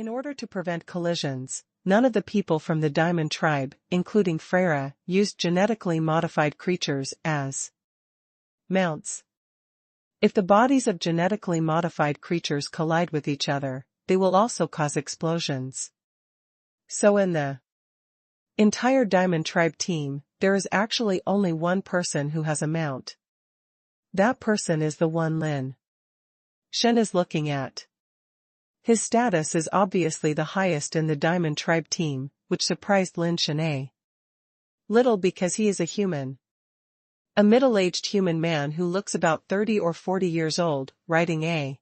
In order to prevent collisions, none of the people from the Diamond tribe, including Freya, used genetically modified creatures as mounts. If the bodies of genetically modified creatures collide with each other, they will also cause explosions. So in the entire Diamond tribe team, there is actually only one person who has a mount. That person is the one Lin Shen is looking at. His status is obviously the highest in the Diamond tribe team, which surprised Lin Shen a little because he is a human. A middle-aged human man who looks about 30 or 40 years old, riding a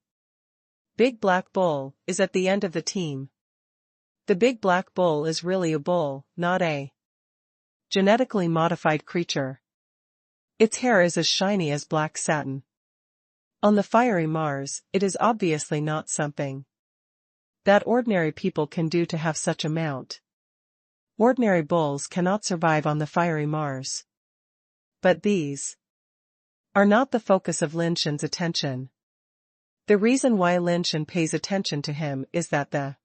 big black bull, is at the end of the team. The big black bull is really a bull, not a genetically modified creature. Its hair is as shiny as black satin. On the fiery Mars, it is obviously not something that ordinary people can do to have such a mount. Ordinary bulls cannot survive on the fiery Mars. But these are not the focus of Lin Shen's attention. The reason why Lin Shen pays attention to him is that the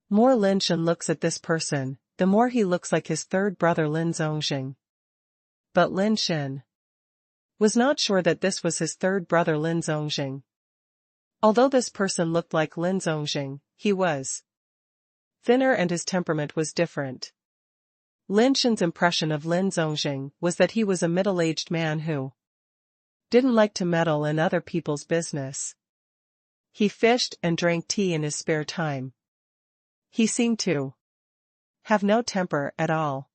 more Lin Shen looks at this person, the more he looks like his third brother Lin Zhongjing. But Lin Shen was not sure that this was his third brother Lin Zhongjing. Although this person looked like Lin Zhongjing, he was thinner and his temperament was different. Lin Shen's impression of Lin Zhongjing was that he was a middle-aged man who didn't like to meddle in other people's business. He fished and drank tea in his spare time. He seemed to have no temper at all.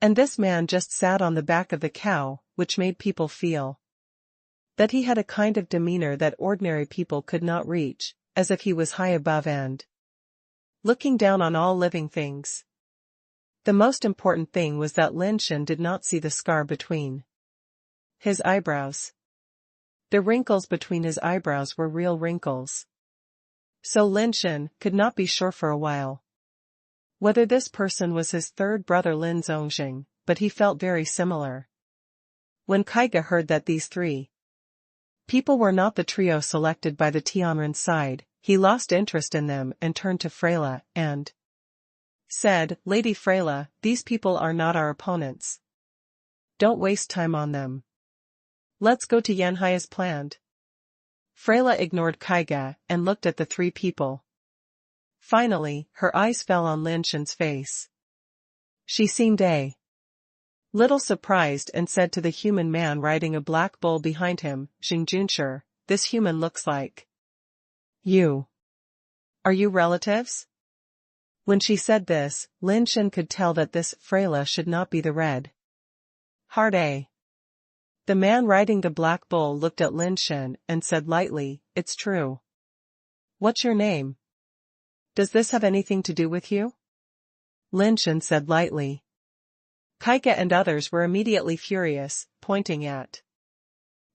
And this man just sat on the back of the cow, which made people feel that he had a kind of demeanor that ordinary people could not reach, as if he was high above and looking down on all living things. The most important thing was that Lin Shen did not see the scar between his eyebrows. The wrinkles between his eyebrows were real wrinkles. So Lin Shen could not be sure for a while whether this person was his third brother Lin Zhongjing, but he felt very similar. When Kaiga heard that these three people were not the trio selected by the Tianren side, he lost interest in them and turned to Freyla and said, "Lady Freyla, these people are not our opponents. Don't waste time on them. Let's go to Yanhai as planned." Freyla ignored Kaiga and looked at the three people. Finally, her eyes fell on Lin Shen's face. She seemed a little surprised and said to the human man riding a black bull behind him, "Xingjunshi, this human looks like you. Are you relatives?" When she said this, Lin Shen could tell that this Freyla should not be the red hard a. The man riding the black bull looked at Lin Shen and said lightly, "It's true. What's your name? Does this have anything to do with you?" Lin Shen said lightly. Kaiga and others were immediately furious, pointing at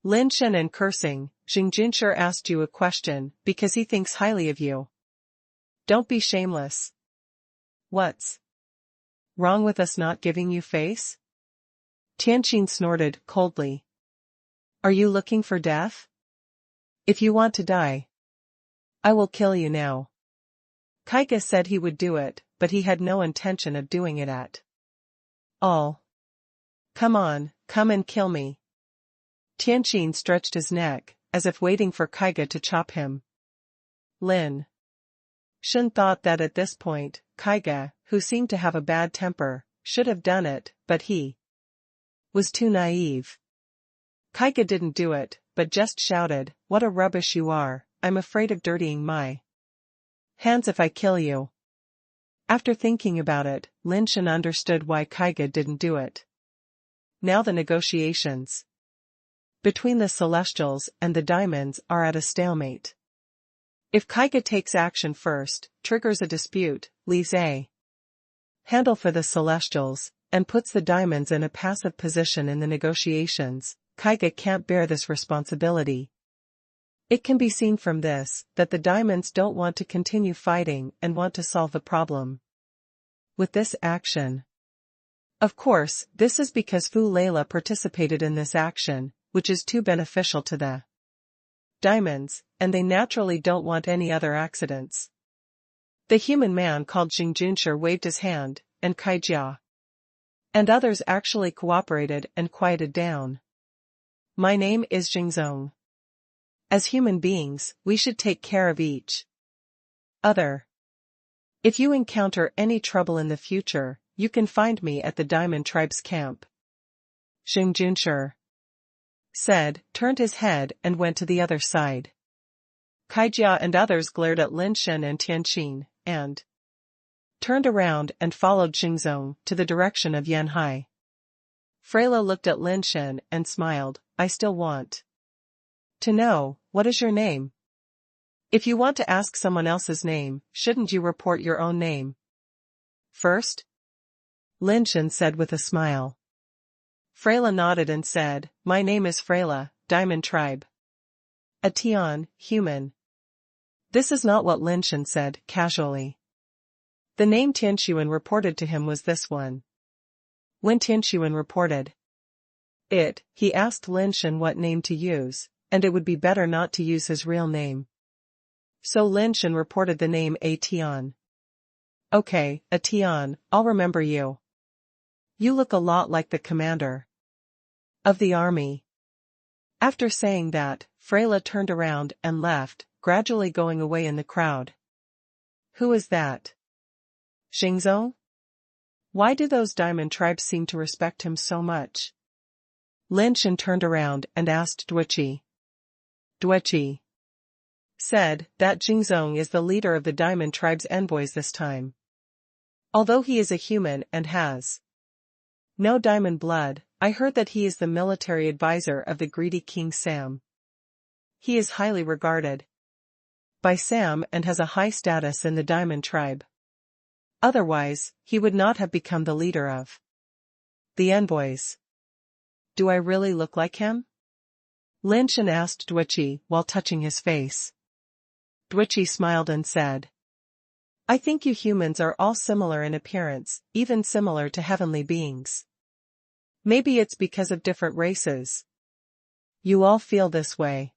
Lin Shen and cursing. "Xingjunshi asked you a question because he thinks highly of you. Don't be shameless. What's wrong with us not giving you face?" Tian snorted coldly. "Are you looking for death? If you want to die, I will kill you now." Kaiga said he would do it, but he had no intention of doing it at all. "Come on, come and kill me." Tian stretched his neck, as if waiting for Kaiga to chop him. Lin Shen thought that at this point, Kaiga, who seemed to have a bad temper, should have done it, but he was too naive. Kaiga didn't do it, but just shouted, "What a rubbish you are, I'm afraid of dirtying my hands if I kill you." After thinking about it, Lin Shen understood why Kaiga didn't do it. Now the negotiations between the Celestials and the Diamonds are at a stalemate. If Kaiga takes action first, triggers a dispute, leaves a handle for the Celestials, and puts the Diamonds in a passive position in the negotiations, Kaiga can't bear this responsibility. It can be seen from this, that the Diamonds don't want to continue fighting and want to solve the problem with this action. Of course, this is because Fu Leila participated in this action, which is too beneficial to the Diamonds, and they naturally don't want any other accidents. The human man called Xingjunshi waved his hand, and Kaijia and others actually cooperated and quieted down. My name is Jingzong. As human beings, we should take care of each other. If you encounter any trouble in the future, you can find me at the Diamond Tribe's camp. Xingjunshi said, turned his head and went to the other side. Kaijia and others glared at Lin Shen and Tian, and turned around and followed Xingzong to the direction of Yanhai. Freyla looked at Lin Shen and smiled. I still want to know, what is your name? If you want to ask someone else's name, shouldn't you report your own name first? Lin Shen said with a smile. Freyla nodded and said, my name is Freyla, Diamond Tribe. A Tian, human. This is not what Lin Shen said, casually. The name Tianxuan reported to him was this one. When Tianxuan reported it, he asked Lin Shen what name to use, and it would be better not to use his real name. So Lin Shen reported the name A Tian. Okay, A Tian, I'll remember you. You look a lot like the commander of the army. After saying that, Freyla turned around and left, gradually going away in the crowd. Who is that? Xingzong? Why do those Diamond Tribes seem to respect him so much? Lin Shen turned around and asked Duiqi. Duiqi said that Xingzong is the leader of the Diamond Tribe's envoys this time. Although he is a human and has no diamond blood, I heard that he is the military advisor of the greedy King Sam. He is highly regarded by Sam and has a high status in the Diamond Tribe. Otherwise, he would not have become the leader of the envoys. Do I really look like him? Lin Shen asked Duiqi while touching his face. Duiqi smiled and said, I think you humans are all similar in appearance, even similar to heavenly beings. Maybe it's because of different races. You all feel this way.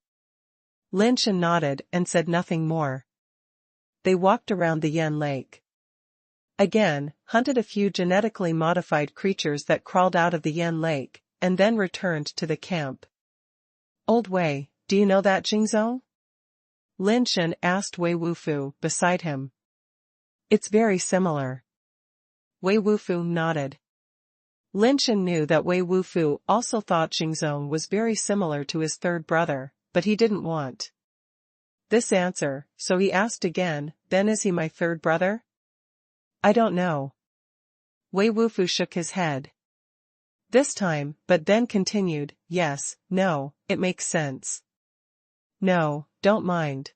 Lin Shen nodded and said nothing more. They walked around the Yan Lake. Again, hunted a few genetically modified creatures that crawled out of the Yan Lake, and then returned to the camp. Old Wei, do you know that Xingzong? Lin Shen asked Wei Wufu beside him. It's very similar. Wei Wufu nodded. Lin Shen knew that Wei Wufu also thought Xingzong was very similar to his third brother, but he didn't want this answer, so he asked again, then is he my third brother? I don't know. Wei Wufu shook his head. This time, but then continued, yes, no, it makes sense. No, don't mind.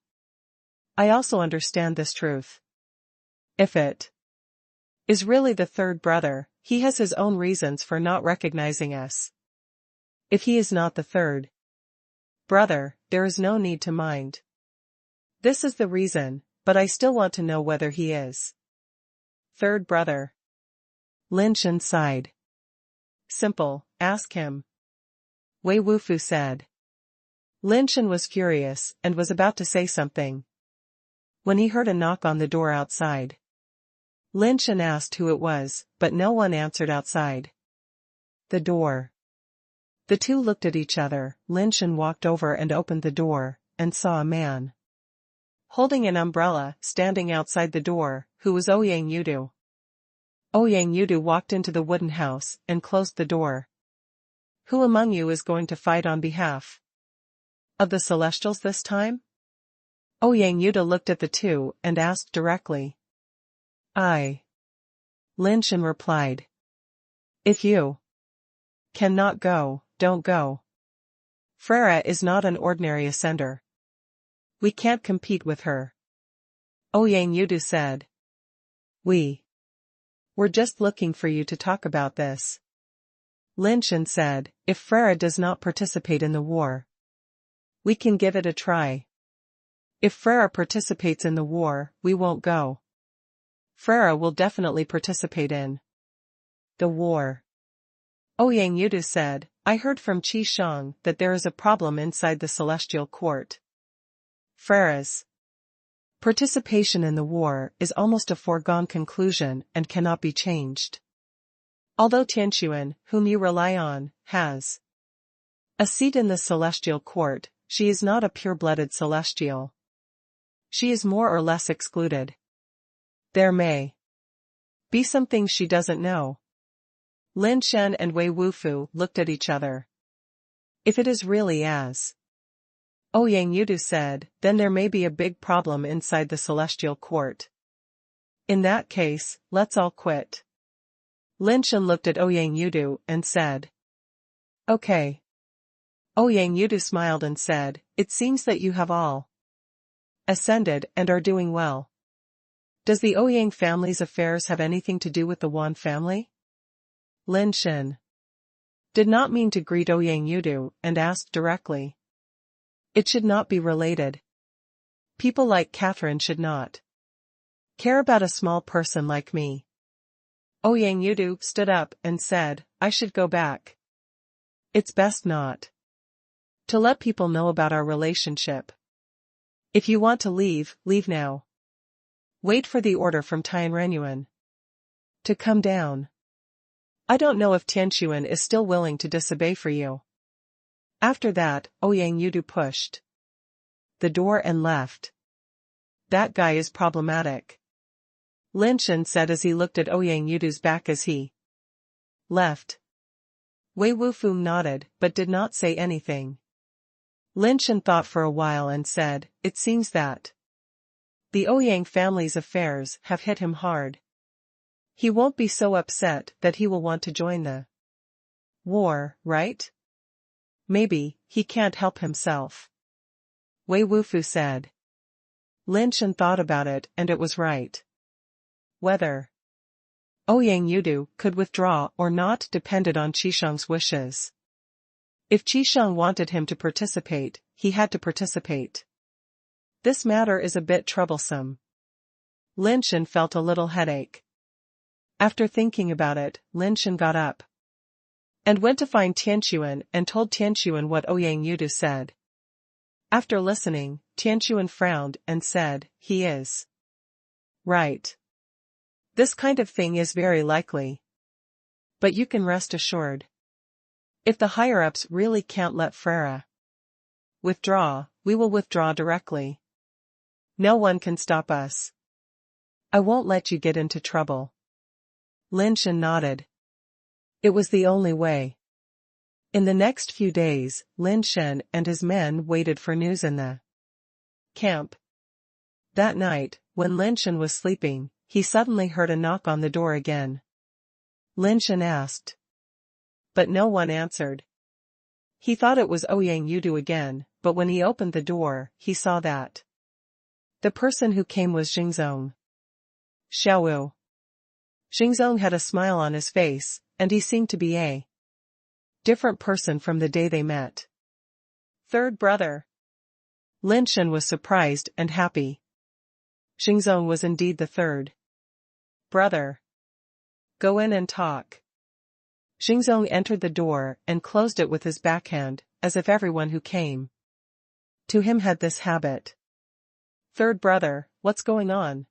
I also understand this truth. If it is really the third brother, he has his own reasons for not recognizing us. If he is not the third brother, there is no need to mind. This is the reason, but I still want to know whether he is third brother. Lin Shen sighed. Simple, ask him. Wei Wufu said. Lin Shen was furious and was about to say something when he heard a knock on the door outside. Lin Shen asked who it was, but no one answered outside the door. The two looked at each other. Lin Shen walked over and opened the door, and saw a man holding an umbrella standing outside the door, who was Ouyang Yudu. Ouyang Yudu walked into the wooden house and closed the door. Who among you is going to fight on behalf of the Celestials this time? Ouyang Yudu looked at the two and asked directly. I. Lin Shen replied. If you cannot go, don't go. Freyra is not an ordinary ascender. We can't compete with her. Ouyang Yudu said. We're just looking for you to talk about this. Lin Shen said, if Freyra does not participate in the war, we can give it a try. If Freyra participates in the war, we won't go. Freyra will definitely participate in the war. Ouyang Yudu said, I heard from Qi Shang that there is a problem inside the Celestial Court. Freyra's Participation in the war is almost a foregone conclusion and cannot be changed. Although Tian, whom you rely on, has a seat in the celestial court, she is not a pure-blooded celestial. She is more or less excluded. There may be some things she doesn't know. Lin Shen and Wei Wufu looked at each other. If it is really as Ouyang Yudu said, then there may be a big problem inside the celestial court. In that case, let's all quit. Lin Shen looked at Ouyang Yudu and said, Okay. Ouyang Yudu smiled and said, It seems that you have all ascended and are doing well. Does the Ouyang family's affairs have anything to do with the Wan family? Lin Shen did not mean to greet Ouyang Yudu and asked directly. It should not be related. People like Catherine should not care about a small person like me. Ouyang Yudu stood up and said, I should go back. It's best not to let people know about our relationship. If you want to leave, leave now. Wait for the order from Tian to come down. I don't know if Tian is still willing to disobey for you. After that, Ouyang Yudu pushed the door and left. That guy is problematic. Lin Shen said as he looked at Ouyang Yudu's back as he left. Wei Wufu nodded but did not say anything. Lin Shen thought for a while and said, It seems that the Ouyang family's affairs have hit him hard. He won't be so upset that he will want to join the war, right? Maybe, he can't help himself. Wei Wufu said. Lin Shen thought about it and it was right. Whether Ouyang Yudu could withdraw or not depended on Qisheng's wishes. If Qisheng wanted him to participate, he had to participate. This matter is a bit troublesome. Lin Shen felt a little headache. After thinking about it, Lin Shen got up and went to find Tian and told Tian what Ouyang Yudu said. After listening, Tian frowned and said, He is right. This kind of thing is very likely. But you can rest assured. If the higher-ups really can't let Frere withdraw, we will withdraw directly. No one can stop us. I won't let you get into trouble. Lin Shen nodded. It was the only way. In the next few days, Lin Shen and his men waited for news in the camp. That night, when Lin Shen was sleeping, he suddenly heard a knock on the door again. Lin Shen asked. But no one answered. He thought it was Ouyang Yudu again, but when he opened the door, he saw that the person who came was Xingzong. Xiaowu. Xingzong had a smile on his face, and he seemed to be a different person from the day they met. Third brother. Lin Shen was surprised and happy. Xingzong was indeed the third brother. Go in and talk. Xingzong entered the door and closed it with his backhand, as if everyone who came to him had this habit. Third brother, what's going on?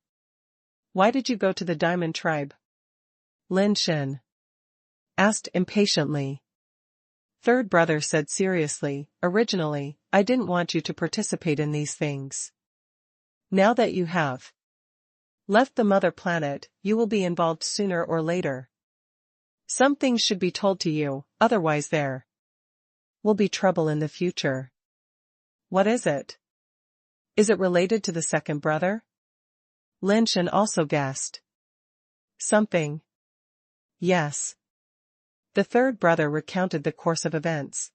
Why did you go to the Diamond Tribe? Lin Shen asked impatiently. Third brother said seriously, Originally, I didn't want you to participate in these things. Now that you have left the mother planet, you will be involved sooner or later. Some things should be told to you, otherwise there will be trouble in the future. What is it? Is it related to the second brother? Lin Shen also guessed. Something. Yes. The third brother recounted the course of events.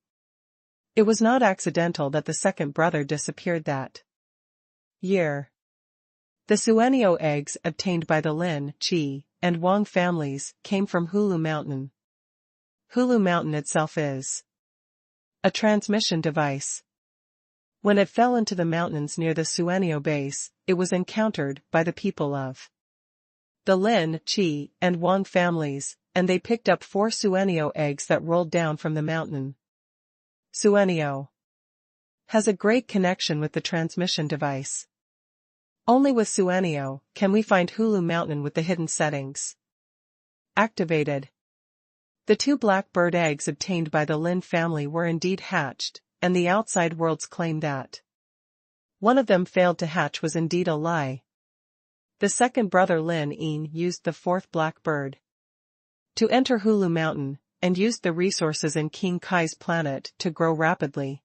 It was not accidental that the second brother disappeared that year. The Suenio eggs obtained by the Lin, Qi, and Wang families came from Hulu Mountain. Hulu Mountain itself is a transmission device. When it fell into the mountains near the Suenio base, it was encountered by the people of the Lin, Qi, and Wang families, and they picked up 4 Suenio eggs that rolled down from the mountain. Suenio has a great connection with the transmission device. Only with Suanio can we find Hulu Mountain with the hidden settings. Activated. The 2 black bird eggs obtained by the Lin family were indeed hatched, and the outside worlds claim that one of them failed to hatch was indeed a lie. The second brother Lin Shen used the 4th black bird to enter Hulu Mountain, and used the resources in King Kai's planet to grow rapidly.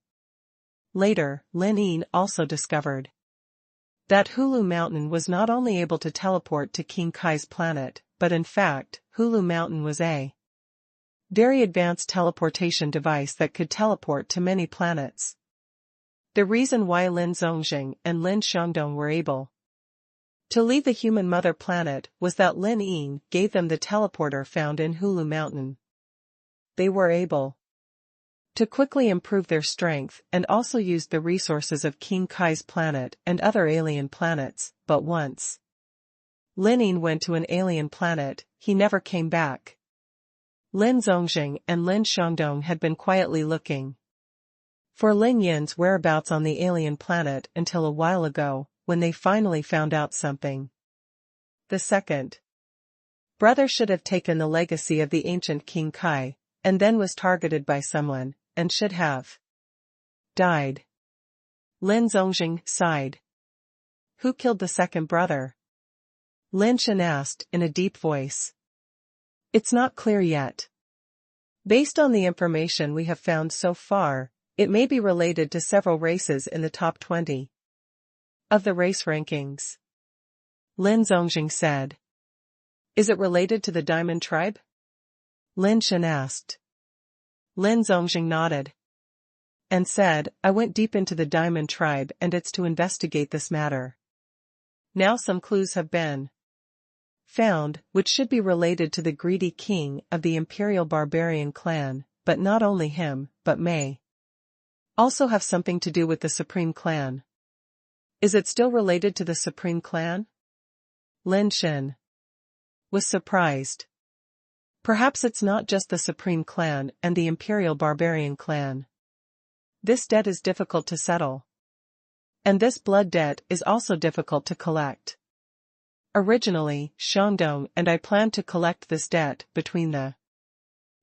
Later, Lin Shen also discovered that Hulu Mountain was not only able to teleport to King Kai's planet, but in fact, Hulu Mountain was a very advanced teleportation device that could teleport to many planets. The reason why Lin Zongjing and Lin Shengdong were able to leave the human mother planet was that Lin Shen gave them the teleporter found in Hulu Mountain. They were able to quickly improve their strength and also used the resources of King Kai's planet and other alien planets, but once Lin Shen went to an alien planet, he never came back. Lin Zongjing and Lin Shengdong had been quietly looking for Lin Yin's whereabouts on the alien planet until a while ago, when they finally found out something. The second brother should have taken the legacy of the ancient King Kai, and then was targeted by someone, and should have died. Lin Zongjing sighed. Who killed the second brother? Lin Shen asked in a deep voice. It's not clear yet. Based on the information we have found so far, it may be related to several races in the top 20 of the race rankings. Lin Zongjing said. Is it related to the Diamond Tribe? Lin Shen asked. Lin Zongjing nodded and said, I went deep into the Diamond Tribe and it's to investigate this matter. Now some clues have been found, which should be related to the greedy king of the Imperial Barbarian clan, but not only him, but may also have something to do with the Supreme Clan. Is it still related to the Supreme Clan? Lin Shen was surprised. Perhaps it's not just the Supreme Clan and the Imperial Barbarian clan. This debt is difficult to settle. And this blood debt is also difficult to collect. Originally, Shengdong and I planned to collect this debt between the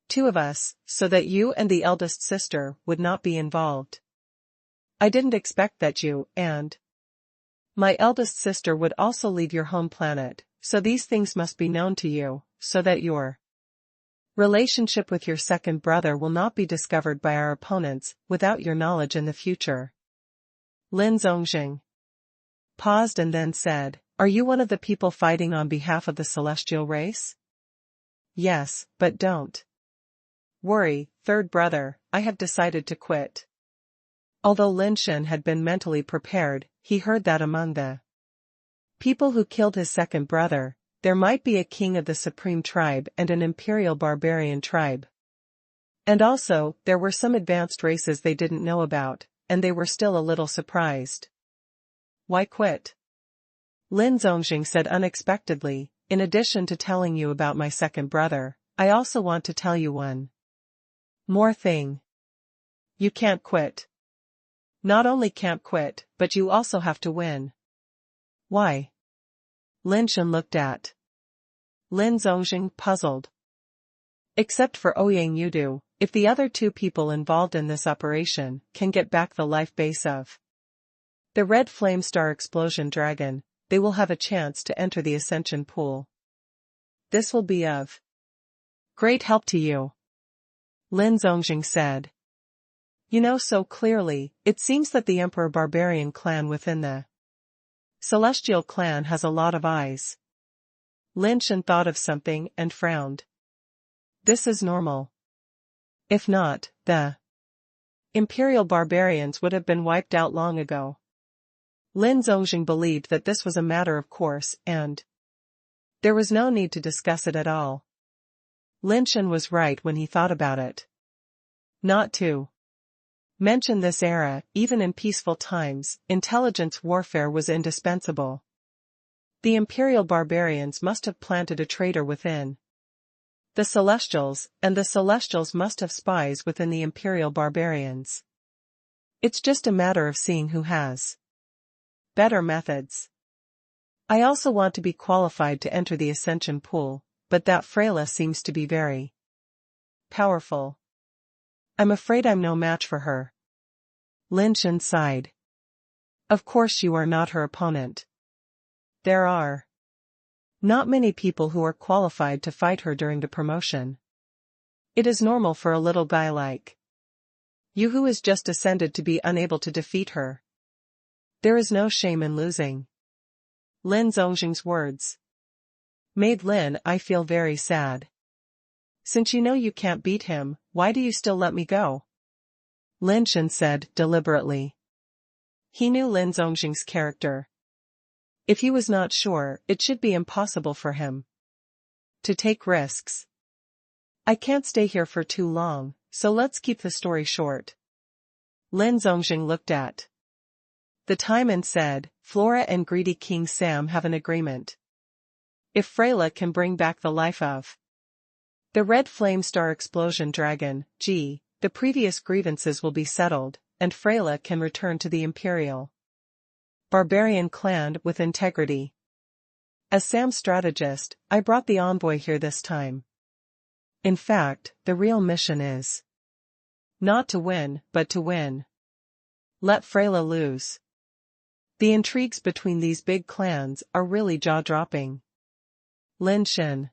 2 of us, so that you and the eldest sister would not be involved. I didn't expect that you and my eldest sister would also leave your home planet, so these things must be known to you, so that your relationship with your second brother will not be discovered by our opponents without your knowledge in the future. Lin Zongjing paused and then said, Are you one of the people fighting on behalf of the celestial race? Yes, but don't worry, third brother, I have decided to quit. Although Lin Shen had been mentally prepared, he heard that among the people who killed his second brother, there might be a king of the Supreme Tribe and an Imperial Barbarian tribe. And also, there were some advanced races they didn't know about, and they were still a little surprised. Why quit? Lin Zongjing said unexpectedly, in addition to telling you about my second brother, I also want to tell you one more thing. You can't quit. Not only can't quit, but you also have to win. Why? Lin Shen looked at Lin Zongjing, puzzled. Except for Ouyang Yudu, if the other 2 people involved in this operation can get back the life base of the Red Flame Star Explosion Dragon, they will have a chance to enter the Ascension Pool. This will be of great help to you. Lin Zongjing said. You know so clearly, it seems that the Emperor Barbarian clan within the Celestial clan has a lot of eyes. Lin Shen thought of something and frowned. This is normal. If not, the Imperial Barbarians would have been wiped out long ago. Lin Zongjing believed that this was a matter of course and there was no need to discuss it at all. Lin Shen was right when he thought about it. Not to mention this era, even in peaceful times, intelligence warfare was indispensable. The Imperial Barbarians must have planted a traitor within the Celestials, and the Celestials must have spies within the Imperial Barbarians. It's just a matter of seeing who has better methods. I also want to be qualified to enter the ascension pool, but that Freyla seems to be very powerful. I'm afraid I'm no match for her. Lin Shen sighed. Of course you are not her opponent. There are not many people who are qualified to fight her during the promotion. It is normal for a little guy like you who has just ascended to be unable to defeat her. There is no shame in losing. Lin Zongjing's words made Lin I feel very sad. Since you know you can't beat him, why do you still let me go? Lin Shen said deliberately. He knew Lin Zongjing's character. If he was not sure, it should be impossible for him to take risks. I can't stay here for too long, so let's keep the story short. Lin Zongjing looked at the time and said, Flora and greedy King Sam have an agreement. If Freyla can bring back the life of the red flame star explosion dragon, the previous grievances will be settled, and Freyla can return to the Imperial Barbarian clan with integrity. As Sam's strategist, I brought the envoy here this time. In fact, the real mission is not to win, but to win. Let Freyla lose. The intrigues between these big clans are really jaw-dropping. Lin Shen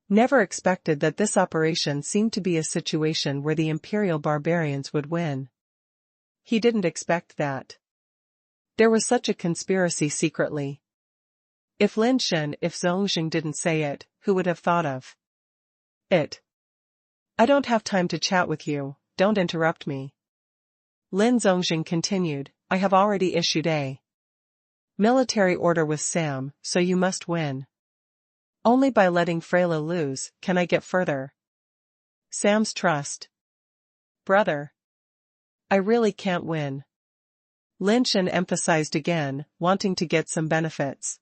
never expected that this operation seemed to be a situation where the Imperial Barbarians would win. He didn't expect that there was such a conspiracy secretly. If Zongjing didn't say it, who would have thought of it? I don't have time to chat with you, don't interrupt me. Lin Zongjing continued, I have already issued a military order with Sam, so you must win. Only by letting Freyla lose, can I get further. Sam's trust. Brother. I really can't win. Lin Shen emphasized again, wanting to get some benefits.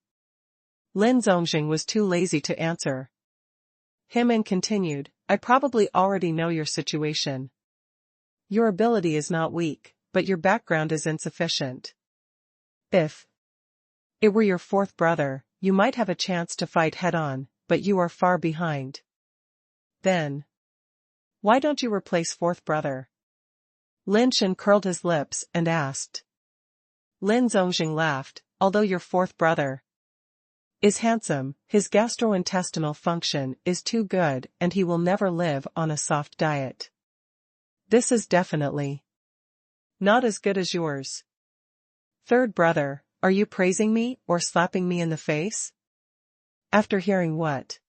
Lin Zongjing was too lazy to answer him and continued, I probably already know your situation. Your ability is not weak, but your background is insufficient. If it were your fourth brother, you might have a chance to fight head-on, but you are far behind. Then why don't you replace fourth brother? Lin Shen curled his lips and asked. Lin Zongjing laughed, although your fourth brother is handsome, his gastrointestinal function is too good and he will never live on a soft diet. This is definitely not as good as yours. Third brother, are you praising me or slapping me in the face? After hearing what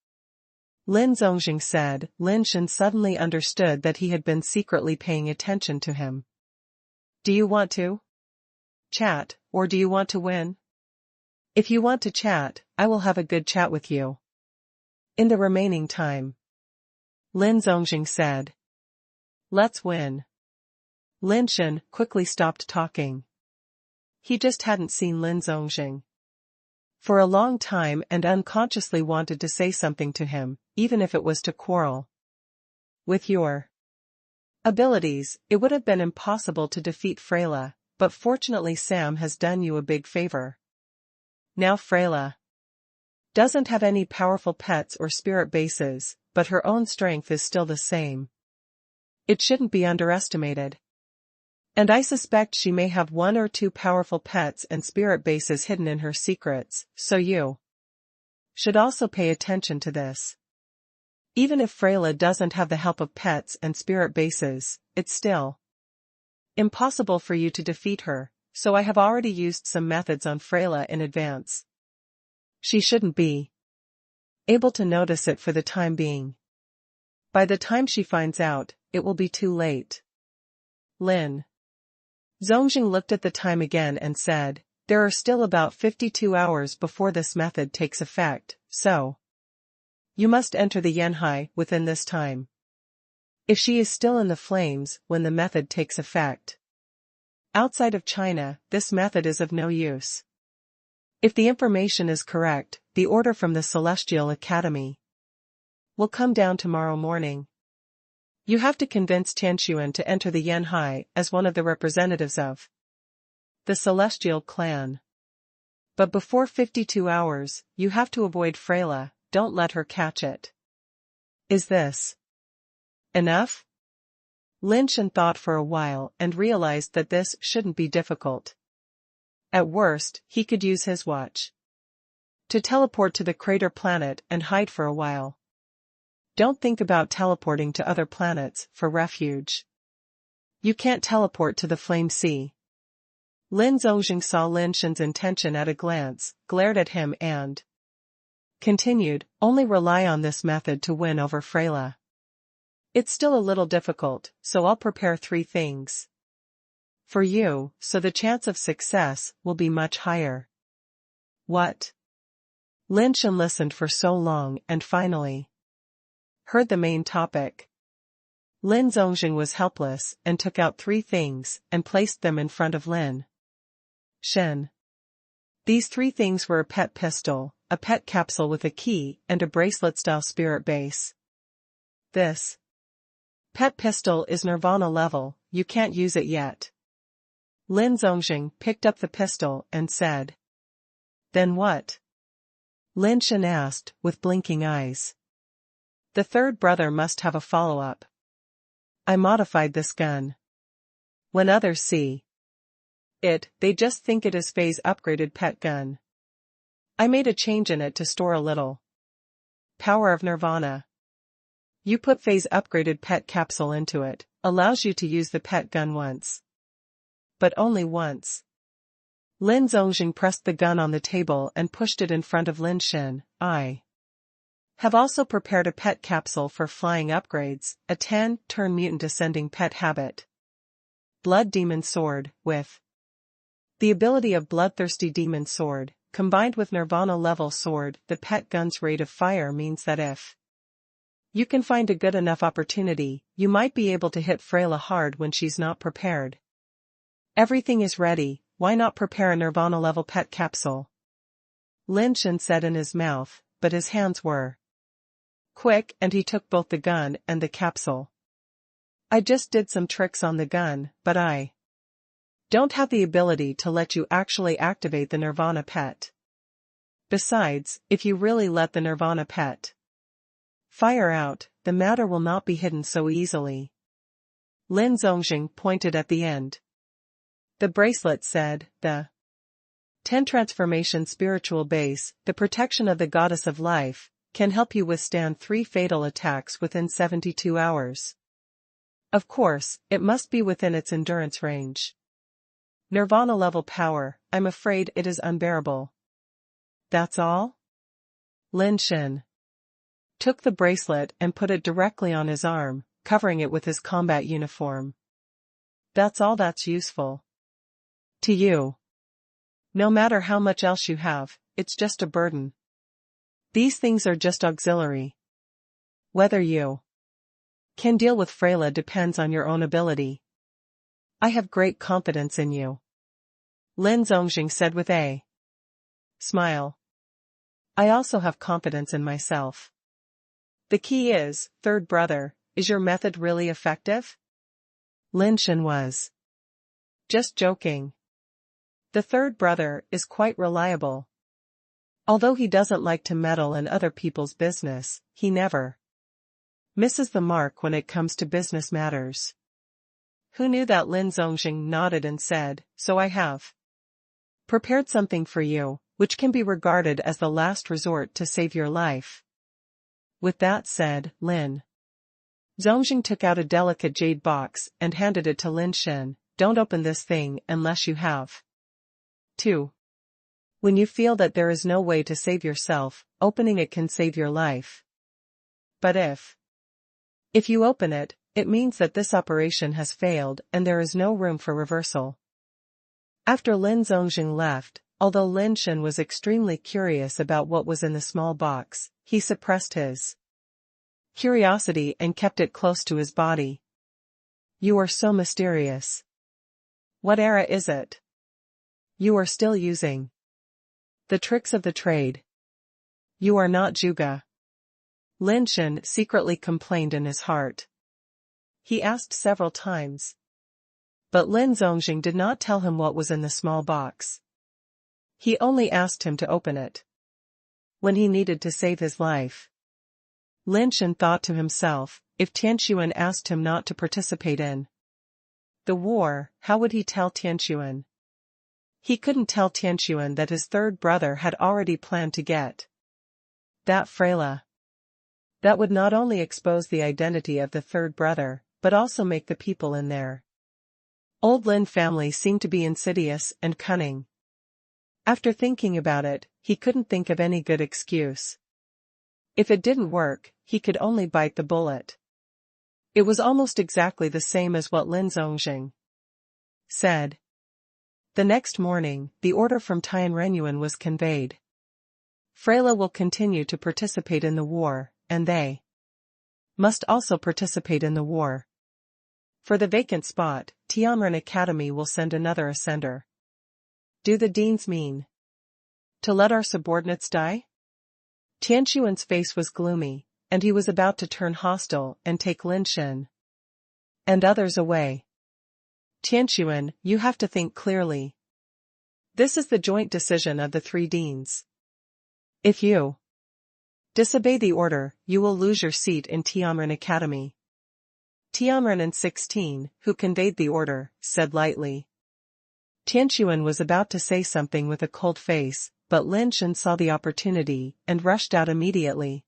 Lin Zongjing said, Lin Shen suddenly understood that he had been secretly paying attention to him. Do you want to chat, or do you want to win? If you want to chat, I will have a good chat with you in the remaining time. Lin Zongjing said. Let's win. Lin Shen quickly stopped talking. He just hadn't seen Lin Zongjing for a long time and unconsciously wanted to say something to him, even if it was to quarrel. With your abilities, it would have been impossible to defeat Freyla, but fortunately Sam has done you a big favor. Now Freyla doesn't have any powerful pets or spirit bases, but her own strength is still the same. It shouldn't be underestimated. And I suspect she may have one or two powerful pets and spirit bases hidden in her secrets, so you should also pay attention to this. Even if Freyla doesn't have the help of pets and spirit bases, it's still impossible for you to defeat her, so I have already used some methods on Freyla in advance. She shouldn't be able to notice it for the time being. By the time she finds out, it will be too late. Lin Zongjing looked at the time again and said, there are still about 52 hours before this method takes effect, so you must enter the Yanhai within this time. If she is still in the flames when the method takes effect outside of China, this method is of no use. If the information is correct, the order from the Celestial Academy will come down tomorrow morning. You have to convince Tian to enter the Yanhai as one of the representatives of the Celestial clan. But before 52 hours, you have to avoid Freyla, don't let her catch it. Is this enough? Lin Shen thought for a while and realized that this shouldn't be difficult. At worst, he could use his watch to teleport to the crater planet and hide for a while. Don't think about teleporting to other planets for refuge. You can't teleport to the Flame Sea. Lin Zongjing saw Lin Shen's intention at a glance, glared at him and continued, only rely on this method to win over Freyla. It's still a little difficult, so I'll prepare 3 things for you, so the chance of success will be much higher. What? Lin Shen listened for so long and finally heard the main topic. Lin Zongjing was helpless and took out 3 things and placed them in front of Lin Shen. These 3 things were a pet pistol, a pet capsule with a key, and a bracelet-style spirit base. This pet pistol is Nirvana level, you can't use it yet. Lin Zongjing picked up the pistol and said. Then what? Lin Shen asked, with blinking eyes. The third brother must have a follow-up. I modified this gun. When others see it, they just think it is Faye's upgraded pet gun. I made a change in it to store a little power of Nirvana. You put Faye's upgraded pet capsule into it, allows you to use the pet gun once. But only once. Lin Zongjing pressed the gun on the table and pushed it in front of Lin Shen. I have also prepared a pet capsule for flying upgrades, a 10-turn mutant ascending pet habit. Blood Demon Sword, with the ability of Bloodthirsty Demon Sword, combined with Nirvana level sword. The pet gun's rate of fire means that if you can find a good enough opportunity, you might be able to hit Freyla hard when she's not prepared. Everything is ready, why not prepare a Nirvana level pet capsule? Lin Shen said in his mouth, but his hands were quick and he took both the gun and the capsule. I just did some tricks on the gun, but I don't have the ability to let you actually activate the Nirvana pet. Besides, if you really let the Nirvana pet fire out, the matter will not be hidden so easily. Lin Zongjing pointed at the end. The bracelet said, the 10 transformation spiritual base, the protection of the goddess of life, can help you withstand 3 fatal attacks within 72 hours. Of course, it must be within its endurance range. Nirvana level power, I'm afraid it is unbearable. That's all? Lin Shen took the bracelet and put it directly on his arm, covering it with his combat uniform. That's all that's useful to you. No matter how much else you have, it's just a burden. These things are just auxiliary. Whether you can deal with Freyla depends on your own ability. I have great confidence in you. Lin Zongjing said with a smile. I also have confidence in myself. The key is, third brother, is your method really effective? Lin Shen was just joking. The third brother is quite reliable. Although he doesn't like to meddle in other people's business, he never misses the mark when it comes to business matters. Who knew that? Lin Zongjing nodded and said, so I have prepared something for you, which can be regarded as the last resort to save your life. With that said, Lin Zongjing took out a delicate jade box and handed it to Lin Shen. Don't open this thing unless you have 2. When you feel that there is no way to save yourself, opening it can save your life. But if you open it, it means that this operation has failed and there is no room for reversal. After Lin Zongjing left, although Lin Shen was extremely curious about what was in the small box, he suppressed his curiosity and kept it close to his body. You are so mysterious. What era is it? You are still using the tricks of the trade. You are not Juga. Lin Shen secretly complained in his heart. He asked several times. But Lin Zongjing did not tell him what was in the small box. He only asked him to open it when he needed to save his life. Lin Shen thought to himself, if Tian asked him not to participate in the war, how would he tell Tian? He couldn't tell Tian that his third brother had already planned to get that Freyla. That would not only expose the identity of the third brother, but also make the people in their old Lin family seem to be insidious and cunning. After thinking about it, he couldn't think of any good excuse. If it didn't work, he could only bite the bullet. It was almost exactly the same as what Lin Zongjing said. The next morning, the order from Tian Renyuan was conveyed. Freyla will continue to participate in the war, and they must also participate in the war. For the vacant spot, Tianren Academy will send another ascender. Do the deans mean to let our subordinates die? Tianxuan's face was gloomy, and he was about to turn hostile and take Lin Shen and others away. Tianxuan, you have to think clearly. This is the joint decision of the three deans. If you disobey the order, you will lose your seat in Tianren Academy. Tianren and 16, who conveyed the order, said lightly. Tianxuan was about to say something with a cold face, but Lin Shen saw the opportunity and rushed out immediately.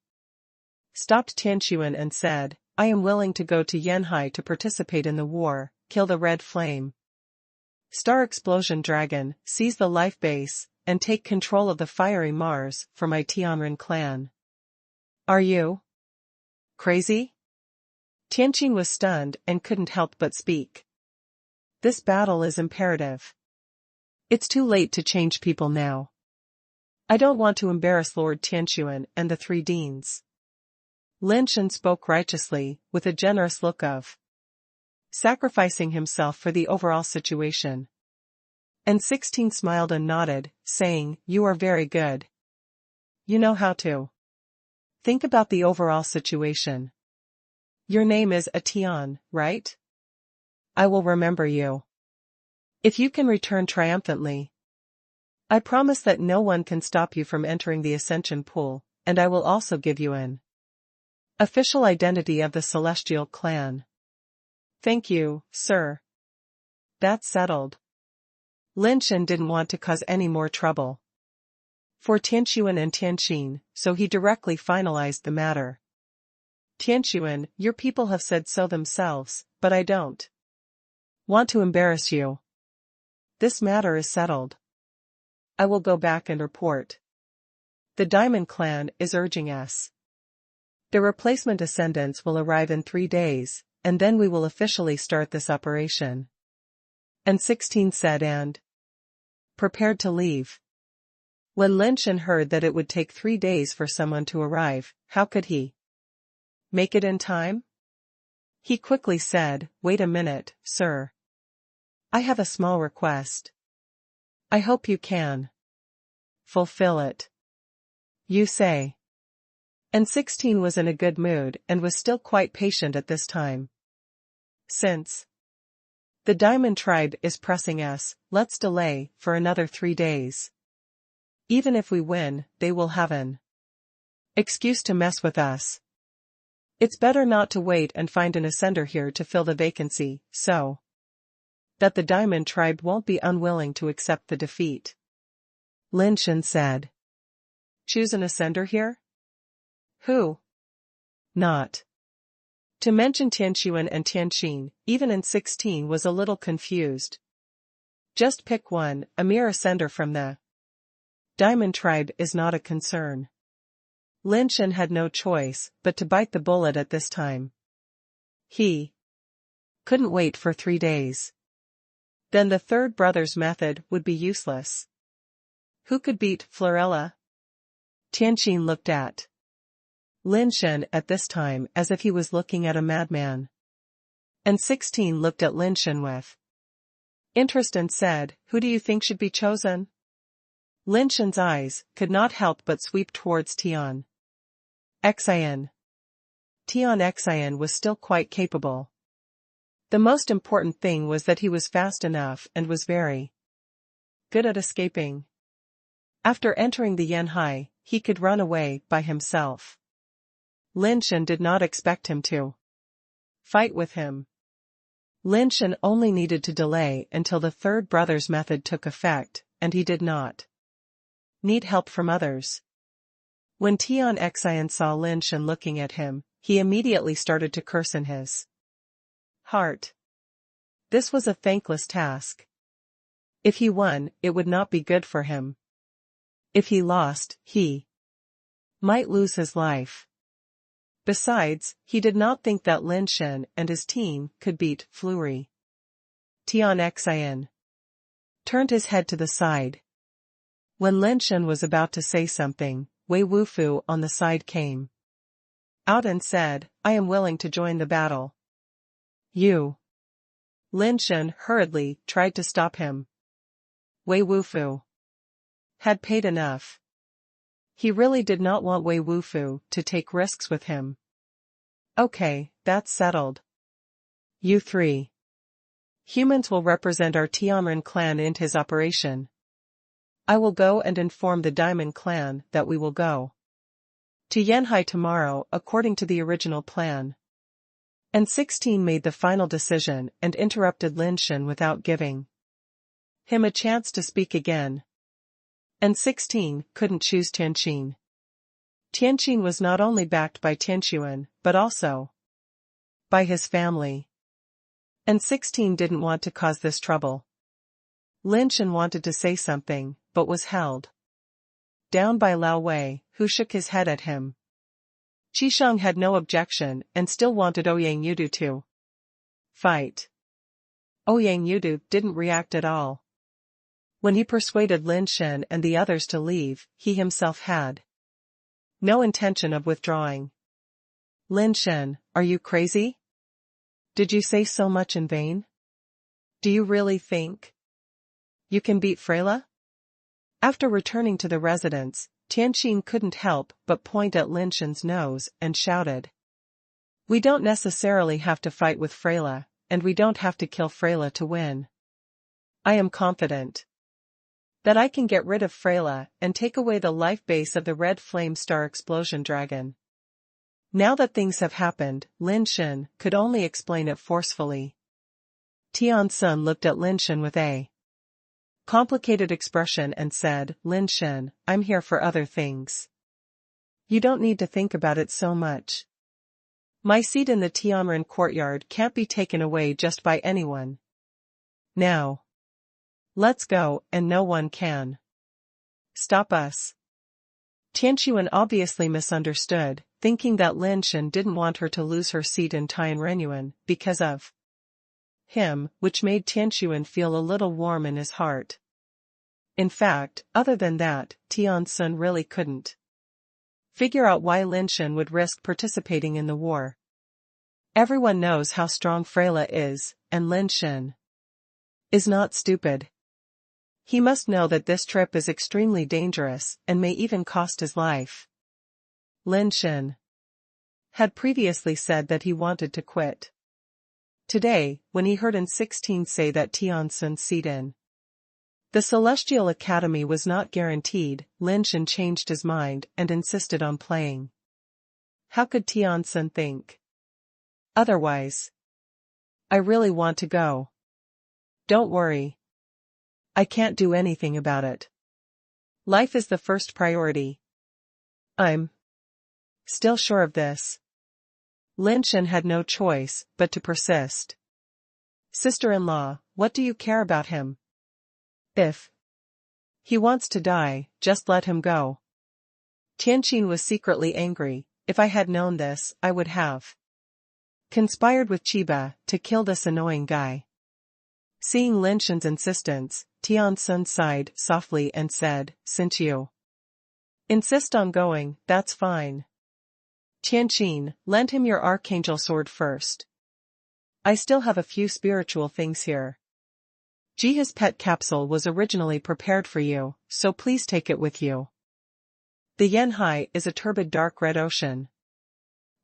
Stopped Tianxuan and said, I am willing to go to Yanhai to participate in the war, kill the red flame Star Explosion Dragon, seize the life base, and take control of the fiery Mars for my Tianren clan. Are you crazy? Tianqing was stunned and couldn't help but speak. This battle is imperative. It's too late to change people now. I don't want to embarrass Lord Tianxuan and the three deans. Lin Shen spoke righteously, with a generous look of sacrificing himself for the overall situation. And 16 smiled and nodded, saying, you are very good. You know how to think about the overall situation. Your name is Tian, right? I will remember you. If you can return triumphantly, I promise that no one can stop you from entering the Ascension Pool, and I will also give you an official identity of the Celestial Clan. Thank you, sir. That's settled. Lin Shen didn't want to cause any more trouble for Tianxuan and Tianqing, so he directly finalized the matter. Tianxuan, your people have said so themselves, but I don't want to embarrass you. This matter is settled. I will go back and report. The Diamond Clan is urging us. The replacement ascendants will arrive in 3 days, and then we will officially start this operation. And 16 said and prepared to leave. When Lin Shen heard that it would take 3 days for someone to arrive, how could he make it in time? He quickly said, wait a minute, sir. I have a small request. I hope you can fulfill it. You say. And 16 was in a good mood and was still quite patient at this time. Since the Diamond Tribe is pressing us, let's delay for another 3 days. Even if we win, they will have an excuse to mess with us. It's better not to wait and find an ascender here to fill the vacancy, so that the Diamond Tribe won't be unwilling to accept the defeat. Lin Shen said. Choose an ascender here? Who? Not to mention Tianxuan and Tianqing, even in 16 was a little confused. Just pick one, a mere ascender from the Diamond Tribe is not a concern. Lin Shen had no choice but to bite the bullet at this time. He couldn't wait for 3 days. Then the third brother's method would be useless. Who could beat Florella? Tianqing looked at Lin Shen at this time as if he was looking at a madman. And 16 looked at Lin Shen with interest and said, who do you think should be chosen? Lin Shen's eyes could not help but sweep towards Tian Xian. Tian Xian was still quite capable. The most important thing was that he was fast enough and was very good at escaping. After entering the Yanhai, he could run away by himself. Lin Shen did not expect him to fight with him. Lin Shen only needed to delay until the third brother's method took effect, and he did not need help from others. When Tian Xian saw Lin Shen looking at him, he immediately started to curse in his heart. This was a thankless task. If he won, it would not be good for him. If he lost, he might lose his life. Besides, he did not think that Lin Shen and his team could beat Fleury. Tian Xian turned his head to the side. When Lin Shen was about to say something, Wei Wufu on the side came out and said, "I am willing to join the battle." You. Lin Shen hurriedly tried to stop him. Wei Wufu had paid enough. He really did not want Wei Wufu to take risks with him. Okay, that's settled. You three humans will represent our Tianren clan in his operation. I will go and inform the Diamond clan that we will go to Yanhai tomorrow according to the original plan. And 16 made the final decision and interrupted Lin Shen without giving him a chance to speak again. And 16 couldn't choose Tianqin. Tianqin was not only backed by Tianquan, but also by his family. And 16 didn't want to cause this trouble. Lin Shen wanted to say something, but was held down by Lao Wei, who shook his head at him. Qisheng had no objection and still wanted Ouyang Yudu to fight. Ouyang Yudu didn't react at all. When he persuaded Lin Shen and the others to leave, he himself had no intention of withdrawing. Lin Shen, are you crazy? Did you say so much in vain? Do you really think you can beat Freyla? After returning to the residence, Tianqin couldn't help but point at Lin Shen's nose and shouted. We don't necessarily have to fight with Freyla, and we don't have to kill Freyla to win. I am confident that I can get rid of Freyla and take away the life base of the Red Flame Star Explosion Dragon. Now that things have happened, Lin Shen could only explain it forcefully. Tian Sun looked at Lin Shen with a complicated expression and said, Lin Shen, I'm here for other things. You don't need to think about it so much. My seat in the Tianren courtyard can't be taken away just by anyone. Now, let's go, and no one can stop us. Tianquan obviously misunderstood, thinking that Lin Shen didn't want her to lose her seat in Tianrenyuan because of him, which made Tianquan feel a little warm in his heart. In fact, other than that, Tian Sun really couldn't figure out why Lin Shen would risk participating in the war. Everyone knows how strong Freyla is, and Lin Shen is not stupid. He must know that this trip is extremely dangerous and may even cost his life. Lin Shen had previously said that he wanted to quit. Today, when he heard N16 say that Tian Sun's seat in the Celestial Academy was not guaranteed, Lin Shen changed his mind and insisted on playing. How could Tian Sun think otherwise? I really want to go. Don't worry. I can't do anything about it. Life is the first priority. I'm still sure of this. Lin Shen had no choice but to persist. Sister-in-law, what do you care about him? If he wants to die, just let him go. Tianqin was secretly angry. If I had known this, I would have conspired with Chiba to kill this annoying guy. Seeing Lin Shen's insistence, Tian Sun sighed softly and said, since you insist on going, that's fine. Tianqin, lend him your archangel sword first. I still have a few spiritual things here. Jiha's pet capsule was originally prepared for you, so please take it with you. The Yanhai is a turbid dark red ocean.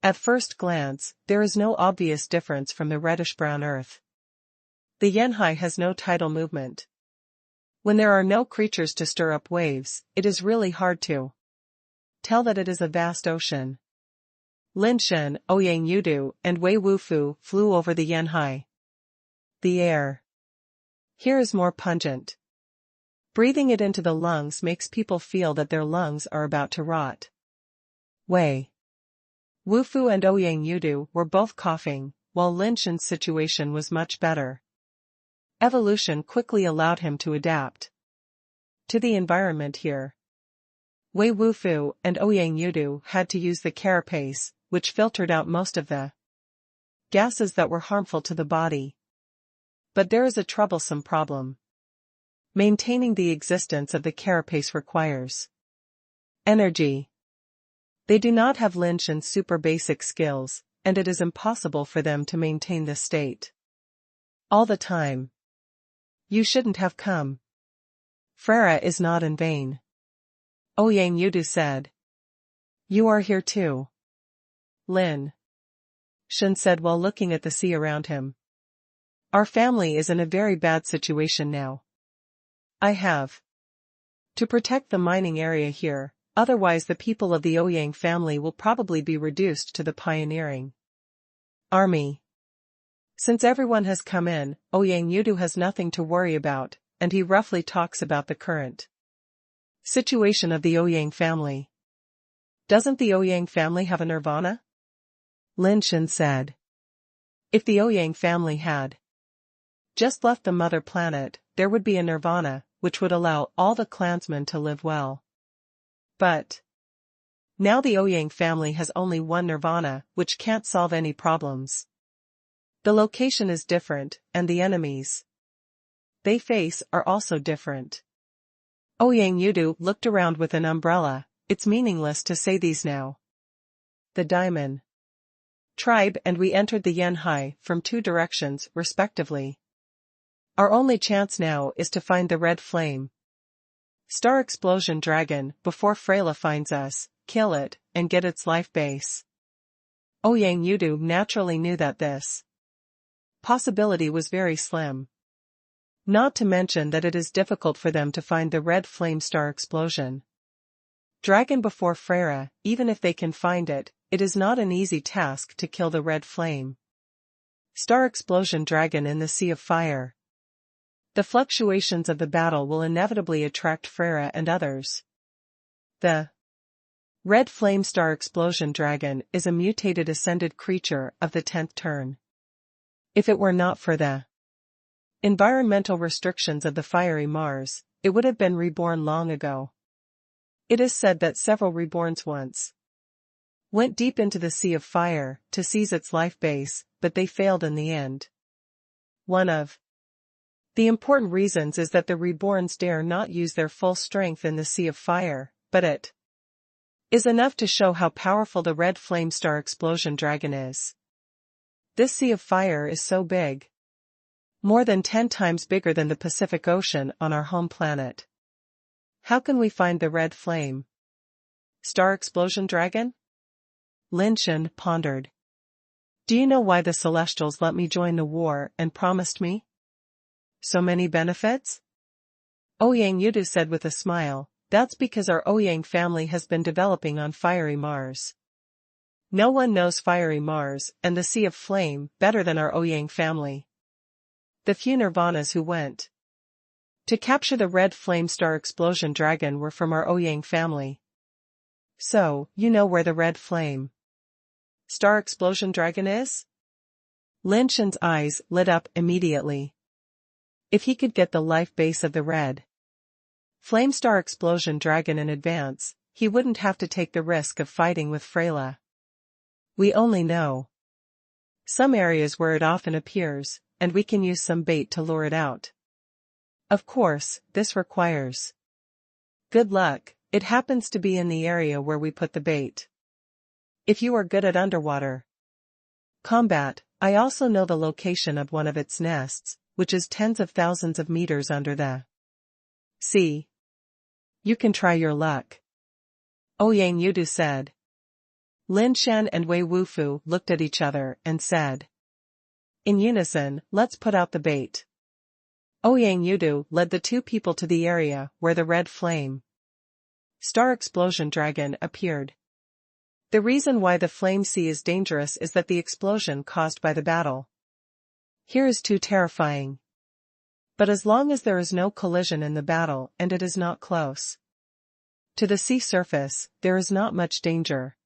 At first glance, there is no obvious difference from the reddish-brown earth. The Yanhai has no tidal movement. When there are no creatures to stir up waves, it is really hard to tell that it is a vast ocean. Lin Shen, Ouyang Yudu, and Wei Wufu flew over the Yanhai. The air here is more pungent. Breathing it into the lungs makes people feel that their lungs are about to rot. Wei Wufu and Ouyang Yudu were both coughing, while Lin Shen's situation was much better. Evolution quickly allowed him to adapt to the environment here. Wei Wufu and Ouyang Yudu had to use the carapace, which filtered out most of the gases that were harmful to the body. But there is a troublesome problem. Maintaining the existence of the carapace requires energy. They do not have Lin Shen's super basic skills, and it is impossible for them to maintain this state all the time. You shouldn't have come. Frere is not in vain. Ouyang Yudu said. You are here too. Lin Shen said while looking at the sea around him. Our family is in a very bad situation now. I have to protect the mining area here, otherwise the people of the Ouyang family will probably be reduced to the pioneering army. Since everyone has come in, Ouyang Yudu has nothing to worry about, and he roughly talks about the current situation of the Ouyang family. Doesn't the Ouyang family have a nirvana? Lin Shen said. If the Ouyang family had just left the mother planet, there would be a nirvana, which would allow all the clansmen to live well. But now the Ouyang family has only one nirvana, which can't solve any problems. The location is different, and the enemies they face are also different. Ouyang Yudu looked around with an umbrella. It's meaningless to say these now. The Diamond tribe and we entered the Yanhai from two directions, respectively. Our only chance now is to find the red flame star explosion dragon before Freyla finds us, kill it, and get its life base. Ouyang Yudu naturally knew that this possibility was very slim. Not to mention that it is difficult for them to find the red flame star explosion dragon before Freyla. Even if they can find it, it is not an easy task to kill the red flame star explosion dragon in the Sea of Fire. The fluctuations of the battle will inevitably attract Freyla and others. The red flame star explosion dragon is a mutated ascended creature of the 10th turn. If it were not for the environmental restrictions of the fiery Mars, it would have been reborn long ago. It is said that several reborns once went deep into the Sea of Fire to seize its life base, but they failed in the end. One of the important reasons is that the reborns dare not use their full strength in the Sea of Fire, but it is enough to show how powerful the red flame star explosion dragon is. This Sea of Fire is so big. More than 10 times bigger than the Pacific Ocean on our home planet. How can we find the red flame star explosion dragon? Lin Shen pondered. Do you know why the Celestials let me join the war and promised me so many benefits? Ouyang Yudu said with a smile. That's because our Ouyang family has been developing on fiery Mars. No one knows fiery Mars and the Sea of Flame better than our Ouyang family. The few Nirvanas who went to capture the red flame star explosion dragon were from our Ouyang family. So, you know where the red flame star explosion dragon is? Lin Shen's eyes lit up immediately. If he could get the life base of the red flame star explosion dragon in advance, he wouldn't have to take the risk of fighting with Freyla. We only know some areas where it often appears, and we can use some bait to lure it out. Of course, this requires good luck. It happens to be in the area where we put the bait. If you are good at underwater combat, I also know the location of one of its nests, which is tens of thousands of meters under the sea. You can try your luck. Ouyang Yudu said. Lin Shen and Wei Wufu looked at each other and said in unison, let's put out the bait. Ouyang Yudu led the two people to the area where the red flame star explosion dragon appeared. The reason why the flame sea is dangerous is that the explosion caused by the battle here is too terrifying. But as long as there is no collision in the battle and it is not close to the sea surface, there is not much danger.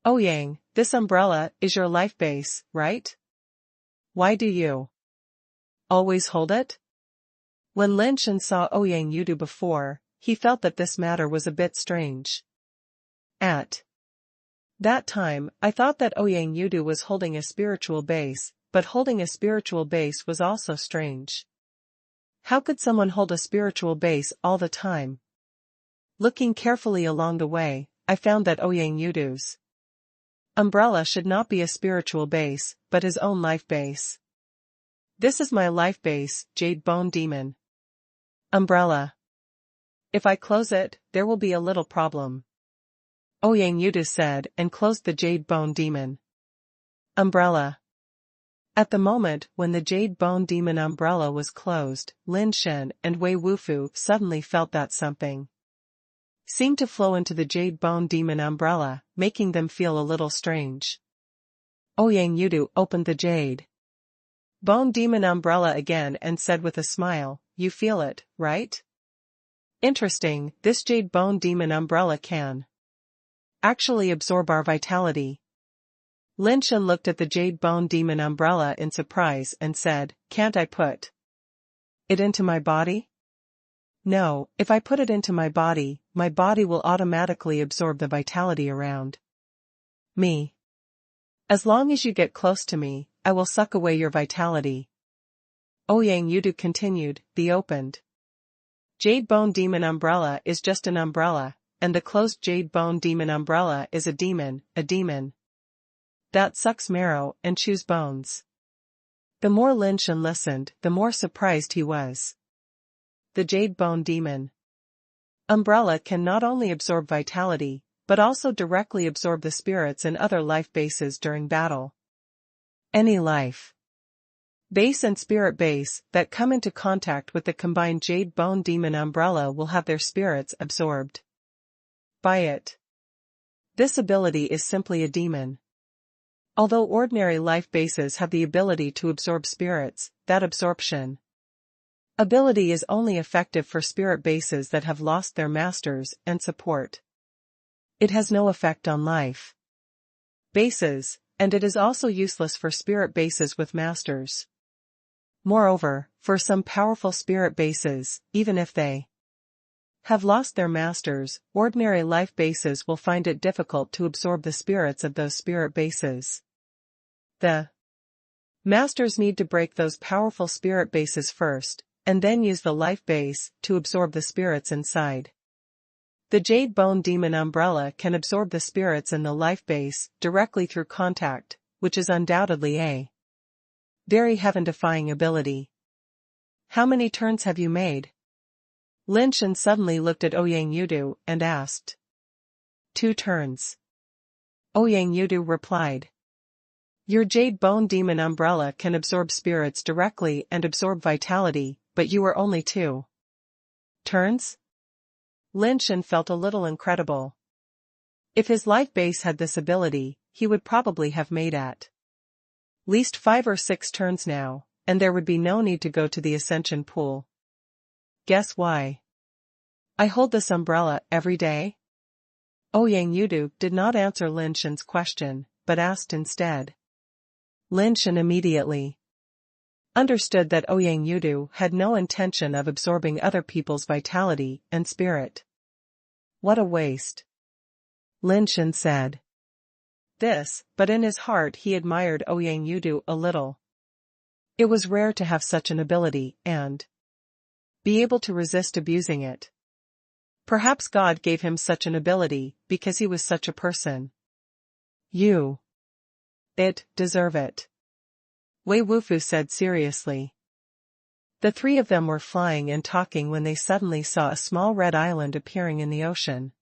Ouyang, this umbrella is your life base, right? Why do you always hold it? When Lin Shen saw Ouyang Yudu before, he felt that this matter was a bit strange. At that time, I thought that Ouyang Yudu was holding a spiritual base, but holding a spiritual base was also strange. How could someone hold a spiritual base all the time? Looking carefully along the way, I found that Ouyang Yudu's umbrella should not be a spiritual base, but his own life base. This is my life base, Jade Bone Demon umbrella. If I close it, there will be a little problem. Ouyang Yudu said and closed the Jade Bone Demon umbrella. At the moment when the Jade Bone Demon umbrella was closed, Lin Shen and Wei Wufu suddenly felt that something seemed to flow into the Jade Bone Demon umbrella, making them feel a little strange. Ouyang Yudu opened the Jade Bone Demon umbrella again and said with a smile, "You feel it, right? Interesting, this Jade Bone Demon umbrella can actually absorb our vitality." Lin Shen looked at the Jade Bone Demon umbrella in surprise and said, "Can't I put it into my body?" "No, if I put it into my body will automatically absorb the vitality around me. As long as you get close to me, I will suck away your vitality." Ouyang Yudu continued, "The opened Jade Bone Demon umbrella is just an umbrella, and the closed Jade Bone Demon umbrella is a demon that sucks marrow and chews bones." The more Lin Shen listened, the more surprised he was. The Jade Bone Demon umbrella can not only absorb vitality, but also directly absorb the spirits and other life bases during battle. Any life base and spirit base that come into contact with the combined Jade Bone Demon umbrella will have their spirits absorbed by it. This ability is simply a demon. Although ordinary life bases have the ability to absorb spirits, that absorption ability is only effective for spirit bases that have lost their masters and support. It has no effect on life bases, and it is also useless for spirit bases with masters. Moreover, for some powerful spirit bases, even if they have lost their masters, ordinary life bases will find it difficult to absorb the spirits of those spirit bases. The masters need to break those powerful spirit bases first, and then use the life base to absorb the spirits inside. The Jade Bone Demon umbrella can absorb the spirits in the life base directly through contact, which is undoubtedly a very heaven-defying ability. How many turns have you made? Lin Shen suddenly looked at Ouyang Yudu and asked. 2 turns. Ouyang Yudu replied. Your Jade Bone Demon umbrella can absorb spirits directly and absorb vitality, but you are only 2 turns? Lin Shen felt a little incredible. If his life base had this ability, he would probably have made at least 5 or 6 turns now, and there would be no need to go to the Ascension Pool. Guess why? I hold this umbrella every day? Ouyang Yudu did not answer Lin Shen's question, but asked instead. Lin Shen immediately understood that Ouyang Yudu had no intention of absorbing other people's vitality and spirit. What a waste. Lin Shen said this, but in his heart he admired Ouyang Yudu a little. It was rare to have such an ability and be able to resist abusing it. Perhaps God gave him such an ability because he was such a person. You deserve it. Wei Wufu said seriously. The 3 of them were flying and talking when they suddenly saw a small red island appearing in the ocean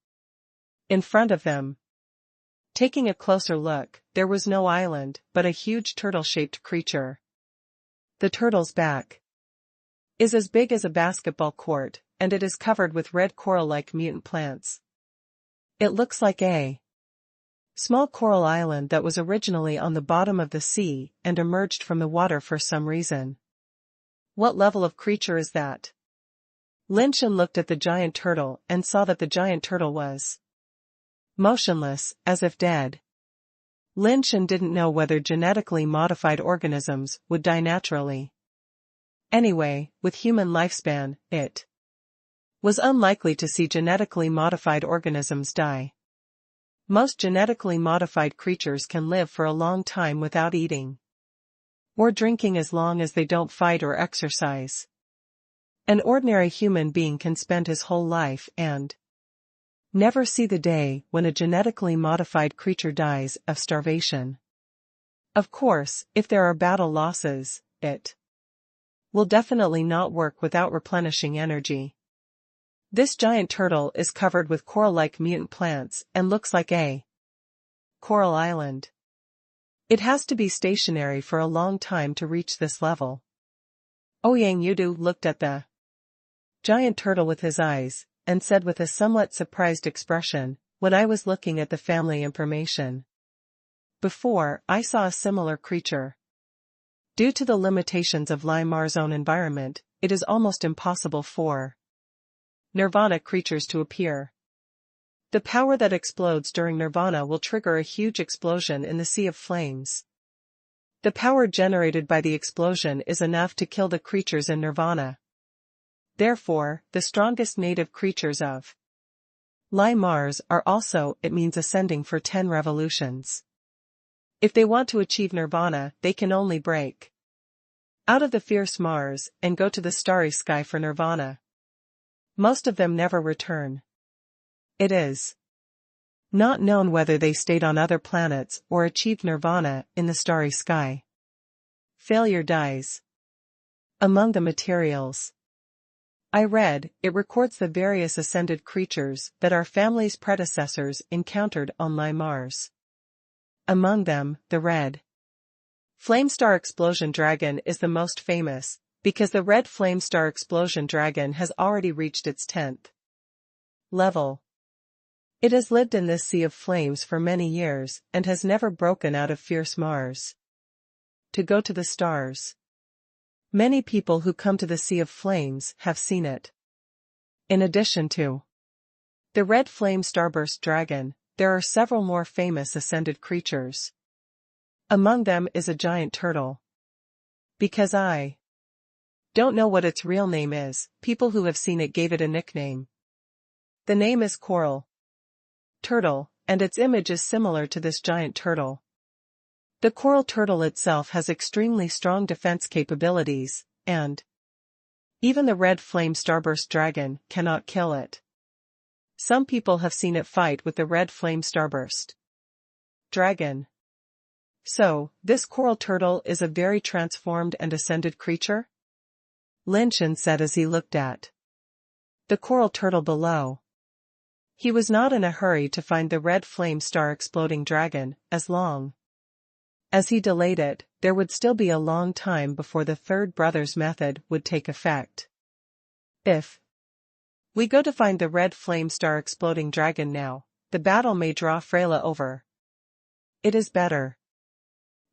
in front of them. Taking a closer look, there was no island, but a huge turtle-shaped creature. The turtle's back is as big as a basketball court, and it is covered with red coral-like mutant plants. It looks like a small coral island that was originally on the bottom of the sea and emerged from the water for some reason. What level of creature is that? Lin Shen looked at the giant turtle and saw that the giant turtle was motionless, as if dead. Lin Shen didn't know whether genetically modified organisms would die naturally. Anyway, with human lifespan, it was unlikely to see genetically modified organisms die. Most genetically modified creatures can live for a long time without eating or drinking as long as they don't fight or exercise. An ordinary human being can spend his whole life and never see the day when a genetically modified creature dies of starvation. Of course, if there are battle losses, it will definitely not work without replenishing energy. This giant turtle is covered with coral-like mutant plants and looks like a coral island. It has to be stationary for a long time to reach this level. Ouyang Yudu looked at the giant turtle with his eyes, and said with a somewhat surprised expression, "When I was looking at the family information before, I saw a similar creature. Due to the limitations of Limar's own environment, it is almost impossible for Nirvana creatures to appear. The power that explodes during Nirvana will trigger a huge explosion in the Sea of Flames. The power generated by the explosion is enough to kill the creatures in Nirvana. Therefore, the strongest native creatures of Mars are also, it means ascending for 10 revolutions. If they want to achieve Nirvana, they can only break out of the fierce Mars and go to the starry sky for Nirvana. Most of them never return. It is not known whether they stayed on other planets or achieved Nirvana in the starry sky. Failure dies. Among the materials I read, it records the various ascended creatures that our family's predecessors encountered on Mars. Among them, the red Flamestar Explosion Dragon is the most famous, because the red Flamestar Explosion Dragon has already reached its 10th level. It has lived in this sea of flames for many years and has never broken out of fierce Mars to go to the stars. Many people who come to the Sea of Flames have seen it. In addition to the red flame starburst dragon, there are several more famous ascended creatures. Among them is a giant turtle. Because I don't know what its real name is, people who have seen it gave it a nickname. The name is Coral Turtle, and its image is similar to this giant turtle. The coral turtle itself has extremely strong defense capabilities, and even the red flame starburst dragon cannot kill it. Some people have seen it fight with the red flame starburst dragon. So, this coral turtle is a very transformed and ascended creature? Lin Shen said as he looked at the coral turtle below. He was not in a hurry to find the red flame star exploding dragon, as long as he delayed it, there would still be a long time before the third brother's method would take effect. If we go to find the red flame star exploding dragon now, the battle may draw Freyla over. It is better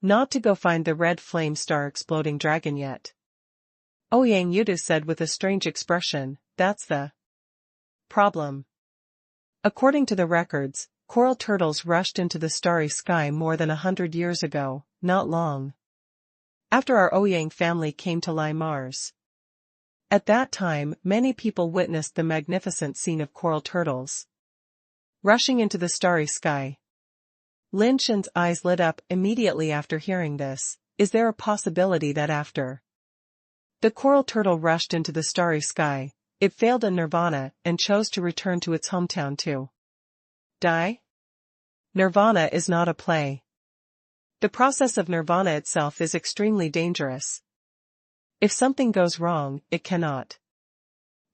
not to go find the red flame star exploding dragon yet. Ouyang Yudu said with a strange expression, "That's the problem." According to the records, coral turtles rushed into the starry sky more than 100 years ago, not long after our Ouyang family came to Mars. At that time, many people witnessed the magnificent scene of coral turtles rushing into the starry sky. Lin Shen's eyes lit up immediately after hearing this. Is there a possibility that after the coral turtle rushed into the starry sky, it failed in Nirvana and chose to return to its hometown to die? Nirvana is not a play. The process of Nirvana itself is extremely dangerous. If something goes wrong, it cannot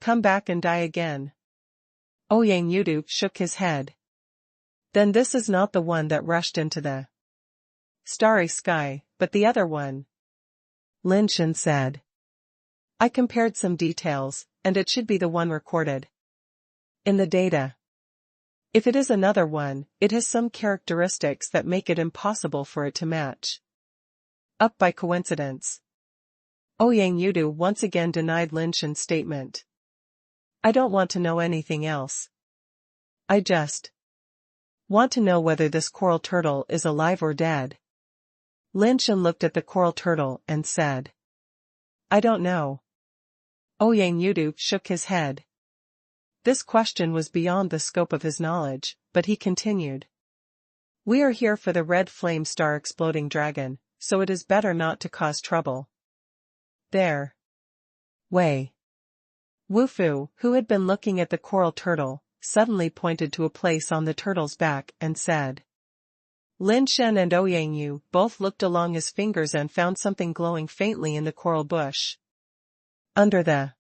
come back and die again. Ouyang Yudu shook his head. Then this is not the one that rushed into the starry sky, but the other one, Lin Shen said. I compared some details, and it should be the one recorded in the data. If it is another one, it has some characteristics that make it impossible for it to match up by coincidence. Ouyang Yudu once again denied Lin Shen's statement. I don't want to know anything else. I just want to know whether this coral turtle is alive or dead. Lin Shen looked at the coral turtle and said, I don't know. Ouyang Yudu shook his head. This question was beyond the scope of his knowledge, but he continued. We are here for the red flame star exploding dragon, so it is better not to cause trouble. There. Wei Wufu, who had been looking at the coral turtle, suddenly pointed to a place on the turtle's back and said. Lin Shen and Ouyang Yu both looked along his fingers and found something glowing faintly in the coral bush. Under the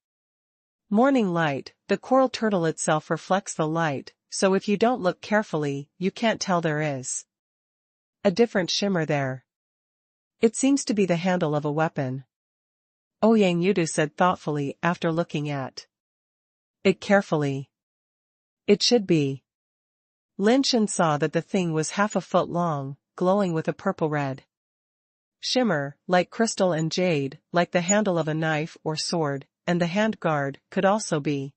morning light, the coral turtle itself reflects the light, so if you don't look carefully, you can't tell there is a different shimmer there. It seems to be the handle of a weapon. Ouyang Yudu said thoughtfully after looking at it carefully. It should be. Lin Shen saw that the thing was half a foot long, glowing with a purple-red shimmer, like crystal and jade, like the handle of a knife or sword, and the hand guard could also be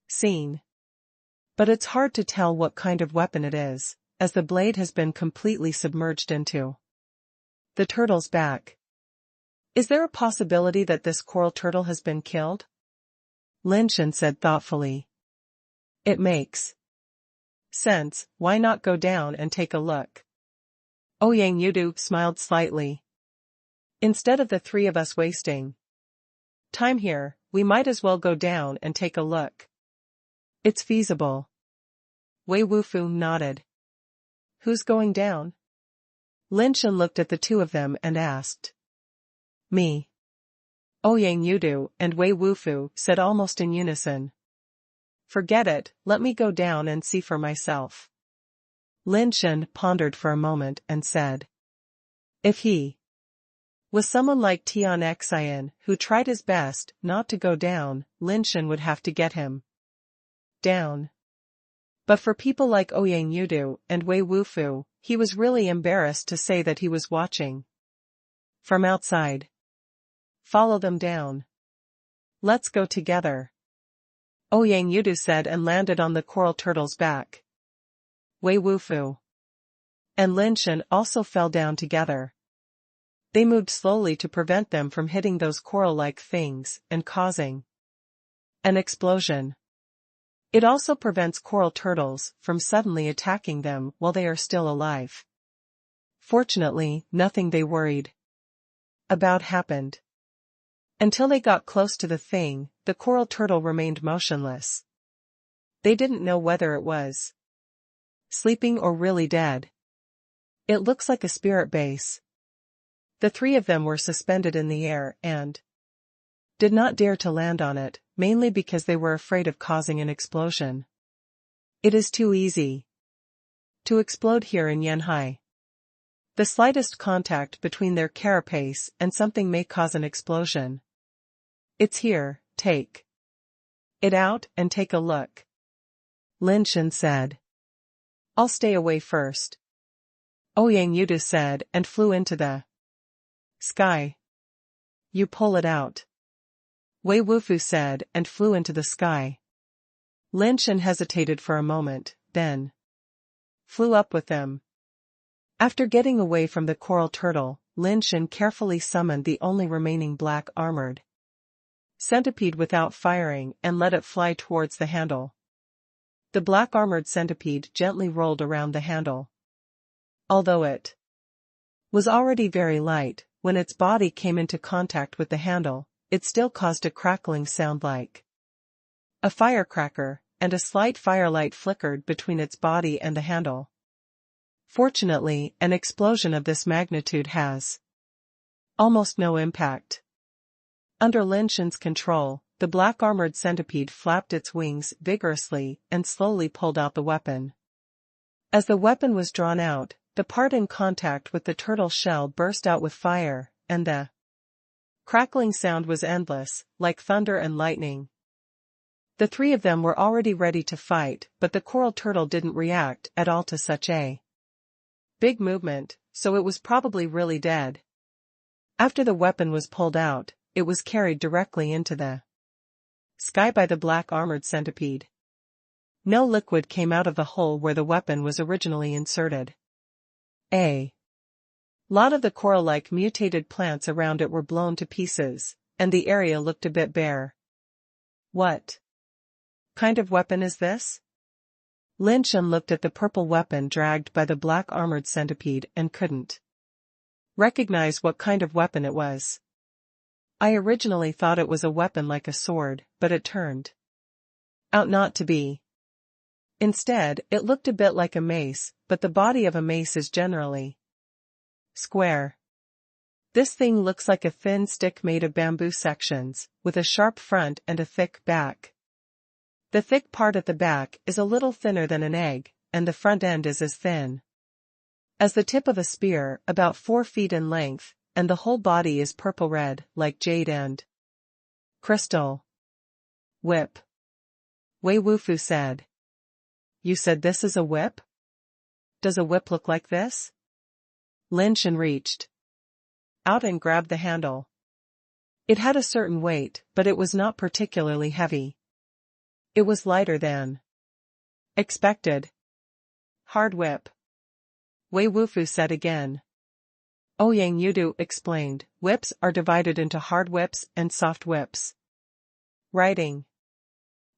seen. But it's hard to tell what kind of weapon it is, as the blade has been completely submerged into the turtle's back. Is there a possibility that this coral turtle has been killed? Lin Shen said thoughtfully. It makes sense, why not go down and take a look? Ouyang Yudu smiled slightly. Instead of the three of us wasting time here, we might as well go down and take a look. It's feasible. Wei Wufu nodded. Who's going down? Lin Shen looked at the two of them and asked. Me. Ouyang Yudu and Wei Wufu said almost in unison. Forget it, let me go down and see for myself. Lin Shen pondered for a moment and said. If he was someone like Tian Xian, who tried his best not to go down, Lin Shen would have to get him down. But for people like Ouyang Yudu and Wei Wufu, he was really embarrassed to say that he was watching from outside. Follow them down. Let's go together. Ouyang Yudu said and landed on the coral turtle's back. Wei Wufu and Lin Shen also fell down together. They moved slowly to prevent them from hitting those coral-like things and causing an explosion. It also prevents coral turtles from suddenly attacking them while they are still alive. Fortunately, nothing they worried about happened. Until they got close to the thing, the coral turtle remained motionless. They didn't know whether it was sleeping or really dead. It looks like a spirit base. The three of them were suspended in the air and did not dare to land on it, mainly because they were afraid of causing an explosion. It is too easy to explode here in Yanhai. The slightest contact between their carapace and something may cause an explosion. It's here, take it out and take a look. Lin Shen said. I'll stay away first. Ouyang Yudu said and flew into the sky. You pull it out. Wei Wufu said and flew into the sky. Lin Shen hesitated for a moment, then flew up with them. After getting away from the coral turtle, Lin Shen carefully summoned the only remaining black armored centipede without firing and let it fly towards the handle. The black armored centipede gently rolled around the handle. Although it was already very light, when its body came into contact with the handle, it still caused a crackling sound like a firecracker, and a slight firelight flickered between its body and the handle. Fortunately, an explosion of this magnitude has almost no impact. Under Lin Shen's control, the black armored centipede flapped its wings vigorously and slowly pulled out the weapon. As the weapon was drawn out, the part in contact with the turtle shell burst out with fire, and the Crackling sound was endless, like thunder and lightning. The three of them were already ready to fight, but the coral turtle didn't react at all to such a big movement, so it was probably really dead. After the weapon was pulled out, it was carried directly into the sky by the black armored centipede. No liquid came out of the hole where the weapon was originally inserted. A lot of the coral-like mutated plants around it were blown to pieces, and the area looked a bit bare. What kind of weapon is this? Lin Shen looked at the purple weapon dragged by the black armored centipede and couldn't recognize what kind of weapon it was. I originally thought it was a weapon like a sword, but it turned out not to be. Instead, it looked a bit like a mace, but the body of a mace is generally square. This thing looks like a thin stick made of bamboo sections, with a sharp front and a thick back. The thick part at the back is a little thinner than an egg, and the front end is as thin as the tip of a spear, about 4 feet in length, and the whole body is purple-red, like jade and crystal. Whip. Wei Wufu said. You said this is a whip? Does a whip look like this? Lin Shen reached out and grabbed the handle. It had a certain weight, but it was not particularly heavy. It was lighter than expected. Hard whip. Wei Wufu said again. Ouyang Yudu explained, whips are divided into hard whips and soft whips. Writing.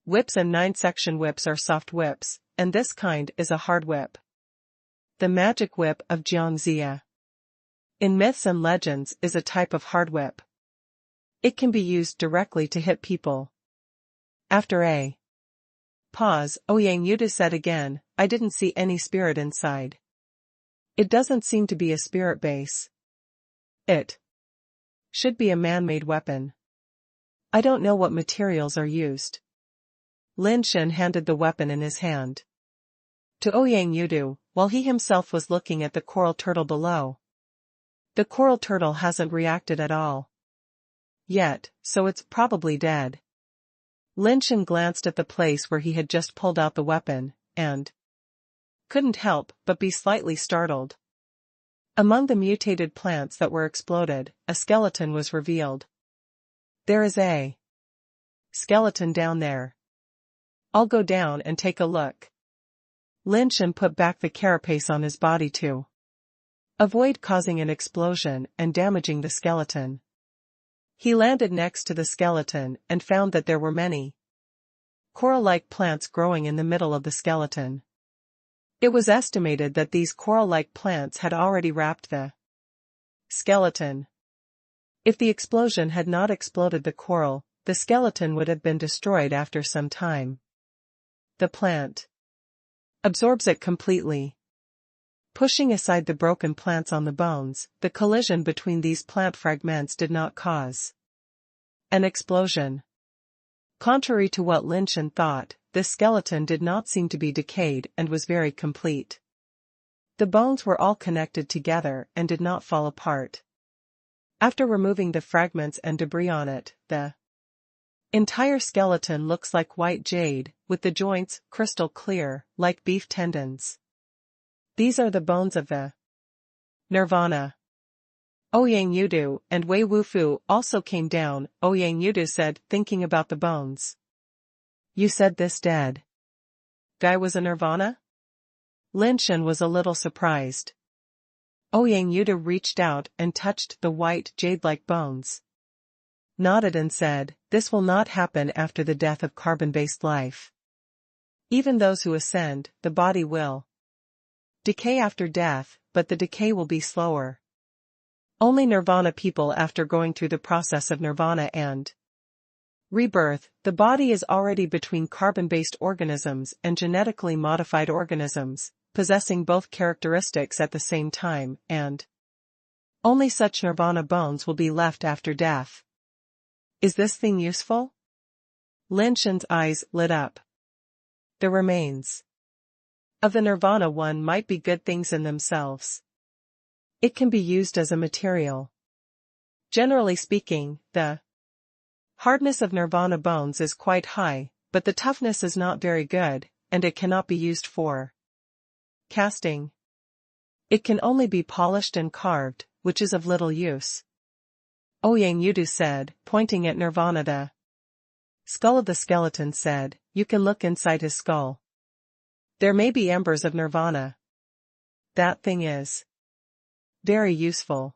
Whips and 9-section whips are soft whips, and this kind is a hard whip. The magic whip of Jiangxia in myths and legends is a type of hard whip. It can be used directly to hit people. After a pause, Ouyang Yudu said again, I didn't see any spirit inside. It doesn't seem to be a spirit base. It should be a man-made weapon. I don't know what materials are used. Lin Shen handed the weapon in his hand to Ouyang Yudu, while he himself was looking at the coral turtle below. The coral turtle hasn't reacted at all yet, so it's probably dead. Lin Shen glanced at the place where he had just pulled out the weapon, and couldn't help but be slightly startled. Among the mutated plants that were exploded, a skeleton was revealed. There is a skeleton down there. I'll go down and take a look. Lin Shen put back the carapace on his body to avoid causing an explosion and damaging the skeleton. He landed next to the skeleton and found that there were many coral-like plants growing in the middle of the skeleton. It was estimated that these coral-like plants had already wrapped the skeleton. If the explosion had not exploded the coral, the skeleton would have been destroyed after some time. The plant absorbs it completely. Pushing aside the broken plants on the bones, the collision between these plant fragments did not cause an explosion. Contrary to what Lin Shen thought, this skeleton did not seem to be decayed and was very complete. The bones were all connected together and did not fall apart. After removing the fragments and debris on it, the entire skeleton looks like white jade, with the joints crystal clear, like beef tendons. These are the bones of the Nirvana. Ouyang Yudu and Wei Wufu also came down, Ouyang Yudu said, thinking about the bones. You said this dead guy was a Nirvana? Lin Shen was a little surprised. Ouyang Yudu reached out and touched the white jade-like bones. Nodded and said, this will not happen after the death of carbon-based life. Even those who ascend, the body will decay after death, but the decay will be slower. Only Nirvana people after going through the process of Nirvana and rebirth, the body is already between carbon-based organisms and genetically modified organisms, possessing both characteristics at the same time, and only such Nirvana bones will be left after death. Is this thing useful? Lin Shen's eyes lit up. The remains of the Nirvana one might be good things in themselves. It can be used as a material. Generally speaking, the hardness of nirvana bones is quite high, but the toughness is not very good, and it cannot be used for casting. It can only be polished and carved, which is of little use. Ouyang Yudu said, pointing at nirvana. The skull of the skeleton said, you can look inside his skull. There may be embers of nirvana. That thing is very useful.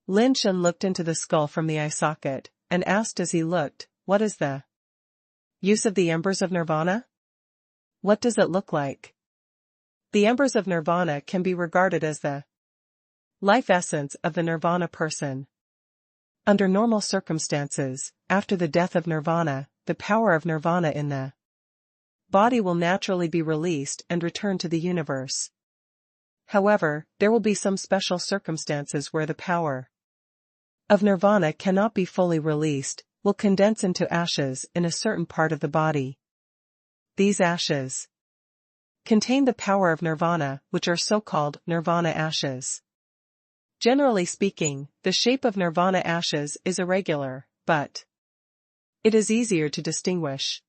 Lin Shen looked into the skull from the eye socket, and asked as he looked, what is the use of the embers of nirvana? What does it look like? The embers of nirvana can be regarded as the life essence of the nirvana person. Under normal circumstances, after the death of nirvana, the power of nirvana in the body will naturally be released and return to the universe. However, there will be some special circumstances where the power of nirvana cannot be fully released, will condense into ashes in a certain part of the body. These ashes contain the power of nirvana, which are so-called nirvana ashes. Generally speaking, the shape of nirvana ashes is irregular, but it is easier to distinguish.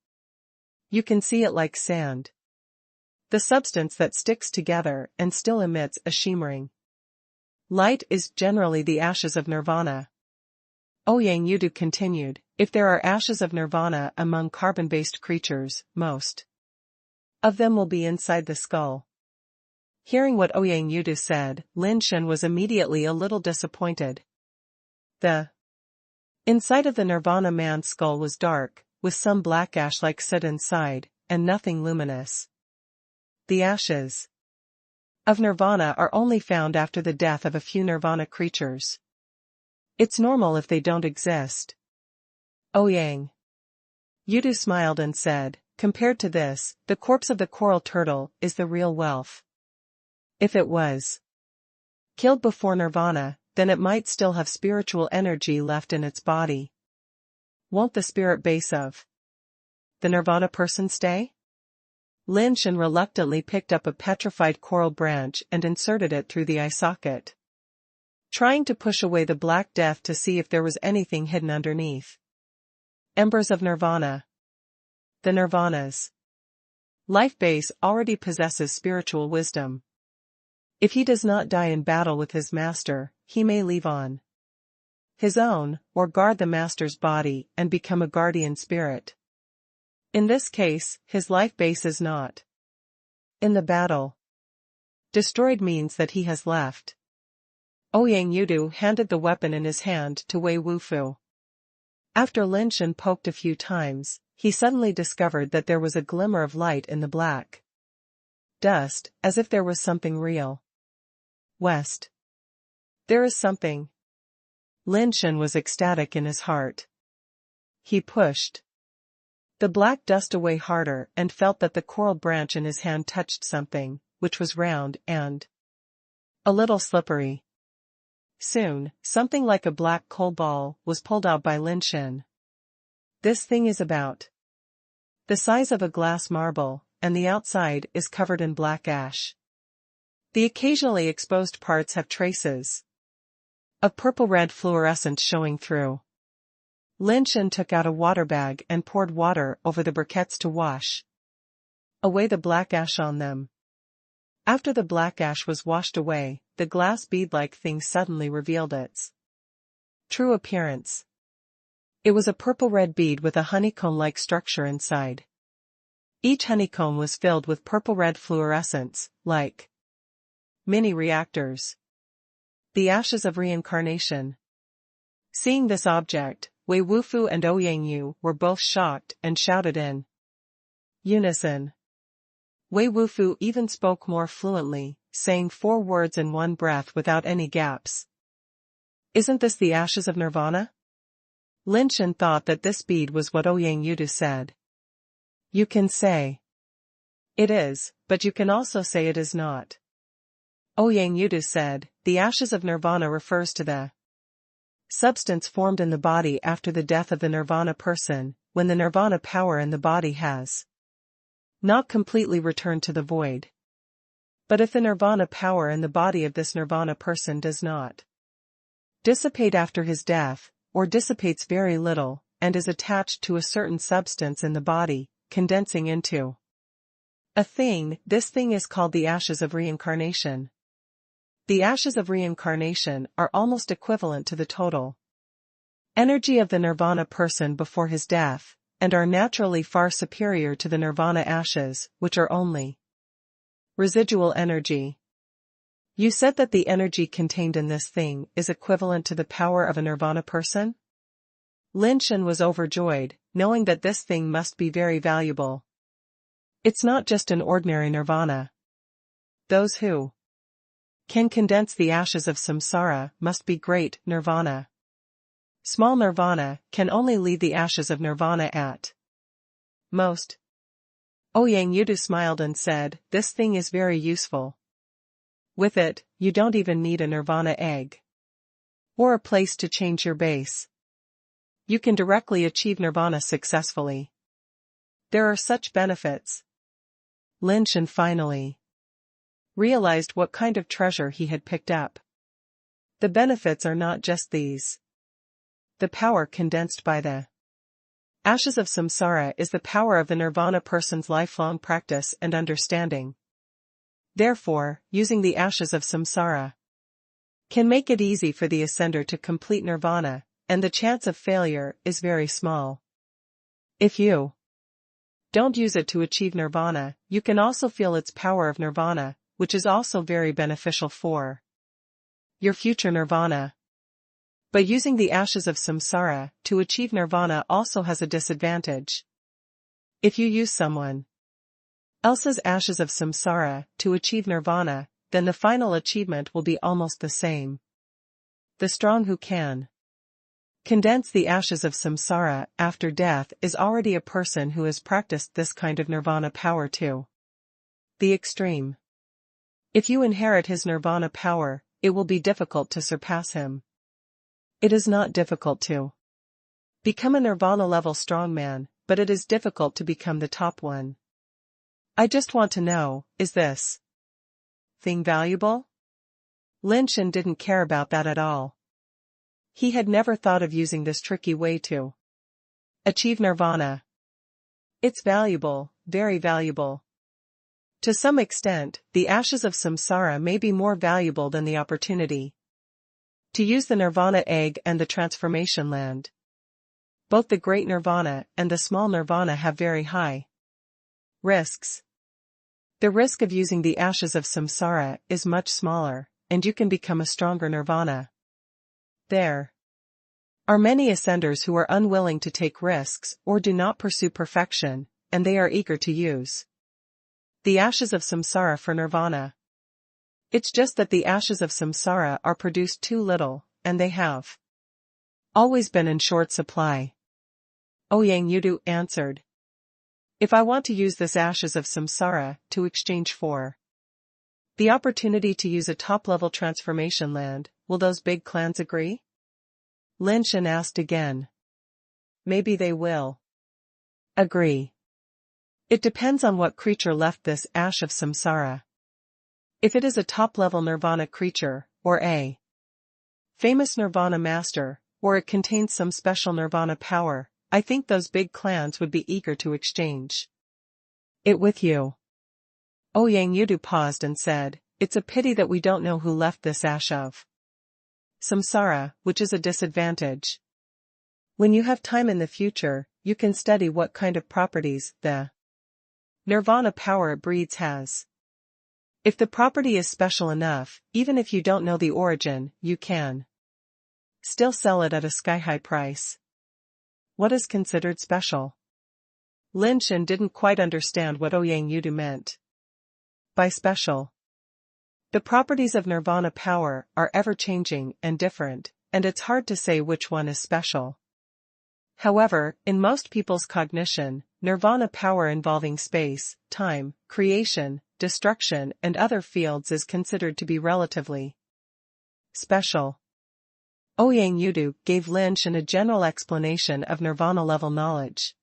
You can see it like sand. The substance that sticks together and still emits a shimmering light is generally the ashes of nirvana. Ouyang Yudu continued, if there are ashes of nirvana among carbon-based creatures, most of them will be inside the skull. Hearing what Ouyang Yudu said, Lin Shen was immediately a little disappointed. The inside of the nirvana man's skull was dark, with some black ash-like soot inside, and nothing luminous. The ashes of nirvana are only found after the death of a few nirvana creatures. It's normal if they don't exist. Ouyang Yudu smiled and said, compared to this, the corpse of the coral turtle is the real wealth. If it was killed before nirvana, then it might still have spiritual energy left in its body. Won't the spirit base of the nirvana person stay? Lin Shen reluctantly picked up a petrified coral branch and inserted it through the eye socket, trying to push away the black death to see if there was anything hidden underneath. Embers of nirvana. The nirvana's life base already possesses spiritual wisdom. If he does not die in battle with his master, he may leave on his own, or guard the master's body and become a guardian spirit. In this case, his life base is not in the battle. Destroyed means that he has left. Ouyang Yudu handed the weapon in his hand to Wei Wufu. After Lin Shen poked a few times, he suddenly discovered that there was a glimmer of light in the black dust, as if there was something real. West. There is something. Lin Shen was ecstatic in his heart. He pushed the black dust away harder and felt that the coral branch in his hand touched something, which was round and a little slippery. Soon, something like a black coal ball was pulled out by Lin Shen. This thing is about the size of a glass marble, and the outside is covered in black ash. The occasionally exposed parts have traces of purple-red fluorescence showing through. Lin Shen took out a water bag and poured water over the briquettes to wash away the black ash on them. After the black ash was washed away, the glass bead-like thing suddenly revealed its true appearance. It was a purple-red bead with a honeycomb-like structure inside. Each honeycomb was filled with purple-red fluorescence, like mini reactors. The ashes of reincarnation. Seeing this object, Wei Wufu and Ouyang Yu were both shocked and shouted in unison. Wei Wufu even spoke more fluently, saying 4 words in one breath without any gaps. Isn't this the ashes of nirvana? Lin Shen thought that this bead was what Ouyang Yudu said. You can say it is, but you can also say it is not. Ouyang Yudu said, the ashes of nirvana refers to the substance formed in the body after the death of the nirvana person, when the nirvana power in the body has not completely returned to the void. But if the nirvana power in the body of this nirvana person does not dissipate after his death, or dissipates very little, and is attached to a certain substance in the body, condensing into a thing. This thing is called the ashes of reincarnation. The ashes of reincarnation are almost equivalent to the total energy of the nirvana person before his death, and are naturally far superior to the nirvana ashes, which are only residual energy. You said that the energy contained in this thing is equivalent to the power of a nirvana person? Lin Shen was overjoyed, knowing that this thing must be very valuable. It's not just an ordinary nirvana. Those who can condense the ashes of samsara must be great nirvana. Small nirvana can only leave the ashes of nirvana at most. Ouyang Yudu smiled and said, "This thing is very useful. With it, you don't even need a nirvana egg or a place to change your base. You can directly achieve nirvana successfully. There are such benefits." Lin Shen finally realized what kind of treasure he had picked up. The benefits are not just these. The power condensed by the ashes of samsara is the power of the nirvana person's lifelong practice and understanding. Therefore, using the ashes of samsara can make it easy for the ascender to complete nirvana, and the chance of failure is very small. If you don't use it to achieve nirvana, you can also feel its power of nirvana, which is also very beneficial for your future nirvana. But using the ashes of samsara to achieve nirvana also has a disadvantage. If you use someone else's ashes of samsara to achieve nirvana, then the final achievement will be almost the same. The strong who can condense the ashes of samsara after death is already a person who has practiced this kind of nirvana power to the extreme. If you inherit his nirvana power, it will be difficult to surpass him. It is not difficult to become a nirvana-level strongman, but it is difficult to become the top one. I just want to know, is this thing valuable? Lin Shen didn't care about that at all. He had never thought of using this tricky way to achieve nirvana. It's valuable, very valuable. To some extent, the ashes of samsara may be more valuable than the opportunity to use the nirvana egg and the transformation land. Both the great nirvana and the small nirvana have very high risks. The risk of using the ashes of samsara is much smaller, and you can become a stronger nirvana. There are many ascenders who are unwilling to take risks or do not pursue perfection, and they are eager to use the ashes of samsara for nirvana. It's just that the ashes of samsara are produced too little, and they have always been in short supply. Ouyang Yudu answered. If I want to use this ashes of samsara to exchange for the opportunity to use a top-level transformation land, will those big clans agree? Lin Shen asked again. Maybe they will agree. It depends on what creature left this ash of samsara. If it is a top-level nirvana creature, or a famous nirvana master, or it contains some special nirvana power, I think those big clans would be eager to exchange it with you. Ouyang Yudu paused and said, "It's a pity that we don't know who left this ash of samsara, which is a disadvantage. When you have time in the future, you can study what kind of properties the nirvana power it breeds has. If the property is special enough, even if you don't know the origin, you can still sell it at a sky-high price." What is considered special? Lin Shen didn't quite understand what Ouyang Yudu meant by special. The properties of nirvana power are ever-changing and different, and it's hard to say which one is special. However, in most people's cognition, nirvana power involving space, time, creation, destruction and other fields is considered to be relatively special. Ouyang Yudu gave Lin Shen a general explanation of nirvana-level knowledge.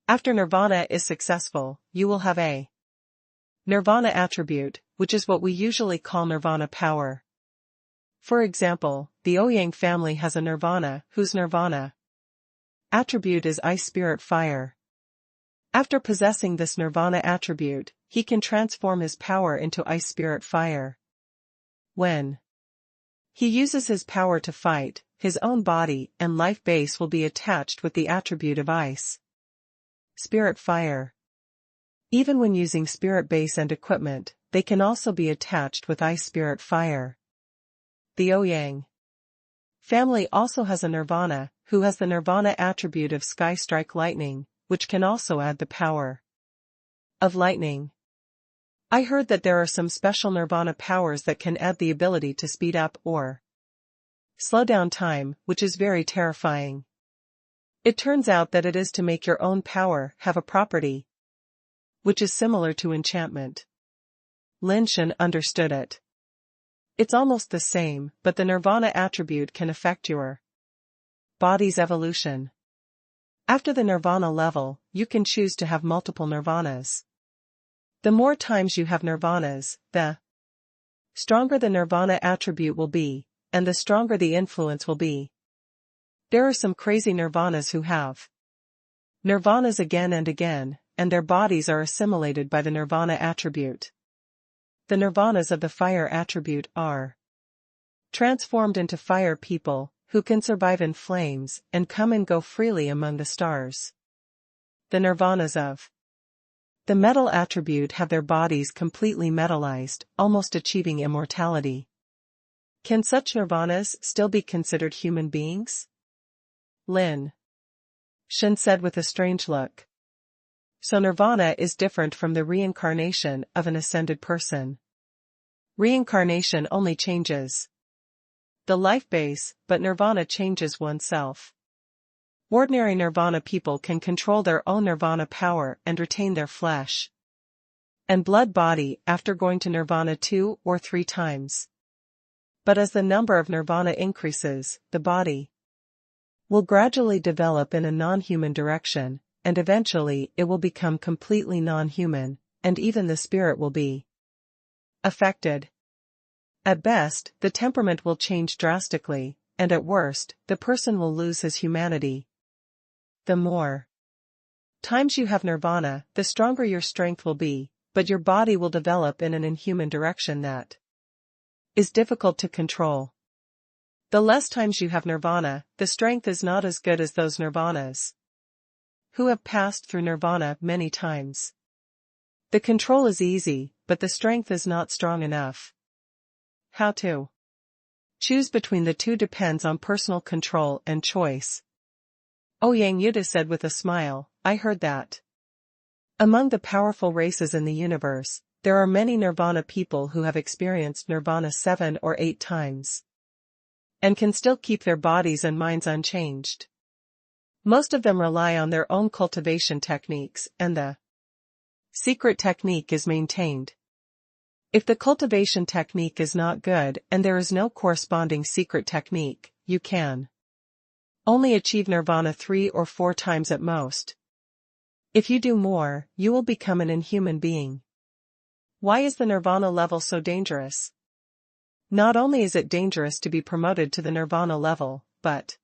After nirvana is successful, you will have a nirvana attribute, which is what we usually call nirvana power. For example, the Ouyang family has a nirvana whose nirvana attribute is ice spirit fire. After possessing this nirvana attribute, he can transform his power into ice spirit fire. When he uses his power to fight, his own body and life base will be attached with the attribute of ice spirit fire. Even when using spirit base and equipment, they can also be attached with ice spirit fire. The Ouyang family also has a nirvana who has the nirvana attribute of sky strike lightning, which can also add the power of lightning. I heard that there are some special nirvana powers that can add the ability to speed up or slow down time, which is very terrifying. It turns out that it is to make your own power have a property which is similar to enchantment. Lin Shen understood it. It's almost the same, but the nirvana attribute can affect your body's evolution. After the nirvana level, you can choose to have multiple nirvanas. The more times you have nirvanas, the stronger the nirvana attribute will be, and the stronger the influence will be. There are some crazy nirvanas who have nirvanas again and again, and their bodies are assimilated by the nirvana attribute. The nirvanas of the fire attribute are transformed into fire people, who can survive in flames and come and go freely among the stars. The nirvanas of the metal attribute have their bodies completely metallized, almost achieving immortality. Can such nirvanas still be considered human beings? Lin Shen said with a strange look. So nirvana is different from the reincarnation of an ascended person. Reincarnation only changes the life base, but nirvana changes oneself. Ordinary nirvana people can control their own nirvana power and retain their flesh and blood body after going to nirvana 2 or 3 times. But as the number of nirvana increases, the body will gradually develop in a non-human direction, and eventually it will become completely non-human, and even the spirit will be affected. At best, the temperament will change drastically, and at worst, the person will lose his humanity. The more times you have nirvana, the stronger your strength will be, but your body will develop in an inhuman direction that is difficult to control. The less times you have nirvana, the strength is not as good as those nirvanas who have passed through nirvana many times. The control is easy, but the strength is not strong enough. How to choose between the two depends on personal control and choice. Ouyang Yuda said with a smile, I heard that among the powerful races in the universe, there are many nirvana people who have experienced nirvana 7 or 8 times and can still keep their bodies and minds unchanged. Most of them rely on their own cultivation techniques, and the secret technique is maintained. If the cultivation technique is not good and there is no corresponding secret technique, you can only achieve nirvana 3 or 4 times at most. If you do more, you will become an inhuman being. Why is the nirvana level so dangerous? Not only is it dangerous to be promoted to the nirvana level, but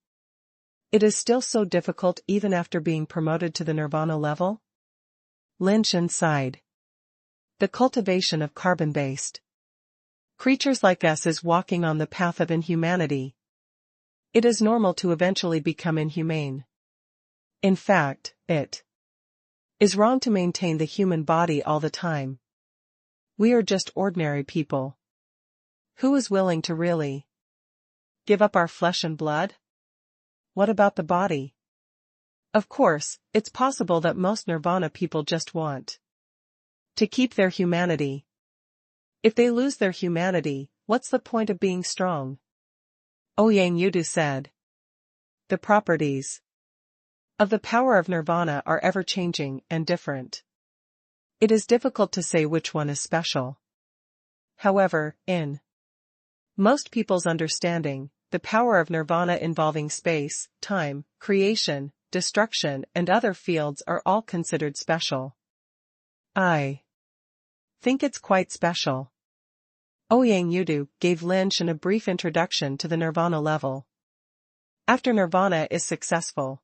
it is still so difficult even after being promoted to the nirvana level? Lin Shen sighed. The cultivation of carbon-based creatures like us is walking on the path of inhumanity. It is normal to eventually become inhumane. In fact, it is wrong to maintain the human body all the time. We are just ordinary people. Who is willing to really give up our flesh and blood? What about the body? Of course, it's possible that most nirvana people just want to keep their humanity. If they lose their humanity, what's the point of being strong? Ouyang Yudu said. The properties of the power of nirvana are ever-changing and different. It is difficult to say which one is special. However, in most people's understanding, the power of nirvana involving space, time, creation, destruction and other fields are all considered special. I think it's quite special. Ouyang Yudu gave Lin Shen a brief introduction to the nirvana level. After nirvana is successful,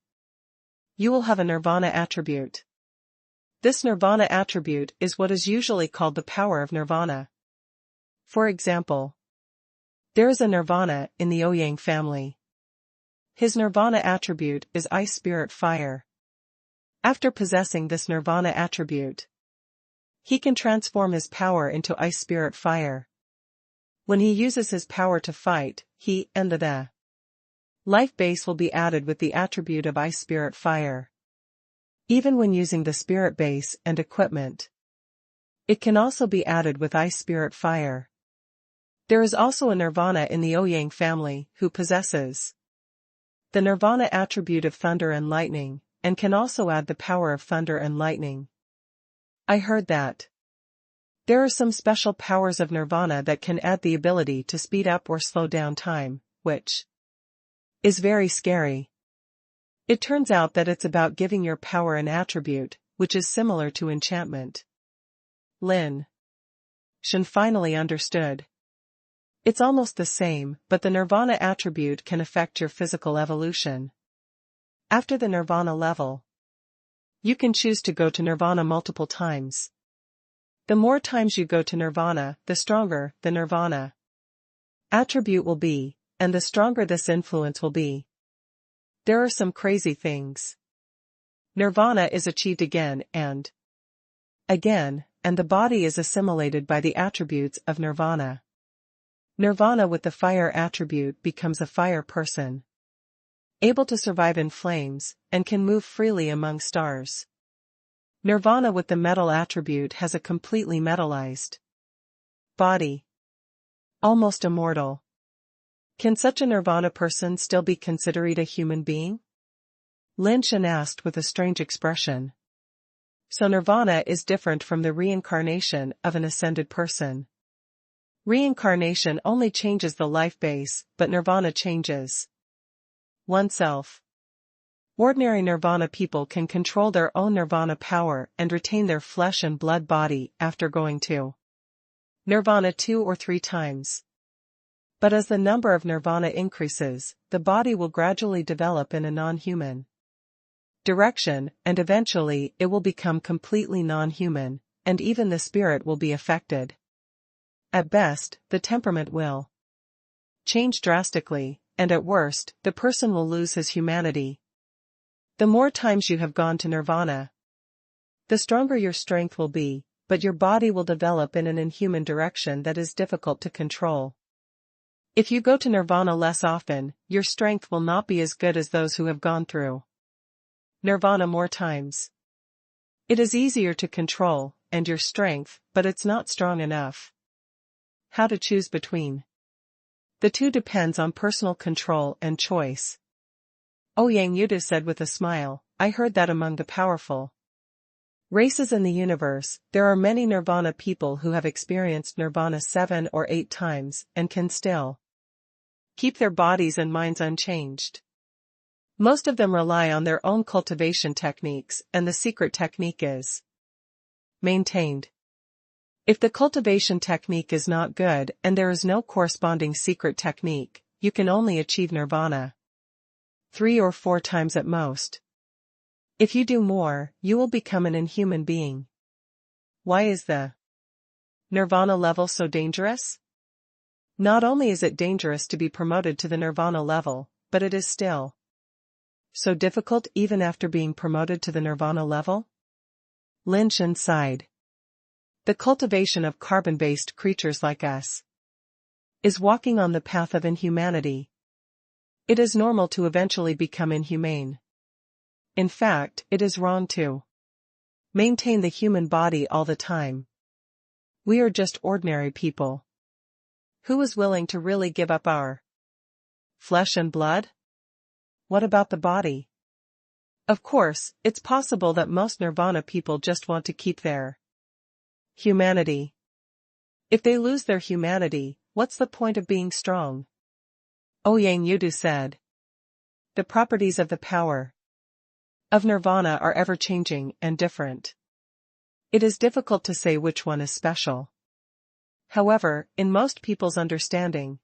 you will have a nirvana attribute. This nirvana attribute is what is usually called the power of nirvana. For example, there is a nirvana in the Ouyang family. His nirvana attribute is ice spirit fire. After possessing this nirvana attribute, he can transform his power into ice spirit fire. When he uses his power to fight, he and the life base will be added with the attribute of ice spirit fire. Even when using the spirit base and equipment, it can also be added with ice spirit fire. There is also a nirvana in the Ouyang family who possesses the nirvana attribute of thunder and lightning, and can also add the power of thunder and lightning. I heard that there are some special powers of nirvana that can add the ability to speed up or slow down time, which is very scary. It turns out that it's about giving your power an attribute, which is similar to enchantment. Lin Shen finally understood. It's almost the same, but the nirvana attribute can affect your physical evolution. After the nirvana level, you can choose to go to nirvana multiple times. The more times you go to nirvana, the stronger the nirvana attribute will be, and the stronger this influence will be. There are some crazy things. Nirvana is achieved again, and the body is assimilated by the attributes of nirvana. Nirvana with the fire attribute becomes a fire person, able to survive in flames, and can move freely among stars. Nirvana with the metal attribute has a completely metallized body, almost immortal. Can such a nirvana person still be considered a human being? Lin Shen asked with a strange expression. So nirvana is different from the reincarnation of an ascended person. Reincarnation only changes the life base, but nirvana changes oneself. Ordinary nirvana people can control their own nirvana power and retain their flesh and blood body after going to nirvana 2 or 3 times. But as the number of nirvana increases, the body will gradually develop in a non-human direction, and eventually it will become completely non-human, and even the spirit will be affected. At best, the temperament will change drastically, and at worst, the person will lose his humanity. The more times you have gone to nirvana, the stronger your strength will be, but your body will develop in an inhuman direction that is difficult to control. If you go to nirvana less often, your strength will not be as good as those who have gone through nirvana more times. It is easier to control, and your strength, but it's not strong enough. How to choose between the two depends on personal control and choice. Ouyang Yudu said with a smile, I heard that among the powerful races in the universe, there are many nirvana people who have experienced nirvana 7 or 8 times and can still keep their bodies and minds unchanged. Most of them rely on their own cultivation techniques, and the secret technique is maintained. If the cultivation technique is not good and there is no corresponding secret technique, you can only achieve nirvana 3 or 4 times at most. If you do more, you will become an inhuman being. Why is the nirvana level so dangerous? Not only is it dangerous to be promoted to the nirvana level, but it is still so difficult even after being promoted to the nirvana level? Lin Shen sighed. The cultivation of carbon-based creatures like us is walking on the path of inhumanity. It is normal to eventually become inhumane. In fact, it is wrong to maintain the human body all the time. We are just ordinary people. Who is willing to really give up our flesh and blood? What about the body? Of course, it's possible that most nirvana people just want to keep their humanity. If they lose their humanity, what's the point of being strong? Ouyang Yudu said. The properties of the power of nirvana are ever-changing and different. It is difficult to say which one is special. However, in most people's understanding,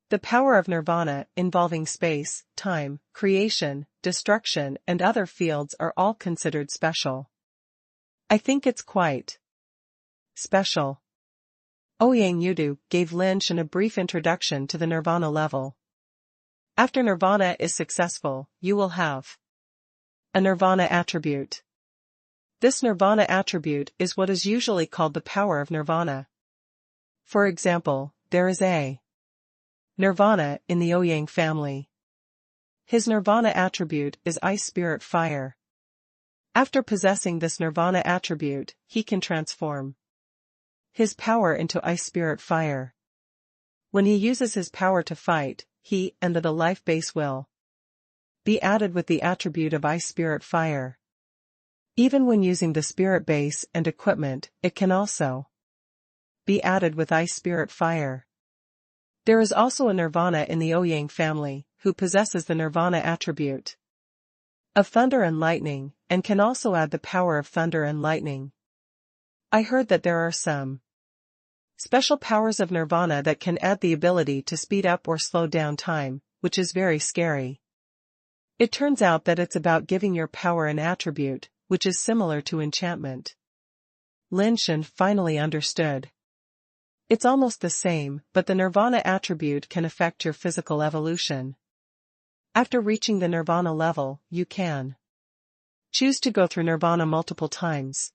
the power of nirvana, involving space, time, creation, destruction, and other fields, are all considered special. I think it's quite special. Ouyang Yudu gave Lin Shen a brief introduction to the nirvana level. After nirvana is successful, you will have a nirvana attribute. This nirvana attribute is what is usually called the power of nirvana. For example, there is a nirvana in the Ouyang family. His nirvana attribute is ice spirit fire. After possessing this nirvana attribute, he can transform his power into ice spirit fire. When he uses his power to fight, he and the life base will be added with the attribute of ice spirit fire. Even when using the spirit base and equipment, it can also be added with ice spirit fire. There is also a nirvana in the Ouyang family, who possesses the nirvana attribute of thunder and lightning, and can also add the power of thunder and lightning. I heard that there are some special powers of nirvana that can add the ability to speed up or slow down time, which is very scary. It turns out that it's about giving your power an attribute, which is similar to enchantment. Lin Shen finally understood. It's almost the same, but the nirvana attribute can affect your physical evolution. After reaching the nirvana level, you can choose to go through nirvana multiple times.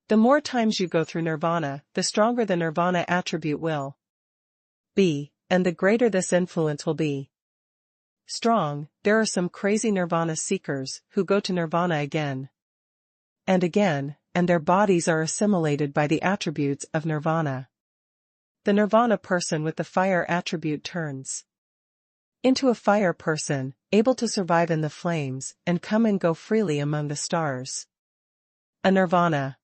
The more times you go through nirvana, the stronger the nirvana attribute will be, and the greater this influence will be. Strong, there are some crazy nirvana seekers who go to nirvana again and again, and their bodies are assimilated by the attributes of nirvana. The nirvana person with the fire attribute turns into a fire person, able to survive in the flames and come and go freely among the stars. A nirvana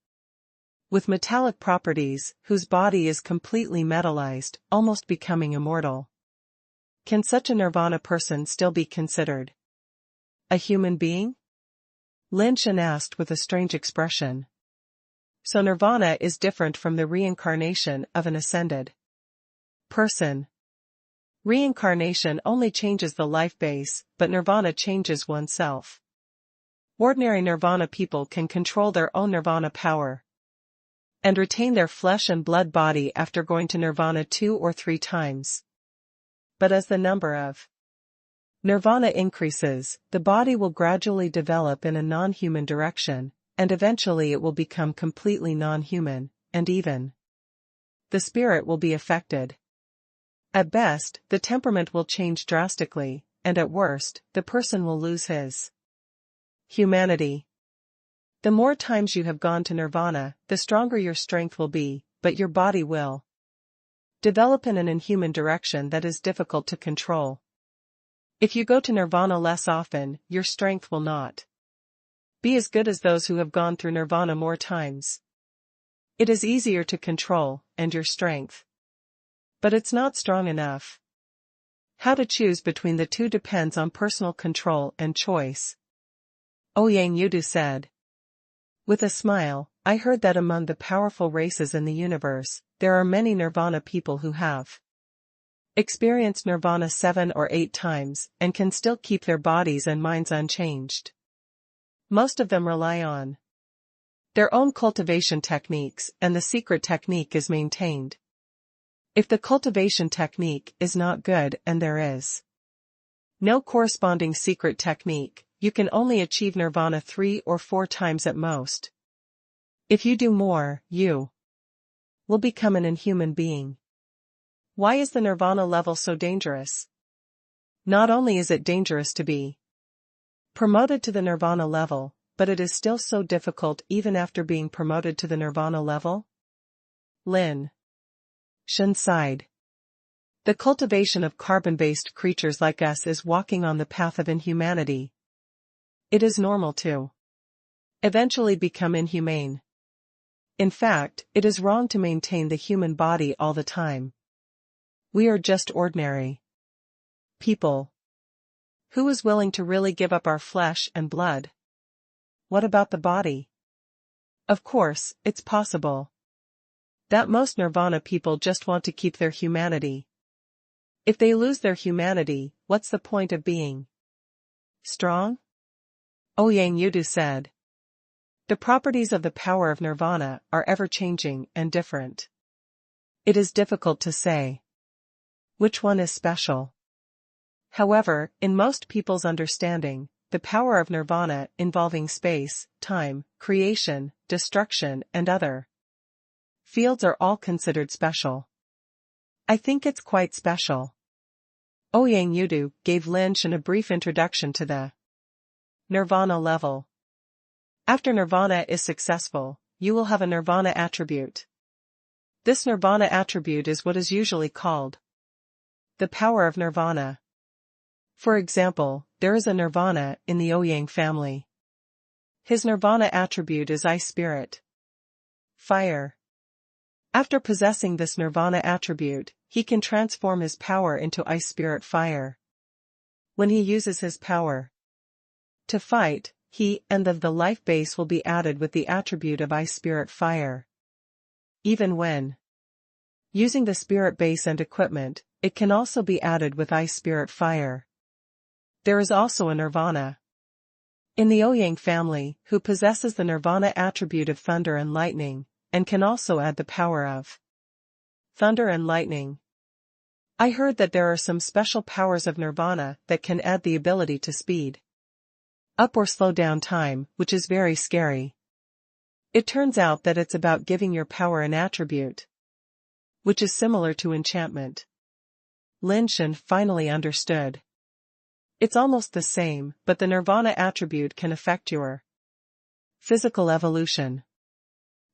with metallic properties, whose body is completely metallized, almost becoming immortal. Can such a nirvana person still be considered a human being? Lin Shen asked with a strange expression. So nirvana is different from the reincarnation of an ascended person. Reincarnation only changes the life base, but nirvana changes oneself. Ordinary nirvana people can control their own nirvana power and retain their flesh and blood body after going to nirvana 2 or 3 times. But as the number of nirvana increases, the body will gradually develop in a non-human direction, and eventually it will become completely non-human, and even the spirit will be affected. At best, the temperament will change drastically, and at worst, the person will lose his humanity. The more times you have gone to nirvana, the stronger your strength will be, but your body will develop in an inhuman direction that is difficult to control. If you go to nirvana less often, your strength will not be as good as those who have gone through nirvana more times. It is easier to control, and your strength, but it's not strong enough. How to choose between the two depends on personal control and choice. Ouyang Yudu said. With a smile, I heard that among the powerful races in the universe, there are many nirvana people who have experienced nirvana 7 or 8 times, and can still keep their bodies and minds unchanged. Most of them rely on their own cultivation techniques, and the secret technique is maintained. If the cultivation technique is not good and there is no corresponding secret technique, you can only achieve nirvana 3 or 4 times at most. If you do more, you will become an inhuman being. Why is the nirvana level so dangerous? Not only is it dangerous to be promoted to the nirvana level, but it is still so difficult even after being promoted to the nirvana level? Lin Shen sighed. The cultivation of carbon-based creatures like us is walking on the path of inhumanity. It is normal to eventually become inhumane. In fact, it is wrong to maintain the human body all the time. We are just ordinary people. Who is willing to really give up our flesh and blood? What about the body? Of course, it's possible. That most nirvana people just want to keep their humanity. If they lose their humanity, what's the point of being strong? Ouyang Yudu said. The properties of the power of nirvana are ever-changing and different. It is difficult to say which one is special. However, in most people's understanding, the power of nirvana involving space, time, creation, destruction and other fields are all considered special. I think it's quite special. Ouyang Yudu gave Lin Shen a brief introduction to the nirvana level. After nirvana is successful, you will have a nirvana attribute. This nirvana attribute is what is usually called the power of nirvana. For example, there is a nirvana in the Ouyang family. His nirvana attribute is ice spirit, fire. After possessing this nirvana attribute, he can transform his power into ice spirit fire. When he uses his power to fight, he and the life base will be added with the attribute of ice spirit fire. Even when using the spirit base and equipment, it can also be added with ice spirit fire. There is also a nirvana in the Ouyang family who possesses the nirvana attribute of thunder and lightning, and can also add the power of thunder and lightning. I heard that there are some special powers of nirvana that can add the ability to speed up or slow down time, which is very scary. It turns out that it's about giving your power an attribute, which is similar to enchantment. Lin Shen finally understood. It's almost the same, but the nirvana attribute can affect your physical evolution.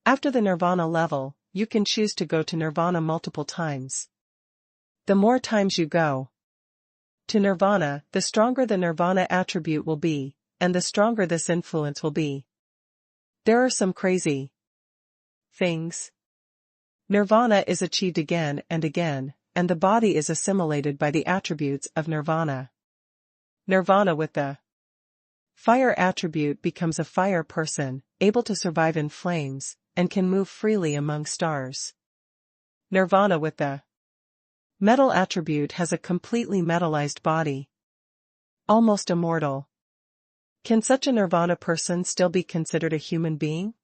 After the nirvana level, you can choose to go to nirvana multiple times. The more times you go to nirvana, the stronger the nirvana attribute will be, and the stronger this influence will be. There are some crazy things. Nirvana is achieved again and again, and the body is assimilated by the attributes of nirvana. Nirvana with the fire attribute becomes a fire person, able to survive in flames, and can move freely among stars. Nirvana with the metal attribute has a completely metallized body, almost immortal. Can such a nirvana person still be considered a human being?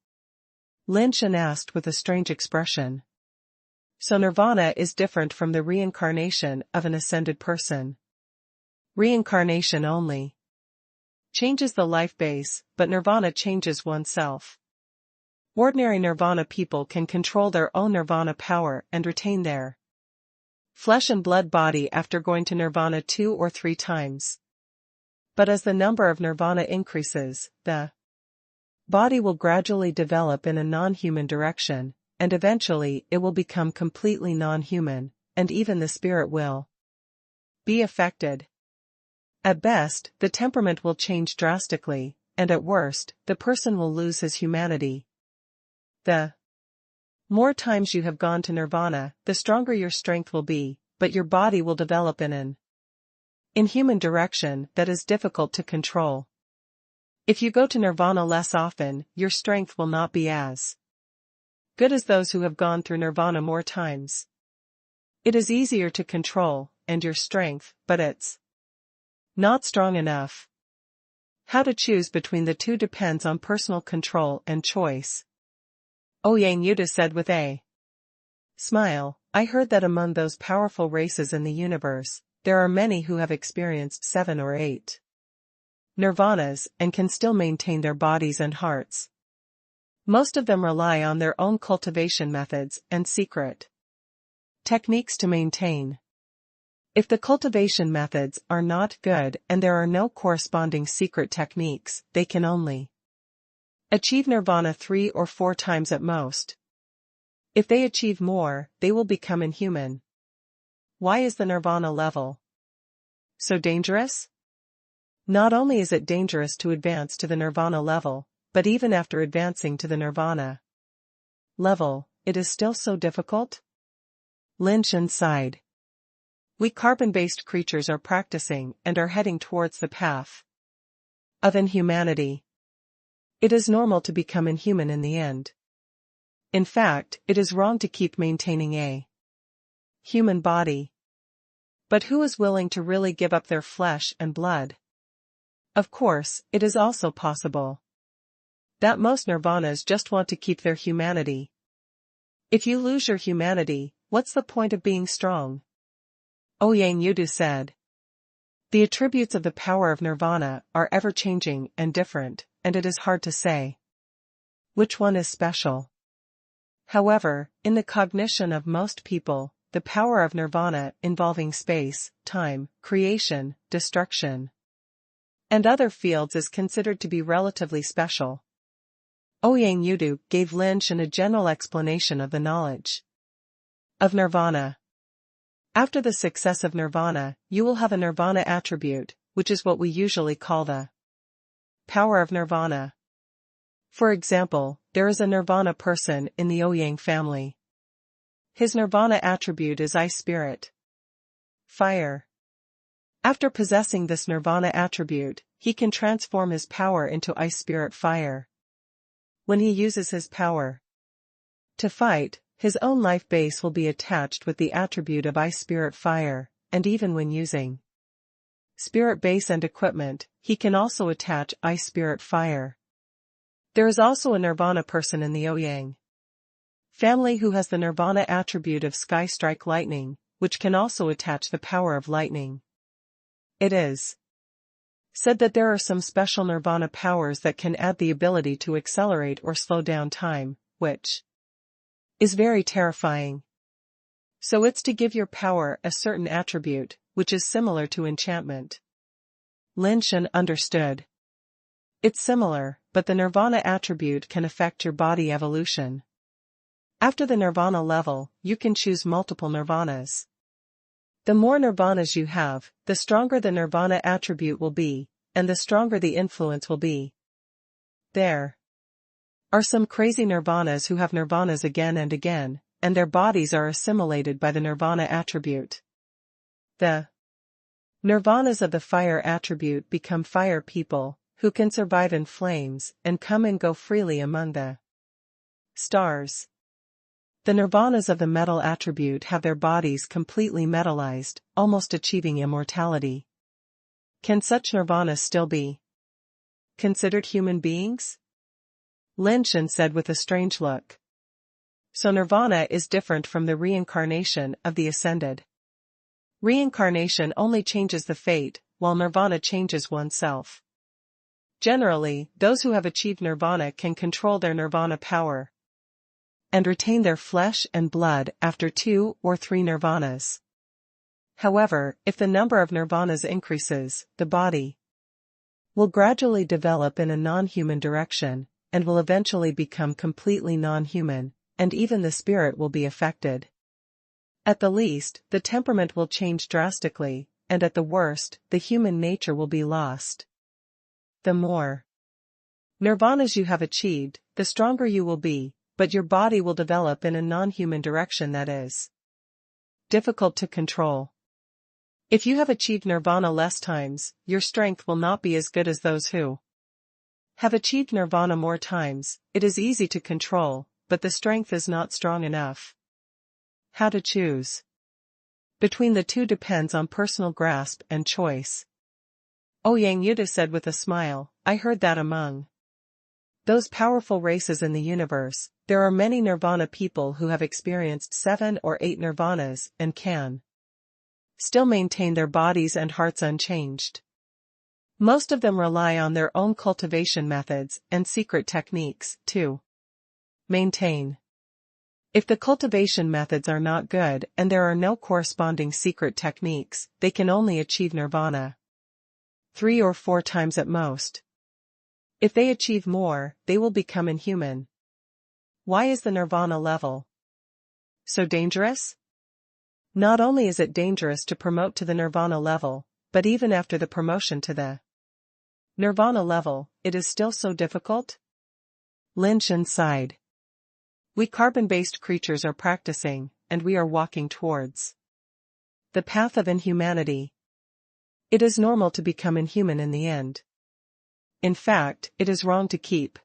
Lin Shen asked with a strange expression. So nirvana is different from the reincarnation of an ascended person. Reincarnation only changes the life base, but nirvana changes oneself. Ordinary nirvana people can control their own nirvana power and retain their flesh and blood body after going to nirvana 2 or 3 times. But as the number of nirvana increases, the body will gradually develop in a non-human direction, and eventually it will become completely non-human, and even the spirit will be affected. At best, the temperament will change drastically, and at worst, the person will lose his humanity. The more times you have gone to nirvana, the stronger your strength will be, but your body will develop in an inhuman direction that is difficult to control. If you go to nirvana less often, your strength will not be as good as those who have gone through nirvana more times. It is easier to control, and your strength, but it's not strong enough. How to choose between the two depends on personal control and choice. Ouyang Yudu said with a smile, I heard that among those powerful races in the universe, there are many who have experienced 7 or 8 nirvanas and can still maintain their bodies and hearts. Most of them rely on their own cultivation methods and secret techniques to maintain. If the cultivation methods are not good and there are no corresponding secret techniques, they can only achieve nirvana 3 or 4 times at most. If they achieve more, they will become inhuman. Why is the nirvana level so dangerous? Not only is it dangerous to advance to the nirvana level, but even after advancing to the nirvana level, it is still so difficult? Lin Shen sighed. We carbon-based creatures are practicing and are heading towards the path of inhumanity. It is normal to become inhuman in the end. In fact, it is wrong to keep maintaining a human body. But who is willing to really give up their flesh and blood? Of course, it is also possible that most nirvanas just want to keep their humanity. If you lose your humanity, what's the point of being strong? Ouyang Yudu said. The attributes of the power of nirvana are ever-changing and different, and it is hard to say which one is special. However, in the cognition of most people, the power of nirvana involving space, time, creation, destruction, and other fields is considered to be relatively special. Ouyang Yudu gave Lin Shen a general explanation of the knowledge of nirvana. After the success of nirvana, you will have a nirvana attribute, which is what we usually call the power of nirvana. For example, there is a nirvana person in the Ouyang family. His nirvana attribute is ice spirit, fire. After possessing this nirvana attribute, he can transform his power into ice spirit fire. When he uses his power to fight, his own life base will be attached with the attribute of ice spirit fire, and even when using spirit base and equipment, he can also attach ice spirit fire. There is also a nirvana person in the Ouyang family who has the nirvana attribute of sky strike lightning, which can also attach the power of lightning. It is said that there are some special nirvana powers that can add the ability to accelerate or slow down time, which is very terrifying. So it's to give your power a certain attribute, which is similar to enchantment. Lin Shen understood. It's similar, but the nirvana attribute can affect your body evolution. After the nirvana level, you can choose multiple nirvanas. The more nirvanas you have, the stronger the nirvana attribute will be, and the stronger the influence will be. There are some crazy nirvanas who have nirvanas again and again, and their bodies are assimilated by the nirvana attribute. The nirvanas of the fire attribute become fire people, who can survive in flames and come and go freely among the stars. The nirvanas of the metal attribute have their bodies completely metallized, almost achieving immortality. Can such nirvanas still be considered human beings? Lin Shen said with a strange look. So nirvana is different from the reincarnation of the ascended. Reincarnation only changes the fate, while nirvana changes oneself. Generally, those who have achieved nirvana can control their nirvana power and retain their flesh and blood after 2 or 3 nirvanas. However, if the number of nirvanas increases, the body will gradually develop in a non-human direction, and will eventually become completely non-human, and even the spirit will be affected. At the least, the temperament will change drastically, and at the worst, the human nature will be lost. The more nirvanas you have achieved, the stronger you will be, but your body will develop in a non-human direction that is difficult to control. If you have achieved nirvana less times, your strength will not be as good as those who have achieved nirvana more times. It is easy to control, but the strength is not strong enough. How to choose between the two depends on personal grasp and choice. Ouyang Yudu said with a smile, I heard that among those powerful races in the universe, there are many nirvana people who have experienced 7 or 8 nirvanas and can still maintain their bodies and hearts unchanged. Most of them rely on their own cultivation methods and secret techniques to maintain. If the cultivation methods are not good and there are no corresponding secret techniques, they can only achieve nirvana 3 or 4 times at most. If they achieve more, they will become inhuman. Why is the nirvana level so dangerous? Not only is it dangerous to promote to the nirvana level, but even after the promotion to the nirvana level, it is still so difficult? Lin Shen sighed. We carbon-based creatures are practicing, and we are walking towards the path of inhumanity. It is normal to become inhuman in the end. In fact, it is wrong to keep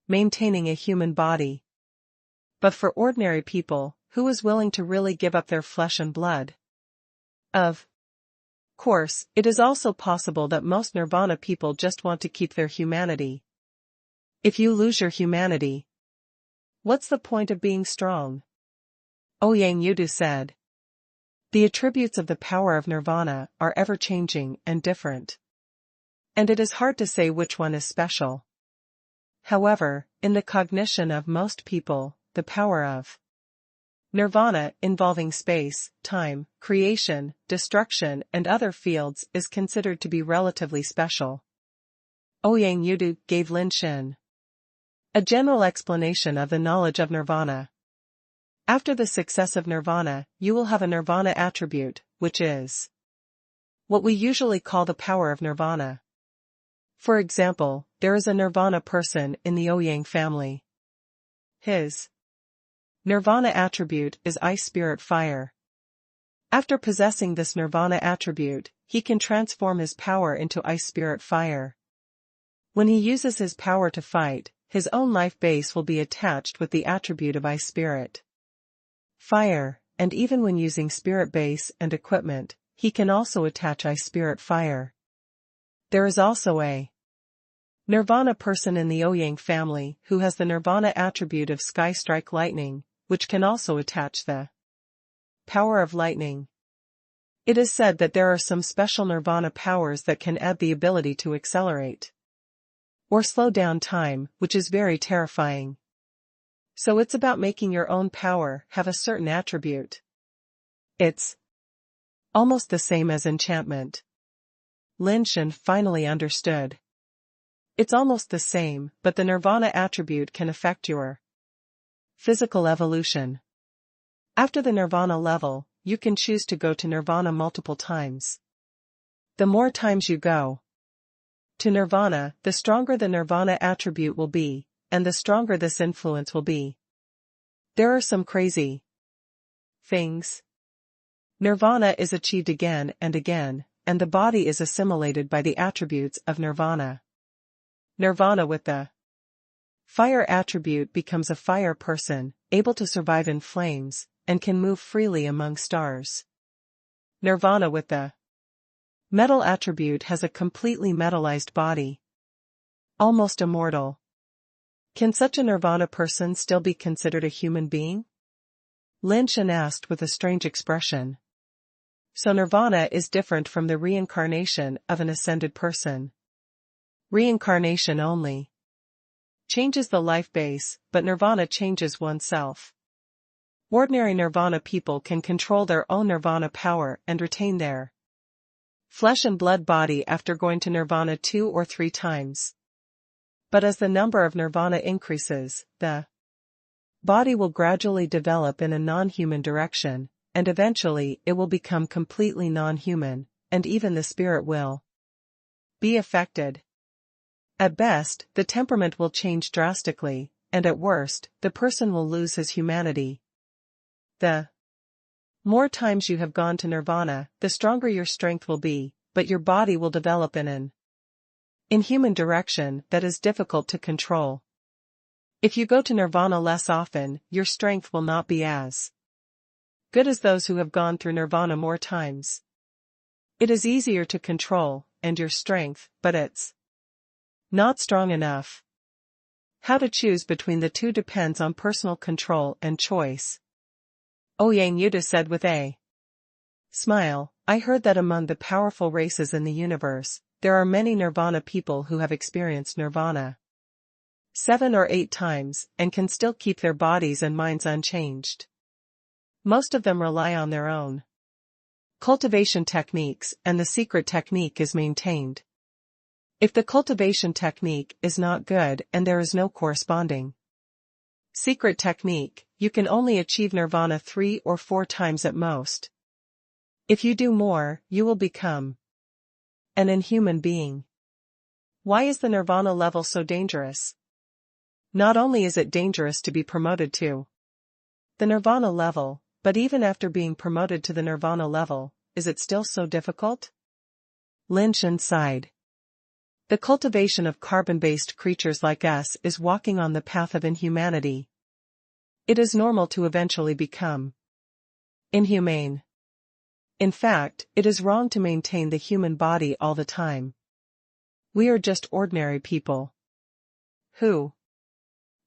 maintaining a human body. But for ordinary people, who is willing to really give up their flesh and blood? Of course, it is also possible that most nirvana people just want to keep their humanity. If you lose your humanity, what's the point of being strong? Ouyang Yudu said. The attributes of the power of nirvana are ever-changing and different. And it is hard to say which one is special. However, in the cognition of most people, the power of nirvana, involving space, time, creation, destruction and other fields, is considered to be relatively special. Ouyang Yudu gave Lin Shen a general explanation of the knowledge of nirvana. After the success of nirvana, you will have a nirvana attribute, which is what we usually call the power of nirvana. For example, there is a nirvana person in the Ouyang family. His nirvana attribute is ice spirit fire. After possessing this nirvana attribute, he can transform his power into ice spirit fire. When he uses his power to fight, his own life base will be attached with the attribute of ice spirit fire, and even when using spirit base and equipment, he can also attach ice spirit fire. There is also a nirvana person in the Ouyang family who has the nirvana attribute of sky strike lightning, which can also attach the power of lightning. It is said that there are some special nirvana powers that can add the ability to accelerate or slow down time, which is very terrifying. So it's about making your own power have a certain attribute. It's almost the same as enchantment. Lin Shen finally understood. It's almost the same, but the nirvana attribute can affect your physical evolution. After the nirvana level, you can choose to go to nirvana multiple times. The more times you go to nirvana, the stronger the nirvana attribute will be, and the stronger this influence will be. There are some crazy things. Nirvana is achieved again and again, and the body is assimilated by the attributes of nirvana. Nirvana with the fire attribute becomes a fire person, able to survive in flames, and can move freely among stars. Nirvana with the metal attribute has a completely metallized body, almost immortal. Can such a nirvana person still be considered a human being? Lin Shen asked with a strange expression. So nirvana is different from the reincarnation of an ascended person. Reincarnation only changes the life base, but nirvana changes oneself. Ordinary nirvana people can control their own nirvana power and retain their flesh and blood body after going to nirvana 2 or 3 times. But as the number of nirvana increases, the body will gradually develop in a non-human direction, and eventually it will become completely non-human, and even the spirit will be affected. At best, the temperament will change drastically, and at worst, the person will lose his humanity. The more times you have gone to nirvana, the stronger your strength will be, but your body will develop in an inhuman direction that is difficult to control. If you go to nirvana less often, your strength will not be as good as those who have gone through nirvana more times. It is easier to control, and your strength, but it's not strong enough. How to choose between the two depends on personal control and choice. Ouyang Yudu said with a smile, I heard that among the powerful races in the universe, there are many nirvana people who have experienced nirvana 7 or 8 times, and can still keep their bodies and minds unchanged. Most of them rely on their own cultivation techniques, and the secret technique is maintained. If the cultivation technique is not good and there is no corresponding secret technique, you can only achieve nirvana 3 or 4 times at most. If you do more, you will become an inhuman being. Why is the nirvana level so dangerous? Not only is it dangerous to be promoted to the nirvana level, but even after being promoted to the nirvana level, is it still so difficult? Lin Shen sighed. The cultivation of carbon-based creatures like us is walking on the path of inhumanity. It is normal to eventually become inhumane. In fact, it is wrong to maintain the human body all the time. We are just ordinary people. Who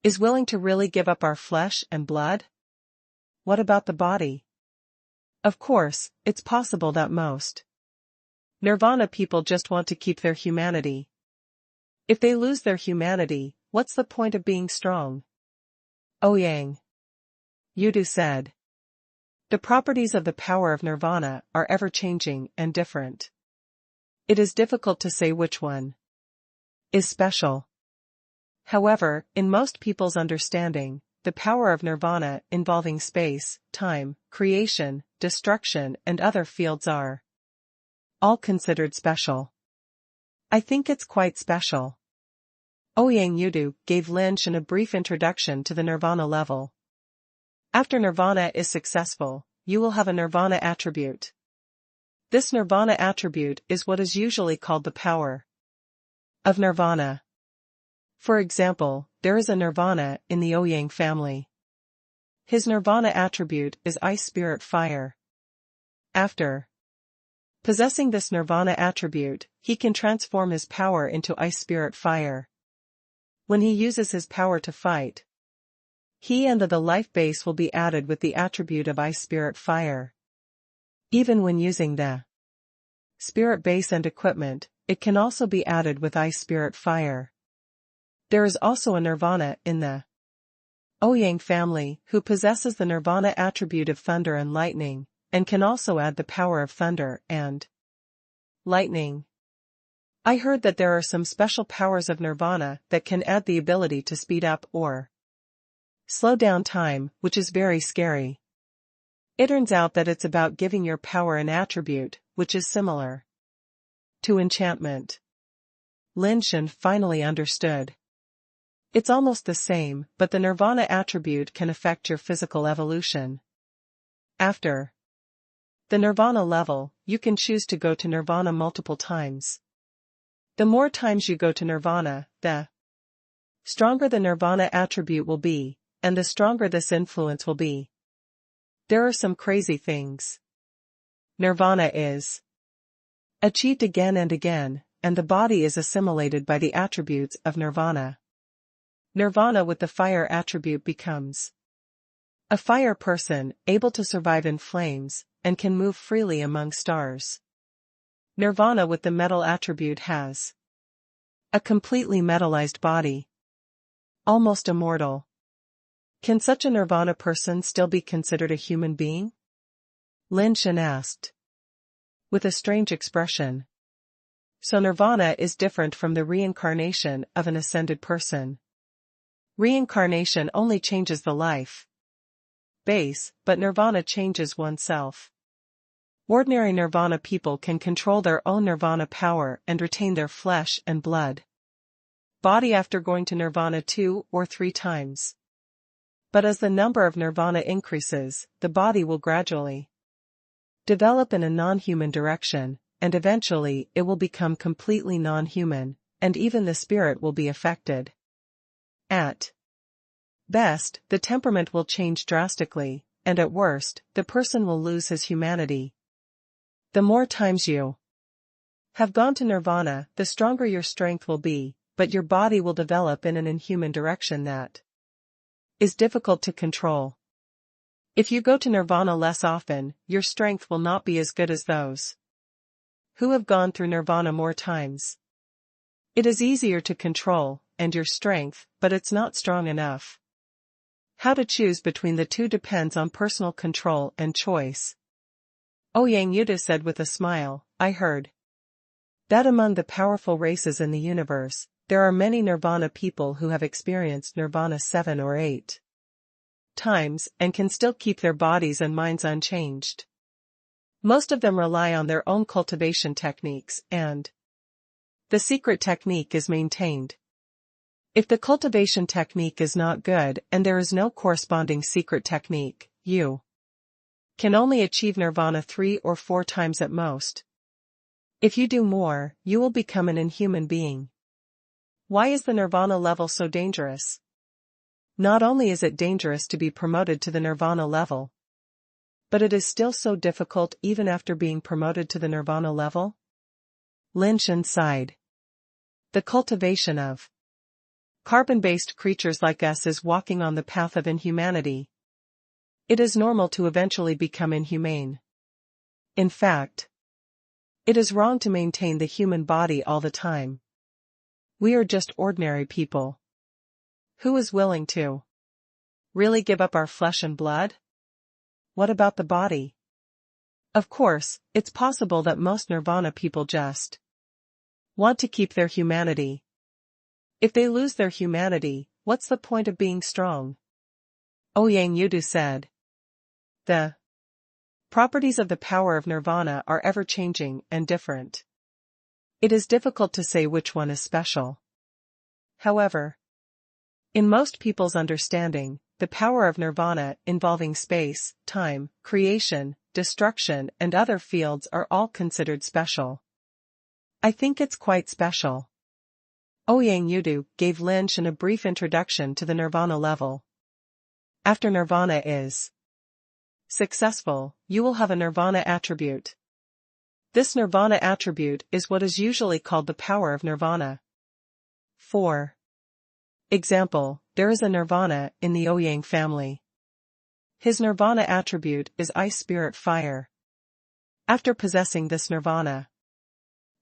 is willing to really give up our flesh and blood? What about the body? Of course, it's possible that most Nirvana people just want to keep their humanity. If they lose their humanity, what's the point of being strong? Ouyang Yudu said. The properties of the power of Nirvana are ever-changing and different. It is difficult to say which one is special. However, in most people's understanding, the power of Nirvana involving space, time, creation, destruction and other fields are all considered special. I think it's quite special. Ouyang Yudu gave Lin Shen a brief introduction to the Nirvana level. After Nirvana is successful, you will have a Nirvana attribute. This Nirvana attribute is what is usually called the power of Nirvana. For example, there is a Nirvana in the Ouyang family. His Nirvana attribute is Ice Spirit Fire. After possessing this Nirvana attribute, he can transform his power into Ice Spirit Fire. When he uses his power to fight, he and the life base will be added with the attribute of Ice Spirit Fire. Even when using the Spirit base and equipment, it can also be added with Ice Spirit Fire. There is also a Nirvana in the Ouyang family who possesses the Nirvana attribute of Thunder and Lightning, and can also add the power of Thunder and Lightning. I heard that there are some special powers of Nirvana that can add the ability to speed up or slow down time, which is very scary. It turns out that it's about giving your power an attribute, which is similar to enchantment. Lin Shen finally understood. It's almost the same, but the Nirvana attribute can affect your physical evolution. After the Nirvana level, you can choose to go to Nirvana multiple times. The more times you go to Nirvana, the stronger the Nirvana attribute will be, and the stronger this influence will be. There are some crazy things. Nirvana is achieved again and again, and the body is assimilated by the attributes of Nirvana. Nirvana with the fire attribute becomes a fire person, able to survive in flames, and can move freely among stars. Nirvana with the metal attribute has a completely metallized body, almost immortal. Can such a Nirvana person still be considered a human being? Lin Shen asked, with a strange expression. So Nirvana is different from the reincarnation of an ascended person. Reincarnation only changes the life base, but Nirvana changes oneself. Ordinary Nirvana people can control their own Nirvana power and retain their flesh and blood body after going to Nirvana 2 or 3 times. But as the number of Nirvana increases, the body will gradually develop in a non-human direction, and eventually it will become completely non-human, and even the spirit will be affected. At best, the temperament will change drastically, and at worst, the person will lose his humanity. The more times you have gone to Nirvana, the stronger your strength will be, but your body will develop in an inhuman direction that is difficult to control. If you go to Nirvana less often, your strength will not be as good as those who have gone through Nirvana more times. It is easier to control, and your strength, but it's not strong enough. How to choose between the two depends on personal control and choice. Ouyang Yudu said with a smile, I heard that among the powerful races in the universe, there are many Nirvana people who have experienced Nirvana 7 or 8 times and can still keep their bodies and minds unchanged. Most of them rely on their own cultivation techniques, and the secret technique is maintained. If the cultivation technique is not good and there is no corresponding secret technique, you can only achieve Nirvana 3 or 4 times at most. If you do more, you will become an inhuman being. Why is the Nirvana level so dangerous? Not only is it dangerous to be promoted to the nirvana level, but it is still so difficult even after being promoted to the nirvana level? Lin Shen sighed. The cultivation of carbon-based creatures like us is walking on the path of inhumanity. It is normal to eventually become inhumane. In fact, it is wrong to maintain the human body all the time. We are just ordinary people. Who is willing to really give up our flesh and blood? What about the body? Of course, it's possible that most nirvana people just want to keep their humanity. If they lose their humanity, what's the point of being strong? Ouyang Yudu said. The properties of the power of nirvana are ever-changing and different. It is difficult to say which one is special. However, in most people's understanding, the power of nirvana involving space, time, creation, destruction and other fields are all considered special. I think it's quite special. Ouyang Yudu gave Lin Shen a brief introduction to the nirvana level. After nirvana is successful, you will have a nirvana attribute. This nirvana attribute is what is usually called the power of nirvana. For example, there is a nirvana in the Ouyang family. His nirvana attribute is ice spirit fire. After possessing this nirvana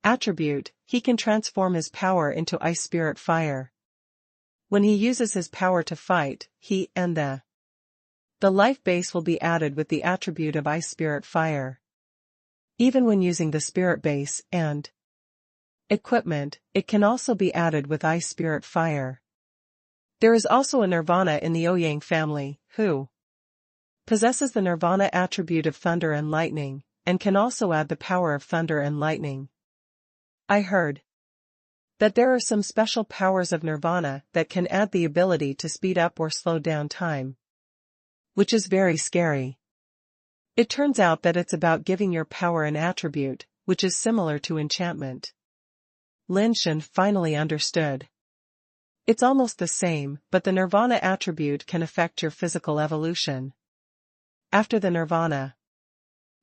attribute, he can transform his power into ice spirit fire. When he uses his power to fight, he and the life base will be added with the attribute of ice spirit fire. Even when using the spirit base and equipment, it can also be added with ice spirit fire. There is also a nirvana in the Ouyang family, who possesses the nirvana attribute of thunder and lightning, and can also add the power of thunder and lightning. I heard that there are some special powers of nirvana that can add the ability to speed up or slow down time, which is very scary. It turns out that it's about giving your power an attribute, which is similar to enchantment. Lin Shen finally understood. It's almost the same, but the nirvana attribute can affect your physical evolution. After the nirvana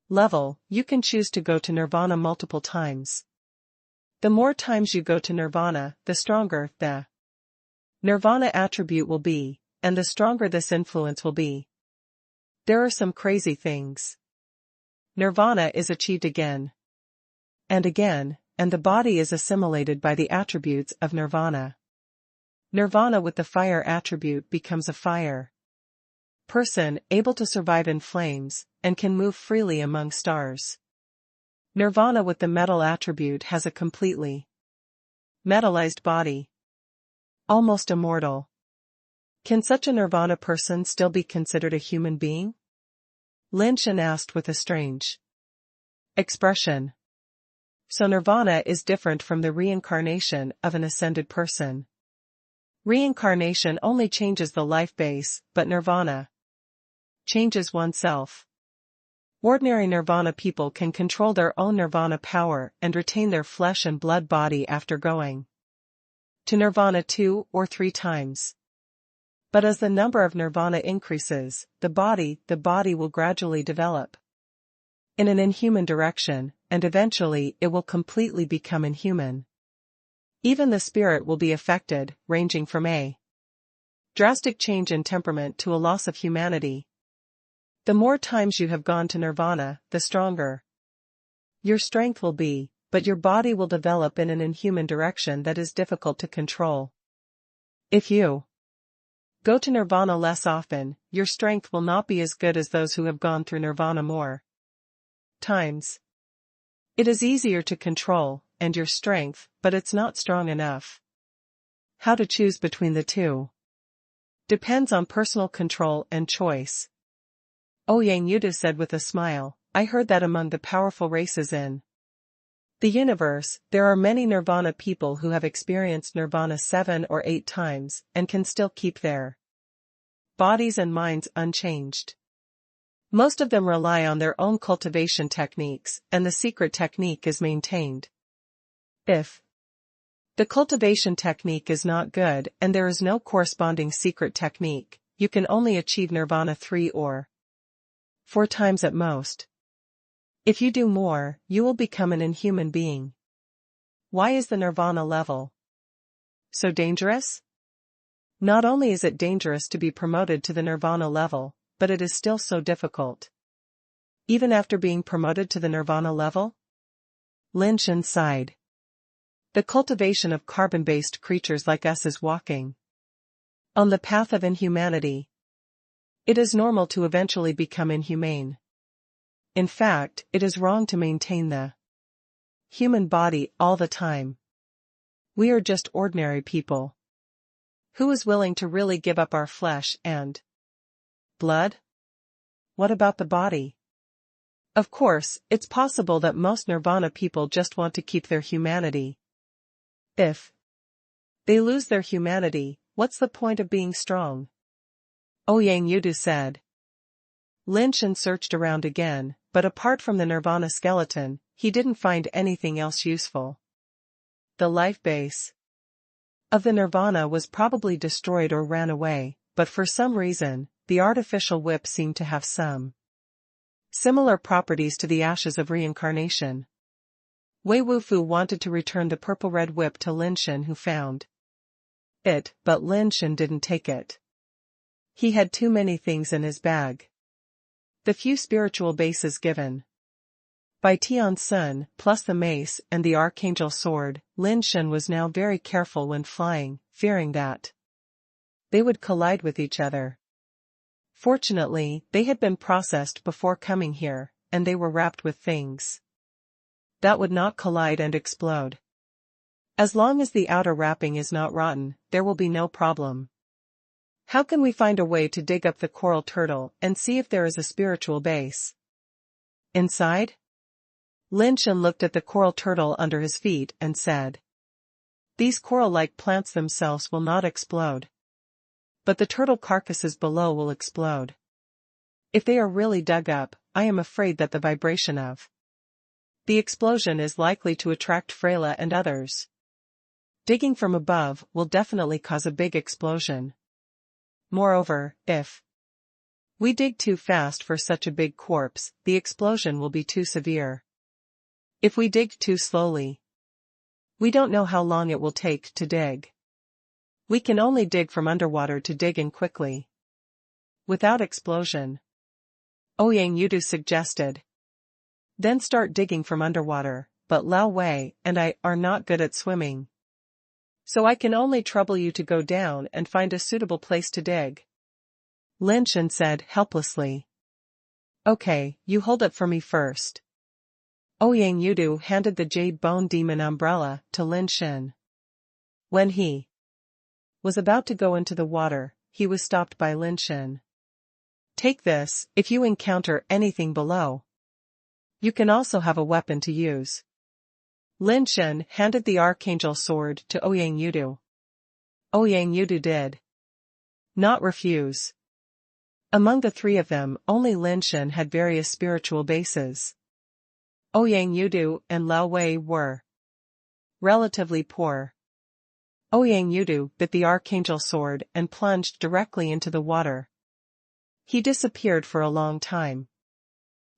level, you can choose to go to nirvana multiple times. The more times you go to nirvana, the stronger the nirvana attribute will be, and the stronger this influence will be. There are some crazy things. Nirvana is achieved again and again, and the body is assimilated by the attributes of nirvana. Nirvana with the fire attribute becomes a fire person able to survive in flames, and can move freely among stars. Nirvana with the metal attribute has a completely metallized body. Almost immortal. Can such a nirvana person still be considered a human being? Lin Shen asked with a strange expression. So nirvana is different from the reincarnation of an ascended person. Reincarnation only changes the life base, but nirvana changes oneself. Ordinary nirvana people can control their own nirvana power and retain their flesh and blood body after going to nirvana 2 or 3 times. But as the number of nirvana increases, the body will gradually develop in an inhuman direction, and eventually it will completely become inhuman. Even the spirit will be affected, ranging from a drastic change in temperament to a loss of humanity. The more times you have gone to nirvana, the stronger your strength will be, but your body will develop in an inhuman direction that is difficult to control. If you go to nirvana less often, your strength will not be as good as those who have gone through nirvana more times. It is easier to control, and your strength, but it's not strong enough. How to choose between the two depends on personal control and choice. Ouyang Yudu said with a smile, I heard that among the powerful races in the universe, there are many nirvana people who have experienced nirvana 7 or 8 times, and can still keep their bodies and minds unchanged. Most of them rely on their own cultivation techniques, and the secret technique is maintained. If The cultivation technique is not good and there is no corresponding secret technique. You can only achieve nirvana 3 or 4 times at most. If you do more, you will become an inhuman being. Why is the nirvana level so dangerous? Not only is it dangerous to be promoted to the nirvana level, but it is still so difficult. Even after being promoted to the nirvana level? Lin Shen sighed. The cultivation of carbon-based creatures like us is walking on the path of inhumanity. It is normal to eventually become inhumane. In fact, it is wrong to maintain the human body all the time. We are just ordinary people. Who is willing to really give up our flesh and blood? What about the body? Of course, it's possible that most nirvana people just want to keep their humanity. If they lose their humanity, what's the point of being strong? Ouyang Yudu said. Lin Shen searched around again, but apart from the nirvana skeleton, he didn't find anything else useful. The life base of the nirvana was probably destroyed or ran away, but for some reason, the artificial whip seemed to have some similar properties to the ashes of reincarnation. Wei Wufu wanted to return the purple-red whip to Lin Shen, who found it, but Lin Shen didn't take it. He had too many things in his bag. The few spiritual bases given by Tian's son, plus the mace and the archangel sword, Lin Shen was now very careful when flying, fearing that they would collide with each other. Fortunately, they had been processed before coming here, and they were wrapped with things that would not collide and explode. As long as the outer wrapping is not rotten, there will be no problem. How can we find a way to dig up the coral turtle and see if there is a spiritual base inside? Lin Shen looked at the coral turtle under his feet and said, "These coral-like plants themselves will not explode. But the turtle carcasses below will explode. If they are really dug up, I am afraid that the vibration of the explosion is likely to attract Freyla and others. Digging from above will definitely cause a big explosion. Moreover, if we dig too fast for such a big corpse, the explosion will be too severe. If we dig too slowly, we don't know how long it will take to dig. We can only dig from underwater to dig in quickly, without explosion," Ouyang Yudu suggested. "Then start digging from underwater, but Lao Wei and I are not good at swimming. So I can only trouble you to go down and find a suitable place to dig," Lin Shen said helplessly. "Okay, you hold it for me first." Ouyang Yudu handed the jade bone demon umbrella to Lin Shen. When he was about to go into the water, he was stopped by Lin Shen. "Take this, if you encounter anything below. You can also have a weapon to use." Lin Shen handed the archangel sword to Ouyang Yudu. Ouyang Yudu did not refuse. Among the three of them, only Lin Shen had various spiritual bases. Ouyang Yudu and Lao Wei were relatively poor. Ouyang Yudu bit the archangel sword and plunged directly into the water. He disappeared for a long time.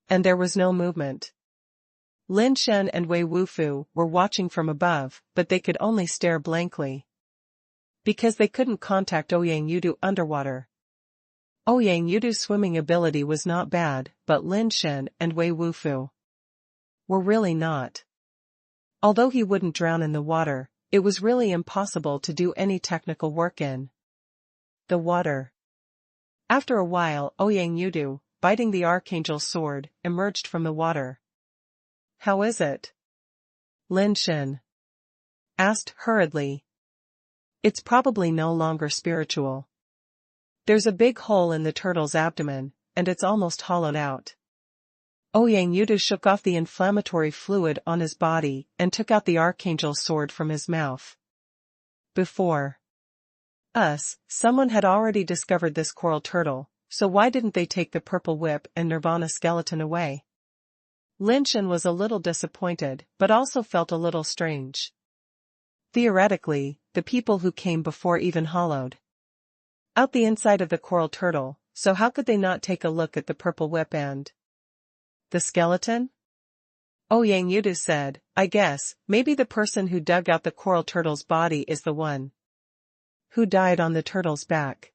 And there was no movement. Lin Shen and Wei Wufu were watching from above, but they could only stare blankly, because they couldn't contact Ouyang Yudu underwater. Ouyang Yudu's swimming ability was not bad, but Lin Shen and Wei Wufu were really not. Although he wouldn't drown in the water, it was really impossible to do any technical work in the water. After a while, Ouyang Yudu, biting the archangel's sword, emerged from the water. "How is it?" Lin Shen asked hurriedly. "It's probably no longer spiritual. There's a big hole in the turtle's abdomen, and it's almost hollowed out." Ouyang Yudu shook off the inflammatory fluid on his body and took out the archangel's sword from his mouth. Before us, someone had already discovered this coral turtle, so why didn't they take the purple whip and nirvana skeleton away? Lin Shen was a little disappointed, but also felt a little strange. Theoretically, the people who came before even hollowed out the inside of the coral turtle, so how could they not take a look at the purple whip and the skeleton? Ouyang Yudu said, I guess, maybe the person who dug out the coral turtle's body is the one who died on the turtle's back.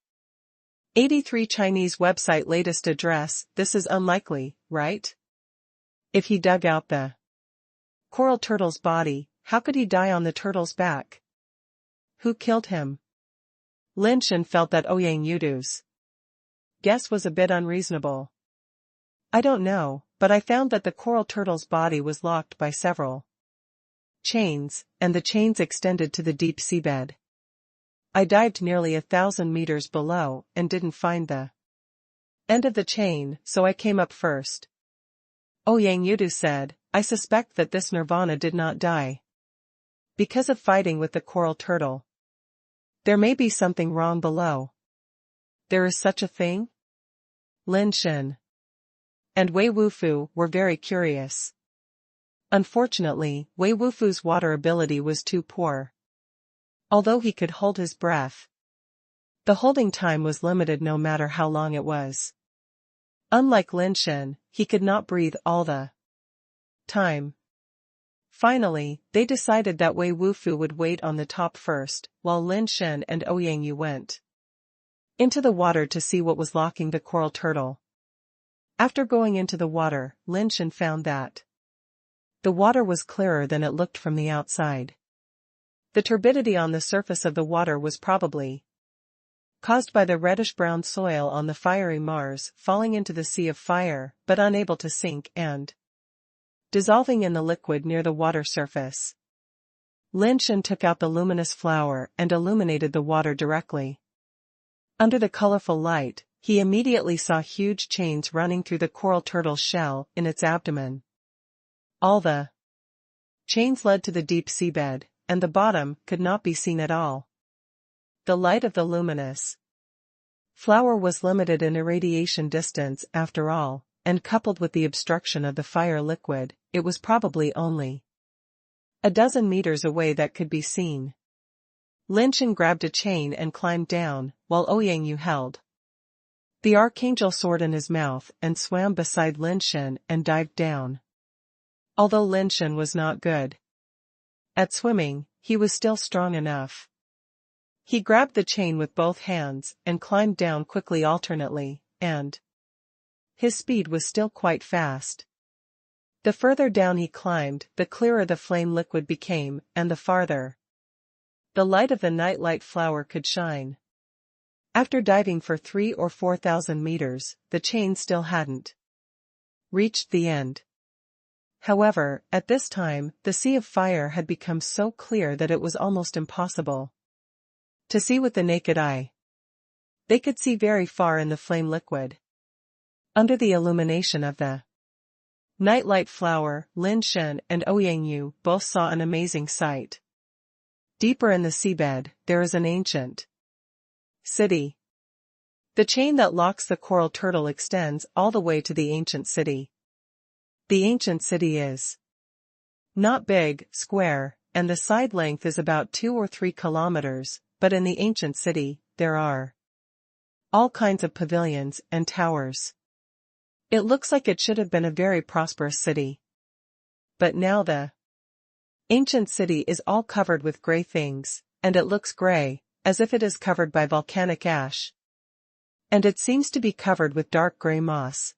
83 Chinese website latest address, this is unlikely, right? If he dug out the coral turtle's body, how could he die on the turtle's back? Who killed him? Lin Shen felt that Ouyang Yudu's guess was a bit unreasonable. I don't know, but I found that the coral turtle's body was locked by several chains, and the chains extended to the deep seabed. I dived nearly 1,000 meters below and didn't find the end of the chain, so I came up first. Ouyang Yudu said, I suspect that this nirvana did not die because of fighting with the coral turtle. There may be something wrong below. There is such a thing? Lin Shen and Wei Wufu were very curious. Unfortunately, Wei Wufu's water ability was too poor. Although he could hold his breath, the holding time was limited no matter how long it was. Unlike Lin Shen, he could not breathe all the time. Finally, they decided that Wei Wufu would wait on the top first, while Lin Shen and Ouyang Yu went into the water to see what was locking the coral turtle. After going into the water, Lin Shen found that the water was clearer than it looked from the outside. The turbidity on the surface of the water was probably caused by the reddish-brown soil on the fiery Mars falling into the sea of fire, but unable to sink and dissolving in the liquid near the water surface. Lin Shen took out the luminous flower and illuminated the water directly. Under the colorful light, he immediately saw huge chains running through the coral turtle's shell in its abdomen. All the chains led to the deep seabed, and the bottom could not be seen at all. The light of the luminous flower was limited in irradiation distance after all, and coupled with the obstruction of the fire liquid, it was probably only a dozen meters away that could be seen. Lin Shen grabbed a chain and climbed down, while Ouyang Yu held the archangel sword in his mouth and swam beside Lin Shen and dived down. Although Lin Shen was not good at swimming, he was still strong enough. He grabbed the chain with both hands and climbed down quickly alternately, and his speed was still quite fast. The further down he climbed, the clearer the flame liquid became, and the farther the light of the nightlight flower could shine. After diving for 3,000 or 4,000 meters, the chain still hadn't reached the end. However, at this time, the sea of fire had become so clear that it was almost impossible to see with the naked eye. They could see very far in the flame liquid. Under the illumination of the nightlight flower, Lin Shen and Ouyang Yu both saw an amazing sight. Deeper in the seabed, there is an ancient city. The chain that locks the coral turtle extends all the way to the ancient city. The ancient city is not big, square, and the side length is about 2 or 3 kilometers, but in the ancient city, there are all kinds of pavilions and towers. It looks like it should have been a very prosperous city. But now the ancient city is all covered with gray things, and it looks gray, as if it is covered by volcanic ash. And it seems to be covered with dark gray moss.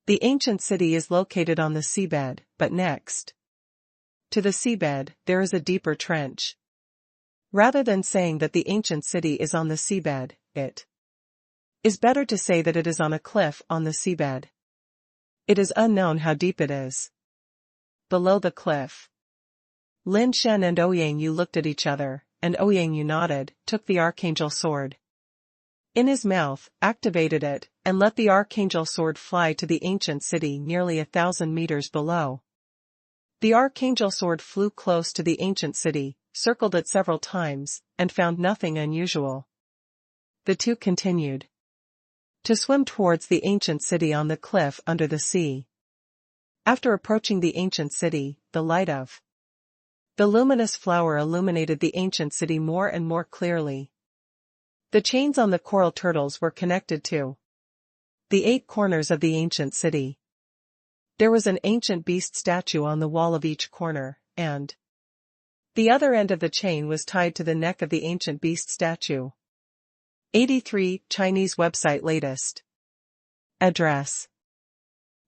The ancient city is located on the seabed, but next to the seabed, there is a deeper trench. Rather than saying that the ancient city is on the seabed, it is better to say that it is on a cliff on the seabed. It is unknown how deep it is. Below the cliff. Lin Shen and Ouyang Yu looked at each other, and Ouyang Yu nodded, took the archangel sword in his mouth, activated it, and let the archangel sword fly to the ancient city nearly 1,000 meters below. The archangel sword flew close to the ancient city, circled it several times, and found nothing unusual. The two continued to swim towards the ancient city on the cliff under the sea. After approaching the ancient city, the light of The luminous flower illuminated the ancient city more and more clearly. The chains on the coral turtles were connected to the 8 corners of the ancient city. There was an ancient beast statue on the wall of each corner, and the other end of the chain was tied to the neck of the ancient beast statue. 83 Chinese website latest address.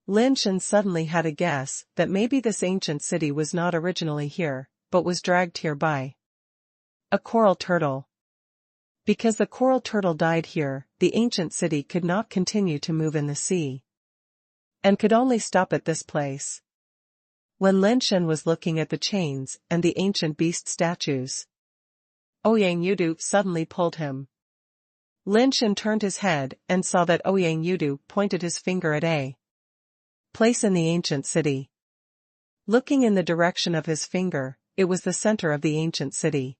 Lin Shen suddenly had a guess that maybe this ancient city was not originally here, but was dragged here by a coral turtle. Because the coral turtle died here, the ancient city could not continue to move in the sea, and could only stop at this place. When Lin Shen was looking at the chains and the ancient beast statues, Ouyang Yudu suddenly pulled him. Lin Shen turned his head and saw that Ouyang Yudu pointed his finger at a place in the ancient city. Looking in the direction of his finger, it was the center of the ancient city.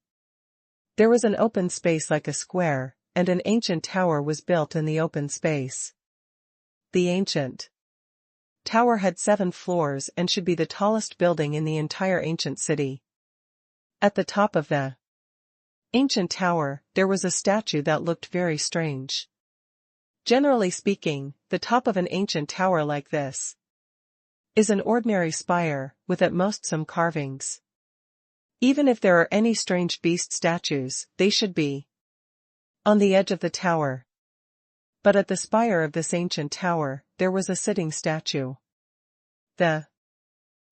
There was an open space like a square, and an ancient tower was built in the open space. The ancient tower had 7 floors and should be the tallest building in the entire ancient city. At the top of the ancient tower, there was a statue that looked very strange. Generally speaking, the top of an ancient tower like this is an ordinary spire, with at most some carvings. Even if there are any strange beast statues, they should be on the edge of the tower. But at the spire of this ancient tower, there was a sitting statue. The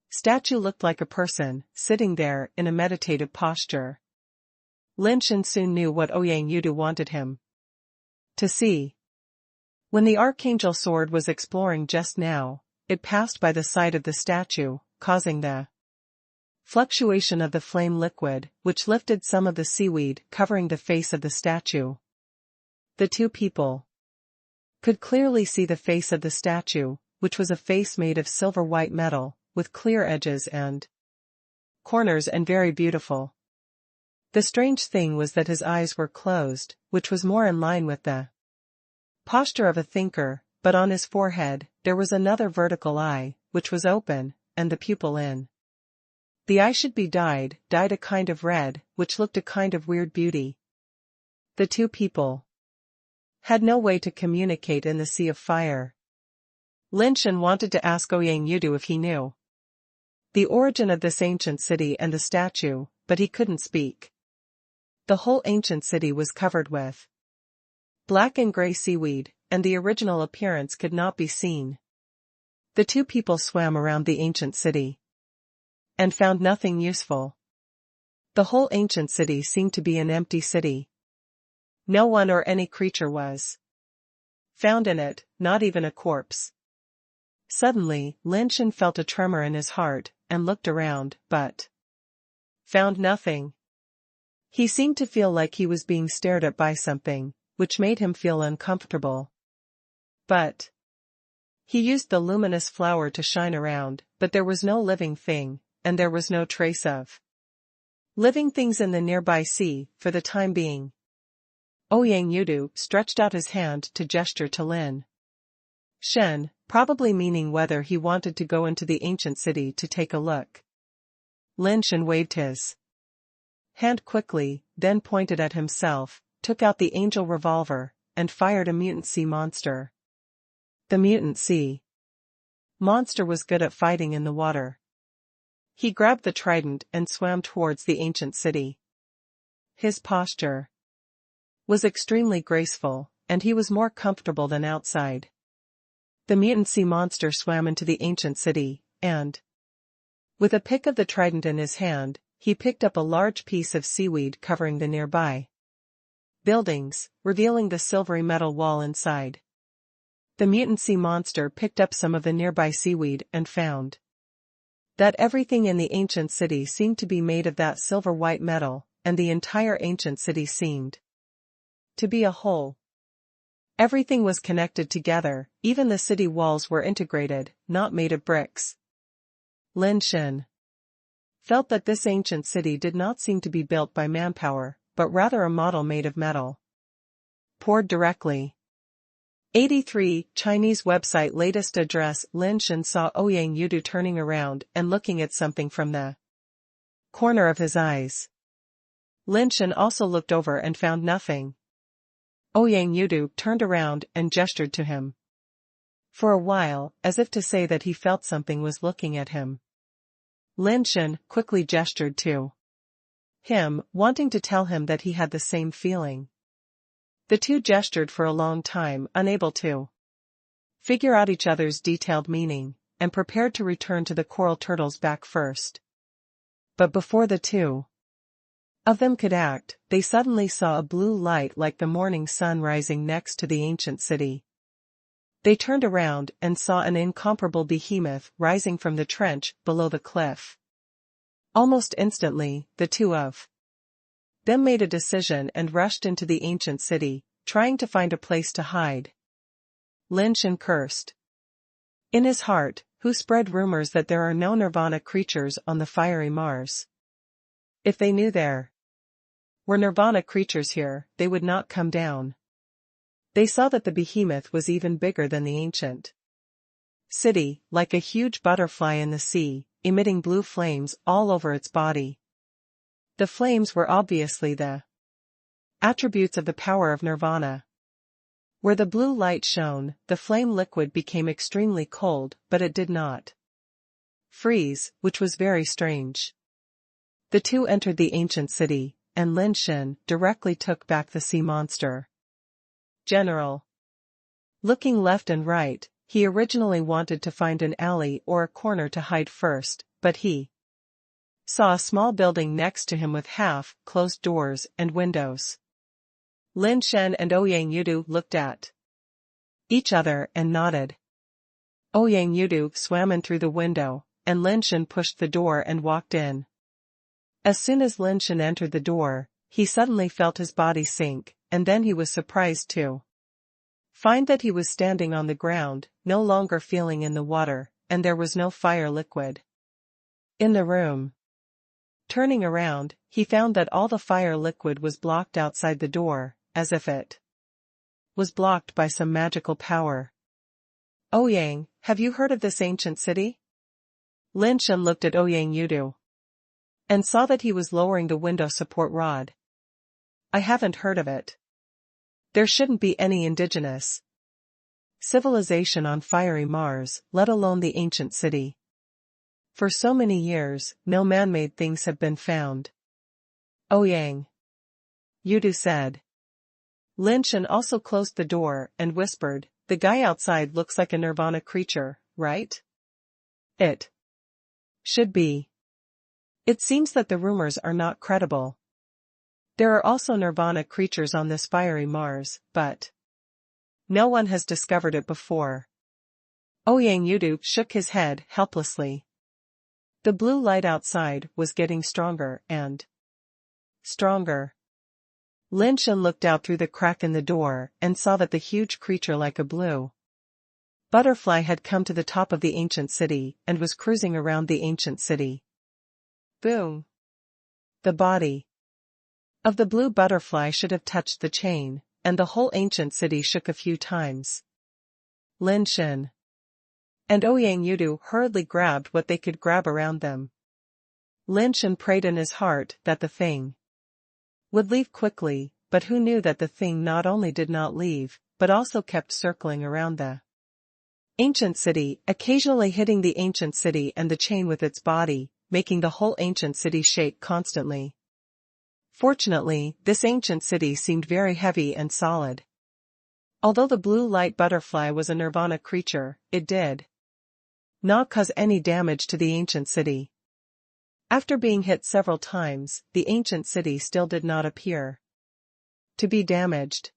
statue looked like a person, sitting there in a meditative posture. Lin Shen soon knew what Ouyang Yudu wanted him to see. When the archangel sword was exploring just now, it passed by the side of the statue, causing the fluctuation of the flame liquid, which lifted some of the seaweed covering the face of the statue. The 2 people could clearly see the face of the statue, which was a face made of silver-white metal, with clear edges and corners and very beautiful. The strange thing was that his eyes were closed, which was more in line with the posture of a thinker, but on his forehead, there was another vertical eye, which was open, and the pupil in the eye should be dyed a kind of red, which looked a kind of weird beauty. The 2 people had no way to communicate in the sea of fire. Lin Shen wanted to ask Ouyang Yudu if he knew the origin of this ancient city and the statue, but he couldn't speak. The whole ancient city was covered with black and gray seaweed, and the original appearance could not be seen. The 2 people swam around the ancient city and found nothing useful. The whole ancient city seemed to be an empty city. No one or any creature was found in it, not even a corpse. Suddenly, Lin Shen felt a tremor in his heart, and looked around, but found nothing. He seemed to feel like he was being stared at by something, which made him feel uncomfortable. But he used the luminous flower to shine around, but there was no living thing, and there was no trace of living things in the nearby sea, for the time being. Ouyang Yudu stretched out his hand to gesture to Lin Shen, probably meaning whether he wanted to go into the ancient city to take a look. Lin Shen waved his hand quickly, then pointed at himself, took out the angel revolver, and fired a mutant sea monster. The mutant sea monster was good at fighting in the water. He grabbed the trident and swam towards the ancient city. His posture was extremely graceful, and he was more comfortable than outside. The mutant sea monster swam into the ancient city, and with a pick of the trident in his hand, he picked up a large piece of seaweed covering the nearby buildings, revealing the silvery metal wall inside. The mutant sea monster picked up some of the nearby seaweed and found that everything in the ancient city seemed to be made of that silver-white metal, and the entire ancient city seemed to be a whole. Everything was connected together, even the city walls were integrated, not made of bricks. Lin Shen felt that this ancient city did not seem to be built by manpower, but rather a model made of metal, poured directly. 83 Chinese website latest address. Lin Shen saw Ouyang Yudu turning around and looking at something from the corner of his eyes. Lin Shen also looked over and found nothing. Ouyang Yudu turned around and gestured to him. For a while, as if to say that he felt something was looking at him. Lin Shen quickly gestured to him, wanting to tell him that he had the same feeling. The two gestured for a long time, unable to figure out each other's detailed meaning, and prepared to return to the coral turtle's back first. But before the two of them could act, they suddenly saw a blue light like the morning sun rising next to the ancient city. They turned around and saw an incomparable behemoth rising from the trench below the cliff. Almost instantly, the two of them made a decision and rushed into the ancient city, trying to find a place to hide. Lin Shen cursed in his heart, who spread rumors that there are no nirvana creatures on the fiery Mars. If they knew there were nirvana creatures here, they would not come down. They saw that the behemoth was even bigger than the ancient city, like a huge butterfly in the sea, emitting blue flames all over its body. The flames were obviously the attributes of the power of nirvana. Where the blue light shone, the flame liquid became extremely cold, but it did not freeze, which was very strange. The two entered the ancient city, and Lin Shen directly took back the sea monster. General. Looking left and right, he originally wanted to find an alley or a corner to hide first, but he saw a small building next to him with half-closed doors and windows. Lin Shen and Ouyang Yudu looked at each other and nodded. Ouyang Yudu swam in through the window, and Lin Shen pushed the door and walked in. As soon as Lin Shen entered the door, he suddenly felt his body sink, and then he was surprised to find that he was standing on the ground, no longer feeling in the water, and there was no fire liquid in the room. Turning around, he found that all the fire liquid was blocked outside the door, as if it was blocked by some magical power. Ouyang, have you heard of this ancient city? Lin Shen looked at Ouyang Yudu and saw that he was lowering the window support rod. I haven't heard of it. There shouldn't be any indigenous civilization on fiery Mars, let alone the ancient city. For so many years, no man-made things have been found. Ouyang Yudu said. Lin Shen also closed the door and whispered, the guy outside looks like a nirvana creature, right? It should be. It seems that the rumors are not credible. There are also nirvana creatures on this fiery Mars, but no one has discovered it before. Ouyang Yudu shook his head helplessly. The blue light outside was getting stronger and stronger. Lin Shen looked out through the crack in the door and saw that the huge creature like a blue butterfly had come to the top of the ancient city and was cruising around the ancient city. Boom! The body of the blue butterfly should have touched the chain, and the whole ancient city shook a few times. Lin Shen and Ouyang Yudu hurriedly grabbed what they could grab around them. Lin Shen prayed in his heart that the thing would leave quickly, but who knew that the thing not only did not leave, but also kept circling around the ancient city, occasionally hitting the ancient city and the chain with its body, making the whole ancient city shake constantly. Fortunately, this ancient city seemed very heavy and solid. Although the blue light butterfly was a nirvana creature, it did not cause any damage to the ancient city. After being hit several times, the ancient city still did not appear to be damaged.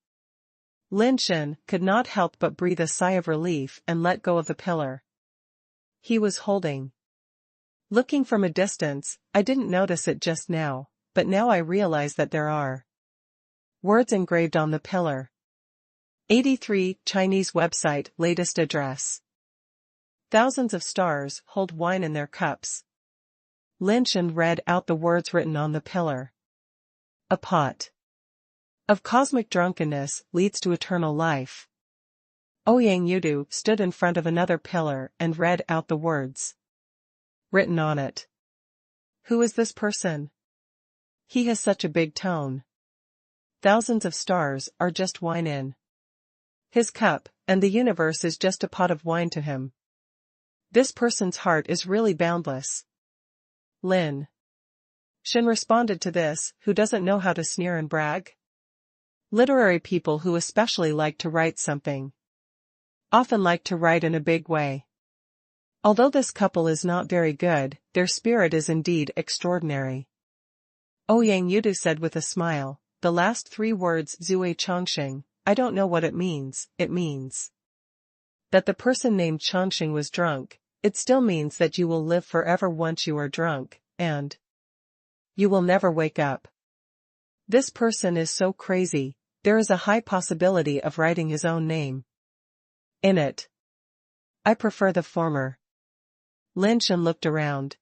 Lin Shen could not help but breathe a sigh of relief and let go of the pillar he was holding. Looking from a distance, I didn't notice it just now, but now I realize that there are words engraved on the pillar. 83 Chinese website latest address. Thousands of stars hold wine in their cups. Lin Shen read out the words written on the pillar. A pot of cosmic drunkenness leads to eternal life. Ouyang Yudu stood in front of another pillar and read out the words written on it. Who is this person? He has such a big tone. Thousands of stars are just wine in his cup, and the universe is just a pot of wine to him. This person's heart is really boundless. Lin Shen responded to this, who doesn't know how to sneer and brag? Literary people who especially like to write something often like to write in a big way. Although this couple is not very good, their spirit is indeed extraordinary. Ouyang Yudu said with a smile, the last 3 words Zue Chongxing, I don't know what it means that the person named Chongxing was drunk. It still means that you will live forever once you are drunk, and you will never wake up. This person is so crazy, there is a high possibility of writing his own name in it. I prefer the former. Lin Shen looked around.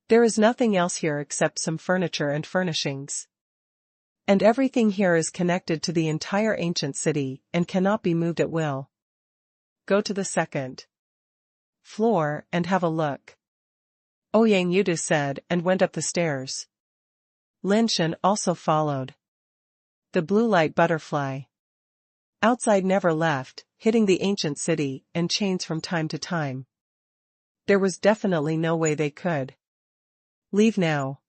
There is nothing else here except some furniture and furnishings. And everything here is connected to the entire ancient city and cannot be moved at will. Go to the 2nd floor and have a look. Ouyang Yudu said and went up the stairs. Lin Shen also followed. The blue light butterfly outside never left, hitting the ancient city and chains from time to time. There was definitely no way they could leave now.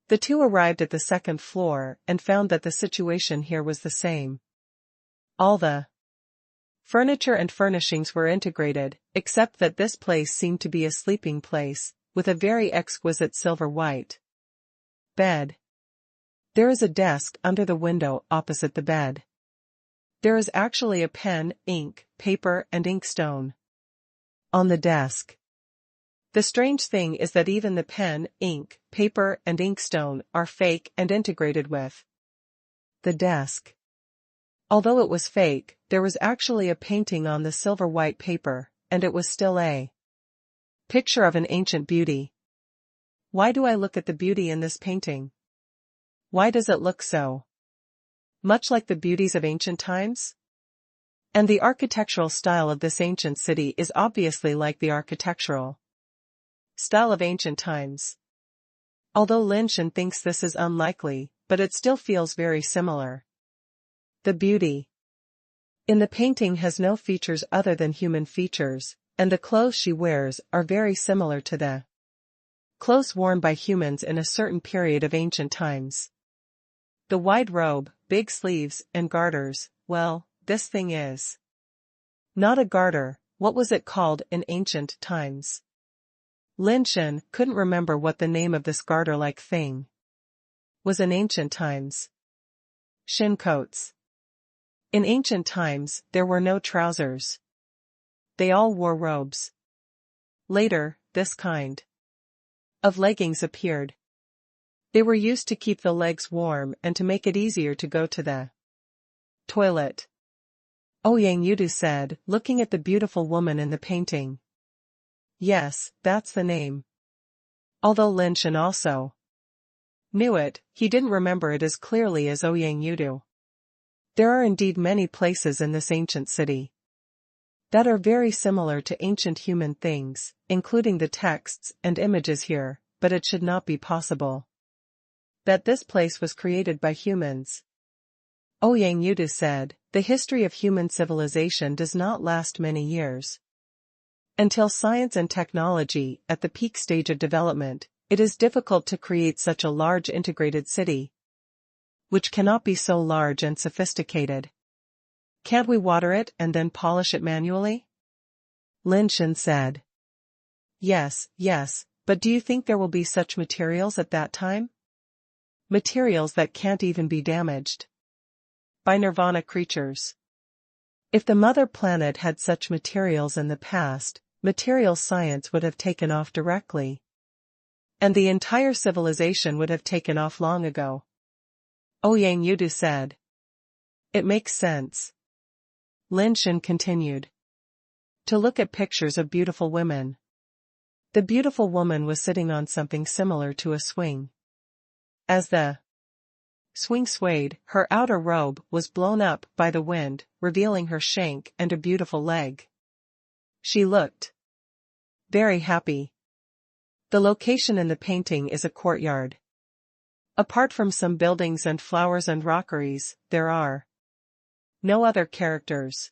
The two arrived at the 2nd floor and found that the situation here was the same. All the furniture and furnishings were integrated, except that this place seemed to be a sleeping place, with a very exquisite silver white bed. There is a desk under the window opposite the bed. There is actually a pen, ink, paper and inkstone on the desk. The strange thing is that even the pen, ink, paper and inkstone are fake and integrated with the desk. Although it was fake, there was actually a painting on the silver white paper, and it was still a picture of an ancient beauty. Why do I look at the beauty in this painting? Why does it look so much like the beauties of ancient times? And the architectural style of this ancient city is obviously like the architectural style of ancient times. Although Lin Shen thinks this is unlikely, but it still feels very similar. The beauty in the painting has no features other than human features, and the clothes she wears are very similar to the clothes worn by humans in a certain period of ancient times. The wide robe, big sleeves, and garters, well, this thing is not a garter. What was it called in ancient times? Lin Shen couldn't remember what the name of this garter-like thing was in ancient times. Shin coats. In ancient times, there were no trousers. They all wore robes. Later, this kind of leggings appeared. They were used to keep the legs warm and to make it easier to go to the toilet. Ouyang Yudu said, looking at the beautiful woman in the painting. Yes, that's the name. Although Lin Shen also knew it, he didn't remember it as clearly as Ouyang Yudu. There are indeed many places in this ancient city that are very similar to ancient human things, including the texts and images here, but it should not be possible that this place was created by humans. Ouyang Yudu said, the history of human civilization does not last many years. Until science and technology, at the peak stage of development, it is difficult to create such a large integrated city, which cannot be so large and sophisticated. Can't we water it and then polish it manually? Lin Shen said. Yes, but do you think there will be such materials at that time? Materials that can't even be damaged by nirvana creatures. If the mother planet had such materials in the past, material science would have taken off directly. And the entire civilization would have taken off long ago. Ouyang Yudu said. It makes sense. Lin Shen continued. To look at pictures of beautiful women. The beautiful woman was sitting on something similar to a swing. As the swing swayed, her outer robe was blown up by the wind, revealing her shank and a beautiful leg. She looked very happy. The location in the painting is a courtyard. Apart from some buildings and flowers and rockeries, there are no other characters.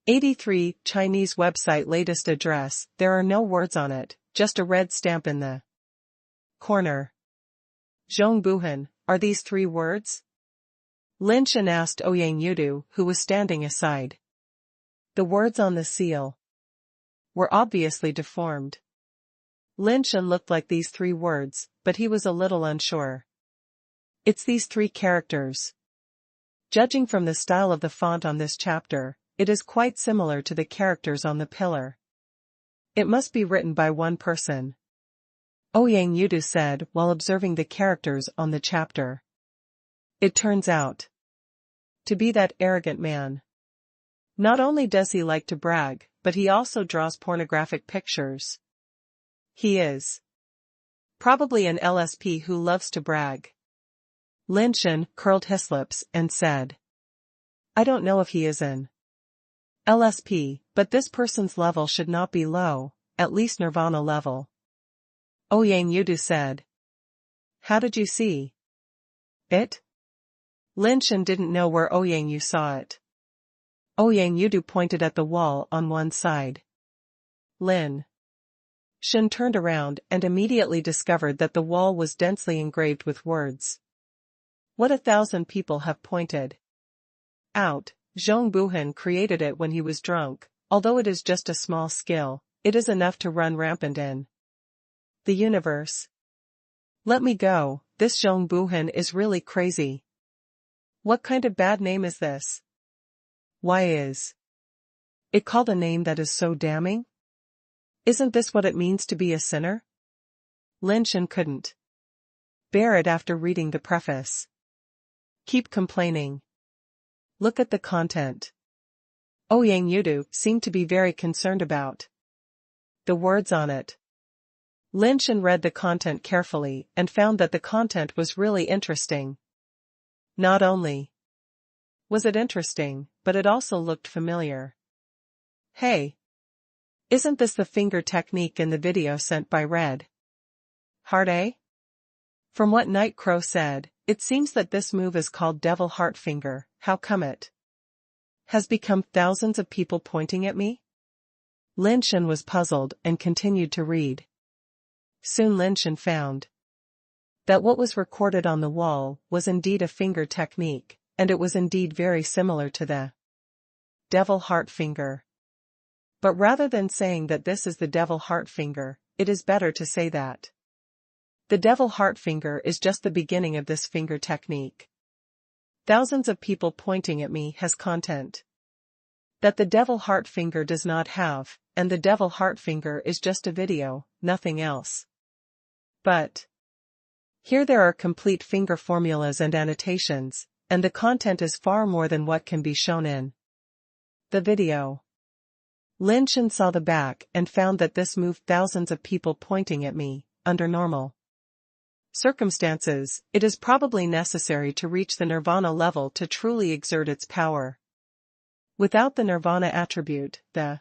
83 Chinese website latest address, there are no words on it, just a red stamp in the corner. Zhongbuhan, are these 3 words? Lin Shen asked Ouyang Yudu, who was standing aside. The words on the seal were obviously deformed. Lin Shen looked like these 3 words, but he was a little unsure. It's these 3 characters. Judging from the style of the font on this chapter, it is quite similar to the characters on the pillar. It must be written by one person. Ouyang Yudu said while observing the characters on the chapter. It turns out to be that arrogant man. Not only does he like to brag, but he also draws pornographic pictures. He is probably an LSP who loves to brag. Lin Shen curled his lips and said, I don't know if he is an LSP, but this person's level should not be low, at least nirvana level. Ouyang Yudu said. How did you see it? Lin Shen didn't know where Ouyang Yudu saw it. Ouyang Yudu pointed at the wall on one side. Lin Shen turned around and immediately discovered that the wall was densely engraved with words. What 1,000 people have pointed out. Zhongbuhan created it when he was drunk, although it is just a small skill, it is enough to run rampant in the universe. Let me go, this Zhongbuhan is really crazy. What kind of bad name is this? Why is it called a name that is so damning? Isn't this what it means to be a sinner? Lin Shen couldn't bear it after reading the preface. Keep complaining. Look at the content. Ouyang Yudu seemed to be very concerned about the words on it. Lin Shen read the content carefully and found that the content was really interesting. Not only was it interesting, but it also looked familiar. Hey! Isn't this the finger technique in the video sent by Red Heart A? From what Night Crow said, it seems that this move is called Devil Heart Finger. How come it has become thousands of people pointing at me? Lin Shen was puzzled and continued to read. Soon Lin Shen found that what was recorded on the wall was indeed a finger technique, and it was indeed very similar to the Devil Heart Finger. But rather than saying that this is the Devil Heart Finger, it is better to say that the Devil Heart Finger is just the beginning of this finger technique. Thousands of people pointing at me has content that the Devil Heart Finger does not have, and the Devil Heart Finger is just a video, nothing else. But here there are complete finger formulas and annotations, and the content is far more than what can be shown in the video. Lin Shen saw the back and found that this moved thousands of people pointing at me. Under normal circumstances, it is probably necessary to reach the nirvana level to truly exert its power. Without the nirvana attribute, the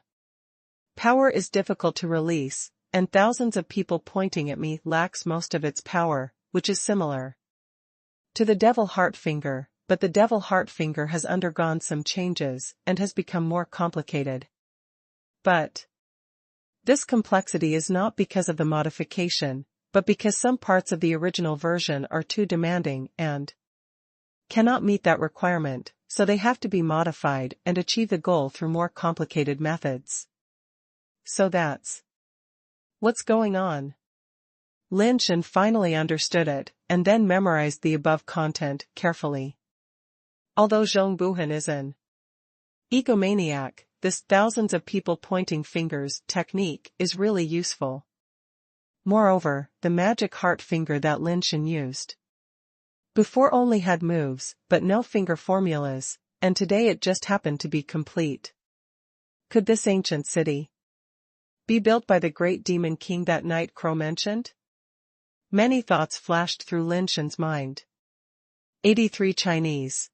power is difficult to release, and thousands of people pointing at me lacks most of its power, which is similar to the Devil Heart Finger, but the Devil Heart Finger has undergone some changes and has become more complicated. But this complexity is not because of the modification, but because some parts of the original version are too demanding and cannot meet that requirement, so they have to be modified and achieve the goal through more complicated methods. So that's what's going on. Lin Shen finally understood it, and then memorized the above content carefully. Although Zhongbuhan is an egomaniac, this thousands of people pointing fingers technique is really useful. Moreover, the magic heart finger that Lin Shen used before only had moves, but no finger formulas, and today it just happened to be complete. Could this ancient city be built by the great demon king that Night Crow mentioned? Many thoughts flashed through Lin Shen's mind. 83 Chinese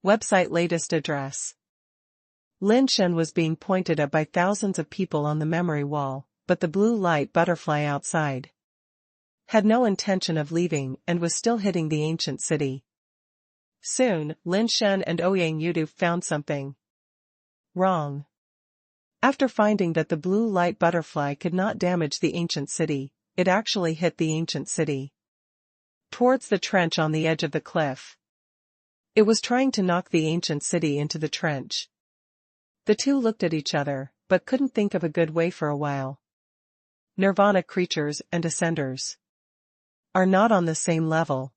website latest address. Lin Shen was being pointed at by thousands of people on the memory wall, but the blue light butterfly outside had no intention of leaving and was still hitting the ancient city. Soon, Lin Shen and Ouyang Yudu found something wrong. After finding that the blue light butterfly could not damage the ancient city, it actually hit the ancient city towards the trench on the edge of the cliff. It was trying to knock the ancient city into the trench. The two looked at each other, but couldn't think of a good way for a while. Nirvana creatures and ascenders are not on the same level.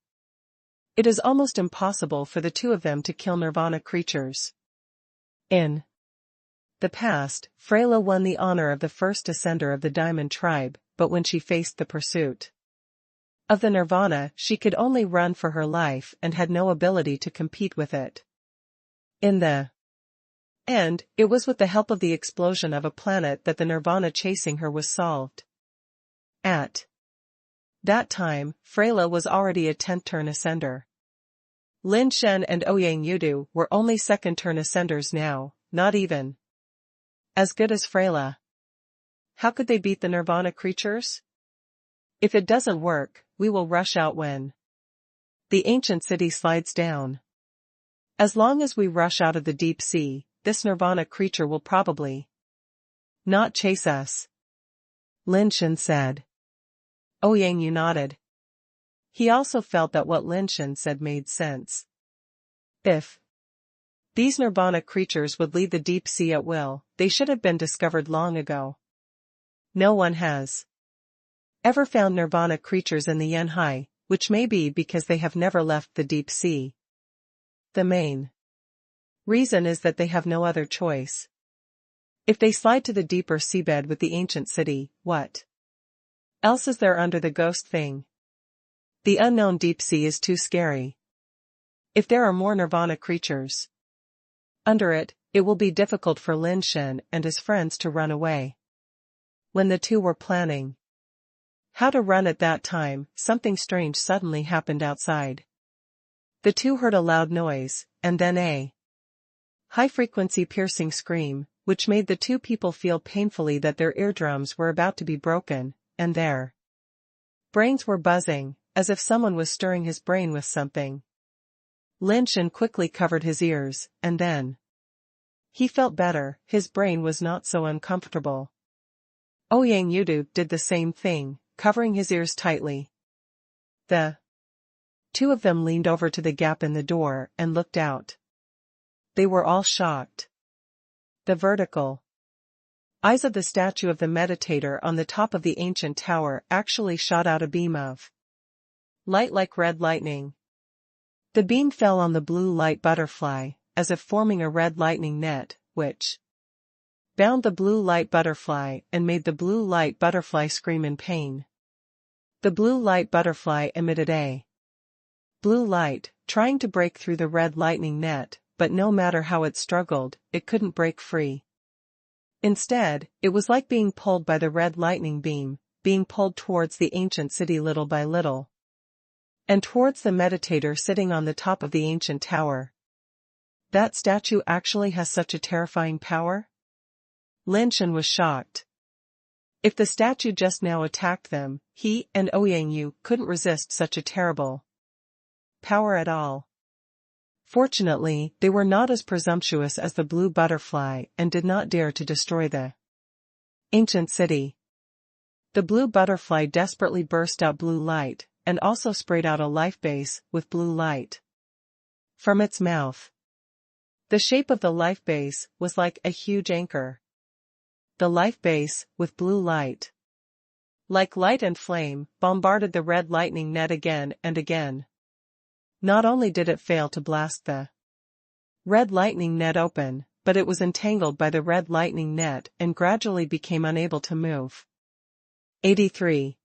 It is almost impossible for the two of them to kill Nirvana creatures. In the past, Freyla won the honor of the first ascender of the Diamond Tribe, but when she faced the pursuit of the Nirvana, she could only run for her life and had no ability to compete with it. In the end, it was with the help of the explosion of a planet that the Nirvana chasing her was solved. At that time, Freyla was already a 10th turn ascender. Lin Shen and Ouyang Yudu were only 2nd turn ascenders now, not even as good as Freyla. How could they beat the Nirvana creatures? If it doesn't work, we will rush out when the ancient city slides down. As long as we rush out of the deep sea, this Nirvana creature will probably not chase us. Lin Shen said. Ouyang Yu nodded. He also felt that what Lin Shen said made sense. If these Nirvana creatures would leave the deep sea at will, they should have been discovered long ago. No one has ever found Nirvana creatures in the Yanhai, which may be because they have never left the deep sea. The main reason is that they have no other choice. If they slide to the deeper seabed with the ancient city, what else is there under the ghost thing? The unknown deep sea is too scary. If there are more Nirvana creatures under it, it will be difficult for Lin Shen and his friends to run away. When the two were planning how to run at that time, something strange suddenly happened outside. The two heard a loud noise, and then a high-frequency piercing scream, which made the two people feel painfully that their eardrums were about to be broken, and their brains were buzzing, as if someone was stirring his brain with something. Lin Shen quickly covered his ears, and then he felt better, his brain was not so uncomfortable. Ouyang Yudu did the same thing, covering his ears tightly. The two of them leaned over to the gap in the door and looked out. They were all shocked. The vertical eyes of the statue of the meditator on the top of the ancient tower actually shot out a beam of light like red lightning. The beam fell on the blue light butterfly, as if forming a red lightning net, which bound the blue light butterfly and made the blue light butterfly scream in pain. The blue light butterfly emitted a blue light, trying to break through the red lightning net, but no matter how it struggled, it couldn't break free. Instead, it was like being pulled by the red lightning beam, being pulled towards the ancient city little by little. And towards the meditator sitting on the top of the ancient tower. That statue actually has such a terrifying power? Lin Shen was shocked. If the statue just now attacked them, he and Ouyang Yu couldn't resist such a terrible power at all. Fortunately, they were not as presumptuous as the blue butterfly and did not dare to destroy the ancient city. The blue butterfly desperately burst out blue light, and also sprayed out a life base with blue light from its mouth. The shape of the life base was like a huge anchor. The life base, with blue light, like light and flame, bombarded the red lightning net again and again. Not only did it fail to blast the red lightning net open, but it was entangled by the red lightning net and gradually became unable to move. 83.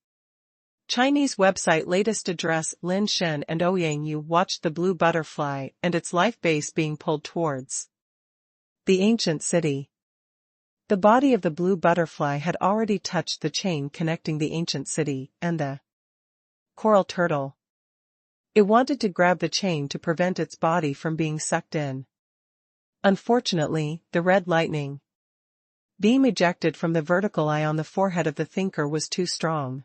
Chinese website latest address. Lin Shen and Ouyang Yu watched the blue butterfly and its life base being pulled towards the ancient city. The body of the blue butterfly had already touched the chain connecting the ancient city and the coral turtle. It wanted to grab the chain to prevent its body from being sucked in. Unfortunately, the red lightning Beam ejected from the vertical eye on the forehead of the thinker was too strong.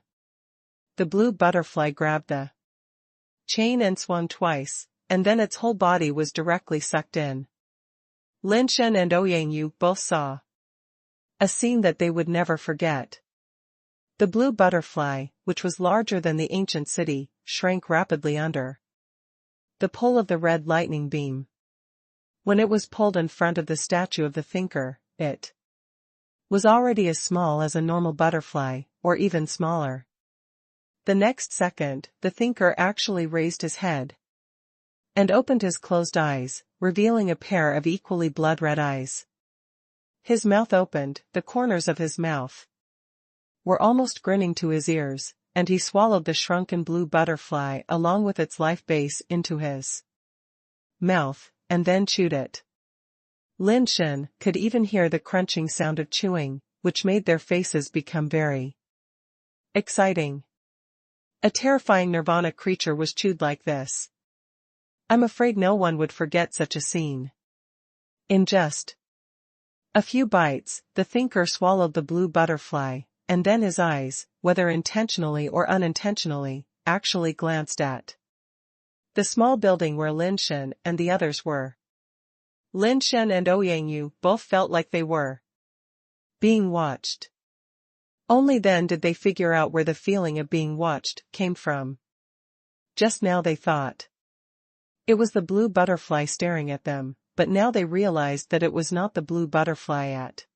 The blue butterfly grabbed the chain and swung twice, and then its whole body was directly sucked in. Lin Shen and Ouyang both saw a scene that they would never forget. The blue butterfly, which was larger than the ancient city, shrank rapidly under the pull of the red lightning beam. When it was pulled in front of the statue of the thinker, it was already as small as a normal butterfly, or even smaller. The next second, the thinker actually raised his head and opened his closed eyes, revealing a pair of equally blood-red eyes. His mouth opened, the corners of his mouth were almost grinning to his ears, and he swallowed the shrunken blue butterfly along with its life base into his mouth, and then chewed it. Lin Shen could even hear the crunching sound of chewing, which made their faces become very exciting. A terrifying nirvana creature was chewed like this. I'm afraid no one would forget such a scene. In just a few bites, the thinker swallowed the blue butterfly, and then his eyes, whether intentionally or unintentionally, actually glanced at the small building where Lin Shen and the others were. Lin Shen and Ouyang both felt like they were being watched. Only then did they figure out where the feeling of being watched came from. Just now they thought it was the blue butterfly staring at them, but now they realized that it was not the blue butterfly at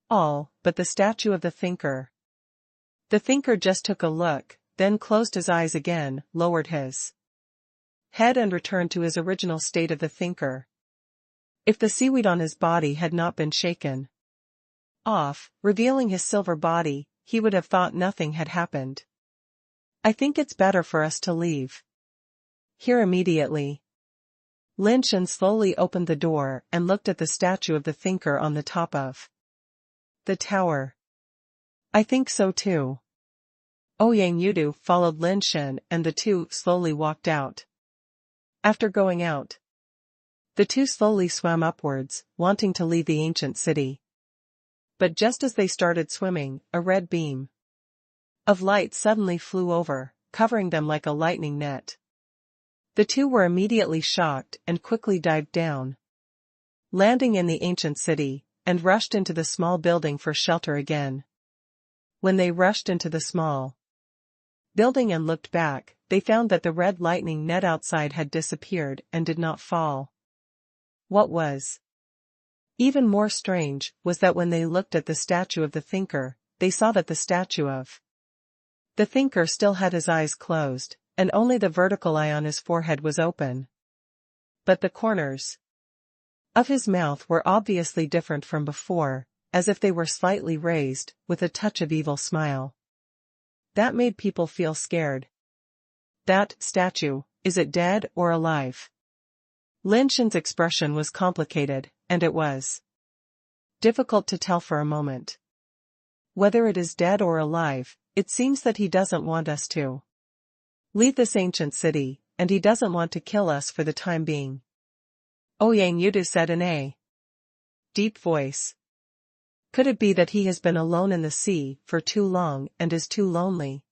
all, but the statue of the thinker. The thinker just took a look, then closed his eyes again, lowered his head and returned to his original state of the thinker. If the seaweed on his body had not been shaken off, revealing his silver body, he would have thought nothing had happened. I think it's better for us to leave here immediately. Lin Shen slowly opened the door and looked at the statue of the thinker on the top of the tower. I think so too. Ouyang followed Lin Shen and the two slowly walked out. After going out, the two slowly swam upwards, wanting to leave the ancient city. But just as they started swimming, a red beam of light suddenly flew over, covering them like a lightning net. The two were immediately shocked and quickly dived down, landing in the ancient city, and rushed into the small building for shelter again. When they rushed into the small building and looked back, they found that the red lightning net outside had disappeared and did not fall. What was even more strange was that when they looked at the statue of the thinker, they saw that the statue of the thinker still had his eyes closed, and only the vertical eye on his forehead was open. But the corners of his mouth were obviously different from before, as if they were slightly raised, with a touch of evil smile. That made people feel scared. That statue, is it dead or alive? Lin Shen's expression was complicated, and it was difficult to tell for a moment. Whether it is dead or alive, it seems that he doesn't want us to leave this ancient city, and he doesn't want to kill us for the time being. Ouyang said in a deep voice. Could it be that he has been alone in the sea for too long and is too lonely?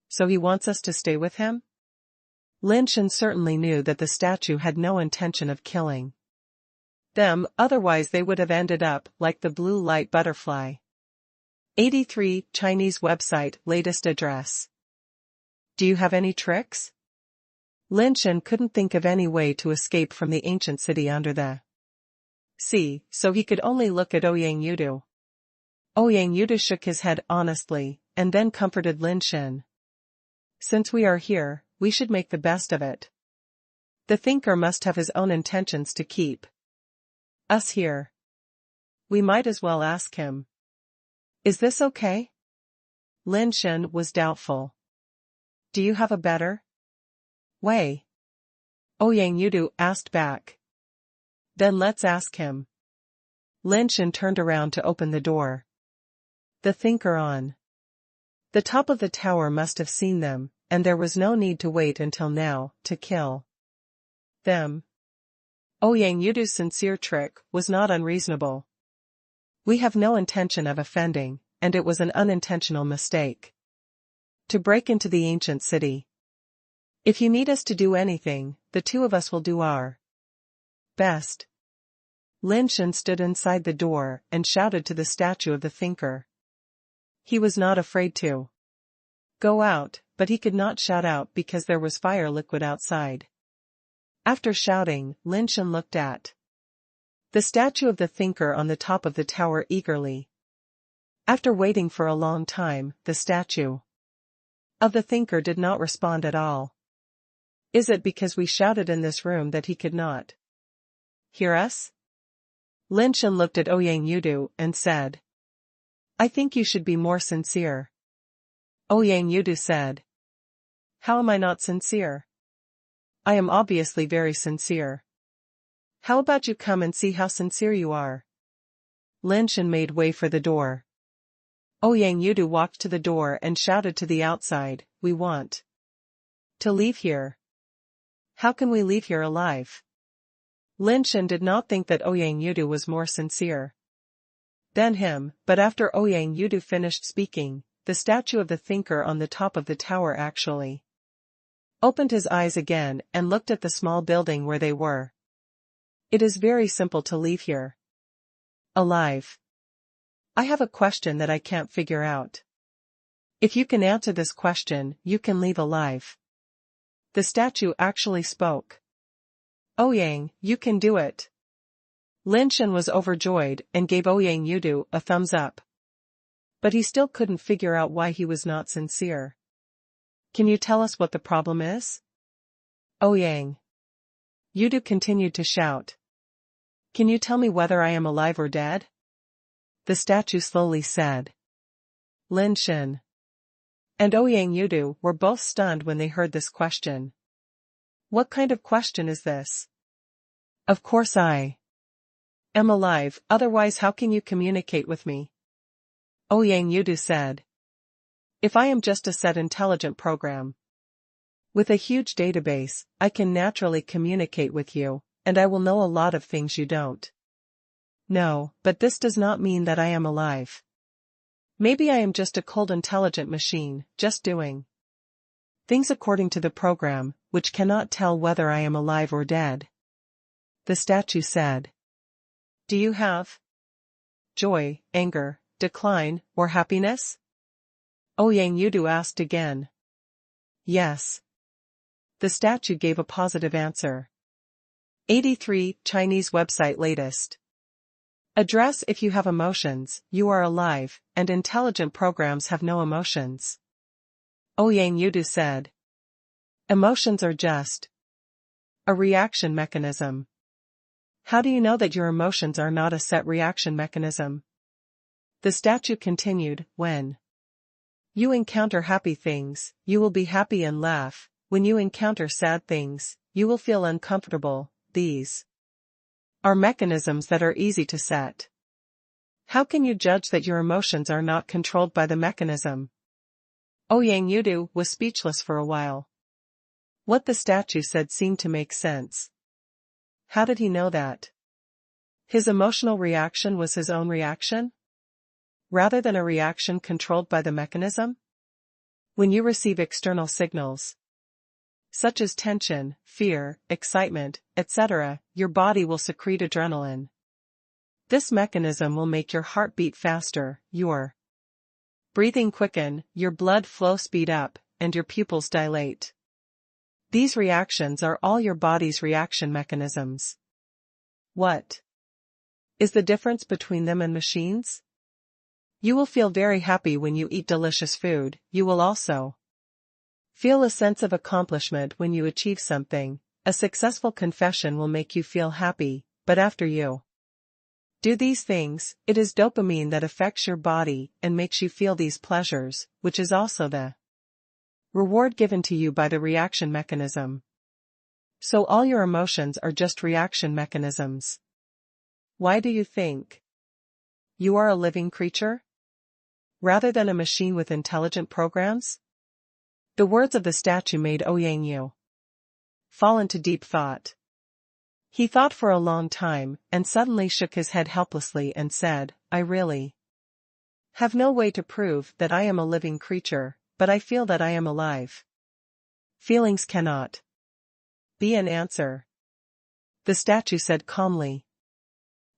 So he wants us to stay with him? Lin Shen certainly knew that the statue had no intention of killing them, otherwise they would have ended up like the blue light butterfly. 83 Chinese website latest address. Do you have any tricks? Lin Shen couldn't think of any way to escape from the ancient city under the sea, so he could only look at Ouyang. Ouyang shook his head honestly, and then comforted Lin Shen. Since we are here, we should make the best of it. The thinker must have his own intentions to keep us here. We might as well ask him. Is this okay? Lin Shen was doubtful. Do you have a better way? Ouyang asked back. Then let's ask him. Lin Shen turned around to open the door. The thinker on the top of the tower must have seen them, and there was no need to wait until now to kill them. Ouyang sincere trick was not unreasonable. We have no intention of offending, and it was an unintentional mistake. To break into the ancient city. If you need us to do anything, the two of us will do our best. Lin Shen stood inside the door and shouted to the statue of the thinker. He was not afraid to go out, but he could not shout out because there was fire liquid outside. After shouting, Lin Shen looked at the statue of the thinker on the top of the tower eagerly. After waiting for a long time, the statue of the thinker did not respond at all. Is it because we shouted in this room that he could not hear us? Lin Shen looked at Ouyang Yudu and said, I think you should be more sincere. Ouyang Yudu said, How am I not sincere? I am obviously very sincere. How about you come and see how sincere you are? Lin Shen made way for the door. Ouyang Yudu walked to the door and shouted to the outside, We want to leave here. How can we leave here alive? Lin Shen did not think that Ouyang Yudu was more sincere than him, but after Ouyang Yudu finished speaking, the statue of the thinker on the top of the tower actually opened his eyes again and looked at the small building where they were. It is very simple to leave here alive. I have a question that I can't figure out. If you can answer this question, you can leave alive. The statue actually spoke. Ouyang, you can do it. Lin Shen was overjoyed and gave Ouyang Yudu a thumbs up. But he still couldn't figure out why he was not sincere. Can you tell us what the problem is? Ouyang Yudu continued to shout. Can you tell me whether I am alive or dead? The statue slowly said. Lin Shen and Ouyang Yudu were both stunned when they heard this question. What kind of question is this? Of course I am alive, otherwise how can you communicate with me? Ouyang Yudu said. If I am just a set intelligent program with a huge database, I can naturally communicate with you, and I will know a lot of things you don't know, but this does not mean that I am alive. Maybe I am just a cold intelligent machine, just doing things according to the program, which cannot tell whether I am alive or dead. The statue said. Do you have joy, anger, decline, or happiness? Ouyang Yudu asked again. Yes. The statue gave a positive answer. 83 Chinese website latest. Address. If you have emotions, you are alive, and intelligent programs have no emotions. Ouyang Yudu said. Emotions are just a reaction mechanism. How do you know that your emotions are not a set reaction mechanism? The statue continued, when you encounter happy things, you will be happy and laugh. When you encounter sad things, you will feel uncomfortable. These are mechanisms that are easy to set. How can you judge that your emotions are not controlled by the mechanism? Ouyang Yudu was speechless for a while. What the statue said seemed to make sense. How did he know that? His emotional reaction was his own reaction, rather than a reaction controlled by the mechanism? When you receive external signals, such as tension, fear, excitement, etc., your body will secrete adrenaline. This mechanism will make your heart beat faster, your breathing quicken, your blood flow speed up, and your pupils dilate. These reactions are all your body's reaction mechanisms. What is the difference between them and machines? You will feel very happy when you eat delicious food. You will also feel a sense of accomplishment when you achieve something. A successful confession will make you feel happy, but after you do these things, it is dopamine that affects your body and makes you feel these pleasures, which is also the reward given to you by the reaction mechanism. So all your emotions are just reaction mechanisms. Why do you think you are a living creature, rather than a machine with intelligent programs? The words of the statue made Ouyang Yudu fall into deep thought. He thought for a long time, and suddenly shook his head helplessly and said, I really have no way to prove that I am a living creature, but I feel that I am alive. Feelings cannot be an answer, the statue said calmly.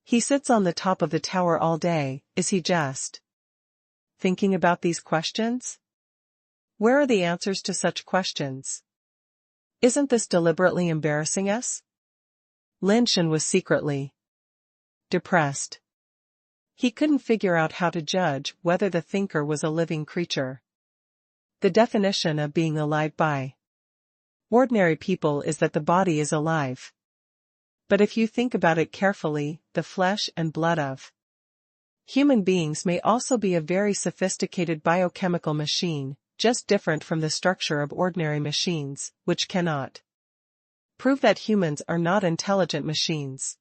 He sits on the top of the tower all day, is he just thinking about these questions? Where are the answers to such questions? Isn't this deliberately embarrassing us? Lin Shen was secretly depressed. He couldn't figure out how to judge whether the thinker was a living creature. The definition of being alive by ordinary people is that the body is alive. But if you think about it carefully, the flesh and blood of human beings may also be a very sophisticated biochemical machine, just different from the structure of ordinary machines, which cannot prove that humans are not intelligent machines.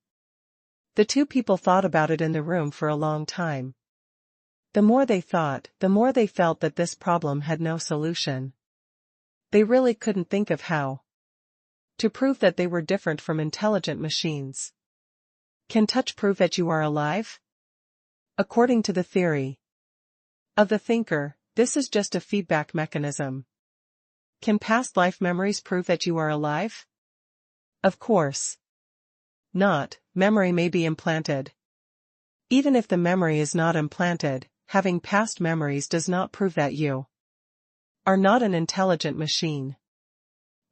The two people thought about it in the room for a long time. The more they thought, the more they felt that this problem had no solution. They really couldn't think of how to prove that they were different from intelligent machines. Can touch prove that you are alive? According to the theory of the thinker, this is just a feedback mechanism. Can past life memories prove that you are alive? Of course not. Memory may be implanted. Even if the memory is not implanted, having past memories does not prove that you are not an intelligent machine.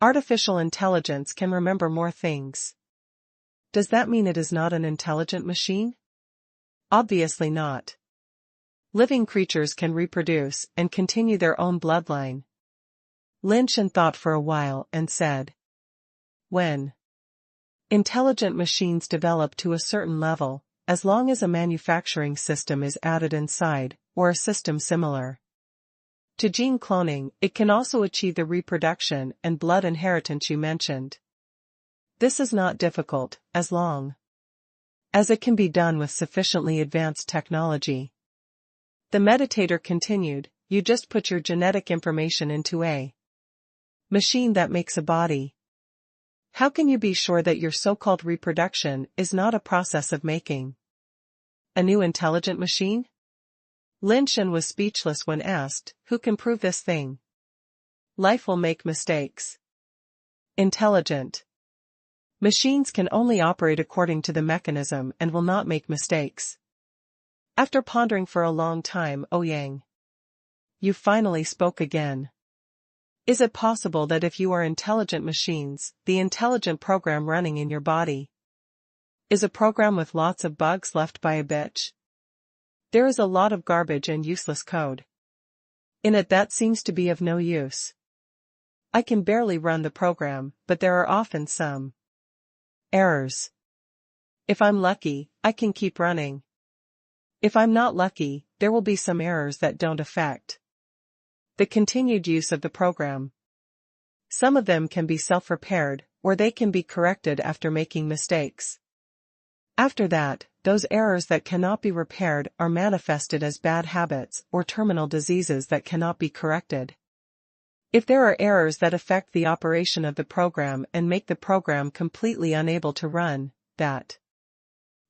Artificial intelligence can remember more things. Does that mean it is not an intelligent machine? Obviously not. Living creatures can reproduce and continue their own bloodline. Lin Shen thought for a while and said, when intelligent machines develop to a certain level, as long as a manufacturing system is added inside, or a system similar to gene cloning, it can also achieve the reproduction and blood inheritance you mentioned. This is not difficult, as long as it can be done with sufficiently advanced technology. The meditator continued, you just put your genetic information into a machine that makes a body. How can you be sure that your so-called reproduction is not a process of making a new intelligent machine? Lin Shen was speechless when asked, who can prove this thing? Life will make mistakes. Intelligent machines can only operate according to the mechanism and will not make mistakes. After pondering for a long time, Ouyang, you finally spoke again. Is it possible that if you are intelligent machines, the intelligent program running in your body is a program with lots of bugs left by a bitch? There is a lot of garbage and useless code in it that seems to be of no use. I can barely run the program, but there are often some errors. If I'm lucky, I can keep running. If I'm not lucky, there will be some errors that don't affect the continued use of the program. Some of them can be self-repaired, or they can be corrected after making mistakes. After that, those errors that cannot be repaired are manifested as bad habits or terminal diseases that cannot be corrected. If there are errors that affect the operation of the program and make the program completely unable to run, that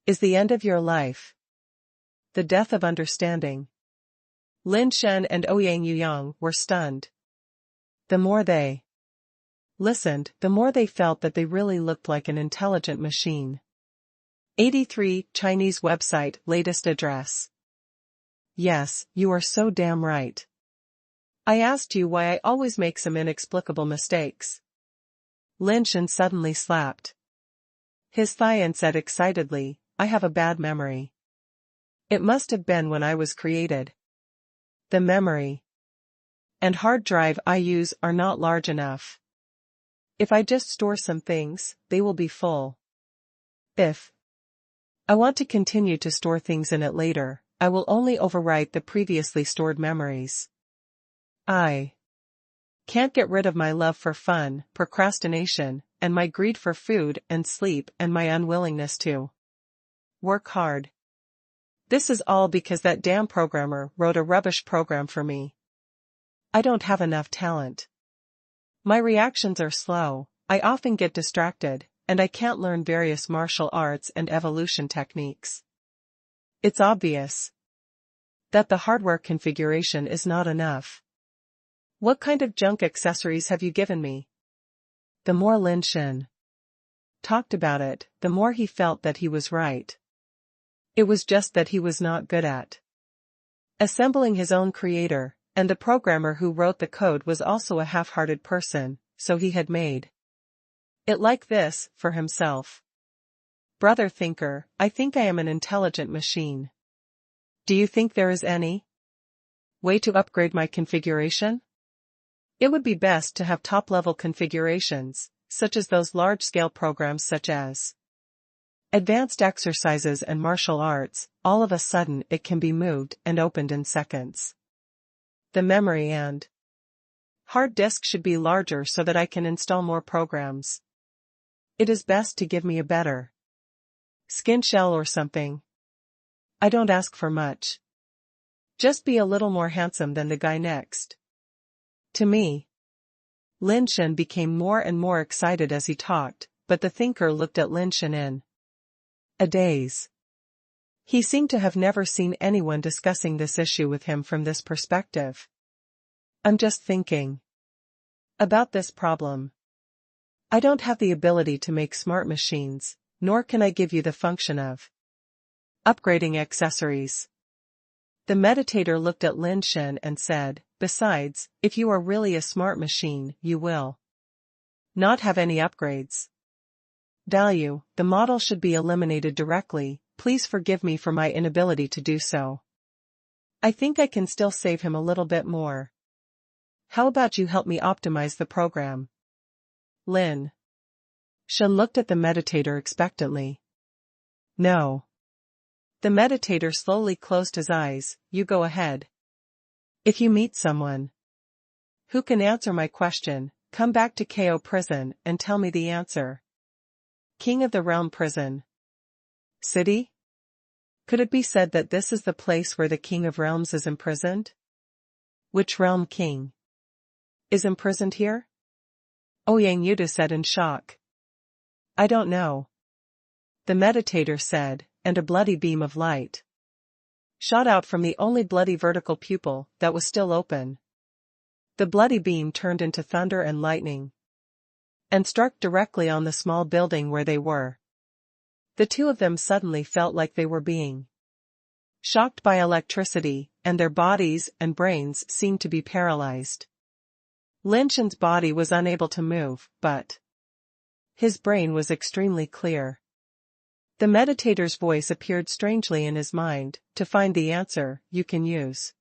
is the end of your life. The death of understanding. Lin Shen and Ouyang Yuyang were stunned. The more they listened, the more they felt that they really looked like an intelligent machine. 83 Chinese website latest address. Yes, you are so damn right. I asked you why I always make some inexplicable mistakes. Lin Shen suddenly slapped his thigh and said excitedly, I have a bad memory. It must have been when I was created. The memory and hard drive I use are not large enough. If I just store some things, they will be full. If I want to continue to store things in it later, I will only overwrite the previously stored memories. I can't get rid of my love for fun, procrastination, and my greed for food and sleep and my unwillingness to work hard. This is all because that damn programmer wrote a rubbish program for me. I don't have enough talent. My reactions are slow, I often get distracted, and I can't learn various martial arts and evolution techniques. It's obvious that the hardware configuration is not enough. What kind of junk accessories have you given me? The more Lin Shen talked about it, the more he felt that he was right. It was just that he was not good at assembling his own creator, and the programmer who wrote the code was also a half-hearted person, so he had made it like this, for himself. Brother thinker, I think I am an intelligent machine. Do you think there is any way to upgrade my configuration? It would be best to have top-level configurations, such as those large-scale programs such as advanced exercises and martial arts. All of a sudden it can be moved and opened in seconds. The memory and hard disk should be larger so that I can install more programs. It is best to give me a better skin shell or something. I don't ask for much. Just be a little more handsome than the guy next to me. Lin Shen became more and more excited as he talked, but the thinker looked at Lin Shen in a daze. He seemed to have never seen anyone discussing this issue with him from this perspective. I'm just thinking about this problem. I don't have the ability to make smart machines, nor can I give you the function of upgrading accessories. The meditator looked at Lin Shen and said, besides, if you are really a smart machine, you will not have any upgrades. Value, the model should be eliminated directly. Please forgive me for my inability to do so. I think I can still save him a little bit more. How about you help me optimize the program? Lin Shen looked at the meditator expectantly. No. The meditator slowly closed his eyes. You go ahead. If you meet someone who can answer my question, come back to KO prison and tell me the answer. King of the Realm Prison City? Could it be said that this is the place where the King of Realms is imprisoned? Which realm king is imprisoned here? Ouyang Yuda said in shock. I don't know. The meditator said, and a bloody beam of light shot out from the only bloody vertical pupil that was still open. The bloody beam turned into thunder and lightning and struck directly on the small building where they were. The two of them suddenly felt like they were being shocked by electricity, and their bodies and brains seemed to be paralyzed. Lin Shen's body was unable to move, but his brain was extremely clear. The meditator's voice appeared strangely in his mind. To find the answer, you can use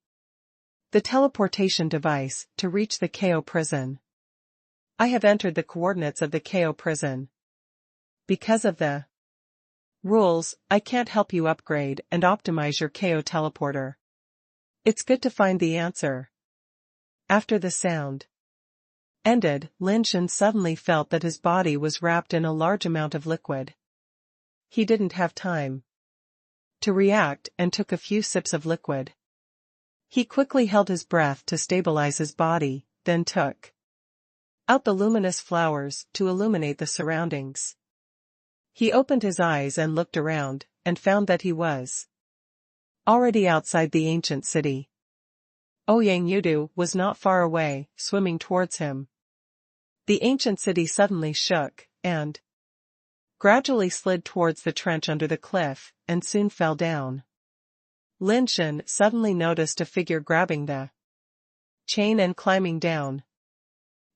the teleportation device to reach the KO prison. I have entered the coordinates of the KO prison. Because of the rules, I can't help you upgrade and optimize your KO teleporter. It's good to find the answer. After the sound ended, Lin Shen suddenly felt that his body was wrapped in a large amount of liquid. He didn't have time to react and took a few sips of liquid. He quickly held his breath to stabilize his body, then took out the luminous flowers to illuminate the surroundings. He opened his eyes and looked around, and found that he was already outside the ancient city. Ouyang Yudu was not far away, swimming towards him. The ancient city suddenly shook, and gradually slid towards the trench under the cliff, and soon fell down. Lin Shen suddenly noticed a figure grabbing the chain and climbing down.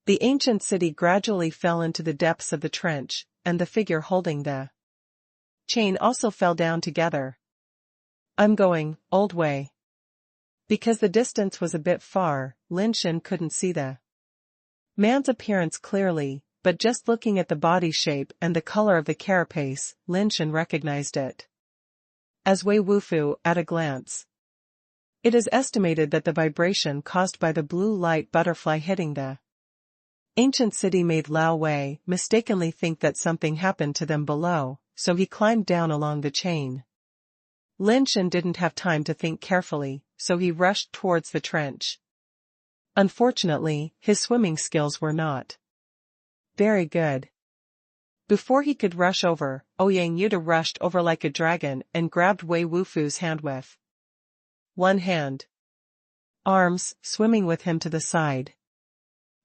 The ancient city gradually fell into the depths of the trench, and the figure holding the chain also fell down together. I'm going, old way. Because the distance was a bit far, Lin Shen couldn't see the man's appearance clearly, but just looking at the body shape and the color of the carapace, Lin Shen recognized it as Wei Wufu at a glance. It is estimated that the vibration caused by the blue light butterfly hitting the ancient city made Lao Wei mistakenly think that something happened to them below, so he climbed down along the chain. Lin Shen didn't have time to think carefully, so he rushed towards the trench. Unfortunately, his swimming skills were not very good. Before he could rush over, Ouyang Yuda rushed over like a dragon and grabbed Wei Wufu's hand with one hand. Arms, swimming with him to the side.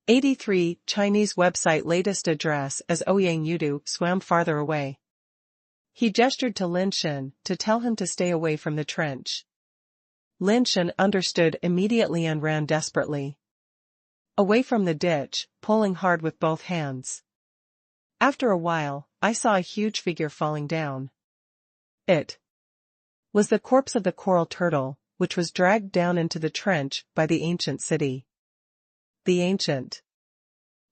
83 Chinese website latest address as Ouyang Yudu swam farther away. He gestured to Lin Shen to tell him to stay away from the trench. Lin Shen understood immediately and ran desperately away from the ditch, pulling hard with both hands. After a while, I saw a huge figure falling down. It was the corpse of the coral turtle, which was dragged down into the trench by the ancient city. The ancient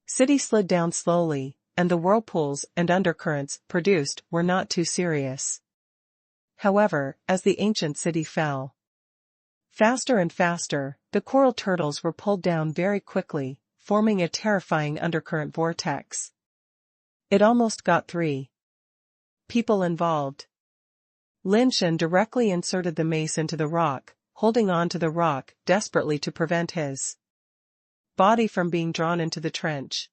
city slid down slowly, and the whirlpools and undercurrents produced were not too serious. However, as the ancient city fell faster and faster, the coral turtles were pulled down very quickly, forming a terrifying undercurrent vortex. It almost got 3 people involved. Lin Shen directly inserted the mace into the rock, holding on to the rock desperately to prevent his body from being drawn into the trench.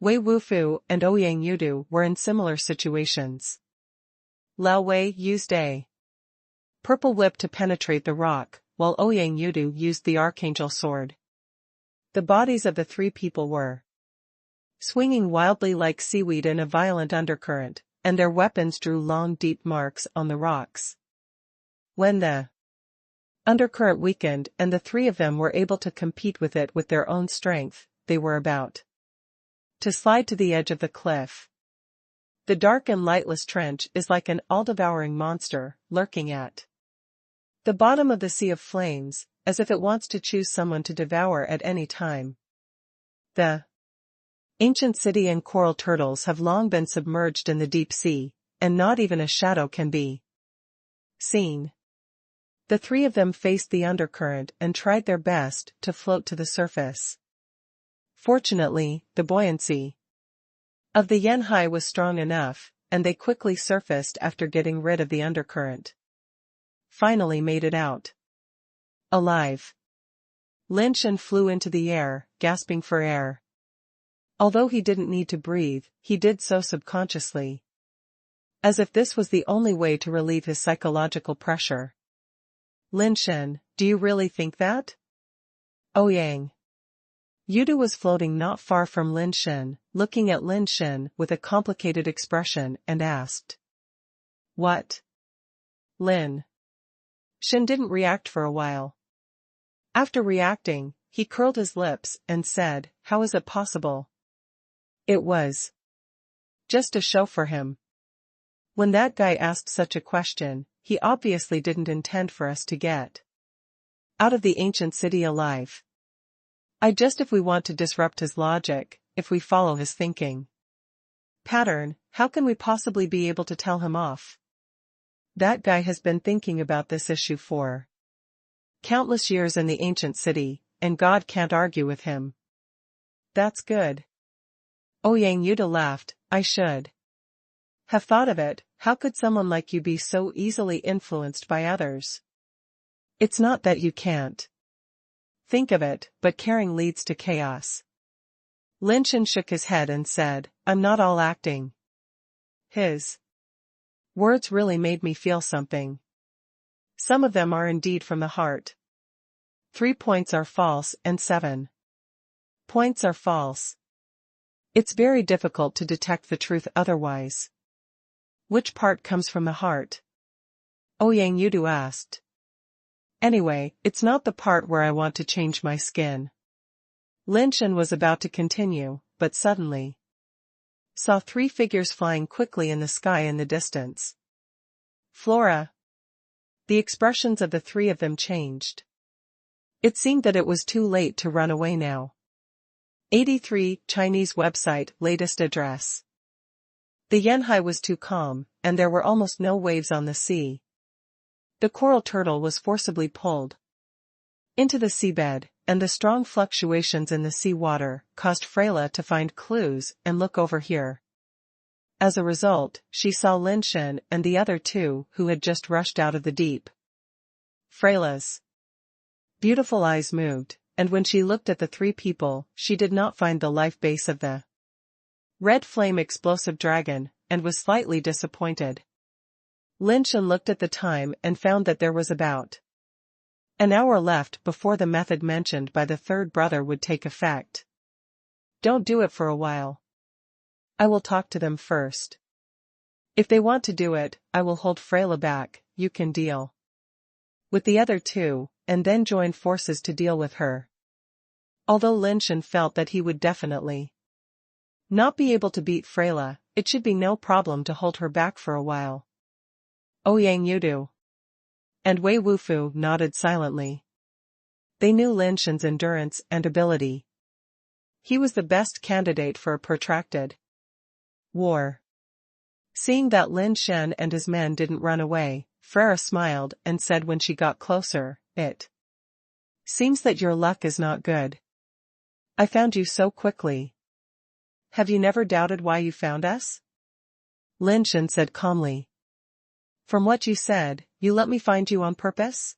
Wei Wufu and Ouyang Yudu were in similar situations. Lao Wei used a purple whip to penetrate the rock, while Ouyang Yudu used the archangel sword. The bodies of the 3 people were swinging wildly like seaweed in a violent undercurrent, and their weapons drew long deep marks on the rocks. When the undercurrent weakened and the 3 of them were able to compete with it with their own strength, they were about to slide to the edge of the cliff. The dark and lightless trench is like an all-devouring monster, lurking at the bottom of the sea of flames, as if it wants to choose someone to devour at any time. The ancient city and coral turtles have long been submerged in the deep sea, and not even a shadow can be seen. The 3 of them faced the undercurrent and tried their best to float to the surface. Fortunately, the buoyancy of the Yanhai was strong enough, and they quickly surfaced after getting rid of the undercurrent. Finally made it out alive. Lin Shen flew into the air, gasping for air. Although he didn't need to breathe, he did so subconsciously, as if this was the only way to relieve his psychological pressure. Lin Shen, do you really think that? Ouyang Yudu was floating not far from Lin Shen, looking at Lin Shen with a complicated expression and asked, "What?" Lin Shen didn't react for a while. After reacting, he curled his lips and said, "How is it possible?" It was just a show for him. When that guy asked such a question, he obviously didn't intend for us to get out of the ancient city alive. If we want to disrupt his logic, if we follow his thinking pattern, how can we possibly be able to tell him off? That guy has been thinking about this issue for countless years in the ancient city, and God can't argue with him. That's good. Ouyang Yuda laughed. I should have thought of it. How could someone like you be so easily influenced by others? It's not that you can't think of it, but caring leads to chaos. Lin Shen shook his head and said, I'm not all acting. His words really made me feel something. Some of them are indeed from the heart. 3 points are false and 7 points are false. It's very difficult to detect the truth otherwise. Which part comes from the heart? Ouyang Yudu asked. Anyway, it's not the part where I want to change my skin. Lin Shen was about to continue, but suddenly saw 3 figures flying quickly in the sky in the distance. Flora. The expressions of the 3 of them changed. It seemed that it was too late to run away now. 83 Chinese website latest address. The Yanhai was too calm, and there were almost no waves on the sea. The coral turtle was forcibly pulled into the seabed, and the strong fluctuations in the sea water caused Freyla to find clues and look over here. As a result, she saw Lin Shen and the other 2 who had just rushed out of the deep. Freyla's beautiful eyes moved, and when she looked at the 3 people, she did not find the life base of the Red flame explosive dragon, and was slightly disappointed. Lin Shen looked at the time and found that there was about an hour left before the method mentioned by the third brother would take effect. Don't do it for a while. I will talk to them first. If they want to do it, I will hold Freyla back. You can deal with the other two, and then join forces to deal with her. Although Lin Shen felt that he would definitely not be able to beat Freyla, it should be no problem to hold her back for a while. Ouyang Yudu and Wei Wufu nodded silently. They knew Lin Shen's endurance and ability. He was the best candidate for a protracted war. Seeing that Lin Shen and his men didn't run away, Freyla smiled and said when she got closer, "It seems that your luck is not good. I found you so quickly. Have you never doubted why you found us?" Lin Shen said calmly. "From what you said, you let me find you on purpose?"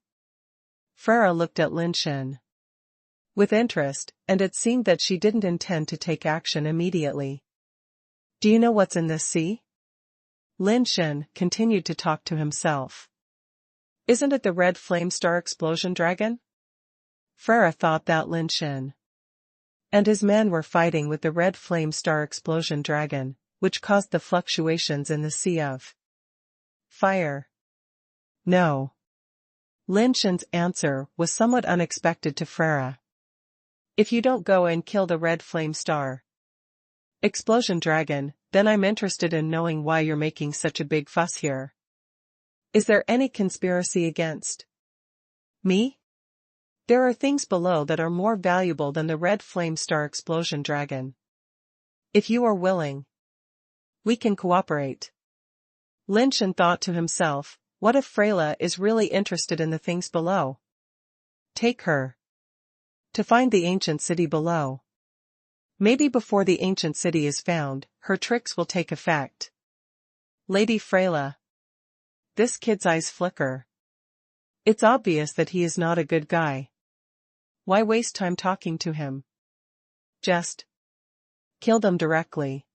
Freyla looked at Lin Shen with interest, and it seemed that she didn't intend to take action immediately. "Do you know what's in this sea?" Lin Shen continued to talk to himself. "Isn't it the red flame star explosion dragon?" Freyla thought that Lin Shen and his men were fighting with the red flame star explosion dragon, which caused the fluctuations in the sea of fire. No. Lin Shen's answer was somewhat unexpected to Freyla. "If you don't go and kill the red flame star explosion dragon, then I'm interested in knowing why you're making such a big fuss here. Is there any conspiracy against me? There are things below that are more valuable than the red flame star explosion dragon. If you are willing, we can cooperate." Lin Shen thought to himself, what if Freyla is really interested in the things below? Take her to find the ancient city below. Maybe before the ancient city is found, her tricks will take effect. Lady Freyla. This kid's eyes flicker. It's obvious that he is not a good guy. Why waste time talking to him? Just kill them directly.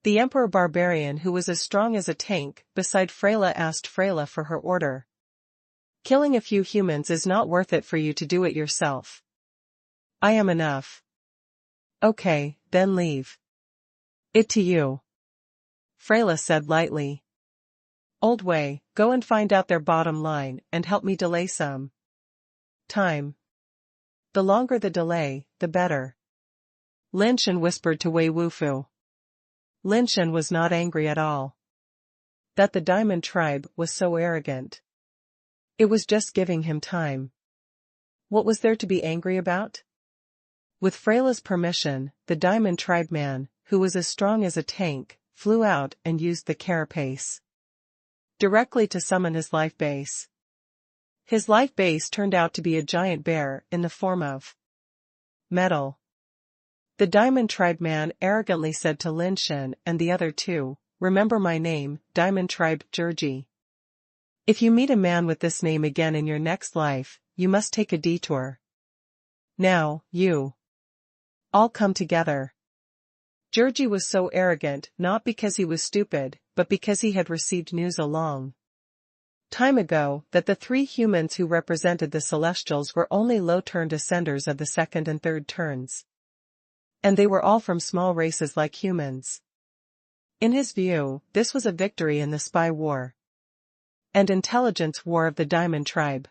The Emperor Barbarian, who was as strong as a tank beside Freyla, asked Freyla for her order. "Killing a few humans is not worth it for you to do it yourself. I am enough." "Okay, then leave it to you," Freyla said lightly. "Old Wei, go and find out their bottom line and help me delay some time. The longer the delay, the better." Lin Shen whispered to Wei Wufu. Lin Shen was not angry at all that the Diamond Tribe was so arrogant. It was just giving him time. What was there to be angry about? With Freyla's permission, the Diamond Tribe man, who was as strong as a tank, flew out and used the carapace directly to summon his life base. His life base turned out to be a giant bear in the form of metal. The Diamond Tribe man arrogantly said to Lin Shen and the other two, "Remember my name, Diamond Tribe Jurji. If you meet a man with this name again in your next life, you must take a detour. Now, you all come together." Jurji was so arrogant not because he was stupid, but because he had received news a long time ago that the three humans who represented the Celestials were only low-turn descenders of the second and third turns. And they were all from small races like humans. In his view, this was a victory in the spy war and intelligence war of the Diamond Tribe.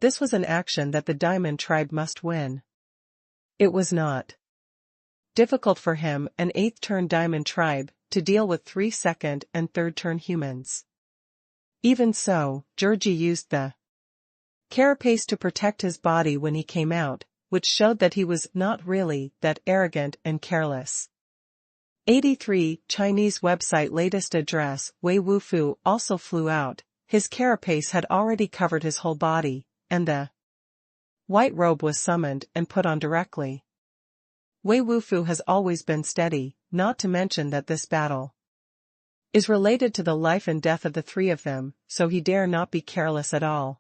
This was an action that the Diamond Tribe must win. It was not difficult for him, an 8th-turn Diamond Tribe, to deal with 3 second and 3rd-turn humans. Even so, Jurji used the carapace to protect his body when he came out, which showed that he was not really that arrogant and careless. 83 Chinese website latest address. Wei Wufu also flew out. His carapace had already covered his whole body, and the white robe was summoned and put on directly. Wei Wufu has always been steady, not to mention that this battle is related to the life and death of the three of them, so he dare not be careless at all.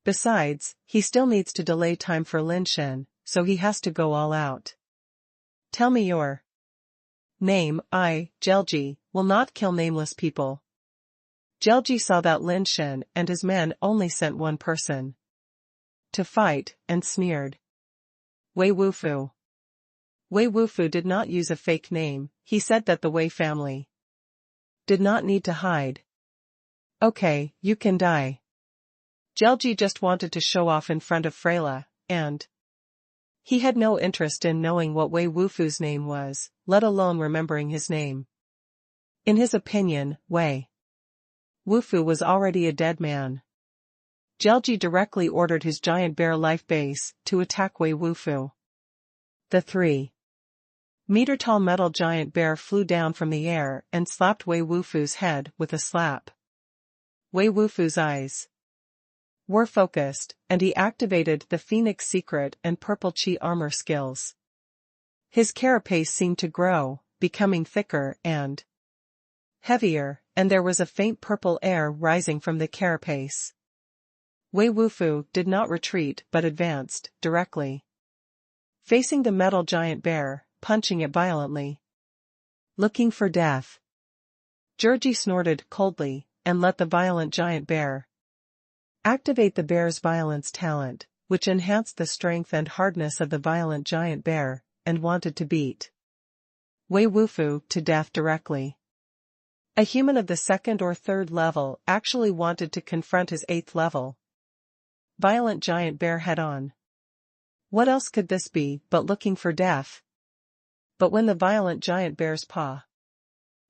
Besides, he still needs to delay time for Lin Shen, so he has to go all out. "Tell me your Name, Jelji, will not kill nameless people. Jelji saw that Lin Shen and his men only sent one person to fight, and sneered. Wei Wufu. Wei Wufu did not use a fake name, he said that the Wei family did not need to hide. Okay, you can die. Jelji just wanted to show off in front of Freyla, and he had no interest in knowing what Wei Wufu's name was, let alone remembering his name. In his opinion, Wei Wufu was already a dead man. Jelji directly ordered his giant bear life base to attack Wei Wufu. The 3-meter-tall metal giant bear flew down from the air and slapped Wei Wufu's head with a slap. Wei Wufu's eyes were focused, and he activated the Phoenix Secret and Purple Chi armor skills. His carapace seemed to grow, becoming thicker and heavier, and there was a faint purple air rising from the carapace. Wei Wufu did not retreat but advanced, directly facing the metal giant bear, punching it violently. Looking for death. Jelji snorted coldly, and let the violent giant bear activate the bear's violence talent, which enhanced the strength and hardness of the violent giant bear, and wanted to beat Wei Wufu to death directly. A human of the 2nd or 3rd level actually wanted to confront his 8th level violent giant bear head-on. What else could this be but looking for death? But when the violent giant bear's paw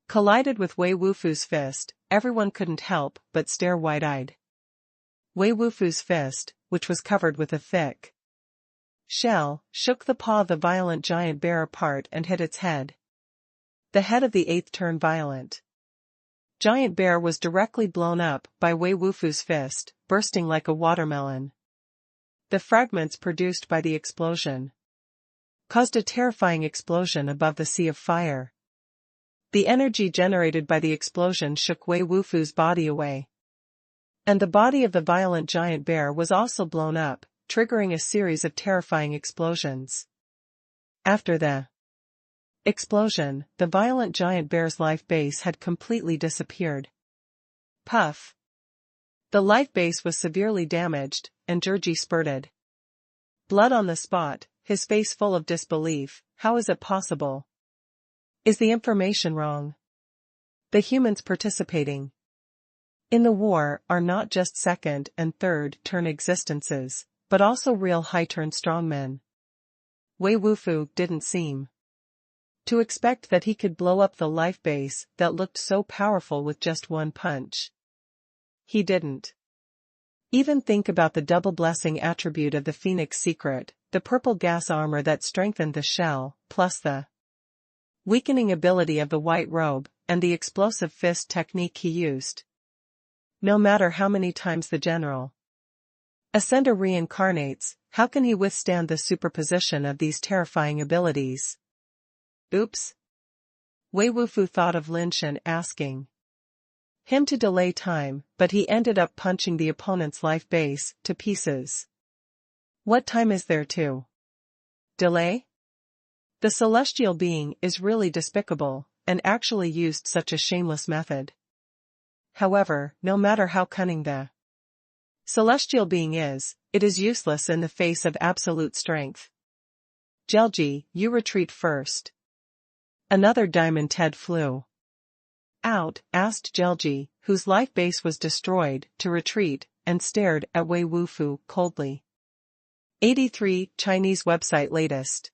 collided with Wei Wufu's fist, everyone couldn't help but stare wide-eyed. Wei Wufu's fist, which was covered with a thick shell, shook the paw of the violent giant bear apart and hit its head. The head of the 8th turn violent giant bear was directly blown up by Wei Wufu's fist, bursting like a watermelon. The fragments produced by the explosion caused a terrifying explosion above the sea of fire. The energy generated by the explosion shook Wei Wufu's body away. And the body of the violent giant bear was also blown up, triggering a series of terrifying explosions. After the explosion, the violent giant bear's life base had completely disappeared. Puff. The life base was severely damaged, and Jelji spurted blood on the spot, his face full of disbelief. How is it possible? Is the information wrong? The humans participating in the war are not just 2nd and 3rd turn existences, but also real high-turn strongmen. Wei Wufu didn't seem to expect that he could blow up the life base that looked so powerful with just one punch. He didn't even think about the double blessing attribute of the Phoenix Secret, the purple gas armor that strengthened the shell, plus the weakening ability of the white robe, and the explosive fist technique he used. No matter how many times the general Ascender reincarnates, how can he withstand the superposition of these terrifying abilities? Oops. Wei Wufu thought of Lin Shen asking him to delay time, but he ended up punching the opponent's life base to pieces. What time is there to delay? The celestial being is really despicable, and actually used such a shameless method. However, no matter how cunning the celestial being is, it is useless in the face of absolute strength. Jelji, you retreat first. Another diamond head flew out, asked Jelji, whose life base was destroyed, to retreat, and stared at Wei Wufu coldly. 83 Chinese website latest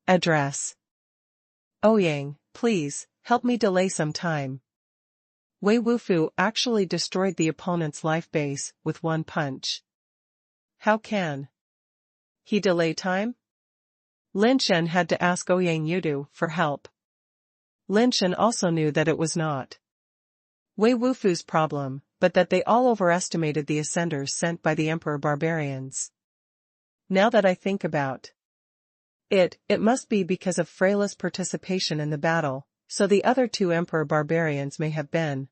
address. Ouyang, please, help me delay some time. Wei Wufu actually destroyed the opponent's life base with one punch. How can he delay time? Lin Shen had to ask Ouyang Yudu for help. Lin Shen also knew that it was not Wei Wufu's problem, but that they all overestimated the ascenders sent by the Emperor Barbarians. Now that I think about it, it must be because of Freyla's participation in the battle, so the other 2 Emperor Barbarians may have been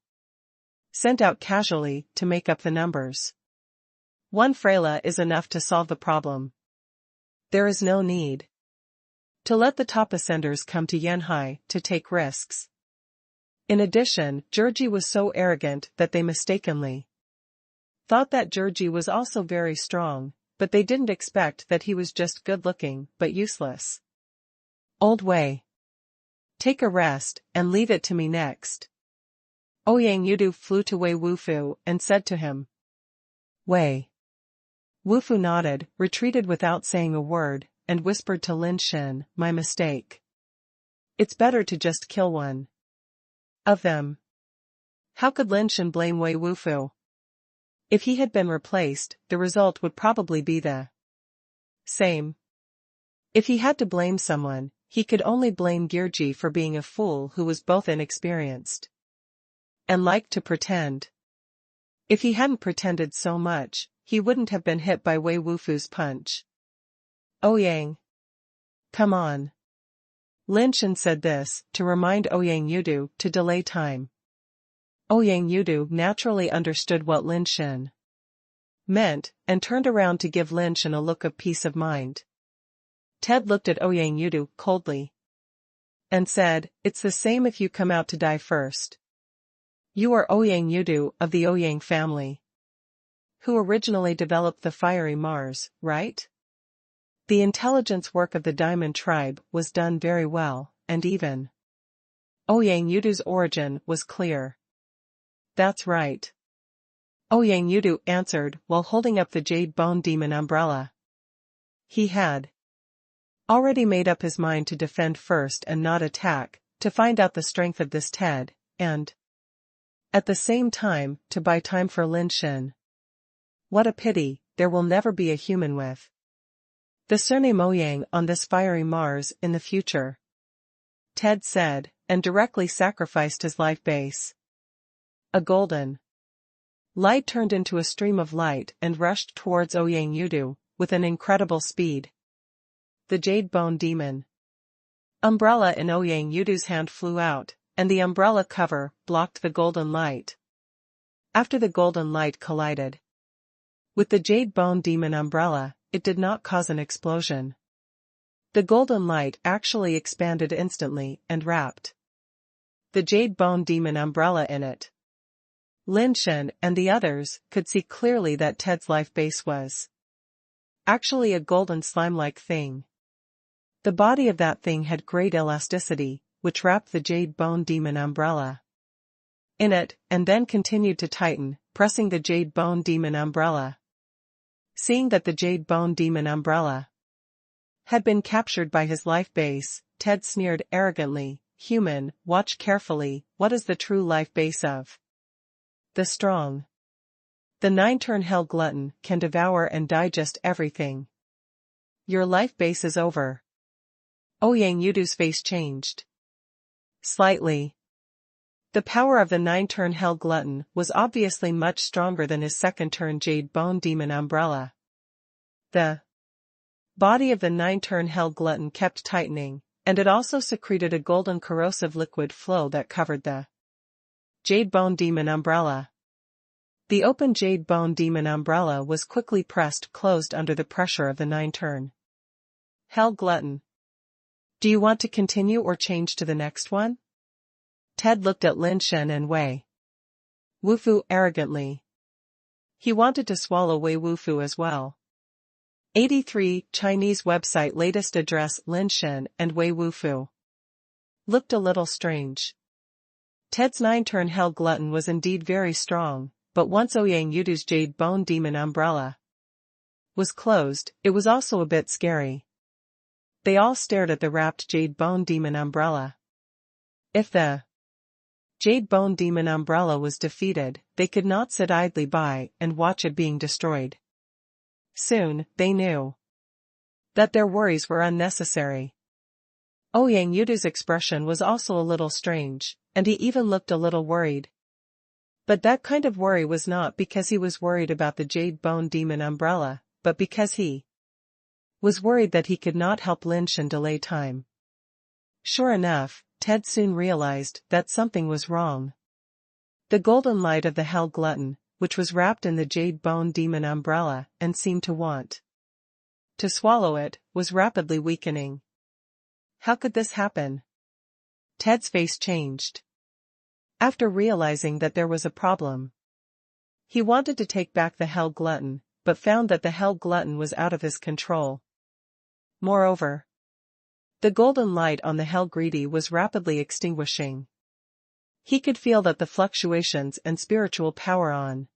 sent out casually to make up the numbers. One Freyla is enough to solve the problem. There is no need To let the top ascenders come to Yanhai to take risks. In addition, Georgie was so arrogant that they mistakenly thought that Georgie was also very strong, but they didn't expect that he was just good-looking but useless. Old Wei. Take a rest, and leave it to me next. Ouyang Yudu flew to Wei Wufu and said to him. Wei. Wufu nodded, retreated without saying a word, and whispered to Lin Shen, my mistake. It's better to just kill one of them. How could Lin Shen blame Wei Wufu? If he had been replaced, the result would probably be the same. If he had to blame someone, he could only blame Georgie for being a fool who was both inexperienced and liked to pretend. If he hadn't pretended so much, he wouldn't have been hit by Wei Wufu's punch. Ouyang. Come on. Lin Shen said this to remind Ouyang Yudu to delay time. Ouyang Yudu naturally understood what Lin Shen meant, and turned around to give Lin Shen a look of peace of mind. Ted looked at Ouyang Yudu coldly and said, it's the same if you come out to die first. You are Ouyang Yudu of the Ouyang family, who originally developed the fiery Mars, right? The intelligence work of the Diamond Tribe was done very well, and even Ouyang Yudu's origin was clear. That's right. Ouyang Yudu answered while holding up the Jade Bone Demon umbrella. He had already made up his mind to defend first and not attack, to find out the strength of this Ted, and at the same time, to buy time for Lin Shen. What a pity, there will never be a human with the surname Ouyang on this fiery Mars in the future. Ted said, and directly sacrificed his life base. A golden light turned into a stream of light and rushed towards Ouyang Yudu, with an incredible speed. The Jade Bone Demon umbrella in Ouyang Yudu's hand flew out, and the umbrella cover blocked the golden light. After the golden light collided with the Jade Bone Demon umbrella, it did not cause an explosion. The golden light actually expanded instantly and wrapped the Jade Bone Demon umbrella in it. Lin Shen and the others could see clearly that Ted's life base was actually a golden slime-like thing. The body of that thing had great elasticity, which wrapped the Jade Bone Demon umbrella in it, and then continued to tighten, pressing the Jade Bone Demon umbrella. Seeing that the Jade Bone Demon umbrella had been captured by his life base, Ted sneered arrogantly, human, watch carefully, what is the true life base of the strong? The 9-turn hell glutton can devour and digest everything. Your life base is over. Ouyang Yudu's face changed slightly. The power of the 9-turn hell glutton was obviously much stronger than his 2nd-turn Jade Bone Demon umbrella. The body of the 9-turn hell glutton kept tightening, and it also secreted a golden corrosive liquid flow that covered the Jade Bone Demon umbrella. The open Jade Bone Demon umbrella was quickly pressed closed under the pressure of the 9-turn hell glutton. Do you want to continue or change to the next one? Ted looked at Lin Shen and Wei Wufu arrogantly. He wanted to swallow Wei Wufu as well. 83 Chinese website latest address. Lin Shen and Wei Wufu looked a little strange. Ted's 9-turn hell glutton was indeed very strong, but once Ouyang Yudu's Jade Bone Demon umbrella was closed, it was also a bit scary. They all stared at the wrapped Jade Bone Demon umbrella. If the Jade Bone Demon umbrella was defeated, they could not sit idly by and watch it being destroyed. Soon, they knew that their worries were unnecessary. Ouyang Yudu's expression was also a little strange, and he even looked a little worried. But that kind of worry was not because he was worried about the Jade Bone Demon umbrella, but because he was worried that he could not help Lin Shen delay time. Sure enough, Ted soon realized that something was wrong. The golden light of the hell glutton, which was wrapped in the Jade Bone Demon umbrella and seemed to want to swallow it, was rapidly weakening. How could this happen? Ted's face changed. After realizing that there was a problem, he wanted to take back the Hell Glutton, but found that the Hell Glutton was out of his control. Moreover, the golden light on the Hell Greedy was rapidly extinguishing. He could feel that the fluctuations and spiritual power on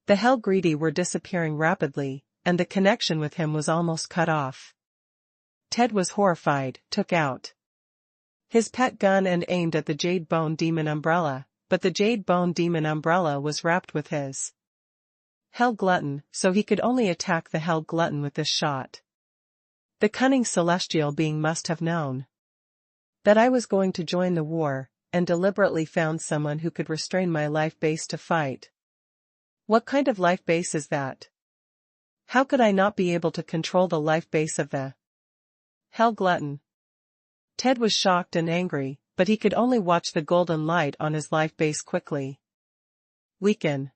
the Hell Greedy were disappearing rapidly, and the connection with him was almost cut off. Ted was horrified, took out his pet gun and aimed at the Jade Bone Demon umbrella, but the Jade Bone Demon umbrella was wrapped with his Hell Glutton, so he could only attack the Hell Glutton with this shot. The cunning celestial being must have known that I was going to join the war, and deliberately found someone who could restrain my life base to fight. What kind of life base is that? How could I not be able to control the life base of the Hell Glutton? Ted was shocked and angry, but he could only watch the golden light on his life base quickly weaken.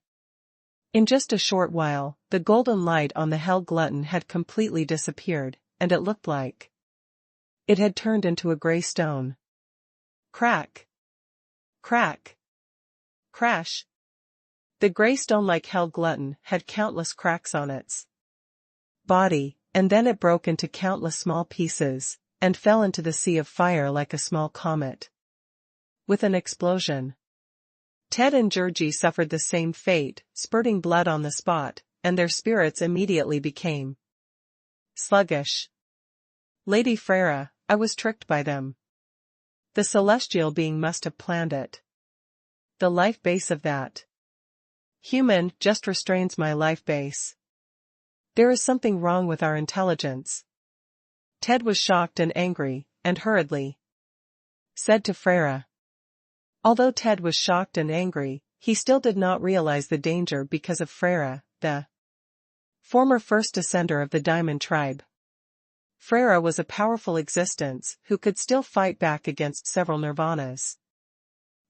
In just a short while, the golden light on the Hell Glutton had completely disappeared, and it looked like it had turned into a gray stone. Crack! Crack! Crash! The gray stone-like Hell Glutton had countless cracks on its body, and then it broke into countless small pieces, and fell into the sea of fire like a small comet. With an explosion, Ted and Georgie suffered the same fate, spurting blood on the spot, and their spirits immediately became sluggish. Lady Freya, I was tricked by them. The celestial being must have planned it. The life base of that human just restrains my life base. There is something wrong with our intelligence. Ted was shocked and angry, and hurriedly said to Freya. Although Ted was shocked and angry, he still did not realize the danger because of Freya, the former first descender of the Diamond Tribe. Freya was a powerful existence who could still fight back against several nirvanas.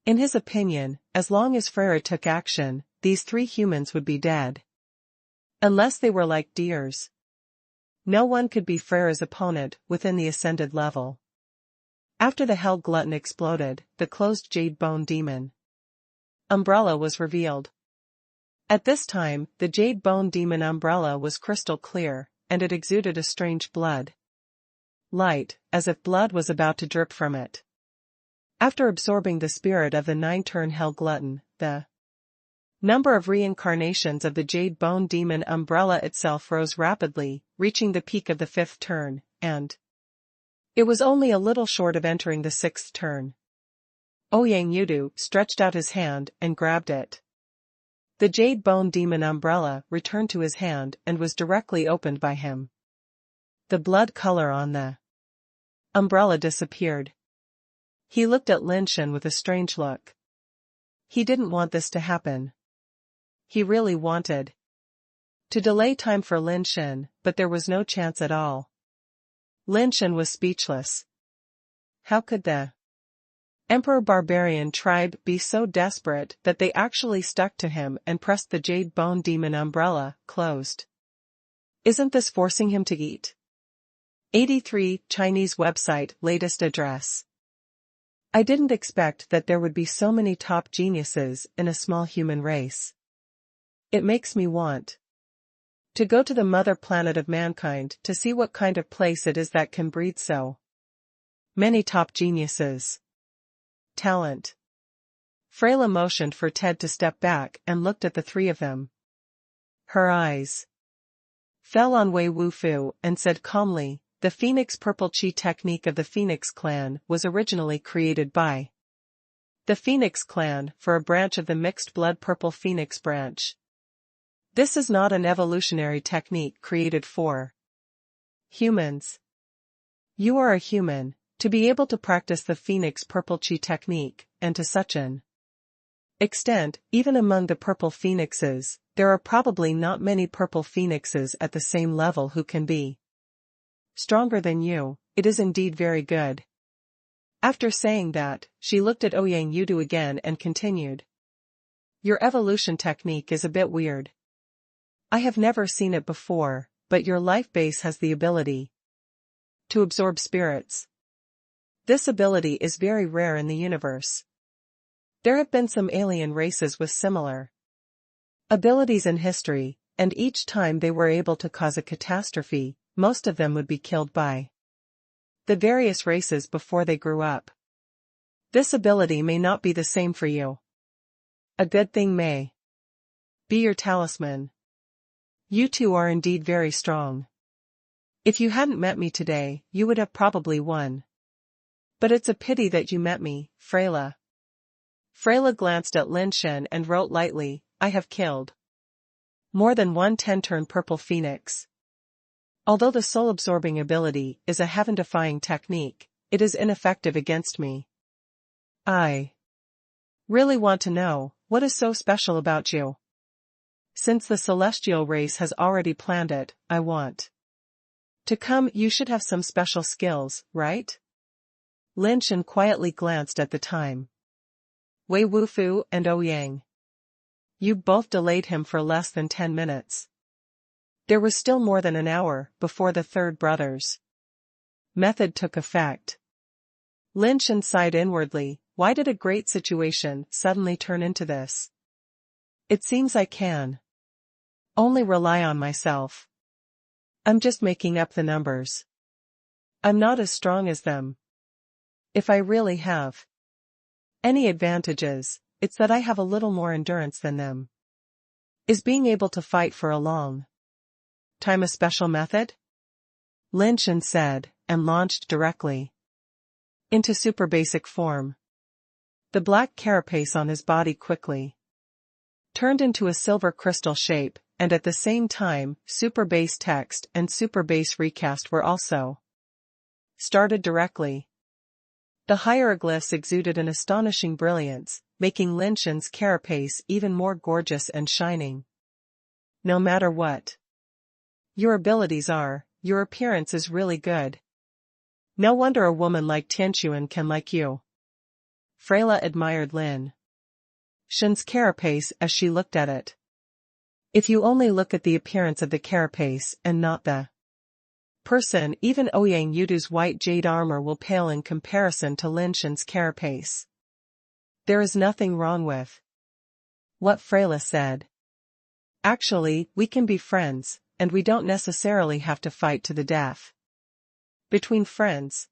In his opinion, as long as Freya took action, these three humans would be dead. Unless they were like deers. No one could be Freya's opponent within the ascended level. After the Hell Glutton exploded, the closed Jade Bone Demon umbrella was revealed. At this time, the Jade Bone Demon umbrella was crystal clear, and it exuded a strange blood light, as if blood was about to drip from it. After absorbing the spirit of the 9-turn Hell Glutton, the number of reincarnations of the Jade Bone Demon umbrella itself rose rapidly, reaching the peak of the 5th turn, and it was only a little short of entering the 6th turn. Ouyang Yudu stretched out his hand and grabbed it. The Jade Bone Demon umbrella returned to his hand and was directly opened by him. The blood color on the umbrella disappeared. He looked at Lin Shen with a strange look. He didn't want this to happen. He really wanted to delay time for Lin Shen, but there was no chance at all. Lin Shen was speechless. How could the Emperor Barbarian tribe be so desperate that they actually stuck to him and pressed the Jade Bone Demon umbrella closed? Isn't this forcing him to eat? 83 Chinese website latest address. I didn't expect that there would be so many top geniuses in a small human race. It makes me want to go to the mother planet of mankind to see what kind of place it is that can breed so many top geniuses. Talent. Freyla motioned for Ted to step back and looked at the three of them. Her eyes fell on Wei Wufu and said calmly, the Phoenix Purple Chi technique of the Phoenix clan was originally created by the Phoenix clan for a branch of the mixed blood Purple Phoenix branch. This is not an evolutionary technique created for humans. You are a human, to be able to practice the Phoenix Purple Chi technique, and to such an extent, even among the Purple Phoenixes, there are probably not many Purple Phoenixes at the same level who can be stronger than you. It is indeed very good. After saying that, she looked at Ouyang Yudu again and continued. Your evolution technique is a bit weird. I have never seen it before, but your life base has the ability to absorb spirits. This ability is very rare in the universe. There have been some alien races with similar abilities in history, and each time they were able to cause a catastrophe, most of them would be killed by the various races before they grew up. This ability may not be the same for you. A good thing may be your talisman. You two are indeed very strong. If you hadn't met me today, you would have probably won. But it's a pity that you met me, Freyla. Freyla glanced at Lin Shen and wrote lightly, I have killed more than one 10-turn purple phoenix. Although the soul-absorbing ability is a heaven-defying technique, it is ineffective against me. I really want to know, what is so special about you? Since the celestial race has already planned it, I want to come. You should have some special skills, right? Lin Shen quietly glanced at the time. Wei Wufu and Ouyang. You both delayed him for less than 10 minutes. There was still more than an hour before the third brother's method took effect. Lin Shen sighed inwardly. Why did a great situation suddenly turn into this? It seems I can only rely on myself. I'm just making up the numbers. I'm not as strong as them. If I really have any advantages, it's that I have a little more endurance than them. Is being able to fight for a long time a special method? Lin Shen said, and launched directly into super basic form. The black carapace on his body quickly turned into a silver crystal shape, and at the same time, super base text and super base recast were also started directly. The hieroglyphs exuded an astonishing brilliance, making Lin Shen's carapace even more gorgeous and shining. No matter what your abilities are, your appearance is really good. No wonder a woman like Tian can like you. Freyla admired Lin Shen's carapace as she looked at it. If you only look at the appearance of the carapace and not the person, even Ouyang Yudu's white jade armor will pale in comparison to Lin Shen's carapace. There is nothing wrong with what Freyla said. Actually, we can be friends, and we don't necessarily have to fight to the death. Between friends,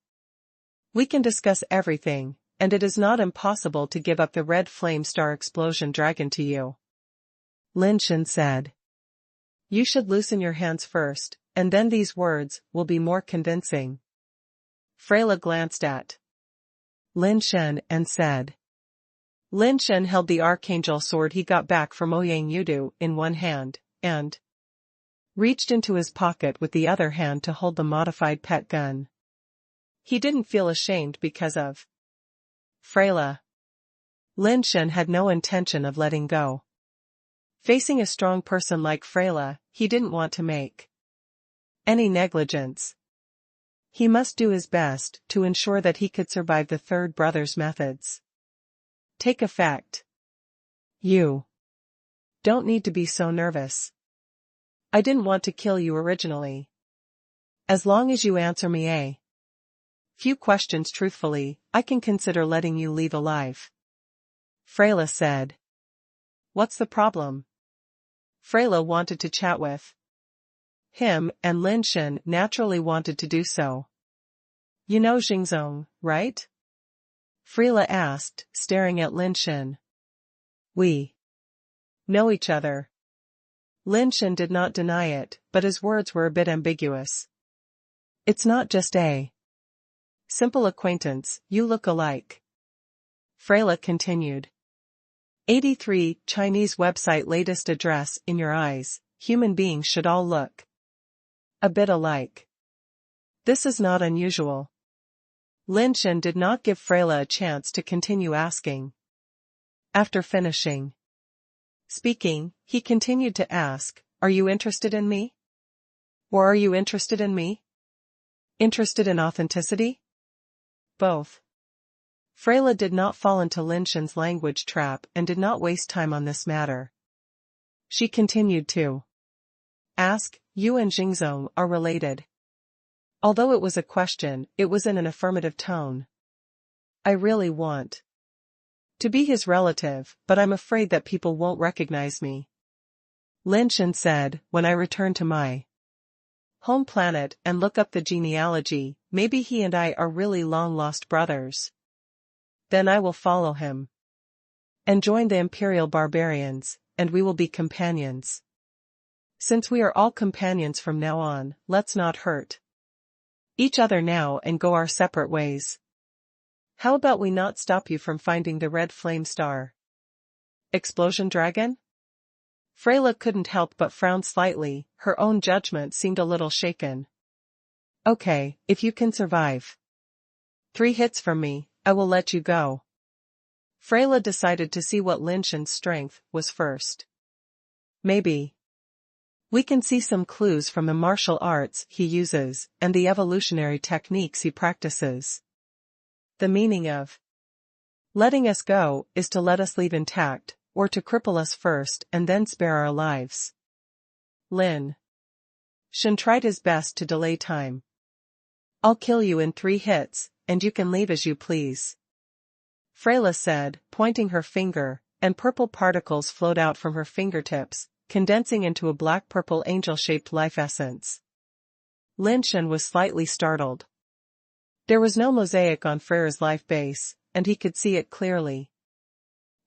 we can discuss everything, and it is not impossible to give up the red flame star explosion dragon to you. Lin Shen said. You should loosen your hands first, and then these words will be more convincing. Freyla glanced at Lin Shen and said. Lin Shen held the archangel sword he got back from Ouyang Yudu in one hand, and reached into his pocket with the other hand to hold the modified pet gun. He didn't feel ashamed because of Freyla. Lin Shen had no intention of letting go. Facing a strong person like Freyla, he didn't want to make any negligence. He must do his best to ensure that he could survive the third brother's methods. Take effect. You don't need to be so nervous. I didn't want to kill you originally. As long as you answer me a few questions truthfully, I can consider letting you leave alive. Freyla said. What's the problem? Freyla wanted to chat with him, and Lin Shen naturally wanted to do so. You know Jingzong, right? Freyla asked, staring at Lin Shen. We know each other. Lin Shen did not deny it, but his words were a bit ambiguous. It's not just a simple acquaintance, you look alike. Freyla continued. 83 Chinese website latest address in your eyes, human beings should all look a bit alike. This is not unusual. Lin Shen did not give Freyla a chance to continue asking. After finishing speaking, he continued to ask, are you interested in me? Or are you interested in me? Interested in authenticity? Both. Freyla did not fall into Lin Shen's language trap and did not waste time on this matter. She continued to ask, you and Jingzong are related. Although it was a question, it was in an affirmative tone. I really want to be his relative, but I'm afraid that people won't recognize me. Lin Shen said, when I return to my home planet and look up the genealogy, maybe he and I are really long-lost brothers. Then I will follow him and join the Imperial barbarians, and we will be companions. Since we are all companions from now on, let's not hurt each other now and go our separate ways. How about we not stop you from finding the red flame star? Explosion dragon? Freyla couldn't help but frown slightly, her own judgment seemed a little shaken. Okay, if you can survive 3 hits from me, I will let you go. Freyla decided to see what Lin Shen's strength was first. Maybe we can see some clues from the martial arts he uses and the evolutionary techniques he practices. The meaning of letting us go is to let us leave intact, or to cripple us first and then spare our lives. Lin Shen tried his best to delay time. I'll kill you in 3 hits, and you can leave as you please. Freyla said, pointing her finger, and purple particles flowed out from her fingertips, condensing into a black-purple angel-shaped life essence. Lin Shen was slightly startled. There was no mosaic on Freyra's life base, and he could see it clearly.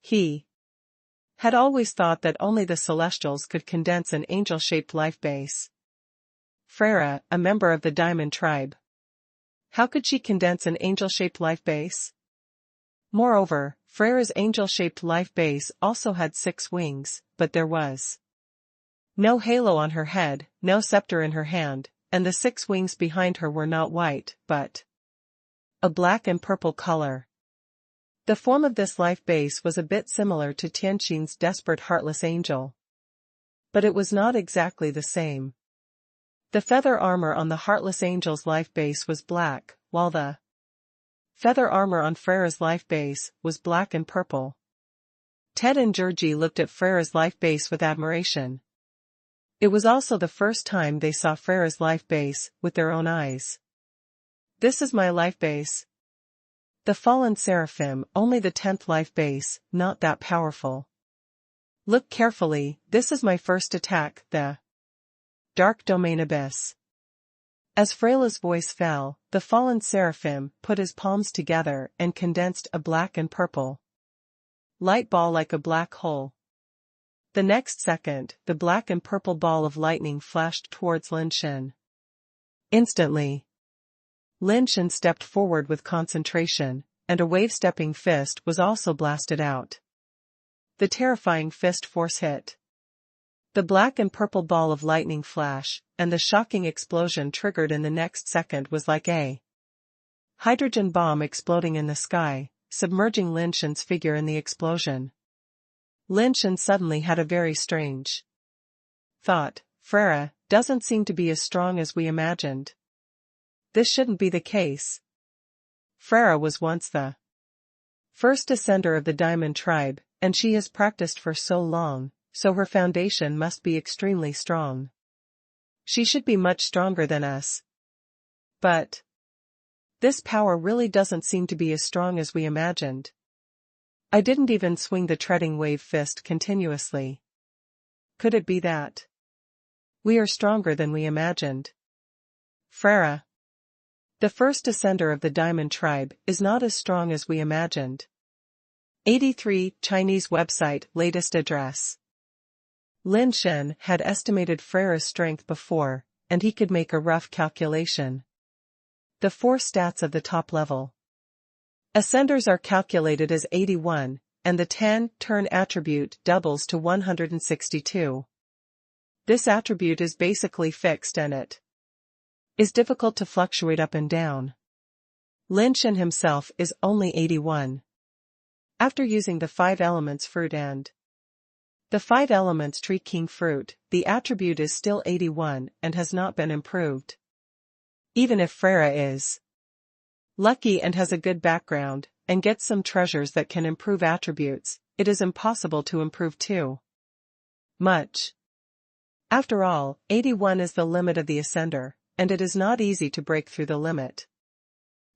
He had always thought that only the Celestials could condense an angel-shaped life base. Freyra, a member of the Diamond Tribe. How could she condense an angel-shaped life base? Moreover, Freyra's angel-shaped life base also had 6 wings, but there was no halo on her head, no scepter in her hand, and the 6 wings behind her were not white, but a black and purple color. The form of this life base was a bit similar to Tian's desperate heartless angel. But it was not exactly the same. The feather armor on the heartless angel's life base was black, while the feather armor on Freyra's life base was black and purple. Ted and Georgie looked at Freyra's life base with admiration. It was also the first time they saw Freyra's life base with their own eyes. This is my life base. The fallen Seraphim, only the 10th life base, not that powerful. Look carefully, this is my first attack, the Dark Domain Abyss. As Freyla's voice fell, the fallen Seraphim put his palms together and condensed a black and purple light ball like a black hole. The next second, the black and purple ball of lightning flashed towards Lin Shen. Instantly, Lin Shen stepped forward with concentration, and a wave-stepping fist was also blasted out. The terrifying fist force hit the black and purple ball of lightning flash, and the shocking explosion triggered in the next second was like a hydrogen bomb exploding in the sky, submerging Lin Shen's figure in the explosion. Lin Shen suddenly had a very strange thought. Freyra doesn't seem to be as strong as we imagined. This shouldn't be the case. Freyra was once the first ascender of the Diamond Tribe, and she has practiced for so long, so her foundation must be extremely strong. She should be much stronger than us. But this power really doesn't seem to be as strong as we imagined. I didn't even swing the treading wave fist continuously. Could it be that we are stronger than we imagined? Freyra, the first ascender of the Diamond Tribe, is not as strong as we imagined. 83 Chinese website latest address. Lin Shen had estimated Freyra's strength before, and he could make a rough calculation. The 4 stats of the top level ascenders are calculated as 81, and the 10-turn attribute doubles to 162. This attribute is basically fixed and it is difficult to fluctuate up and down. Lin Shen himself is only 81. After using the 5 elements fruit and the 5 elements tree king fruit, the attribute is still 81 and has not been improved. Even if Freyra is lucky and has a good background, and gets some treasures that can improve attributes, it is impossible to improve too much. After all, 81 is the limit of the ascender, and it is not easy to break through the limit.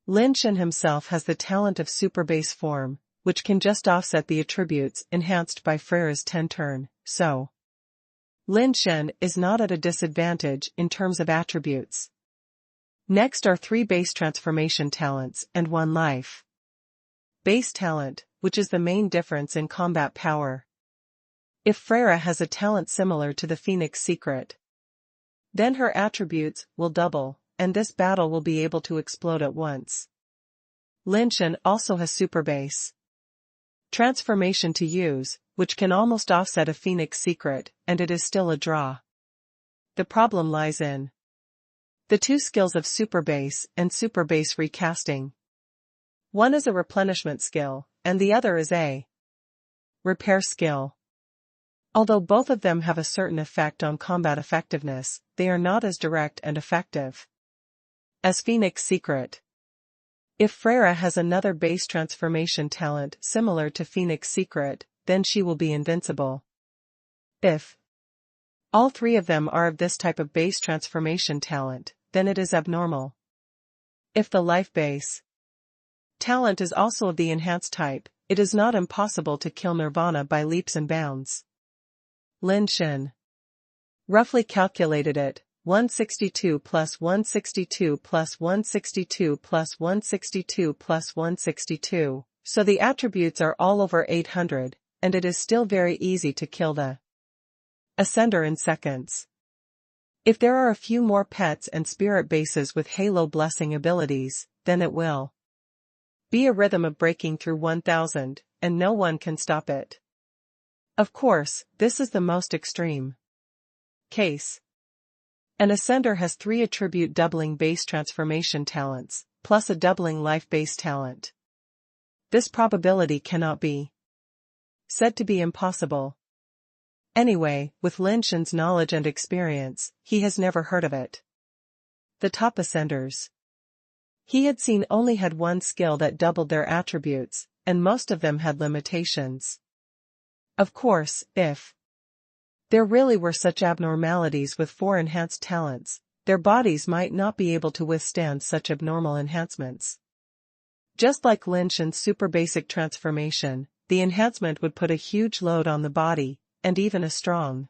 Lin Shen himself has the talent of super base form, which can just offset the attributes enhanced by Freira's 10 turn, so Lin Shen is not at a disadvantage in terms of attributes. Next are 3 base transformation talents and 1 life. Base talent, which is the main difference in combat power. If Freira has a talent similar to the Phoenix Secret, then her attributes will double, and this battle will be able to explode at once. Lin Shen also has super base transformation to use, which can almost offset a Phoenix Secret, and it is still a draw. The problem lies in the 2 skills of super base and super base recasting. One is a replenishment skill, and the other is a repair skill. Although both of them have a certain effect on combat effectiveness, they are not as direct and effective as Phoenix Secret. If Freira has another base transformation talent similar to Phoenix Secret, then she will be invincible. If all 3 of them are of this type of base transformation talent, then it is abnormal. If the life base talent is also of the enhanced type, it is not impossible to kill Nirvana by leaps and bounds. Lin Shen roughly calculated it, 162 plus 162 plus 162 plus 162 plus 162, so the attributes are all over 800, and it is still very easy to kill the Ascender in seconds. If there are a few more pets and spirit bases with Halo blessing abilities, then it will be a rhythm of breaking through 1000, and no one can stop it. Of course, this is the most extreme case. An Ascender has 3 attribute doubling base transformation talents, plus a doubling life base talent. This probability cannot be said to be impossible. Anyway, with Lin Shen's knowledge and experience, he has never heard of it. The top Ascenders he had seen only had 1 skill that doubled their attributes, and most of them had limitations. Of course, if there really were such abnormalities with 4 enhanced talents, their bodies might not be able to withstand such abnormal enhancements. Just like Lin Shen's super basic transformation, the enhancement would put a huge load on the body, and even a strong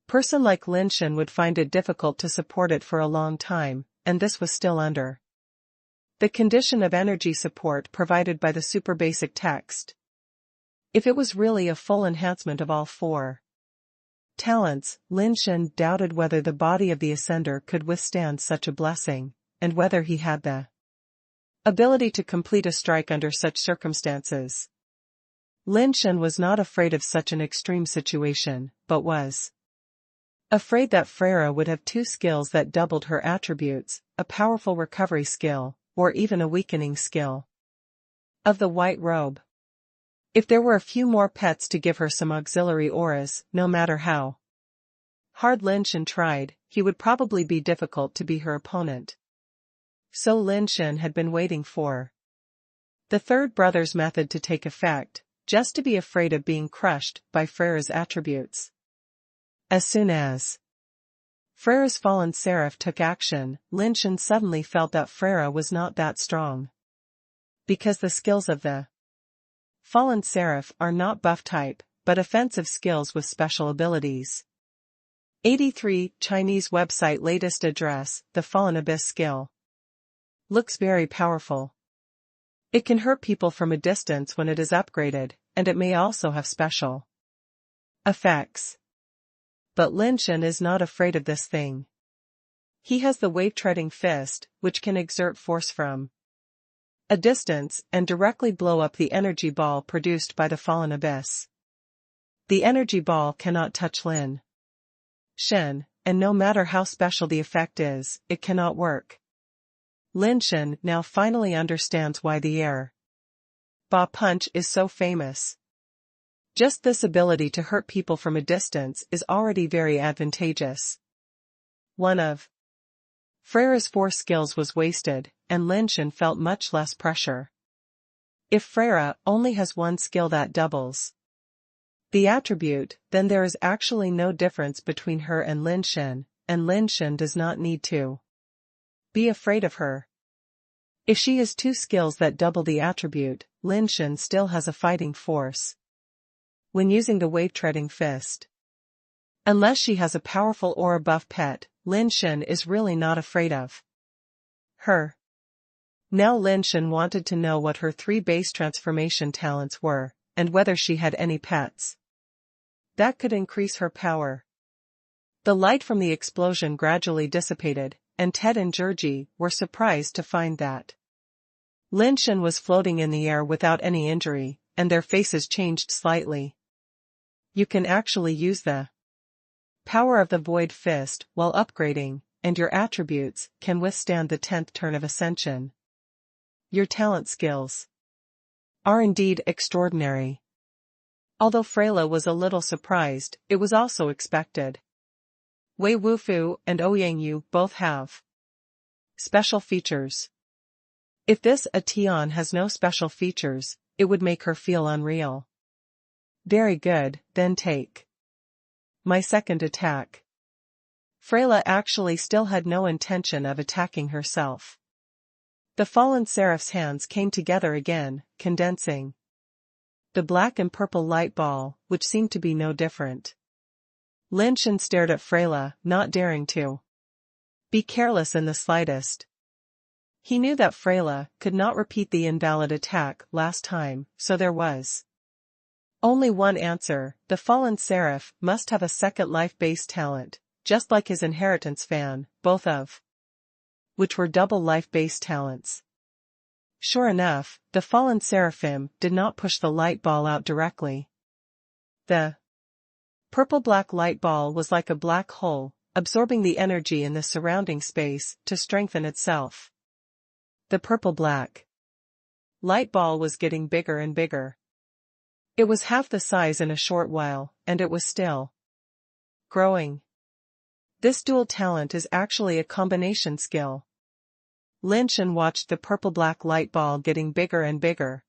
person like Lin Shen would find it difficult to support it for a long time, and this was still under the condition of energy support provided by the super basic text. If it was really a full enhancement of all 4 talents, Lin Shen doubted whether the body of the Ascender could withstand such a blessing, and whether he had the ability to complete a strike under such circumstances. Lin Shen was not afraid of such an extreme situation, but was afraid that Freira would have 2 skills that doubled her attributes, a powerful recovery skill, or even a weakening skill of the white robe. If there were a few more pets to give her some auxiliary auras, no matter how hard Lin Shen tried, he would probably be difficult to be her opponent. So Lin Shen had been waiting for the 3rd brother's method to take effect, just to be afraid of being crushed by Freira's attributes. As soon as Freira's fallen seraph took action, Lin Shen suddenly felt that Freira was not that strong. Because the skills of the fallen seraph are not buff type, but offensive skills with special abilities. 83 Chinese website latest address, the Fallen Abyss skill looks very powerful. It can hurt people from a distance when it is upgraded, and it may also have special effects. But Lin Shen is not afraid of this thing. He has the wave-treading fist, which can exert force from a distance and directly blow up the energy ball produced by the Fallen Abyss. The energy ball cannot touch Lin Shen, and no matter how special the effect is, it cannot work. Lin Shen now finally understands why the air Ba punch is so famous. Just this ability to hurt people from a distance is already very advantageous. One of Freira's 4 skills was wasted, and Lin Shen felt much less pressure. If Freira only has 1 skill that doubles the attribute, then there is actually no difference between her and Lin Shen does not need to be afraid of her. If she has two skills that double the attribute, Lin Shen still has a fighting force when using the wave-treading fist. Unless she has a powerful aura buff pet, Lin Shen is really not afraid of her. Now Lin Shen wanted to know what her 3 base transformation talents were, and whether she had any pets that could increase her power. The light from the explosion gradually dissipated, and Ted and Georgie were surprised to find that Lin Shen was floating in the air without any injury, and their faces changed slightly. You can actually use the power of the Void Fist while upgrading, and your attributes can withstand the 10th turn of Ascension. Your talent skills are indeed extraordinary. Although Freyla was a little surprised, it was also expected. Wei Wufu and Ouyangyu both have special features. If this Tian has no special features, it would make her feel unreal. Very good, then take my second attack. Freyla actually still had no intention of attacking herself. The fallen seraph's hands came together again, condensing the black and purple light ball, which seemed to be no different. Lin Shen stared at Freyla, not daring to be careless in the slightest. He knew that Freyla could not repeat the invalid attack last time, so there was only one answer: the fallen seraph must have a second life-based talent, just like his inheritance fan, both of which were double life-based talents. Sure enough, the fallen Seraphim did not push the light ball out directly. The purple-black light ball was like a black hole, absorbing the energy in the surrounding space to strengthen itself. The purple-black light ball was getting bigger and bigger. It was half the size in a short while, and it was still growing. This dual talent is actually a combination skill. Lin Shen watched the purple-black light ball getting bigger and bigger.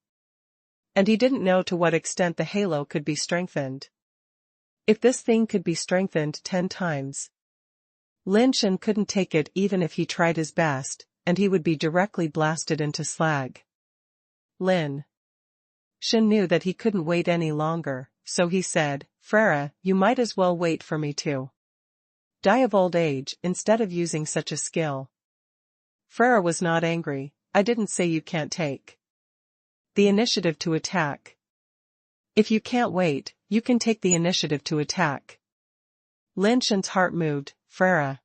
And he didn't know to what extent the halo could be strengthened. If this thing could be strengthened 10 times, Lin Shen couldn't take it even if he tried his best, and he would be directly blasted into slag. Lin Shen knew that he couldn't wait any longer, so he said, "Freyra, you might as well wait for me to die of old age instead of using such a skill." Freyra was not angry. "I didn't say you can't take the initiative to attack. If you can't wait, you can take the initiative to attack." Lin Shen's heart moved. Freyra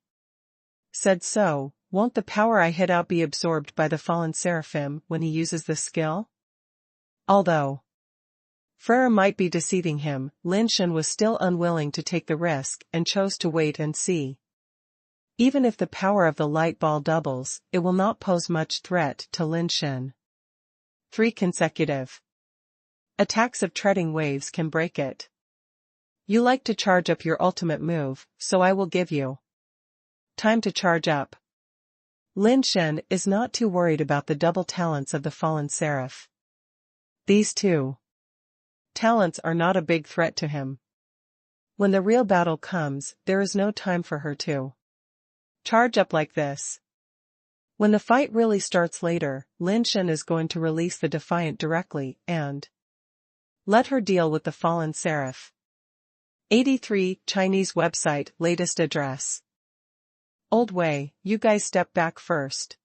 said so. Won't the power I hit out be absorbed by the fallen Seraphim when he uses this skill? Although Freyra might be deceiving him, Lin Shen was still unwilling to take the risk and chose to wait and see. Even if the power of the light ball doubles, it will not pose much threat to Lin Shen. 3 consecutive attacks of treading waves can break it. You like to charge up your ultimate move, so I will give you time to charge up. Lin Shen is not too worried about the double talents of the fallen seraph. These 2 talents are not a big threat to him. When the real battle comes, there is no time for her to charge up like this. When the fight really starts later, Lin Shen is going to release the Defiant directly and let her deal with the fallen seraph. 83 Chinese website latest address. Old Wei, you guys step back first.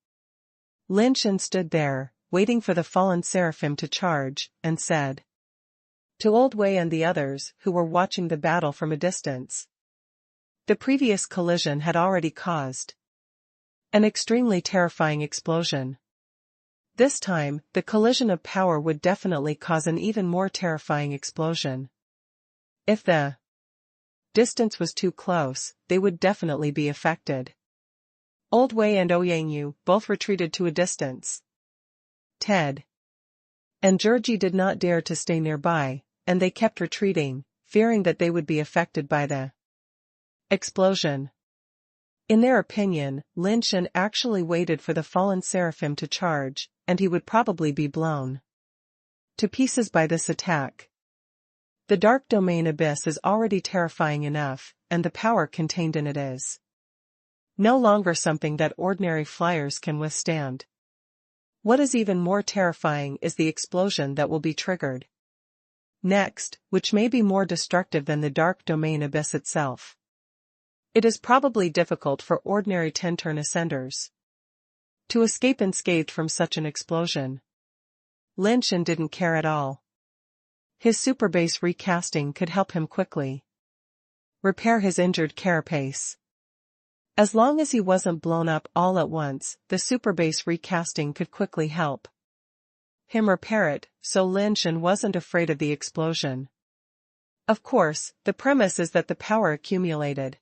Lin Shen stood there, waiting for the fallen Seraphim to charge, and said to Old Wei and the others who were watching the battle from a distance. The previous collision had already caused an extremely terrifying explosion. This time, the collision of power would definitely cause an even more terrifying explosion. If the distance was too close, they would definitely be affected. Old Wei and Ouyangyu both retreated to a distance. Ted and Georgie did not dare to stay nearby, and they kept retreating, fearing that they would be affected by the explosion. In their opinion, Lin Shen actually waited for the fallen Seraphim to charge, and he would probably be blown to pieces by this attack. The Dark Domain Abyss is already terrifying enough, and the power contained in it is no longer something that ordinary flyers can withstand. What is even more terrifying is the explosion that will be triggered next, which may be more destructive than the dark domain abyss itself. It is probably difficult for ordinary 10-turn ascenders to escape unscathed from such an explosion. Lin Shen didn't care at all. His superbase recasting could help him quickly repair his injured carapace. As long as he wasn't blown up all at once, the superbase recasting could quickly help him repair it, so Lin Shen wasn't afraid of the explosion. Of course, the premise is that the power accumulated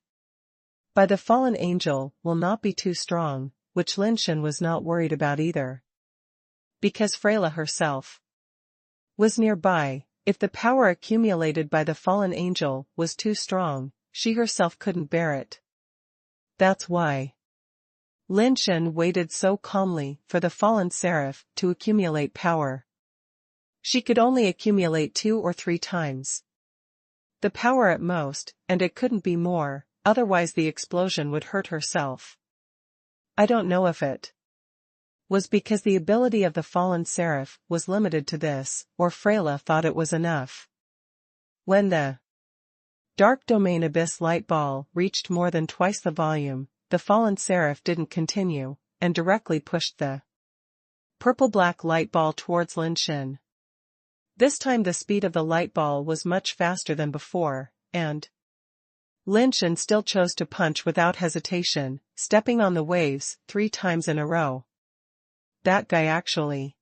by the fallen angel will not be too strong, which Lin Shen was not worried about either. Because Freyla herself was nearby, if the power accumulated by the fallen angel was too strong, she herself couldn't bear it. That's why Lin Shen waited so calmly for the fallen seraph to accumulate power. She could only accumulate 2 or 3 times the power at most, and it couldn't be more, otherwise the explosion would hurt herself. I don't know if it was because the ability of the fallen seraph was limited to this, or Freyla thought it was enough. When the dark domain abyss light ball reached more than twice the volume, the fallen seraph didn't continue, and directly pushed the purple-black light ball towards Lin Shen. This time the speed of the light ball was much faster than before, and Lin Shen still chose to punch without hesitation, stepping on the waves 3 times in a row. That guy actually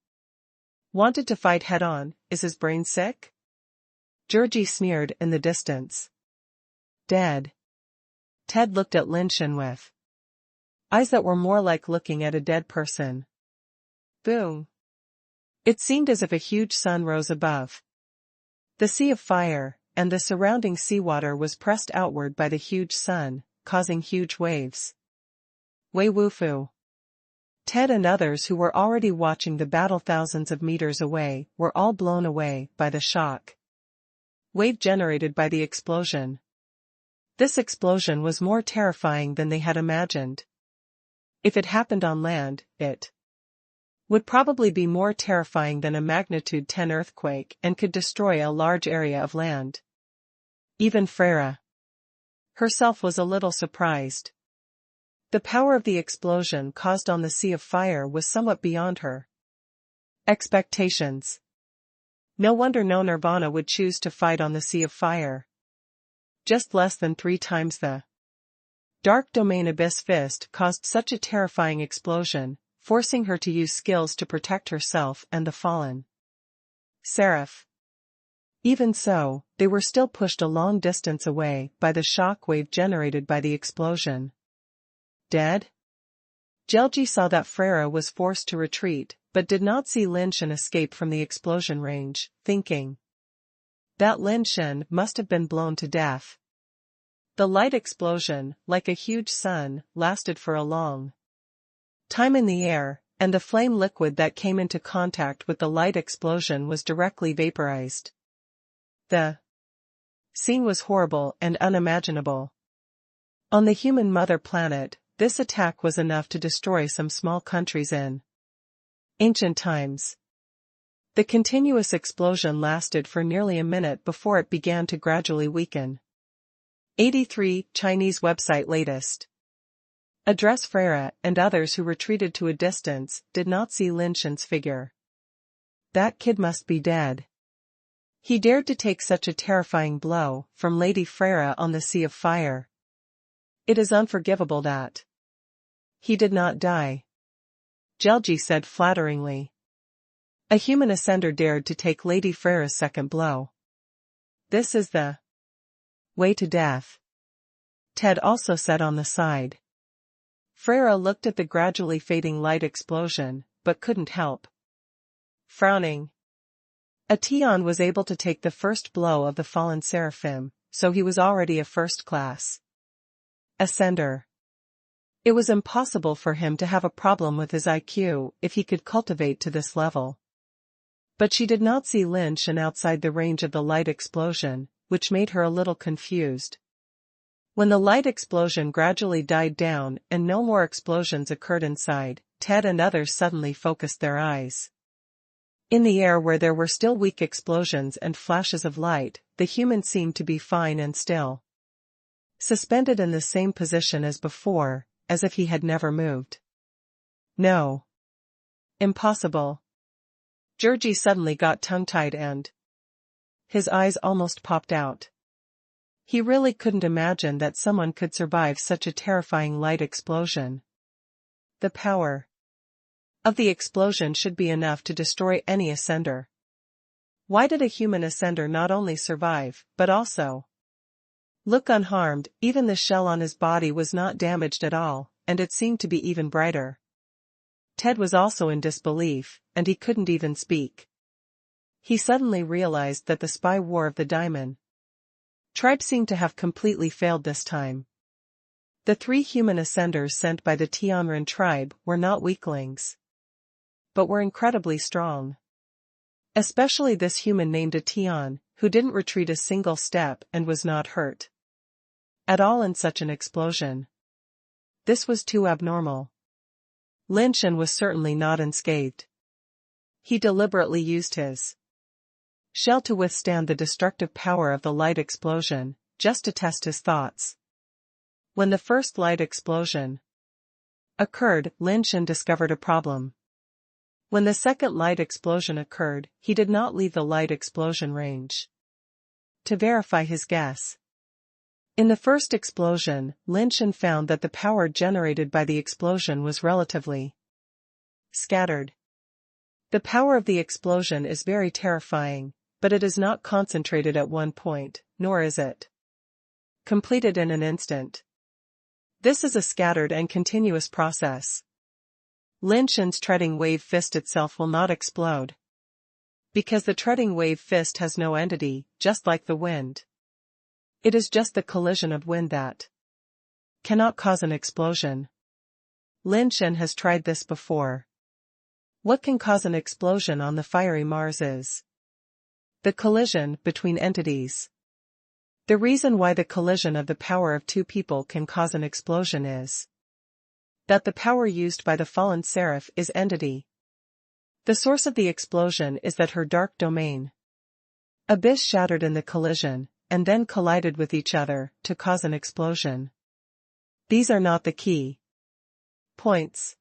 wanted to fight head-on. Is his brain sick? Georgie sneered in the distance. Dead. Ted looked at Lin Shen with eyes that were more like looking at a dead person. Boom. It seemed as if a huge sun rose above the sea of fire, and the surrounding seawater was pressed outward by the huge sun, causing huge waves. Wei Wufu. Ted and others who were already watching the battle thousands of meters away were all blown away by the shock wave generated by the explosion. This explosion was more terrifying than they had imagined. If it happened on land, it would probably be more terrifying than a magnitude 10 earthquake and could destroy a large area of land. Even Freyra herself was a little surprised. The power of the explosion caused on the Sea of Fire was somewhat beyond her expectations. No wonder no Nirvana would choose to fight on the Sea of Fire. Just less than 3 times the Dark Domain Abyss Fist caused such a terrifying explosion, forcing her to use skills to protect herself and the fallen seraph. Even so, they were still pushed a long distance away by the shock wave generated by the explosion. Dead? Gelji saw that Freyra was forced to retreat, but did not see Lin Shen escape from the explosion range, thinking that Lin Shen must have been blown to death. The light explosion, like a huge sun, lasted for a long time in the air, and the flame liquid that came into contact with the light explosion was directly vaporized. The scene was horrible and unimaginable. On the human mother planet, this attack was enough to destroy some small countries in ancient times. The continuous explosion lasted for nearly a minute before it began to gradually weaken. 83 Chinese website latest. Address Freyra and others who retreated to a distance did not see Lin Shen's figure. That kid must be dead. He dared to take such a terrifying blow from Lady Freyra on the Sea of Fire. It is unforgivable that he did not die. Gelji said flatteringly. A human ascender dared to take Lady Freyra's second blow. This is the way to death. Ted also said on the side. Freyra looked at the gradually fading light explosion, but couldn't help frowning. A Tian was able to take the first blow of the fallen Seraphim, so he was already a first-class ascender. It was impossible for him to have a problem with his IQ if he could cultivate to this level. But she did not see Lin Shen outside the range of the light explosion, which made her a little confused. When the light explosion gradually died down and no more explosions occurred inside, Ted and others suddenly focused their eyes. In the air where there were still weak explosions and flashes of light, the human seemed to be fine and still. Suspended in the same position as before, as if he had never moved. No. Impossible. Georgie suddenly got tongue-tied and his eyes almost popped out. He really couldn't imagine that someone could survive such a terrifying light explosion. The power of the explosion should be enough to destroy any ascender. Why did a human ascender not only survive, but also look unharmed? Even the shell on his body was not damaged at all, and it seemed to be even brighter. Ted was also in disbelief, and he couldn't even speak. He suddenly realized that the spy war of the Diamond tribe seemed to have completely failed this time. The 3 human ascenders sent by the Tian tribe were not weaklings, but were incredibly strong. Especially this human named Tian, who didn't retreat a single step and was not hurt at all in such an explosion. This was too abnormal. Lin Shen was certainly not unscathed. He deliberately used his shell to withstand the destructive power of the light explosion, just to test his thoughts. When the first light explosion occurred, Lin Shen discovered a problem. When the second light explosion occurred, he did not leave the light explosion range to verify his guess. In the first explosion, Lin Shen found that the power generated by the explosion was relatively scattered. The power of the explosion is very terrifying, but it is not concentrated at one point, nor is it completed in an instant. This is a scattered and continuous process. Lin Shen's treading wave fist itself will not explode, because the treading wave fist has no entity, just like the wind. It is just the collision of wind that cannot cause an explosion. Lin Shen has tried this before. What can cause an explosion on the fiery Mars is the collision between entities. The reason why the collision of the power of 2 people can cause an explosion is that the power used by the fallen Seraph is entity. The source of the explosion is that her dark domain abyss shattered in the collision, and then collided with each other to cause an explosion. These are not the key points.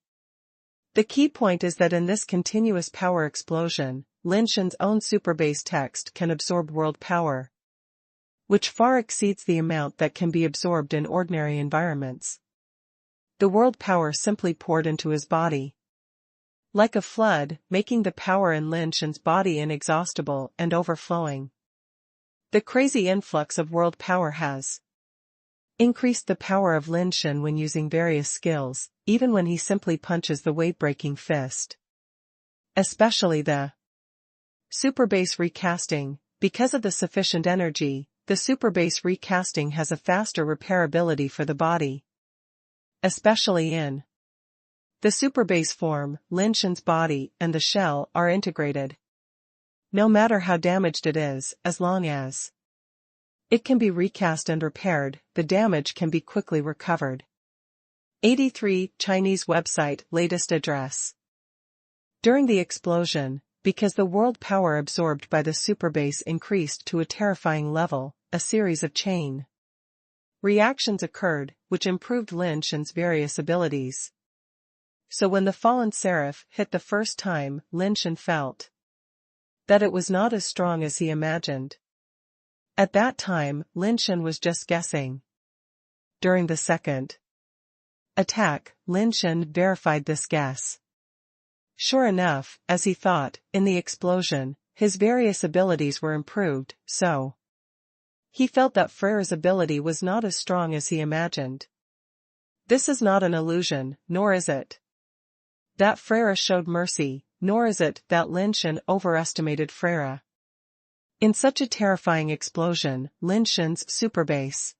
The key point is that in this continuous power explosion, Lin Shen's own superbase text can absorb world power, which far exceeds the amount that can be absorbed in ordinary environments. The world power simply poured into his body like a flood, making the power in Lin Shen's body inexhaustible and overflowing. The crazy influx of world power has increased the power of Lin Shen when using various skills, even when he simply punches the weight-breaking fist. Especially the superbase recasting. Because of the sufficient energy, the superbase recasting has a faster repairability for the body. Especially in the superbase form, Lin Shen's body and the shell are integrated. No matter how damaged it is, as long as it can be recast and repaired, the damage can be quickly recovered. 83 Chinese website latest address. During the explosion, because the world power absorbed by the superbase increased to a terrifying level, a series of chain reactions occurred, which improved Lin Shen's various abilities. So when the fallen Seraph hit the first time, Lin Shen felt that it was not as strong as he imagined. At that time, Lin Shen was just guessing. During the second attack, Lin Shen verified this guess. Sure enough, as he thought, in the explosion, his various abilities were improved, so he felt that Freira's ability was not as strong as he imagined. This is not an illusion, nor is it that Freira showed mercy, nor is it that Lin Shen overestimated Freira. In such a terrifying explosion, Lin Shen's superbase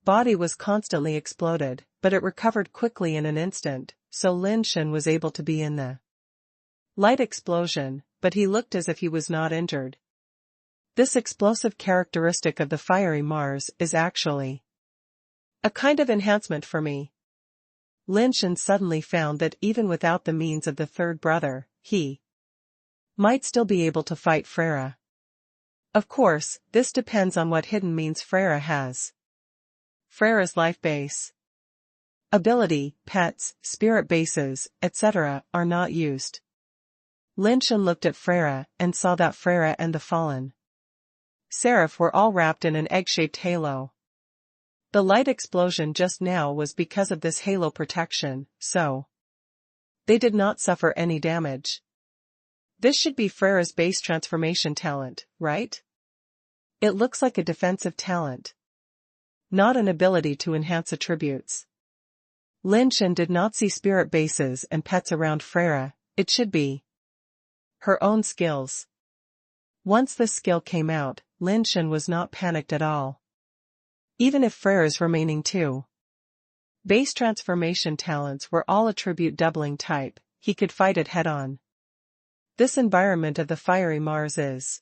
body was constantly exploded, but it recovered quickly in an instant, so Lin Shen was able to be in the light explosion, but he looked as if he was not injured. This explosive characteristic of the fiery Mars is actually a kind of enhancement for me. Lin Shen suddenly found that even without the means of the third brother, he might still be able to fight Freyra. Of course, this depends on what hidden means Freyra has. Freyra's life base, ability, pets, spirit bases, etc. are not used. Lin Shen looked at Freyra and saw that Freyra and the fallen Seraph were all wrapped in an egg-shaped halo. The light explosion just now was because of this halo protection, so they did not suffer any damage. This should be Freyra's base transformation talent, right? It looks like a defensive talent, not an ability to enhance attributes. Lin Shen did not see spirit bases and pets around Freyra. It should be her own skills. Once the skill came out, Lin Shen was not panicked at all. Even if Freyra's remaining two base transformation talents were all attribute doubling type, he could fight it head-on. This environment of the fiery Mars is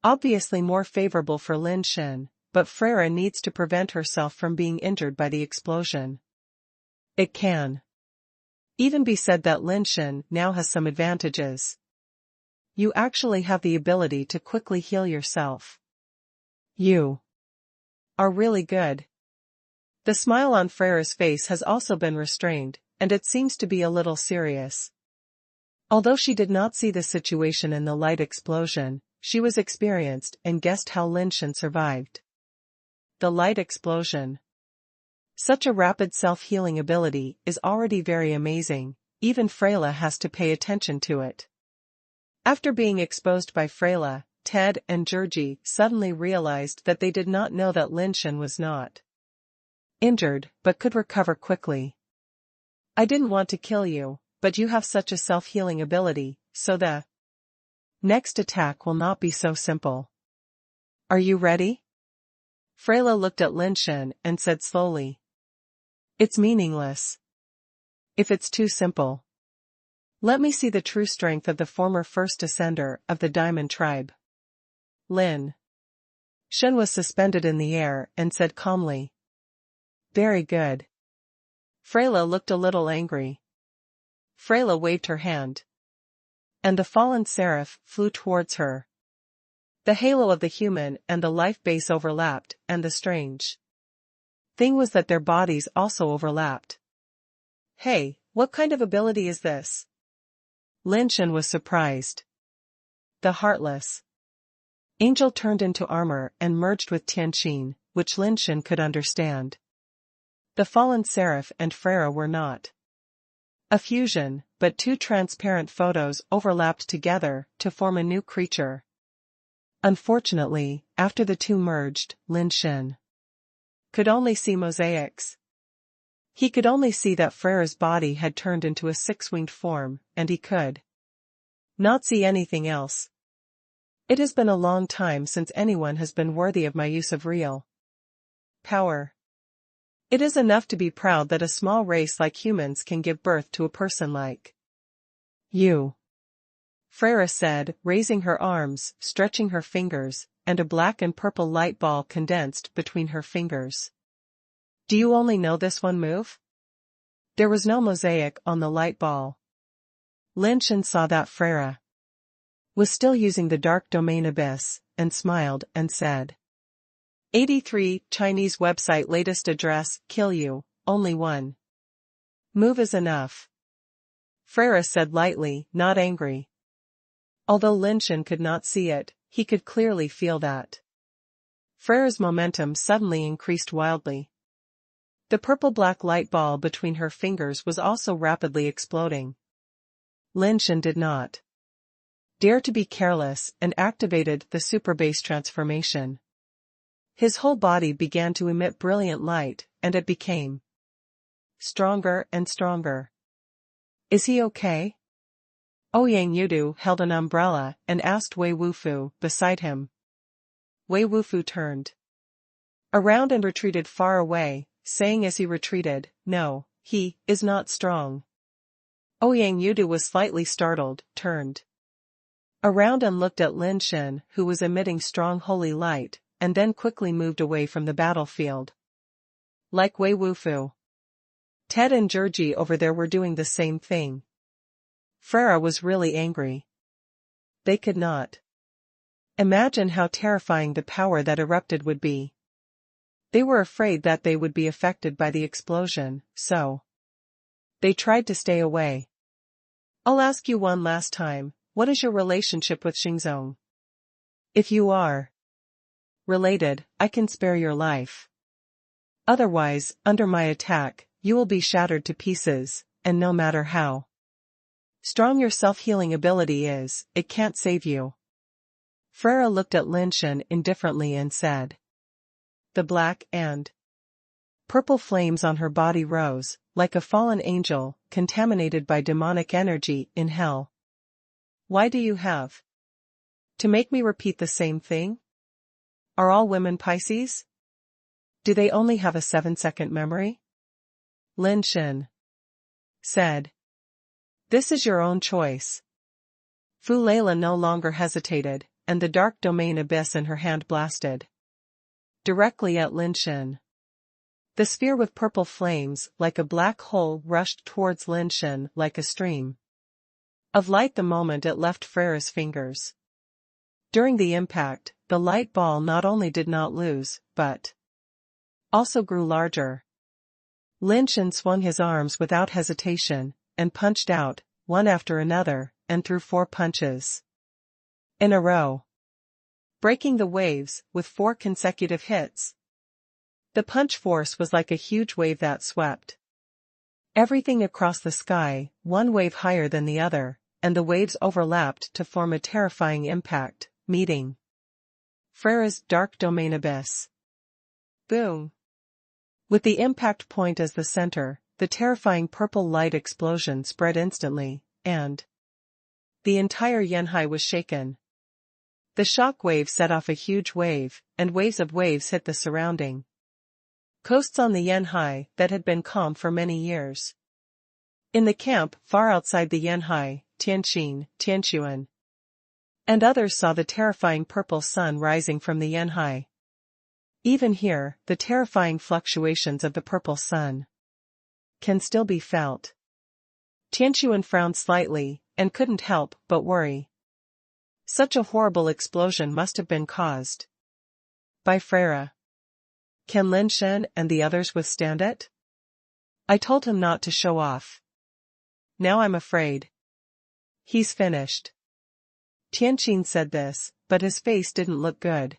obviously more favorable for Lin Shen, but Freyra needs to prevent herself from being injured by the explosion. It can even be said that Lin Shen now has some advantages. You actually have the ability to quickly heal yourself. You are really good. The smile on Freyra's face has also been restrained, and it seems to be a little serious. Although she did not see the situation in the light explosion, she was experienced and guessed how Lin Shen survived the light explosion. Such a rapid self-healing ability is already very amazing, even Freyla has to pay attention to it. After being exposed by Freyla, Ted and Georgie suddenly realized that they did not know that Lin Shen was not injured, but could recover quickly. I didn't want to kill you, but you have such a self-healing ability, so the next attack will not be so simple. Are you ready? Freyla looked at Lin Shen and said slowly. It's meaningless if it's too simple. Let me see the true strength of the former first ascender of the Diamond Tribe. Lin Shen was suspended in the air and said calmly. Very good. Freyla looked a little angry. Freyla waved her hand, and the fallen seraph flew towards her. The halo of the human and the life base overlapped, and the strange thing was that their bodies also overlapped. Hey, what kind of ability is this? Lin Shen was surprised. The Heartless Angel turned into armor and merged with Tian, which Lin Shen could understand. The fallen seraph and Freyra were not a fusion, but two transparent photos overlapped together to form a new creature. Unfortunately, after the two merged, Lin Shen could only see mosaics. He could only see that Freyra's body had turned into a six-winged form, and he could not see anything else. It has been a long time since anyone has been worthy of my use of real power. It is enough to be proud that a small race like humans can give birth to a person like you. Freyra said, raising her arms, stretching her fingers, and a black and purple light ball condensed between her fingers. Do you only know this one move? There was no mosaic on the light ball. Lin Shen saw that Freyra was still using the dark domain abyss, and smiled and said. 83, Chinese website latest address, kill you, only one move is enough. Freyra said lightly, not angry. Although Lin Shen could not see it, he could clearly feel that Freyra's momentum suddenly increased wildly. The purple-black light ball between her fingers was also rapidly exploding. Lin Shen did not dare to be careless and activated the super base transformation. His whole body began to emit brilliant light, and it became stronger and stronger. Is he okay? Ouyang Yudu held an umbrella and asked Wei Wufu beside him. Wei Wufu turned around and retreated far away, saying as he retreated, no, he is not strong. Ouyang Yudu was slightly startled, turned around and looked at Lin Shen, who was emitting strong holy light, and then quickly moved away from the battlefield. Like Wei Wufu. Ted and Georgie over there were doing the same thing. Freya was really angry. They could not imagine how terrifying the power that erupted would be. They were afraid that they would be affected by the explosion, so they tried to stay away. I'll ask you one last time, what is your relationship with Xingzong? If you are related, I can spare your life. Otherwise, under my attack, you will be shattered to pieces, and no matter how strong your self-healing ability is, it can't save you. Freya looked at Lin Shen indifferently and said. The black and purple flames on her body rose, like a fallen angel, contaminated by demonic energy in hell. Why do you have to make me repeat the same thing? Are all women Pisces? Do they only have a 7-second memory? Lin Shen said. This is your own choice. Fu Leila no longer hesitated, and the dark domain abyss in her hand blasted directly at Lin Shen. The sphere with purple flames, like a black hole, rushed towards Lin Shen like a stream of light the moment it left Freya's fingers. During the impact, the light ball not only did not lose, but also grew larger. Lin Shen swung his arms without hesitation, and punched out, one after another, and threw 4 punches in a row, breaking the waves with 4 consecutive hits. The punch force was like a huge wave that swept everything across the sky, one wave higher than the other, and the waves overlapped to form a terrifying impact, meeting Freya's dark domain abyss. Boom! With the impact point as the center, the terrifying purple light explosion spread instantly, and the entire Yanhai was shaken. The shock wave set off a huge wave, and waves of waves hit the surrounding coasts on the Yanhai that had been calm for many years. In the camp far outside the Yanhai, Tian, and others saw the terrifying purple sun rising from the Yanhai. Even here, the terrifying fluctuations of the purple sun can still be felt. Tian frowned slightly, and couldn't help but worry. Such a horrible explosion must have been caused by Freya. Can Lin Shen and the others withstand it? I told him not to show off. Now I'm afraid he's finished. Tian said this, but his face didn't look good.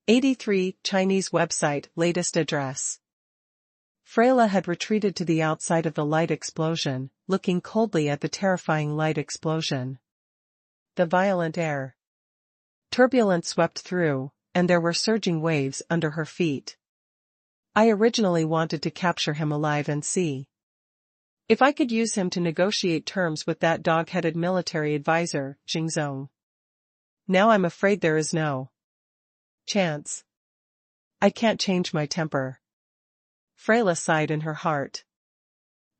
83 Chinese website latest address. Freya had retreated to the outside of the light explosion, looking coldly at the terrifying light explosion. The violent air turbulence swept through, and there were surging waves under her feet. I originally wanted to capture him alive and see if I could use him to negotiate terms with that dog-headed military advisor, Xingzong. Now I'm afraid there is no chance. I can't change my temper. Freya sighed in her heart.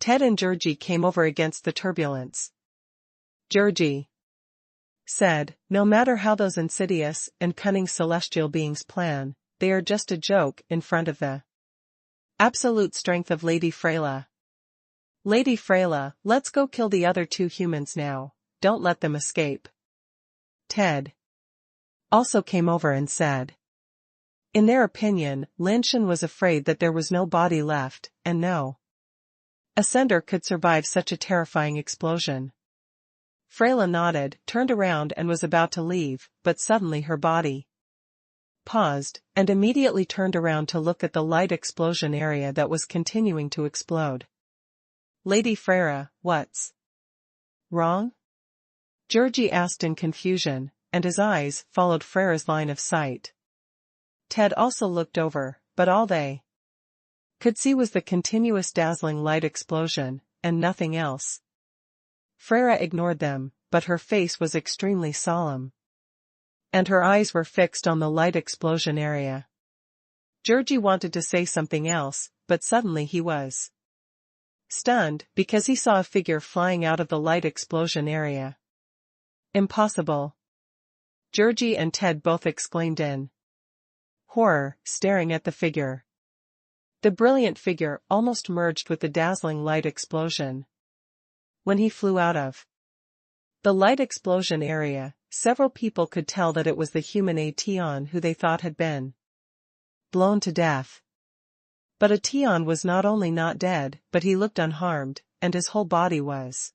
Ted and Georgie came over against the turbulence. Georgie said, no matter how those insidious and cunning celestial beings plan, they are just a joke in front of the absolute strength of Lady Freya. Lady Freya, let's go kill the other 2 humans now, don't let them escape. Ted also came over and said. In their opinion, Lin Shen was afraid that there was no body left, and no ascender could survive such a terrifying explosion. Freya nodded, turned around and was about to leave, but suddenly her body paused, and immediately turned around to look at the light explosion area that was continuing to explode. Lady Freya, what's wrong? Georgie asked in confusion, and his eyes followed Freya's line of sight. Ted also looked over, but all they could see was the continuous dazzling light explosion, and nothing else. Freya ignored them, but her face was extremely solemn, and her eyes were fixed on the light explosion area. Georgie wanted to say something else, but suddenly he was stunned, because he saw a figure flying out of the light explosion area. Impossible! Georgie and Ted both exclaimed in horror, staring at the figure. The brilliant figure almost merged with the dazzling light explosion. When he flew out of the light explosion area, several people could tell that it was the human Tian who they thought had been blown to death. But Tian was not only not dead, but he looked unharmed, and his whole body was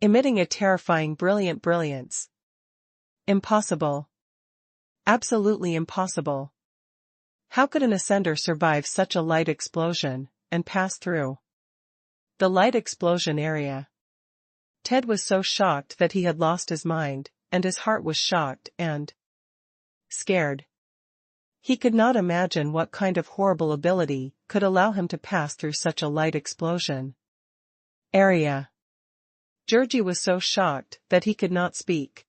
emitting a terrifying brilliant brilliance. Impossible. Absolutely impossible. How could an ascender survive such a light explosion, and pass through the light explosion area? Ted was so shocked that he had lost his mind, and his heart was shocked and scared. He could not imagine what kind of horrible ability could allow him to pass through such a light explosion area. Georgie was so shocked that he could not speak.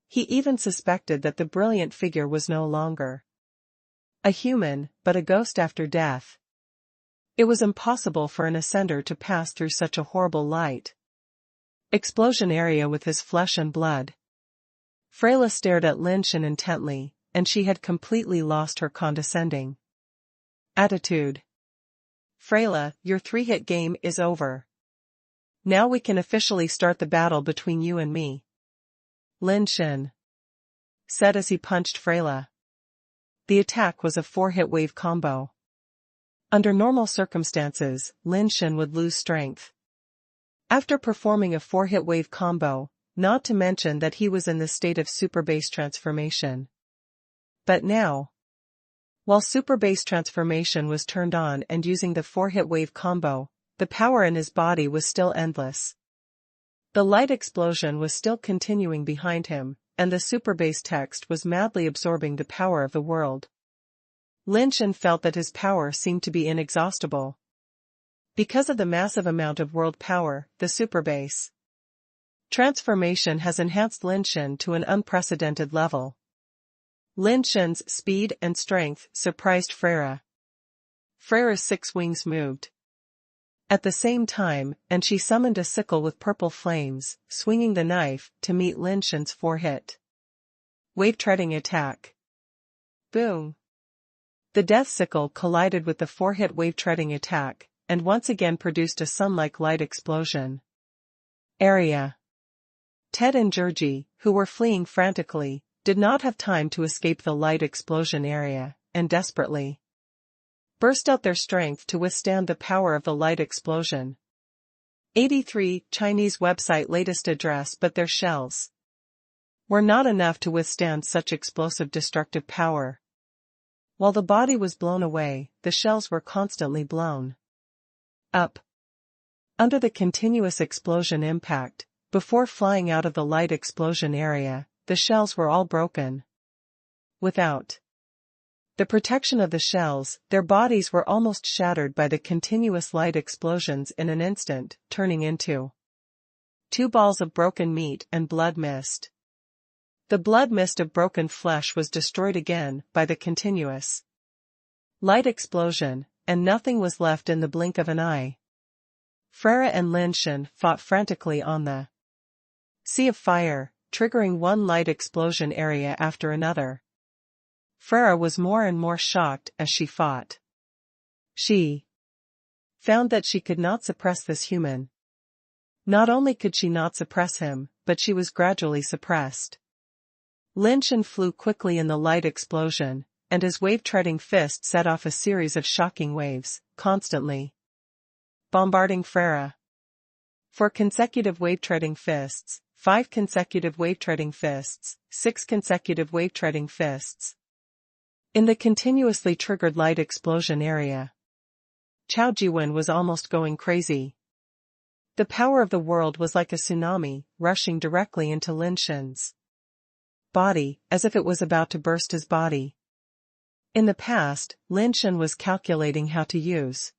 He even suspected that the brilliant figure was no longer a human, but a ghost after death. It was impossible for an ascender to pass through such a horrible light explosion area with his flesh and blood. Freyla stared at Lin Shen intently, and she had completely lost her condescending attitude. Freyla, your 3-hit game is over. Now we can officially start the battle between you and me, Lin Shen said as he punched Freyla. The attack was a 4-hit wave combo. Under normal circumstances, Lin Shen would lose strength after performing a 4-hit wave combo, not to mention that he was in the state of super base transformation. But now, while super base transformation was turned on and using the 4-hit wave combo, the power in his body was still endless. The light explosion was still continuing behind him, and the super base text was madly absorbing the power of the world. Lin Shen felt that his power seemed to be inexhaustible. Because of the massive amount of world power, the super base transformation has enhanced Lin Shen to an unprecedented level. Lin Shen's speed and strength surprised Freyra. Freyra's 6 wings moved at the same time, and she summoned a sickle with purple flames, swinging the knife to meet Lin Shen's 4-hit wave-treading attack. Boom! The death sickle collided with the 4-hit wave-treading attack, and once again produced a sun-like light explosion area. Ted and Georgie, who were fleeing frantically, did not have time to escape the light explosion area, and desperately burst out their strength to withstand the power of the light explosion. 83 Chinese website latest address. But their shells were not enough to withstand such explosive destructive power. While the body was blown away, the shells were constantly blown up under the continuous explosion impact. Before flying out of the light explosion area, the shells were all broken. Without the protection of the shells, their bodies were almost shattered by the continuous light explosions in an instant, turning into 2 balls of broken meat and blood mist. The blood mist of broken flesh was destroyed again by the continuous light explosion, and nothing was left in the blink of an eye. Freyra and Lin Shen fought frantically on the sea of fire, triggering one light explosion area after another. Freyra was more and more shocked as she fought. She found that she could not suppress this human. Not only could she not suppress him, but she was gradually suppressed. Lin Shen flew quickly in the light explosion, and his wave-treading fist set off a series of shocking waves, constantly bombarding Freyra. 4 consecutive wave-treading fists, 5 consecutive wave-treading fists, 6 consecutive wave-treading fists. In the continuously triggered light explosion area, Chao Jiwen was almost going crazy. The power of the world was like a tsunami, rushing directly into Lin Shen's body, as if it was about to burst his body. In the past, Lin Shen was calculating how to use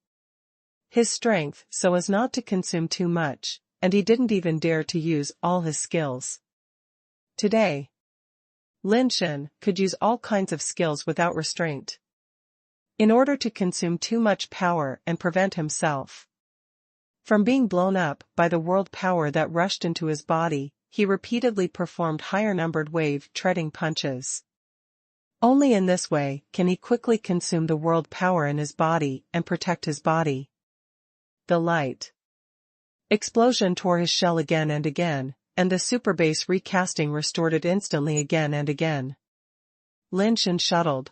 his strength so as not to consume too much, and he didn't even dare to use all his skills. Today, Lin Shen could use all kinds of skills without restraint, in order to consume too much power and prevent himself from being blown up by the world power that rushed into his body. He repeatedly performed higher-numbered wave-treading punches. Only in this way can he quickly consume the world power in his body and protect his body. The light explosion tore his shell again and again, and the superbase recasting restored it instantly again and again. Lin Shen shuttled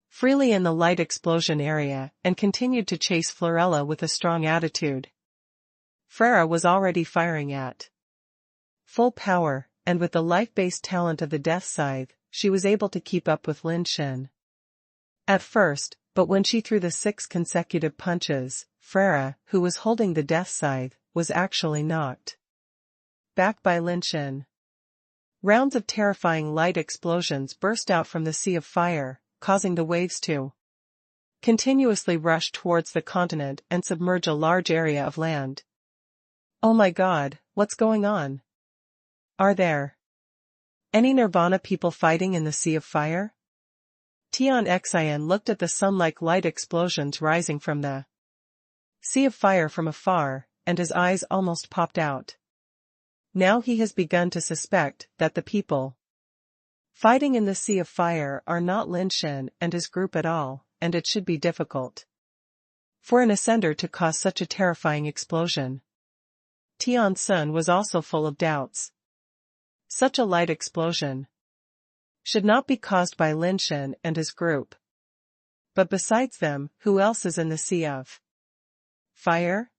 freely in the light explosion area and continued to chase Florella with a strong attitude. Freyra was already firing at full power, and with the life-based talent of the Death Scythe, she was able to keep up with Lin Shen. At first, but when she threw the 6 consecutive punches, Freyra, who was holding the Death Scythe, was actually knocked back by Lin Shen. Rounds of terrifying light explosions burst out from the sea of fire, causing the waves to continuously rush towards the continent and submerge a large area of land. Oh my god, what's going on? Are there any Nirvana people fighting in the sea of fire? Tian Xian looked at the sun-like light explosions rising from the sea of fire from afar, and his eyes almost popped out. Now he has begun to suspect that the people fighting in the sea of fire are not Lin Shen and his group at all, and it should be difficult for an ascender to cause such a terrifying explosion. Tian Sun was also full of doubts. Such a light explosion should not be caused by Lin Shen and his group. But besides them, who else is in the sea of fire?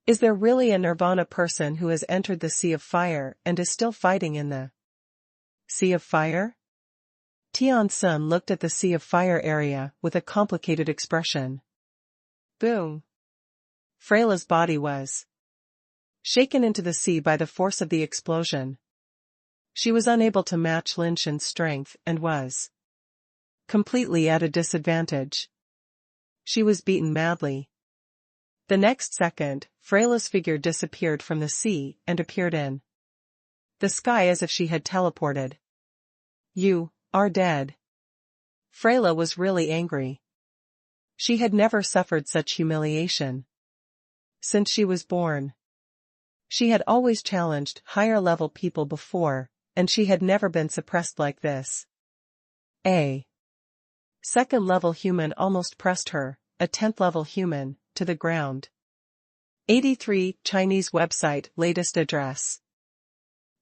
Is there really a Nirvana person who has entered the sea of fire and is still fighting in the sea of fire? Tian Sun looked at the sea of fire area with a complicated expression. Boom! Freyla's body was shaken into the sea by the force of the explosion. She was unable to match Lin Shen's strength and was completely at a disadvantage. She was beaten madly. The next second, Freyla's figure disappeared from the sea and appeared in the sky as if she had teleported. You are dead. Freyla was really angry. She had never suffered such humiliation since she was born. She had always challenged higher-level people before, and she had never been suppressed like this. A second-level human almost pressed her, a 10th-level human, to the ground. 83 Chinese website latest address.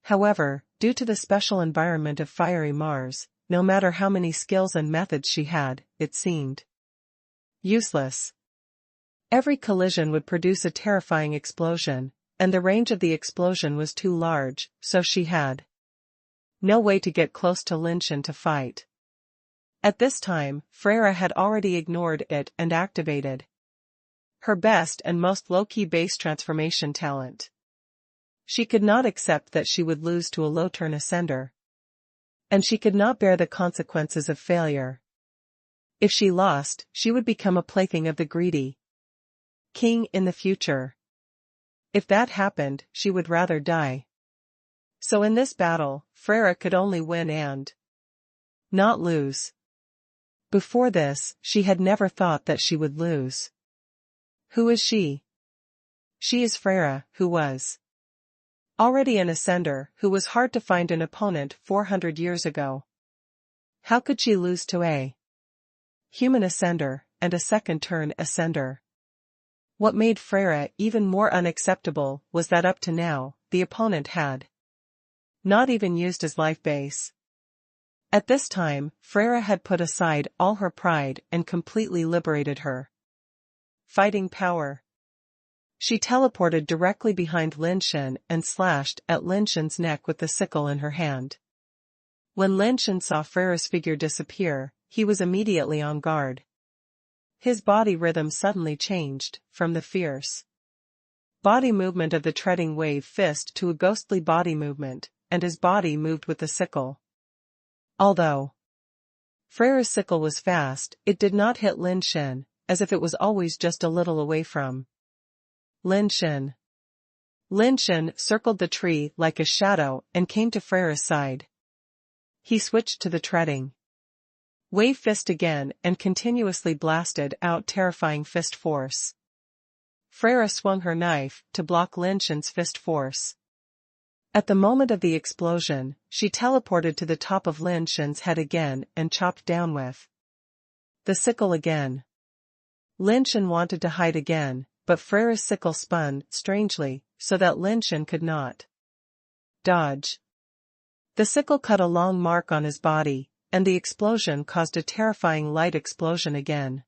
However, due to the special environment of fiery Mars, no matter how many skills and methods she had, it seemed useless. Every collision would produce a terrifying explosion, and the range of the explosion was too large, so she had no way to get close to Lin Shen to fight. At this time, Freyra had already ignored it and activated her best and most low-key base transformation talent. She could not accept that she would lose to a low-turn ascender. And she could not bear the consequences of failure. If she lost, she would become a plaything of the greedy king in the future. If that happened, she would rather die. So in this battle, Freyra could only win and not lose. Before this, she had never thought that she would lose. Who is she? She is Freyra, who was already an ascender, who was hard to find an opponent 400 years ago. How could she lose to a human ascender, and a second-turn ascender? What made Freyra even more unacceptable was that up to now, the opponent had not even used his life base. At this time, Freyra had put aside all her pride and completely liberated her fighting power. She teleported directly behind Lin Shen and slashed at Lin Shen's neck with the sickle in her hand. When Lin Shen saw Freyra's figure disappear, he was immediately on guard. His body rhythm suddenly changed, from the fierce body movement of the treading wave fist to a ghostly body movement, and his body moved with the sickle. Although Freyra's sickle was fast, it did not hit Lin Shen, as if it was always just a little away from Lin Shen. Lin Shen circled the tree like a shadow and came to Freyra's side. He switched to the treading wave fist again and continuously blasted out terrifying fist force. Freyra swung her knife to block Lin Shen's fist force. At the moment of the explosion, she teleported to the top of Lin Shen's head again and chopped down with the sickle again. Lin Shen wanted to hide again, but Freira's sickle spun, strangely, so that Lin Shen could not dodge. The sickle cut a long mark on his body, and the explosion caused a terrifying light explosion again.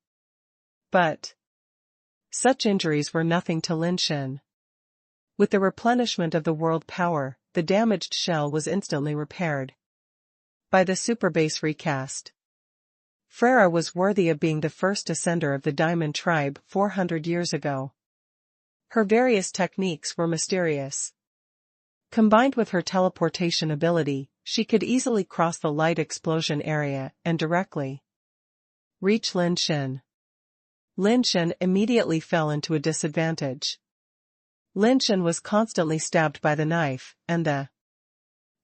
But such injuries were nothing to Lin Shen. With the replenishment of the world power, the damaged shell was instantly repaired by the superbase recast. Freira was worthy of being the first ascender of the Diamond Tribe 400 years ago. Her various techniques were mysterious. Combined with her teleportation ability, she could easily cross the light explosion area and directly reach Lin Shen. Lin Shen immediately fell into a disadvantage. Lin Shen was constantly stabbed by the knife, and the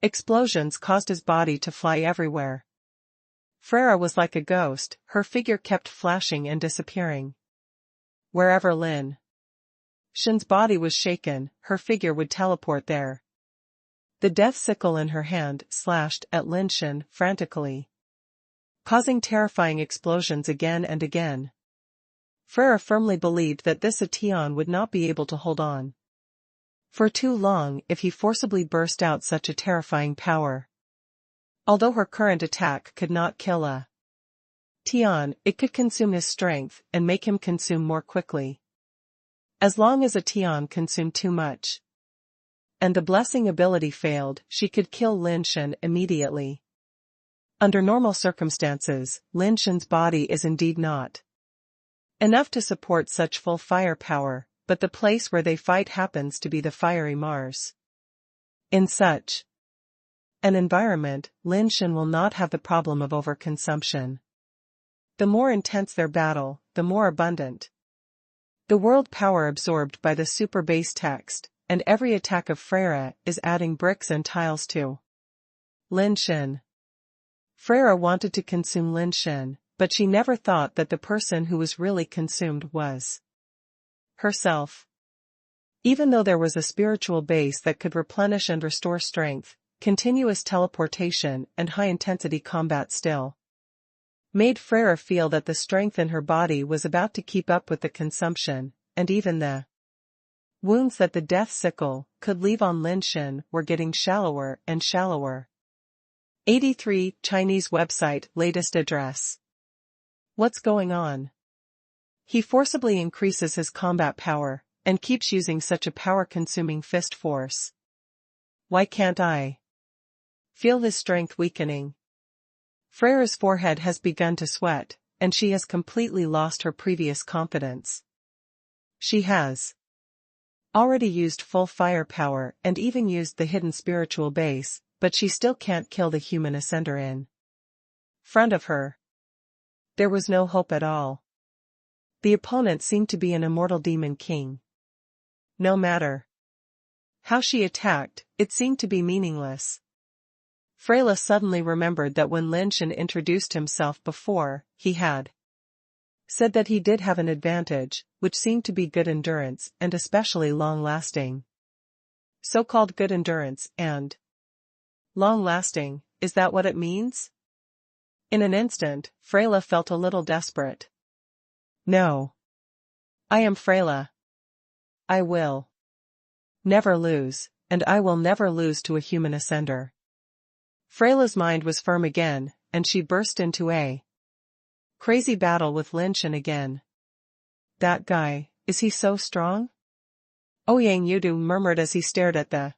explosions caused his body to fly everywhere. Freira was like a ghost, her figure kept flashing and disappearing. Wherever Lin Shen's body was shaken, her figure would teleport there. The death sickle in her hand slashed at Lin Shen frantically, causing terrifying explosions again and again. Freira firmly believed that this Tian would not be able to hold on for too long if he forcibly burst out such a terrifying power. Although her current attack could not kill a Tian, it could consume his strength and make him consume more quickly. As long as a Tian consumed too much, and the blessing ability failed, she could kill Lin Shen immediately. Under normal circumstances, Lin Shen's body is indeed not enough to support such full firepower, but the place where they fight happens to be the fiery Mars. In such an environment, Lin Shen will not have the problem of overconsumption. The more intense their battle, the more abundant the world power absorbed by the super base text, and every attack of Freira is adding bricks and tiles to Lin Shen. Freira wanted to consume Lin Shen, but she never thought that the person who was really consumed was herself. Even though there was a spiritual base that could replenish and restore strength, continuous teleportation and high-intensity combat still made Freira feel that the strength in her body was about to keep up with the consumption, and even the wounds that the death sickle could leave on Lin Shen were getting shallower and shallower. 83 Chinese website latest address. What's going on? He forcibly increases his combat power, and keeps using such a power-consuming fist force. Why can't I feel his strength weakening? Freira's forehead has begun to sweat, and she has completely lost her previous confidence. She has already used full firepower and even used the hidden spiritual base, but she still can't kill the human ascender in front of her. There was no hope at all. The opponent seemed to be an immortal demon king. No matter how she attacked, it seemed to be meaningless. Freila suddenly remembered that when Lin Shen introduced himself before, he had said that he did have an advantage, which seemed to be good endurance and especially long-lasting. So-called good endurance and long-lasting, is that what it means? In an instant, Freila felt a little desperate. No. I am Freila. I will never lose, and I will never lose to a human ascender. Freila's mind was firm again, and she burst into a crazy battle with Lin Shen again. That guy, is he so strong? Ouyang Yudu murmured as he stared at the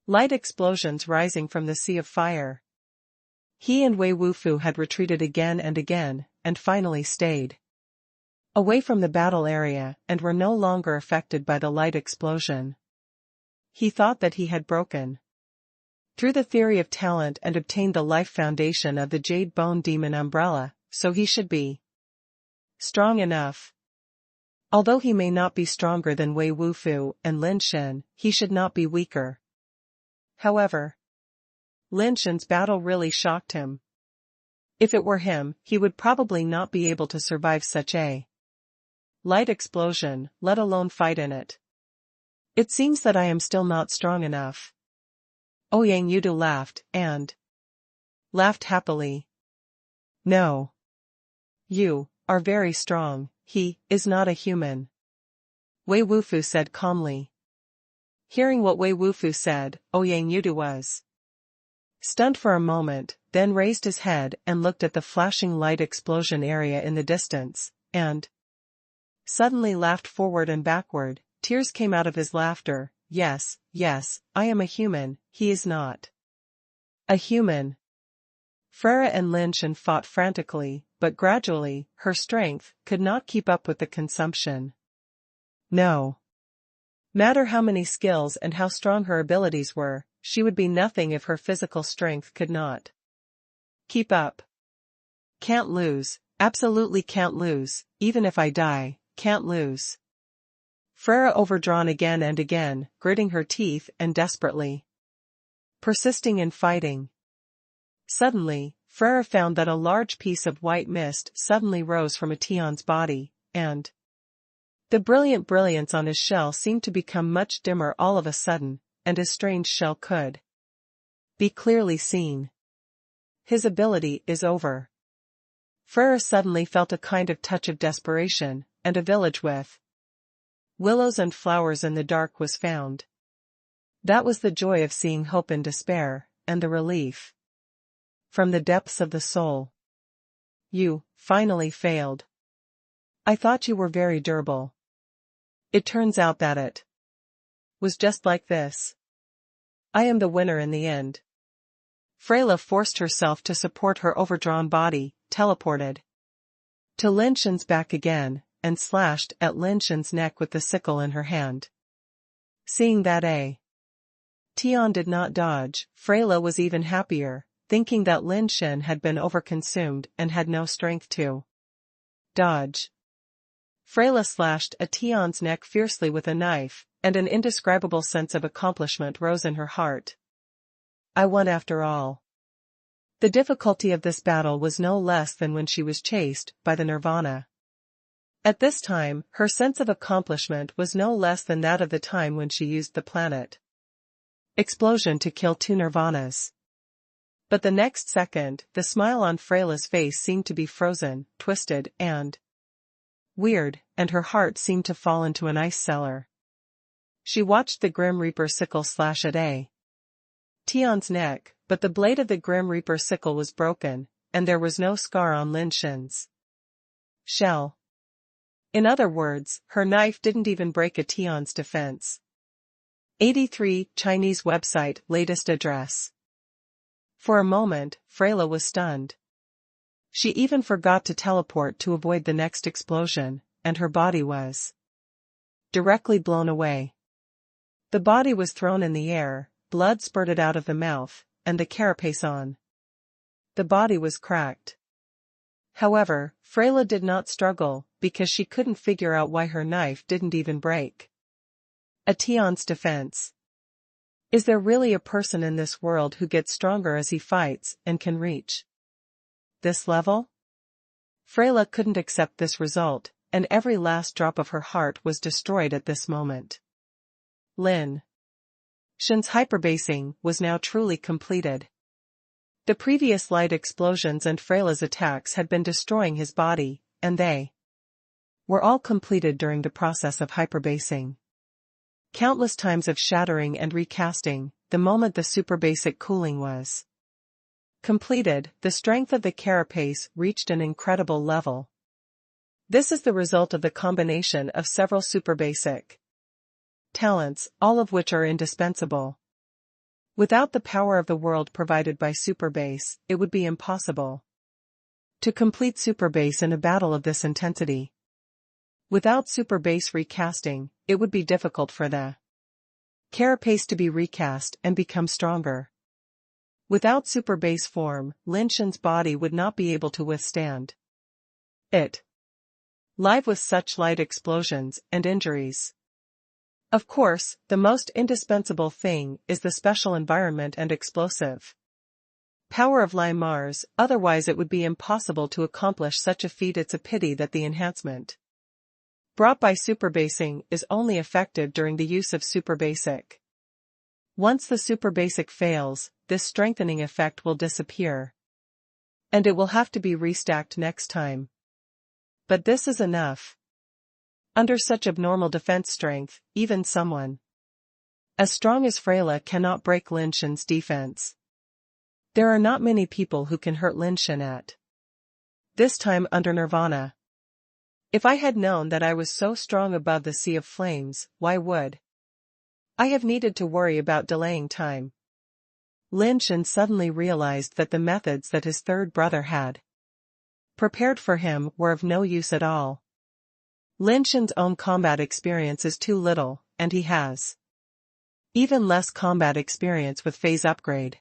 light explosions rising from the sea of fire. He and Wei Wufu had retreated again, and finally stayed away from the battle area and were no longer affected by the light explosion. He thought that he had broken through the theory of talent and obtained the life foundation of the Jade Bone Demon umbrella, so he should be strong enough. Although he may not be stronger than Wei Wufu and Lin Shen, he should not be weaker. However, Lin Shen's battle really shocked him. If it were him, he would probably not be able to survive such a light explosion, let alone fight in it. It seems that I am still not strong enough. Ouyang Yudu laughed, and laughed happily. No. You are very strong. He is not a human. Wei Wufu said calmly. Hearing what Wei Wufu said, Ouyang Yudu was stunned for a moment, then raised his head and looked at the flashing light explosion area in the distance, and suddenly laughed forward and backward. Tears came out of his laughter. Yes, yes, I am a human, he is not a human. Freyra and Lin Shen fought frantically, but gradually, her strength could not keep up with the consumption. No matter how many skills and how strong her abilities were, she would be nothing if her physical strength could not keep up. Can't lose, absolutely can't lose, even if I die, can't lose. Freyra overdrawn again and again, gritting her teeth and desperately persisting in fighting. Suddenly, Freyra found that a large piece of white mist suddenly rose from a Tian's body, and the brilliant brilliance on his shell seemed to become much dimmer all of a sudden, and his strange shell could be clearly seen. His ability is over. Freyra suddenly felt a kind of touch of desperation, and a village with willows and flowers in the dark was found. That was the joy of seeing hope in despair, and the relief from the depths of the soul. You finally failed. I thought you were very durable. It turns out that it was just like this. I am the winner in the end. Freyla forced herself to support her overdrawn body, teleported to Lin Shen's back again, and slashed at Lin Shen's neck with the sickle in her hand. Seeing that Tian did not dodge, Freyla was even happier, thinking that Lin Shen had been overconsumed and had no strength to dodge. Freyla slashed at Tian's neck fiercely with a knife, and an indescribable sense of accomplishment rose in her heart. I won after all. The difficulty of this battle was no less than when she was chased by the Nirvana. At this time, her sense of accomplishment was no less than that of the time when she used the planet explosion to kill 2 Nirvanas. But the next second, the smile on Freyla's face seemed to be frozen, twisted, and weird, and her heart seemed to fall into an ice cellar. She watched the Grim Reaper sickle slash at Tian's neck, but the blade of the Grim Reaper sickle was broken, and there was no scar on Lin Shen's shell. In other words, her knife didn't even break a Tian's defense. 83 Chinese website latest address. For a moment, Freyla was stunned. She even forgot to teleport to avoid the next explosion, and her body was directly blown away. The body was thrown in the air, blood spurted out of the mouth, and the carapace on the body was cracked. However, Freyla did not struggle, because she couldn't figure out why her knife didn't even break a Tian's defense. Is there really a person in this world who gets stronger as he fights and can reach this level? Freyla couldn't accept this result, and every last drop of her heart was destroyed at this moment. Lin Shen's hyperbasing was now truly completed. The previous light explosions and Freyla's attacks had been destroying his body, and they were all completed during the process of hyperbasing. Countless times of shattering and recasting, the moment the superbasic cooling was completed, the strength of the carapace reached an incredible level. This is the result of the combination of several superbasic talents, all of which are indispensable. Without the power of the world provided by Superbase, it would be impossible to complete Superbase in a battle of this intensity. Without Superbase recasting, it would be difficult for the carapace to be recast and become stronger. Without Superbase form, Lin Shen's body would not be able to withstand it. Live with such light explosions and injuries. Of course, the most indispensable thing is the special environment and explosive power of Lai Mars, otherwise it would be impossible to accomplish such a feat. It's a pity that the enhancement brought by superbasing is only effective during the use of superbasic Once the super basic fails, this strengthening effect will disappear. And it will have to be restacked next time. But this is enough. Under such abnormal defense strength, even someone as strong as Freyla cannot break Lin Shen's defense. There are not many people who can hurt Lin Shen at this time under Nirvana. If I had known that I was so strong above the sea of flames, why would I have needed to worry about delaying time? Lin Shen suddenly realized that the methods that his third brother had prepared for him were of no use at all. Lin Shen's own combat experience is too little, and he has even less combat experience with phase upgrade.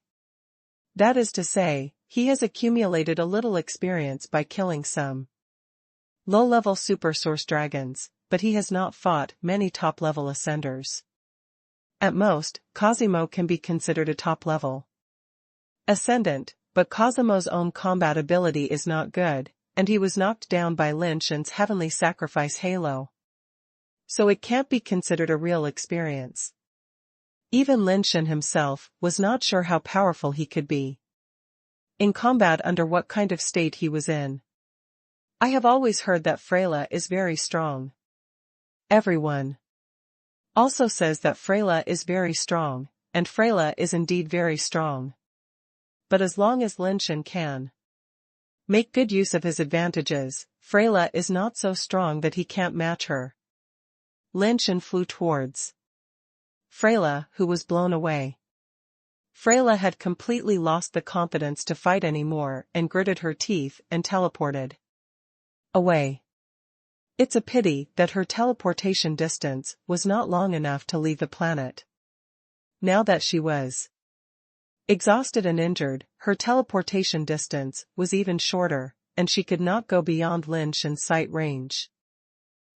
That is to say, he has accumulated a little experience by killing some low-level super source dragons, but he has not fought many top-level ascenders. At most, Cosimo can be considered a top-level ascendant, but Cosimo's own combat ability is not good, and he was knocked down by Lin Shen's heavenly sacrifice halo. So it can't be considered a real experience. Even Lin Shen himself was not sure how powerful he could be in combat under what kind of state he was in. I have always heard that Freyla is very strong. Everyone also says that Freyla is very strong, and Freyla is indeed very strong. But as long as Lin Shen can make good use of his advantages, Freyla is not so strong that he can't match her. Lin Shen flew towards Freyla, who was blown away. Freyla had completely lost the confidence to fight anymore and gritted her teeth and teleported away. It's a pity that her teleportation distance was not long enough to leave the planet. Now that she was exhausted and injured, her teleportation distance was even shorter, and she could not go beyond Lin Shen's sight range.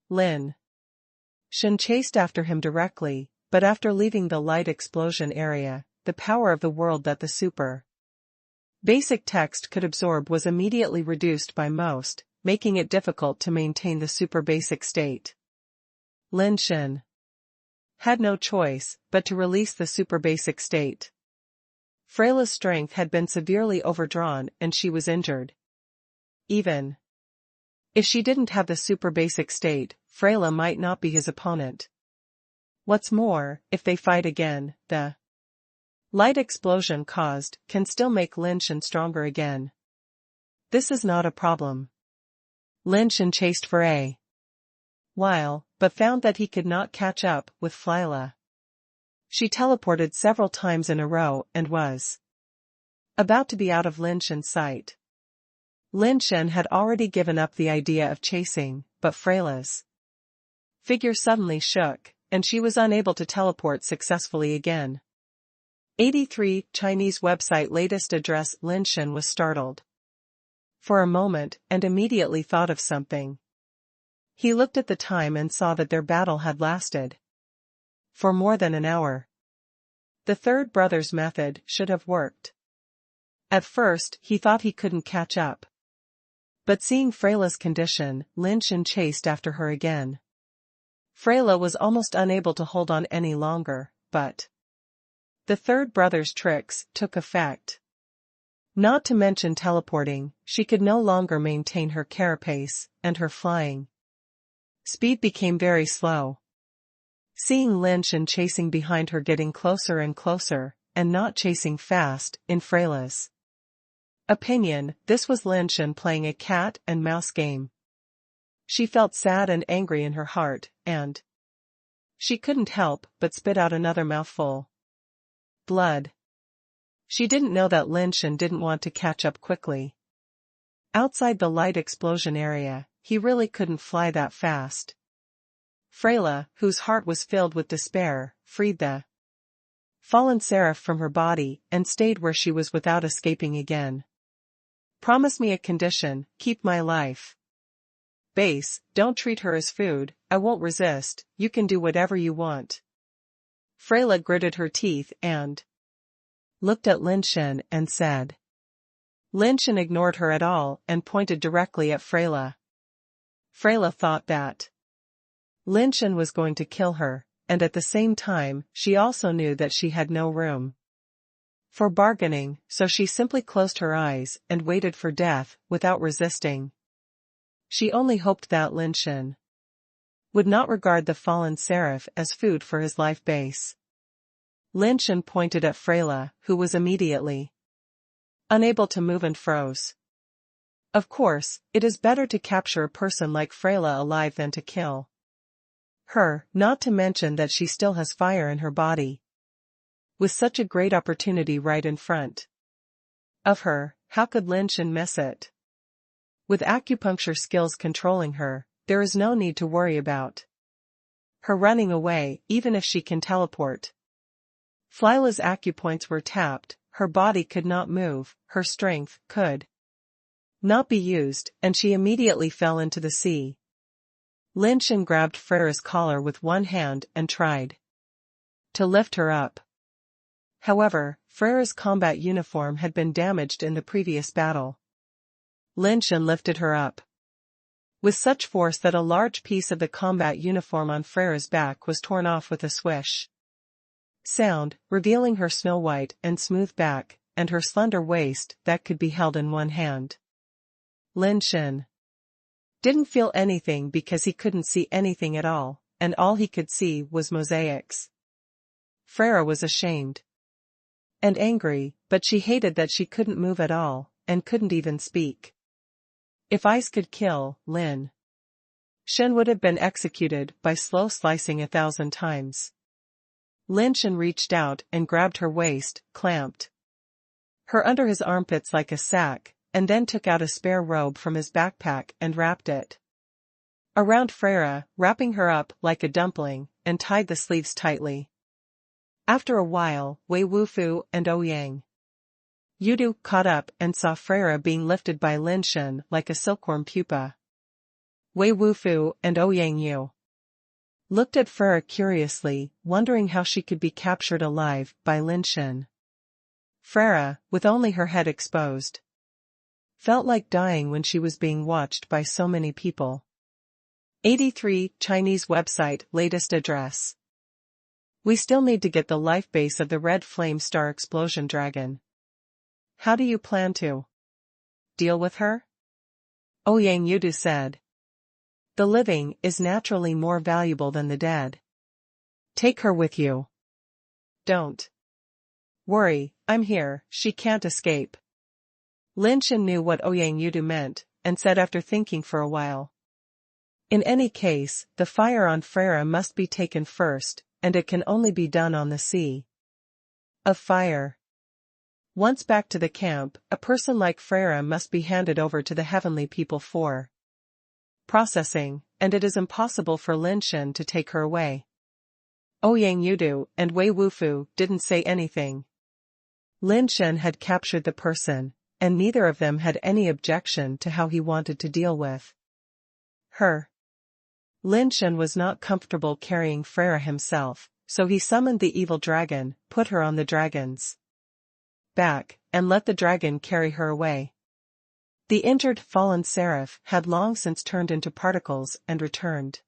Lin Shen chased after him directly, but after leaving the light explosion area, the power of the world that the super basic text could absorb was immediately reduced by most, making it difficult to maintain the super basic state. Lin Shen had no choice but to release the super basic state. Freyla's strength had been severely overdrawn and she was injured. Even if she didn't have the super basic state, Freyla might not be his opponent. What's more, if they fight again, the light explosion caused can still make Lin Shen stronger again. This is not a problem. Lin Shen chased for a while, but found that he could not catch up with Freyla. She teleported several times in a row and was about to be out of Lin Shen's sight. Lin Shen had already given up the idea of chasing, but Freyla's figure suddenly shook, and she was unable to teleport successfully again. 83 Chinese website latest address. Lin Shen was startled for a moment and immediately thought of something. He looked at the time and saw that their battle had lasted for more than an hour. The third brother's method should have worked. At first, he thought he couldn't catch up. But seeing Freyla's condition, Lin Shen chased after her again. Freyla was almost unable to hold on any longer, but the third brother's tricks took effect. Not to mention teleporting, she could no longer maintain her carapace, and her flying speed became very slow. Seeing Lin Shen chasing behind her, getting closer and closer, and not chasing fast, in Freyla's opinion, this was Lin Shen playing a cat and mouse game. She felt sad and angry in her heart, and she couldn't help but spit out another mouthful. Blood. She didn't know that Lin Shen didn't want to catch up quickly. Outside the light explosion area, he really couldn't fly that fast. Freyla, whose heart was filled with despair, freed the fallen seraph from her body and stayed where she was without escaping again. Promise me a condition, keep my life. Base, don't treat her as food, I won't resist, you can do whatever you want. Freyla gritted her teeth and looked at Lin Shen and said. Lin Shen ignored her at all and pointed directly at Freyla. Freyla thought that Lin Shen was going to kill her, and at the same time, she also knew that she had no room for bargaining, so she simply closed her eyes and waited for death, without resisting. She only hoped that Lin Shen would not regard the fallen seraph as food for his life base. Lin Shen pointed at Freyla, who was immediately unable to move and froze. Of course, it is better to capture a person like Freyla alive than to kill her, not to mention that she still has fire in her body. With such a great opportunity right in front of her, how could Lin Shen miss it? With acupuncture skills controlling her, there is no need to worry about her running away, even if she can teleport. Flyla's acupoints were tapped, her body could not move, her strength could not be used, and she immediately fell into the sea. Lin Shen grabbed Freyra's collar with one hand and tried to lift her up. However, Freyra's combat uniform had been damaged in the previous battle. Lin Shen lifted her up with such force that a large piece of the combat uniform on Freyra's back was torn off with a swish sound, revealing her snow-white and smooth back, and her slender waist that could be held in one hand. Lin Shen didn't feel anything because he couldn't see anything at all, and all he could see was mosaics. Freyra was ashamed and angry, but she hated that she couldn't move at all, and couldn't even speak. If ice could kill, Lin Shen would have been executed by slow slicing 1,000 times. Lin Shen reached out and grabbed her waist, clamped her under his armpits like a sack, and then took out a spare robe from his backpack and wrapped it around Freyra, wrapping her up like a dumpling, and tied the sleeves tightly. After a while, Wei Wufu and Ouyang Yudu caught up and saw Freyra being lifted by Lin Shen like a silkworm pupa. Wei Wufu and Ouyang Yu looked at Freyra curiously, wondering how she could be captured alive by Lin Shen. Freyra, with only her head exposed, felt like dying when she was being watched by so many people. 83 Chinese website latest address. We still need to get the life base of the red flame star explosion dragon. How do you plan to deal with her? Ouyang Yudu said. The living is naturally more valuable than the dead. Take her with you. Don't worry, I'm here, she can't escape. Lin Shen knew what Ouyang Yudu meant, and said after thinking for a while. In any case, the fire on Freyra must be taken first, and it can only be done on the sea of fire. Once back to the camp, a person like Freyra must be handed over to the heavenly people for processing, and it is impossible for Lin Shen to take her away. Ouyang Yudu and Wei Wufu didn't say anything. Lin Shen had captured the person, and neither of them had any objection to how he wanted to deal with her. Lin Shen was not comfortable carrying Freyra himself, so he summoned the evil dragon, put her on the dragon's back, and let the dragon carry her away. The injured fallen seraph had long since turned into particles and returned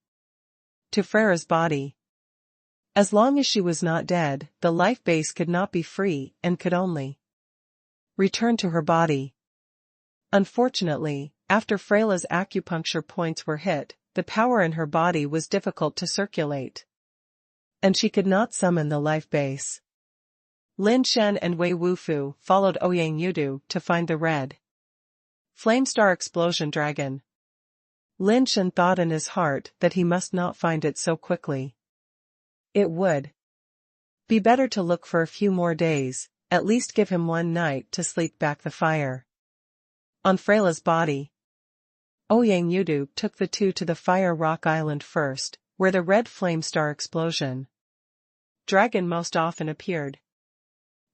to Freyra's body. As long as she was not dead, the life base could not be free and could only return to her body. Unfortunately, after Freyla's acupuncture points were hit, the power in her body was difficult to circulate, and she could not summon the life base. Lin Shen and Wei Wufu followed Ouyang Yudu to find the red flame star explosion dragon. Lin Shen thought in his heart that he must not find it so quickly. It would be better to look for a few more days, at least give him one night to sleep back the fire on Freyla's body. Ouyang Yudu took the two to the Fire Rock Island first, where the red flame star explosion dragon most often appeared.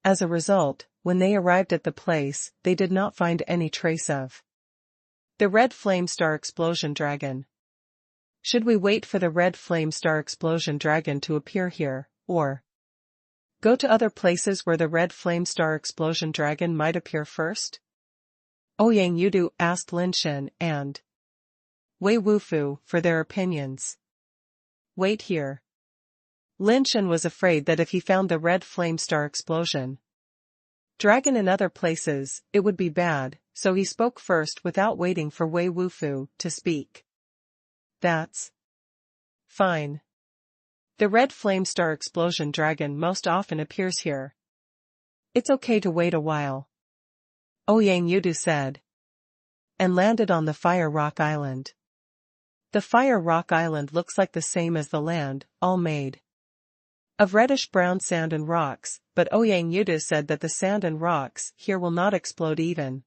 As a result, when they arrived at the place, they did not find any trace of the red flame star explosion dragon. Should we wait for the red flame star explosion dragon to appear here, or go to other places where the red flame star explosion dragon might appear first? Ouyang Yudu asked Lin Shen and Wei Wufu for their opinions. Wait here. Lin Shen was afraid that if he found the red flame star explosion dragon in other places, it would be bad, so he spoke first without waiting for Wei Wufu to speak. That's fine. The red flame star explosion dragon most often appears here. It's okay to wait a while, Ouyang Yudu said, and landed on the Fire Rock Island. The Fire Rock Island looks like the same as the land, all made of reddish-brown sand and rocks, but Ouyang Yudu said that the sand and rocks here will not explode even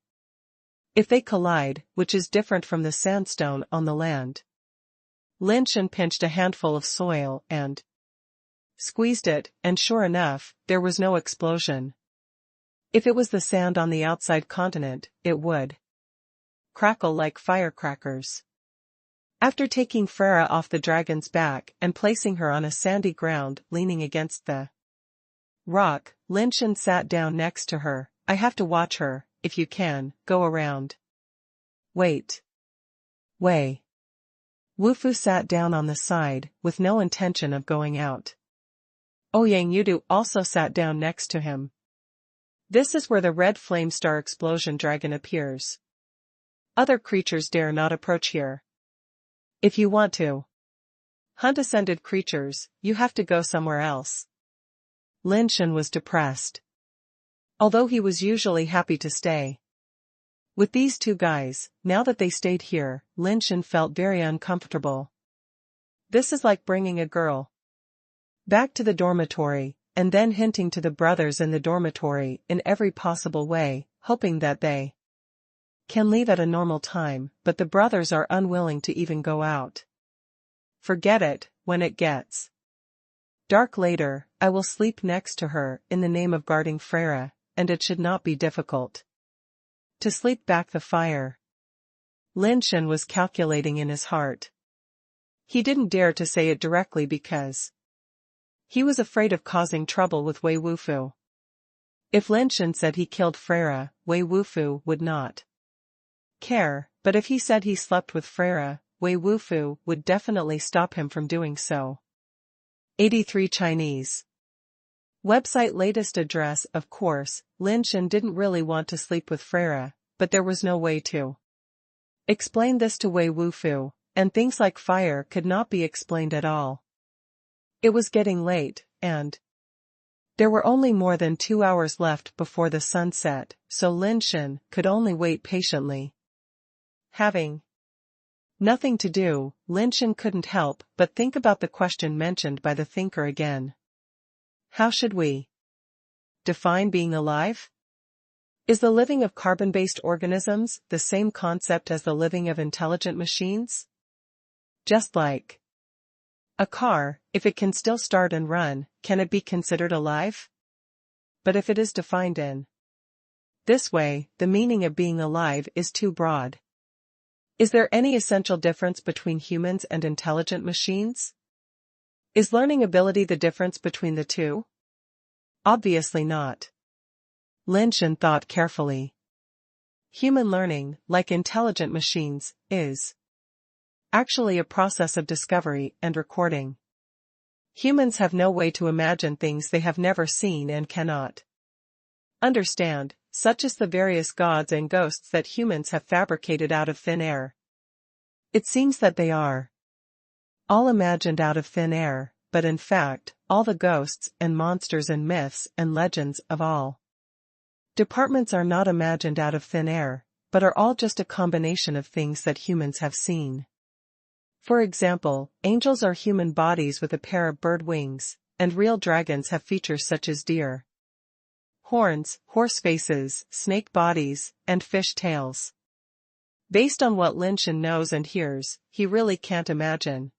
if they collide, which is different from the sandstone on the land. Lin Shen pinched a handful of soil and squeezed it, and sure enough, there was no explosion. If it was the sand on the outside continent, it would crackle like firecrackers. After taking Freyra off the dragon's back and placing her on a sandy ground leaning against the rock, Lin Shen sat down next to her. I have to watch her, if you can, go around. Wait. Wei Wufu sat down on the side, with no intention of going out. Ouyang Yudu also sat down next to him. This is where the red flame star explosion dragon appears. Other creatures dare not approach here. If you want to hunt ascended creatures, you have to go somewhere else. Lin Shen was depressed, although he was usually happy to stay with these two guys. Now that they stayed here, Lin Shen felt very uncomfortable. This is like bringing a girl back to the dormitory, and then hinting to the brothers in the dormitory in every possible way, hoping that they can leave at a normal time, but the brothers are unwilling to even go out. Forget it. When it gets dark later, I will sleep next to her in the name of guarding Freyra, and it should not be difficult to sleep back the fire. Lin Shen was calculating in his heart. He didn't dare to say it directly because he was afraid of causing trouble with Wei Wufu. If Lin Shen said he killed Freyra, Wei Wufu would not care, but if he said he slept with Freyra, Wei Wufu would definitely stop him from doing so. 83 Chinese website latest address. Of course, Lin Shen didn't really want to sleep with Freyra, but there was no way to explain this to Wei Wufu, and things like fire could not be explained at all. It was getting late, and there were only more than 2 hours left before the sun set, so Lin Shen could only wait patiently. Having nothing to do, Lin Shen couldn't help but think about the question mentioned by the thinker again. How should we define being alive? Is the living of carbon-based organisms the same concept as the living of intelligent machines? Just like a car, if it can still start and run, can it be considered alive? But if it is defined in this way, the meaning of being alive is too broad. Is there any essential difference between humans and intelligent machines? Is learning ability the difference between the two? Obviously not. Lin Shen thought carefully. Human learning, like intelligent machines, is actually a process of discovery and recording. Humans have no way to imagine things they have never seen and cannot understand, such as the various gods and ghosts that humans have fabricated out of thin air. It seems that they are all imagined out of thin air, but in fact, all the ghosts and monsters and myths and legends of all departments are not imagined out of thin air, but are all just a combination of things that humans have seen. For example, angels are human bodies with a pair of bird wings, and real dragons have features such as deer horns, horse faces, snake bodies, and fish tails. Based on what Lin Shen knows and hears, he really can't imagine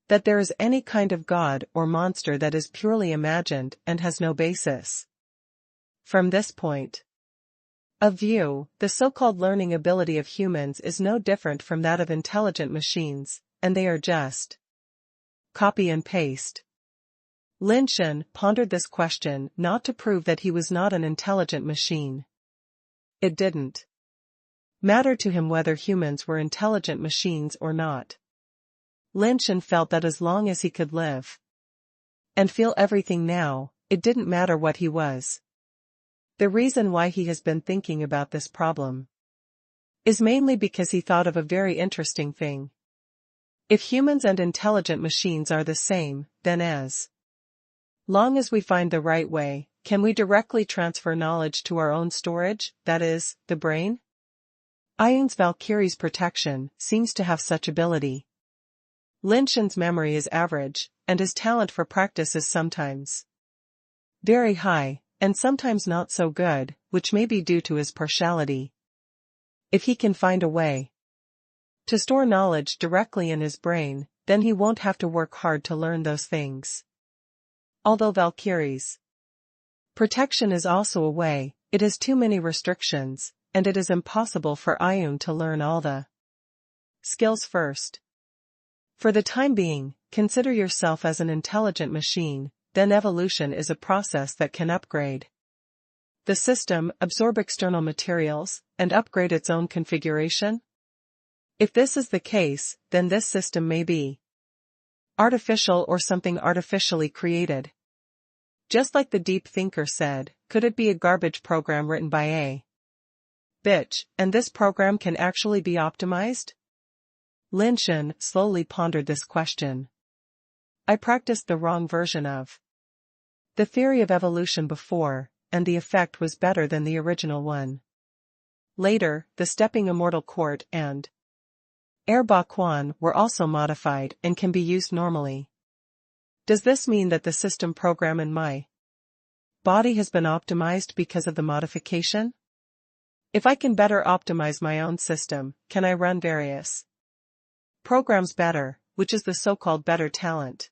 that there is any kind of god or monster that is purely imagined and has no basis. From this point of view, the so-called learning ability of humans is no different from that of intelligent machines, and they are just copy and paste. Lin Shen pondered this question not to prove that he was not an intelligent machine. It didn't matter to him whether humans were intelligent machines or not. Lin Shen felt that as long as he could live and feel everything now, it didn't matter what he was. The reason why he has been thinking about this problem is mainly because he thought of a very interesting thing. If humans and intelligent machines are the same, then as long as we find the right way, can we directly transfer knowledge to our own storage, that is, the brain? Ion's Valkyrie's protection seems to have such ability. Lin Shen's memory is average, and his talent for practice is sometimes very high, and sometimes not so good, which may be due to his partiality. If he can find a way to store knowledge directly in his brain, then he won't have to work hard to learn those things. Although Valkyrie's protection is also a way, it has too many restrictions, and it is impossible for Ion to learn all the skills first. For the time being, consider yourself as an intelligent machine, then evolution is a process that can upgrade the system, absorb external materials, and upgrade its own configuration. If this is the case, then this system may be artificial or something artificially created. Just like the deep thinker said, could it be a garbage program written by a bitch, and this program can actually be optimized? Lin Shen slowly pondered this question. I practiced the wrong version of the theory of evolution before, and the effect was better than the original one. Later, the stepping immortal court and air Ba Quan were also modified and can be used normally. Does this mean that the system program in my body has been optimized because of the modification? If I can better optimize my own system, can I run various programs better, which is the so-called better talent?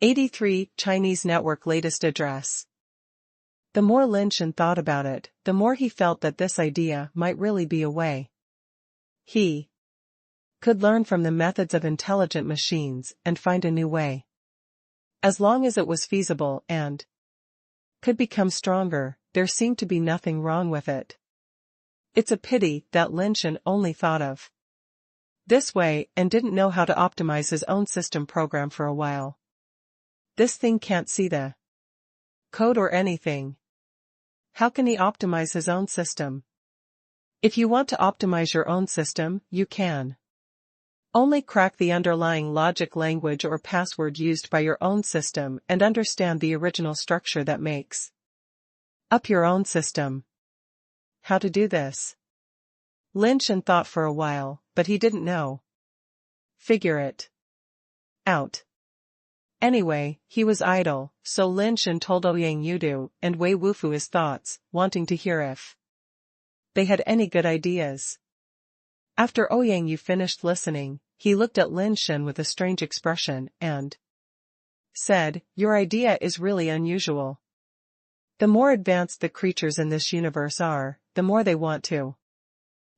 83 Chinese Network latest address. The more Lin Shen thought about it, the more he felt that this idea might really be a way he could learn from the methods of intelligent machines and find a new way. As long as it was feasible and could become stronger, there seemed to be nothing wrong with it. It's a pity that Lin Shen only thought of this way and didn't know how to optimize his own system program for a while. This thing can't see the code or anything. How can he optimize his own system? If you want to optimize your own system, you can only crack the underlying logic language or password used by your own system and understand the original structure that makes up your own system. How to do this? Lin Shen thought for a while, but he didn't know. Figure it out. Anyway, he was idle, so Lin Shen told Ouyang Yudu and Wei Wufu his thoughts, wanting to hear if they had any good ideas. After Ouyang Yu finished listening, he looked at Lin Shen with a strange expression and said, "Your idea is really unusual. The more advanced the creatures in this universe are, the more they want to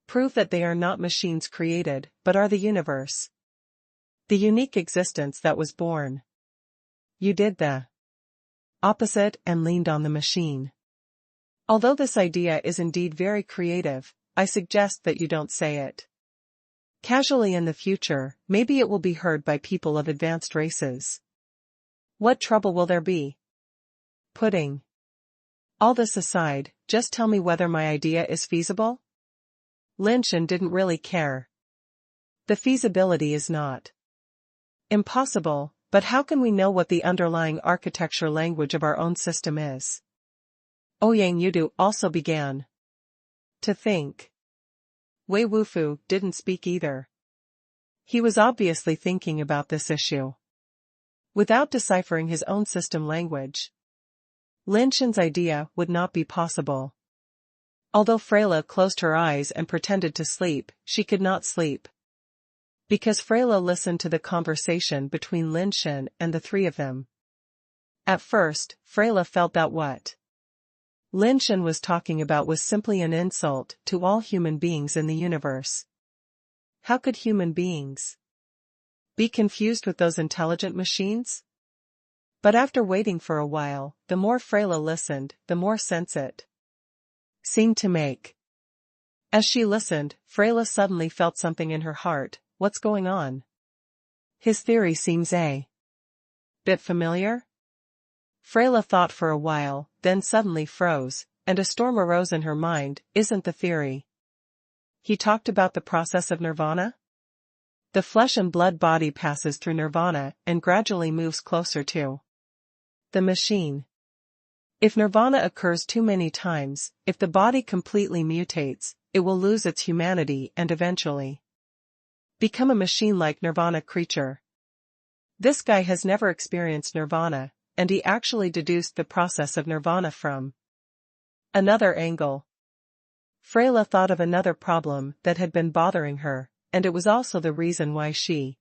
prove that they are not machines created, but are the universe. The unique existence that was born. You did the opposite and leaned on the machine. Although this idea is indeed very creative, I suggest that you don't say it casually in the future. Maybe it will be heard by people of advanced races. What trouble will there be? Putting all this aside, just tell me whether my idea is feasible." Lin Shen didn't really care. The feasibility is not impossible, but how can we know what the underlying architecture language of our own system is? Ouyang Yudu also began to think. Wei Wufu didn't speak either. He was obviously thinking about this issue. Without deciphering his own system language, Lin Shen's idea would not be possible. Although Freyla closed her eyes and pretended to sleep, she could not sleep. Because Freyla listened to the conversation between Lin Shen and the three of them. At first, Freyla felt that what Lin Shen was talking about was simply an insult to all human beings in the universe. How could human beings be confused with those intelligent machines? But after waiting for a while, the more Freyla listened, the more sense it seemed to make. As she listened, Freyla suddenly felt something in her heart. What's going on? His theory seems a bit familiar. Freyla thought for a while, then suddenly froze, and a storm arose in her mind. Isn't the theory he talked about the process of nirvana? The flesh and blood body passes through nirvana and gradually moves closer to the machine. If nirvana occurs too many times, if the body completely mutates, it will lose its humanity and eventually become a machine-like nirvana creature. This guy has never experienced nirvana, and he actually deduced the process of nirvana from another angle. Freyla thought of another problem that had been bothering her, and it was also the reason why she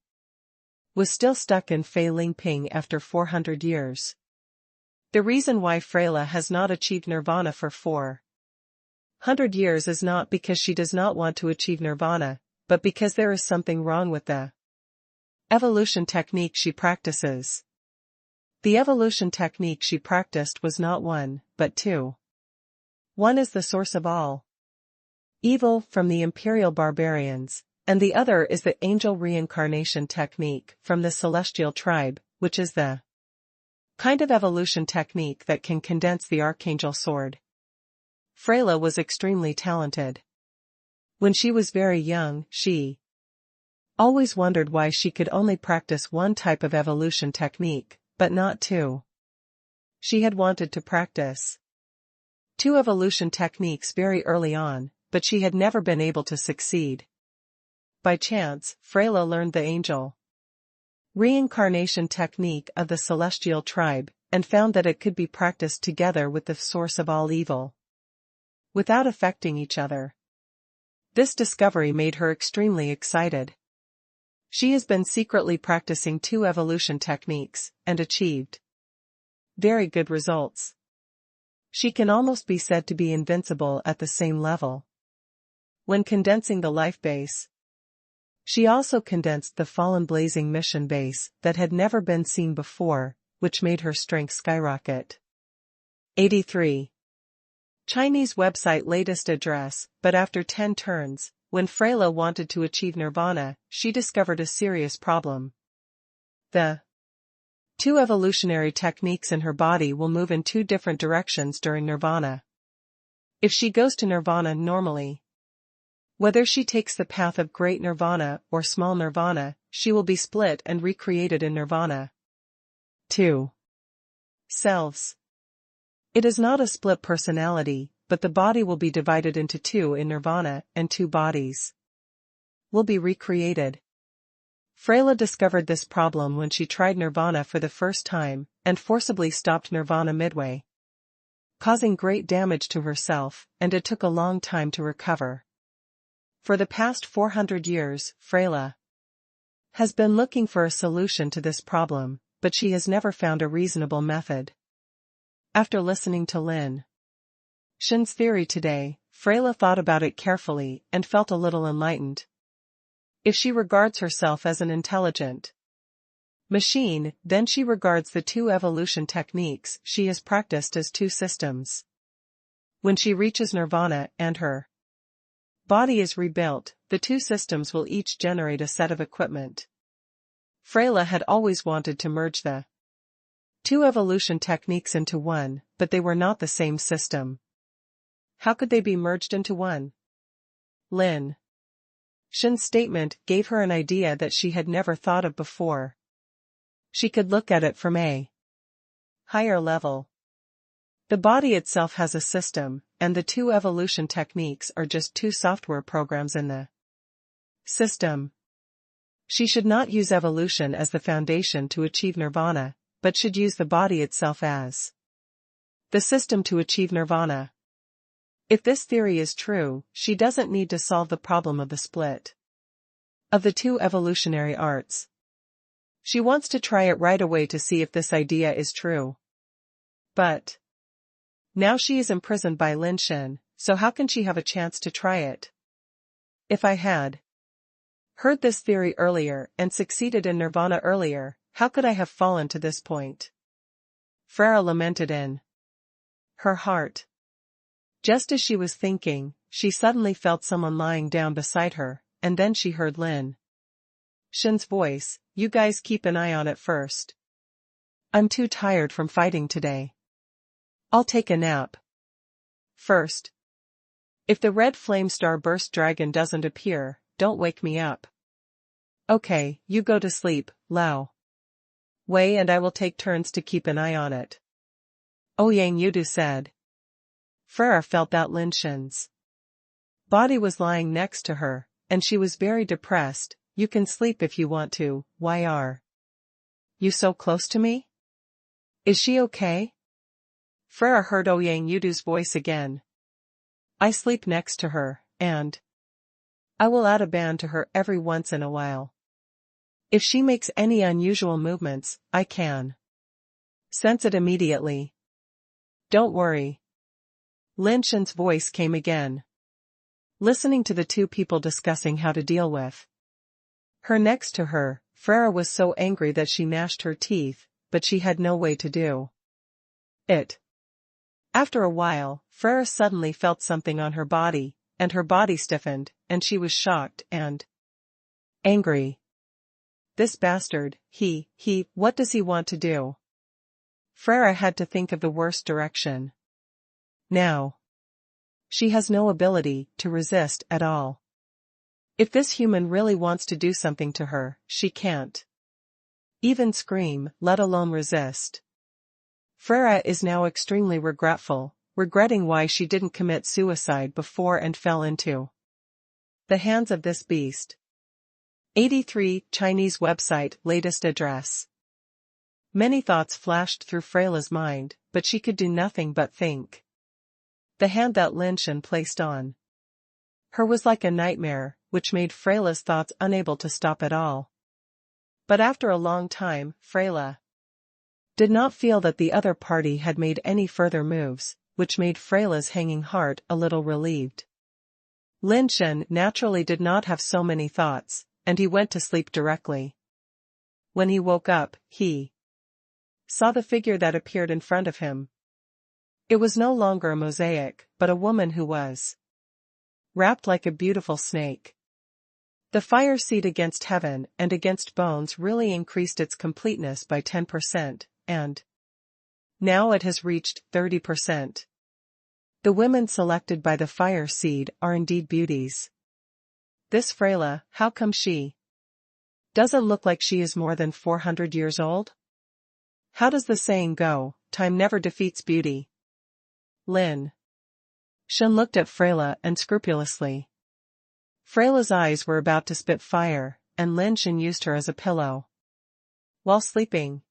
was still stuck in Fei Lingping after 400 years. The reason why Freyla has not achieved nirvana for 400 years is not because she does not want to achieve nirvana, but because there is something wrong with the evolution technique she practices. The evolution technique she practiced was not one, but two. One is the source of all evil from the imperial barbarians, and the other is the angel reincarnation technique from the celestial tribe, which is the kind of evolution technique that can condense the archangel sword. Freyla was extremely talented. When she was very young, she always wondered why she could only practice one type of evolution technique, but not two. She had wanted to practice two evolution techniques very early on, but she had never been able to succeed. By chance, Freyla learned the angel reincarnation technique of the celestial tribe, and found that it could be practiced together with the source of all evil, without affecting each other. This discovery made her extremely excited. She has been secretly practicing two evolution techniques, and achieved very good results. She can almost be said to be invincible at the same level. When condensing the life base, she also condensed the fallen blazing mission base that had never been seen before, which made her strength skyrocket. 83. Chinese website latest address, but after 10 turns, when Freyla wanted to achieve nirvana, she discovered a serious problem. The two evolutionary techniques in her body will move in two different directions during nirvana. If she goes to nirvana normally, whether she takes the path of great nirvana or small nirvana, she will be split and recreated in nirvana. 2. Selves. It is not a split personality, but the body will be divided into two in nirvana, and two bodies will be recreated. Freyla discovered this problem when she tried nirvana for the first time, and forcibly stopped nirvana midway, causing great damage to herself, and it took a long time to recover. For the past 400 years, Freyla has been looking for a solution to this problem, but she has never found a reasonable method. After listening to Lin Shen's theory today, Freyla thought about it carefully and felt a little enlightened. If she regards herself as an intelligent machine, then she regards the two evolution techniques she has practiced as two systems. When she reaches nirvana and her body is rebuilt, the two systems will each generate a set of equipment. Freyla had always wanted to merge the two evolution techniques into one, but they were not the same system. How could they be merged into one? Lin Shen's statement gave her an idea that she had never thought of before. She could look at it from a higher level. The body itself has a system, and the two evolution techniques are just two software programs in the system. She should not use evolution as the foundation to achieve nirvana, but should use the body itself as the system to achieve nirvana. If this theory is true, she doesn't need to solve the problem of the split of the two evolutionary arts. She wants to try it right away to see if this idea is true. But now she is imprisoned by Lin Shen, so how can she have a chance to try it? If I had heard this theory earlier and succeeded in nirvana earlier, how could I have fallen to this point? Freyla lamented in her heart. Just as she was thinking, she suddenly felt someone lying down beside her, and then she heard Lin Shen's voice, "You guys keep an eye on it first. I'm too tired from fighting today. I'll take a nap. First. If the red flame starburst dragon doesn't appear, don't wake me up. Okay, you go to sleep, Lao Wei and I will take turns to keep an eye on it. Ouyang Yudu said. Freyra felt that Lin Shen's body was lying next to her, and she was very depressed. You can sleep if you want to, why are you so close to me? Is she okay? Freyra heard Ouyang Yudu's voice again. I sleep next to her, and I will add a band to her every once in a while. If she makes any unusual movements, I can sense it immediately. Don't worry. Lin Shen's voice came again. Listening to the two people discussing how to deal with her next to her, Freyra was so angry that she gnashed her teeth, but she had no way to do it. After a while, Freyra suddenly felt something on her body, and her body stiffened, and she was shocked and angry. This bastard, what does he want to do? Freyra had to think of the worst direction. Now, she has no ability to resist at all. If this human really wants to do something to her, she can't even scream, let alone resist. Freyra is now extremely regretful, regretting why she didn't commit suicide before and fell into the hands of this beast. 83 Chinese website latest address. Many thoughts flashed through Freyla's mind, but she could do nothing but think. The hand that Lin Shen placed on her was like a nightmare, which made Freyla's thoughts unable to stop at all. But after a long time, Freyla did not feel that the other party had made any further moves, which made Freyla's hanging heart a little relieved. Lin Shen naturally did not have so many thoughts, and he went to sleep directly. When he woke up, he saw the figure that appeared in front of him. It was no longer a mosaic, but a woman who was wrapped like a beautiful snake. The fire seed against heaven and against bones really increased its completeness by 10%, and now it has reached 30%. The women selected by the fire seed are indeed beauties. This Freyla, how come she doesn't look like she is more than 400 years old? How does the saying go, time never defeats beauty? Lin Shen looked at Freyla unscrupulously. Freyla's eyes were about to spit fire, and Lin Shen used her as a pillow. While sleeping,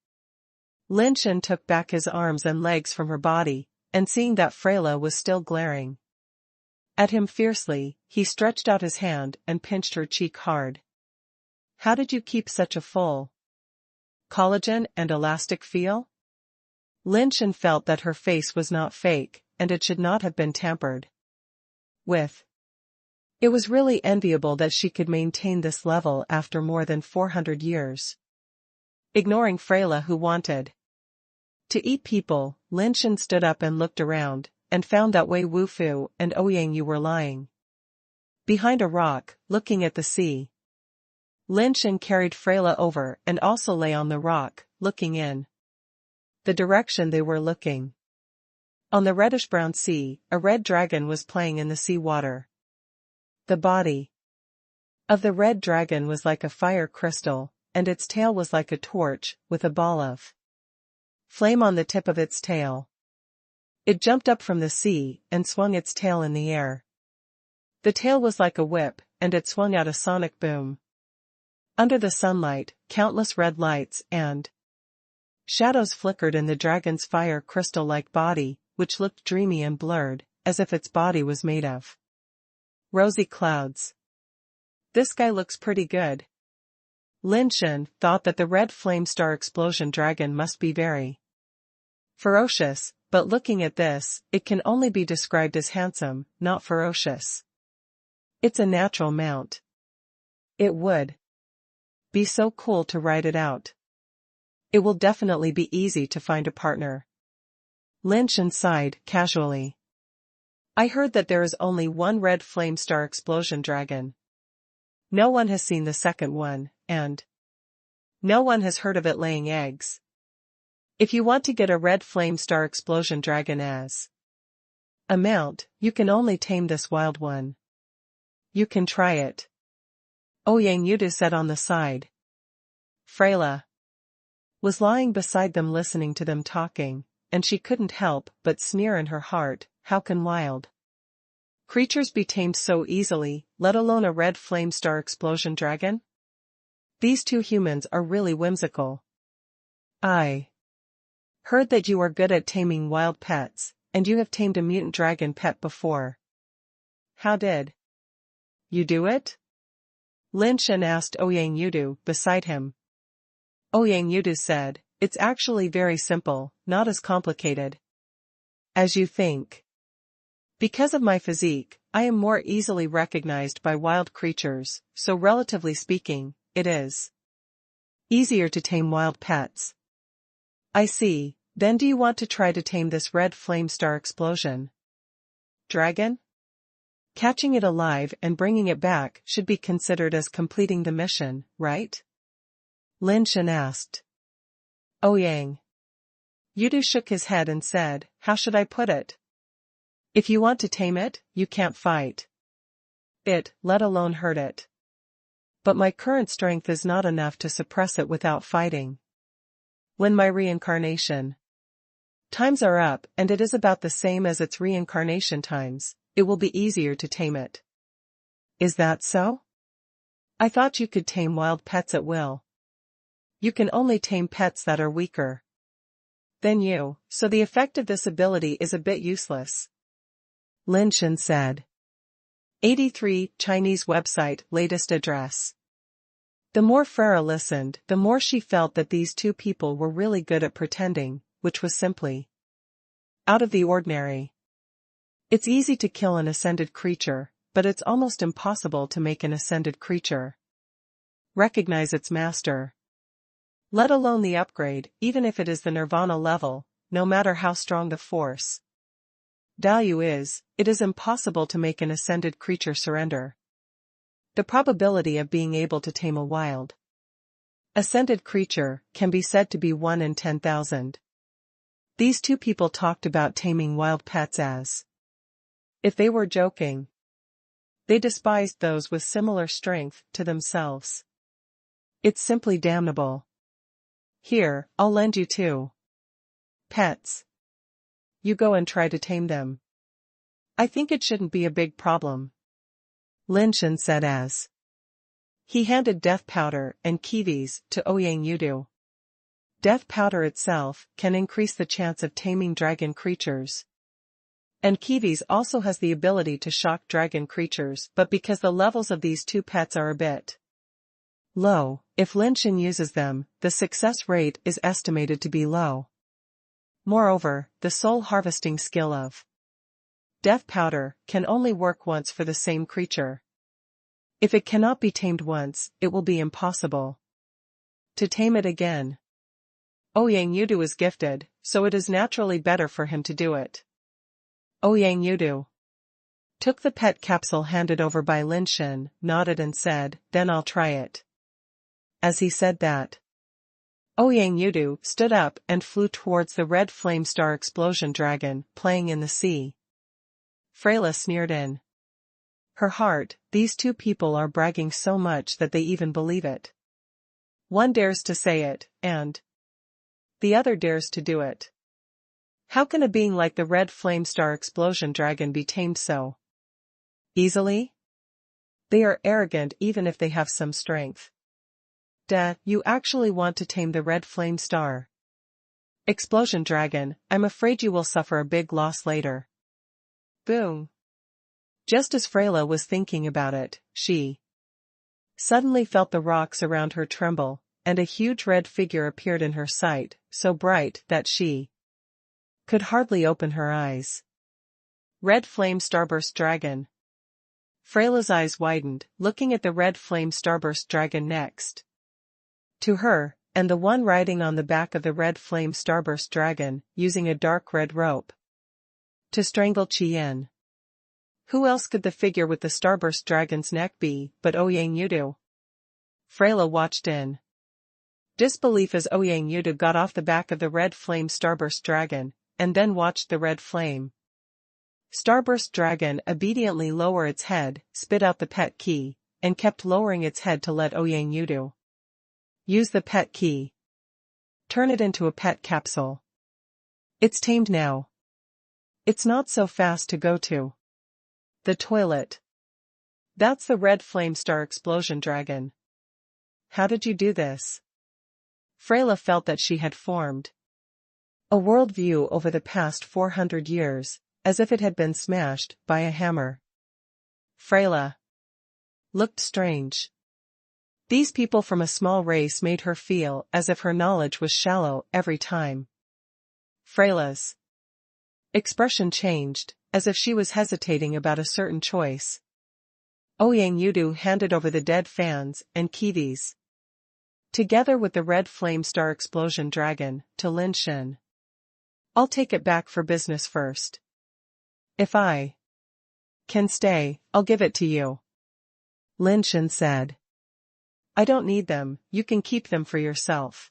Lin Shen took back his arms and legs from her body, and seeing that Freyla was still glaring at him fiercely, he stretched out his hand and pinched her cheek hard. How did you keep such a full collagen and elastic feel? Lin Shen felt that her face was not fake, and it should not have been tampered with. It was really enviable that she could maintain this level after more than 400 years. Ignoring Freyla who wanted to eat people, Lin Shen stood up and looked around, and found that Wei Wufu and Ouyang Yu were lying behind a rock, looking at the sea. Lin Shen carried Freyla over and also lay on the rock, looking in the direction they were looking. On the reddish-brown sea, a red dragon was playing in the sea water. The body of the red dragon was like a fire crystal, and its tail was like a torch, with a ball of flame on the tip of its tail. It jumped up from the sea, and swung its tail in the air. The tail was like a whip, and it swung out a sonic boom. Under the sunlight, countless red lights and shadows flickered in the dragon's fire crystal-like body, which looked dreamy and blurred, as if its body was made of rosy clouds. This guy looks pretty good. Lin Shen thought that the red flame star explosion dragon must be very ferocious, but looking at this, it can only be described as handsome, not ferocious. It's a natural mount. It would be so cool to ride it out. It will definitely be easy to find a partner. Lin Shen sighed casually. I heard that there is only one red flame star explosion dragon. No one has seen the second one, and no one has heard of it laying eggs. If you want to get a red flame star explosion dragon as a mount, you can only tame this wild one. You can try it. Ouyang Yudu said on the side. Freyla was lying beside them listening to them talking, and she couldn't help but sneer in her heart, how can wild creatures be tamed so easily, let alone a red flame star explosion dragon? These two humans are really whimsical. I heard that you are good at taming wild pets, and you have tamed a mutant dragon pet before. How did you do it? Lin Shen asked Ouyang Yudu, beside him. Ouyang Yudu said, it's actually very simple, not as complicated as you think. Because of my physique, I am more easily recognized by wild creatures, so relatively speaking, it is easier to tame wild pets. I see, then do you want to try to tame this red flame star explosion dragon? Catching it alive and bringing it back should be considered as completing the mission, right? Lin Shen asked. Ouyang Yudu shook his head and said, how should I put it? If you want to tame it, you can't fight it, let alone hurt it. But my current strength is not enough to suppress it without fighting. When my reincarnation times are up and it is about the same as its reincarnation times, it will be easier to tame it. Is that so? I thought you could tame wild pets at will. You can only tame pets that are weaker than you, so the effect of this ability is a bit useless. Lin Shen said. 83 Chinese website latest address. The more Freyra listened, the more she felt that these two people were really good at pretending, which was simply out of the ordinary. It's easy to kill an ascended creature, but it's almost impossible to make an ascended creature recognize its master. Let alone the upgrade, even if it is the nirvana level, no matter how strong the force value is, it is impossible to make an ascended creature surrender. The probability of being able to tame a wild ascended creature can be said to be 1 in 10,000. These two people talked about taming wild pets as if they were joking. They despised those with similar strength to themselves. It's simply damnable. Here, I'll lend you 2 pets. You go and try to tame them. I think it shouldn't be a big problem. Lin Shen said as he handed death powder and kiwis to Ouyang Yudu. Death powder itself can increase the chance of taming dragon creatures. And kiwis also has the ability to shock dragon creatures, but because the levels of these 2 pets are a bit low, if Lin Shen uses them, the success rate is estimated to be low. Moreover, the soul harvesting skill of death powder can only work once for the same creature. If it cannot be tamed once, it will be impossible to tame it again. Ouyang Yudu is gifted, so it is naturally better for him to do it. Ouyang Yudu took the pet capsule handed over by Lin Shen, nodded and said, then I'll try it. As he said that, Ouyang Yudu stood up and flew towards the red flame star explosion dragon, playing in the sea. Freyla sneered in her heart, these two people are bragging so much that they even believe it. One dares to say it, and the other dares to do it. How can a being like the red flame star explosion dragon be tamed so easily? They are arrogant even if they have some strength. You actually want to tame the red flame star explosion dragon? I'm afraid you will suffer a big loss later. Boom. Just as Freyla was thinking about it, she suddenly felt the rocks around her tremble, and a huge red figure appeared in her sight, so bright that she could hardly open her eyes. Red flame starburst dragon. Freyla's eyes widened, looking at the red flame starburst dragon next to her, and the one riding on the back of the red flame starburst dragon, using a dark red rope to strangle Tian. Who else could the figure with the starburst dragon's neck be but Ouyang Yudu? Freyla watched in Disbelief as Ouyang Yudu got off the back of the red flame starburst dragon, and then watched the red flame starburst dragon obediently lower its head, spit out the pet key, and kept lowering its head to let Ouyang Yudu use the pet key. Turn it into a pet capsule. It's tamed now. It's not so fast to go to the toilet. That's the red flame star explosion dragon. How did you do this? Freyla felt that she had formed a worldview over the past 400 years, as if it had been smashed by a hammer. Freyla looked strange. These people from a small race made her feel as if her knowledge was shallow every time. Freyla's expression changed, as if she was hesitating about a certain choice. Ouyang Yudu handed over the dead fans and kiwis, together with the red flame star explosion dragon, to Lin Shen. I'll take it back for business first. If I can stay, I'll give it to you. Lin Shen said. I don't need them, you can keep them for yourself.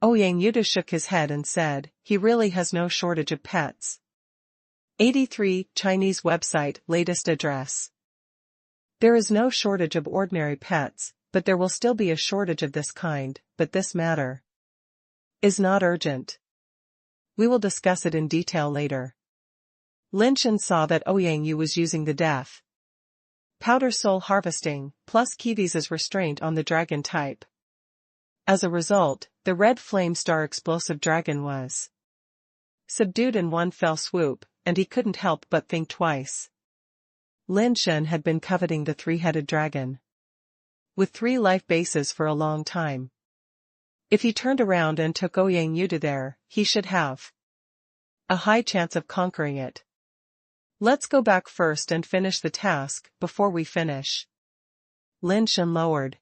Ouyang Yudu shook his head and said, he really has no shortage of pets. 83 Chinese website latest address. There is no shortage of ordinary pets, but there will still be a shortage of this kind, but this matter is not urgent. We will discuss it in detail later. Lin Shen saw that Ouyang Yu was using the death powder soul harvesting, plus kiwis as restraint on the dragon type. As a result, the red flame star explosive dragon was subdued in one fell swoop, and he couldn't help but think twice. Lin Shen had been coveting the three-headed dragon with 3 life bases for a long time. If he turned around and took Ouyang Yudu there, he should have a high chance of conquering it. Let's go back first and finish the task before we finish. Lin Shen lowered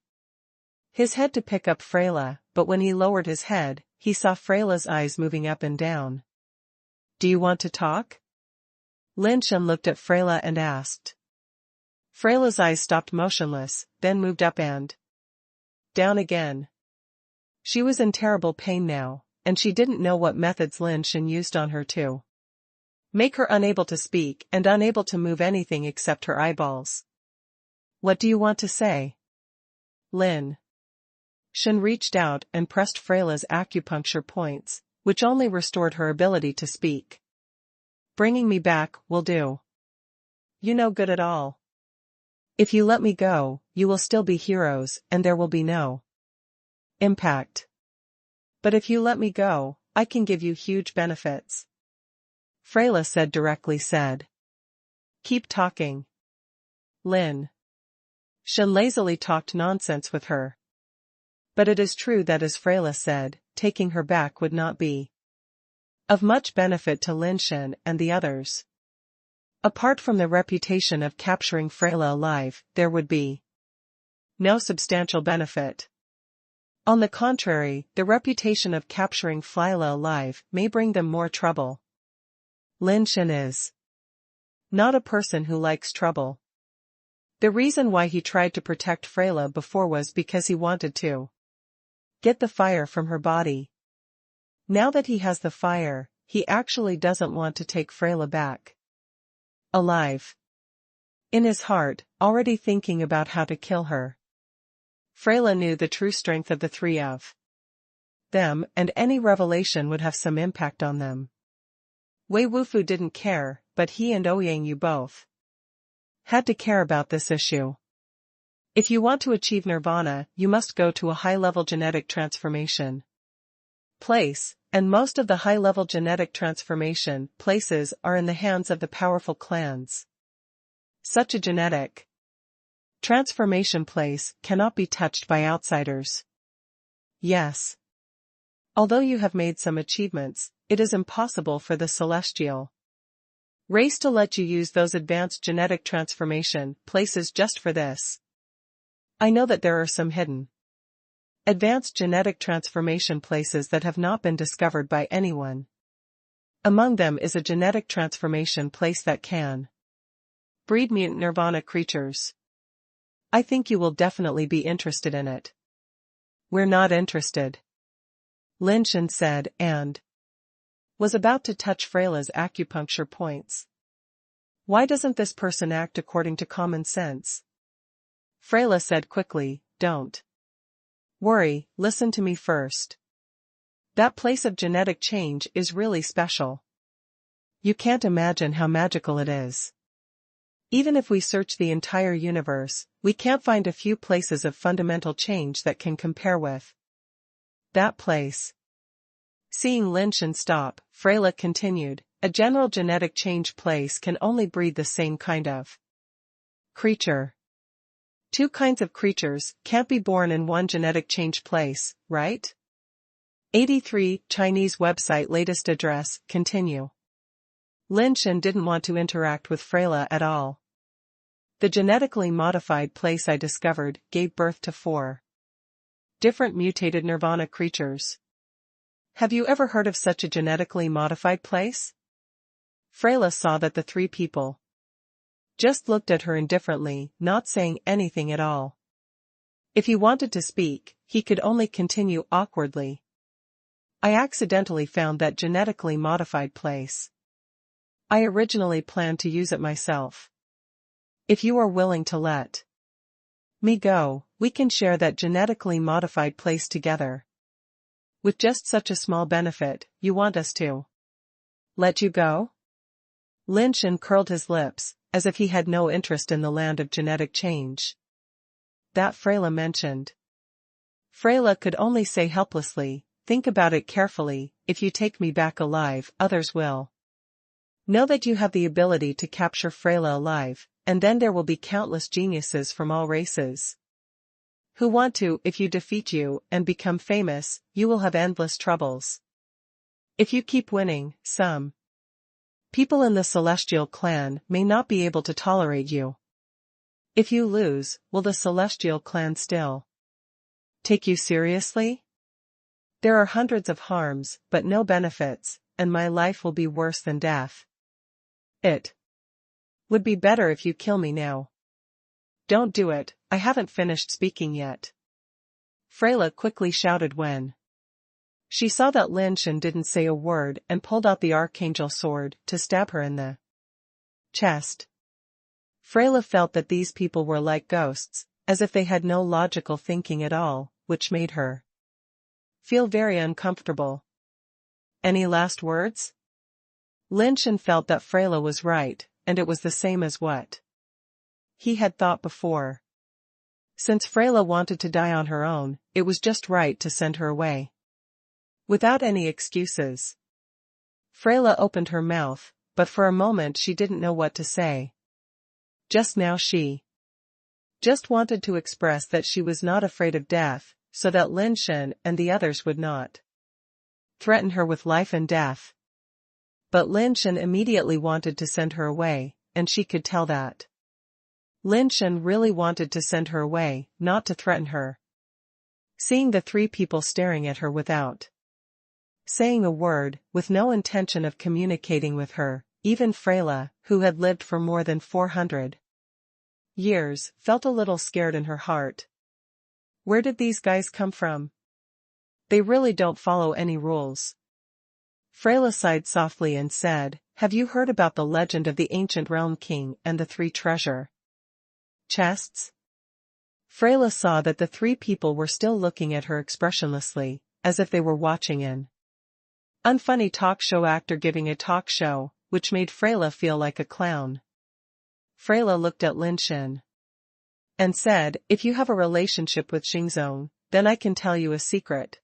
his head to pick up Freyla, but when he lowered his head, he saw Freyla's eyes moving up and down. Do you want to talk? Lin Shen looked at Freyla and asked. Freyla's eyes stopped motionless, then moved up and down again. She was in terrible pain now, and she didn't know what methods Lin Shen used on her to make her unable to speak and unable to move anything except her eyeballs. What do you want to say? Lin Shen reached out and pressed Freyla's acupuncture points, which only restored her ability to speak. Bringing me back will do. You no good at all. If you let me go, you will still be heroes and there will be no impact. But if you let me go, I can give you huge benefits. Freyla said. Keep talking. Lin Shen lazily talked nonsense with her. But it is true that, as Freyla said, taking her back would not be of much benefit to Lin Shen and the others. Apart from the reputation of capturing Freyla alive, there would be no substantial benefit. On the contrary, the reputation of capturing Freyla alive may bring them more trouble. Lin Shen is not a person who likes trouble. The reason why he tried to protect Freyla before was because he wanted to get the fire from her body. Now that he has the fire, he actually doesn't want to take Freyla back alive. In his heart, already thinking about how to kill her. Freyla knew the true strength of the three of them, and any revelation would have some impact on them. Wei Wufu didn't care, but he and Ouyang Yu both had to care about this issue. If you want to achieve nirvana, you must go to a high-level genetic transformation place, and most of the high-level genetic transformation places are in the hands of the powerful clans. Such a genetic transformation place cannot be touched by outsiders. Yes. Although you have made some achievements, it is impossible for the celestial race to let you use those advanced genetic transformation places just for this. I know that there are some hidden advanced genetic transformation places that have not been discovered by anyone. Among them is a genetic transformation place that can breed mutant nirvana creatures. I think you will definitely be interested in it. We're not interested, Lin Shen said and was about to touch Freyla's acupuncture points. Why doesn't this person act according to common sense? Freyla said quickly, don't worry, listen to me first. That place of genetic change is really special. You can't imagine how magical it is. Even if we search the entire universe, we can't find a few places of fundamental change that can compare with that place. Seeing Lin Shen stop, Freyla continued, a general genetic change place can only breed the same kind of creature. Two kinds of creatures can't be born in one genetic change place, right? 83 Chinese website latest address, continue. Lin Shen didn't want to interact with Freyla at all. The genetically modified place I discovered gave birth to 4 different mutated nirvana creatures. Have you ever heard of such a genetically modified place? Freyla saw that the 3 people just looked at her indifferently, not saying anything at all. If he wanted to speak, he could only continue awkwardly. I accidentally found that genetically modified place. I originally planned to use it myself. If you are willing to let me go, we can share that genetically modified place together. With just such a small benefit, you want us to let you go? Lin Shen curled his lips, as if he had no interest in the land of genetic change that Freyla mentioned. Freyla could only say helplessly, think about it carefully, if you take me back alive, others will know that you have the ability to capture Freyla alive, and then there will be countless geniuses from all races who want to. If you defeat you and become famous, you will have endless troubles. If you keep winning, some people in the Celestial clan may not be able to tolerate you. If you lose, will the Celestial clan still take you seriously? There are hundreds of harms, but no benefits, and my life will be worse than death. It would be better if you kill me now. Don't do it, I haven't finished speaking yet. Freyla quickly shouted when she saw that Lin Shen didn't say a word and pulled out the archangel sword to stab her in the chest. Freyla felt that these people were like ghosts, as if they had no logical thinking at all, which made her feel very uncomfortable. Any last words? Lin Shen felt that Freyla was right, and it was the same as what he had thought before. Since Freyla wanted to die on her own, it was just right to send her away without any excuses. Freyla opened her mouth, but for a moment she didn't know what to say. Just now she just wanted to express that she was not afraid of death, so that Lin Shen and the others would not threaten her with life and death. But Lin Shen immediately wanted to send her away, and she could tell that Lin Shen really wanted to send her away, not to threaten her. Seeing the 3 people staring at her without saying a word, with no intention of communicating with her, even Freyla, who had lived for more than 400 years, felt a little scared in her heart. Where did these guys come from? They really don't follow any rules. Freyla sighed softly and said, have you heard about the legend of the ancient realm king and the 3 treasure chests? Freyla saw that the 3 people were still looking at her expressionlessly, as if they were watching an unfunny talk show actor giving a talk show, which made Freyla feel like a clown. Freyla looked at Lin Shen and said, if you have a relationship with Xingzong, then I can tell you a secret.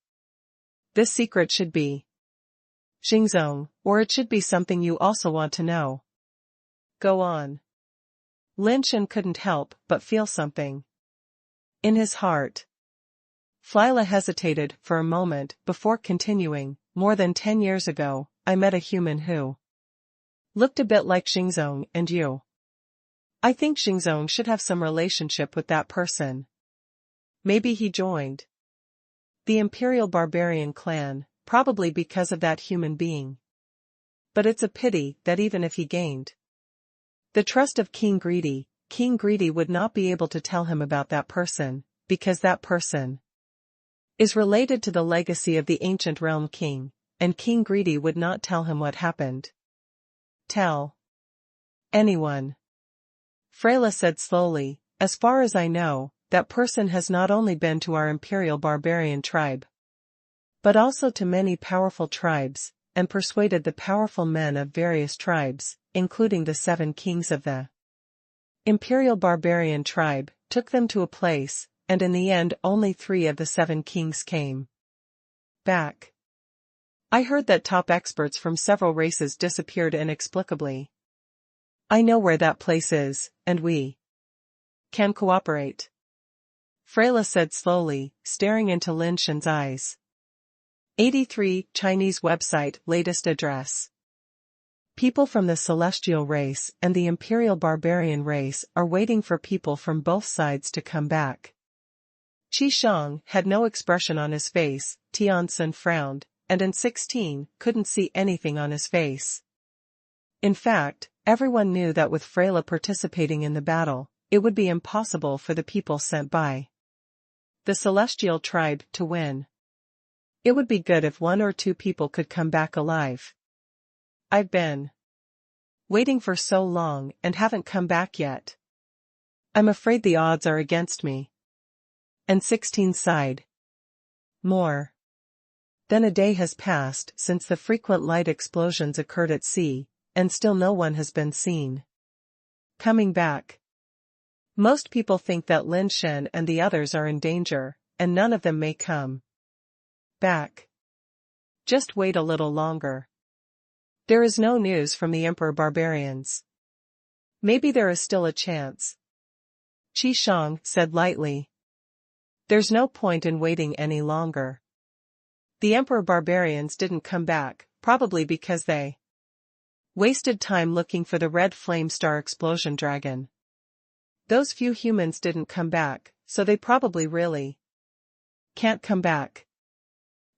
This secret should be Xingzong, or it should be something you also want to know. Go on. Lin Shen couldn't help but feel something in his heart. Freyla hesitated for a moment before continuing, more than 10 years ago, I met a human who looked a bit like Xingzong and you. I think Xingzong should have some relationship with that person. Maybe he joined the Imperial Barbarian clan, probably because of that human being. But it's a pity that even if he gained the trust of King Greedy would not be able to tell him about that person, because that person is related to the legacy of the ancient realm king, and King Greedy would not tell him what happened. Tell anyone. Freyla said slowly, as far as I know, that person has not only been to our imperial barbarian tribe, but also to many powerful tribes, and persuaded the powerful men of various tribes, including the 7 kings of the imperial barbarian tribe, took them to a place, and in the end only 3 of the 7 kings came back. I heard that top experts from several races disappeared inexplicably. I know where that place is, and we can cooperate. Freyla said slowly, staring into Lin Shen's eyes. 83 Chinese website latest address. People from the celestial race and the imperial barbarian race are waiting for people from both sides to come back. Qi Shang had no expression on his face, Tian frowned, and in 16 couldn't see anything on his face. In fact, everyone knew that with Freyla participating in the battle, it would be impossible for the people sent by the celestial tribe to win. It would be good if 1 or 2 people could come back alive. I've been waiting for so long and haven't come back yet. I'm afraid the odds are against me. And 16 sighed. More than a day has passed since the frequent light explosions occurred at sea, and still no one has been seen coming back. Most people think that Lin Shen and the others are in danger, and none of them may come back. Just wait a little longer. There is no news from the Emperor Barbarians. Maybe there is still a chance. Qi Shang said lightly. There's no point in waiting any longer. The Emperor Barbarians didn't come back, probably because they wasted time looking for the red flame star explosion dragon. Those few humans didn't come back, so they probably really can't come back.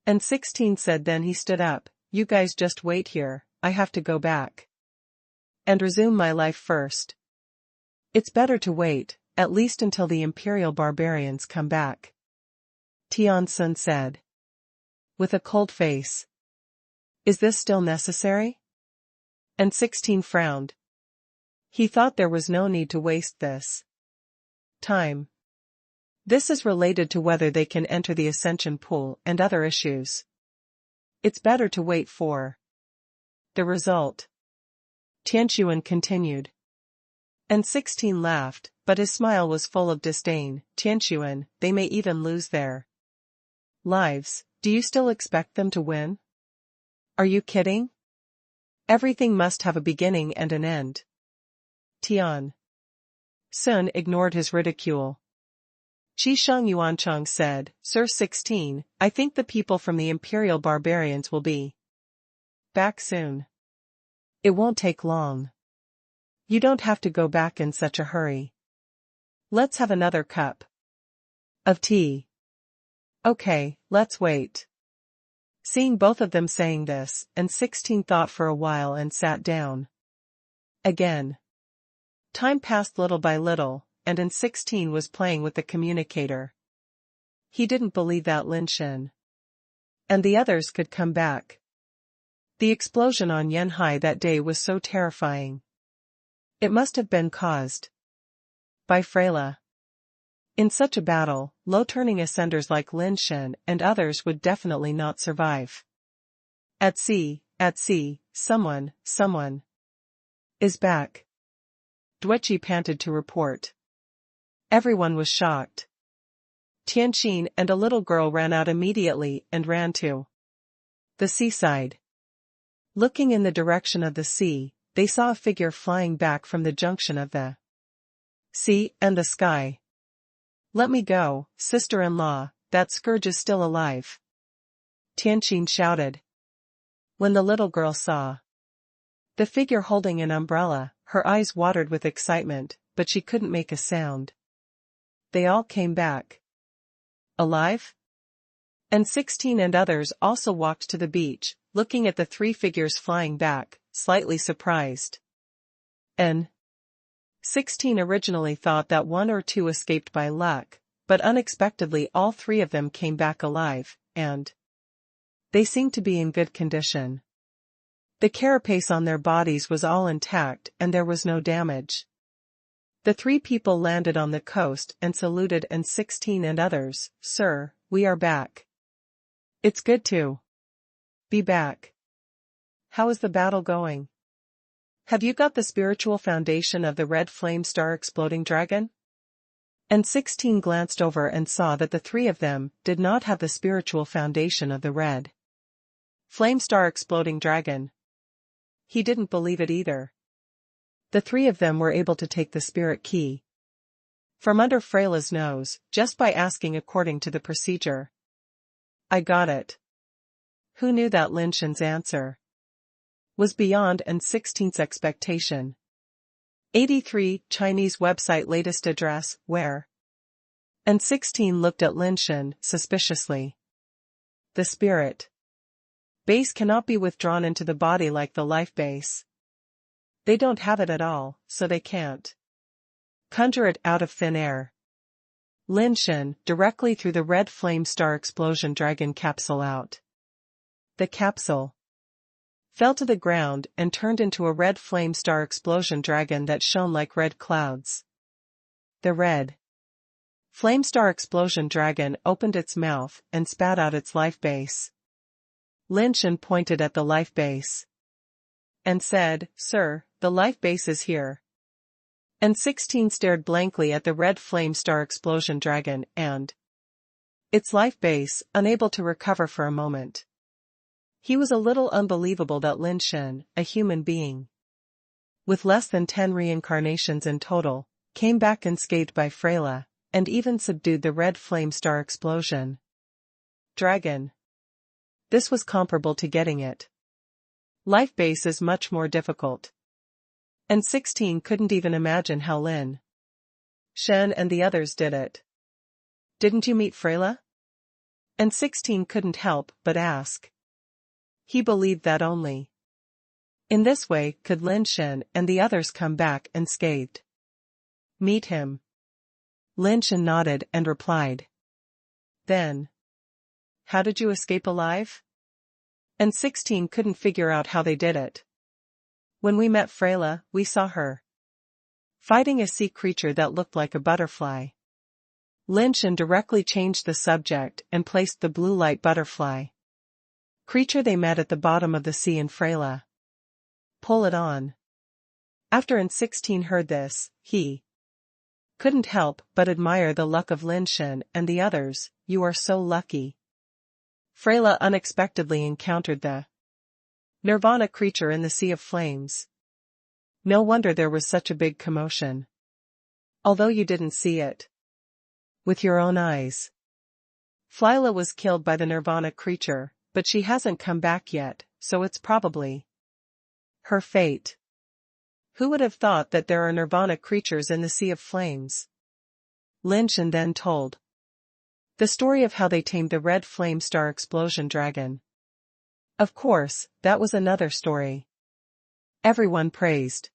And 16 said. Then he stood up. You guys just wait here, I have to go back and resume my life first. It's better to wait, at least until the Imperial Barbarians come back, Tian said, with a cold face. Is this still necessary? And 16 frowned. He thought there was no need to waste this time. This is related to whether they can enter the Ascension Pool and other issues. It's better to wait for the result. Tianquan continued. And 16 laughed, but his smile was full of disdain. Tianquan, they may even lose their lives. Do you still expect them to win? Are you kidding? Everything must have a beginning and an end. Tian Sun ignored his ridicule. Qi Shang Yuancheng said, Sir 16, I think the people from the Imperial Barbarians will be back soon. It won't take long. You don't have to go back in such a hurry. Let's have another cup of tea. Okay, let's wait. Seeing both of them saying this, and 16 thought for a while and sat down again. Time passed little by little, and in 16 was playing with the communicator. He didn't believe that Lin Shen and the others could come back. The explosion on Yanhai that day was so terrifying. It must have been caused by Freyla. In such a battle, low-turning ascenders like Lin Shen and others would definitely not survive. At sea, someone is back. Dueqi panted to report. Everyone was shocked. Tianqin and a little girl ran out immediately and ran to the seaside. Looking in the direction of the sea, they saw a figure flying back from the junction of the sea and the sky. Let me go, sister-in-law, that scourge is still alive, Tianqin shouted. When the little girl saw the figure holding an umbrella, her eyes watered with excitement, but she couldn't make a sound. They all came back alive? And 16 and others also walked to the beach, looking at the 3 figures flying back, slightly surprised. And 16 originally thought that 1 or 2 escaped by luck, but unexpectedly all three of them came back alive, and they seemed to be in good condition. The carapace on their bodies was all intact and there was no damage. The three people landed on the coast and saluted and 16 and others, "Sir, we are back. It's good to be back. How is the battle going? Have you got the spiritual foundation of the red flame star exploding dragon?" And 16 glanced over and saw that the three of them did not have the spiritual foundation of the red flame star exploding dragon. He didn't believe it either. The three of them were able to take the spirit key from under Freyla's nose, just by asking according to the procedure. "I got it." Who knew that Lin Shen's answer was beyond and 16's expectation. 83 Chinese website latest address, where? And 16 looked at Lin Shen suspiciously. "The spirit base cannot be withdrawn into the body like the life base. They don't have it at all, so they can't conjure it out of thin air." Lin Shen directly threw the red flame star explosion dragon capsule out. The capsule fell to the ground and turned into a red flame star explosion dragon that shone like red clouds. The red flame star explosion dragon opened its mouth and spat out its life base. Lin Shen pointed at the life base and said, "Sir, the life base is here." And 16 stared blankly at the red flame star explosion dragon and its life base, unable to recover for a moment. He was a little unbelievable that Lin Shen, a human being with less than 10 reincarnations in total, came back unscathed by Freyla, and even subdued the red flame star explosion dragon. This was comparable to getting it. Life base is much more difficult. And 16 couldn't even imagine how Lin Shen and the others did it. "Didn't you meet Freyla?" And 16 couldn't help but ask. He believed that only in this way could Lin Shen and the others come back unscathed. "Meet him." Lin Shen nodded and replied. "Then, how did you escape alive?" And 16 couldn't figure out how they did it. "When we met Freyla, we saw her fighting a sea creature that looked like a butterfly." Lin Shen directly changed the subject and placed the blue light butterfly creature they met at the bottom of the sea in Freyla. "Pull it on." After N16 heard this, he couldn't help but admire the luck of Lin Shen and the others. "You are so lucky." Freyla unexpectedly encountered the Nirvana creature in the sea of flames. No wonder there was such a big commotion. Although you didn't see it with your own eyes. Freyla was killed by the Nirvana creature, but she hasn't come back yet, so it's probably her fate. Who would have thought that there are Nirvana creatures in the sea of flames? Lin Shen then told the story of how they tamed the red flame star explosion dragon. Of course, that was another story. Everyone praised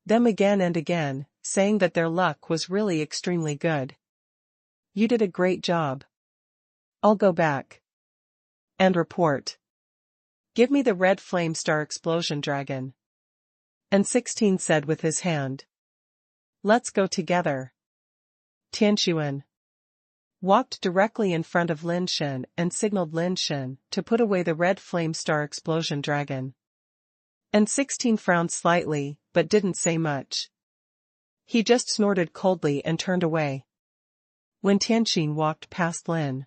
them again and again, saying that their luck was really extremely good. "You did a great job. I'll go back and report. Give me the red flame star explosion dragon." And 16 said with his hand, "Let's go together." Tian walked directly in front of Lin Shen and signaled Lin Shen to put away the red flame star explosion dragon. And 16 frowned slightly, but didn't say much. He just snorted coldly and turned away. When Tian walked past Lin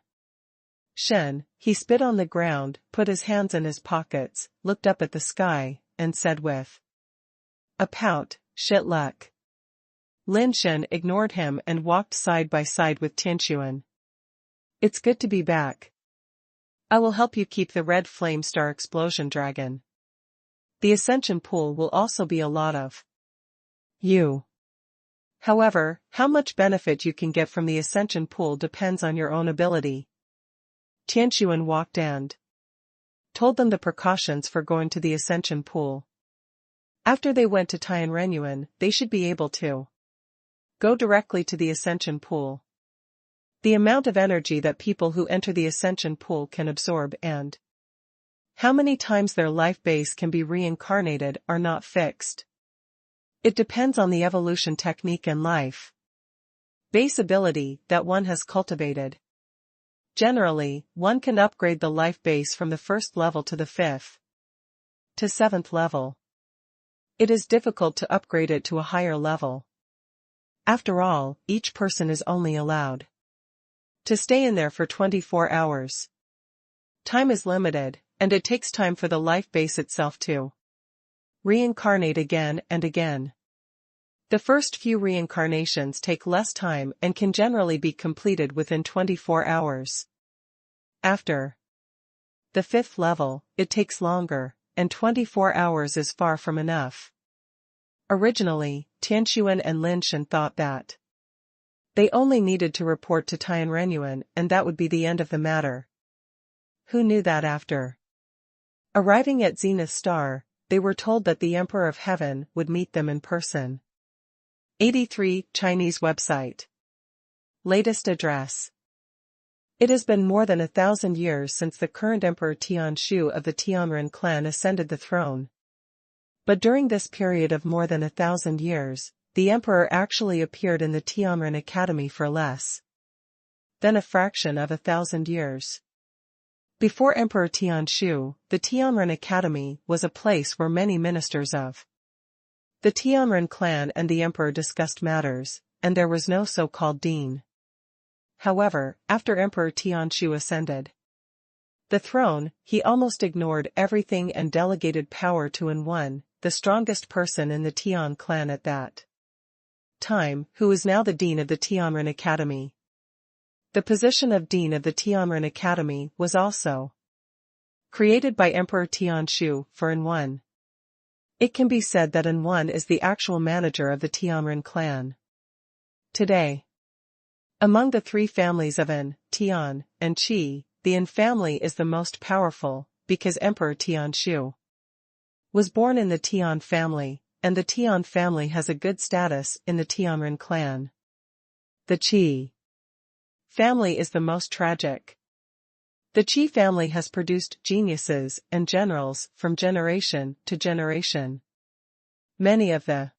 Shen, he spit on the ground, put his hands in his pockets, looked up at the sky, and said with a pout, "Shit luck." Lin Shen ignored him and walked side by side with Tian. "It's good to be back. I will help you keep the red flame star explosion dragon. The ascension pool will also be a lot of you. However, how much benefit you can get from the ascension pool depends on your own ability." Tian walked and told them the precautions for going to the ascension pool. After they went to Tian, they should be able to go directly to the ascension pool. the amount of energy that people who enter the ascension pool can absorb and how many times their life base can be reincarnated are not fixed. It depends on the evolution technique and life base ability that one has cultivated. Generally, one can upgrade the life base from the first level to the 5th to 7th level. It is difficult to upgrade it to a higher level. After all, each person is only allowed to stay in there for 24 hours. Time is limited, and it takes time for the life base itself to reincarnate again and again. The first few reincarnations take less time and can generally be completed within 24 hours. After the 5th level, it takes longer, and 24 hours is far from enough. Originally, Tian and Lin Shen thought that they only needed to report to Tian and that would be the end of the matter. Who knew that after arriving at Zenith Star, they were told that the Emperor of Heaven would meet them in person. 83 Chinese website. Latest address. It has been more than 1,000 years since the current Emperor Tian of the Tianren clan ascended the throne. But during this period of more than 1,000 years, the Emperor actually appeared in the Tianren Academy for less than a fraction of 1,000 years. Before Emperor Tian, the Tianren Academy was a place where many ministers of the Tianren clan and the Emperor discussed matters, and there was no so-called dean. However, after Emperor Tian ascended the throne, he almost ignored everything and delegated power to An, the strongest person in the Tian clan at that time, who is now the dean of the Tianren Academy. The position of dean of the Tianren Academy was also created by Emperor Tian for An. It can be said that An is the actual manager of the Tianren clan. Today, among the 3 families of An, Tian, and Qi, the An family is the most powerful, because Emperor Tian was born in the Tian family, and the Tian family has a good status in the Tianren clan. The Qi family is the most tragic. The Qi family has produced geniuses and generals from generation to generation. Many of the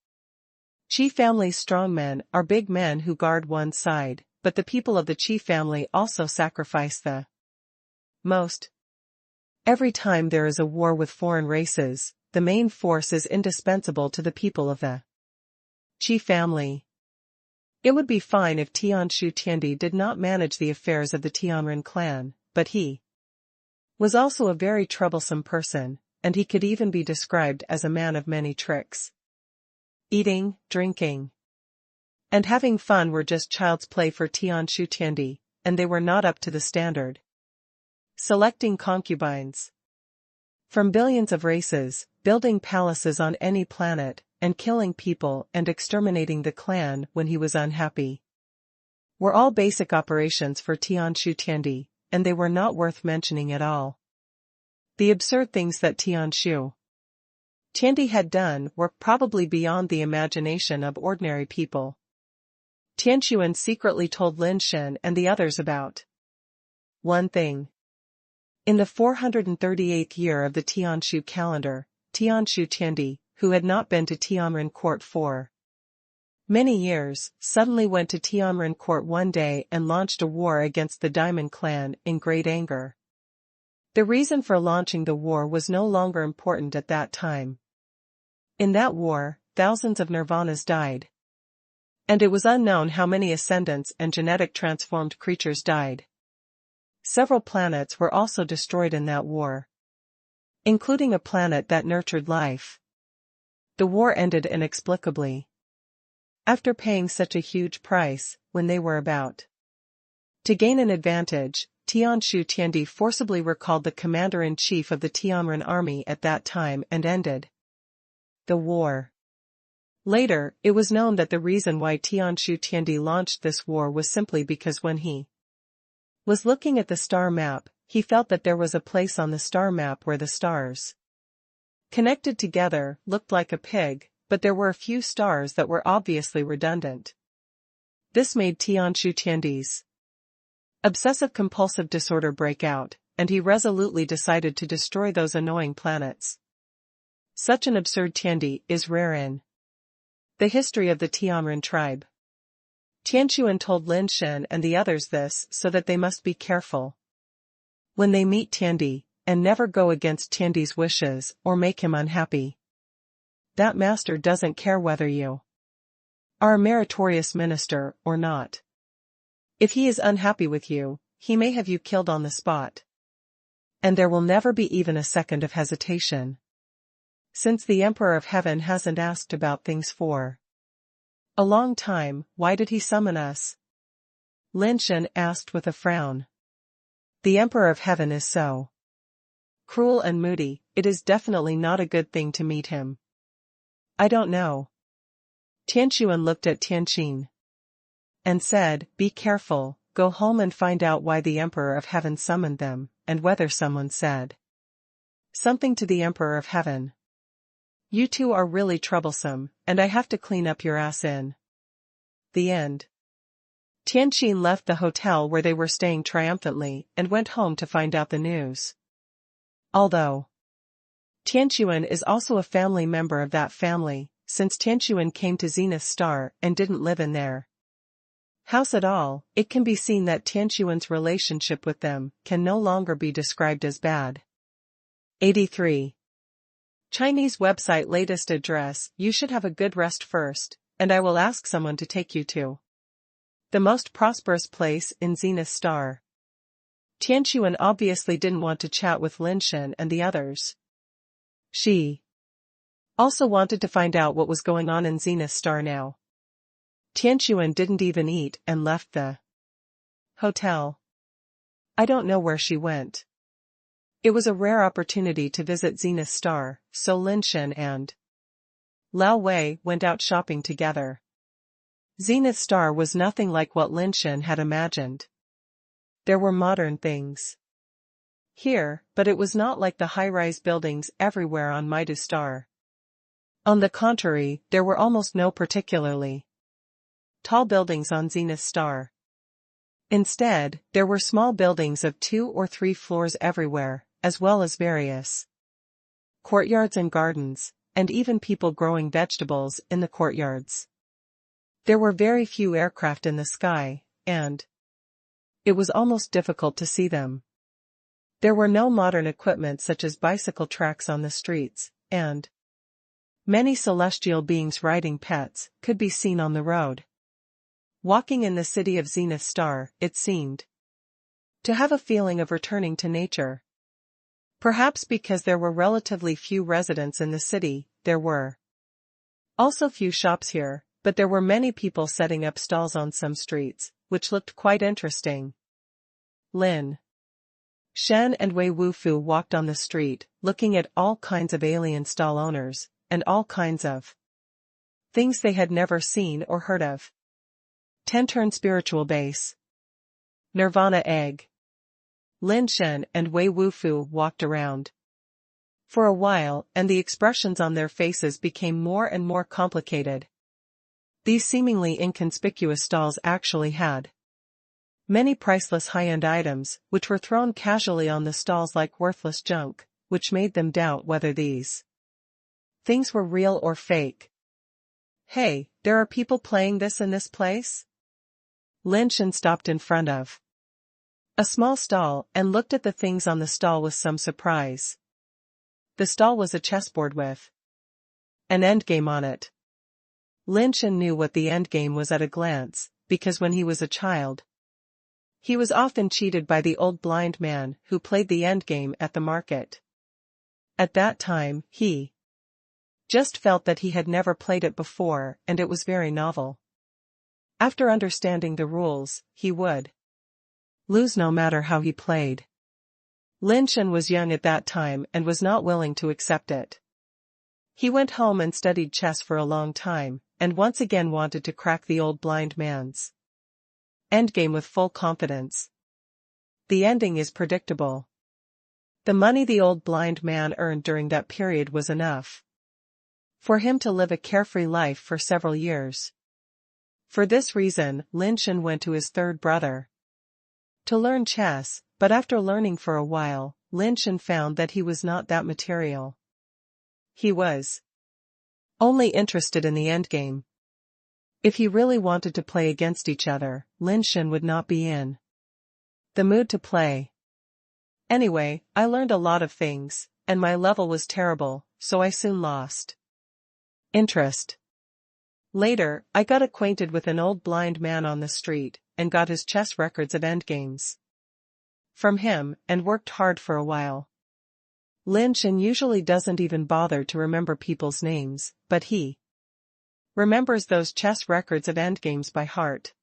Qi family's strongmen are big men who guard one side, but the people of the Qi family also sacrifice the most. Every time there is a war with foreign races, the main force is indispensable to the people of the Qi family. It would be fine if Tian Tiandi did not manage the affairs of the Tianren clan, but he was also a very troublesome person, and he could even be described as a man of many tricks. Eating, drinking, and having fun were just child's play for Tian Tiandi, and they were not up to the standard. Selecting concubines from billions of races, building palaces on any planet, and killing people and exterminating the clan when he was unhappy were all basic operations for Tian Tiandi, and they were not worth mentioning at all. The absurd things that Tian Tiandi had done were probably beyond the imagination of ordinary people. Tian secretly told Lin Shen and the others about one thing. In the 438th year of the Tianshu calendar, Tian Tiandi, who had not been to Tianren court for many years, suddenly went to Tianren court one day and launched a war against the Diamond clan in great anger. The reason for launching the war was no longer important at that time. In that war, thousands of nirvanas died. And it was unknown how many ascendants and genetic transformed creatures died. Several planets were also destroyed in that war, including a planet that nurtured life. The war ended inexplicably. After paying such a huge price, when they were about to gain an advantage, Tian Tiandi forcibly recalled the commander-in-chief of the Tianren army at that time and ended the war. Later, it was known that the reason why Tian Tiandi launched this war was simply because when he was looking at the star map, he felt that there was a place on the star map where the stars connected together looked like a pig, but there were a few stars that were obviously redundant. This made Tian Tiandi's Obsessive-compulsive disorder break out, and he resolutely decided to destroy those annoying planets. Such an absurd Tiandi is rare in the history of the Tianren tribe. Tianquan told Lin Shen and the others this so that they must be careful when they meet Tiandi, and never go against Tiandi's wishes or make him unhappy. That master doesn't care whether you are a meritorious minister or not. If he is unhappy with you, he may have you killed on the spot. And there will never be even a second of hesitation. Since the Emperor of Heaven hasn't asked about things for a long time, why did he summon us? Lin Shen asked with a frown. The Emperor of Heaven is so cruel and moody, it is definitely not a good thing to meet him. I don't know. Tianquan looked at Tianqin and said, be careful, go home and find out why the Emperor of Heaven summoned them, and whether someone said something to the Emperor of Heaven. You two are really troublesome, and I have to clean up your ass in the end. Tianqin left the hotel where they were staying triumphantly and went home to find out the news. Although Tianquan is also a family member of that family, since Tianquan came to Zenith Star and didn't live in their house at all, it can be seen that Tianquan's relationship with them can no longer be described as bad. 83. Chinese website latest address. You should have a good rest first, and I will ask someone to take you to the most prosperous place in Zenith Star. Tianquan obviously didn't want to chat with Lin Shen and the others. She also wanted to find out what was going on in Zenith Star now. Tianquan didn't even eat and left the hotel. I don't know where she went. It was a rare opportunity to visit Zenith Star, so Lin Shen and Lao Wei went out shopping together. Zenith Star was nothing like what Lin Shen had imagined. There were modern things here, but it was not like the high-rise buildings everywhere on Midu Star. On the contrary, there were almost no particularly tall buildings on Zenith Star. Instead, there were small buildings of 2 or 3 floors everywhere, as well as various courtyards and gardens, and even people growing vegetables in the courtyards. There were very few aircraft in the sky, and it was almost difficult to see them. There were no modern equipment such as bicycle tracks on the streets, and many celestial beings riding pets could be seen on the road. Walking in the city of Zenith Star, it seemed to have a feeling of returning to nature. Perhaps because there were relatively few residents in the city, there were also few shops here, but there were many people setting up stalls on some streets, which looked quite interesting. Lin Shen and Wei Wufu walked on the street, looking at all kinds of alien stall owners, and all kinds of things they had never seen or heard of. 10-turn spiritual base. Nirvana egg. Lin Shen and Wei Wufu walked around for a while, and the expressions on their faces became more and more complicated. These seemingly inconspicuous stalls actually had many priceless high-end items, which were thrown casually on the stalls like worthless junk, which made them doubt whether these things were real or fake. Hey, there are people playing this in this place? Lin Shen stopped in front of a small stall and looked at the things on the stall with some surprise. The stall was a chessboard with an endgame on it. Lin Shen knew what the endgame was at a glance, because when he was a child, he was often cheated by the old blind man who played the endgame at the market. At that time, he just felt that he had never played it before, and it was very novel. After understanding the rules, he would lose no matter how he played. Lin Shen was young at that time and was not willing to accept it. He went home and studied chess for a long time, and once again wanted to crack the old blind man's endgame with full confidence. The ending is predictable. The money the old blind man earned during that period was enough for him to live a carefree life for several years. For this reason, Lin Shen went to his third brother, to learn chess, but after learning for a while, Lin Shen found that he was not that material. He was only interested in the endgame. If he really wanted to play against each other, Lin Shen would not be in the mood to play. Anyway, I learned a lot of things, and my level was terrible, so I soon lost interest. Later, I got acquainted with an old blind man on the street, and got his chess records of endgames from him, and worked hard for a while. Lin Shen usually doesn't even bother to remember people's names, but he remembers those chess records of endgames by heart.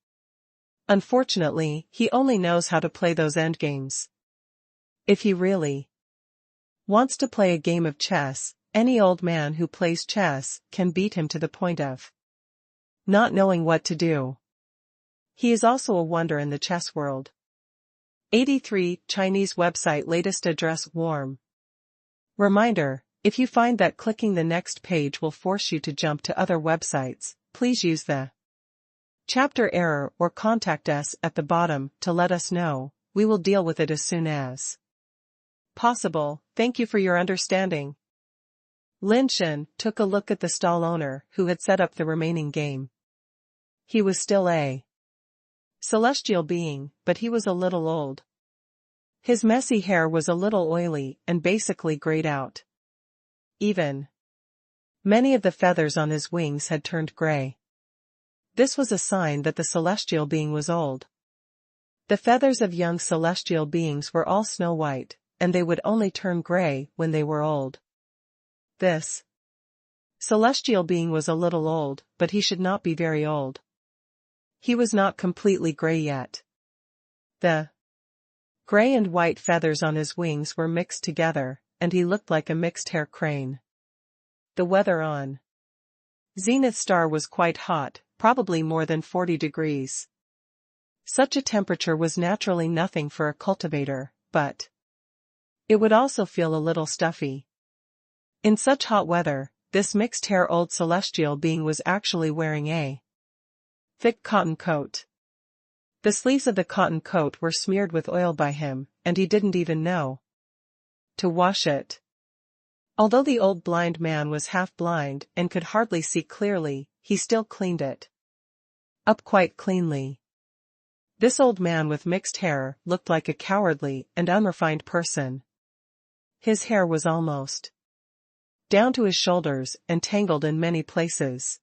Unfortunately, he only knows how to play those endgames. If he really wants to play a game of chess, any old man who plays chess can beat him to the point of not knowing what to do. He is also a wonder in the chess world. 83 Chinese website latest address warm. Reminder, if you find that clicking the next page will force you to jump to other websites, please use the chapter error or contact us at the bottom to let us know. We will deal with it as soon as possible. Thank you for your understanding. Lin Shen took a look at the stall owner who had set up the remaining game. He was still a celestial being, but he was a little old. His messy hair was a little oily and basically grayed out. Even many of the feathers on his wings had turned gray. This was a sign that the celestial being was old. The feathers of young celestial beings were all snow white, and they would only turn gray when they were old. This celestial being was a little old, but he should not be very old. He was not completely gray yet. The gray and white feathers on his wings were mixed together, and he looked like a mixed-hair crane. The weather on Zenith Star was quite hot, probably more than 40 degrees. Such a temperature was naturally nothing for a cultivator, but it would also feel a little stuffy. In such hot weather, this mixed-hair old celestial being was actually wearing a thick cotton coat. The sleeves of the cotton coat were smeared with oil by him, and he didn't even know to wash it. Although the old blind man was half blind and could hardly see clearly, he still cleaned it up quite cleanly. This old man with mixed hair looked like a cowardly and unrefined person. His hair was almost down to his shoulders and tangled in many places.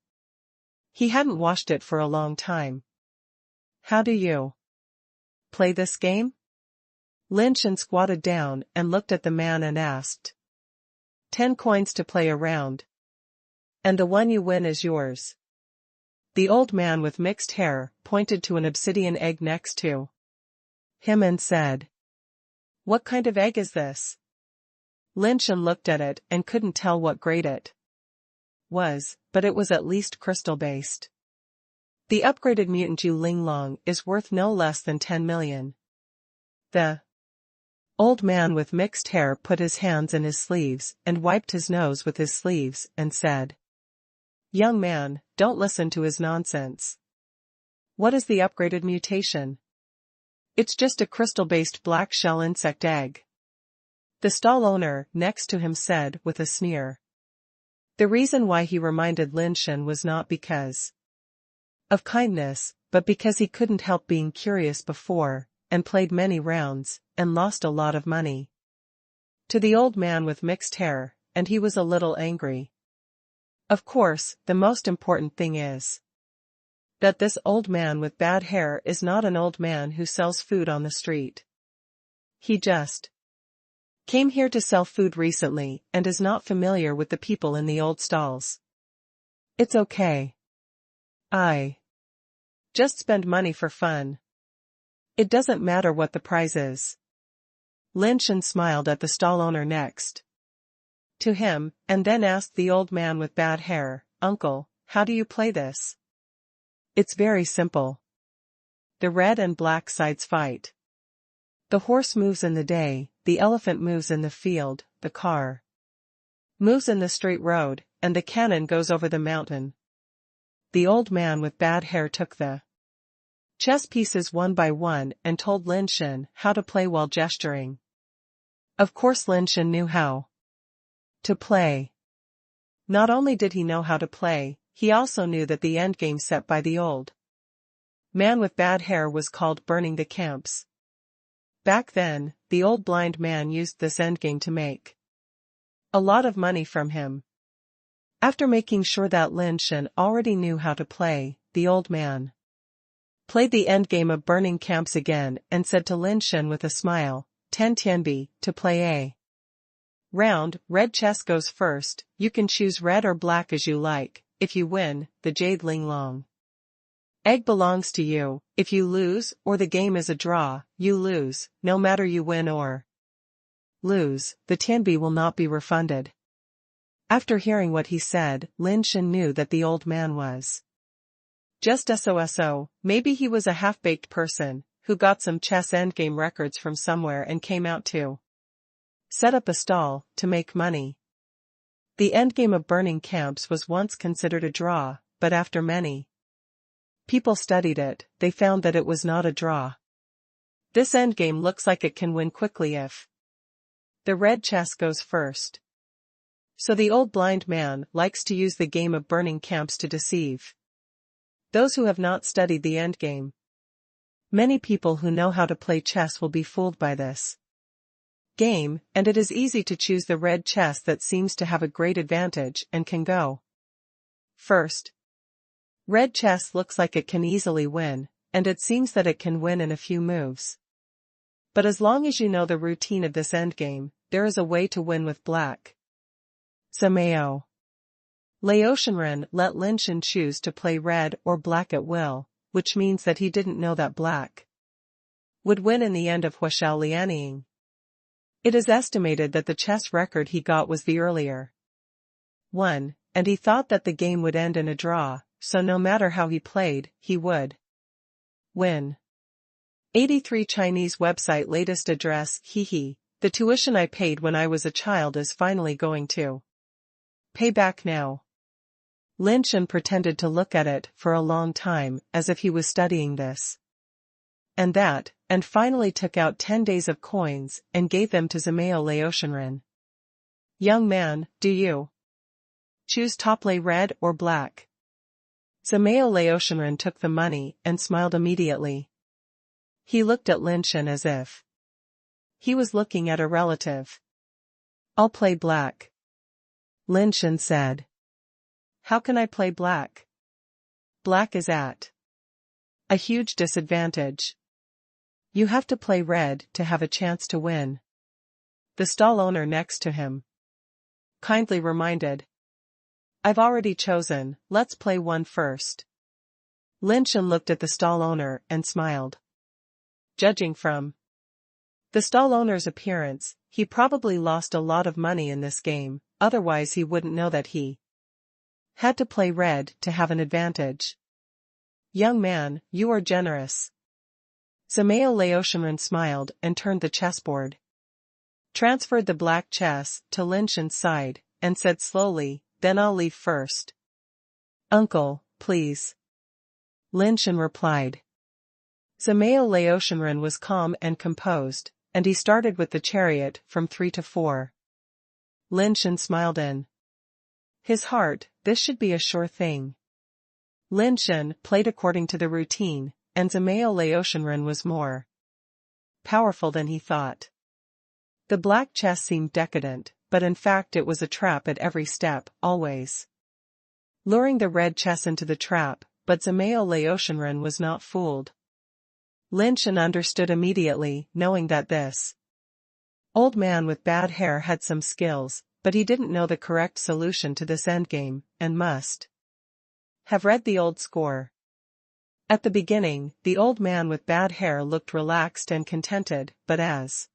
He hadn't washed it for a long time. How do you play this game? Lin Shen squatted down and looked at the man and asked. 10 coins to play a round. And the one you win is yours. The old man with mixed hair pointed to an obsidian egg next to him and said, "What kind of egg is this?" Lin Shen looked at it and couldn't tell what grade it was, but it was at least crystal-based. The upgraded mutant Yu Linglong is worth no less than 10 million. The old man with mixed hair put his hands in his sleeves and wiped his nose with his sleeves and said, "Young man, don't listen to his nonsense. What is the upgraded mutation? It's just a crystal-based black shell insect egg." The stall owner next to him said with a sneer. The reason why he reminded Lin Shen was not because of kindness, but because he couldn't help being curious before, and played many rounds, and lost a lot of money to the old man with mixed hair, and he was a little angry. Of course, the most important thing is that this old man with bad hair is not an old man who sells food on the street. He just came here to sell food recently and is not familiar with the people in the old stalls. It's okay. I just spend money for fun. It doesn't matter what the prize is. Lin Shen smiled at the stall owner next to him, and then asked the old man with bad hair, "Uncle, how do you play this?" "It's very simple. The red and black sides fight. The horse moves in the day, the elephant moves in the field, the car moves in the straight road, and the cannon goes over the mountain." The old man with bad hair took the chess pieces one by one and told Lin Shen how to play while gesturing. Of course Lin Shen knew how to play. Not only did he know how to play, he also knew that the endgame set by the old man with bad hair was called burning the camps. Back then, the old blind man used this endgame to make a lot of money from him. After making sure that Lin Shen already knew how to play, the old man played the endgame of burning camps again and said to Lin Shen with a smile, 10 Tianbi, to play a round. Red chess goes first, you can choose red or black as you like. If you win, the jade ling long egg belongs to you. If you lose, or the game is a draw, you lose. No matter you win or lose, the Tianbi will not be refunded. After hearing what he said, Lin Shen knew that the old man was just SOSO. Maybe he was a half-baked person who got some chess endgame records from somewhere and came out to set up a stall to make money. The endgame of burning camps was once considered a draw, but after many people studied it, they found that it was not a draw. This endgame looks like it can win quickly if the red chess goes first. So the old blind man likes to use the game of burning camps to deceive those who have not studied the endgame. Many people who know how to play chess will be fooled by this game, and it is easy to choose the red chess that seems to have a great advantage and can go first. Red chess looks like it can easily win, and it seems that it can win in a few moves. But as long as you know the routine of this endgame, there is a way to win with black. Zamayo Laoshenren let Lin Shen choose to play red or black at will, which means that he didn't know that black would win in the end of Huashao Lianying. It is estimated that the chess record he got was the earlier one, and he thought that the game would end in a draw, so no matter how he played, he would win. 83 Chinese website latest address. Hehe, the tuition I paid when I was a child is finally going to pay back now. Lin Shen pretended to look at it for a long time as if he was studying this and that, and finally took out 10 days of coins and gave them to Zamayo Laoshenren. Young man, do you choose to play red or black? Zamayo Laoshenren took the money and smiled immediately. He looked at Lin Shen as if he was looking at a relative. I'll play black, Lin Shen said. How can I play black? Black is at a huge disadvantage. You have to play red to have a chance to win. The stall owner next to him kindly reminded. I've already chosen, let's play one first. Lin Shen looked at the stall owner and smiled. Judging from the stall owner's appearance, he probably lost a lot of money in this game, otherwise he wouldn't know that he had to play red to have an advantage. Young man, you are generous. Zamayo Laoshenren smiled and turned the chessboard, transferred the black chess to Lin Shen's side, and said slowly, then I'll leave first. Uncle, please. Lin Shen replied. Zamayo Laoshenren was calm and composed, and he started with the chariot from 3 to 4. Lin Shen smiled in his heart, this should be a sure thing. Lin Shen played according to the routine, and Zamayo Laoshenren was more powerful than he thought. The black chess seemed decadent, but in fact it was a trap at every step, always luring the red chess into the trap, but Zamayo Laoshenren was not fooled. Lin Shen understood immediately, knowing that this old man with bad hair had some skills, but he didn't know the correct solution to this endgame, and must have read the old score. At the beginning, the old man with bad hair looked relaxed and contented, but as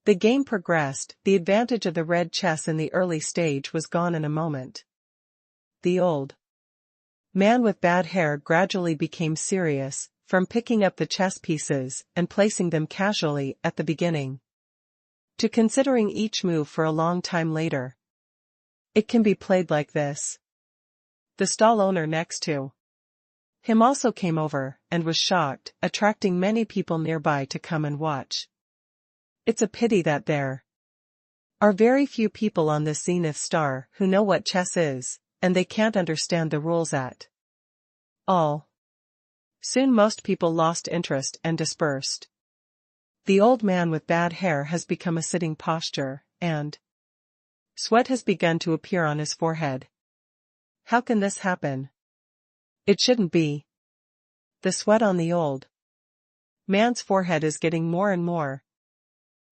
the game progressed, the advantage of the red chess in the early stage was gone in a moment. The old man with bad hair gradually became serious, from picking up the chess pieces and placing them casually at the beginning to considering each move for a long time later. It can be played like this. The stall owner next to Him also came over, and was shocked, attracting many people nearby to come and watch. It's a pity that there are very few people on this zenith star who know what chess is, and they can't understand the rules at all. Soon most people lost interest and dispersed. The old man with bad hair has become a sitting posture, and sweat has begun to appear on his forehead. How can this happen? It shouldn't be. The sweat on the old man's forehead is getting more and more.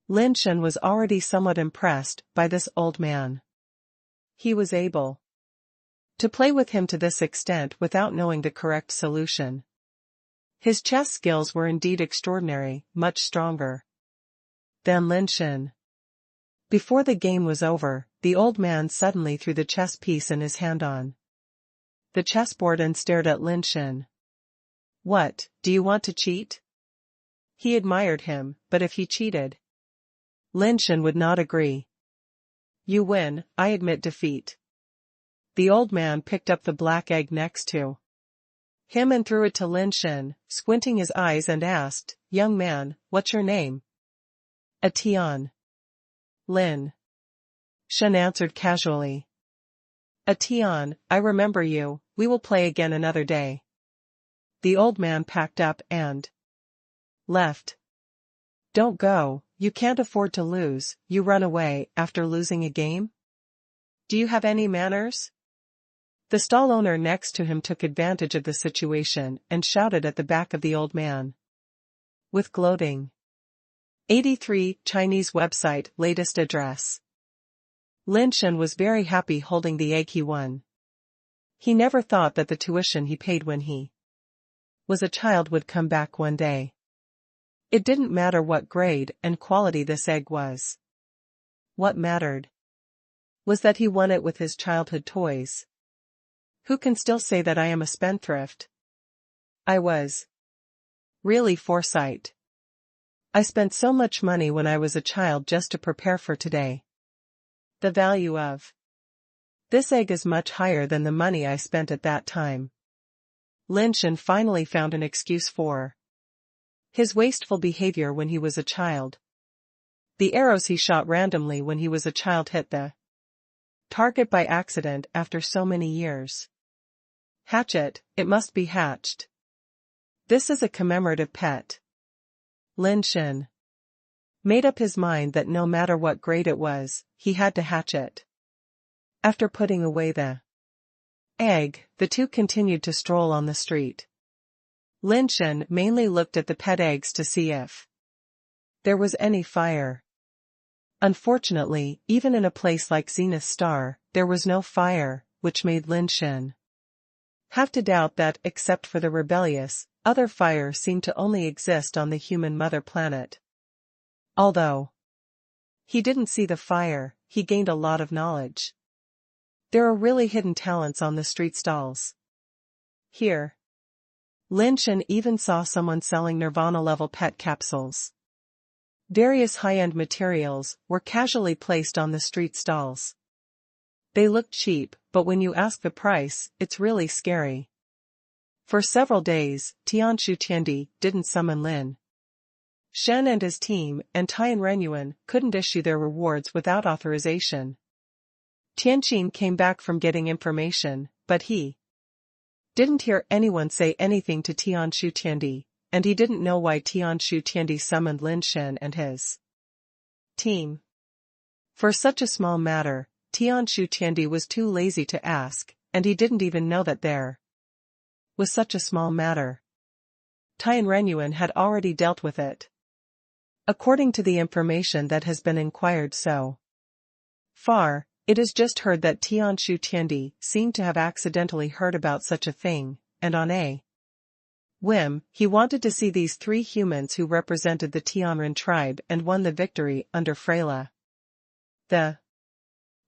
Lin Shen was already somewhat impressed by this old man. He was able to play with him to this extent without knowing the correct solution. His chess skills were indeed extraordinary, much stronger than Lin Shen. Before the game was over, the old man suddenly threw the chess piece in his hand on the chessboard and stared at Lin Shen. What, do you want to cheat? He admired him, but if he cheated, Lin Shen would not agree. You win, I admit defeat. The old man picked up the black egg next to him and threw it to Lin Shen, squinting his eyes and asked, Young man, what's your name? Tian. Lin Shen answered casually. Tian, I remember you, we will play again another day. The old man packed up and left. Don't go, you can't afford to lose, you run away after losing a game? Do you have any manners? The stall owner next to him took advantage of the situation and shouted at the back of the old man with gloating. 83 Chinese website latest address. Lin Shen was very happy holding the egg he won. He never thought that the tuition he paid when he was a child would come back one day. It didn't matter what grade and quality this egg was. What mattered was that he won it with his childhood toys. Who can still say that I am a spendthrift? I was really foresight. I spent so much money when I was a child just to prepare for today. The value of this egg is much higher than the money I spent at that time. Lin Shen finally found an excuse for his wasteful behavior when he was a child. The arrows he shot randomly when he was a child hit the target by accident after so many years. Hatch it, it must be hatched. This is a commemorative pet. Lin Shen made up his mind that no matter what grade it was, he had to hatch it. After putting away the egg, the two continued to stroll on the street. Lin Shen mainly looked at the pet eggs to see if there was any fire. Unfortunately, even in a place like Zenith Star, there was no fire, which made Lin Shen have to doubt that, except for the rebellious, other fire seemed to only exist on the human mother planet. Although he didn't see the fire, he gained a lot of knowledge. There are really hidden talents on the street stalls. Here, Lin Shen even saw someone selling Nirvana-level pet capsules. Various high-end materials were casually placed on the street stalls. They looked cheap, but when you ask the price, it's really scary. For several days, Tian Tiandi didn't summon Lin Shen and his team, and Tian Renyuan couldn't issue their rewards without authorization. Tianqin came back from getting information, but he didn't hear anyone say anything to Tian Tiandi, and he didn't know why Tian Tiandi summoned Lin Shen and his team. For such a small matter, Tian Tiandi was too lazy to ask, and he didn't even know that there was such a small matter. Tian Renyuan had already dealt with it. According to the information that has been inquired so far, it is just heard that Tian Tiandi seemed to have accidentally heard about such a thing, and on a whim, he wanted to see these three humans who represented the Tianren tribe and won the victory under Freyla. The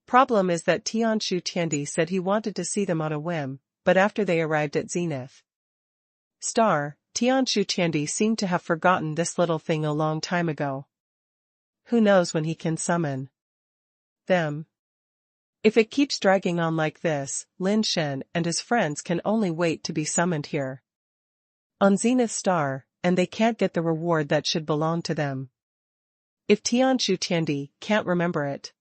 problem is that Tian Tiandi said he wanted to see them on a whim, but after they arrived at Zenith Star, Tian Tiandi seemed to have forgotten this little thing a long time ago. Who knows when he can summon them? If it keeps dragging on like this, Lin Shen and his friends can only wait to be summoned here. on Zenith Star, and they can't get the reward that should belong to them. If Tianshu Tiandi can't remember it,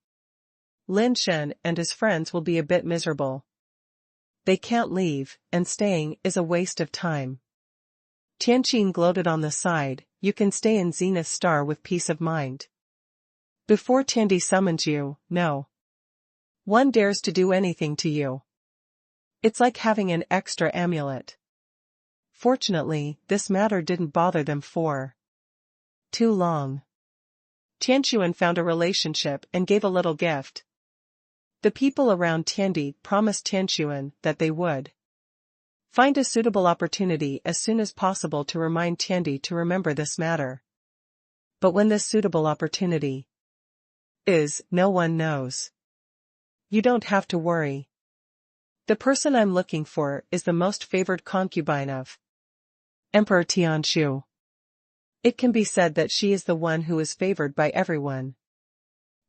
Lin Shen and his friends will be a bit miserable. They can't leave, and staying is a waste of time. Tianqin gloated on the side, you can stay in Zenith Star with peace of mind. Before Tiandi summons you, no one dares to do anything to you. It's like having an extra amulet. Fortunately, this matter didn't bother them for too long. Tianquan found a relationship and gave a little gift. The people around Tiandi promised Tianquan that they would find a suitable opportunity as soon as possible to remind Tiandi to remember this matter. But when this suitable opportunity is, no one knows. You don't have to worry. The person I'm looking for is the most favored concubine of Emperor Tianshu. It can be said that she is the one who is favored by everyone.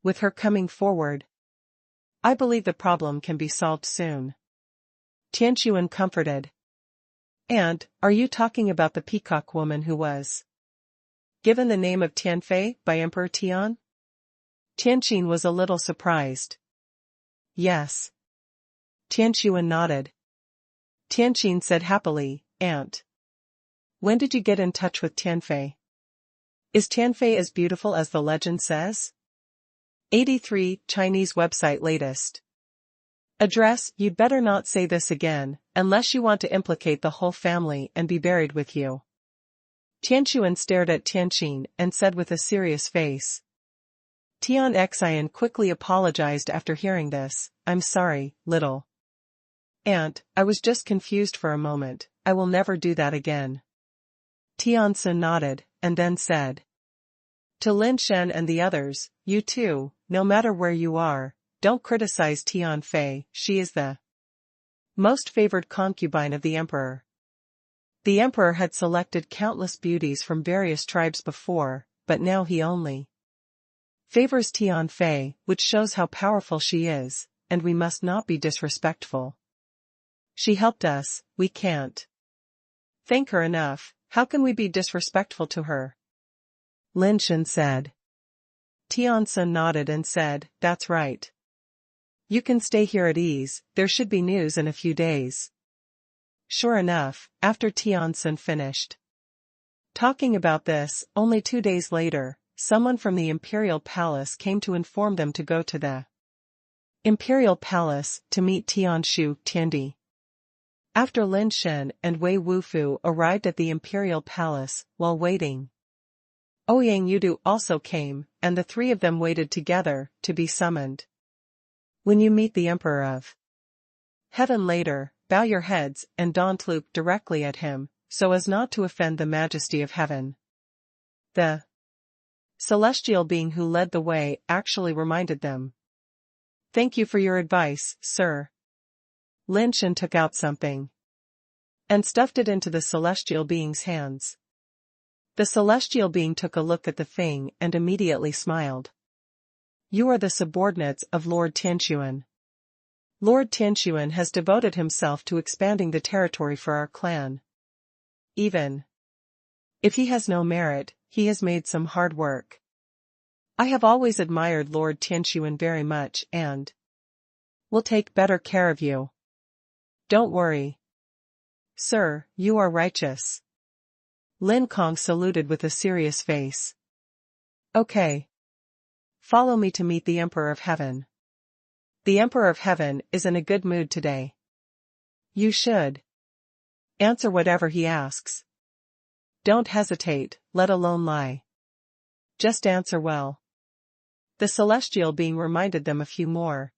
With her coming forward, I believe the problem can be solved soon. Tianquan comforted. And, are you talking about the peacock woman who was given the name of Tianfei by Emperor Tian? Tianqin was a little surprised. Yes. Tianquan nodded. Tianqin said happily, Aunt. When did you get in touch with Tianfei? Is Tianfei as beautiful as the legend says? 83 Chinese website latest. Address, you'd better not say this again, unless you want to implicate the whole family and be buried with you. Tianquan stared at Tianqin and said with a serious face. Tian Xian quickly apologized after hearing this, I'm sorry, little aunt, I was just confused for a moment, I will never do that again. Tiansun nodded, and then said. To Lin Shen and the others, you too, no matter where you are, don't criticize Tianfei, she is the most favored concubine of the emperor. The emperor had selected countless beauties from various tribes before, but now he only favors Tianfei, which shows how powerful she is, and we must not be disrespectful. She helped us, we can't thank her enough, how can we be disrespectful to her? Lin Shen said. Tiansun nodded and said, that's right. You can stay here at ease, there should be news in a few days. Sure enough, after Tiansun finished talking about this, only 2 days later, someone from the Imperial Palace came to inform them to go to the Imperial Palace to meet Tianshu Tiandi. After Lin Shen and Wei Wufu arrived at the Imperial Palace, while waiting, Ouyang Yudu also came, and the three of them waited together, to be summoned. When you meet the Emperor of Heaven later, bow your heads and don't look directly at him, so as not to offend the majesty of heaven. The celestial being who led the way actually reminded them. Thank you for your advice, sir. Lin Shen took out something and stuffed it into the celestial being's hands. The celestial being took a look at the thing and immediately smiled. You are the subordinates of Lord Tianquan. Lord Tianquan has devoted himself to expanding the territory for our clan. Even if he has no merit, he has made some hard work. I have always admired Lord Tianquan very much and will take better care of you. Don't worry. Sir, you are righteous. Lin Kong saluted with a serious face. Okay. Follow me to meet the Emperor of Heaven. The Emperor of Heaven is in a good mood today. You should answer whatever he asks. Don't hesitate, let alone lie. Just answer well. The celestial being reminded them a few more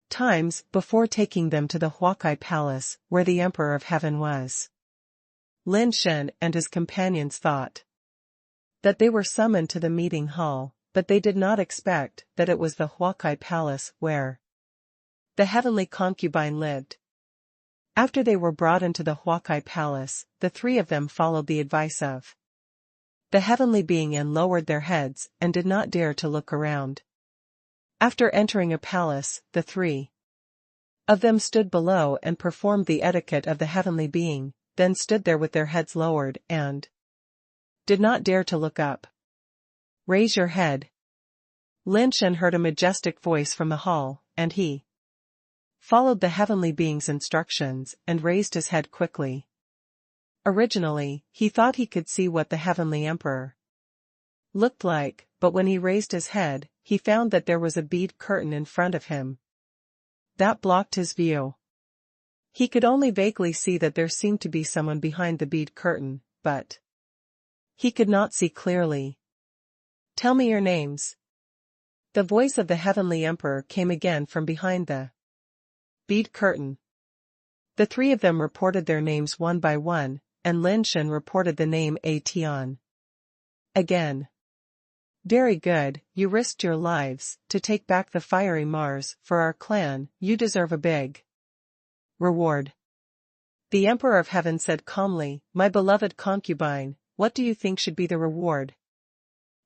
times before taking them to the Huakai Palace where the Emperor of Heaven was. Lin Shen and his companions thought that they were summoned to the meeting hall, but they did not expect that it was the Huakai Palace where the heavenly concubine lived. After they were brought into the Huakai Palace, the three of them followed the advice of the heavenly being and lowered their heads and did not dare to look around. After entering a palace, the three of them stood below and performed the etiquette of the heavenly being, then stood there with their heads lowered and did not dare to look up. "Raise your head." Lin Shen heard a majestic voice from the hall, and he followed the heavenly being's instructions and raised his head quickly. Originally, he thought he could see what the heavenly emperor looked like, but when he raised his head, he found that there was a bead curtain in front of him that blocked his view. He could only vaguely see that there seemed to be someone behind the bead curtain, but he could not see clearly. "Tell me your names." The voice of the heavenly emperor came again from behind the bead curtain. The three of them reported their names one by one, and Lin Shen reported the name Tian. Again. "Very good, you risked your lives to take back the fiery Mars for our clan. You deserve a big reward." The Emperor of Heaven said calmly, "My beloved concubine, what do you think should be the reward?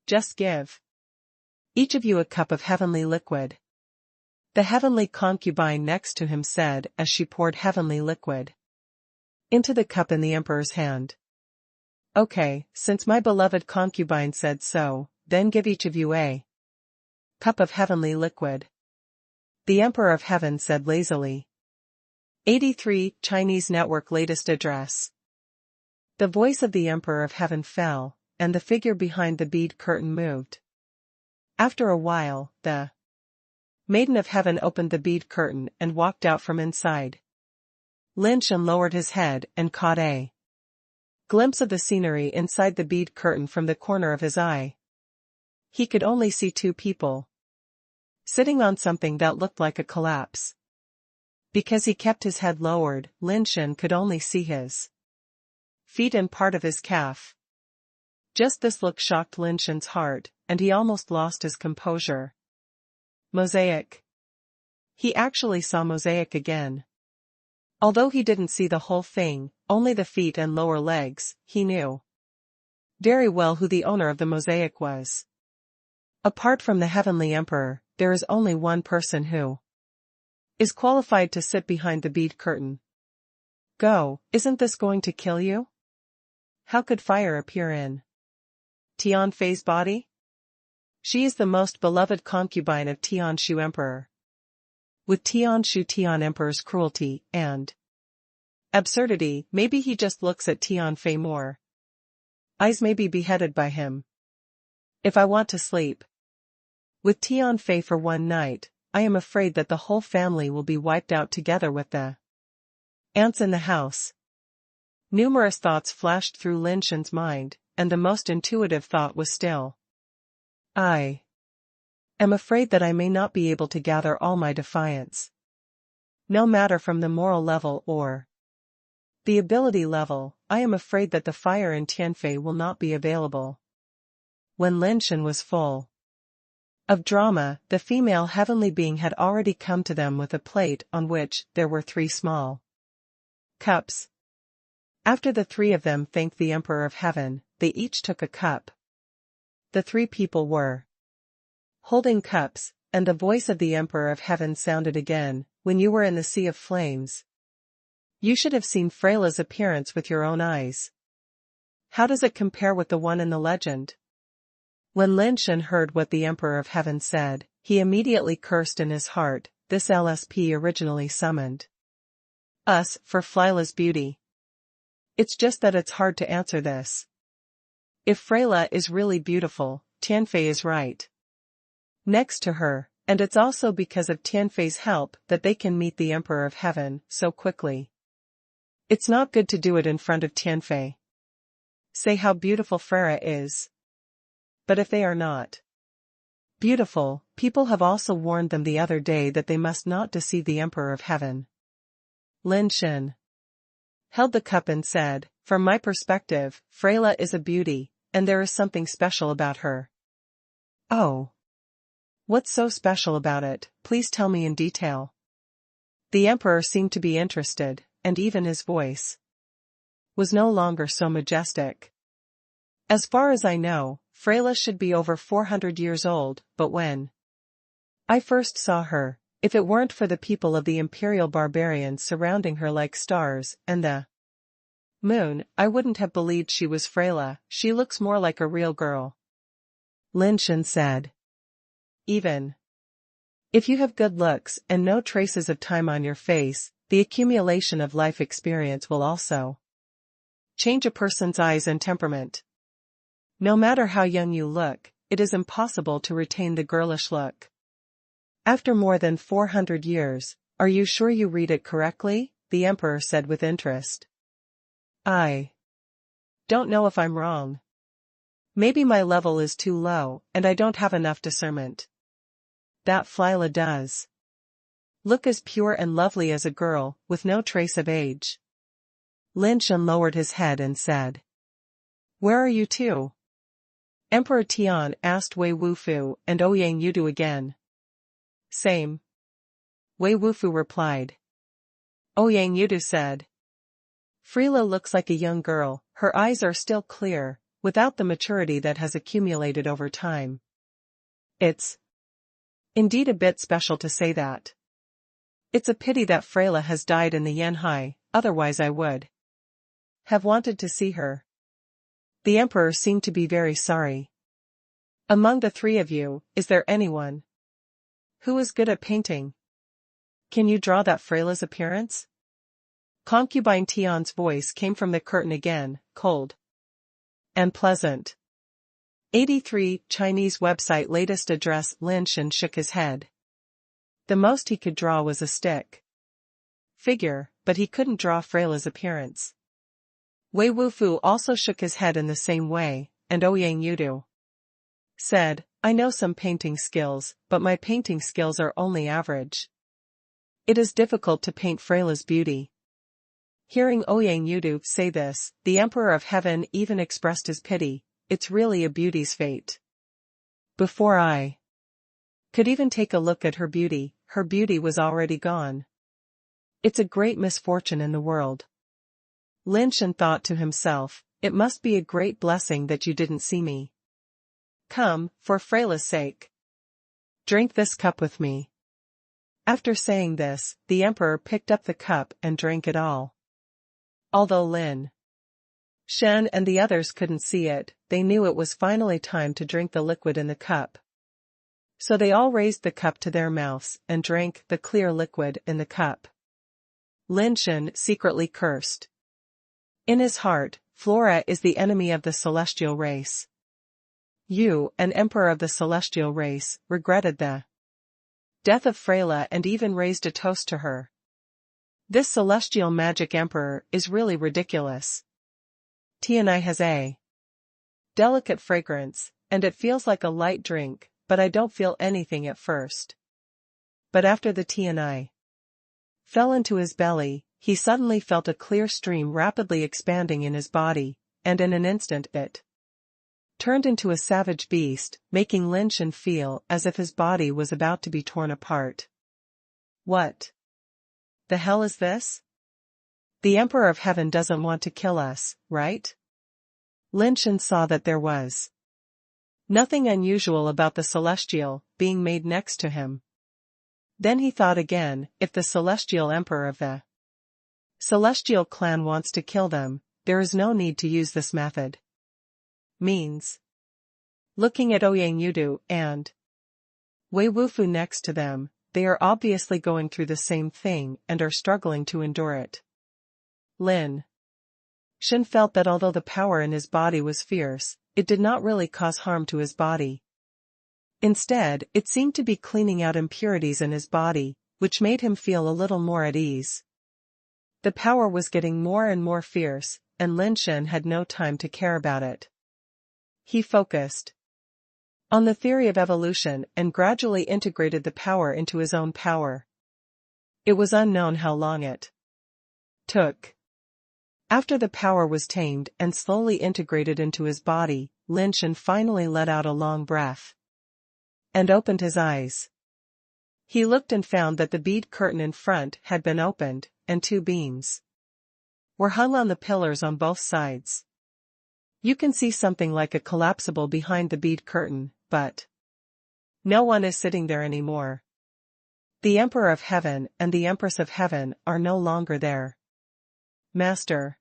Just give each of you a cup of heavenly liquid." The heavenly concubine next to him said as she poured heavenly liquid into the cup in the Emperor's hand. "Okay, since my beloved concubine said so, then give each of you a cup of heavenly liquid," the Emperor of Heaven said lazily. 83 Chinese Network Latest Address. The voice of the Emperor of Heaven fell, and the figure behind the bead curtain moved. After a while, the Maiden of Heaven opened the bead curtain and walked out from inside. Lin Shen lowered his head and caught a glimpse of the scenery inside the bead curtain from the corner of his eye. He could only see two people sitting on something that looked like a collapse. Because he kept his head lowered, Lin Shen could only see his feet and part of his calf. Just this look shocked Lin Shen's heart, and he almost lost his composure. Mosaic. He actually saw mosaic again. Although he didn't see the whole thing, only the feet and lower legs, he knew very well who the owner of the mosaic was. Apart from the heavenly emperor, there is only one person who is qualified to sit behind the bead curtain. Go, isn't this going to kill you? How could fire appear in Tian Fei's body? She is the most beloved concubine of Tian Shu Emperor. With Tian Shu Tian Emperor's cruelty and absurdity, maybe he just looks at Tian Fei more. Eyes may be beheaded by him. If I want to sleep with Tian Fei for one night, I am afraid that the whole family will be wiped out together with the ants in the house. Numerous thoughts flashed through Lin Shen's mind, and the most intuitive thought was still, I am afraid that I may not be able to gather all my defiance. No matter from the moral level or the ability level, I am afraid that the fire in Tianfei will not be available. When Lin Shen was full of drama, the female heavenly being had already come to them with a plate on which there were 3 small cups. After the 3 of them thanked the Emperor of Heaven, they each took a cup. The 3 people were holding cups, and the voice of the Emperor of Heaven sounded again, "When you were in the Sea of Flames, you should have seen Freya's appearance with your own eyes. How does it compare with the one in the legend?" When Lin Shen heard what the Emperor of Heaven said, he immediately cursed in his heart. This LSP originally summoned us for Freya's beauty. It's just that it's hard to answer this. If Freya is really beautiful, Tianfei is right next to her, and it's also because of Tianfei's help that they can meet the Emperor of Heaven so quickly. It's not good to do it in front of Tianfei. Say how beautiful Freya is. But if they are not beautiful, people have also warned them the other day that they must not deceive the Emperor of Heaven. Lin Shen held the cup and said, "From my perspective, Freya is a beauty, and there is something special about her." "Oh. What's so special about it? Please tell me in detail." The Emperor seemed to be interested, and even his voice was no longer so majestic. "As far as I know, Freya should be over 400 years old, but when I first saw her, if it weren't for the people of the imperial barbarians surrounding her like stars, and the Moon, I wouldn't have believed she was Freyla, she looks more like a real girl. Lin Shen said. Even if you have good looks and no traces of time on your face, the accumulation of life experience will also change a person's eyes and temperament. No matter how young you look, it is impossible to retain the girlish look. After more than 400 years, are you sure you read it correctly? The emperor said with interest. I don't know if I'm wrong. Maybe my level is too low, and I don't have enough discernment. That Freyla does look as pure and lovely as a girl, with no trace of age. Lin Shen lowered his head and said. Where are you two? Emperor Tian asked Wei Wufu and Ouyang Yudu again. Same. Wei Wufu replied. Ouyang Yudu said. Freyla looks like a young girl, her eyes are still clear, without the maturity that has accumulated over time. It's indeed a bit special to say that. It's a pity that Freyla has died in the Yanhai, otherwise I would have wanted to see her. The emperor seemed to be very sorry. Among the three of you, is there anyone who is good at painting? Can you draw that Freyla's appearance? Concubine Tian's voice came from the curtain again, cold and pleasant. 83 Chinese website latest address. Lin Shen shook his head. The most he could draw was a stick figure, but he couldn't draw Freyla's appearance. Wei Wufu also shook his head in the same way, and Ouyang Yudu said, I know some painting skills, but my painting skills are only average. It is difficult to paint Freyla's beauty. Hearing Ouyang Yudu say this, the Emperor of Heaven even expressed his pity. It's really a beauty's fate. Before I could even take a look at her beauty was already gone. It's a great misfortune in the world. Lin Shen thought to himself, it must be a great blessing that you didn't see me. Come, for Freyla's sake. Drink this cup with me. After saying this, the emperor picked up the cup and drank it all. Although Lin Shen and the others couldn't see it, they knew it was finally time to drink the liquid in the cup. So they all raised the cup to their mouths and drank the clear liquid in the cup. Lin Shen secretly cursed. In his heart, Flora is the enemy of the celestial race. You, an emperor of the celestial race, regretted the death of Freyla and even raised a toast to her. This celestial magic emperor is really ridiculous. Tian has a delicate fragrance, and it feels like a light drink, but I don't feel anything at first. But after the Tian fell into his belly, he suddenly felt a clear stream rapidly expanding in his body, and in an instant it turned into a savage beast, making Lin Shen feel as if his body was about to be torn apart. What the hell is this? The Emperor of Heaven doesn't want to kill us, right? Lin Shen saw that there was nothing unusual about the celestial being made next to him. Then he thought again, if the celestial emperor of the celestial clan wants to kill them, there is no need to use this method. Means. Looking at Ouyang Yudu and Wei Wufu next to them, they are obviously going through the same thing and are struggling to endure it. Lin Shen felt that although the power in his body was fierce, it did not really cause harm to his body. Instead, it seemed to be cleaning out impurities in his body, which made him feel a little more at ease. The power was getting more and more fierce, and Lin Shen had no time to care about it. He focused on the theory of evolution and gradually integrated the power into his own power. It was unknown how long it took. After the power was tamed and slowly integrated into his body, Lin Shen finally let out a long breath and opened his eyes. He looked and found that the bead curtain in front had been opened, and two beams were hung on the pillars on both sides. You can see something like a collapsible behind the bead curtain, but no one is sitting there anymore. The Emperor of Heaven and the Empress of Heaven are no longer there. Master.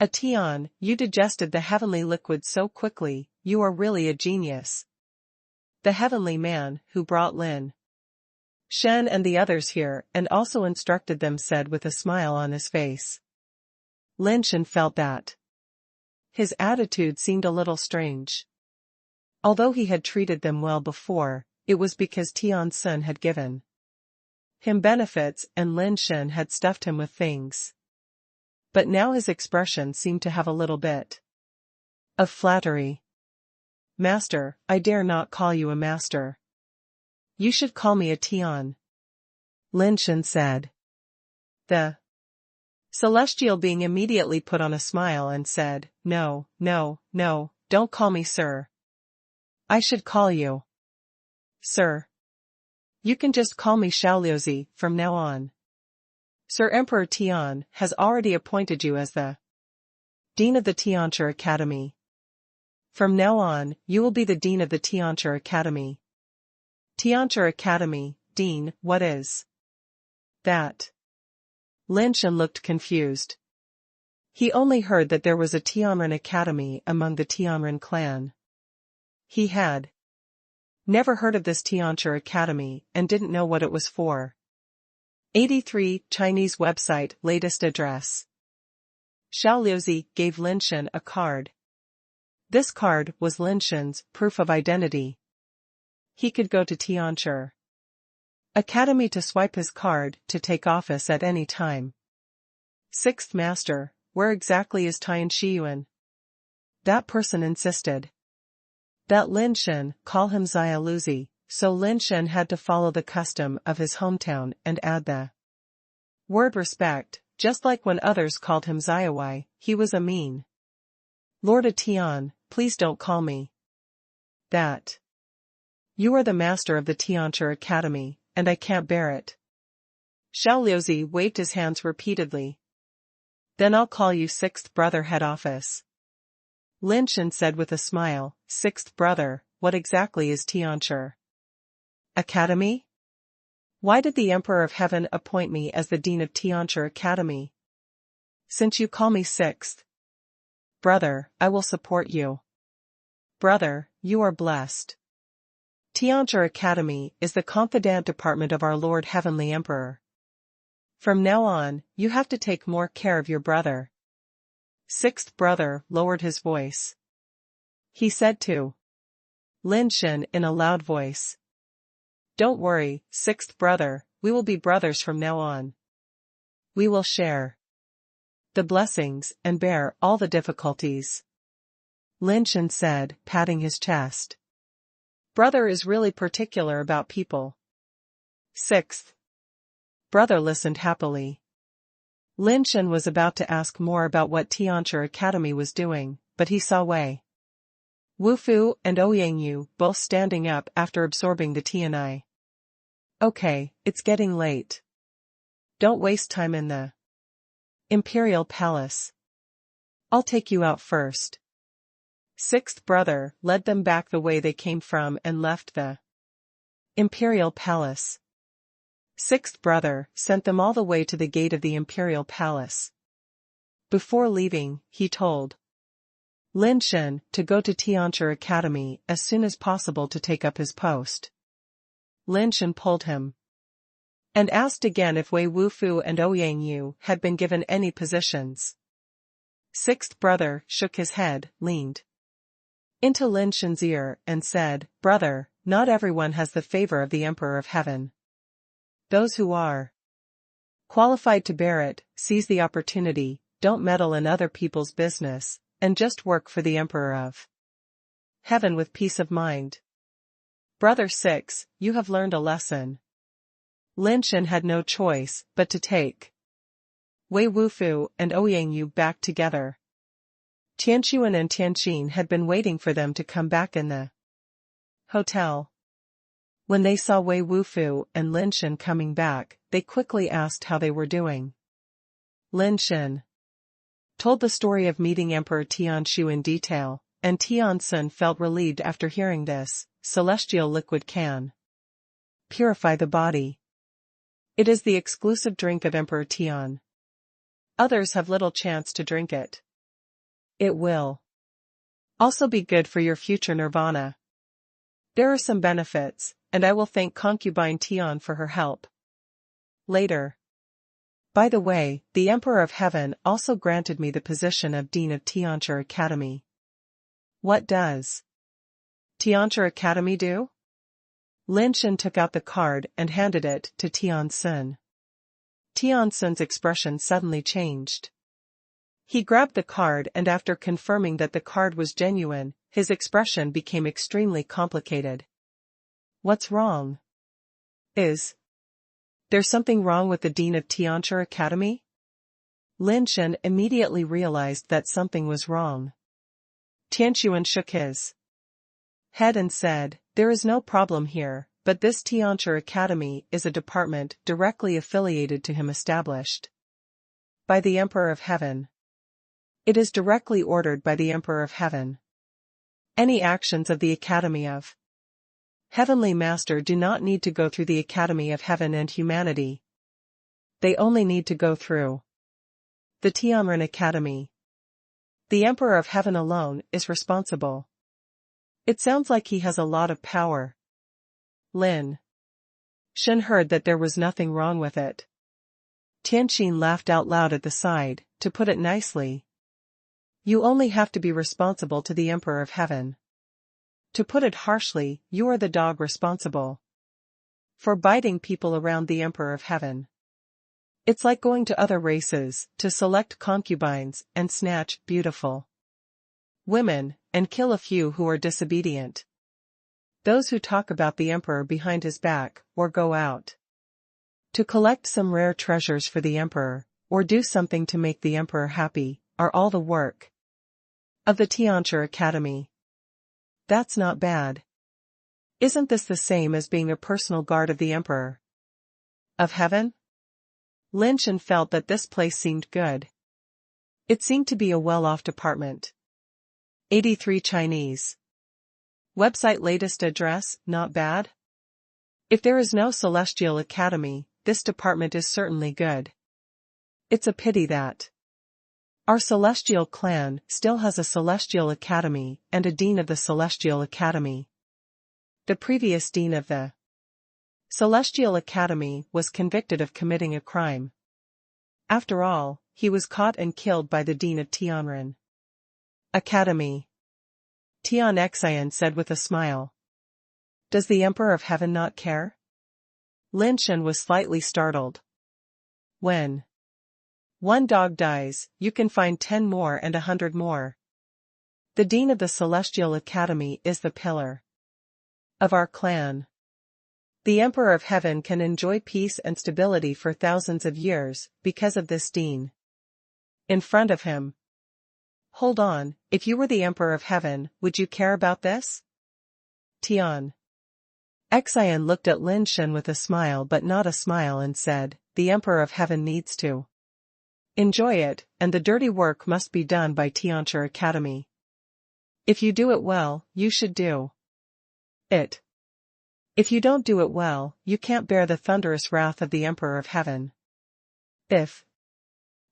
A Tian, you digested the heavenly liquid so quickly, you are really a genius. The heavenly man, who brought Lin Shen and the others here and also instructed them, said with a smile on his face. Lin Shen felt that his attitude seemed a little strange. Although he had treated them well before, it was because Tian's son had given him benefits and Lin Shen had stuffed him with things. But now his expression seemed to have a little bit of flattery. Master, I dare not call you a master. You should call me a Tian, Lin Shen said. The celestial being immediately put on a smile and said, No, no, no, don't call me sir. I should call you sir. You can just call me Xiaoliuzi from now on. Sir Emperor Tian has already appointed you as the Dean of the Tianchi Academy. From now on, you will be the Dean of the Tianchi Academy. Tianchi Academy, Dean, what is that? Lin Shen looked confused. He only heard that there was a Tianren Academy among the Tianren clan. He had never heard of this Tianchi Academy and didn't know what it was for. 83 Chinese website latest address. Xiaoliuzi gave Lin Shen a card. This card was Lin Shen's proof of identity. He could go to Tianchi Academy to swipe his card to take office at any time. Sixth Master, where exactly is Tian Shiyuan? That person insisted that Lin Shen call him Xiaoluzi, so Lin Shen had to follow the custom of his hometown and add the word respect, just like when others called him Xiaowai, he was a mean. Lord of Tian, please don't call me that. You are the master of the Tianchi Academy, and I can't bear it. Xiaoliuzi waved his hands repeatedly. Then I'll call you Sixth Brother Head Office. Lin Shen said with a smile, Sixth Brother, what exactly is Tianchi Academy? Why did the Emperor of Heaven appoint me as the Dean of Tianchi Academy? Since you call me Sixth Brother, I will support you. Brother, you are blessed. Tianchi Academy is the confidant department of our Lord Heavenly Emperor. From now on, you have to take more care of your brother. Sixth Brother lowered his voice. He said to Lin Shen in a loud voice. Don't worry, Sixth Brother, we will be brothers from now on. We will share the blessings and bear all the difficulties. Lin Shen said, patting his chest. Brother is really particular about people. Sixth Brother listened happily. Lin Shen was about to ask more about what Tianchi Academy was doing, but he saw Wei Wufu and Ouyangyu both standing up after absorbing the Tianai. Okay, it's getting late. Don't waste time in the Imperial Palace. I'll take you out first. Sixth Brother led them back the way they came from and left the Imperial Palace. Sixth Brother sent them all the way to the gate of the Imperial Palace. Before leaving, he told Lin Shen to go to Tianchi Academy as soon as possible to take up his post. Lin Shen pulled him and asked again if Wei Wufu and Ouyangyu had been given any positions. Sixth Brother shook his head, leaned into Lin Shen's ear and said, Brother, not everyone has the favor of the Emperor of Heaven. Those who are qualified to bear it, seize the opportunity, don't meddle in other people's business, and just work for the Emperor of Heaven with peace of mind. Brother Six, you have learned a lesson. Lin Shen had no choice but to take Wei Wufu and Ouyangyu back together. Tianxuan and Tianxin had been waiting for them to come back in the hotel. When they saw Wei Wufu and Lin Shen coming back, they quickly asked how they were doing. Lin Shen told the story of meeting Emperor Tianshu in detail, and Tianxin felt relieved after hearing this. Celestial liquid can purify the body. It is the exclusive drink of Emperor Tian. Others have little chance to drink it. It will also be good for your future nirvana. There are some benefits, and I will thank concubine Tian for her help later. By the way, the Emperor of Heaven also granted me the position of Dean of Tianchi Academy. What does Tianchi Academy do? Lin Shen took out the card and handed it to Tian Sun. Tian Sun's expression suddenly changed. He grabbed the card and after confirming that the card was genuine, his expression became extremely complicated. What's wrong? Is there something wrong with the Dean of Tianchi Academy? Lin Shen immediately realized that something was wrong. Tianxuan shook his head and said, "There is no problem here, but this Tianchi Academy is a department directly affiliated to him established by the Emperor of Heaven. It is directly ordered by the Emperor of Heaven. Any actions of the Academy of Heavenly Master do not need to go through the Academy of Heaven and Humanity. They only need to go through the Tianren Academy. The Emperor of Heaven alone is responsible." It sounds like he has a lot of power. Lin Shen heard that there was nothing wrong with it. Tianxin laughed out loud at the side, to put it nicely. You only have to be responsible to the Emperor of Heaven. To put it harshly, you are the dog responsible for biting people around the Emperor of Heaven. It's like going to other races, to select concubines and snatch beautiful women, and kill a few who are disobedient. Those who talk about the Emperor behind his back, or go out to collect some rare treasures for the Emperor, or do something to make the Emperor happy, are all the work of the Tianchi Academy. That's not bad. Isn't this the same as being a personal guard of the Emperor of Heaven? Lin Shen felt that this place seemed good. It seemed to be a well-off department. 83 Chinese. Website latest address, not bad? If there is no Celestial Academy, this department is certainly good. It's a pity that our Celestial clan still has a Celestial Academy and a Dean of the Celestial Academy. The previous Dean of the Celestial Academy was convicted of committing a crime. After all, he was caught and killed by the Dean of Tianren Academy. Tian Xian said with a smile. Does the Emperor of Heaven not care? Lin Shen was slightly startled. When one dog dies, you can find 10 more and 100 more. The Dean of the Celestial Academy is the pillar of our clan. The Emperor of Heaven can enjoy peace and stability for thousands of years because of this Dean in front of him. Hold on, if you were the Emperor of Heaven, would you care about this? Tian Xian looked at Lin Shen with a smile but not a smile and said, the Emperor of Heaven needs to enjoy it, and the dirty work must be done by Tianchi Academy. If you do it well, you should do it. If you don't do it well, you can't bear the thunderous wrath of the Emperor of Heaven. If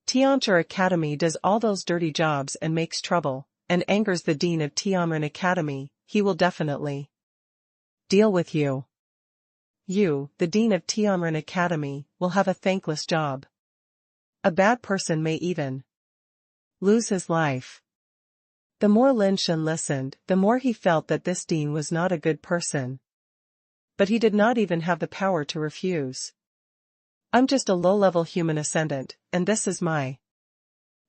Tianchi Academy does all those dirty jobs and makes trouble, and angers the Dean of Tianren Academy, he will definitely deal with you. You, the Dean of Tianren Academy, will have a thankless job. A bad person may even lose his life. The more Lin Shen listened, the more he felt that this Dean was not a good person. But he did not even have the power to refuse. I'm just a low-level human ascendant, and this is my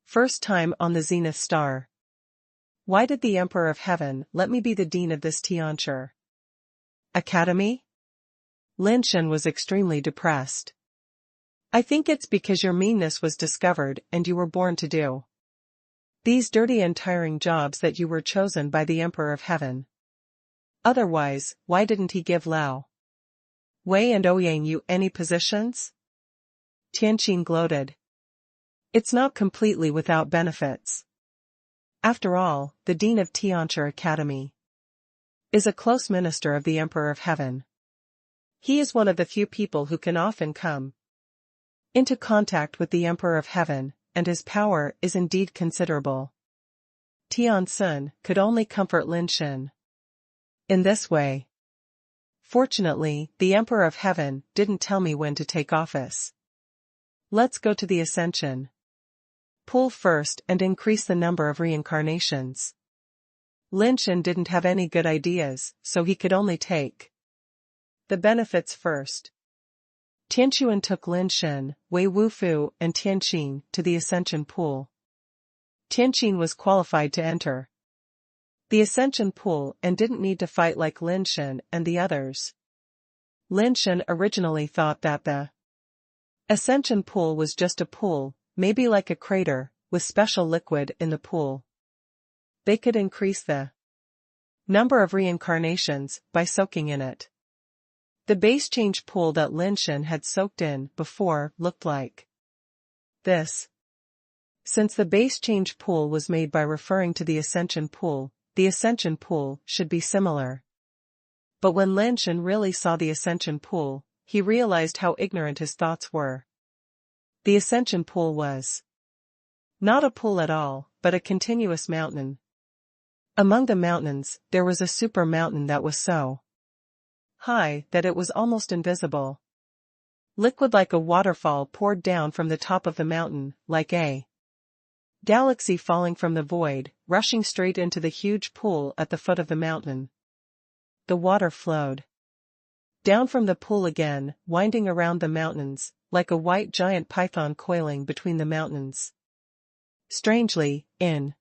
first time on the Zenith Star. Why did the Emperor of Heaven let me be the Dean of this Tianchi Academy? Lin Shen was extremely depressed. I think it's because your meanness was discovered and you were born to do these dirty and tiring jobs that you were chosen by the Emperor of Heaven. Otherwise, why didn't he give Lao Wei and Ouyang you any positions? Tianqin gloated. It's not completely without benefits. After all, the Dean of Tianchi Academy is a close minister of the Emperor of Heaven. He is one of the few people who can often come into contact with the Emperor of Heaven, and his power is indeed considerable. Tian could only comfort Lin Shen. In this way. Fortunately, the Emperor of Heaven didn't tell me when to take office. Let's go to the Ascension Pool first and increase the number of reincarnations. Lin Shen didn't have any good ideas, so he could only take the benefits first. Tianquan took Lin Shen, Wei Wufu and Tianqin to the Ascension Pool. Tianqin was qualified to enter the Ascension Pool and didn't need to fight like Lin Shen and the others. Lin Shen originally thought that the Ascension Pool was just a pool, maybe like a crater, with special liquid in the pool. They could increase the number of reincarnations by soaking in it. The base change pool that Lin Shen had soaked in before looked like this. Since the base change pool was made by referring to the Ascension Pool, the Ascension Pool should be similar. But when Lin Shen really saw the Ascension Pool, he realized how ignorant his thoughts were. The Ascension Pool was not a pool at all, but a continuous mountain. Among the mountains, there was a super mountain that was so high that it was almost invisible. Liquid like a waterfall poured down from the top of the mountain, like a galaxy falling from the void, rushing straight into the huge pool at the foot of the mountain. The water flowed down from the pool again, winding around the mountains, like a white giant python coiling between the mountains. Strangely, in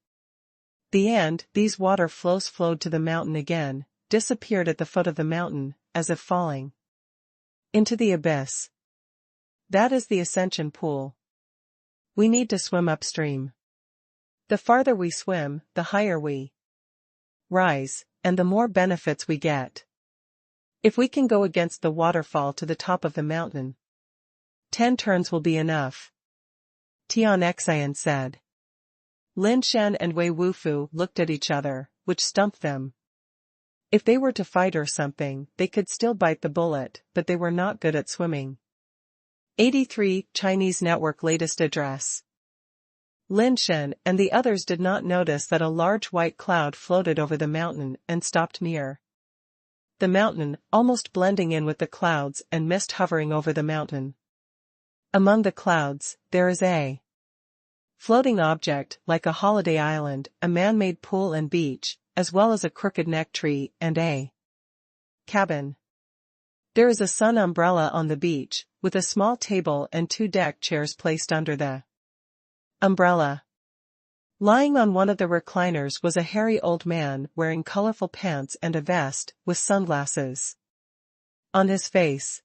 the end, these water flows flowed to the mountain again, disappeared at the foot of the mountain, as if falling into the abyss. That is the Ascension Pool. We need to swim upstream. The farther we swim, the higher we rise, and the more benefits we get. If we can go against the waterfall to the top of the mountain, 10 turns will be enough. Tian said. Lin Shen and Wei Wufu looked at each other, which stumped them. If they were to fight or something, they could still bite the bullet, but they were not good at swimming. 83 Chinese Network latest address. Lin Shen and the others did not notice that a large white cloud floated over the mountain and stopped near the mountain, almost blending in with the clouds and mist hovering over the mountain. Among the clouds, there is a floating object like a holiday island, a man-made pool and beach, as well as a crooked neck tree and a cabin. There is a sun umbrella on the beach, with a small table and 2 deck chairs placed under the umbrella. Lying on one of the recliners was a hairy old man wearing colorful pants and a vest, with sunglasses on his face.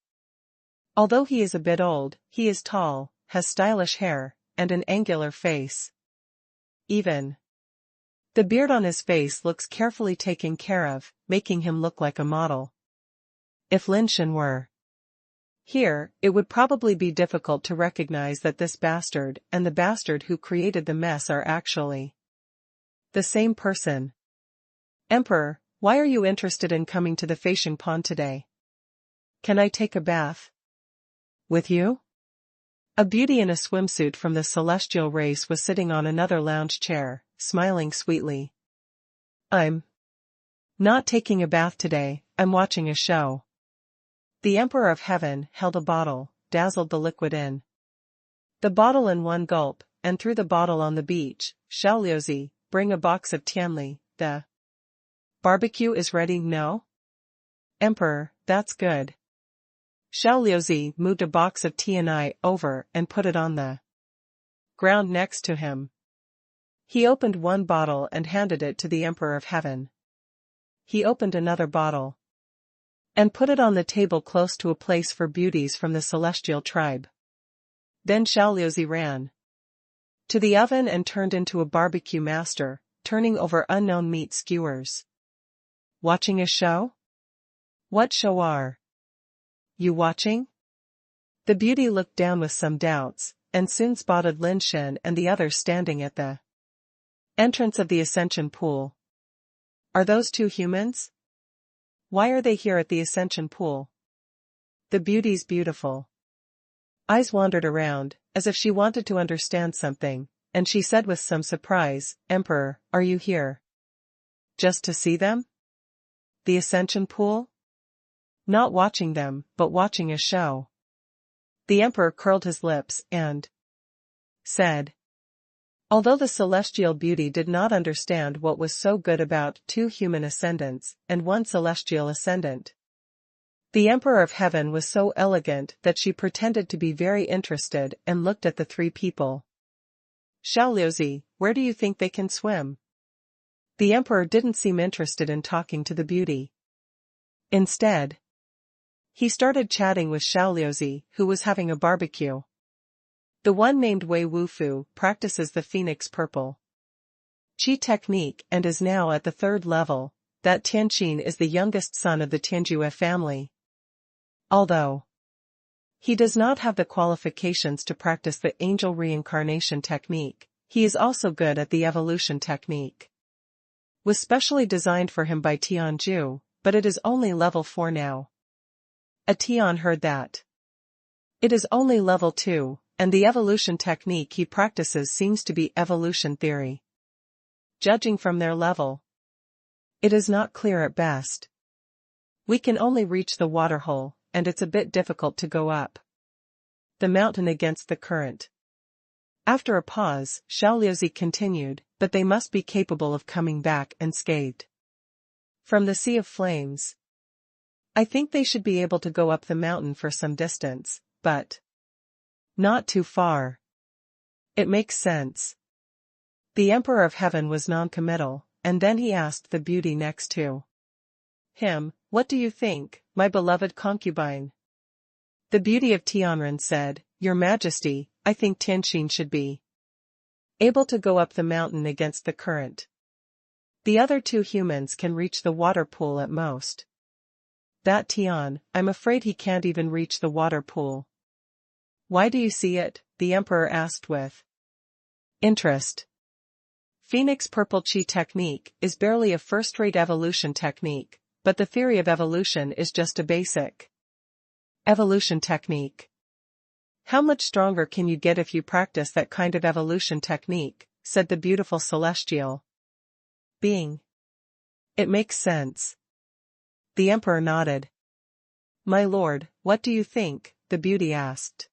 Although he is a bit old, he is tall, has stylish hair, and an angular face. Even the beard on his face looks carefully taken care of, making him look like a model. If Lin Shen were here, it would probably be difficult to recognize that this bastard and the bastard who created the mess are actually the same person. Emperor, why are you interested in coming to the fishing pond today? Can I take a bath with you? A beauty in a swimsuit from the celestial race was sitting on another lounge chair, smiling sweetly. I'm not taking a bath today, I'm watching a show. The Emperor of Heaven held a bottle, dazzled the liquid in the bottle in one gulp, and threw the bottle on the beach. Xiaoliuzi, bring a box of Tianli, the barbecue is ready, no? Emperor, that's good. Xiaoliuzi moved a box of Tianli over and put it on the ground next to him. He opened one bottle and handed it to the Emperor of Heaven. He opened another bottle and put it on the table close to a place for beauties from the celestial tribe. Then Xiaoliuzi ran to the oven and turned into a barbecue master, turning over unknown meat skewers. Watching a show? What show are you watching? The beauty looked down with some doubts, and soon spotted Lin Shen and the others standing at the entrance of the Ascension Pool. Are those 2 humans? Why are they here at the Ascension Pool? The beauty's beautiful eyes wandered around, as if she wanted to understand something, and she said with some surprise, "Emperor, are you here? Just to see them? The Ascension Pool?" "Not watching them, but watching a show." The Emperor curled his lips and said. Although the celestial beauty did not understand what was so good about 2 human ascendants and 1 celestial ascendant, the Emperor of Heaven was so elegant that she pretended to be very interested and looked at the 3 people. "Xiaoliuzi, where do you think they can swim?" The Emperor didn't seem interested in talking to the beauty. Instead, he started chatting with Xiaoliuzi, who was having a barbecue. The one named Wei Wufu practices the Phoenix Purple Qi technique and is now at the 3rd level. That Tianqin is the youngest son of the Tianjue family. Although he does not have the qualifications to practice the angel reincarnation technique, he is also good at the evolution technique. Was specially designed for him by Tianju, but it is only level 4 now. A Tian heard that. It is only level 2, and the evolution technique he practices seems to be evolution theory. Judging from their level, it is not clear at best. We can only reach the waterhole, and it's a bit difficult to go up the mountain against the current. After a pause, Xiaoliuzi continued, but they must be capable of coming back unscathed from the Sea of Flames. I think they should be able to go up the mountain for some distance, but not too far. It makes sense. The Emperor of Heaven was non-committal, and then he asked the beauty next to him, "What do you think, my beloved concubine?" The beauty of Tianren said, "Your Majesty, I think Tianqin should be able to go up the mountain against the current. The other 2 humans can reach the water pool at most. That Tian, I'm afraid he can't even reach the water pool." "Why do you see it?" the Emperor asked with interest. Phoenix Purple Qi technique is barely a first-rate evolution technique, but the theory of evolution is just a basic evolution technique. "How much stronger can you get if you practice that kind of evolution technique?" said the beautiful celestial being. "It makes sense." The Emperor nodded. "My lord, what do you think?" the beauty asked.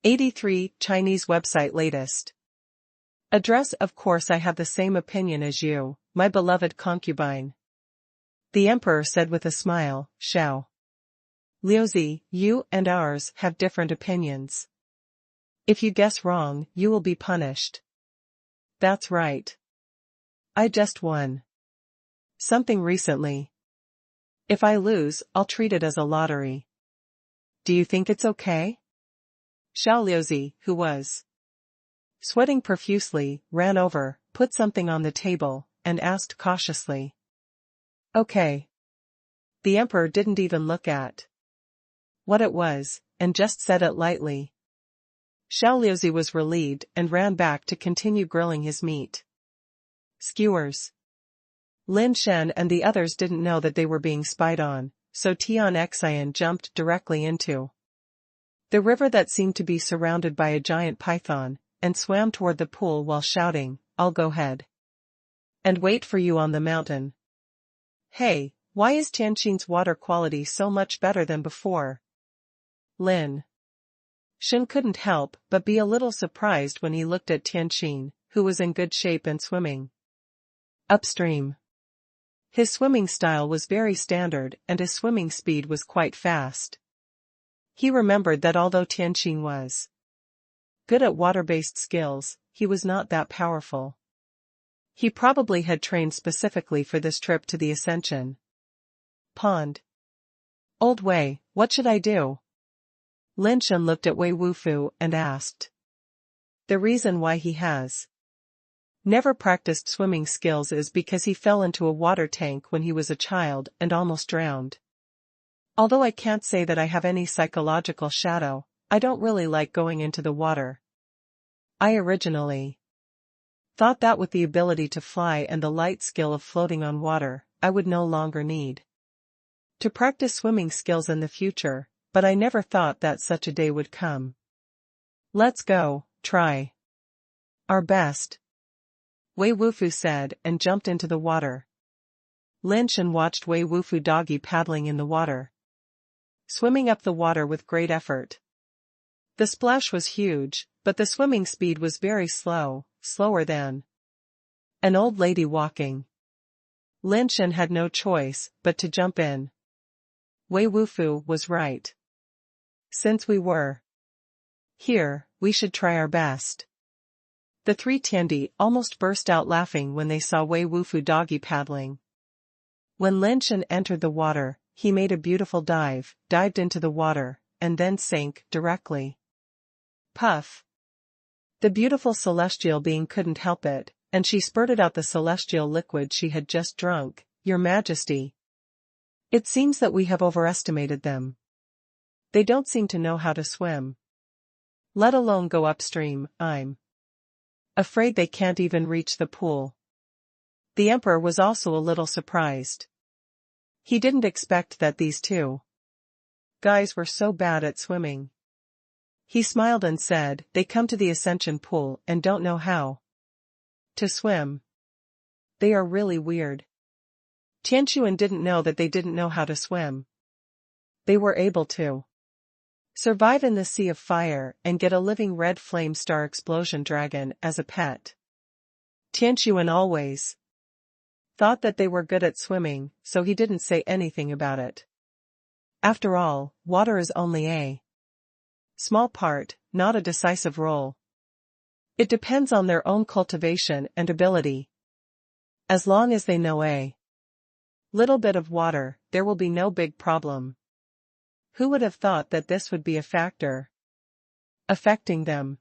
83 Chinese website latest address. "Of course I have the same opinion as you, my beloved concubine," the Emperor said with a smile. "Xiao Liuzi, you and ours have different opinions. If you guess wrong, you will be punished." "That's right. I just won something recently. If I lose, I'll treat it as a lottery. Do you think it's okay?" Xiaoliuzi, who was sweating profusely, ran over, put something on the table, and asked cautiously, "Okay." The Emperor didn't even look at what it was, and just said it lightly. Xiaoliuzi was relieved and ran back to continue grilling his meat skewers. Lin Shen and the others didn't know that they were being spied on, so Tian Xian jumped directly into the river that seemed to be surrounded by a giant python, and swam toward the pool while shouting, "I'll go ahead and wait for you on the mountain." "Hey, why is Tianqin's water quality so much better than before?" Lin Shen couldn't help but be a little surprised when he looked at Tianqin, who was in good shape and swimming upstream. His swimming style was very standard and his swimming speed was quite fast. He remembered that although Tianqin was good at water-based skills, he was not that powerful. He probably had trained specifically for this trip to the Ascension Pond. "Old Wei, what should I do?" Lin Shen looked at Wei Wufu and asked. The reason why he has never practiced swimming skills is because he fell into a water tank when he was a child and almost drowned. Although I can't say that I have any psychological shadow, I don't really like going into the water. I originally thought that with the ability to fly and the light skill of floating on water, I would no longer need to practice swimming skills in the future, but I never thought that such a day would come. Let's go, try Our best, Wei Wufu said and jumped into the water. Lin Shen watched Wei Wufu doggy paddling in the water, swimming up the water with great effort. The splash was huge, but the swimming speed was very slow, slower than an old lady walking. Lin Shen had no choice but to jump in. Wei Wufu was right. Since we were here, we should try our best. The three Tiandi almost burst out laughing when they saw Wei Wufu doggy paddling. When Lin Shen entered the water, he made a beautiful dive, dived into the water, and then sank directly. Puff! The beautiful celestial being couldn't help it, and she spurted out the celestial liquid she had just drunk. Your Majesty, it seems that we have overestimated them. They don't seem to know how to swim, let alone go upstream. I'm afraid they can't even reach the pool. The Emperor was also a little surprised. He didn't expect that these two guys were so bad at swimming. He smiled and said, they come to the Ascension Pool and don't know how to swim. They are really weird. Tianquan didn't know that they didn't know how to swim. They were able to survive in the Sea of Fire and get a living red flame star explosion dragon as a pet. Tianquan always thought that they were good at swimming, so he didn't say anything about it. After all, water is only a small part, not a decisive role. It depends on their own cultivation and ability. As long as they know a little bit of water, there will be no big problem. Who would have thought that this would be a factor affecting them?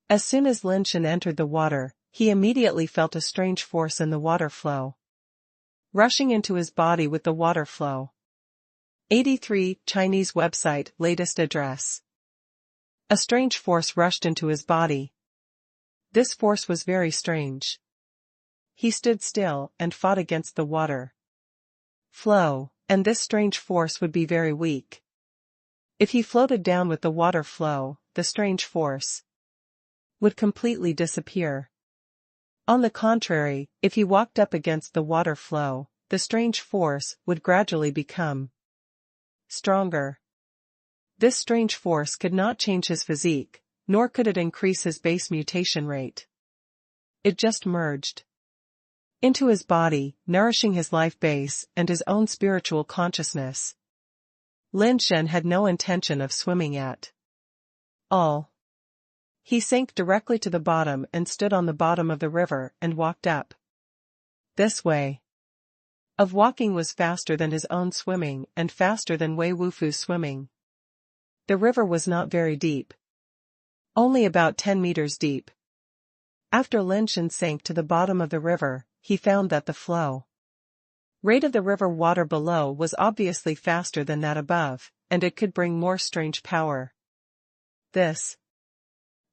As soon as Lin Shen entered the water, he immediately felt a strange force in the water flow, rushing into his body with the water flow. 83 Chinese website latest address. A strange force rushed into his body. This force was very strange. He stood still and fought against the water flow, and this strange force would be very weak. If he floated down with the water flow, the strange force would completely disappear. On the contrary, if he walked up against the water flow, the strange force would gradually become stronger. This strange force could not change his physique, nor could it increase his base mutation rate. It just merged into his body, nourishing his life base and his own spiritual consciousness. Lin Shen had no intention of swimming at all. He sank directly to the bottom and stood on the bottom of the river and walked up. This way of walking was faster than his own swimming and faster than Wei Wufu's swimming. The river was not very deep, only about 10 meters deep. After Lin Shen sank to the bottom of the river, he found that the flow rate of the river water below was obviously faster than that above, and it could bring more strange power. This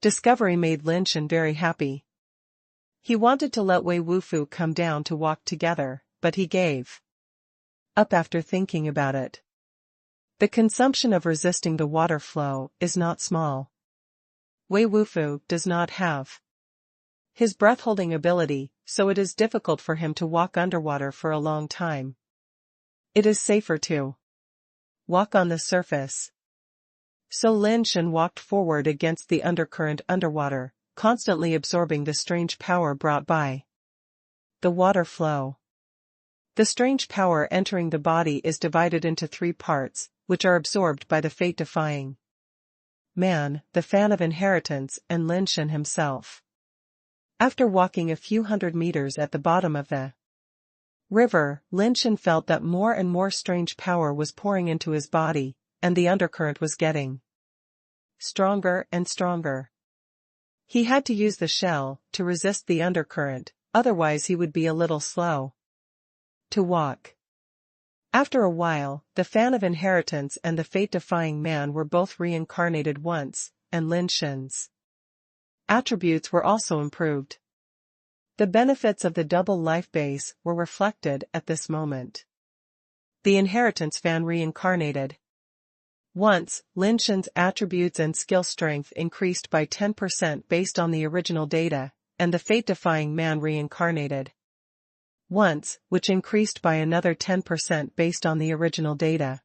discovery made Lin Shen very happy. He wanted to let Wei Wufu come down to walk together, but he gave up after thinking about it. The consumption of resisting the water flow is not small. Wei Wufu does not have his breath-holding ability, so it is difficult for him to walk underwater for a long time. It is safer to walk on the surface. So Lin Shen walked forward against the undercurrent underwater, constantly absorbing the strange power brought by the water flow. The strange power entering the body is divided into 3 parts, which are absorbed by the fate-defying man, the fan of inheritance, and Lin Shen himself. After walking a few hundred meters at the bottom of the river, Lin Shen felt that more and more strange power was pouring into his body, and the undercurrent was getting stronger and stronger. He had to use the shell to resist the undercurrent, otherwise he would be a little slow to walk. After a while, the fan of inheritance and the fate-defying man were both reincarnated once, and Lin Shen's attributes were also improved. The benefits of the double life base were reflected at this moment. The inheritance fan reincarnated. Once, Lin Shen's attributes and skill strength increased by 10% based on the original data, and the fate-defying man reincarnated. Once, which increased by another 10% based on the original data.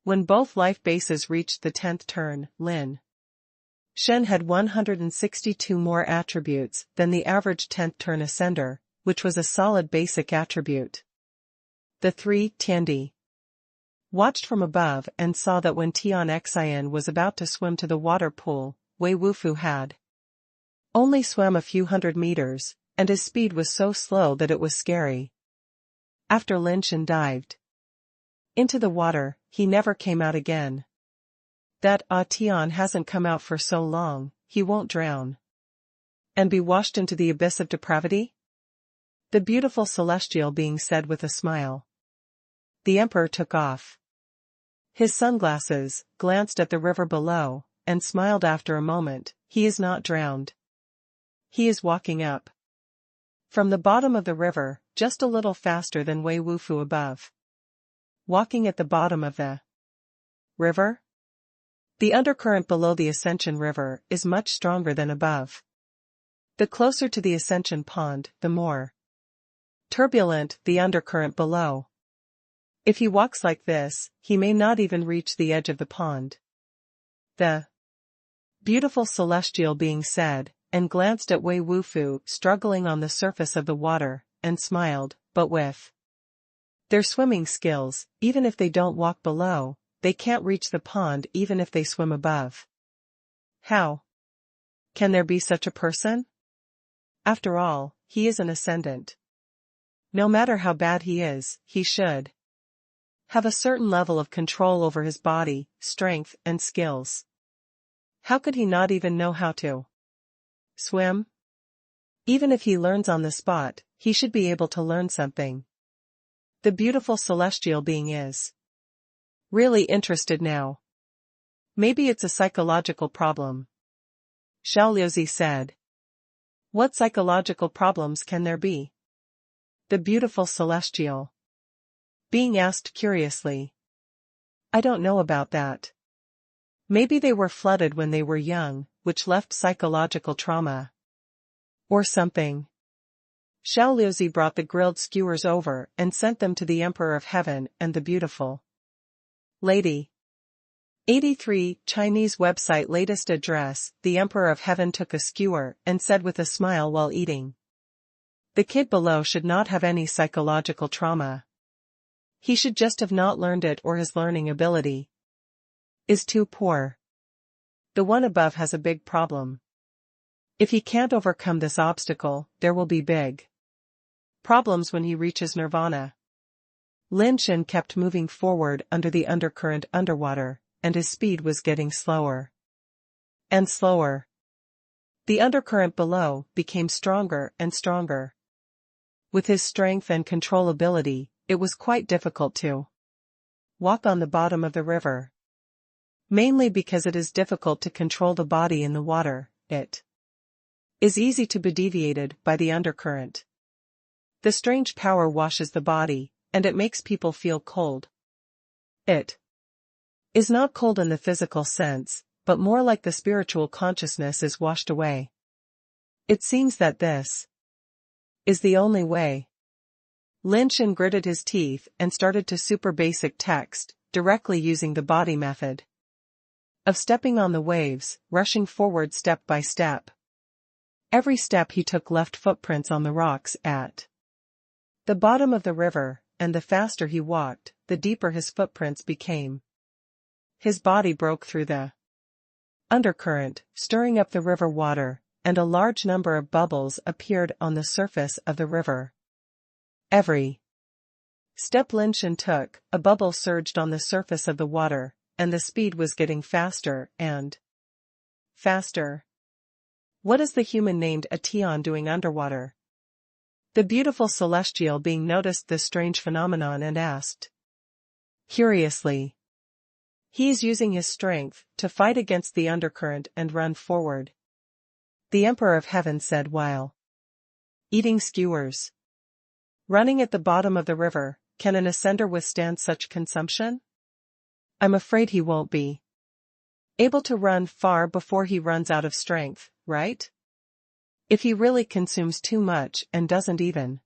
When both life bases reached the 10th turn, Lin Shen had 162 more attributes than the average 10th turn ascender, which was a solid basic attribute. The three, Tian watched from above and saw that when Tian Xin was about to swim to the water pool, Wei Wufu had only swam a few hundred meters, and his speed was so slow that it was scary. After Lin Shen dived into the water, he never came out again. That Tian hasn't come out for so long, he won't drown and be washed into the abyss of depravity? The beautiful celestial being said with a smile. The emperor took off his sunglasses, glanced at the river below, and smiled after a moment. He is not drowned. He is walking up from the bottom of the river, just a little faster than Wei Wufu above. Walking at the bottom of the river? The undercurrent below the Ascension River is much stronger than above. The closer to the Ascension Pond, the more turbulent the undercurrent below. If he walks like this, he may not even reach the edge of the pond. The beautiful celestial being said, and glanced at Wei Wufu struggling on the surface of the water, and smiled, but with their swimming skills, even if they don't walk below, they can't reach the pond even if they swim above. How can there be such a person? After all, he is an ascendant. No matter how bad he is, he should have a certain level of control over his body, strength, and skills. How could he not even know how to swim? Even if he learns on the spot, he should be able to learn something. The beautiful celestial being is really interested now. Maybe it's a psychological problem. Xiaoliuzi said. What psychological problems can there be? The beautiful celestial being asked curiously. I don't know about that. Maybe they were flooded when they were young, which left psychological trauma. Or something. Xiaoliuzi brought the grilled skewers over and sent them to the Emperor of Heaven and the beautiful lady. 83 Chinese website latest address. The Emperor of Heaven took a skewer and said with a smile while eating. The kid below should not have any psychological trauma. He should just have not learned it, or his learning ability is too poor. The one above has a big problem. If he can't overcome this obstacle, there will be big problems when he reaches nirvana. Lin Shen kept moving forward under the undercurrent underwater, and his speed was getting slower and slower. The undercurrent below became stronger and stronger. With his strength and control ability, it was quite difficult to walk on the bottom of the river. Mainly because it is difficult to control the body in the water, it is easy to be deviated by the undercurrent. The strange power washes the body, and it makes people feel cold. It is not cold in the physical sense, but more like the spiritual consciousness is washed away. It seems that this is the only way. Lin Shen gritted his teeth and started to super basic text, directly using the body method of stepping on the waves, rushing forward step by step. Every step he took left footprints on the rocks at the bottom of the river, and the faster he walked, the deeper his footprints became. His body broke through the undercurrent, stirring up the river water, and a large number of bubbles appeared on the surface of the river. Every step Lin Shen took, a bubble surged on the surface of the water, and the speed was getting faster and faster. What is the human named Tian doing underwater? The beautiful celestial being noticed this strange phenomenon and asked curiously. He is using his strength to fight against the undercurrent and run forward. The Emperor of Heaven said while eating skewers. Running at the bottom of the river, can an ascender withstand such consumption? I'm afraid he won't be able to run far before he runs out of strength, right? If he really consumes too much and doesn't even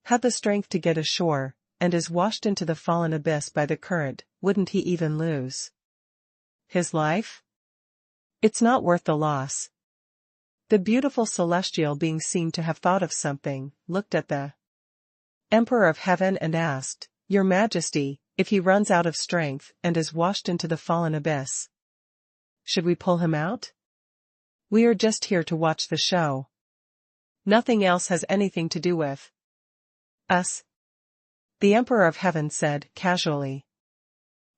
have the strength to get ashore, and is washed into the fallen abyss by the current, wouldn't he even lose his life? It's not worth the loss. The beautiful celestial being seemed to have thought of something, looked at the Emperor of Heaven and asked, Your Majesty, if he runs out of strength and is washed into the fallen abyss, should we pull him out? We are just here to watch the show. Nothing else has anything to do with us. The Emperor of Heaven said, casually.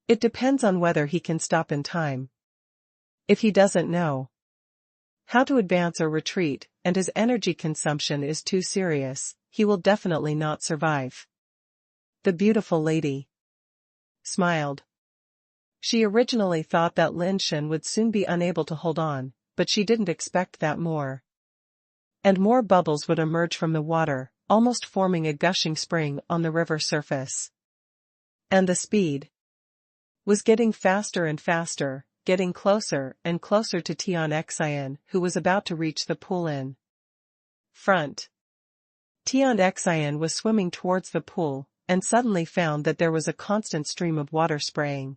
It depends on whether he can stop in time. If he doesn't know how to advance or retreat, and his energy consumption is too serious, he will definitely not survive. The beautiful lady smiled. She originally thought that Lin Shen would soon be unable to hold on, but she didn't expect that more and more bubbles would emerge from the water, almost forming a gushing spring on the river surface. And the speed was getting faster and faster, getting closer and closer to Tian, who was about to reach the pool in front. Tian was swimming towards the pool, and suddenly found that there was a constant stream of water spraying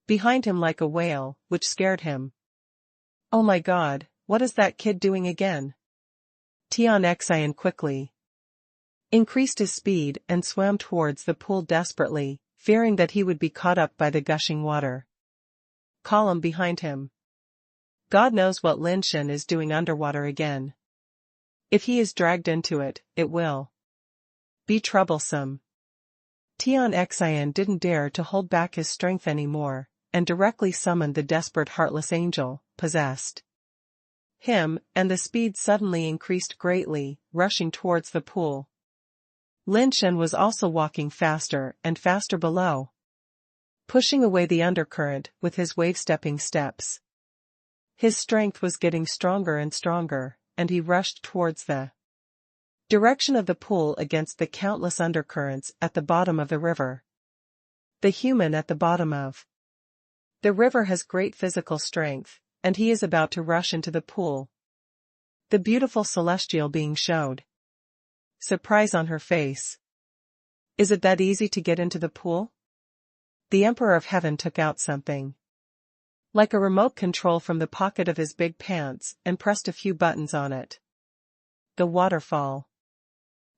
behind him like a whale, which scared him. Oh my God, what is that kid doing again? Tian quickly increased his speed and swam towards the pool desperately, fearing that he would be caught up by the gushing water column behind him. God knows what Lin Shen is doing underwater again. If he is dragged into it, it will be troublesome. Tian didn't dare to hold back his strength anymore, and directly summoned the desperate heartless angel, possessed him, and the speed suddenly increased greatly, rushing towards the pool. Lin Shen was also walking faster and faster below, pushing away the undercurrent with his wave-stepping steps. His strength was getting stronger and stronger, and he rushed towards the direction of the pool against the countless undercurrents at the bottom of the river. The human at the bottom of the river has great physical strength, and he is about to rush into the pool. The beautiful celestial being showed surprise on her face. Is it that easy to get into the pool? The Emperor of Heaven took out something like a remote control from the pocket of his big pants and pressed a few buttons on it. The waterfall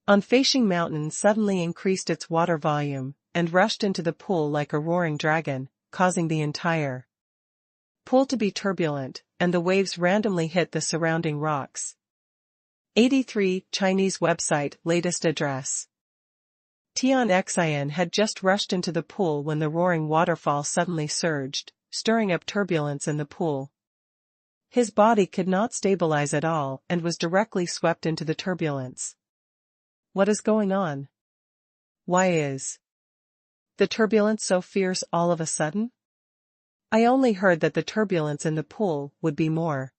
on Facing Mountain suddenly increased its water volume and rushed into the pool like a roaring dragon, causing the entire pool to be turbulent, and the waves randomly hit the surrounding rocks. 83 Chinese website latest address. Tian had just rushed into the pool when the roaring waterfall suddenly surged, stirring up turbulence in the pool. His body could not stabilize at all and was directly swept into the turbulence. What is going on? Why is the turbulence so fierce all of a sudden? I only heard that the turbulence in the pool would be more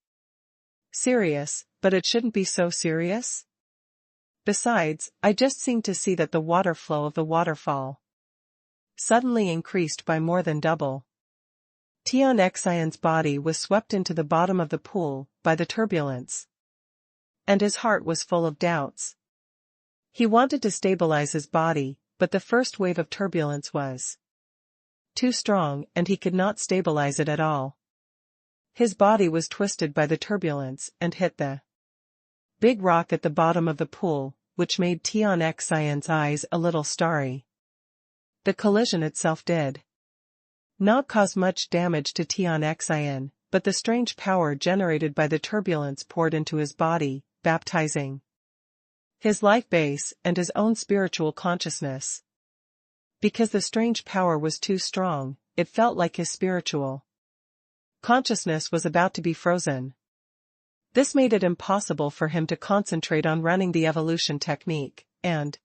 serious, but it shouldn't be so serious. Besides, I just seemed to see that the water flow of the waterfall suddenly increased by more than double. Tian's body was swept into the bottom of the pool by the turbulence, and his heart was full of doubts. He wanted to stabilize his body, but the first wave of turbulence was too strong and he could not stabilize it at all. His body was twisted by the turbulence and hit the big rock at the bottom of the pool, which made Tian's eyes a little starry. The collision itself did not cause much damage to Tian, but the strange power generated by the turbulence poured into his body, baptizing his life base and his own spiritual consciousness. Because the strange power was too strong, it felt like his spiritual consciousness was about to be frozen. This made it impossible for him to concentrate on running the evolution technique, and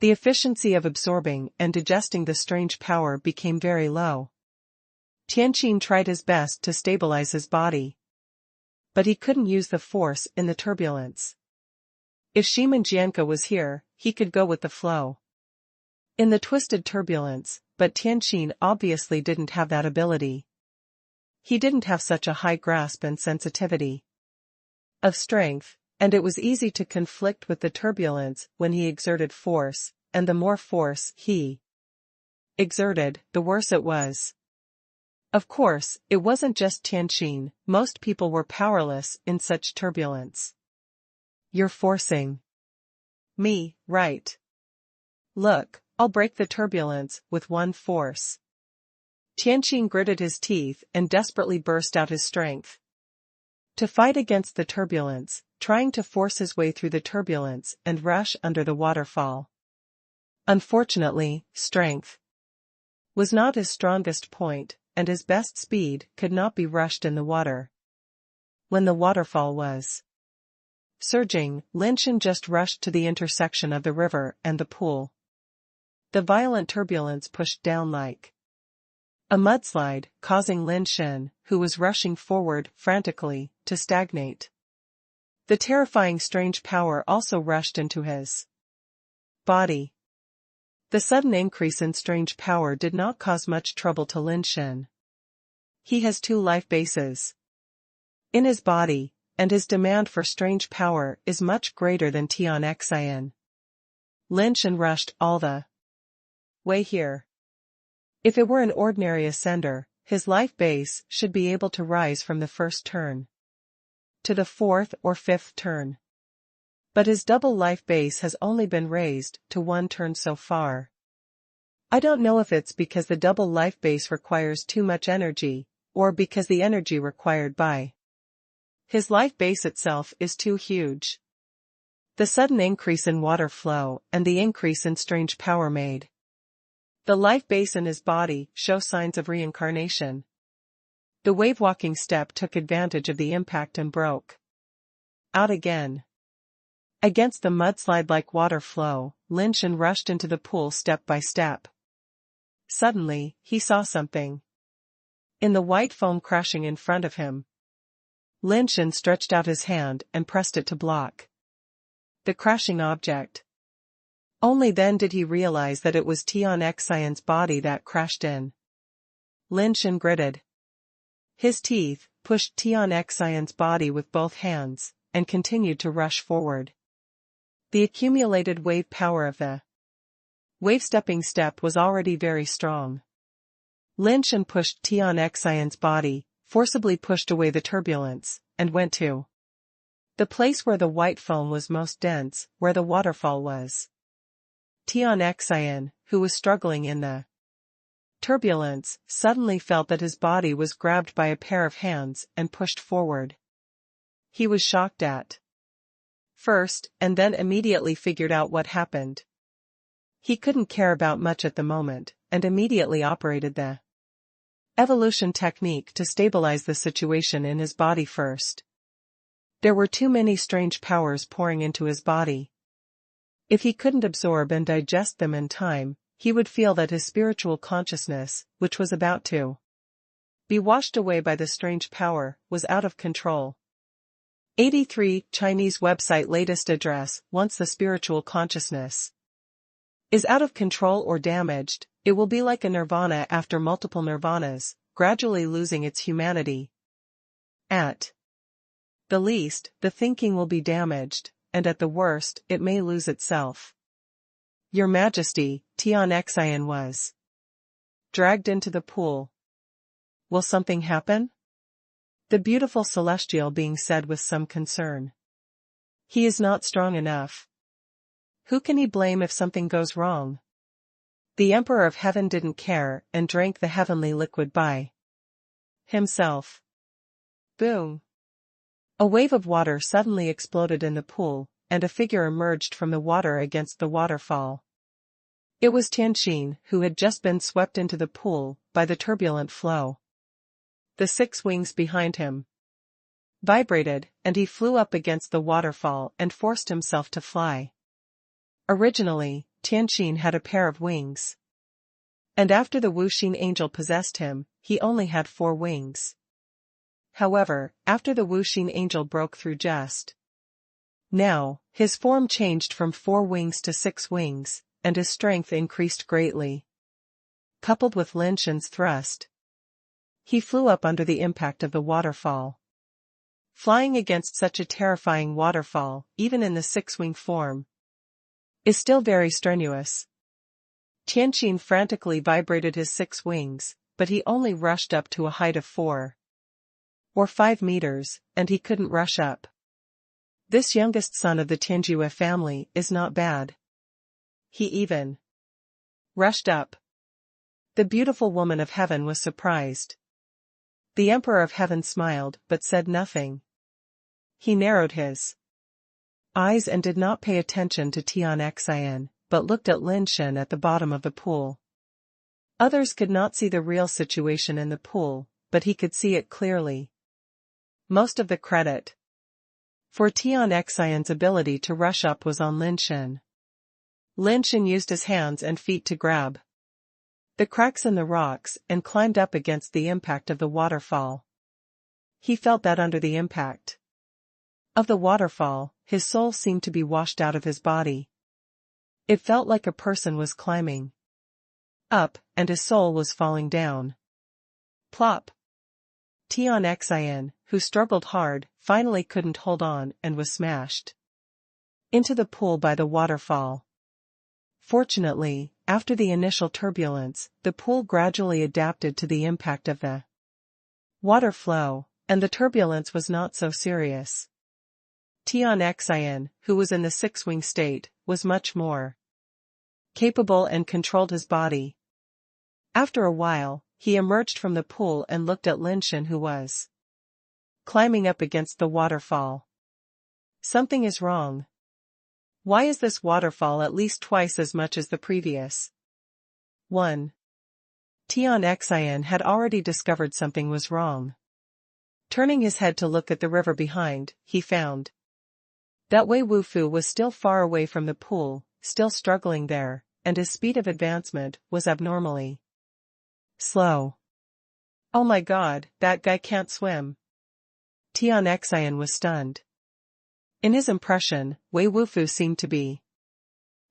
the efficiency of absorbing and digesting the strange power became very low. Tianqin tried his best to stabilize his body, but he couldn't use the force in the turbulence. If Shimanjianka was here, he could go with the flow. in the twisted turbulence, but Tian obviously didn't have that ability. He didn't have such a high grasp and sensitivity of strength, and it was easy to conflict with the turbulence when he exerted force, and the more force he exerted, the worse it was. Of course, it wasn't just Tian, most people were powerless in such turbulence. You're forcing me, right? Look, I'll break the turbulence with one force. Tian gritted his teeth and desperately burst out his strength to fight against the turbulence, trying to force his way through the turbulence and rush under the waterfall. Unfortunately, strength was not his strongest point, and his best speed could not be rushed in the water. When the waterfall was surging, Lin Shen just rushed to the intersection of the river and the pool. The violent turbulence pushed down like a mudslide, causing Lin Shen, who was rushing forward frantically, to stagnate. The terrifying strange power also rushed into his body. The sudden increase in strange power did not cause much trouble to Lin Shen. He has 2 life bases in his body, and his demand for strange power is much greater than Tian. Lin Shen rushed all the way here. If it were an ordinary ascender, his life base should be able to rise from the first turn to the 4th or 5th turn. But his double life base has only been raised to 1 turn so far. I don't know if it's because the double life base requires too much energy, or because the energy required by his life base itself is too huge. The sudden increase in water flow and the increase in strange power made the life base in his body show signs of reincarnation. The wave-walking step took advantage of the impact and broke out again. Against the mudslide-like water flow, Lin Shen rushed into the pool step by step. Suddenly, he saw something in the white foam crashing in front of him. Lin Shen stretched out his hand and pressed it to block the crashing object. Only then did he realize that it was Tian's body that crashed in. Lin Shen gritted his teeth, pushed Tian's body with both hands, and continued to rush forward. The accumulated wave power of the wave-stepping step was already very strong. Lin Shen pushed Tian's body, forcibly pushed away the turbulence, and went to the place where the white foam was most dense, where the waterfall was. Tian, who was struggling in the turbulence, suddenly felt that his body was grabbed by a pair of hands and pushed forward. He was shocked at first, and then immediately figured out what happened. He couldn't care about much at the moment, and immediately operated the evolution technique to stabilize the situation in his body first. There were too many strange powers pouring into his body. If he couldn't absorb and digest them in time, he would feel that his spiritual consciousness, which was about to be washed away by the strange power, was out of control. 83 Chinese website latest address. Once the spiritual consciousness is out of control or damaged, it will be like a nirvana after multiple nirvanas, gradually losing its humanity. At the least, the thinking will be damaged, and at the worst, it may lose itself. Your Majesty, Tian was dragged into the pool. Will something happen? The beautiful celestial being said with some concern. He is not strong enough. Who can he blame if something goes wrong? The Emperor of Heaven didn't care and drank the heavenly liquid by himself. Boom! A wave of water suddenly exploded in the pool, and a figure emerged from the water against the waterfall. It was Tian, who had just been swept into the pool by the turbulent flow. The 6 wings behind him vibrated, and he flew up against the waterfall and forced himself to fly. Originally, Tian had a pair of wings. And after the Wuxin angel possessed him, he only had 4 wings. However, after the Wuxin angel broke through just now, his form changed from 4 wings to 6 wings, and his strength increased greatly. Coupled with Lin Shen's thrust, he flew up under the impact of the waterfall. Flying against such a terrifying waterfall, even in the six-wing form, is still very strenuous. Tian frantically vibrated his 6 wings, but he only rushed up to a height of 4 or 5 meters, and he couldn't rush up. This youngest son of the Tianjue family is not bad. He even rushed up. The beautiful woman of heaven was surprised. The Emperor of Heaven smiled but said nothing. He narrowed his eyes and did not pay attention to Tian, but looked at Lin Shen at the bottom of the pool. Others could not see the real situation in the pool, but he could see it clearly. Most of the credit for Tian's ability to rush up was on Lin Shen. Lin Shen used his hands and feet to grab the cracks in the rocks and climbed up against the impact of the waterfall. He felt that under the impact of the waterfall, his soul seemed to be washed out of his body. It felt like a person was climbing up, and his soul was falling down. Plop! Tian, who struggled hard, finally couldn't hold on and was smashed into the pool by the waterfall. Fortunately, after the initial turbulence, the pool gradually adapted to the impact of the water flow, and the turbulence was not so serious. Tian, who was in the 6-wing state, was much more capable and controlled his body. After a while, he emerged from the pool and looked at Lin Shen, who was climbing up against the waterfall. Something is wrong. Why is this waterfall at least twice as much as the previous one? Tian had already discovered something was wrong. Turning his head to look at the river behind, he found that Wei Wufu was still far away from the pool, still struggling there, and his speed of advancement was abnormally slow. Oh my god, that guy can't swim. Tian was stunned. In his impression, Wei Wufu seemed to be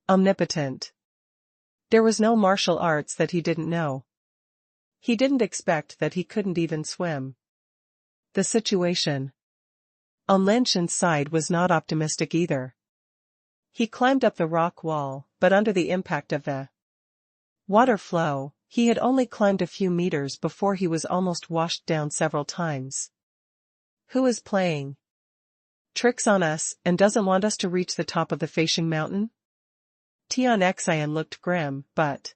omnipotent. There was no martial arts that he didn't know. He didn't expect that he couldn't even swim. The situation on Lin Shen's side was not optimistic either. He climbed up the rock wall, but under the impact of the water flow, he had only climbed a few meters before he was almost washed down several times. Who is playing tricks on us and doesn't want us to reach the top of the Feishing Mountain? Tian looked grim, but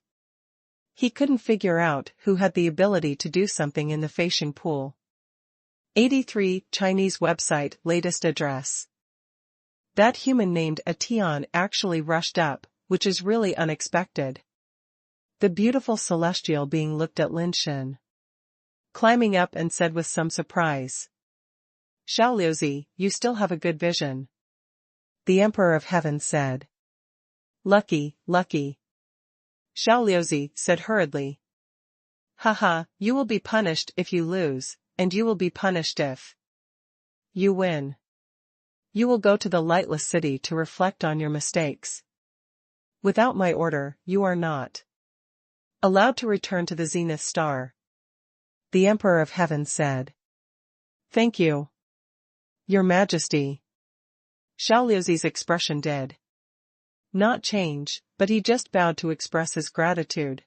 he couldn't figure out who had the ability to do something in the Feishing pool. 83 Chinese website latest address. That human named Tian actually rushed up, which is really unexpected. The beautiful celestial being looked at Lin Shen climbing up and said with some surprise, "Xiaoliuzi, you still have a good vision." The Emperor of Heaven said, "Lucky, lucky." Xiaoliuzi said hurriedly, "Haha, you will be punished if you lose, and you will be punished if you win. You will go to the lightless city to reflect on your mistakes. Without my order, you are not allowed to return to the Zenith Star." The Emperor of Heaven said, "Thank you, Your Majesty." Xiaoliuzi's expression did not change, but he just bowed to express his gratitude.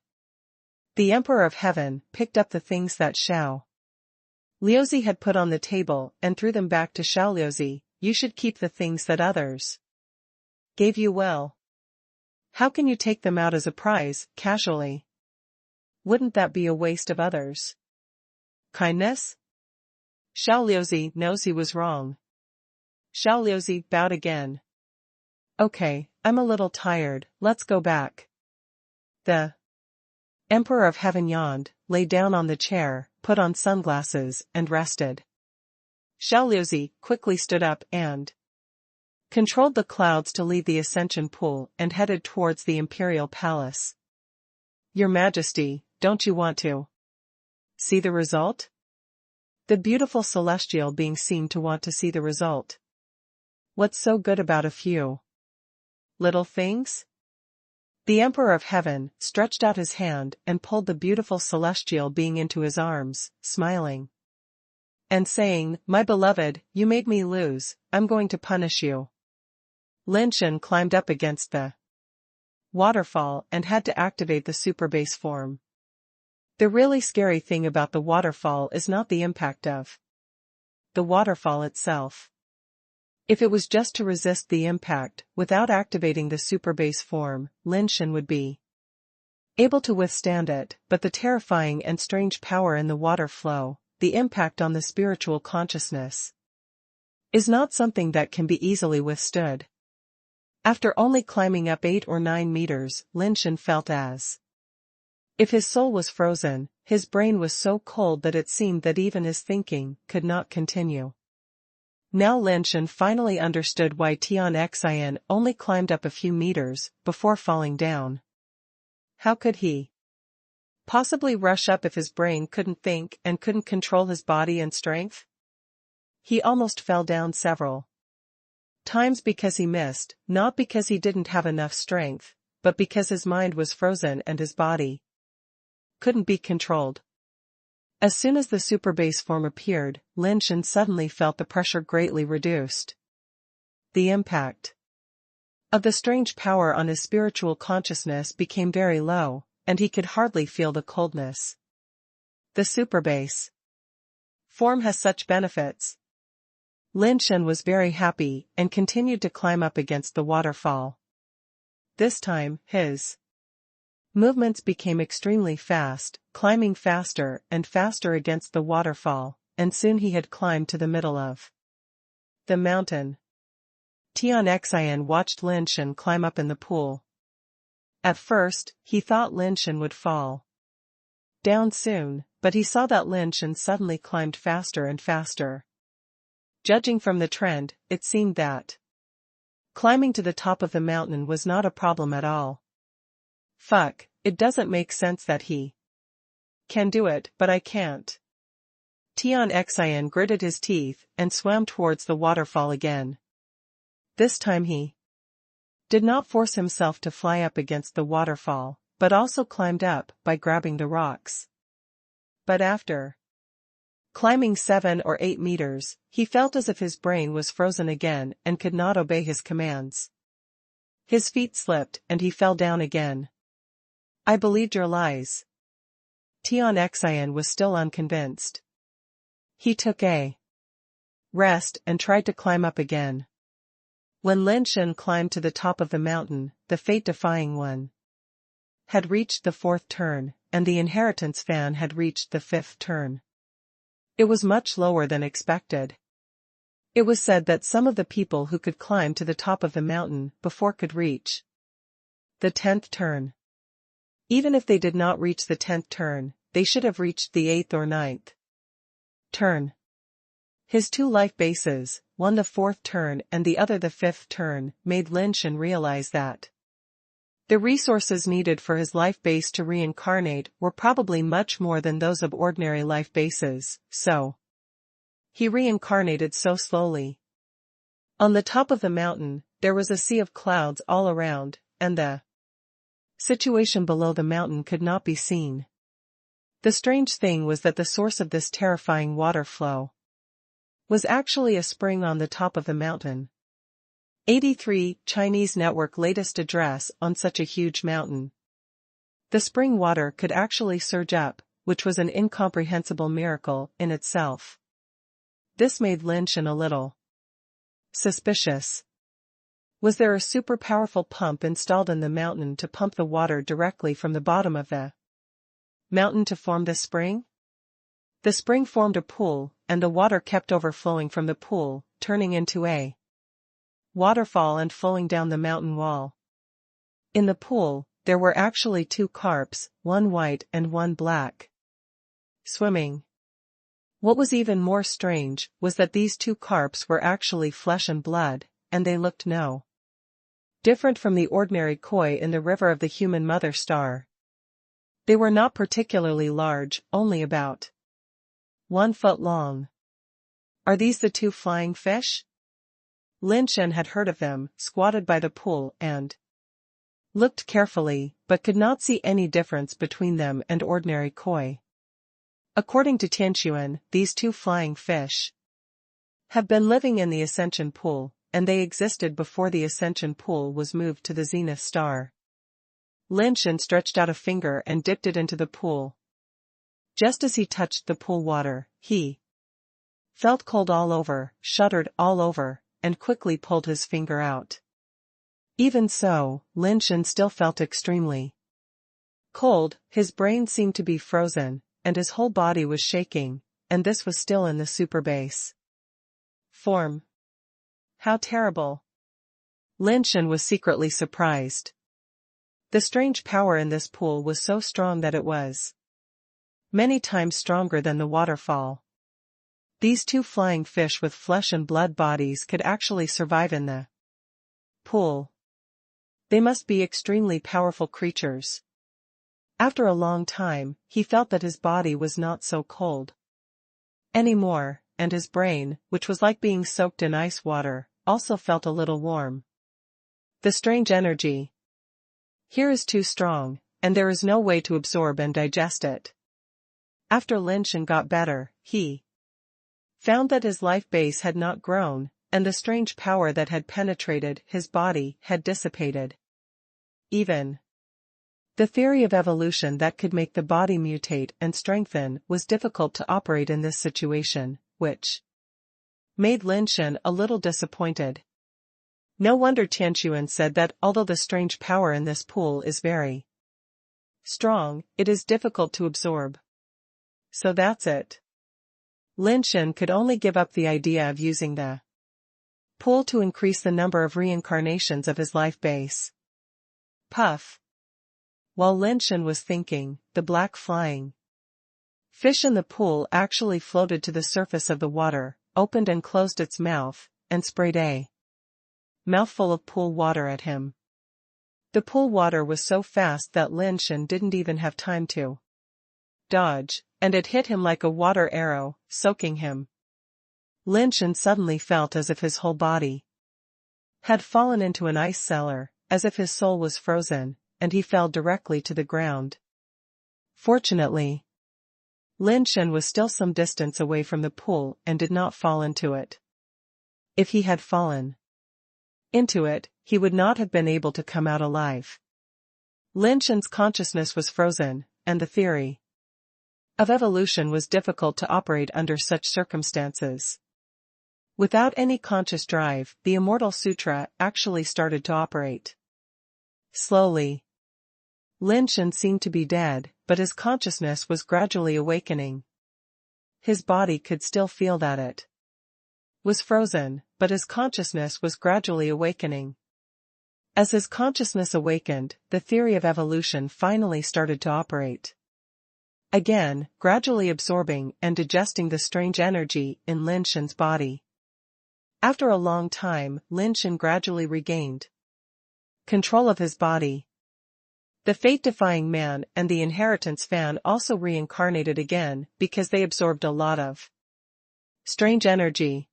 The Emperor of Heaven picked up the things that Xiaoliuzi had put on the table and threw them back to Xiaoliuzi. "You should keep the things that others gave you well. How can you take them out as a prize, casually? Wouldn't that be a waste of others' kindness?" Xiaoliuzi knows he was wrong. Xiaoliuzi bowed again. "Okay, I'm a little tired, let's go back." The Emperor of Heaven yawned, lay down on the chair, put on sunglasses, and rested. Xiaoliuzi quickly stood up and controlled the clouds to leave the Ascension Pool and headed towards the Imperial Palace. "Your Majesty, don't you want to see the result?" The beautiful celestial being seemed to want to see the result. "What's so good about a few little things?" The Emperor of Heaven stretched out his hand and pulled the beautiful celestial being into his arms, smiling and saying, "My beloved, you made me lose, I'm going to punish you." Lin Shen climbed up against the waterfall and had to activate the super base form. The really scary thing about the waterfall is not the impact of the waterfall itself. If it was just to resist the impact, without activating the super base form, Lin Shen would be able to withstand it, but the terrifying and strange power in the water flow, the impact on the spiritual consciousness, is not something that can be easily withstood. After only climbing up 8 or 9 meters, Lin Shen felt as if his soul was frozen. His brain was so cold that it seemed that even his thinking could not continue. Now Lin Shen finally understood why Tian only climbed up a few meters before falling down. How could he possibly rush up if his brain couldn't think and couldn't control his body and strength? He almost fell down several times because he missed, not because he didn't have enough strength, but because his mind was frozen and his body couldn't be controlled. As soon as the super base form appeared, Lin Shen suddenly felt the pressure greatly reduced. The impact of the strange power on his spiritual consciousness became very low, and he could hardly feel the coldness. The super base form has such benefits. Lin Shen was very happy and continued to climb up against the waterfall. This time, his movements became extremely fast, climbing faster and faster against the waterfall, and soon he had climbed to the middle of the mountain. Tian watched Lin Shen climb up in the pool. At first, he thought Lin Shen would fall down soon, but he saw that Lin Shen suddenly climbed faster and faster. Judging from the trend, it seemed that climbing to the top of the mountain was not a problem at all. Fuck, it doesn't make sense that he can do it, but I can't. Tian gritted his teeth and swam towards the waterfall again. This time he did not force himself to fly up against the waterfall, but also climbed up by grabbing the rocks. But after climbing 7 or 8 meters, he felt as if his brain was frozen again and could not obey his commands. His feet slipped and he fell down again. "I believed your lies." Tian was still unconvinced. He took a rest and tried to climb up again. When Lin Shen climbed to the top of the mountain, the fate-defying one had reached the 4th turn, and the inheritance fan had reached the 5th turn. It was much lower than expected. It was said that some of the people who could climb to the top of the mountain before could reach the 10th turn. Even if they did not reach the 10th turn, they should have reached the 8th or 9th turn. His 2 life bases, one the 4th turn and the other the 5th turn, made Lin Shen realize that the resources needed for his life base to reincarnate were probably much more than those of ordinary life bases, so he reincarnated so slowly. On the top of the mountain, there was a sea of clouds all around, and the situation below the mountain could not be seen. The strange thing was that the source of this terrifying water flow was actually a spring on the top of the mountain. 83 Chinese network latest address on such a huge mountain. The spring water could actually surge up, which was an incomprehensible miracle in itself. This made Lin Shen a little suspicious. Was there a super powerful pump installed in the mountain to pump the water directly from the bottom of the mountain to form the spring? The spring formed a pool, and the water kept overflowing from the pool, turning into a waterfall and flowing down the mountain wall. In the pool, there were actually 2 carps, one white and one black, swimming. What was even more strange was that these 2 carps were actually flesh and blood, and they looked no different from the ordinary koi in the river of the human mother star. They were not particularly large, only about 1 foot long. Are these the 2 flying fish? Lin Shen had heard of them, squatted by the pool, and looked carefully, but could not see any difference between them and ordinary koi. According to Tian, these two flying fish have been living in the Ascension Pool, and they existed before the Ascension Pool was moved to the Zenith Star. Lin Shen stretched out a finger and dipped it into the pool. Just as he touched the pool water, he felt cold all over, shuddered all over, and quickly pulled his finger out. Even so, Lin Shen still felt extremely cold. His brain seemed to be frozen, and his whole body was shaking, and this was still in the super base form. How terrible! Lin Shen was secretly surprised. The strange power in this pool was so strong that it was many times stronger than the waterfall. These two flying fish with flesh and blood bodies could actually survive in the pool. They must be extremely powerful creatures. After a long time, he felt that his body was not so cold anymore, and his brain, which was like being soaked in ice water, also felt a little warm. The strange energy here is too strong, and there is no way to absorb and digest it. After Lin Shen got better, he found that his life base had not grown, and the strange power that had penetrated his body had dissipated. Even the theory of evolution that could make the body mutate and strengthen was difficult to operate in this situation, which made Lin Shen a little disappointed. No wonder Tian said that although the strange power in this pool is very strong, it is difficult to absorb. So that's it. Lin Shen could only give up the idea of using the pool to increase the number of reincarnations of his life base. Puff. While Lin Shen was thinking, the black flying fish in the pool actually floated to the surface of the water, opened and closed its mouth, and sprayed a mouthful of pool water at him. The pool water was so fast that Lin Shen didn't even have time to dodge, and it hit him like a water arrow, soaking him. Lin Shen suddenly felt as if his whole body had fallen into an ice cellar, as if his soul was frozen, and he fell directly to the ground. Fortunately, Lin Shen was still some distance away from the pool and did not fall into it. If he had fallen into it, he would not have been able to come out alive. Lin Shen's consciousness was frozen, and the theory of evolution was difficult to operate under such circumstances. Without any conscious drive, the Immortal Sutra actually started to operate. Slowly, Lin Shen seemed to be dead, but his consciousness was gradually awakening. His body could still feel that it was frozen, but his consciousness was gradually awakening. As his consciousness awakened, the theory of evolution finally started to operate. Again, gradually absorbing and digesting the strange energy in Lin Shen's body. After a long time, Lin Shen gradually regained control of his body. The fate-defying man and the inheritance fan also reincarnated again because they absorbed a lot of strange energy.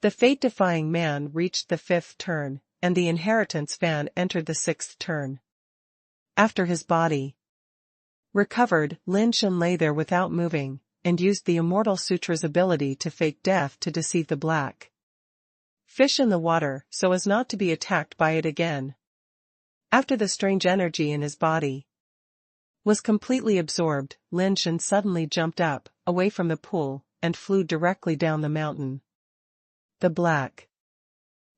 The fate-defying man reached the 5th turn, and the inheritance fan entered the 6th turn. After his body recovered, Lin Shen lay there without moving, and used the Immortal Sutra's ability to fake death to deceive the black fish in the water so as not to be attacked by it again. After the strange energy in his body was completely absorbed, Lin Shen suddenly jumped up, away from the pool, and flew directly down the mountain. The black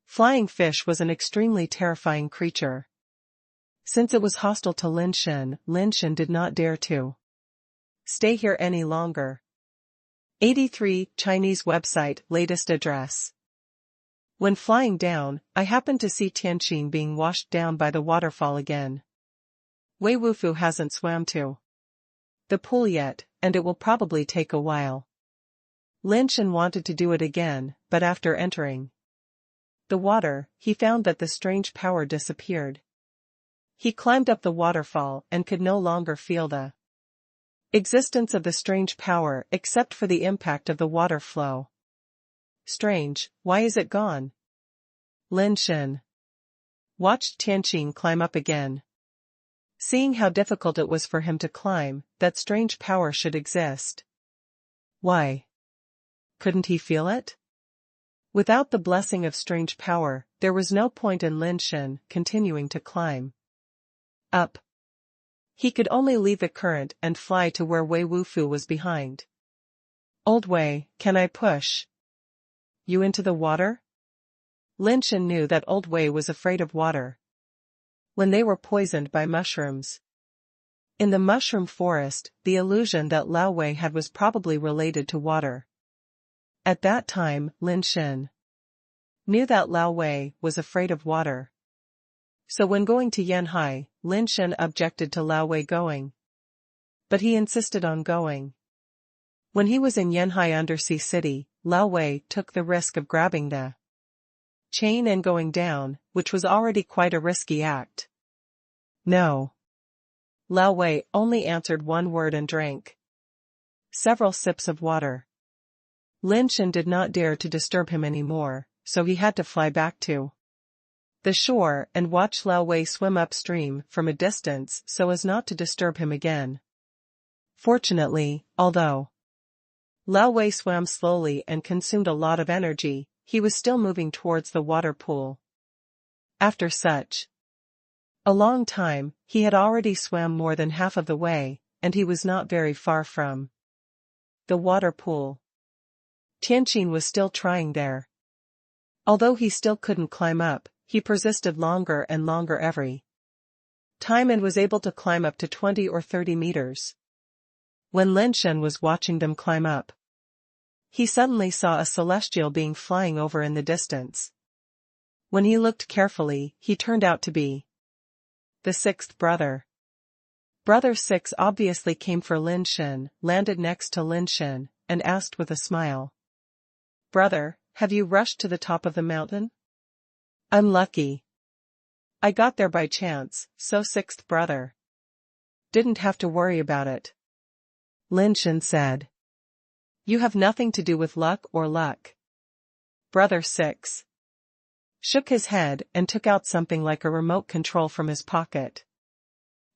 flying fish was an extremely terrifying creature. Since it was hostile to Lin Shen did not dare to stay here any longer. 83 Chinese website latest address. When flying down, I happened to see Tian being washed down by the waterfall again. Wei Wufu hasn't swam to the pool yet, and it will probably take a while. Lin Shen wanted to do it again, but after entering the water, he found that the strange power disappeared. He climbed up the waterfall and could no longer feel the existence of the strange power except for the impact of the water flow. Strange, why is it gone? Lin Shen watched Tian climb up again. Seeing how difficult it was for him to climb, that strange power should exist. Why? Couldn't he feel it? Without the blessing of strange power, there was no point in Lin Shen continuing to climb up. He could only leave the current and fly to where Wei Wufu was behind. Old Wei, can I push you into the water? Lin Shen knew that Old Wei was afraid of water. When they were poisoned by mushrooms. In the mushroom forest, the illusion that Lao Wei had was probably related to water. At that time, Lin Shen knew that Lao Wei was afraid of water. So when going to Yanhai, Lin Shen objected to Lao Wei going. But he insisted on going. When he was in Yanhai Undersea City, Lao Wei took the risk of grabbing the chain and going down, which was already quite a risky act. No. Lao Wei only answered one word and drank several sips of water. Lin Shen did not dare to disturb him anymore, so he had to fly back to the shore and watch Lao Wei swim upstream from a distance so as not to disturb him again. Fortunately, although Lao Wei swam slowly and consumed a lot of energy, he was still moving towards the water pool. After such a long time, he had already swam more than half of the way, and he was not very far from the water pool. Tian was still trying there. Although he still couldn't climb up, he persisted longer and longer every time and was able to climb up to 20 or 30 meters. When Lin Shen was watching them climb up, he suddenly saw a celestial being flying over in the distance. When he looked carefully, he turned out to be the sixth brother. Brother 6 obviously came for Lin Shen, landed next to Lin Shen, and asked with a smile. Brother, have you rushed to the top of the mountain? I'm lucky. I got there by chance, so sixth brother didn't have to worry about it. Lin Shen said. You have nothing to do with luck or luck. Brother 6 shook his head and took out something like a remote control from his pocket.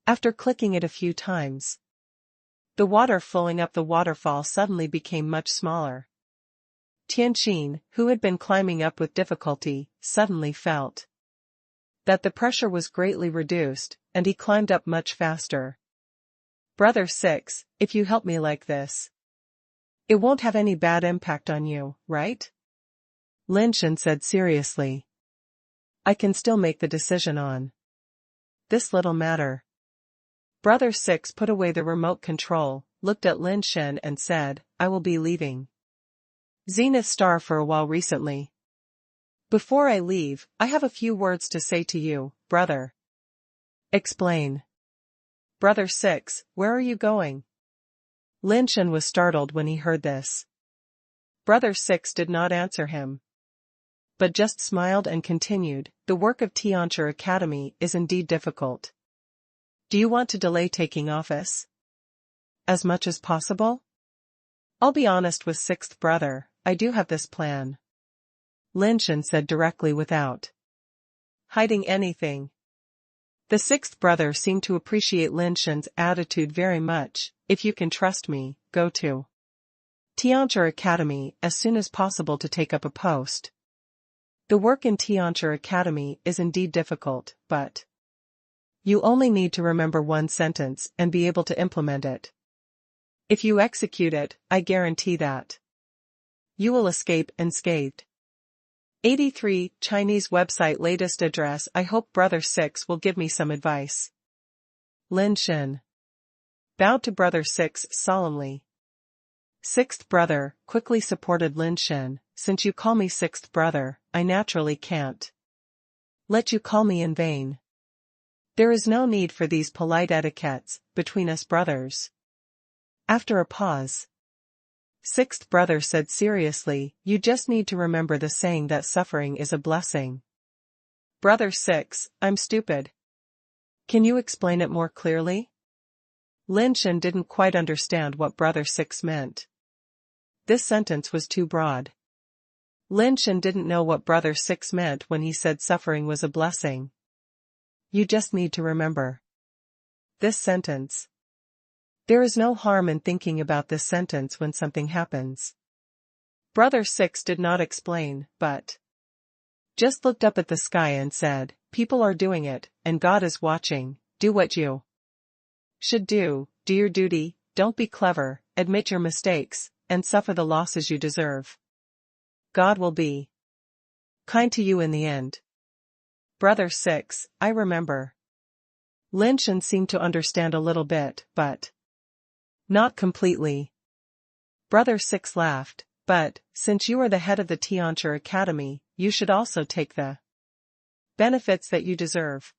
After clicking it a few times, the water flowing up the waterfall suddenly became much smaller. Tian, who had been climbing up with difficulty, suddenly felt that the pressure was greatly reduced, and he climbed up much faster. Brother 6, if you help me like this, it won't have any bad impact on you, right? Lin Shen said seriously. I can still make the decision on this little matter. Brother 6 put away the remote control, looked at Lin Shen and said, I will be leaving Zenith Star for a while recently. Before I leave, I have a few words to say to you, brother. Explain. Brother 6, where are you going? Lin Shen was startled when he heard this. Brother 6 did not answer him, but just smiled and continued, the work of Tian Academy is indeed difficult. Do you want to delay taking office? As much as possible? I'll be honest with sixth brother, I do have this plan. Lin Shen said directly without hiding anything. The sixth brother seemed to appreciate Lin Shen's attitude very much. If you can trust me, go to Tian Academy as soon as possible to take up a post. The work in Tian Academy is indeed difficult, but you only need to remember one sentence and be able to implement it. If you execute it, I guarantee that you will escape unscathed. 83 Chinese website latest address. I hope Brother 6 will give me some advice. Lin Shen bowed to Brother 6 solemnly. Sixth brother quickly supported Lin Shen. Since you call me sixth brother, I naturally can't let you call me in vain. There is no need for these polite etiquettes between us brothers. After a pause, sixth brother said seriously, you just need to remember the saying that suffering is a blessing. Brother 6, I'm stupid. Can you explain it more clearly? Lin Shen didn't quite understand what Brother 6 meant. This sentence was too broad. Lin Shen didn't know what Brother 6 meant when he said suffering was a blessing. You just need to remember this sentence. There is no harm in thinking about this sentence when something happens. Brother 6 did not explain, but just looked up at the sky and said, people are doing it, and God is watching. Do what you should do your duty, don't be clever, admit your mistakes, and suffer the losses you deserve. God will be kind to you in the end. Brother 6, I remember. Lin Shen seemed to understand a little bit, but not completely. Brother 6 laughed, but, since you are the head of the Tian Academy, you should also take the benefits that you deserve.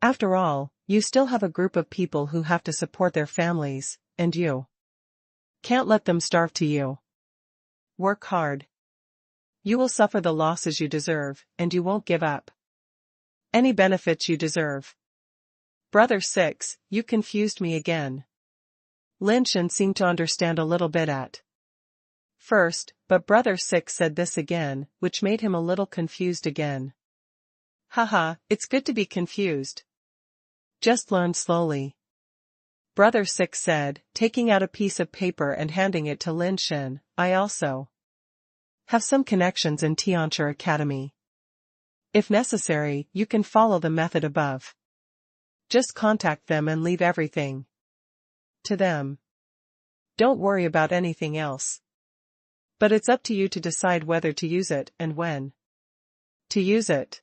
After all, you still have a group of people who have to support their families, and you can't let them starve to you. Work hard. You will suffer the losses you deserve, and you won't give up any benefits you deserve. Brother 6, you confused me again. Lin Shen seemed to understand a little bit at first, but Brother 6 said this again, which made him a little confused again. Haha, it's good to be confused. Just learn slowly. Brother 6 said, taking out a piece of paper and handing it to Lin Shen, I also have some connections in Tian Academy. If necessary, you can follow the method above. Just contact them and leave everything to them. Don't worry about anything else. But it's up to you to decide whether to use it and when to use it.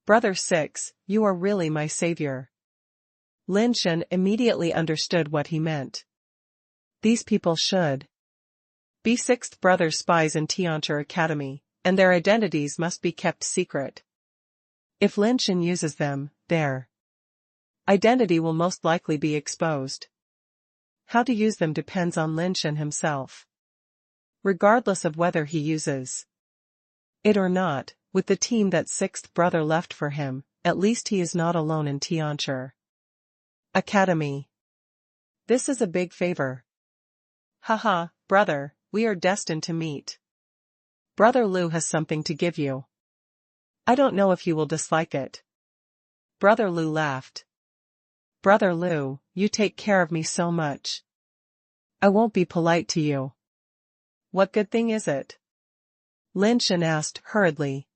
Brother 6, you are really my savior. Lin Shen immediately understood what he meant. These people should be sixth brother spies in Tian Academy, and their identities must be kept secret. If Lin Shen uses them, their identity will most likely be exposed. How to use them depends on Lin Shen himself. Regardless of whether he uses it or not, with the team that sixth brother left for him, at least he is not alone in Tian Academy. This is a big favor. Haha, brother, we are destined to meet. Brother Lu has something to give you. I don't know if you will dislike it. Brother Lu laughed. Brother Lu, you take care of me so much. I won't be polite to you. What good thing is it? Lin Shen asked hurriedly.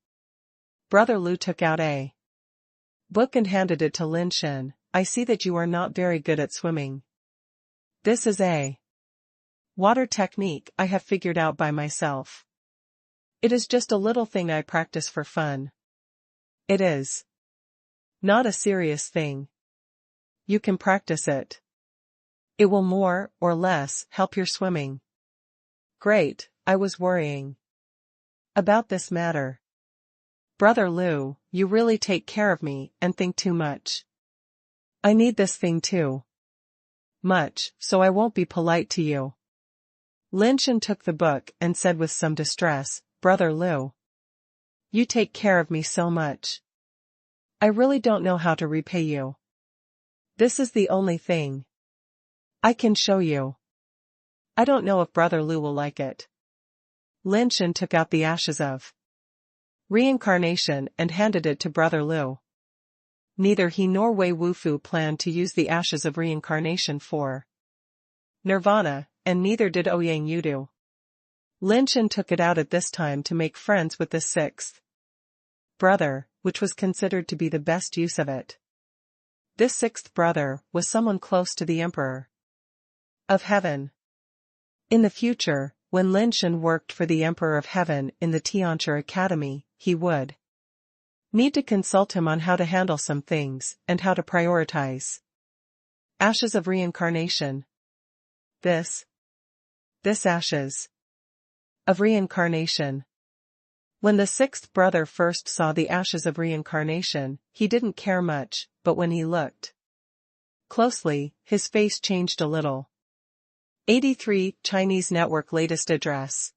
Brother Lu took out a book and handed it to Lin Shen. I see that you are not very good at swimming. This is a water technique I have figured out by myself. It is just a little thing I practice for fun. It is not a serious thing. You can practice it. It will more or less help your swimming. Great, I was worrying about this matter. Brother Lu, you really take care of me and think too much. I need this thing too much, so I won't be polite to you. Lin Shen took the book and said with some distress, Brother Lu, you take care of me so much. I really don't know how to repay you. This is the only thing I can show you. I don't know if Brother Lu will like it. Lin Shen took out the ashes of reincarnation and handed it to Brother Lu. Neither he nor Wei Wufu planned to use the ashes of reincarnation for nirvana, and neither did Ouyang Yudu. Lin Shen took it out at this time to make friends with the sixth brother, which was considered to be the best use of it. This sixth brother was someone close to the Emperor of Heaven. In the future, when Lin Shen worked for the Emperor of Heaven in the Tian Academy, he would need to consult him on how to handle some things and how to prioritize. Ashes of reincarnation. This ashes of reincarnation. When the sixth brother first saw the ashes of reincarnation, he didn't care much, but when he looked closely, his face changed a little. 83 Chinese Network latest address.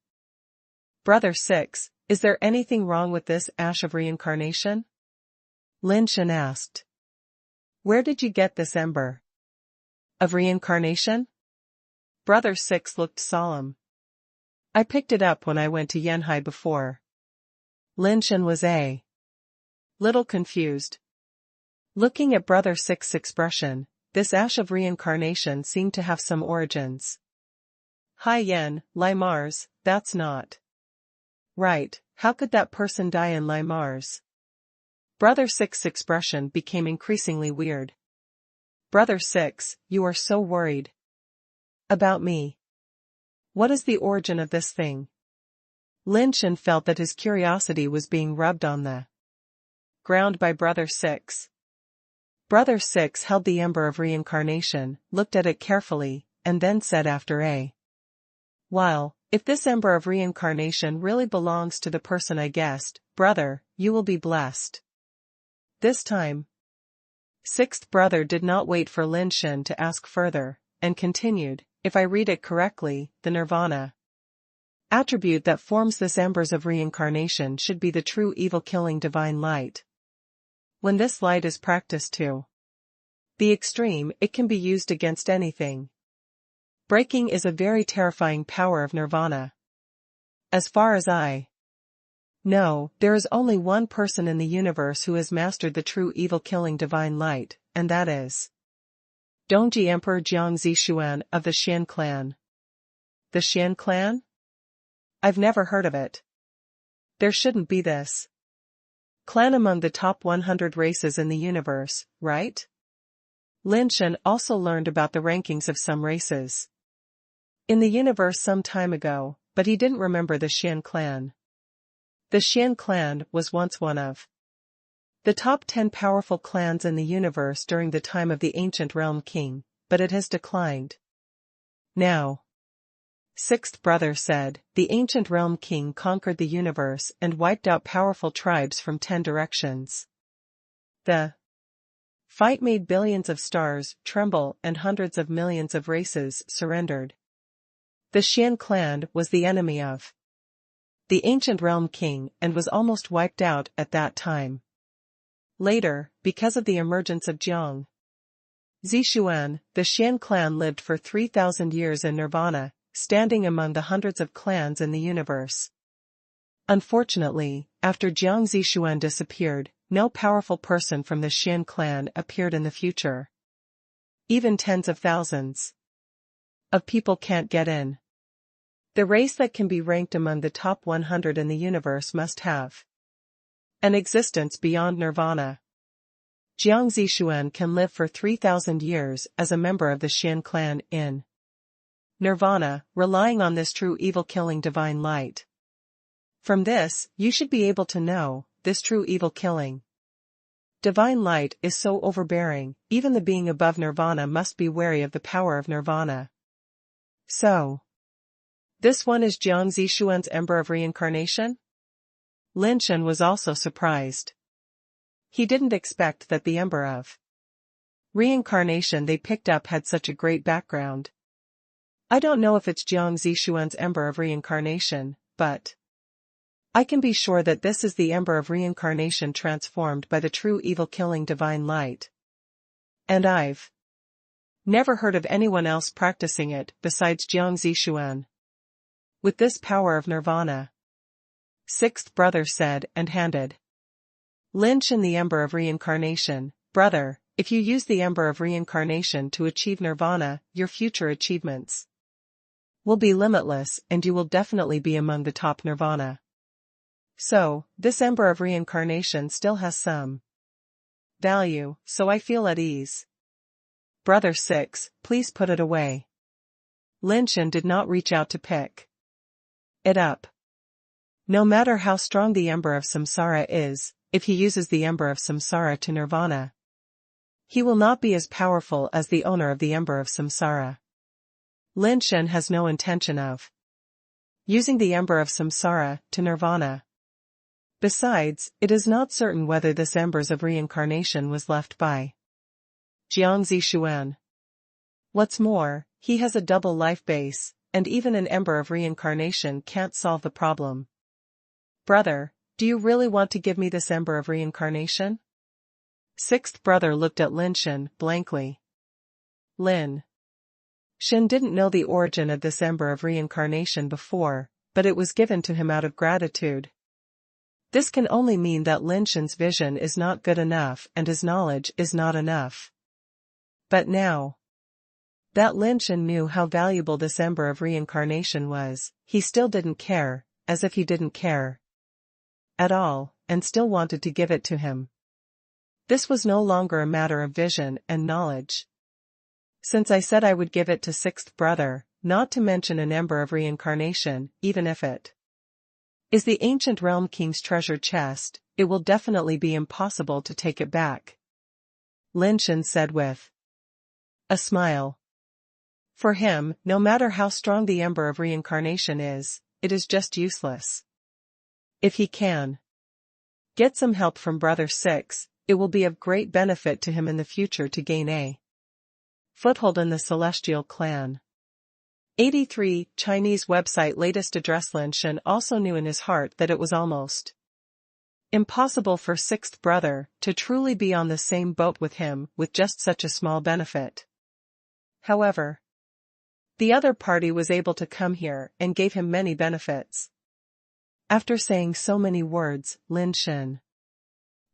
Brother 6, is there anything wrong with this ash of reincarnation? Lin Shen asked. Where did you get this ember of reincarnation? Brother 6 looked solemn. I picked it up when I went to Yanhai before. Lin Shen was a little confused. Looking at Brother Six's expression, this ash of reincarnation seemed to have some origins. Hi Yen, Lai Mars, that's not right. How could that person die in Lai Mars? Brother Six's expression became increasingly weird. Brother Six, you are so worried about me. What is the origin of this thing? Lin Shen felt that his curiosity was being rubbed on the ground by Brother Six. Brother Six held the ember of reincarnation, looked at it carefully, and then said after a while, if this ember of reincarnation really belongs to the person I guessed, brother, you will be blessed. This time, Sixth brother did not wait for Lin Shen to ask further, and continued, if I read it correctly, the nirvana attribute that forms this embers of reincarnation should be the true evil-killing divine light. When this light is practiced to the extreme, it can be used against anything. Breaking is a very terrifying power of nirvana. As far as I know, there is only one person in the universe who has mastered the true evil-killing divine light, and that is Dongji Emperor Jiang Zixuan of the Xian clan. The Xian clan? I've never heard of it. There shouldn't be this clan among the top 100 races in the universe, right? Lin Shen also learned about the rankings of some races in the universe some time ago, but he didn't remember the Xian clan. The Xian clan was once one of the top 10 powerful clans in the universe during the time of the ancient realm king, but it has declined now. Sixth brother said, the ancient realm king conquered the universe and wiped out powerful tribes from 10 directions. The fight made billions of stars tremble and hundreds of millions of races surrendered. The Xian clan was the enemy of the ancient realm king and was almost wiped out at that time. Later, because of the emergence of Jiang Zixuan, the Xian clan lived for 3,000 years in nirvana, standing among the hundreds of clans in the universe. Unfortunately, after Jiang Zixuan disappeared, no powerful person from the Xian clan appeared in the future. Even tens of thousands of people can't get in. The race that can be ranked among the top 100 in the universe must have an existence beyond nirvana. Jiang Zixuan can live for 3,000 years as a member of the Xian clan in nirvana, relying on this true evil-killing divine light. From this, you should be able to know, this true evil-killing divine light is so overbearing, even the being above nirvana must be wary of the power of nirvana. So, this one is Jiang Zixuan's ember of reincarnation? Lin Shen was also surprised. He didn't expect that the ember of reincarnation they picked up had such a great background. I don't know if it's Jiang Zixuan's ember of reincarnation, but I can be sure that this is the ember of reincarnation transformed by the true evil-killing divine light. And I've never heard of anyone else practicing it besides Jiang Zixuan. With this power of nirvana, Sixth brother said and handed Lin Shen the ember of reincarnation. Brother, if you use the ember of reincarnation to achieve nirvana, your future achievements will be limitless and you will definitely be among the top nirvana. So, this ember of reincarnation still has some value, so I feel at ease. Brother Six, please put it away. Lin Shen did not reach out to pick it up. No matter how strong the ember of samsara is, if he uses the ember of samsara to nirvana, he will not be as powerful as the owner of the ember of samsara. Lin Shen has no intention of using the ember of samsara to nirvana. Besides, it is not certain whether this embers of reincarnation was left by Jiang Zixuan. What's more, he has a double life base, and even an ember of reincarnation can't solve the problem. Brother, do you really want to give me this ember of reincarnation? Sixth brother looked at Lin Shen blankly. Lin Shen didn't know the origin of this ember of reincarnation before, but it was given to him out of gratitude. This can only mean that Lin Shen's vision is not good enough and his knowledge is not enough. But now that Lin Shen knew how valuable this ember of reincarnation was, he still didn't care, as if he didn't care at all, and still wanted to give it to him. This was no longer a matter of vision and knowledge. Since I said I would give it to sixth brother, not to mention an ember of reincarnation, even if it is the ancient realm king's treasure chest, it will definitely be impossible to take it back, Lin Shen said with a smile. For him, no matter how strong the ember of reincarnation is, it is just useless. If he can get some help from Brother 6, it will be of great benefit to him in the future to gain a foothold in the celestial clan. 83 Chinese website latest address. Lin Shen also knew in his heart that it was almost impossible for sixth brother to truly be on the same boat with him with just such a small benefit. However, the other party was able to come here and gave him many benefits. After saying so many words, Lin Shen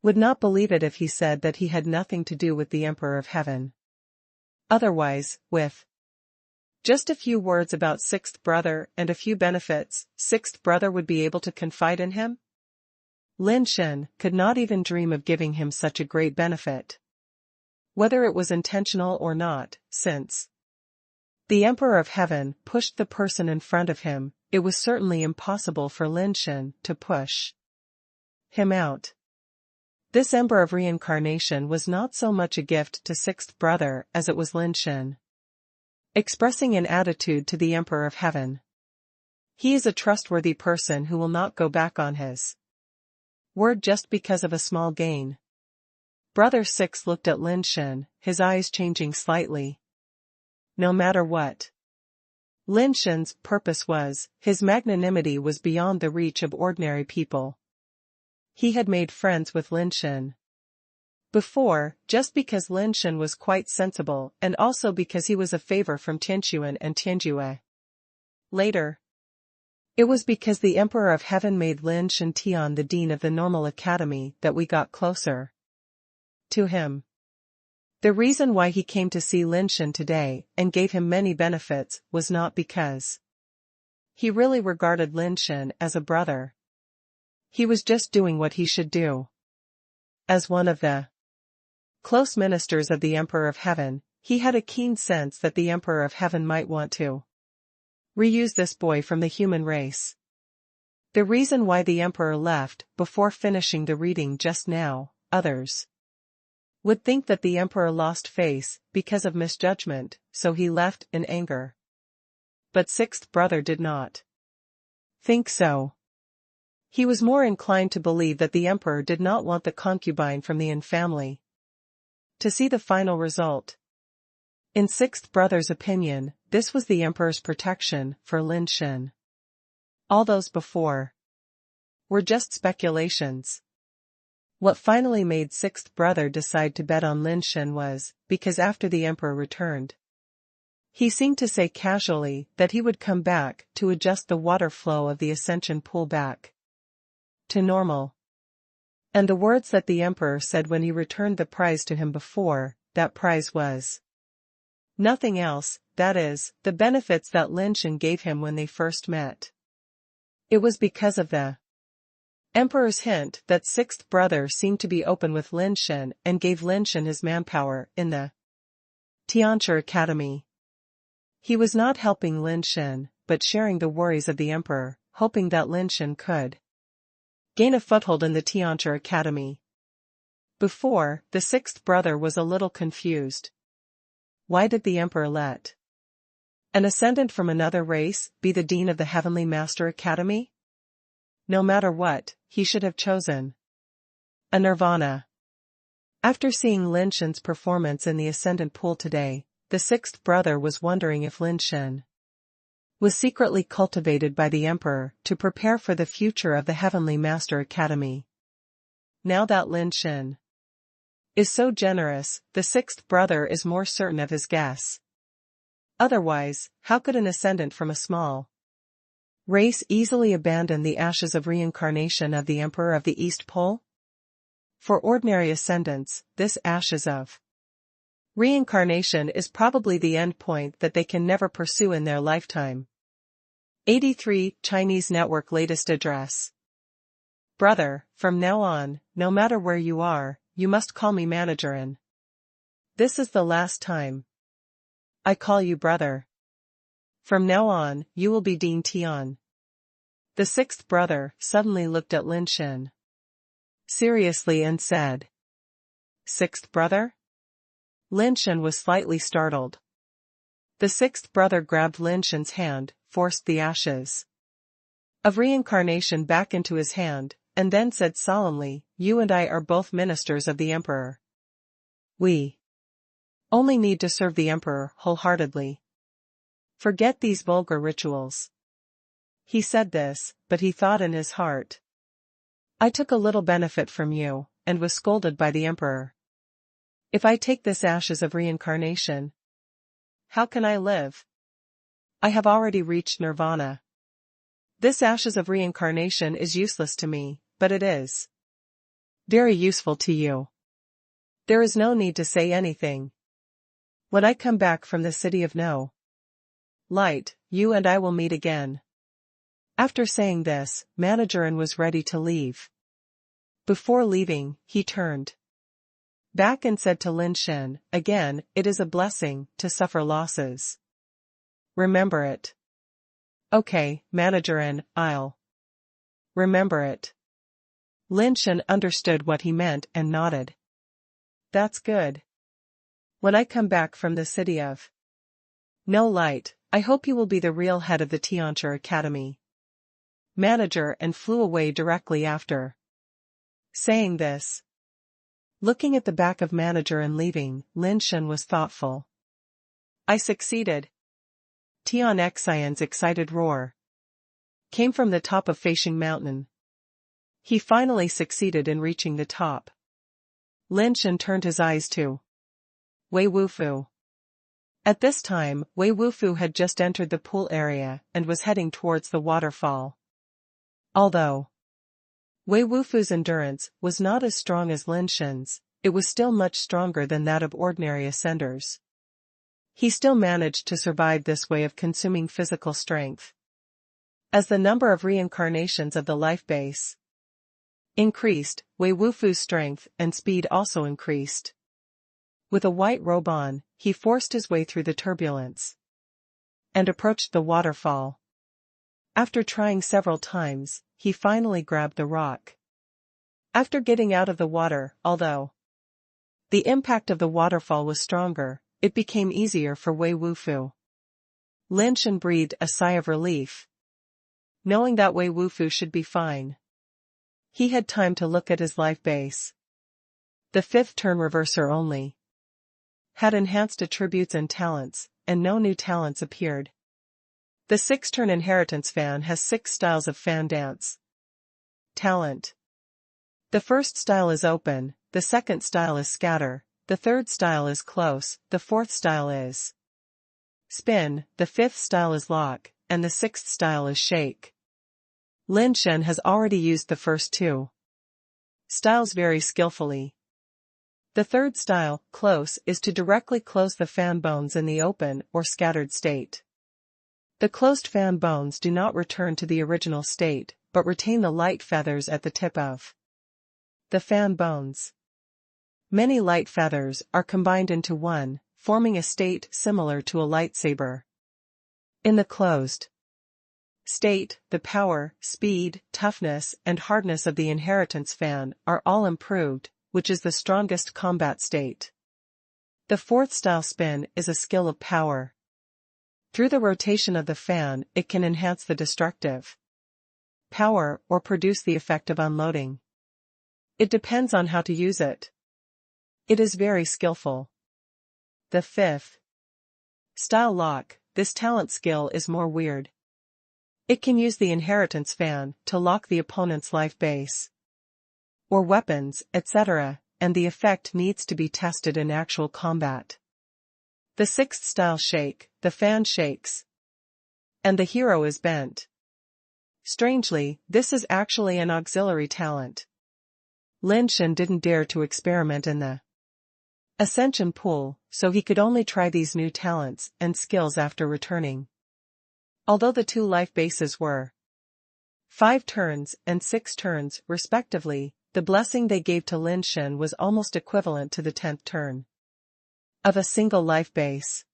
would not believe it if he said that he had nothing to do with the Emperor of Heaven. Otherwise, with just a few words about sixth brother and a few benefits, sixth brother would be able to confide in him? Lin Shen could not even dream of giving him such a great benefit, whether it was intentional or not, since the Emperor of Heaven pushed the person in front of him. It was certainly impossible for Lin Shen to push him out. This ember of reincarnation was not so much a gift to sixth brother as it was Lin Shen expressing an attitude to the Emperor of Heaven. He is a trustworthy person who will not go back on his word just because of a small gain. Brother 6 looked at Lin Shen, his eyes changing slightly. No matter what Lin Shen's purpose was, his magnanimity was beyond the reach of ordinary people. He had made friends with Lin Shen before, just because Lin Shen was quite sensible and also because he was a favor from Tianquan and Tianjue. Later, it was because the Emperor of Heaven made Lin Shen Tian the dean of the normal academy that we got closer to him. The reason why he came to see Lin Shen today and gave him many benefits was not because he really regarded Lin Shen as a brother. He was just doing what he should do. As one of the close ministers of the Emperor of Heaven, he had a keen sense that the Emperor of Heaven might want to reuse this boy from the human race. The reason why the Emperor left before finishing the reading just now, others would think that the Emperor lost face because of misjudgment, so he left in anger. But sixth brother did not think so. He was more inclined to believe that the Emperor did not want the concubine from the Yin family to see the final result. In sixth brother's opinion, this was the Emperor's protection for Lin Shen. All those before were just speculations. What finally made sixth brother decide to bet on Lin Shen was, because after the Emperor returned, he seemed to say casually that he would come back to adjust the water flow of the ascension pool back to normal. And the words that the Emperor said when he returned the prize to him before, that prize was nothing else, that is, the benefits that Lin Shen gave him when they first met. It was because of the Emperor's hint that sixth brother seemed to be open with Lin Shen and gave Lin Shen his manpower in the Tian Academy. He was not helping Lin Shen, but sharing the worries of the Emperor, hoping that Lin Shen could gain a foothold in the Tian Academy. Before, the sixth brother was a little confused. Why did the Emperor let an ascendant from another race be the dean of the Heavenly Master Academy? No matter what, he should have chosen a nirvana. After seeing Lin Shen's performance in the ascendant pool today, the sixth brother was wondering if Lin Shen was secretly cultivated by the Emperor to prepare for the future of the Heavenly Master Academy. Now that Lin Shen is so generous, the sixth brother is more certain of his guess. Otherwise, how could an ascendant from a small Race easily abandon the ashes of reincarnation of the Emperor of the East Pole? For ordinary ascendants, this ashes of reincarnation is probably the end point that they can never pursue in their lifetime. 83 Chinese Network Latest Address. Brother, from now on, no matter where you are, you must call me Managerin. This is the last time I call you brother. From now on, you will be Dean Tian. The sixth brother suddenly looked at Lin Shen seriously and said, Sixth brother? Lin Shen was slightly startled. The sixth brother grabbed Lin Shen's hand, forced the ashes of reincarnation back into his hand, and then said solemnly, You and I are both ministers of the Emperor. We only need to serve the Emperor wholeheartedly. Forget these vulgar rituals. He said this, but he thought in his heart, I took a little benefit from you, and was scolded by the Emperor. If I take this ashes of reincarnation, how can I live? I have already reached nirvana. This ashes of reincarnation is useless to me, but it is very useful to you. There is no need to say anything. When I come back from the city of No Light, you and I will meet again. After saying this, Managerin was ready to leave. Before leaving, he turned back and said to Lin Shen, Again, it is a blessing to suffer losses. Remember it. Okay, Managerin, I'll remember it. Lin Shen understood what he meant and nodded. That's good. When I come back from the city of No Light, I hope you will be the real head of the Tianchi Academy. Manager and flew away directly after saying this. Looking at the back of Manager and leaving, Lin Shen was thoughtful. I succeeded. Tian Xian's excited roar came from the top of Feishing Mountain. He finally succeeded in reaching the top. Lin Shen turned his eyes to Wei Wufu. At this time, Wei Wufu had just entered the pool area and was heading towards the waterfall. Although Wei Wufu's endurance was not as strong as Lin Shen's, it was still much stronger than that of ordinary ascenders. He still managed to survive this way of consuming physical strength. As the number of reincarnations of the life base increased, Wei Wufu's strength and speed also increased. With a white robe on, he forced his way through the turbulence and approached the waterfall. After trying several times, he finally grabbed the rock. After getting out of the water, although the impact of the waterfall was stronger, it became easier for Wei Wufu. Lin Shen breathed a sigh of relief, knowing that Wei Wufu should be fine. He had time to look at his life base. The fifth turn reverser only had enhanced attributes and talents, and no new talents appeared. The sixth turn inheritance fan has 6 styles of fan dance talent. The first style is open, the second style is scatter, the third style is close, the fourth style is spin, the fifth style is lock, and the sixth style is shake. Lin Shen has already used the first 2 styles very skillfully. The third style, close, is to directly close the fan bones in the open or scattered state. The closed fan bones do not return to the original state, but retain the light feathers at the tip of the fan bones. Many light feathers are combined into one, forming a state similar to a lightsaber. In the closed state, the power, speed, toughness, and hardness of the inheritance fan are all improved, which is the strongest combat state. The fourth style spin is a skill of power. Through the rotation of the fan, it can enhance the destructive power or produce the effect of unloading. It depends on how to use it. It is very skillful. The fifth style lock, this talent skill is more weird. It can use the inheritance fan to lock the opponent's life base or weapons, etc., and the effect needs to be tested in actual combat. The sixth style shake, the fan shakes and the hero is bent. Strangely, this is actually an auxiliary talent. Lin Shen didn't dare to experiment in the Ascension pool, so he could only try these new talents and skills after returning. Although the 2 life bases were 5 turns and 6 turns, respectively, the blessing they gave to Lin Shen was almost equivalent to the 10th turn of a single life base.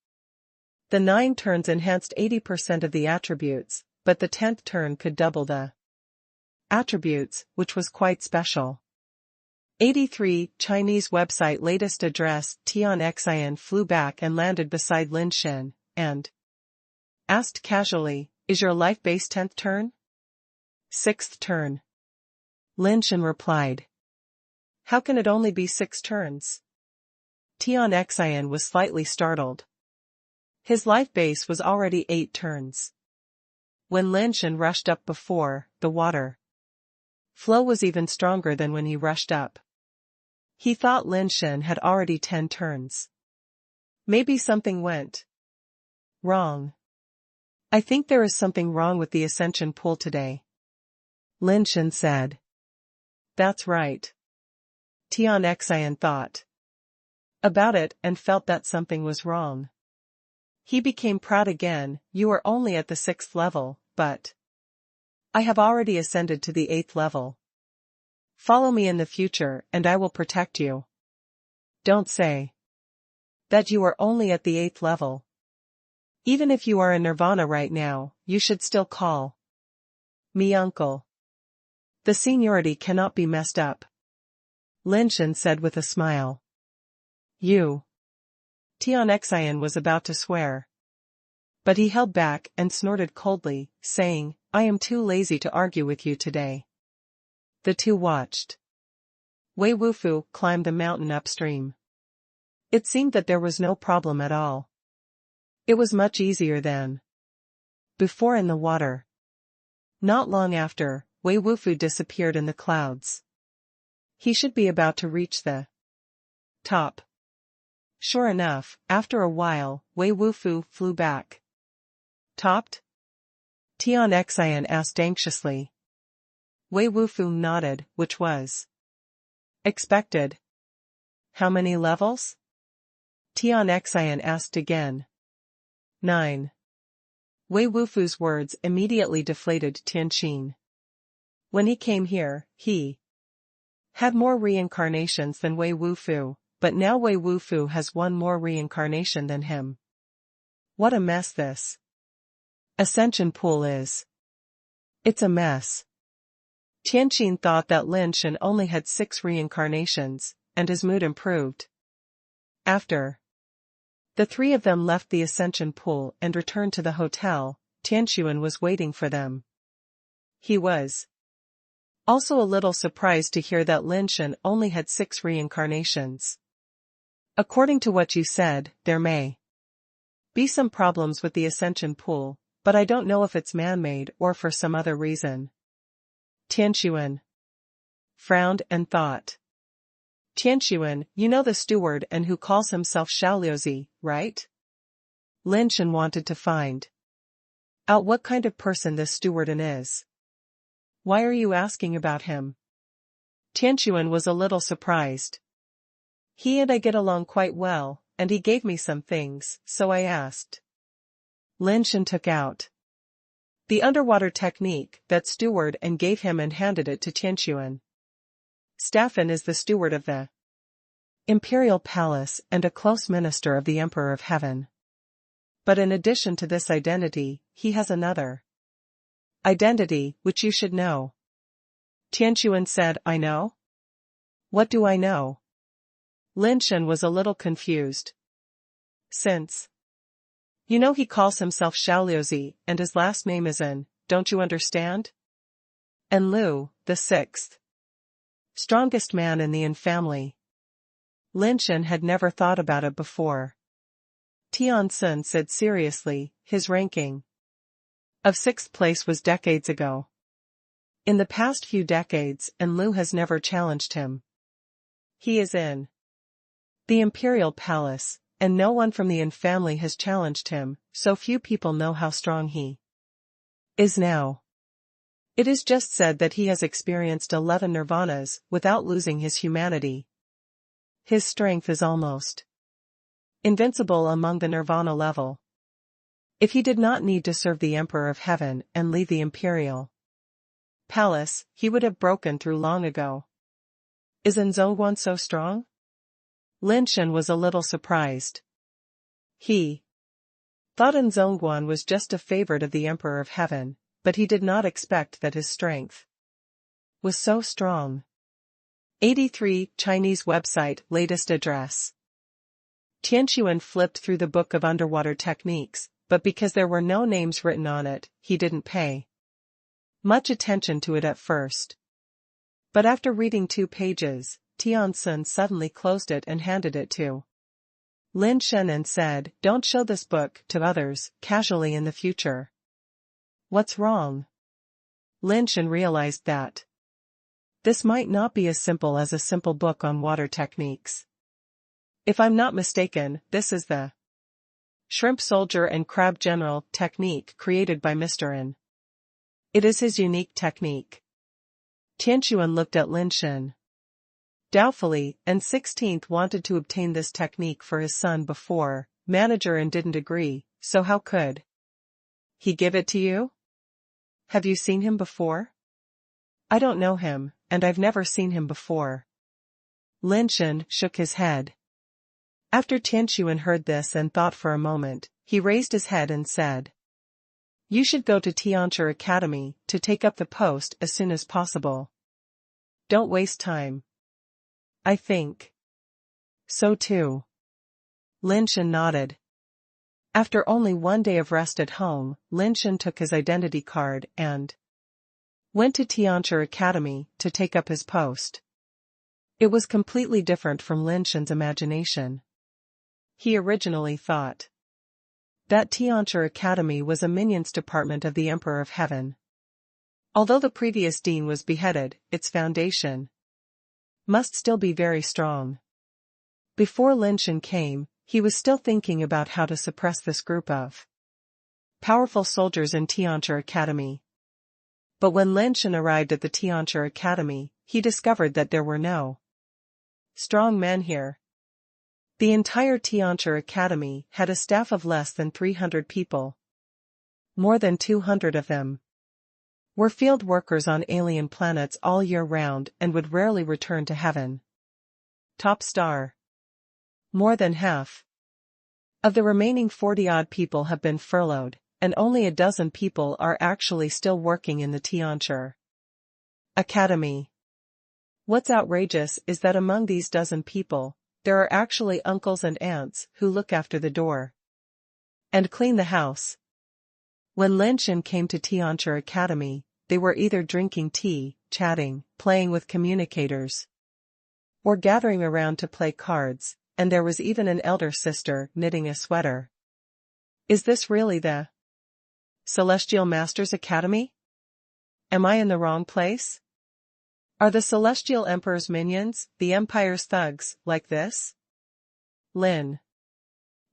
The 9 turns enhanced 80% of the attributes, but the 10th turn could double the attributes, which was quite special. 83 Chinese website latest address. Tian flew back and landed beside Lin Shen, and asked casually, "Is your life base 10th turn?" "6th turn." Lin Shen replied. "How can it only be 6 turns?" Tian was slightly startled. His life base was already 8 turns. When Lin Shen rushed up before, the water flow was even stronger than when he rushed up. He thought Lin Shen had already 10 turns. Maybe something went wrong. "I think there is something wrong with the Ascension pool today," Lin Shen said. "That's right." Tian thought about it and felt that something was wrong. He became proud again. "You are only at the 6th level, but I have already ascended to the 8th level. Follow me in the future and I will protect you." "Don't say that you are only at the 8th level. Even if you are in Nirvana right now, you should still call me uncle. The seniority cannot be messed up," Lin Shen said with a smile. "You." Tian was about to swear, but he held back and snorted coldly, saying, "I am too lazy to argue with you today." The 2 watched Wei Wufu climb the mountain upstream. It seemed that there was no problem at all. It was much easier than before in the water. Not long after, Wei Wufu disappeared in the clouds. He should be about to reach the top. Sure enough, after a while, Wei Wufu flew back. "Topped?" Tian asked anxiously. Wei Wufu nodded, which was expected. "How many levels?" Tian asked again. 9. Wei Wufu's words immediately deflated Tian. When he came here, he had more reincarnations than Wei Wufu, but now Wei Wufu has 1 more reincarnation than him. What a mess this Ascension pool is. It's a mess. Tian thought that Lin Shen only had 6 reincarnations, and his mood improved. After the 3 of them left the Ascension pool and returned to the hotel, Tian was waiting for them. He was also a little surprised to hear that Lin Shen only had 6 reincarnations. "According to what you said, there may be some problems with the Ascension pool, but I don't know if it's man-made or for some other reason." Tian frowned and thought. "Tian, you know the steward and who calls himself Xiaoliuzi, right?" Lin Shen wanted to find out what kind of person this steward is. "Why are you asking about him?" Tian was a little surprised. "He and I get along quite well, and he gave me some things, so I asked." Lin Shen took out the underwater technique that steward and gave him and handed it to Tian. "Staffan is the steward of the Imperial Palace and a close minister of the Emperor of Heaven. But in addition to this identity, he has another identity, which you should know." Tian said, "I know? What do I know?" Lin Shen was a little confused. "Since you know he calls himself Xiaoliuzi and his last name is An, don't you understand? And Lu, the 6th strongest man in the An family." Lin Shen had never thought about it before. Tian said seriously, "His ranking of 6th place was decades ago. In the past few decades, and Lu has never challenged him. He is in the Imperial Palace, and no one from the An family has challenged him, so few people know how strong he is now." It is just said that he has experienced 11 nirvanas without losing his humanity. His strength is almost invincible among the nirvana level. If he did not need to serve the Emperor of Heaven and leave the imperial palace, he would have broken through long ago. Is Nzongguan so strong? Lin Shen was a little surprised. He thought Nzongguan was just a favorite of the Emperor of Heaven, but he did not expect that his strength was so strong. 83 Chinese website latest address. Tian flipped through the book of underwater techniques, but because there were no names written on it, he didn't pay much attention to it at first. But after reading 2 pages, Tian suddenly closed it and handed it to Lin Shen and said, "Don't show this book to others casually in the future." What's wrong? Lin Shen realized that this might not be as simple as a simple book on water techniques. If I'm not mistaken, this is the Shrimp Soldier and Crab General technique created by Mr. N. It is his unique technique. Tian looked at Lin Shen doubtfully, and 16th wanted to obtain this technique for his son before, manager and didn't agree, so how could he give it to you? Have you seen him before? I don't know him, and I've never seen him before. Lin Shen shook his head. After Tian heard this and thought for a moment, he raised his head and said, "You should go to Tianchi Academy to take up the post as soon as possible. Don't waste time." I think so too. Lin Shen nodded. After only 1 day of rest at home, Lin Shen took his identity card and went to Tianchi Academy to take up his post. It was completely different from Lin Shen's imagination. He originally thought that Tianchi Academy was a minions department of the Emperor of Heaven. Although the previous dean was beheaded, its foundation must still be very strong. Before Lin Shen came, he was still thinking about how to suppress this group of powerful soldiers in Tianchi Academy. But when Lin Shen arrived at the Tianchi Academy, he discovered that there were no strong men here. The entire Tianchi Academy had a staff of less than 300 people. More than 200 of them were field workers on alien planets all year round and would rarely return to heaven. Top star. More than half of the remaining 40-odd people have been furloughed, and only a dozen people are actually still working in the Tianchi Academy. What's outrageous is that among these dozen people, there are actually uncles and aunts who look after the door and clean the house. When Lin Shen came to Tianchi Academy, they were either drinking tea, chatting, playing with communicators, or gathering around to play cards, and there was even an elder sister knitting a sweater. Is this really the Celestial Masters Academy? Am I in the wrong place? Are the Celestial Emperor's minions, the Empire's thugs, like this? Lin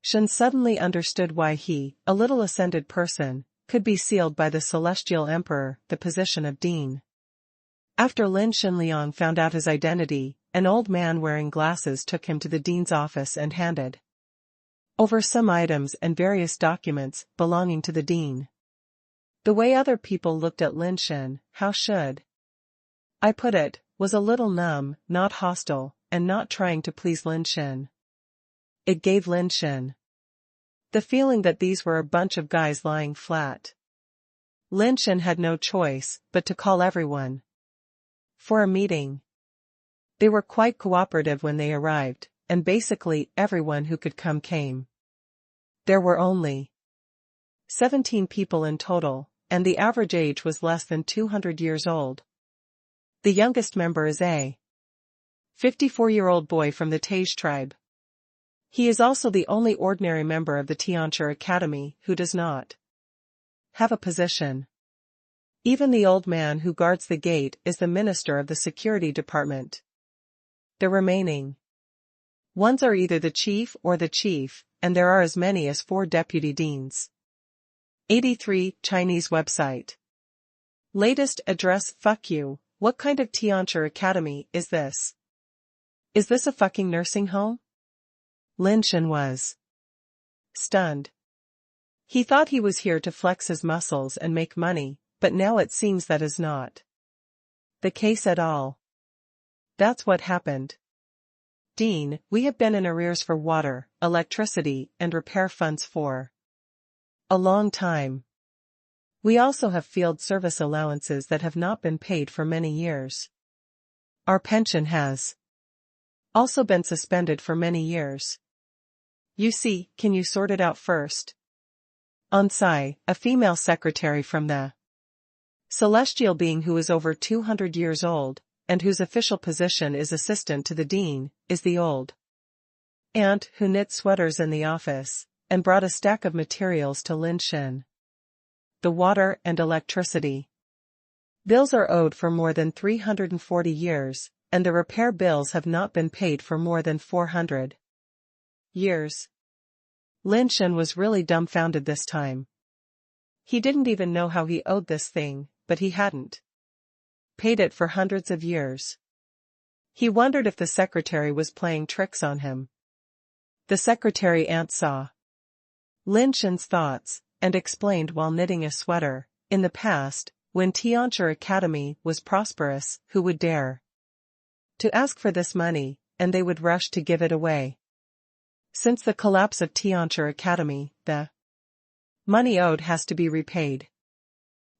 Shen suddenly understood why he, a little ascended person, could be sealed by the Celestial Emperor, the position of Dean. After Lin Shen found out his identity, an old man wearing glasses took him to the Dean's office and handed over some items and various documents belonging to the Dean. The way other people looked at Lin Shen, how should I put it, was a little numb, not hostile, and not trying to please Lin Shen. It gave Lin Shen the feeling that these were a bunch of guys lying flat. Lin Shen had no choice but to call everyone for a meeting. They were quite cooperative when they arrived, and basically everyone who could come came. There were only 17 people in total, and the average age was less than 200 years old. The youngest member is a 54-year-old boy from the Tej tribe. He is also the only ordinary member of the Tianchi Academy who does not have a position. Even the old man who guards the gate is the minister of the security department. The remaining ones are either the chief or the chief, and there are as many as 4 deputy deans. 83 Chinese website. Latest address. Fuck you, what kind of Tianchi Academy is this? Is this a fucking nursing home? Lin Shen was stunned. He thought he was here to flex his muscles and make money, but now it seems that is not the case at all. That's what happened. Dean, we have been in arrears for water, electricity, and repair funds for a long time. We also have field service allowances that have not been paid for many years. Our pension has also been suspended for many years. You see, can you sort it out first? Ansai, a female secretary from the celestial being who is over 200 years old, and whose official position is assistant to the dean, is the old aunt who knit sweaters in the office, and brought a stack of materials to Lin Shen. The water and electricity bills are owed for more than 340 years, and the repair bills have not been paid for more than 400 years. Lin Shen was really dumbfounded this time. He didn't even know how he owed this thing, but he hadn't paid it for hundreds of years. He wondered if the secretary was playing tricks on him. The secretary aunt saw Lin Shen's thoughts, and explained while knitting a sweater, in the past, when Tianchi Academy was prosperous, who would dare to ask for this money, and they would rush to give it away. Since the collapse of Tianchi Academy, the money owed has to be repaid.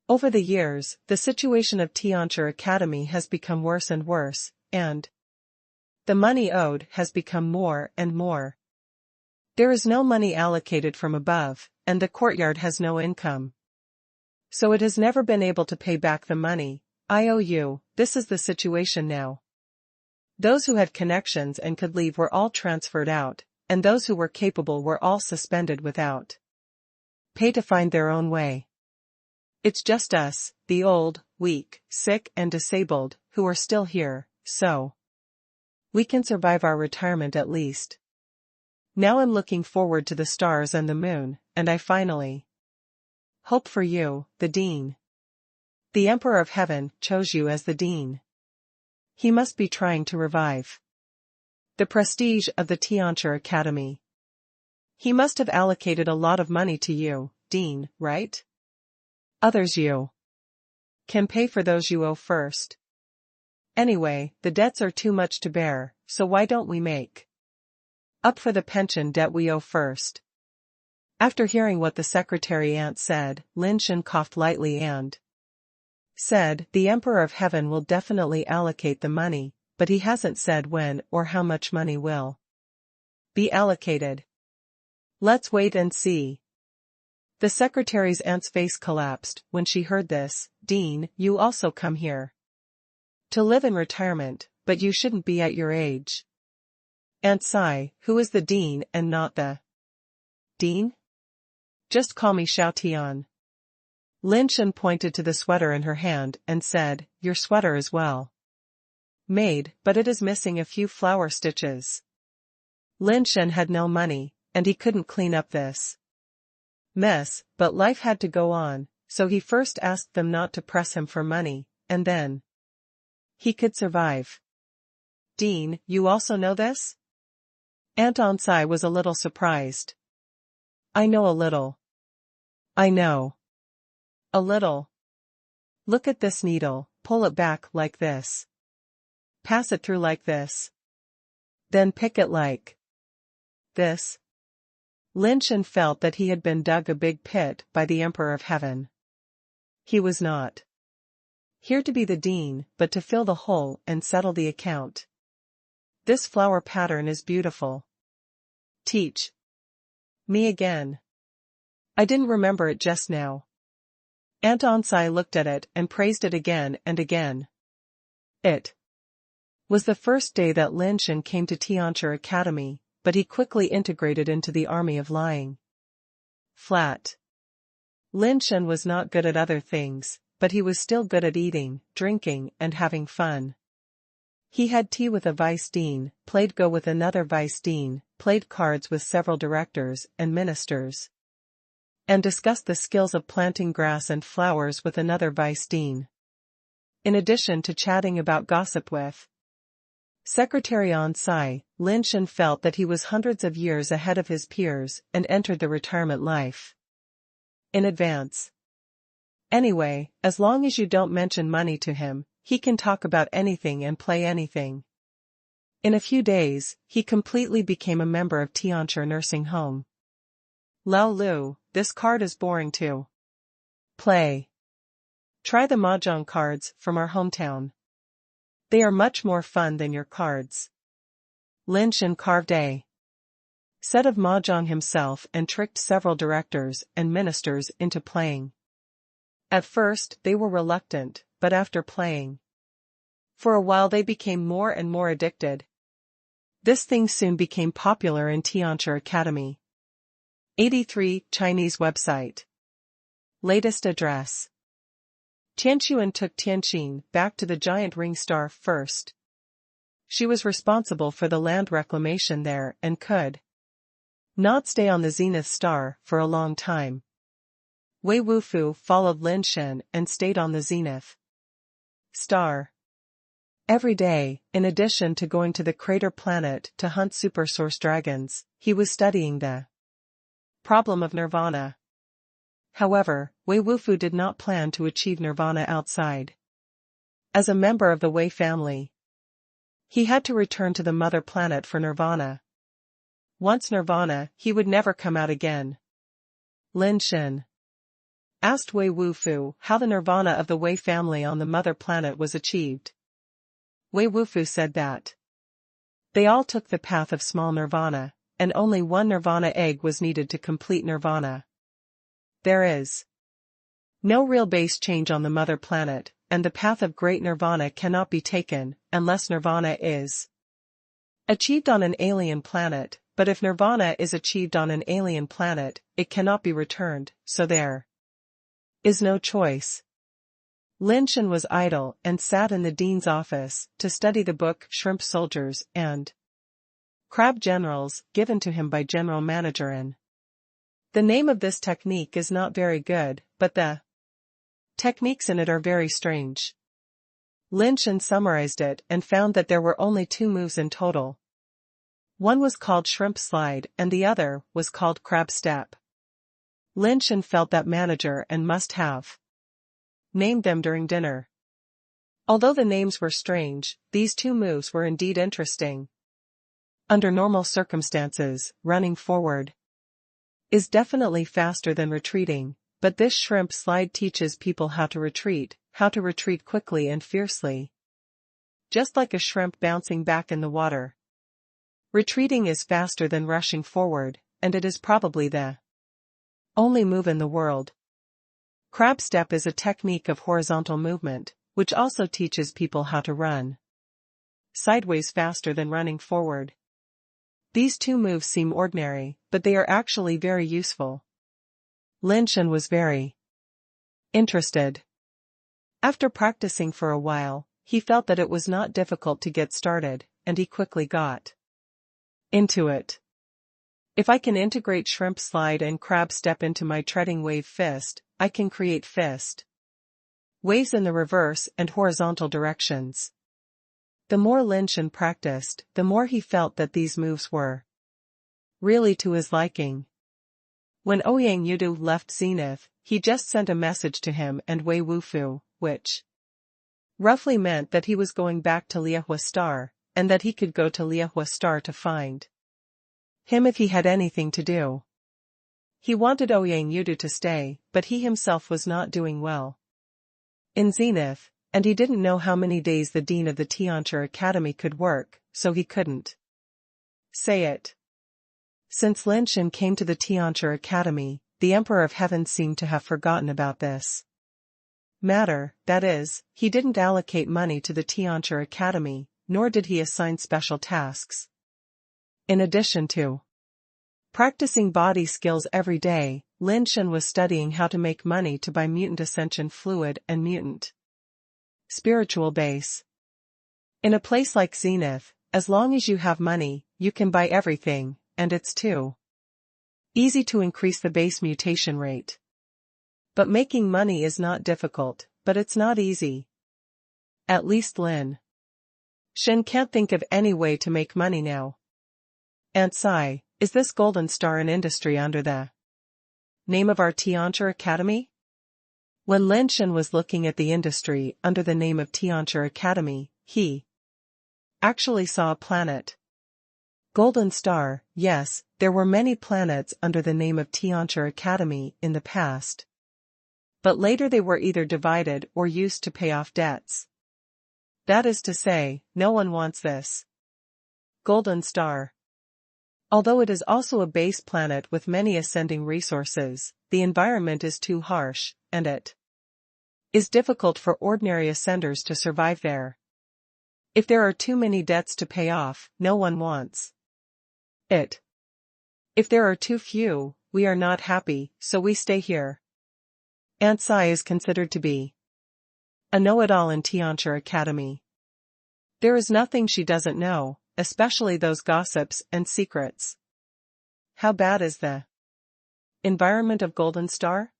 Over the years, the situation of Tianchi Academy has become worse and worse, and the money owed has become more and more. There is no money allocated from above, and the courtyard has no income. So it has never been able to pay back the money. I owe you. This is the situation now. Those who had connections and could leave were all transferred out, and those who were capable were all suspended without pay to find their own way. It's just us, the old, weak, sick and disabled, who are still here, so we can survive our retirement at least. Now I'm looking forward to the stars and the moon, and I finally hope for you, the dean. The Emperor of Heaven chose you as the dean. He must be trying to revive the prestige of the Tianchi Academy. He must have allocated a lot of money to you, dean, right? Others you can pay for those you owe first. Anyway, the debts are too much to bear, so why don't we make up for the pension debt we owe first? After hearing what the secretary aunt said, Lin Shen coughed lightly and said, the Emperor of Heaven will definitely allocate the money, but he hasn't said when or how much money will be allocated. Let's wait and see. The secretary's aunt's face collapsed when she heard this. Dean, you also come here to live in retirement, but you shouldn't be at your age. Aunt Sai, who is the dean and not the dean? Just call me Xiao Tian. Lin Shen pointed to the sweater in her hand and said, your sweater is well made, but it is missing a few flower stitches. Lin Shen had no money, and he couldn't clean up this mess, but life had to go on, so he first asked them not to press him for money, and then he could survive. Dean, you also know this? Aunt Ansai was a little surprised. I know a little. I know a little. Look at this needle, pull it back like this. Pass it through like this. Then pick it like this. Lin Shen felt that he had been dug a big pit by the Emperor of Heaven. He was not here to be the dean, but to fill the hole and settle the account. This flower pattern is beautiful. Teach me again. I didn't remember it just now. Aunt Ansai looked at it and praised it again and again. It was the first day that Lin Shen came to Tianchi Academy, but he quickly integrated into the army of lying flat. Lin Shen was not good at other things, but he was still good at eating, drinking, and having fun. He had tea with a vice dean, played Go with another vice dean, played cards with several directors and ministers. and discussed the skills of planting grass and flowers with another vice dean. In addition to chatting about gossip with Secretary on Sai, Lin Shen felt that he was hundreds of years ahead of his peers and entered the retirement life in advance. Anyway, as long as you don't mention money to him, he can talk about anything and play anything. In a few days, he completely became a member of Tianchi nursing home. Lao Lu, this card is boring to play. Try the mahjong cards from our hometown. They are much more fun than your cards. Lin Shen carved a set of mahjong himself and tricked several directors and ministers into playing. At first, they were reluctant, but after playing for a while they became more and more addicted. This thing soon became popular in Tianchi Academy. 83 Chinese website. Latest address. Tianquan took Tianqin back to the giant ring star first. She was responsible for the land reclamation there and could not stay on the zenith star for a long time. Wei Wufu followed Lin Shen and stayed on the zenith star. Every day, in addition to going to the crater planet to hunt super source dragons, he was studying the problem of nirvana. However, Wei Wufu did not plan to achieve nirvana outside. As a member of the Wei family, he had to return to the mother planet for nirvana. Once nirvana, he would never come out again. Lin Shen asked Wei Wufu how the nirvana of the Wei family on the mother planet was achieved. Wei Wufu said that they all took the path of small nirvana, and only one nirvana egg was needed to complete nirvana. There is no real base change on the mother planet, and the path of great nirvana cannot be taken unless nirvana is achieved on an alien planet, but if nirvana is achieved on an alien planet, it cannot be returned, so there is no choice. Lin Shen was idle and sat in the dean's office to study the book Shrimp Soldiers and Crab Generals given to him by General Manager N. The name of this technique is not very good, but the techniques in it are very strange. Lin Shen summarized it and found that there were only 2 moves in total. One was called Shrimp Slide and the other was called Crab Step. Lin Shen felt that Manager and must have named them during dinner. Although the names were strange, these 2 moves were indeed interesting. Under normal circumstances, running forward is definitely faster than retreating, but this shrimp slide teaches people how to retreat quickly and fiercely. Just like a shrimp bouncing back in the water. Retreating is faster than rushing forward, and it is probably the only move in the world. Crab step is a technique of horizontal movement, which also teaches people how to run sideways faster than running forward. These 2 moves seem ordinary, but they are actually very useful. Lin Shen was very interested. After practicing for a while, he felt that it was not difficult to get started, and he quickly got into it. If I can integrate shrimp slide and crab step into my treading wave fist, I can create fist waves in the reverse and horizontal directions. The more Lin Shen practiced, the more he felt that these moves were really to his liking. When Ouyang Yudu left Zenith, he just sent a message to him and Wei Wufu, which roughly meant that he was going back to Liehua Star, and that he could go to Liehua Star to find him if he had anything to do. He wanted Ouyang Yudu to stay, but he himself was not doing well in Zenith, and he didn't know how many days the dean of the Tianchi Academy could work, so he couldn't say it. Since Lin Shen came to the Tianchi Academy, the Emperor of Heaven seemed to have forgotten about this matter, that is, he didn't allocate money to the Tianchi Academy, nor did he assign special tasks. In addition to practicing body skills every day, Lin Shen was studying how to make money to buy mutant ascension fluid and mutant spiritual base. In a place like Zenith, as long as you have money, you can buy everything, and it's too Easy to increase the base mutation rate. But making money is not difficult, but it's not easy. At least Lin Shen can't think of any way to make money now. Aunt Sai, is this Golden Star an industry under the name of our Tianchi Academy? When Lin Shen was looking at the industry under the name of Tianchi Academy, he actually saw a planet. Golden Star, yes, there were many planets under the name of Tianchi Academy in the past. But later they were either divided or used to pay off debts. That is to say, no one wants this Golden Star. Although it is also a base planet with many ascending resources, the environment is too harsh, and it is difficult for ordinary ascenders to survive there. If there are too many debts to pay off, no one wants it. If there are too few, we are not happy, so we stay here. Aunt Sai is considered to be a know-it-all in Tianchi Academy. There is nothing she doesn't know, especially those gossips and secrets. How bad is the environment of Golden Star?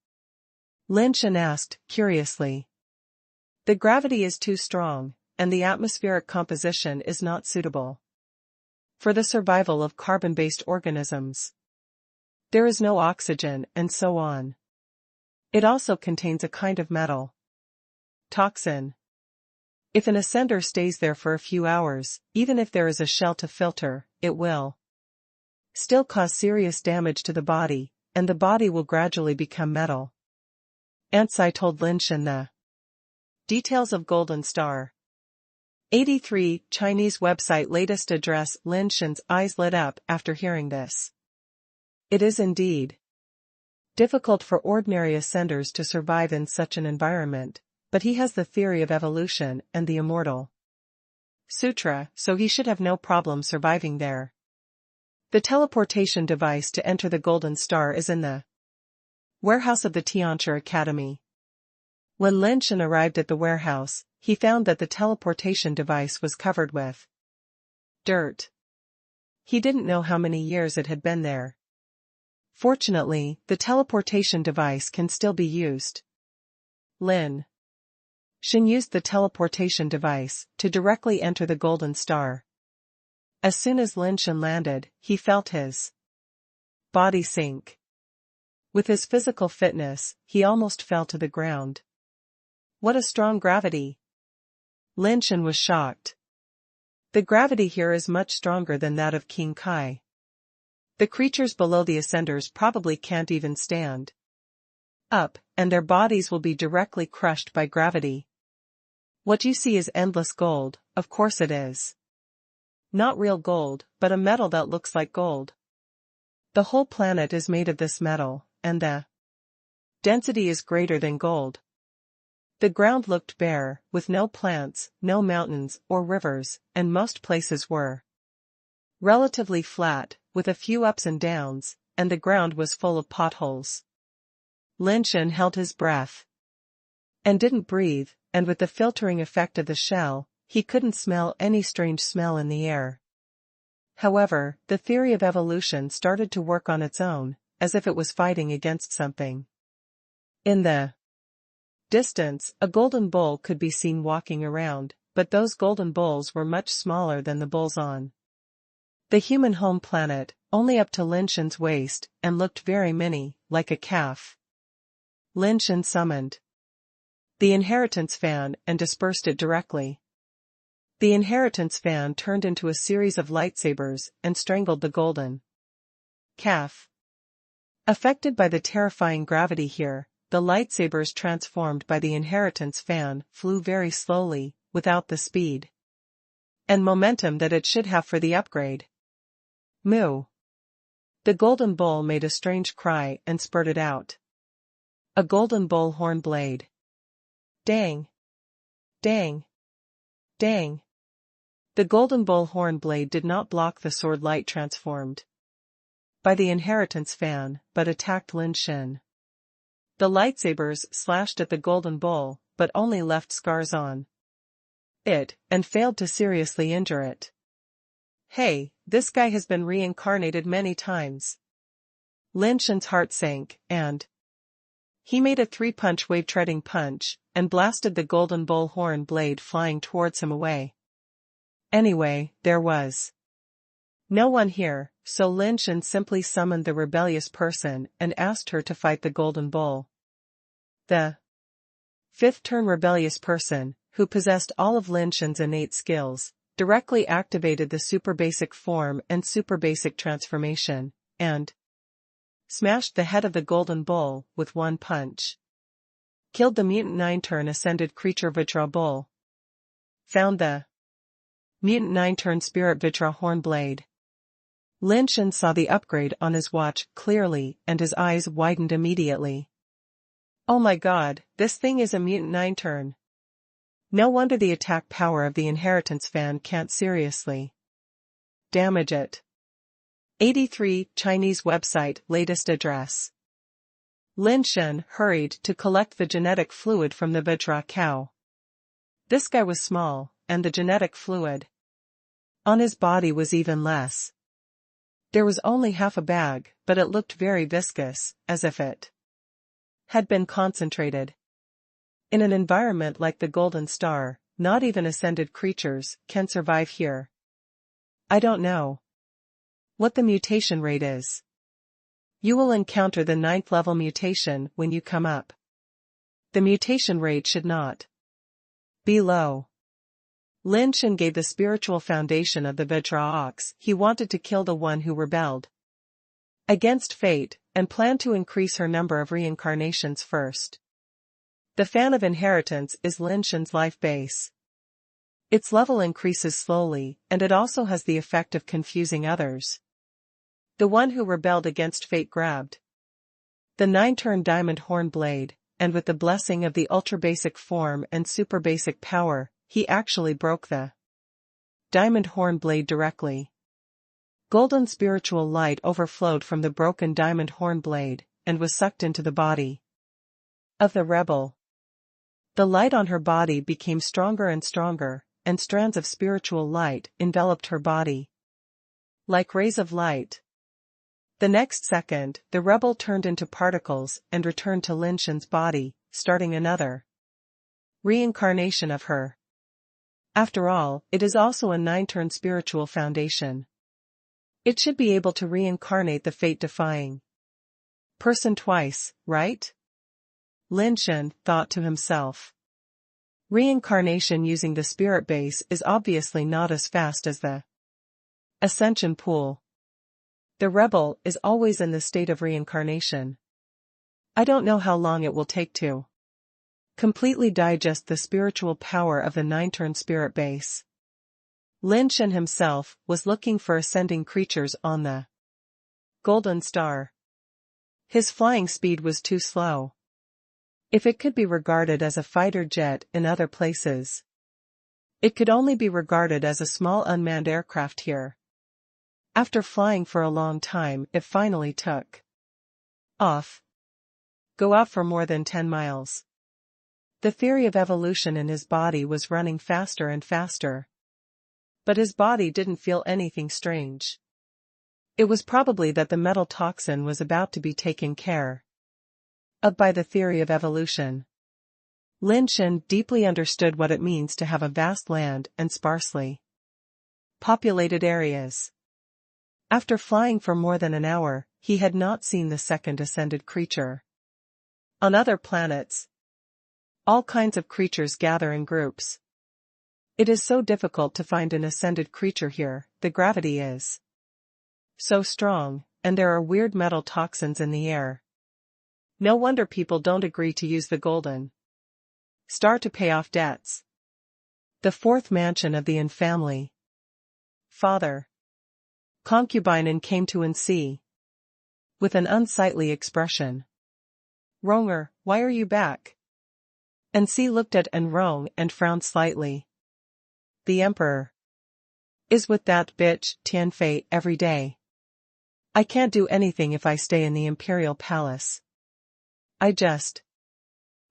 Lin Shen asked, curiously. The gravity is too strong, and the atmospheric composition is not suitable for the survival of carbon-based organisms. There is no oxygen and so on. It also contains a kind of metal toxin. If an ascender stays there for a few hours, even if there is a shell to filter, it will still cause serious damage to the body, and the body will gradually become metal. Aunt Sai told Lin Shen the details of Golden Star. 83 Chinese website latest address. Lin Shen's eyes lit up after hearing this. It is indeed difficult for ordinary ascenders to survive in such an environment, but he has the theory of evolution and the immortal sutra, so he should have no problem surviving there. The teleportation device to enter the Golden Star is in the warehouse of the Tianchi Academy. When Lin Shen arrived at the warehouse, he found that the teleportation device was covered with dirt. He didn't know how many years it had been there. Fortunately, the teleportation device can still be used. Lin Shen used the teleportation device to directly enter the Golden Star. As soon as Lin Shen landed, he felt his body sink. With his physical fitness, he almost fell to the ground. What a strong gravity! Lin Shen was shocked. The gravity here is much stronger than that of King Kai. The creatures below the ascenders probably can't even stand up, and their bodies will be directly crushed by gravity. What you see is endless gold, of course it is. Not real gold, but a metal that looks like gold. The whole planet is made of this metal, and the density is greater than gold. The ground looked bare, with no plants, no mountains or rivers, and most places were relatively flat, with a few ups and downs, and the ground was full of potholes. Lin Shen held his breath and didn't breathe, and with the filtering effect of the shell, he couldn't smell any strange smell in the air. However, the theory of evolution started to work on its own, as if it was fighting against something. In the distance, a golden bull could be seen walking around, but those golden bulls were much smaller than the bulls on the human home planet, only up to Lin Shen's waist, and looked very mini, like a calf. Lin Shen summoned the inheritance fan and dispersed it directly. The inheritance fan turned into a series of lightsabers and strangled the golden calf. Affected by the terrifying gravity here, the lightsabers transformed by the inheritance fan flew very slowly, without the speed and momentum that it should have for the upgrade. Moo! The golden bull made a strange cry and spurted out a golden bull horn blade. Dang! Dang! Dang! The golden bull horn blade did not block the sword light transformed by the inheritance fan, but attacked Lin Shen. The lightsabers slashed at the golden bull, but only left scars on it, and failed to seriously injure it. Hey, this guy has been reincarnated many times. Lin Shen's heart sank, and he made a three-punch wave-treading punch, and blasted the golden bull horn blade flying towards him away. Anyway, there was no one here, so Lin Shen simply summoned the rebellious person and asked her to fight the golden bull. The fifth-turn rebellious person, who possessed all of Lin Shen's innate skills, directly activated the super basic form and super basic transformation, and smashed the head of the golden bull with one punch. Killed the mutant 9-turn ascended creature Vitra bull. Found the mutant 9-turn spirit Vitra horn blade. Lin Shen saw the upgrade on his watch clearly and his eyes widened immediately. Oh my god, this thing is a mutant 9-turn. No wonder the attack power of the inheritance fan can't seriously damage it. 83 Chinese website latest address. Lin Shen hurried to collect the genetic fluid from the Vajra cow. This guy was small, and the genetic fluid on his body was even less. There was only half a bag, but it looked very viscous, as if it had been concentrated. In an environment like the Golden Star, not even ascended creatures can survive here. I don't know what the mutation rate is. You will encounter the 9th level mutation when you come up. The mutation rate should not be low. Lin Shen gave the spiritual foundation of the Vajra ox. He wanted to kill the one who rebelled against fate, and planned to increase her number of reincarnations first. The fan of inheritance is Lin Shen's life base. Its level increases slowly, and it also has the effect of confusing others. The one who rebelled against fate grabbed the 9-turn diamond horn blade, and with the blessing of the ultra-basic form and super-basic power, he actually broke the diamond horn blade directly. Golden spiritual light overflowed from the broken diamond horn blade, and was sucked into the body of the rebel. The light on her body became stronger and stronger, and strands of spiritual light enveloped her body like rays of light. The next second, the rebel turned into particles and returned to Lin Shen's body, starting another reincarnation of her. After all, it is also a 9-turn spiritual foundation. It should be able to reincarnate the fate-defying person twice, right? Lin Shen thought to himself. Reincarnation using the spirit base is obviously not as fast as the ascension pool. The rebel is always in the state of reincarnation. I don't know how long it will take to completely digest the spiritual power of the 9-turn spirit base. Lin Shen himself was looking for ascending creatures on the Golden Star. His flying speed was too slow. If it could be regarded as a fighter jet in other places, it could only be regarded as a small unmanned aircraft here. After flying for a long time, it finally took off. Go out for more than 10 miles. The theory of evolution in his body was running faster and faster. But his body didn't feel anything strange. It was probably that the metal toxin was about to be taken care of by the theory of evolution. Lin Shen deeply understood what it means to have a vast land and sparsely populated areas. After flying for more than an hour, he had not seen the second ascended creature. On other planets, all kinds of creatures gather in groups. It is so difficult to find an ascended creature here. The gravity is so strong, and there are weird metal toxins in the air. No wonder people don't agree to use the Golden Star to pay off debts. The 4th mansion of the Yin family. Father. Concubine and came to see with an unsightly expression. Ronger, why are you back? Nc looked at Enrong and frowned slightly. The Emperor is with that bitch Tian Fei every day. I can't do anything if I stay in the Imperial Palace. I just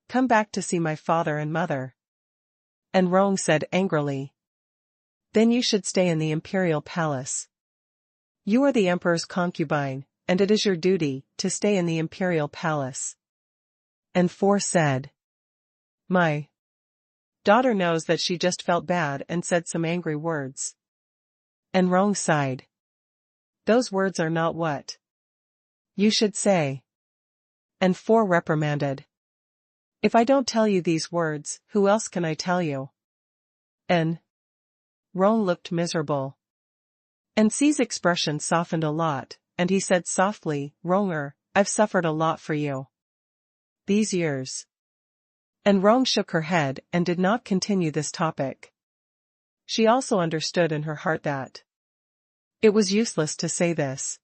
come back to see my father and mother. Enrong said angrily. Then you should stay in the Imperial Palace. You are the Emperor's concubine, and it is your duty to stay in the imperial palace. And 4 said, My daughter knows that she just felt bad and said some angry words. And Rong sighed. Those words are not what you should say. And 4 reprimanded. If I don't tell you these words, who else can I tell you? And Rong looked miserable. And C's expression softened a lot, and he said softly, Ronger, I've suffered a lot for you these years. And Rong shook her head and did not continue this topic. She also understood in her heart that it was useless to say this.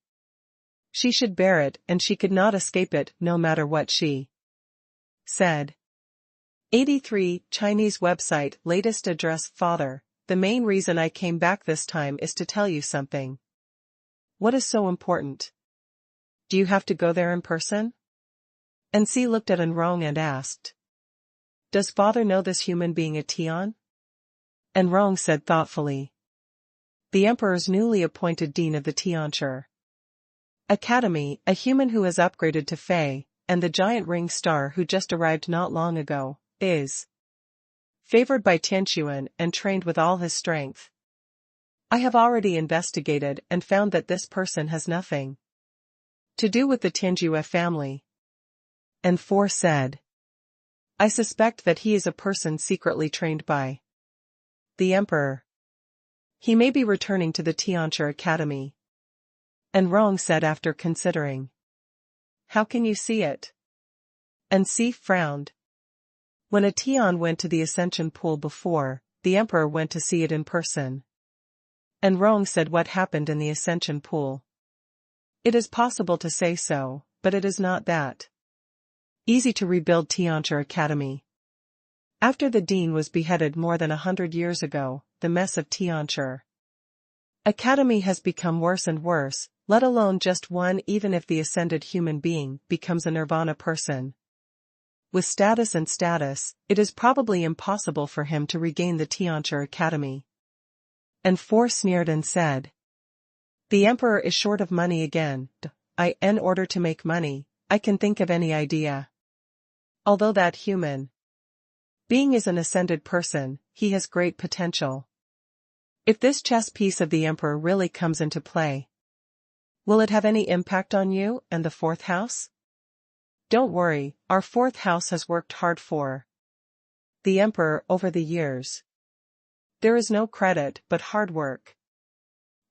She should bear it and she could not escape it no matter what she said. 83 Chinese website latest address Father, the main reason I came back this time is to tell you something. What is so important? Do you have to go there in person? And C looked at Rong and asked. Does Father know this human being a Tian? And Rong said thoughtfully. The Emperor's newly appointed Dean of the Tianchi Academy, a human who has upgraded to Fei, and the giant ring star who just arrived not long ago, is favored by Tianquan and trained with all his strength. I have already investigated and found that this person has nothing to do with the Tianjue family. And 4 said. I suspect that he is a person secretly trained by the Emperor. He may be returning to the Tianchi Academy. And Rong said after considering. How can you see it? And C frowned. When a Tian went to the Ascension Pool before, the Emperor went to see it in person. And Rong said what happened in the Ascension Pool. It is possible to say so, but it is not that easy to rebuild Tianchi Academy. After the dean was beheaded more than 100 years ago, the mess of Tianchi Academy has become worse and worse, let alone just one. Even if the ascended human being becomes a nirvana person with status, it is probably impossible for him to regain the Tianchi Academy. And 4 sneered and said. The Emperor is short of money again. In order to make money, I can think of any idea. Although that human being is an ascended person, he has great potential. If this chess piece of the Emperor really comes into play, will it have any impact on you and the 4th house? Don't worry, our 4th house has worked hard for the Emperor over the years. There is no credit but hard work.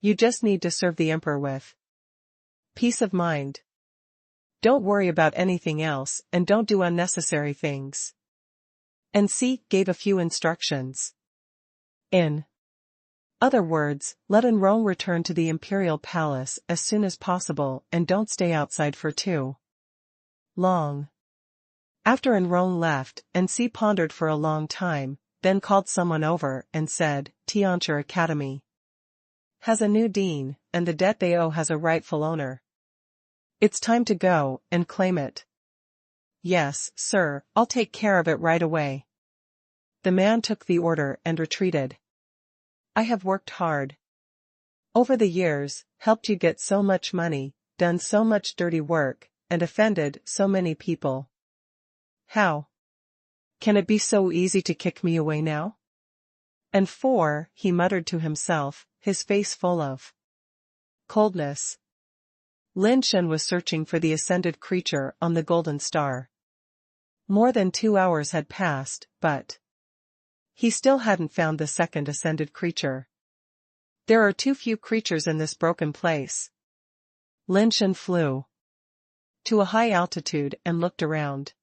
You just need to serve the Emperor with peace of mind. Don't worry about anything else and don't do unnecessary things. And C gave a few instructions. In other words, let Rong return to the imperial palace as soon as possible and don't stay outside for too long. After Rong left, C pondered for a long time, then called someone over and said, Tianchi Academy has a new dean, and the debt they owe has a rightful owner. It's time to go and claim it. Yes, sir, I'll take care of it right away. The man took the order and retreated. I have worked hard over the years, helped you get so much money, done so much dirty work, and offended so many people. How can it be so easy to kick me away now? And 4, he muttered to himself, his face full of coldness. Lin Shen was searching for the ascended creature on the golden star. More than 2 hours had passed, but he still hadn't found the second ascended creature. There are too few creatures in this broken place. Lin Shen flew to a high altitude and looked around.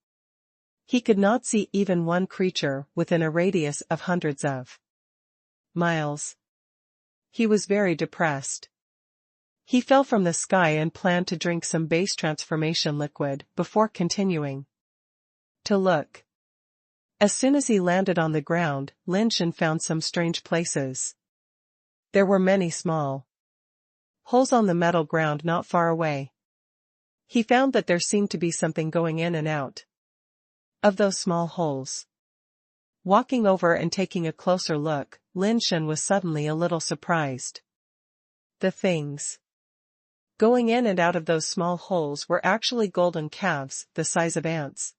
He could not see even one creature within a radius of hundreds of miles. He was very depressed. He fell from the sky and planned to drink some base transformation liquid before continuing to look. As soon as he landed on the ground, Lin Shen found some strange places. There were many small holes on the metal ground not far away. He found that there seemed to be something going in and out of those small holes. Walking over and taking a closer look, Lin Shen was suddenly a little surprised. The things Going in and out of those small holes were actually golden calves, the size of ants.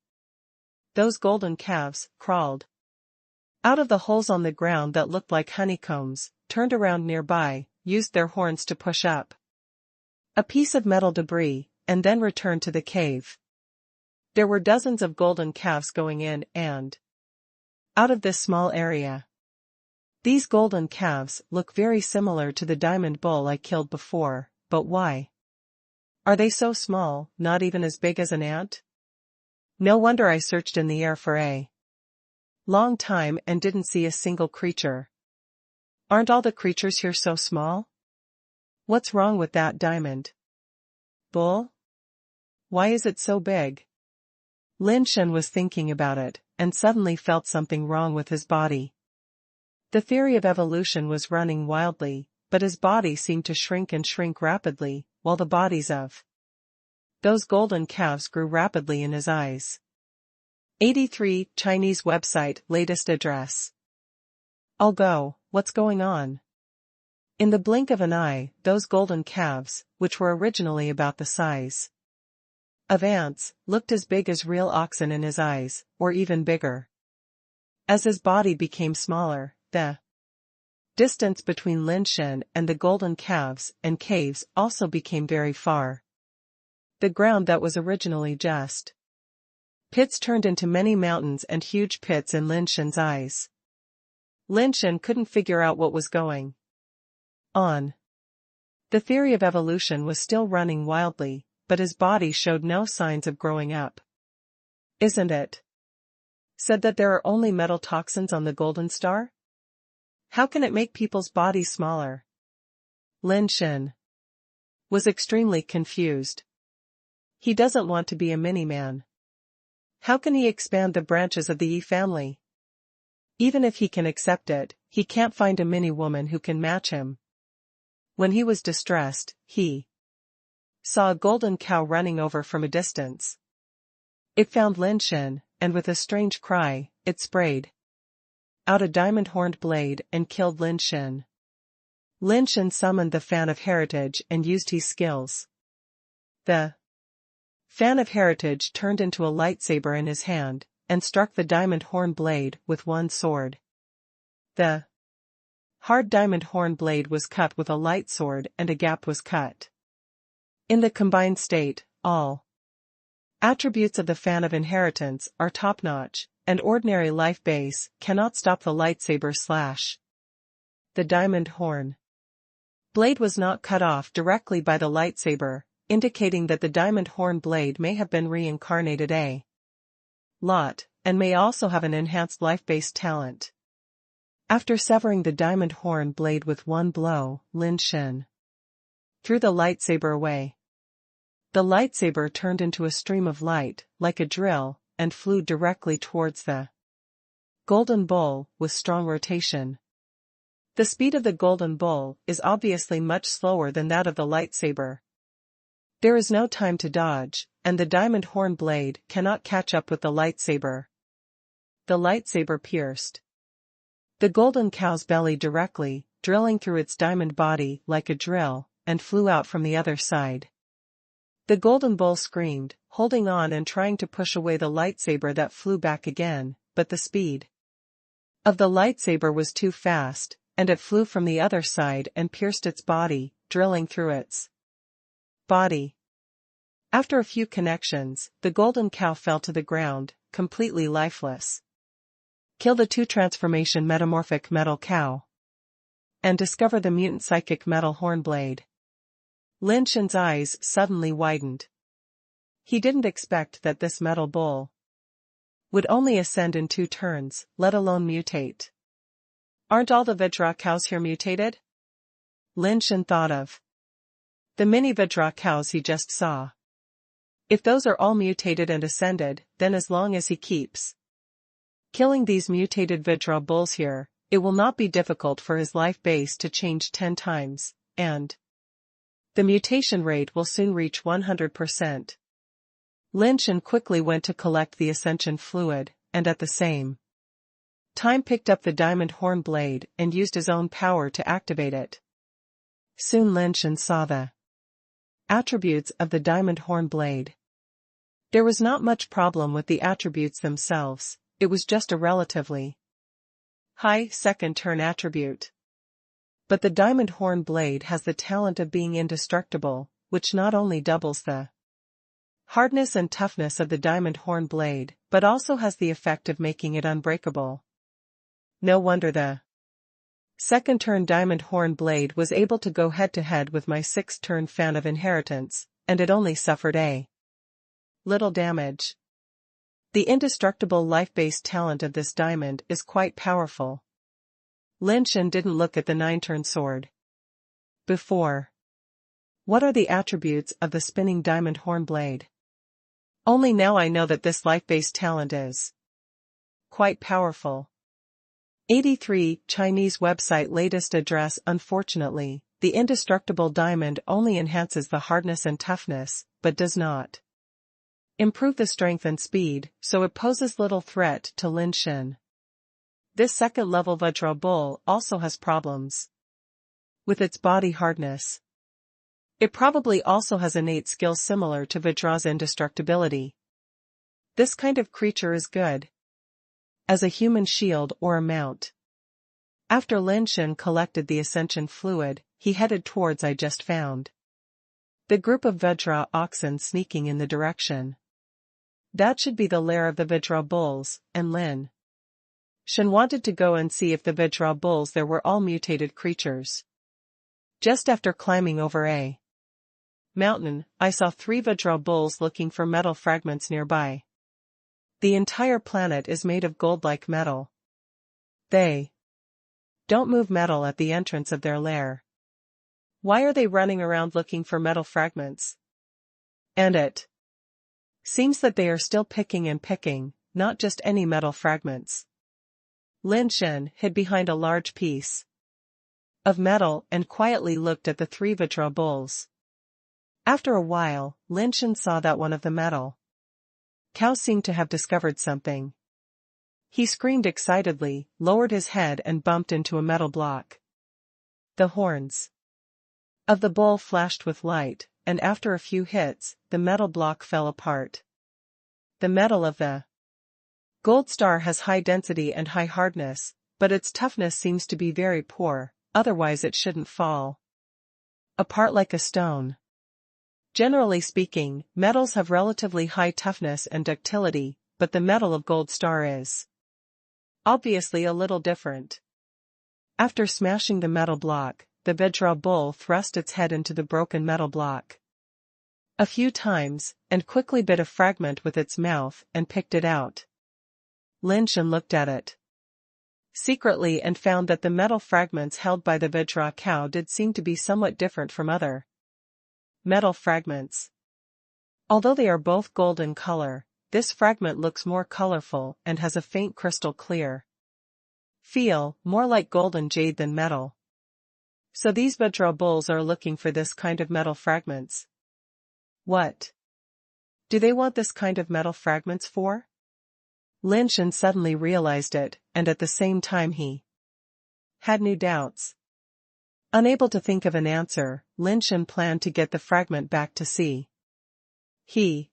Those golden calves crawled out of the holes on the ground that looked like honeycombs, turned around nearby, used their horns to push up a piece of metal debris, and then returned to the cave. There were dozens of golden calves going in and out of this small area. These golden calves look very similar to the diamond bull I killed before, but why are they so small, not even as big as an ant? No wonder I searched in the air for a long time and didn't see a single creature. Aren't all the creatures here so small? What's wrong with that diamond bull? Why is it so big? Lin Shen was thinking about it, and suddenly felt something wrong with his body. The theory of evolution was running wildly, but his body seemed to shrink and shrink rapidly, while the bodies of those golden calves grew rapidly in his eyes. 83 Chinese website latest address. I'll go, what's going on? In the blink of an eye, those golden calves, which were originally about the size of ants, looked as big as real oxen in his eyes, or even bigger. As his body became smaller, the distance between Lin Shen and the golden calves and caves also became very far. The ground that was originally just pits turned into many mountains and huge pits in Lin Shen's eyes. Lin Shen couldn't figure out what was going on. The theory of evolution was still running wildly, but his body showed no signs of growing up. Isn't it said that there are only metal toxins on the golden star? How can it make people's bodies smaller? Lin Shen was extremely confused. He doesn't want to be a mini-man. How can he expand the branches of the Yi family? Even if he can accept it, he can't find a mini-woman who can match him. When he was distressed, he saw a golden cow running over from a distance. It found Lin Shen, and with a strange cry, it sprayed out a diamond-horned blade and killed Lin Shen. Lin Shen summoned the Fan of Heritage and used his skills. The Fan of Heritage turned into a lightsaber in his hand, and struck the diamond horn blade with one sword. The hard diamond horn blade was cut with a light sword and a gap was cut. In the combined state, all attributes of the Fan of Inheritance are top-notch, and ordinary life base cannot stop the lightsaber slash. The diamond horn blade was not cut off directly by the lightsaber, indicating that the diamond horn blade may have been reincarnated a lot, and may also have an enhanced life-based talent. After severing the diamond horn blade with one blow, Lin Shen threw the lightsaber away. The lightsaber turned into a stream of light, like a drill, and flew directly towards the golden bull, with strong rotation. The speed of the golden bull is obviously much slower than that of the lightsaber. There is no time to dodge, and the diamond horn blade cannot catch up with the lightsaber. The lightsaber pierced the golden cow's belly directly, drilling through its diamond body like a drill, and flew out from the other side. The golden bull screamed, holding on and trying to push away the lightsaber that flew back again, but the speed of the lightsaber was too fast, and it flew from the other side and pierced its body, drilling through its body. After a few connections, the golden cow fell to the ground, completely lifeless. Kill the 2 transformation metamorphic metal cow. And discover the mutant psychic metal hornblade. Lin Shen's eyes suddenly widened. He didn't expect that this metal bull would only ascend in 2 turns, let alone mutate. Aren't all the Vajra cows here mutated? Lin Shen thought of the mini Vajra cows he just saw. If those are all mutated and ascended, then as long as he keeps killing these mutated Vajra bulls here, it will not be difficult for his life base to change 10 times, and the mutation rate will soon reach 100%. Lin Shen quickly went to collect the ascension fluid, and at the same time picked up the diamond horn blade and used his own power to activate it. Soon Lin Shen saw the Attributes of the diamond horn blade. There was not much problem with the attributes themselves, it was just a relatively high second turn attribute. But the diamond horn blade has the talent of being indestructible, which not only doubles the hardness and toughness of the diamond horn blade, but also has the effect of making it unbreakable. No wonder the second turn diamond horn blade was able to go head to head with my sixth turn fan of inheritance, and it only suffered a little damage. The indestructible life-based talent of this diamond is quite powerful. Lin Shen didn't look at the 9-turn sword before. What are the attributes of the spinning diamond horn blade? Only now I know that this life-based talent is quite powerful. 83 Chinese website latest address. Unfortunately, the indestructible diamond only enhances the hardness and toughness, but does not improve the strength and speed, so it poses little threat to Lin Shen. This second-level Vajra bull also has problems with its body hardness. It probably also has innate skills similar to Vajra's indestructibility. This kind of creature is good as a human shield or a mount. After Lin Shen collected the ascension fluid, he headed towards I just found the group of Vajra oxen sneaking in the direction. That should be the lair of the Vajra bulls, and Lin Shen wanted to go and see if the Vajra bulls there were all mutated creatures. Just after climbing over a mountain, I saw 3 Vajra bulls looking for metal fragments nearby. The entire planet is made of gold-like metal. They don't move metal at the entrance of their lair. Why are they running around looking for metal fragments? And it seems that they are still picking and picking, not just any metal fragments. Lin Shen hid behind a large piece of metal and quietly looked at the 3 Vajra bulls. After a while, Lin Shen saw that one of the metal cows seemed to have discovered something. He screamed excitedly, lowered his head and bumped into a metal block. The horns of the bull flashed with light, and after a few hits, the metal block fell apart. The metal of the gold star has high density and high hardness, but its toughness seems to be very poor, otherwise it shouldn't fall apart like a stone. Generally speaking, metals have relatively high toughness and ductility, but the metal of gold star is obviously a little different. After smashing the metal block, the Vajra bull thrust its head into the broken metal block a few times, and quickly bit a fragment with its mouth and picked it out. Lin Shen looked at it secretly and found that the metal fragments held by the Vajra cow did seem to be somewhat different from other metal fragments. Although they are both gold in color, this fragment looks more colorful and has a faint crystal clear feel, more like gold and jade than metal. So these Vajra bulls are looking for this kind of metal fragments. What do they want this kind of metal fragments for? Lin Shen suddenly realized it, and at the same time he had new doubts. Unable to think of an answer, Lin Shen planned to get the fragment back to sea. He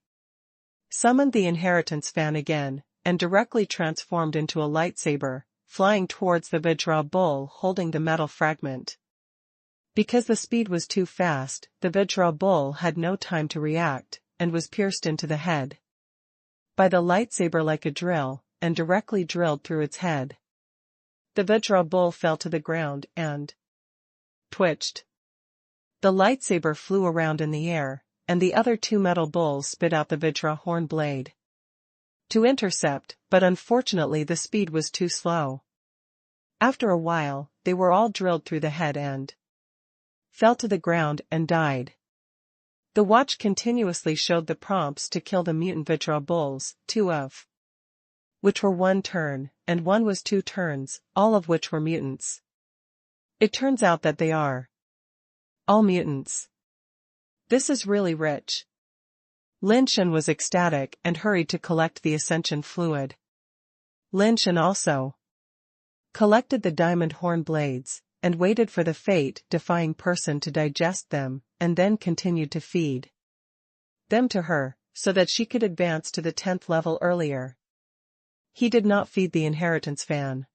summoned the inheritance fan again, and directly transformed into a lightsaber, flying towards the Vajra bull holding the metal fragment. Because the speed was too fast, the Vajra bull had no time to react, and was pierced into the head by the lightsaber like a drill, and directly drilled through its head. The Vajra bull fell to the ground and twitched. The lightsaber flew around in the air, and the other 2 metal bulls spit out the Vajra horn blade to intercept, but unfortunately the speed was too slow. After a while, they were all drilled through the head and fell to the ground and died. The watch continuously showed the prompts to kill the mutant Vajra bulls, 2 of which were 1 turn, and 1 was 2 turns, all of which were mutants. It turns out that they are all mutants. This is really rich. Lin Shen was ecstatic and hurried to collect the ascension fluid. Lin Shen also collected the diamond horn blades, and waited for the fate-defying person to digest them, and then continued to feed them to her, so that she could advance to the 10th level earlier. He did not feed the inheritance fan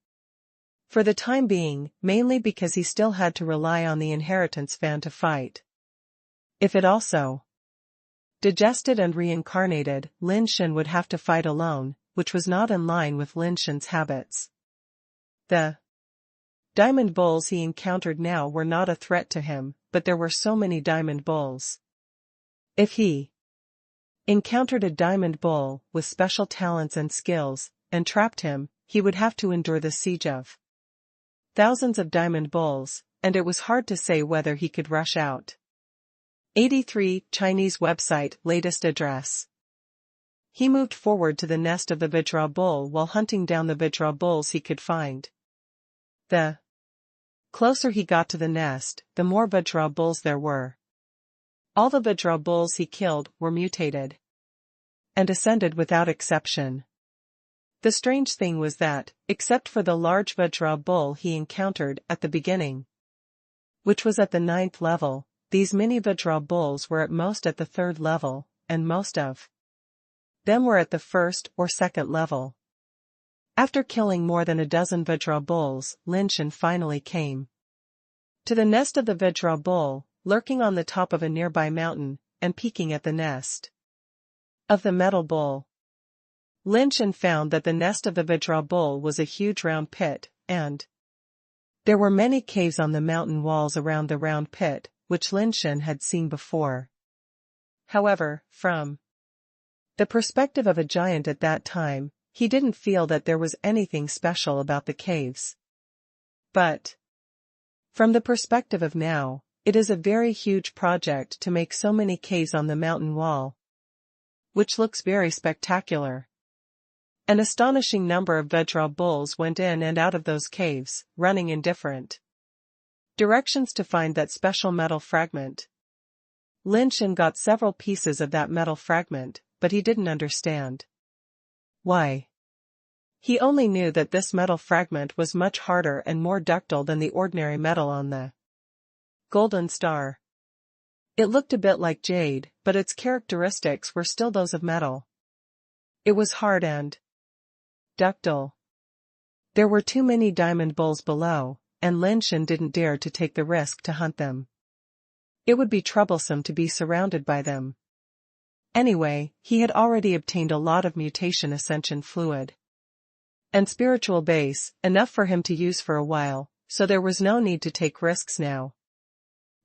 for the time being, mainly because he still had to rely on the inheritance fan to fight. If it also digested and reincarnated, Lin Shen would have to fight alone, which was not in line with Lin Shen's habits. The diamond bulls he encountered now were not a threat to him, but there were so many diamond bulls. If he encountered a diamond bull with special talents and skills, and trapped him, he would have to endure the siege of thousands of diamond bulls, and it was hard to say whether he could rush out. 83 Chinese website latest address. He moved forward to the nest of the Vajra bull while hunting down the Vajra bulls he could find. The closer he got to the nest, the more Vajra bulls there were. All the Vajra bulls he killed were mutated and ascended without exception. The strange thing was that, except for the large Vajra bull he encountered at the beginning, which was at the 9th level, these mini Vajra bulls were at most at the 3rd level, and most of them were at the 1st or 2nd level. After killing more than a dozen Vajra bulls, Lin Shen finally came to the nest of the Vajra bull, lurking on the top of a nearby mountain, and peeking at the nest of the metal bull. Lin Shen found that the nest of the Vajra bull was a huge round pit, and there were many caves on the mountain walls around the round pit, which Lin Shen had seen before. However, from the perspective of a giant at that time, he didn't feel that there was anything special about the caves. But from the perspective of now, it is a very huge project to make so many caves on the mountain wall, which looks very spectacular. An astonishing number of Vajra bulls went in and out of those caves, running in different directions to find that special metal fragment. Lin Shen got several pieces of that metal fragment, but he didn't understand why. He only knew that this metal fragment was much harder and more ductile than the ordinary metal on the golden star. It looked a bit like jade, but its characteristics were still those of metal. It was hard and ductile. There were too many diamond bulls below, and Lin Shen didn't dare to take the risk to hunt them. It would be troublesome to be surrounded by them. Anyway, he had already obtained a lot of mutation ascension fluid and spiritual base, enough for him to use for a while, so there was no need to take risks now.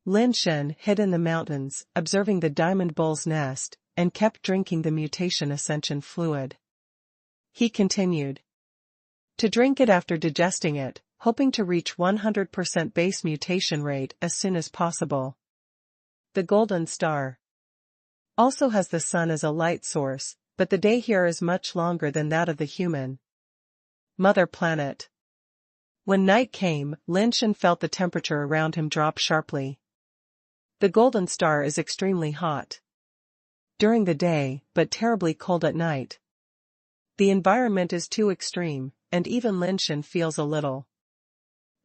Lin Shen hid in the mountains, observing the diamond bull's nest, and kept drinking the mutation ascension fluid. He continued to drink it after digesting it, hoping to reach 100% base mutation rate as soon as possible. The golden star also has the sun as a light source, but the day here is much longer than that of the human mother planet. When night came, Lin Shen felt the temperature around him drop sharply. The golden star is extremely hot during the day, but terribly cold at night. The environment is too extreme, and even Lin Shen feels a little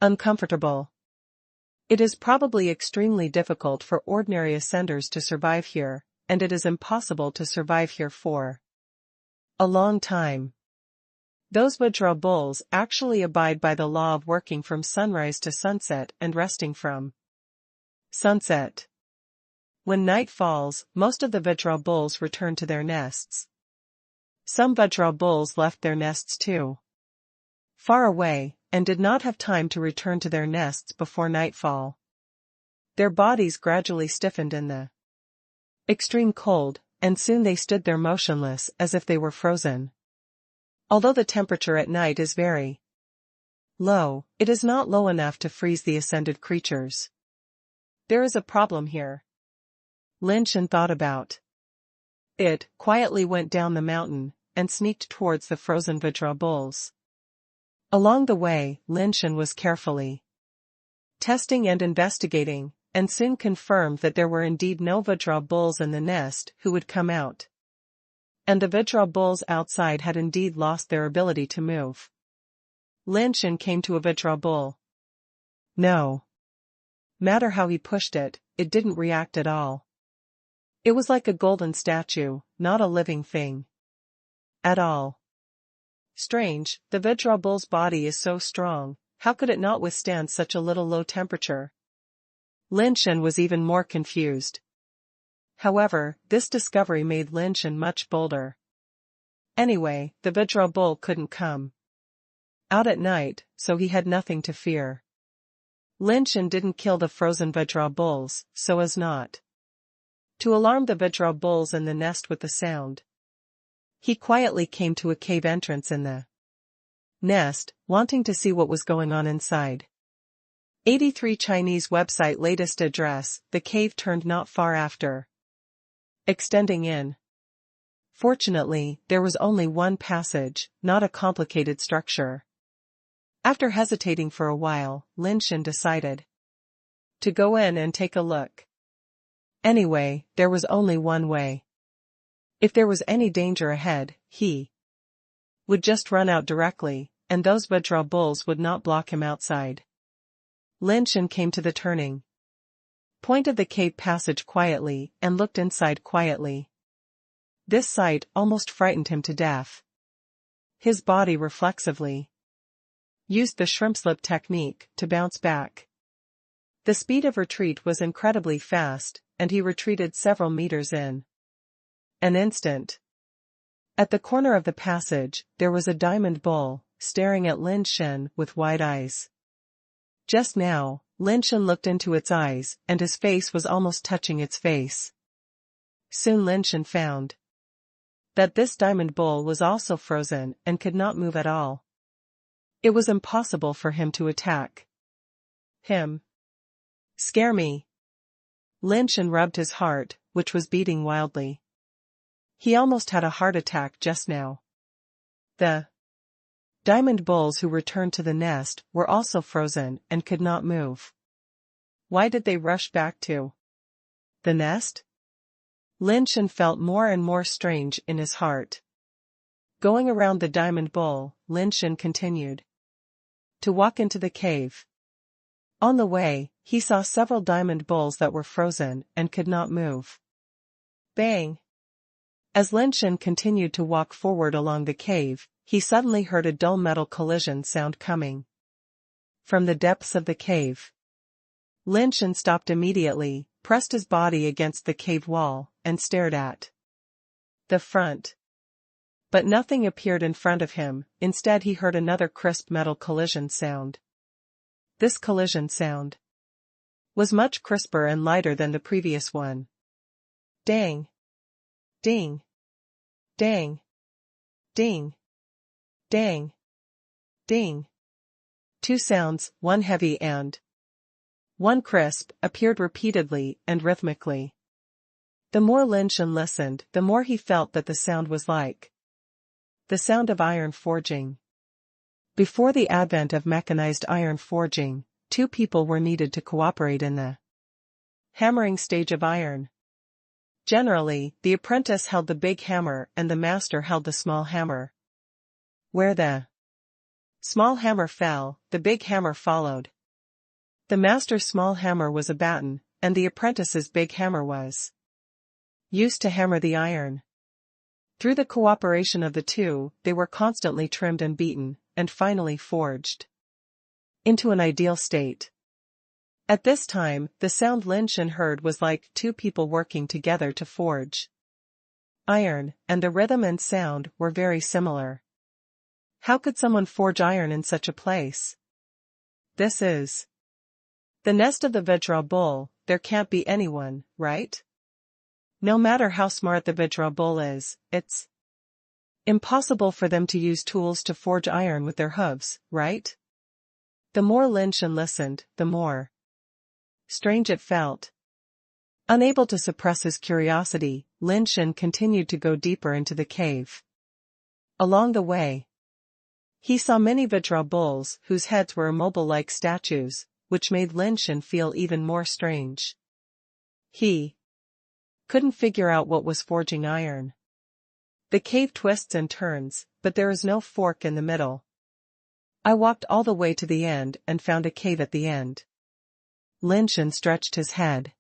uncomfortable. It is probably extremely difficult for ordinary ascenders to survive here, and it is impossible to survive here for a long time. Those Vajra bulls actually abide by the law of working from sunrise to sunset and resting from sunset. When night falls, most of the Vajra bulls return to their nests. Some Vajra bulls left their nests too far away, and did not have time to return to their nests before nightfall. Their bodies gradually stiffened in the extreme cold, and soon they stood there motionless as if they were frozen. Although the temperature at night is very low, it is not low enough to freeze the ascended creatures. There is a problem here. Lin Shen thought about it, quietly went down the mountain, and sneaked towards the frozen Vajra bulls. Along the way, Lin Shen was carefully testing and investigating, and soon confirmed that there were indeed no Vajra bulls in the nest who would come out. And the Vajra bulls outside had indeed lost their ability to move. Lin Shen came to a Vajra bull. No matter how he pushed it, it didn't react at all. It was like a golden statue, not a living thing. At all. Strange, the Vidra bull's body is so strong, how could it not withstand such a little low temperature? Lin Shen was even more confused. However, this discovery made Lin Shen much bolder. Anyway, the Vidra bull couldn't come out at night, so he had nothing to fear. Lin Shen didn't kill the frozen Vidra bulls, so as not to alarm the Vidra bulls in the nest with the sound. He quietly came to a cave entrance in the nest, wanting to see what was going on inside. 83 Chinese website latest address, the cave turned not far after extending in. Fortunately, there was only one passage, not a complicated structure. After hesitating for a while, Lin Shen decided to go in and take a look. Anyway, there was only one way. If there was any danger ahead, he would just run out directly, and those Vidra bulls would not block him outside. Lin Shen came to the turning point of the cave passage quietly and looked inside quietly. This sight almost frightened him to death. His body reflexively used the shrimp slip technique to bounce back. The speed of retreat was incredibly fast, and he retreated several meters in an instant. At the corner of the passage, there was a diamond bull, staring at Lin Shen with wide eyes. Just now, Lin Shen looked into its eyes, and his face was almost touching its face. Soon Lin Shen found that this diamond bull was also frozen and could not move at all. It was impossible for him to attack him. Scare me. Lin Shen rubbed his heart, which was beating wildly. He almost had a heart attack just now. The diamond bulls who returned to the nest were also frozen and could not move. Why did they rush back to the nest? Lin Shen felt more and more strange in his heart. Going around the diamond bull, Lin Shen continued to walk into the cave. On the way, he saw several diamond bulls that were frozen and could not move. Bang! As Lin Shen continued to walk forward along the cave, he suddenly heard a dull metal collision sound coming from the depths of the cave. Lin Shen stopped immediately, pressed his body against the cave wall, and stared at the front. But nothing appeared in front of him. Instead he heard another crisp metal collision sound. This collision sound was much crisper and lighter than the previous one. Dang! Ding! Dang! Ding! Dang! Ding! Two sounds, one heavy and one crisp, appeared repeatedly and rhythmically. The more Lin Shen listened, the more he felt that the sound was like the sound of iron forging. Before the advent of mechanized iron forging, two people were needed to cooperate in the hammering stage of iron. Generally, the apprentice held the big hammer and the master held the small hammer. Where the small hammer fell, the big hammer followed. The master's small hammer was a baton, and the apprentice's big hammer was used to hammer the iron. Through the cooperation of the two, they were constantly trimmed and beaten, and finally forged into an ideal state. At this time, the sound Lin Shen heard was like two people working together to forge iron, and the rhythm and sound were very similar. How could someone forge iron in such a place? This is the nest of the Vidra bull. There can't be anyone, right? No matter how smart the Vidra bull is, it's impossible for them to use tools to forge iron with their hooves, right? The more Lin Shen listened, the more strange it felt. Unable to suppress his curiosity, Lin Shen continued to go deeper into the cave. Along the way, he saw many Vidra bulls whose heads were immobile like statues, which made Lin Shen feel even more strange. He couldn't figure out what was forging iron. The cave twists and turns, but there is no fork in the middle. I walked all the way to the end and found a cave at the end. Lin Shen stretched his head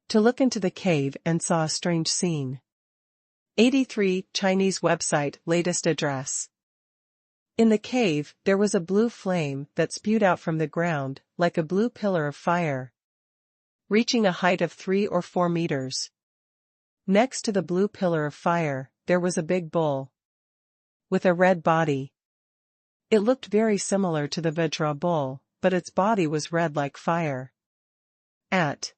to look into the cave and saw a strange scene. 83 Chinese website latest address. In the cave, there was a blue flame that spewed out from the ground, like a blue pillar of fire, reaching a height of 3 or 4 meters. Next to the blue pillar of fire, there was a big bull with a red body. It looked very similar to the Vajra bull, but its body was red like fire. At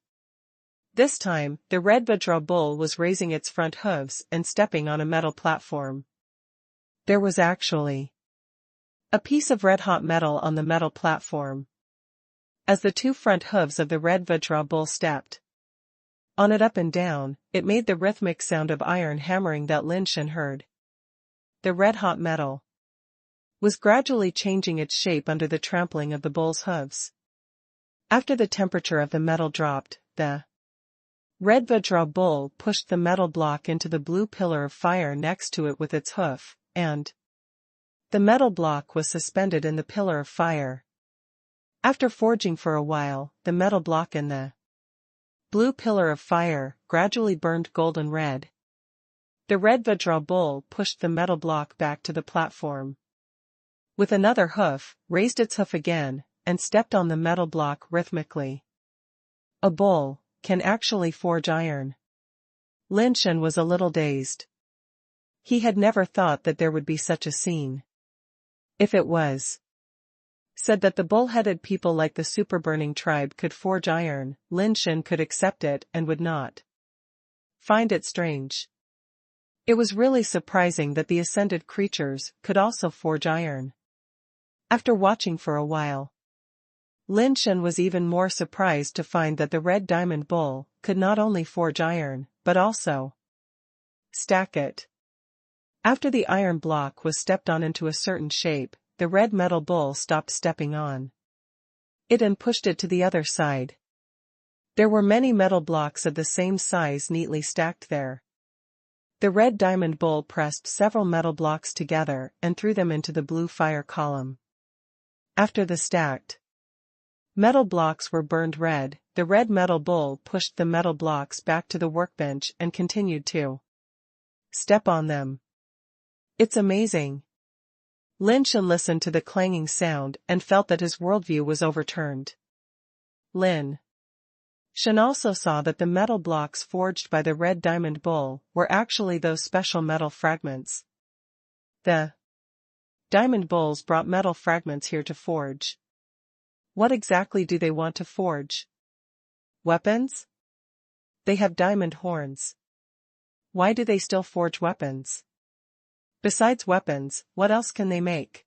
this time, the red Vajra bull was raising its front hooves and stepping on a metal platform. There was actually a piece of red-hot metal on the metal platform. As the 2 front hooves of the red Vajra bull stepped on it up and down, it made the rhythmic sound of iron hammering that Lin Shen heard. The red-hot metal was gradually changing its shape under the trampling of the bull's hooves. After the temperature of the metal dropped, the red Vajra bull pushed the metal block into the blue pillar of fire next to it with its hoof, and the metal block was suspended in the pillar of fire. After forging for a while, the metal block in the blue pillar of fire gradually burned golden red. The red Vajra bull pushed the metal block back to the platform. With another hoof, raised its hoof again, and stepped on the metal block rhythmically. A bull can actually forge iron. Lin Shen was a little dazed. He had never thought that there would be such a scene. If it was said that the bull-headed people like the super-burning tribe could forge iron, Lin Shen could accept it and would not find it strange. It was really surprising that the ascended creatures could also forge iron. After watching for a while, Lin Shen was even more surprised to find that the red diamond bull could not only forge iron, but also stack it. After the iron block was stepped on into a certain shape, the red metal bull stopped stepping on it and pushed it to the other side. There were many metal blocks of the same size neatly stacked there. The red diamond bull pressed several metal blocks together and threw them into the blue fire column. After the stacked metal blocks were burned red, the red metal bull pushed the metal blocks back to the workbench and continued to step on them. It's amazing. Lin Shen listened to the clanging sound and felt that his worldview was overturned. Lin Shen also saw that the metal blocks forged by the red diamond bull were actually those special metal fragments. The diamond bulls brought metal fragments here to forge. What exactly do they want to forge? Weapons? They have diamond horns. Why do they still forge weapons? Besides weapons, what else can they make?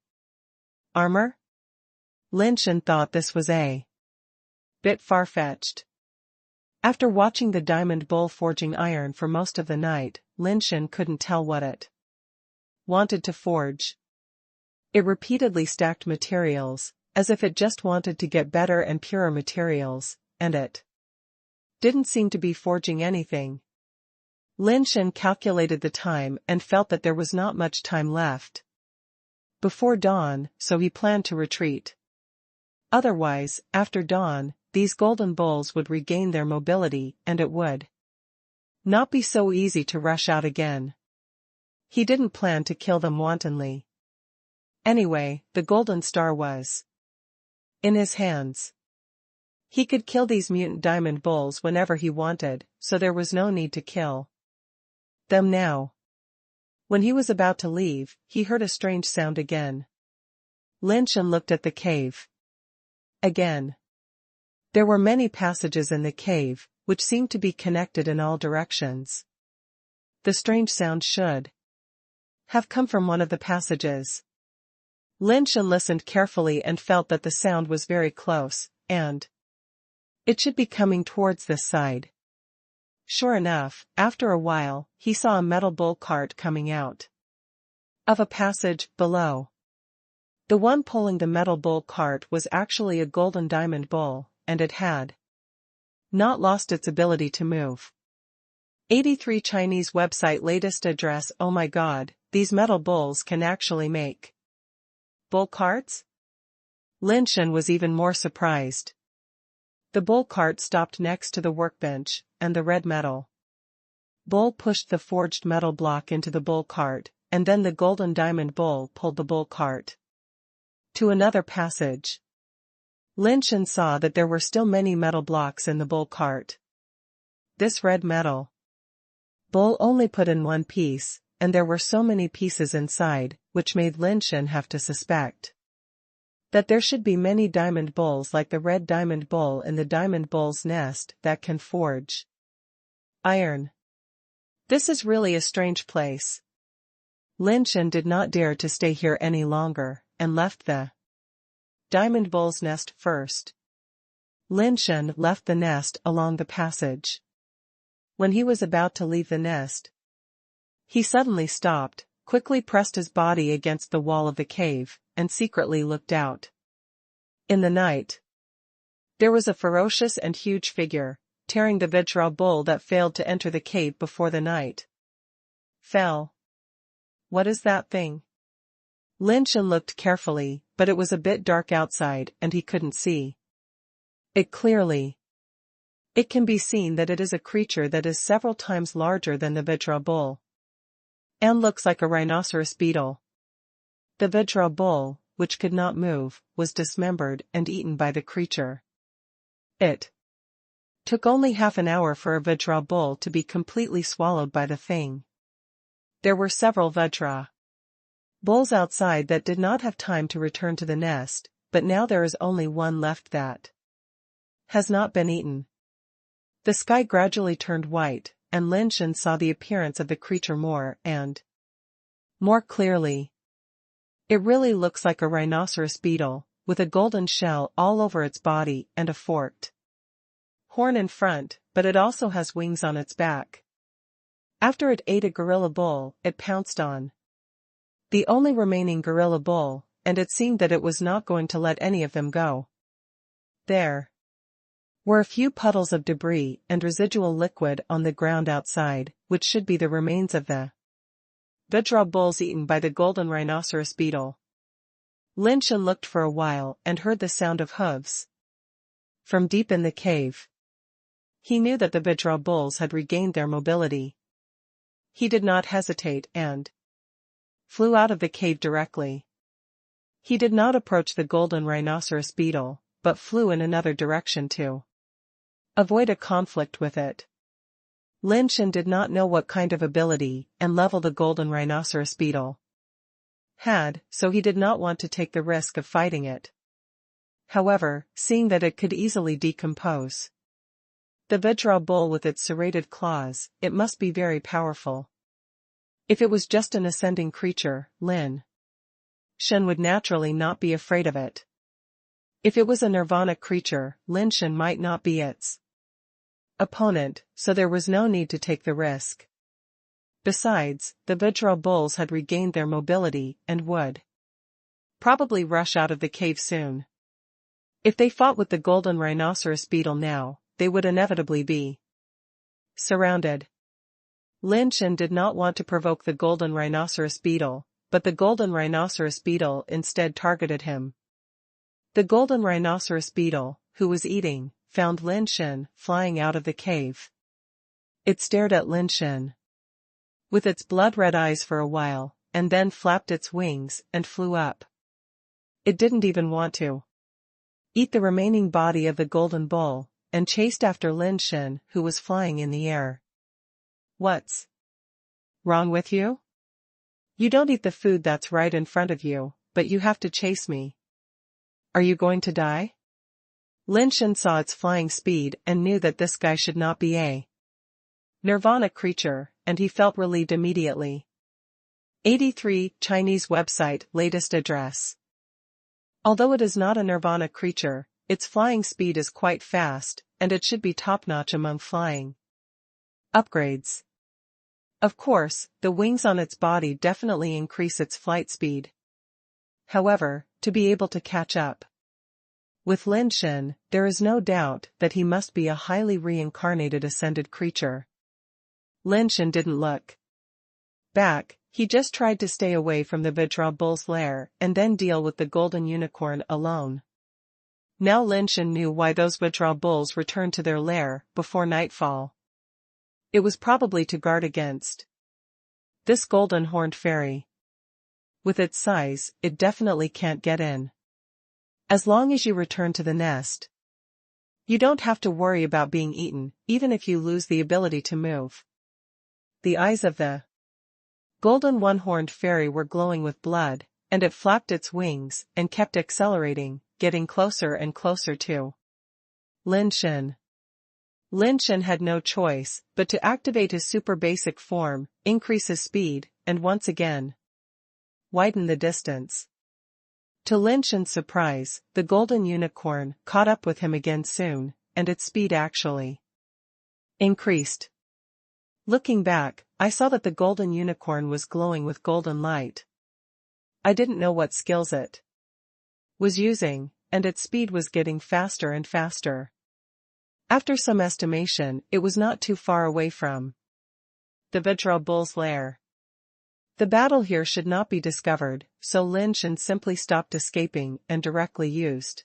Armor? Lin Shen thought this was a bit far-fetched. After watching the diamond bull forging iron for most of the night, Lin Shen couldn't tell what it wanted to forge. It repeatedly stacked materials, as if it just wanted to get better and purer materials, and it didn't seem to be forging anything. Lin Shen calculated the time and felt that there was not much time left before dawn, so he planned to retreat. Otherwise, after dawn, these golden bulls would regain their mobility and it would not be so easy to rush out again. He didn't plan to kill them wantonly. Anyway, the golden star was in his hands. He could kill these mutant diamond bulls whenever he wanted, so there was no need to kill them now. When he was about to leave, he heard a strange sound again. Lin Shen looked at the cave again. There were many passages in the cave, which seemed to be connected in all directions. The strange sound should have come from one of the passages. Lin Shen listened carefully and felt that the sound was very close, and it should be coming towards this side. Sure enough, after a while, he saw a metal bull cart coming out of a passage below. The one pulling the metal bull cart was actually a golden diamond bull, and it had not lost its ability to move. 83 Chinese website latest address. Oh my god, these metal bulls can actually make bull carts? Lin Shen was even more surprised. The bull cart stopped next to the workbench, and the red metal bull pushed the forged metal block into the bull cart, and then the golden diamond bull pulled the bull cart to another passage. Lin Shen saw that there were still many metal blocks in the bull cart. This red metal bull only put in one piece, and there were so many pieces inside, which made Lin Shen have to suspect that there should be many diamond bulls like the red diamond bull in the diamond bull's nest that can forge iron. This is really a strange place. Lin Shen did not dare to stay here any longer, and left the diamond bull's nest first. Lin Shen left the nest along the passage. When he was about to leave the nest, he suddenly stopped, quickly pressed his body against the wall of the cave, and secretly looked out. In the night, there was a ferocious and huge figure, tearing the Vajra bull that failed to enter the cave before the night fell. What is that thing? Lin Shen looked carefully, but it was a bit dark outside and he couldn't see it clearly. It can be seen that it is a creature that is several times larger than the Vajra bull, and looks like a rhinoceros beetle. The Vajra bull, which could not move, was dismembered and eaten by the creature. It took only half an hour for a Vajra bull to be completely swallowed by the thing. There were several Vajra bulls outside that did not have time to return to the nest, but now there is only one left that has not been eaten. The sky gradually turned white, and Lin Shen saw the appearance of the creature more and more clearly. It really looks like a rhinoceros beetle, with a golden shell all over its body and a forked horn in front, but it also has wings on its back. After it ate a gorilla bull, it pounced on the only remaining gorilla bull, and it seemed that it was not going to let any of them go. There were a few puddles of debris and residual liquid on the ground outside, which should be the remains of the Vajra bulls eaten by the golden rhinoceros beetle. Lin Shen looked for a while and heard the sound of hooves from deep in the cave. He knew that the Vajra bulls had regained their mobility. He did not hesitate and flew out of the cave directly. He did not approach the golden rhinoceros beetle, but flew in another direction to avoid a conflict with it. Lin Shen did not know what kind of ability and level the golden rhinoceros beetle had, so he did not want to take the risk of fighting it. However, seeing that it could easily decompose the Vajra bull with its serrated claws, it must be very powerful. If it was just an ascending creature, Lin Shen would naturally not be afraid of it. If it was a nirvana creature, Lin Shen might not be its opponent, so there was no need to take the risk. Besides, the Vajra bulls had regained their mobility and would probably rush out of the cave soon. If they fought with the golden rhinoceros beetle now, they would inevitably be surrounded. Lin Shen did not want to provoke the golden rhinoceros beetle, but the golden rhinoceros beetle instead targeted him. The golden rhinoceros beetle, who was eating, found Lin Shen flying out of the cave. It stared at Lin Shen with its blood-red eyes for a while, and then flapped its wings and flew up. It didn't even want to eat the remaining body of the golden bull, and chased after Lin Shen, who was flying in the air. What's wrong with you? You don't eat the food that's right in front of you, but you have to chase me. Are you going to die? Lin Shen saw its flying speed and knew that this guy should not be a nirvana creature, and he felt relieved immediately. 83 Chinese website latest address. Although it is not a nirvana creature, its flying speed is quite fast, and it should be top-notch among flying upgrades. Of course, the wings on its body definitely increase its flight speed. However, to be able to catch up with Lin Shen, there is no doubt that he must be a highly reincarnated ascended creature. Lin Shen didn't look back, he just tried to stay away from the Vajra bull's lair and then deal with the golden unicorn alone, Now Lin Shen knew why those withdrawal bulls returned to their lair before nightfall. It was probably to guard against this golden horned fairy. With its size, it definitely can't get in. As long as you return to the nest, you don't have to worry about being eaten, even if you lose the ability to move. The eyes of the golden one-horned fairy were glowing with blood, and it flapped its wings and kept accelerating, getting closer and closer to Lin Shen. Lin Shen had no choice but to activate his super basic form, increase his speed, and once again widen the distance. To Lin Shen's surprise, the golden unicorn caught up with him again soon, and its speed actually increased. Looking back, I saw that the golden unicorn was glowing with golden light. I didn't know what skills it was using, and its speed was getting faster and faster. After some estimation, it was not too far away from the Vidra bull's lair. The battle here should not be discovered, so Lin Shen simply stopped escaping and directly used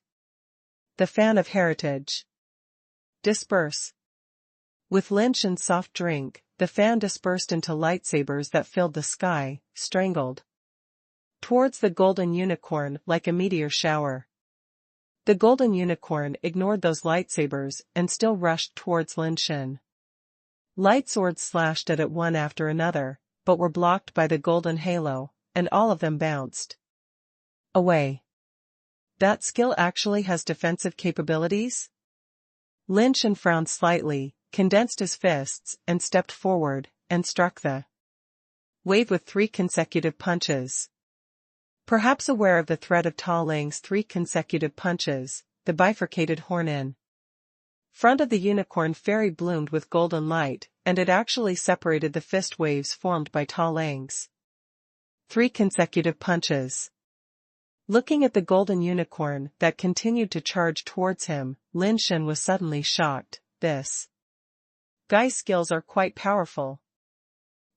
the fan of heritage. Disperse. With Lin Shen's soft drink, the fan dispersed into lightsabers that filled the sky, strangled towards the golden unicorn like a meteor shower. The golden unicorn ignored those lightsabers and still rushed towards Lin Shen. Light swords slashed at it one after another, but were blocked by the golden halo, and all of them bounced away. That skill actually has defensive capabilities? Lin Shen frowned slightly, condensed his fists, and stepped forward, and struck the wave with 3 consecutive punches. Perhaps aware of the threat of Ta Lang's 3 consecutive punches, the bifurcated horn in front of the unicorn fairy bloomed with golden light, and it actually separated the fist waves formed by Ta Lang's 3 consecutive punches. Looking at the golden unicorn that continued to charge towards him, Lin Shen was suddenly shocked. This guy's skills are quite powerful.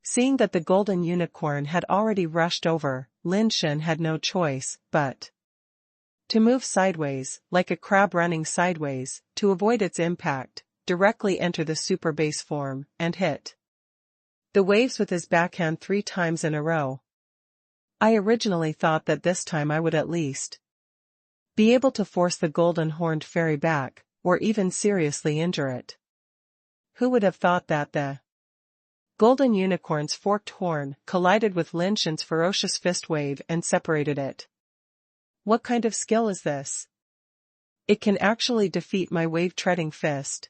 Seeing that the golden unicorn had already rushed over, Lin Shen had no choice but to move sideways, like a crab running sideways, to avoid its impact, directly enter the super base form, and hit the waves with his backhand 3 times in a row. I originally thought that this time I would at least be able to force the golden horned fairy back, or even seriously injure it. Who would have thought that the golden unicorn's forked horn collided with Lin Shen's ferocious fist wave and separated it? What kind of skill is this? It can actually defeat my wave-treading fist.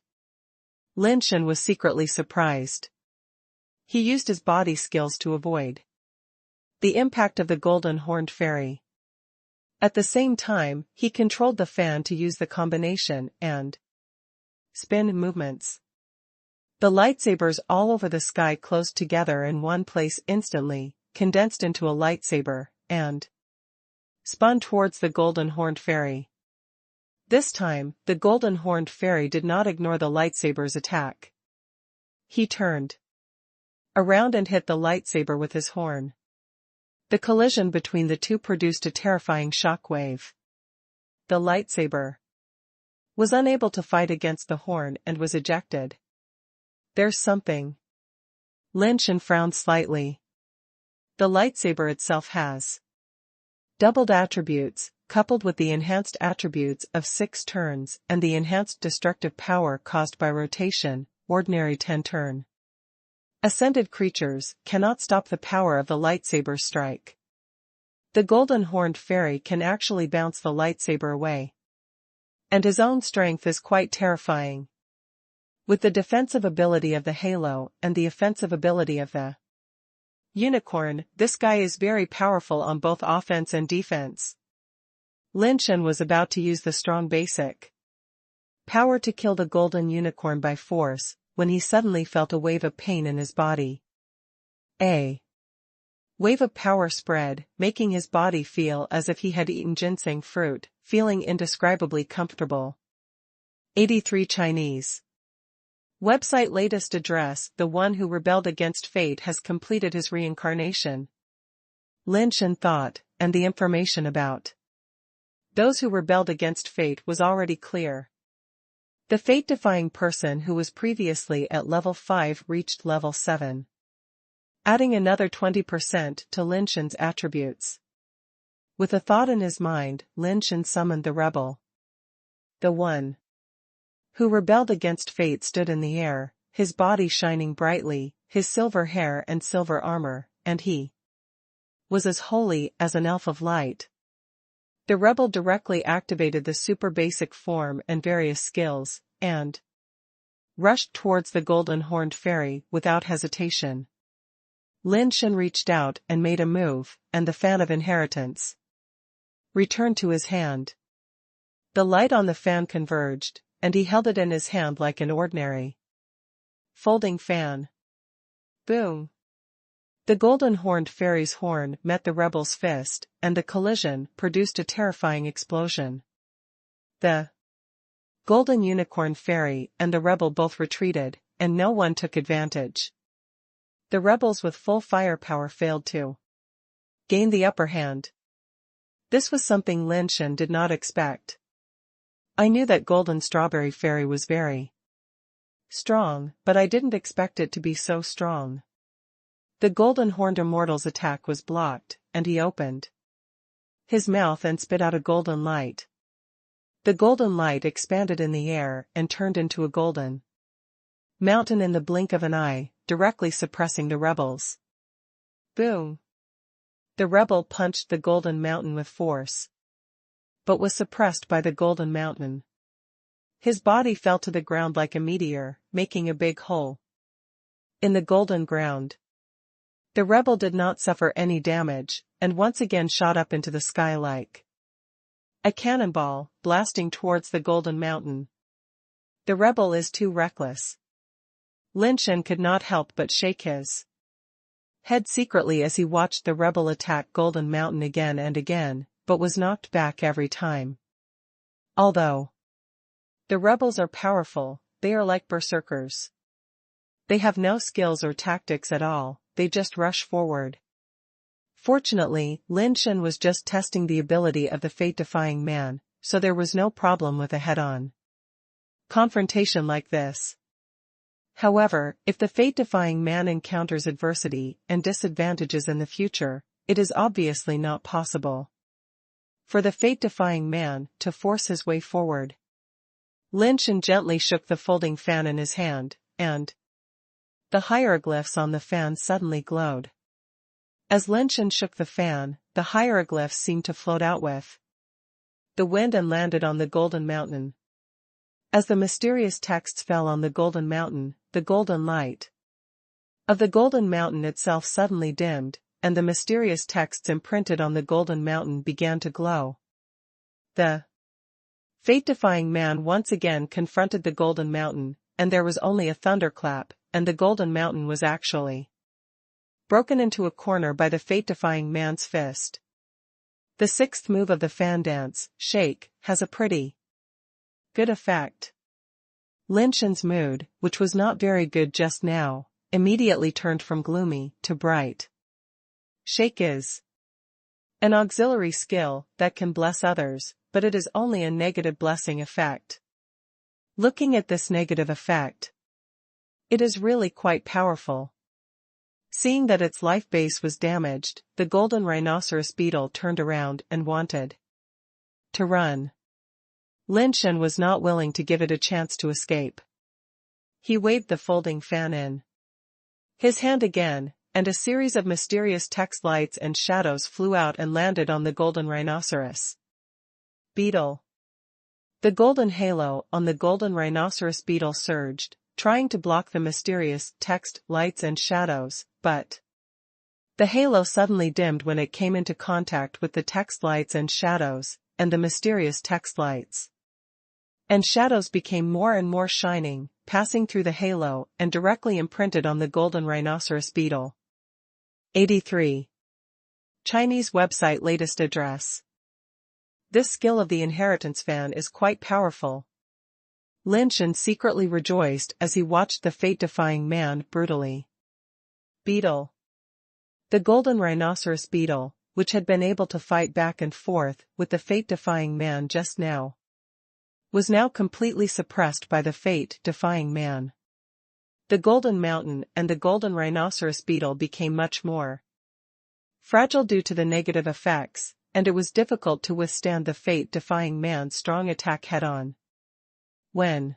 Lin Shen was secretly surprised. He used his body skills to avoid the impact of the golden horned fairy. At the same time, he controlled the fan to use the combination and spin movements. The lightsabers all over the sky closed together in one place instantly, condensed into a lightsaber, and spun towards the golden horned fairy. This time, the golden horned fairy did not ignore the lightsaber's attack. He turned around and hit the lightsaber with his horn. The collision between the two produced a terrifying shockwave. The lightsaber was unable to fight against the horn and was ejected. There's something. Lin Shen frowned slightly. The lightsaber itself has doubled attributes, coupled with the enhanced attributes of 6 turns and the enhanced destructive power caused by rotation, ordinary 10-turn. Ascended creatures cannot stop the power of the lightsaber strike. The golden horned fairy can actually bounce the lightsaber away. And his own strength is quite terrifying. With the defensive ability of the halo and the offensive ability of the unicorn, this guy is very powerful on both offense and defense. Lin Shen was about to use the strong basic power to kill the golden unicorn by force, when he suddenly felt a wave of pain in his body. A wave of power spread, making his body feel as if he had eaten ginseng fruit, feeling indescribably comfortable. 83 Chinese. Website latest address: the one who rebelled against fate has completed his reincarnation. Lin Shen thought, and the information about Those who rebelled against fate was already clear. The fate-defying person who was previously at level 5 reached level 7. Adding another 20% to Lin Shen's attributes. With a thought in his mind, Lin Shen summoned the rebel. The one who rebelled against fate stood in the air, his body shining brightly, his silver hair and silver armor, and he was as holy as an elf of light. The rebel directly activated the super basic form and various skills, and rushed towards the golden horned fairy without hesitation. Lin Shen reached out and made a move, and the fan of inheritance returned to his hand. The light on the fan converged, and he held it in his hand like an ordinary folding fan. Boom! The golden horned fairy's horn met the rebel's fist, and the collision produced a terrifying explosion. The golden unicorn fairy and the rebel both retreated, and no one took advantage. The rebels with full firepower failed to gain the upper hand. This was something Lin Shen did not expect. I knew that golden strawberry fairy was very strong, but I didn't expect it to be so strong. The golden horned immortal's attack was blocked, and he opened his mouth and spit out a golden light. The golden light expanded in the air and turned into a golden mountain in the blink of an eye, directly suppressing the rebels. Boom! The rebel punched the golden mountain with force, but was suppressed by the golden mountain. His body fell to the ground like a meteor, making a big hole in the golden ground. The rebel did not suffer any damage, and once again shot up into the sky like a cannonball, blasting towards the golden mountain. The rebel is too reckless. Lin Shen could not help but shake his head secretly as he watched the rebel attack Golden Mountain again and again, but was knocked back every time. Although the rebels are powerful, they are like berserkers. They have no skills or tactics at all, they just rush forward. Fortunately, Lin Shen was just testing the ability of the fate-defying man, so there was no problem with a head-on confrontation like this. However, if the fate-defying man encounters adversity and disadvantages in the future, it is obviously not possible for the fate-defying man to force his way forward. Lin Shen gently shook the folding fan in his hand, and the hieroglyphs on the fan suddenly glowed. As Lin Shen shook the fan, the hieroglyphs seemed to float out with the wind and landed on the golden mountain. As the mysterious texts fell on the golden mountain, the golden light of the golden mountain itself suddenly dimmed, and the mysterious texts imprinted on the golden mountain began to glow. The fate-defying man once again confronted the golden mountain, and there was only a thunderclap, and the golden mountain was actually broken into a corner by the fate-defying man's fist. The sixth move of the fan dance, shake, has a pretty good effect. Lin Shen's mood, which was not very good just now, immediately turned from gloomy to bright. Shake is an auxiliary skill that can bless others, but it is only a negative blessing effect. Looking at this negative effect, it is really quite powerful. Seeing that its life base was damaged, the golden rhinoceros beetle turned around and wanted to run. Lin Shen was not willing to give it a chance to escape. He waved the folding fan in his hand again, and a series of mysterious text lights and shadows flew out and landed on the golden rhinoceros beetle. The golden halo on the golden rhinoceros beetle surged, trying to block the mysterious text lights and shadows, but the halo suddenly dimmed when it came into contact with the text lights and shadows, and the mysterious text lights and shadows became more and more shining, passing through the halo and directly imprinted on the golden rhinoceros beetle. 83. Chinese website latest address. This skill of the inheritance fan is quite powerful. Lin Shen secretly rejoiced as he watched the fate-defying man brutally beetle the golden rhinoceros beetle, which had been able to fight back and forth with the fate-defying man just now, was now completely suppressed by the fate-defying man. The Golden Mountain and the Golden Rhinoceros beetle became much more fragile due to the negative effects, and it was difficult to withstand the fate-defying man's strong attack head-on. When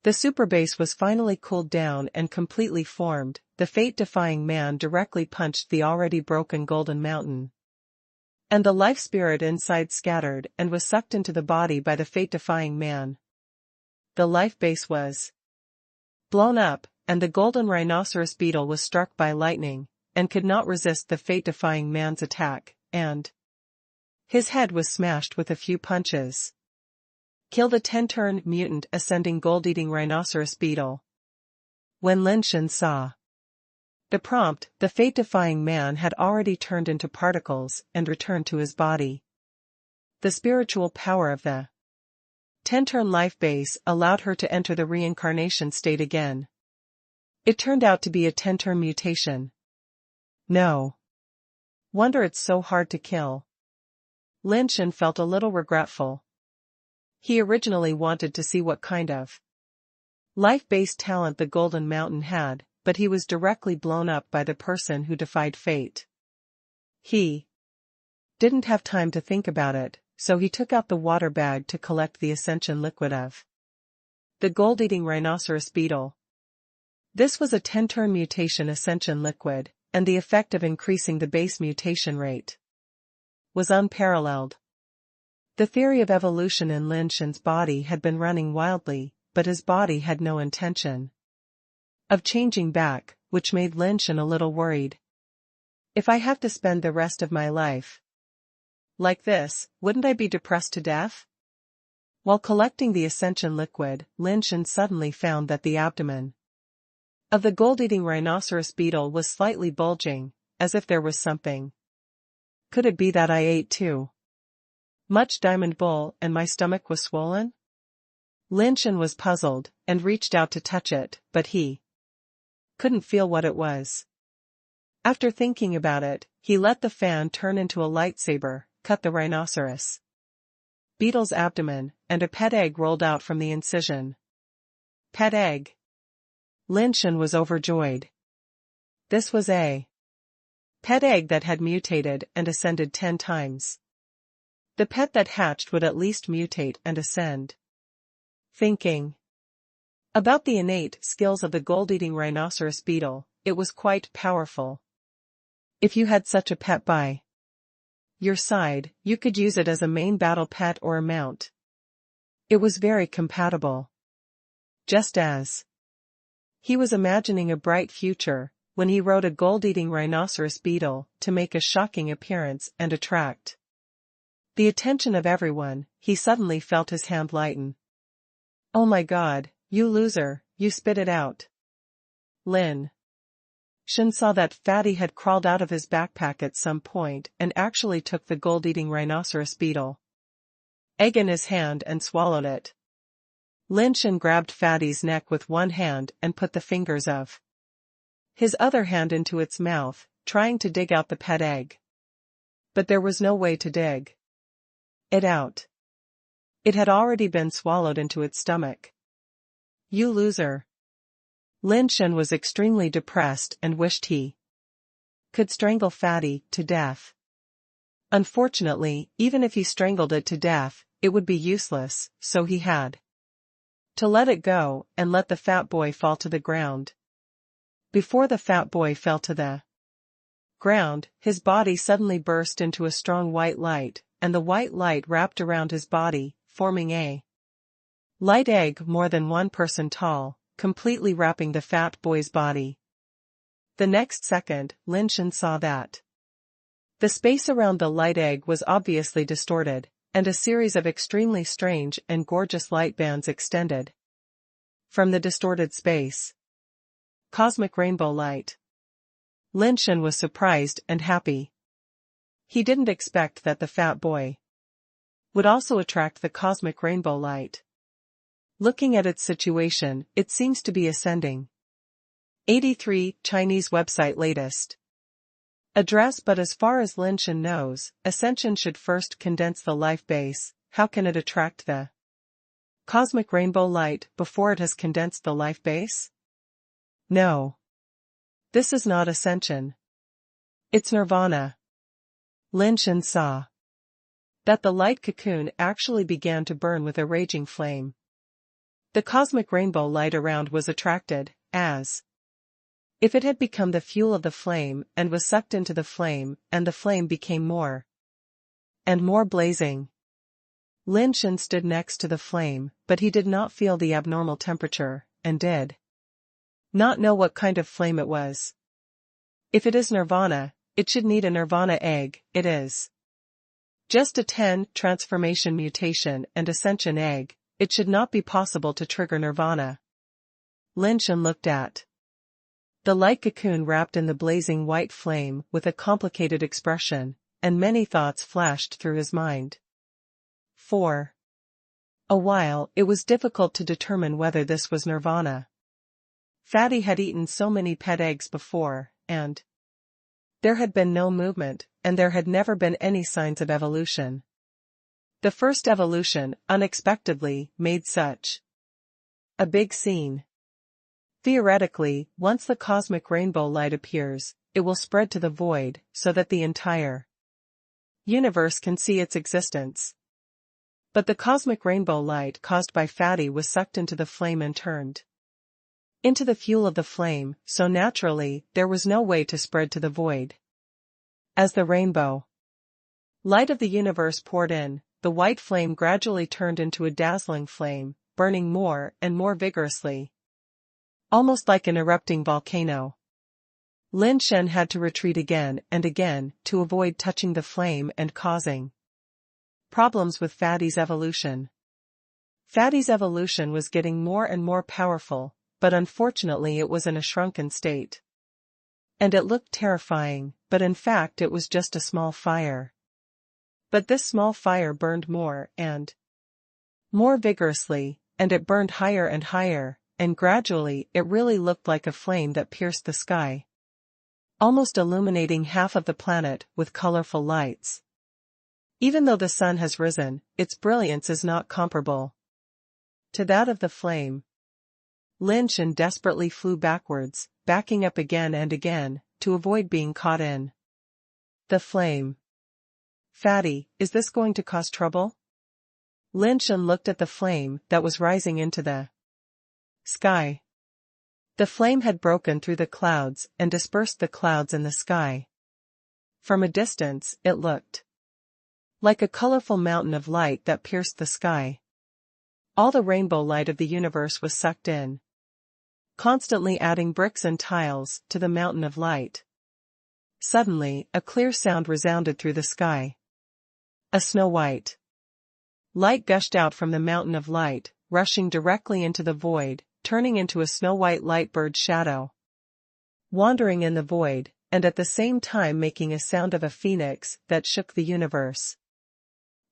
the superbase was finally cooled down and completely formed, the fate-defying man directly punched the already broken Golden Mountain. And the life spirit inside scattered and was sucked into the body by the fate-defying man. The life base was blown up, and the Golden Rhinoceros beetle was struck by lightning, and could not resist the fate-defying man's attack, and his head was smashed with a few punches. Kill the 10-turn mutant ascending gold-eating rhinoceros beetle. When Lin Shen saw the prompt, the fate-defying man had already turned into particles and returned to his body. The spiritual power of the 10-turn life base allowed her to enter the reincarnation state again. It turned out to be a 10-turn mutation. No wonder it's so hard to kill. Lin Shen felt a little regretful. He originally wanted to see what kind of life-based talent the Golden Mountain had, but he was directly blown up by the person who defied fate. He didn't have time to think about it, so he took out the water bag to collect the ascension liquid of the gold-eating rhinoceros beetle. This was a 10-turn mutation ascension liquid, and the effect of increasing the base mutation rate was unparalleled. The theory of evolution in Lin Shen's body had been running wildly, but his body had no intention of changing back, which made Lin Shen a little worried. If I have to spend the rest of my life like this, wouldn't I be depressed to death? While collecting the ascension liquid, Lin Shen suddenly found that the abdomen of the gold-eating rhinoceros beetle was slightly bulging, as if there was something. Could it be that I ate too much diamond bull and my stomach was swollen? Lin Shen was puzzled, and reached out to touch it, but he couldn't feel what it was. After thinking about it, he let the fan turn into a lightsaber, cut the rhinoceros beetle's abdomen, and a pet egg rolled out from the incision. Pet egg. Lin Shen was overjoyed. This was a pet egg that had mutated and ascended 10 times. The pet that hatched would at least mutate and ascend. Thinking about the innate skills of the gold-eating rhinoceros beetle, it was quite powerful. If you had such a pet by your side, you could use it as a main battle pet or a mount. It was very compatible. Just as he was imagining a bright future, when he rode a gold-eating rhinoceros beetle to make a shocking appearance and attract the attention of everyone, he suddenly felt his hand lighten. Oh my God, you loser, you spit it out. Lin Shen saw that Fatty had crawled out of his backpack at some point and actually took the gold-eating rhinoceros beetle egg in his hand and swallowed it. Lin Shen grabbed Fatty's neck with one hand and put the fingers of his other hand into its mouth, trying to dig out the pet egg. But there was no way to dig it out. It had already been swallowed into its stomach. You loser. Lin Shen was extremely depressed and wished he could strangle Fatty to death. Unfortunately, even if he strangled it to death, it would be useless, so he had to let it go and let the fat boy fall to the ground. Before the fat boy fell to the ground, his body suddenly burst into a strong white light, and the white light wrapped around his body, forming a light egg more than 1 person tall, completely wrapping the fat boy's body. The next second, Lin Shen saw that the space around the light egg was obviously distorted, and a series of extremely strange and gorgeous light bands extended from the distorted space. Cosmic rainbow light. Lin Shen was surprised and happy. He didn't expect that the fat boy would also attract the cosmic rainbow light. Looking at its situation, it seems to be ascending. 83 Chinese website latest. Address. But as far as Lin Shen knows, ascension should first condense the life base. How can it attract the cosmic rainbow light before it has condensed the life base? No. This is not ascension. It's nirvana. Lin Shen saw that the light cocoon actually began to burn with a raging flame. The cosmic rainbow light around was attracted, as if it had become the fuel of the flame and was sucked into the flame, and the flame became more and more blazing. Lin Shen stood next to the flame, but he did not feel the abnormal temperature, and did not know what kind of flame it was. If it is nirvana, it should need a nirvana egg. It is just a 10 transformation mutation and ascension egg. It should not be possible to trigger nirvana. Lin Shen looked at the light cocoon wrapped in the blazing white flame with a complicated expression, and many thoughts flashed through his mind. For a while it was difficult to determine whether this was nirvana. Fatty had eaten so many pet eggs before, and there had been no movement, and there had never been any signs of evolution. The first evolution, unexpectedly, made such a big scene. Theoretically, once the cosmic rainbow light appears, it will spread to the void, so that the entire universe can see its existence. But the cosmic rainbow light caused by Fatty was sucked into the flame and turned into the fuel of the flame, so naturally, there was no way to spread to the void. As the rainbow light of the universe poured in, the white flame gradually turned into a dazzling flame, burning more and more vigorously, almost like an erupting volcano. Lin Shen had to retreat again and again to avoid touching the flame and causing problems with Fatty's evolution. Fatty's evolution was getting more and more powerful, but unfortunately it was in a shrunken state. And it looked terrifying, but in fact it was just a small fire. But this small fire burned more and more vigorously, and it burned higher and higher, and gradually it really looked like a flame that pierced the sky, almost illuminating half of the planet with colorful lights. Even though the sun has risen, its brilliance is not comparable to that of the flame. Lin Shen desperately flew backwards, backing up again and again, to avoid being caught in the flame. Fatty, is this going to cause trouble? Lin Shen looked at the flame that was rising into the sky. The flame had broken through the clouds and dispersed the clouds in the sky. From a distance, it looked like a colorful mountain of light that pierced the sky. All the rainbow light of the universe was sucked in, constantly adding bricks and tiles to the mountain of light. Suddenly, a clear sound resounded through the sky. A snow-white light gushed out from the mountain of light, rushing directly into the void, turning into a snow-white light bird shadow, wandering in the void, and at the same time making a sound of a phoenix that shook the universe.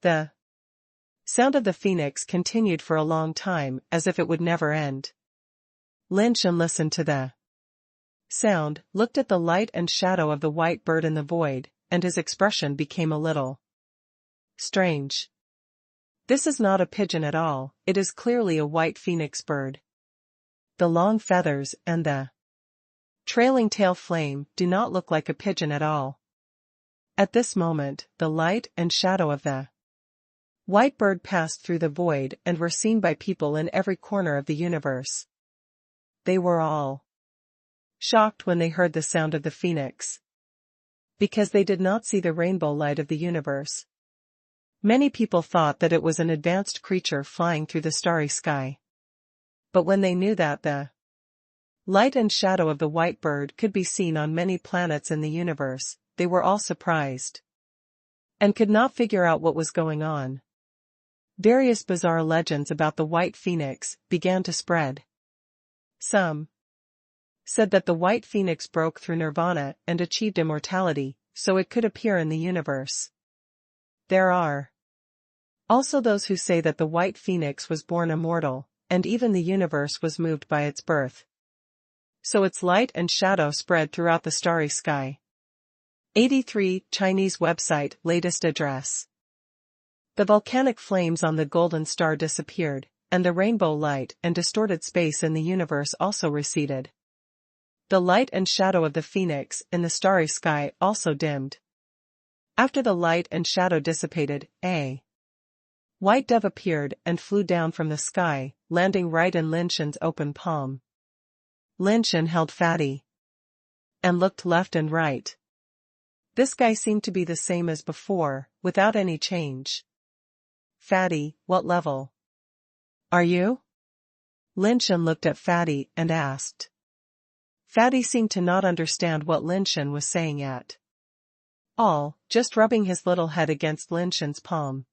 The sound of the phoenix continued for a long time, as if it would never end. Lin Shen listened to the sound, looked at the light and shadow of the white bird in the void, and his expression became a little strange. This is not a pigeon at all, it is clearly a white phoenix bird. The long feathers and the trailing tail flame do not look like a pigeon at all. At this moment, the light and shadow of the white bird passed through the void and were seen by people in every corner of the universe. They were all shocked when they heard the sound of the phoenix, because they did not see the rainbow light of the universe. Many people thought that it was an advanced creature flying through the starry sky. But when they knew that the light and shadow of the white bird could be seen on many planets in the universe, they were all surprised and could not figure out what was going on. Various bizarre legends about the white phoenix began to spread. Some said that the white phoenix broke through nirvana and achieved immortality, so it could appear in the universe. There are also those who say that the white phoenix was born immortal, and even the universe was moved by its birth. So its light and shadow spread throughout the starry sky. 83 Chinese website latest address. The volcanic flames on the golden star disappeared, and the rainbow light and distorted space in the universe also receded. The light and shadow of the phoenix in the starry sky also dimmed. After the light and shadow dissipated, a white dove appeared and flew down from the sky, landing right in Lin Shen's open palm. Lin Shen held Fatty and looked left and right. This guy seemed to be the same as before, without any change. Fatty, what level are you? Lin Shen looked at Fatty and asked. Fatty seemed to not understand what Lin Shen was saying at all, just rubbing his little head against Lin Shen's palm.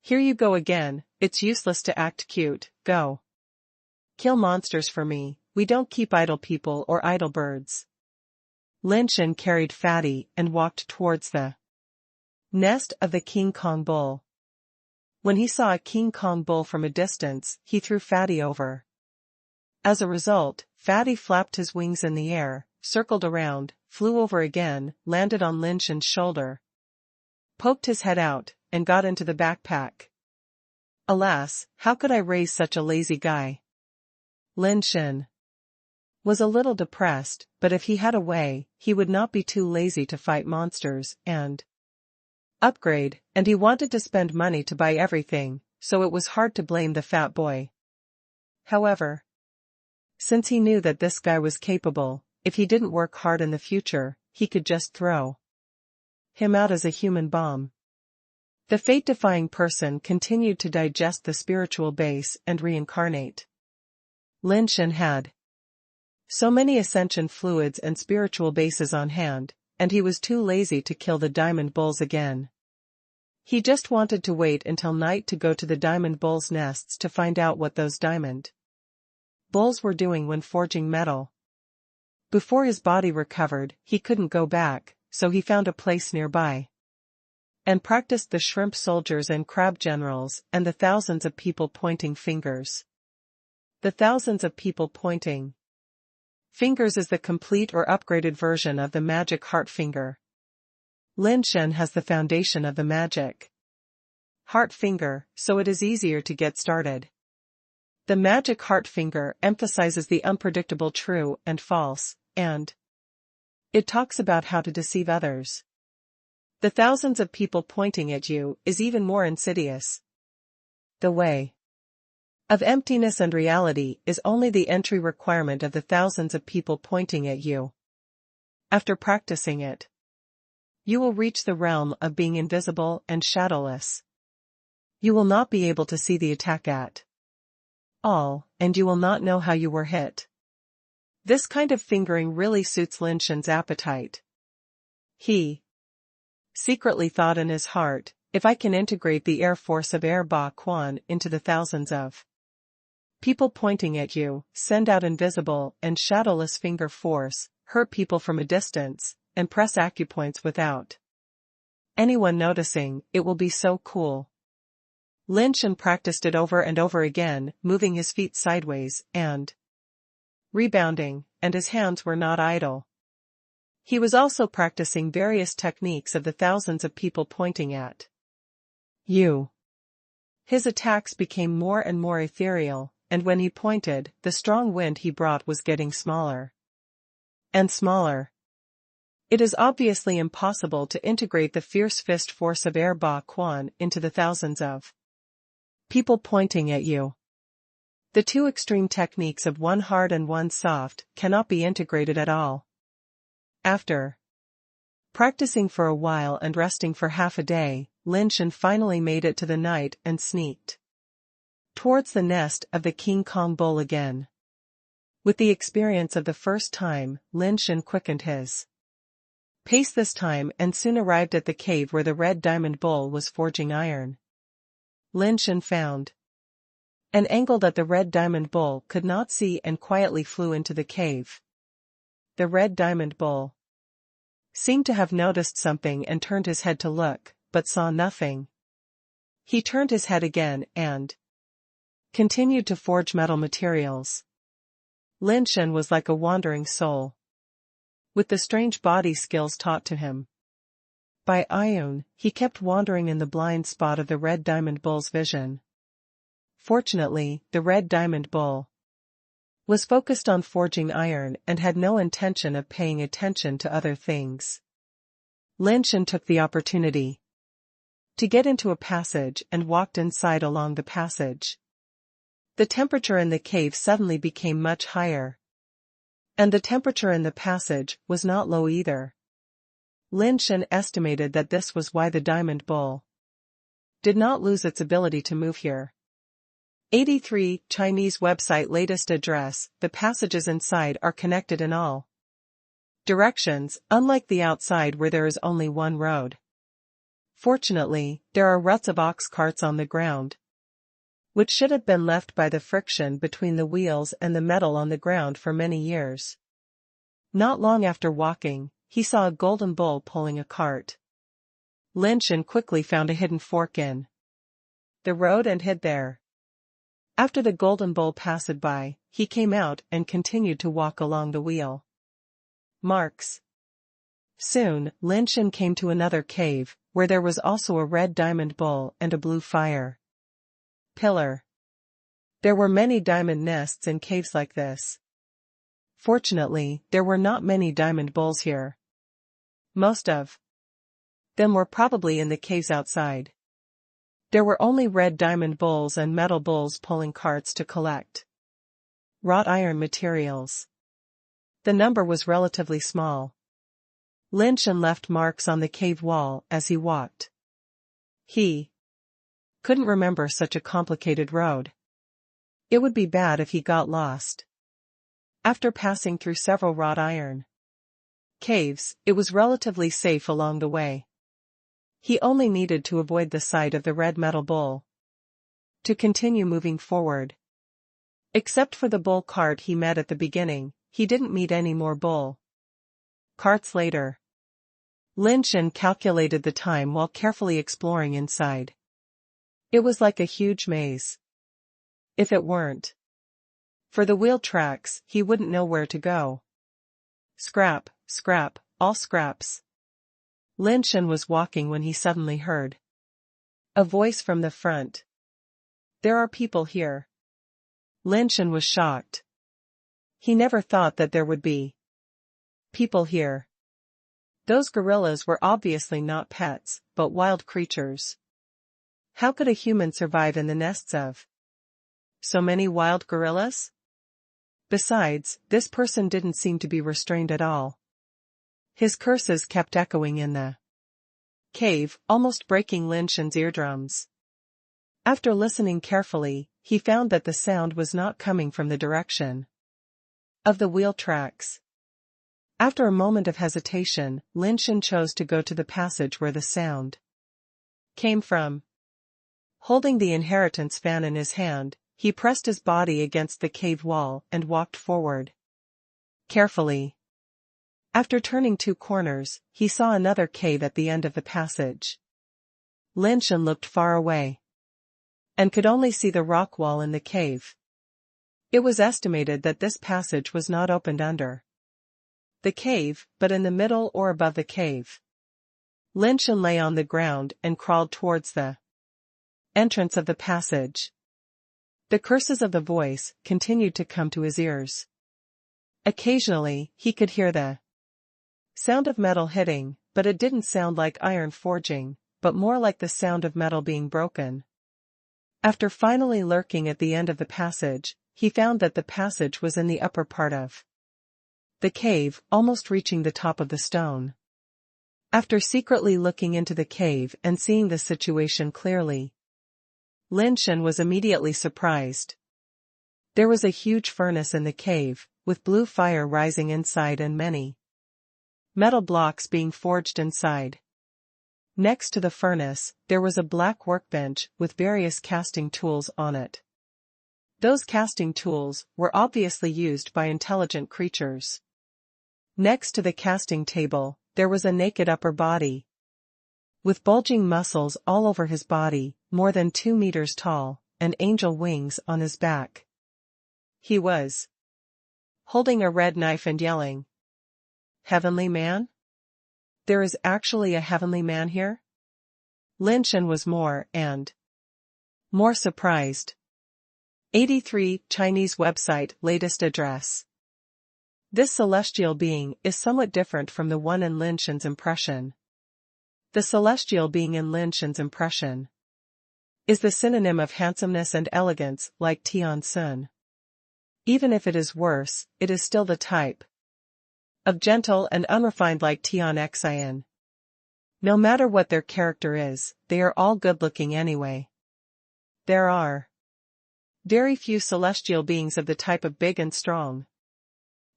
Here you go again, it's useless to act cute, go. Kill monsters for me, we don't keep idle people or idle birds. Lin Shen carried Fatty and walked towards the nest of the King Kong bull. When he saw a King Kong bull from a distance, he threw Fatty over. As a result, Fatty flapped his wings in the air, circled around, flew over again, landed on Lin Shen's shoulder, poked his head out, and got into the backpack. Alas, how could I raise such a lazy guy? Lin Shen was a little depressed, but if he had a way, he would not be too lazy to fight monsters and upgrade, and he wanted to spend money to buy everything, so it was hard to blame the fat boy. However, since he knew that this guy was capable, if he didn't work hard in the future, he could just throw him out as a human bomb. The fate-defying person continued to digest the spiritual base and reincarnate. Lin Shen had so many ascension fluids and spiritual bases on hand, and he was too lazy to kill the diamond bulls again. He just wanted to wait until night to go to the diamond bulls' nests to find out what those diamond bulls were doing when forging metal. Before his body recovered, he couldn't go back, so he found a place nearby and practiced the shrimp soldiers and crab generals and the thousands of people pointing fingers. The thousands of people pointing fingers is the complete or upgraded version of the magic heart finger. Lin Shen has the foundation of the magic heart finger, so it is easier to get started. The magic heart finger emphasizes the unpredictable true and false, and it talks about how to deceive others. The thousands of people pointing at you is even more insidious. The way of emptiness and reality is only the entry requirement of the thousands of people pointing at you. After practicing it, you will reach the realm of being invisible and shadowless. You will not be able to see the attack at all, and you will not know how you were hit. This kind of fingering really suits Lin Shen's appetite. He secretly thought in his heart, if I can integrate the air force of Air Ba Quan into the thousands of people pointing at you, send out invisible and shadowless finger force, hurt people from a distance, and press acupoints without anyone noticing, it will be so cool. Lin Shen practiced it over and over again, moving his feet sideways and rebounding, and his hands were not idle. He was also practicing various techniques of the thousands of people pointing at you. His attacks became more and more ethereal, and when he pointed, the strong wind he brought was getting smaller and smaller. It is obviously impossible to integrate the fierce fist force of Air Ba Quan into the thousands of people pointing at you. The two extreme techniques of one hard and one soft cannot be integrated at all. After practicing for a while and resting for half a day, Lin Shen finally made it to the night and sneaked towards the nest of the King Kong bull again. With the experience of the first time, Lin Shen quickened his pace this time and soon arrived at the cave where the red diamond bull was forging iron. Lin Shen found an angle that the red diamond bull could not see and quietly flew into the cave. The red diamond bull seemed to have noticed something and turned his head to look, but saw nothing. He turned his head again and continued to forge metal materials. Lin Shen was like a wandering soul. with the strange body skills taught to him by Ioun, he kept wandering in the blind spot of the Red Diamond Bull's vision. Fortunately, the Red Diamond Bull was focused on forging iron and had no intention of paying attention to other things. Lin Shen took the opportunity to get into a passage and walked inside along the passage. The temperature in the cave suddenly became much higher. And the temperature in the passage was not low either. Lin Shen estimated that this was why the Diamond Bull did not lose its ability to move here. 83 Chinese website latest address. The passages inside are connected in all directions, unlike the outside where there is only one road. Fortunately, there are ruts of ox carts on the ground, which should have been left by the friction between the wheels and the metal on the ground for many years. Not long after walking, he saw a golden bull pulling a cart. Lin Shen quickly found a hidden fork in the road and hid there. After the golden bull passed by, he came out and continued to walk along the wheel marks. Soon, Lin Shen came to another cave, where there was also a red diamond bull and a blue fire pillar. There were many diamond nests in caves like this. Fortunately, there were not many diamond bulls here. Most of them were probably in the caves outside. There were only red diamond bulls and metal bulls pulling carts to collect wrought iron materials. The number was relatively small. Lin Shen left marks on the cave wall as he walked. He couldn't remember such a complicated road. It would be bad if he got lost. After passing through several wrought iron caves, it was relatively safe along the way. He only needed to avoid the sight of the red metal bull to continue moving forward. Except for the bull cart he met at the beginning, he didn't meet any more bull carts later. Lin Shen calculated the time while carefully exploring inside. It was like a huge maze. If it weren't for the wheel tracks, he wouldn't know where to go. Scrap, scrap, all scraps. Lin Shen was walking when he suddenly heard a voice from the front. There are people here. Lin Shen was shocked. He never thought that there would be people here. Those gorillas were obviously not pets, but wild creatures. How could a human survive in the nests of so many wild gorillas? Besides, this person didn't seem to be restrained at all. His curses kept echoing in the cave, almost breaking Lin Shen's eardrums. After listening carefully, he found that the sound was not coming from the direction of the wheel tracks. After a moment of hesitation, Lin Shen chose to go to the passage where the sound came from. Holding the inheritance fan in his hand, he pressed his body against the cave wall and walked forward carefully. After turning 2 corners, he saw another cave at the end of the passage. Lin Shen looked far away and could only see the rock wall in the cave. It was estimated that this passage was not opened under the cave, but in the middle or above the cave. Lin Shen lay on the ground and crawled towards the entrance of the passage. The curses of the voice continued to come to his ears. Occasionally, he could hear the sound of metal hitting, but it didn't sound like iron forging, but more like the sound of metal being broken. After finally lurking at the end of the passage, he found that the passage was in the upper part of the cave, almost reaching the top of the stone. After secretly looking into the cave and seeing the situation clearly, Lin Shen was immediately surprised. There was a huge furnace in the cave, with blue fire rising inside and many metal blocks being forged inside. Next to the furnace, there was a black workbench with various casting tools on it. Those casting tools were obviously used by intelligent creatures. Next to the casting table, there was a naked upper body, with bulging muscles all over his body, more than 2 meters tall, and angel wings on his back. He was holding a red knife and yelling, Heavenly man? There is actually a heavenly man here? Lin Shen was more surprised. 83 Chinese website latest address. This celestial being is somewhat different from the one in Lin Shen's impression. The celestial being in Lin Shen's impression is the synonym of handsomeness and elegance like Tian Sun. Even if it is worse, it is still the type of gentle and unrefined like Tian Xin. No matter what their character is, they are all good-looking anyway. There are very few celestial beings of the type of big and strong.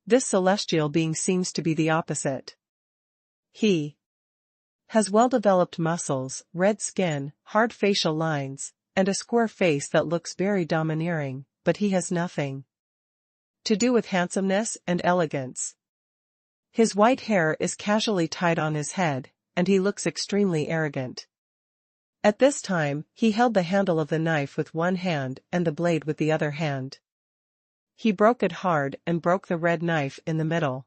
This celestial being seems to be the opposite. He has well-developed muscles, red skin, hard facial lines, and a square face that looks very domineering, but he has nothing to do with handsomeness and elegance. His white hair is casually tied on his head, and he looks extremely arrogant. At this time, he held the handle of the knife with one hand and the blade with the other hand. He broke it hard and broke the red knife in the middle.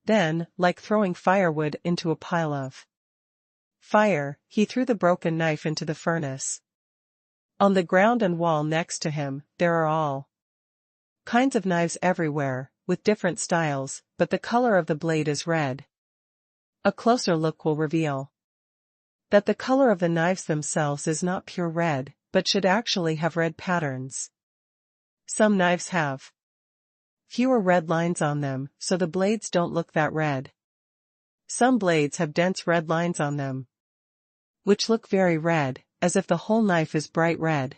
Then, like throwing firewood into a pile of fire, he threw the broken knife into the furnace. On the ground and wall next to him, there are all kinds of knives everywhere, with different styles, but the color of the blade is red. A closer look will reveal that the color of the knives themselves is not pure red, but should actually have red patterns. Some knives have fewer red lines on them, so the blades don't look that red. Some blades have dense red lines on them, which look very red, as if the whole knife is bright red.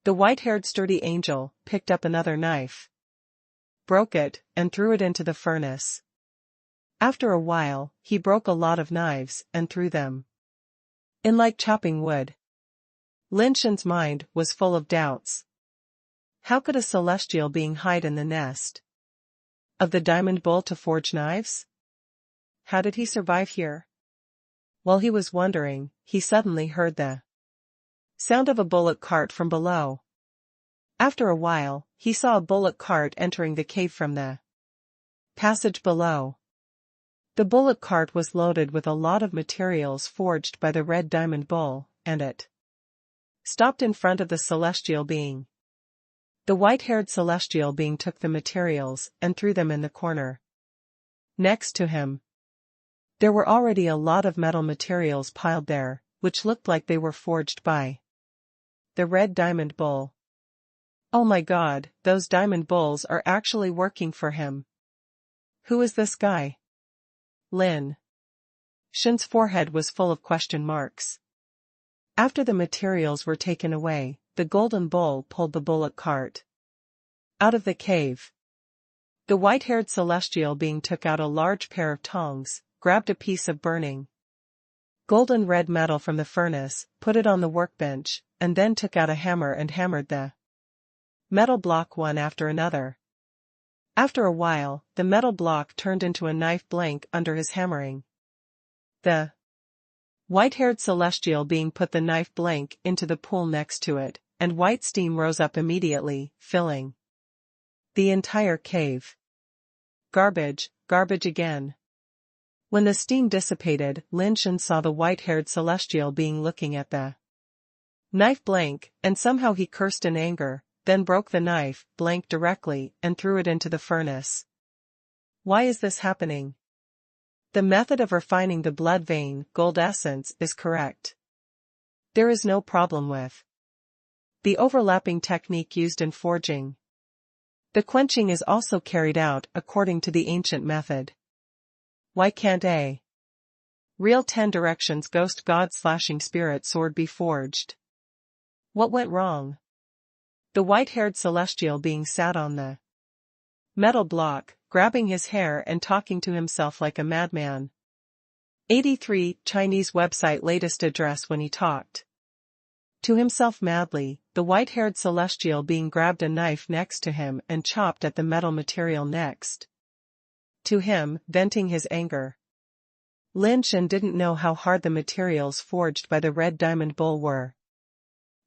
The white-haired sturdy angel picked up another knife, broke it, and threw it into the furnace. After a while, he broke a lot of knives and threw them in like chopping wood. Lin Shen's mind was full of doubts. How could a celestial being hide in the nest of the diamond bull to forge knives? How did he survive here? While he was wondering, he suddenly heard the sound of a bullock cart from below. After a while, he saw a bullock cart entering the cave from the passage below. The bullock cart was loaded with a lot of materials forged by the red diamond bull, and it stopped in front of the celestial being. The white-haired celestial being took the materials and threw them in the corner next to him. There were already a lot of metal materials piled there, which looked like they were forged by the red diamond bull. Oh my God, those diamond bulls are actually working for him. Who is this guy? Lin Shen's forehead was full of question marks. After the materials were taken away, the golden bull pulled the bullock cart out of the cave. The white-haired celestial being took out a large pair of tongs, grabbed a piece of burning golden red metal from the furnace, put it on the workbench, and then took out a hammer and hammered the metal block one after another. After a while, the metal block turned into a knife blank under his hammering. The white-haired celestial being put the knife blank into the pool next to it, and white steam rose up immediately, filling the entire cave. Garbage, garbage again. When the steam dissipated, Lin Shen saw the white-haired celestial being looking at the knife blank, and somehow he cursed in anger, then broke the knife blank directly and threw it into the furnace. Why is this happening? The method of refining the blood vein, gold essence, is correct. There is no problem with the overlapping technique used in forging. The quenching is also carried out according to the ancient method. Why can't a real 10 directions ghost god slashing spirit sword be forged? What went wrong? The white-haired celestial being sat on the metal block, grabbing his hair and talking to himself like a madman. 83 Chinese website latest address. When he talked to himself madly, the white-haired celestial being grabbed a knife next to him and chopped at the metal material next to him, venting his anger. Lin Shen didn't know how hard the materials forged by the red diamond bull were,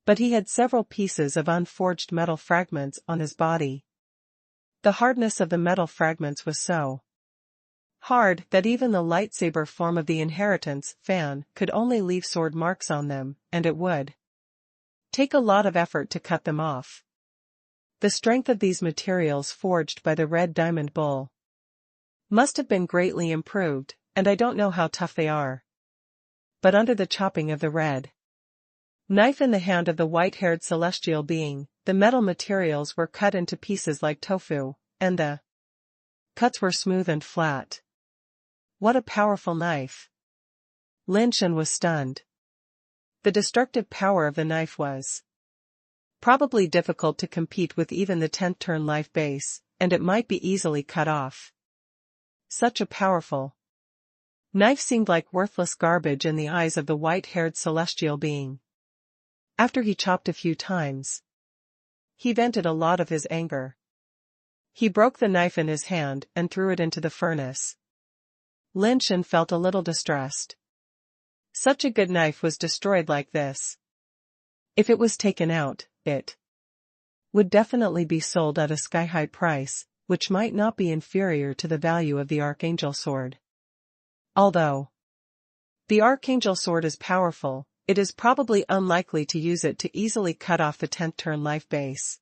but he had several pieces of unforged metal fragments on his body. The hardness of the metal fragments was so hard that even the lightsaber form of the inheritance fan could only leave sword marks on them, and it would take a lot of effort to cut them off. The strength of these materials forged by the red diamond bull must have been greatly improved, and I don't know how tough they are. But under the chopping of the red knife in the hand of the white-haired celestial being, the metal materials were cut into pieces like tofu, and the cuts were smooth and flat. What a powerful knife! Lin Shen was stunned. The destructive power of the knife was probably difficult to compete with even the 10th turn life base, and it might be easily cut off. Such a powerful knife seemed like worthless garbage in the eyes of the white-haired celestial being. After he chopped a few times, he vented a lot of his anger. He broke the knife in his hand and threw it into the furnace. Lin Shen felt a little distressed. Such a good knife was destroyed like this. If it was taken out, it would definitely be sold at a sky-high price, which might not be inferior to the value of the Archangel sword. Although the Archangel sword is powerful, it is probably unlikely to use it to easily cut off the 10th turn life base.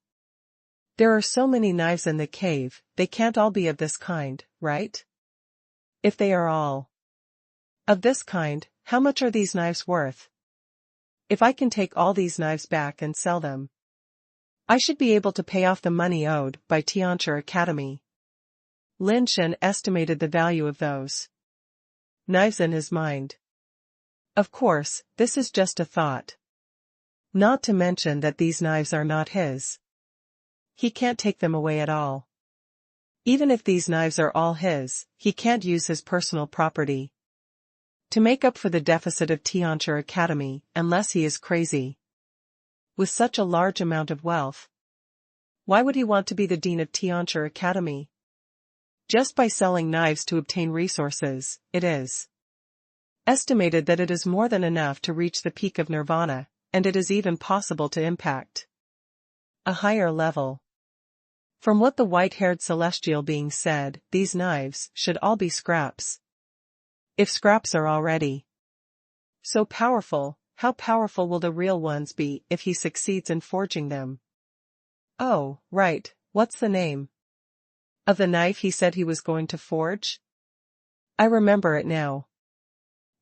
There are so many knives in the cave, they can't all be of this kind, right? If they are all of this kind, how much are these knives worth? If I can take all these knives back and sell them, I should be able to pay off the money owed by Tian Academy. Lin Shen estimated the value of those knives in his mind. Of course, this is just a thought. Not to mention that these knives are not his. He can't take them away at all. Even if these knives are all his, he can't use his personal property to make up for the deficit of Tian Academy, unless he is crazy. With such a large amount of wealth, why would he want to be the dean of Tian Academy? Just by selling knives to obtain resources, it is estimated that it is more than enough to reach the peak of nirvana, and it is even possible to impact a higher level. From what the white-haired celestial being said, these knives should all be scraps. If scraps are already so powerful, how powerful will the real ones be if he succeeds in forging them? Oh, right, what's the name of the knife he said he was going to forge? I remember it now.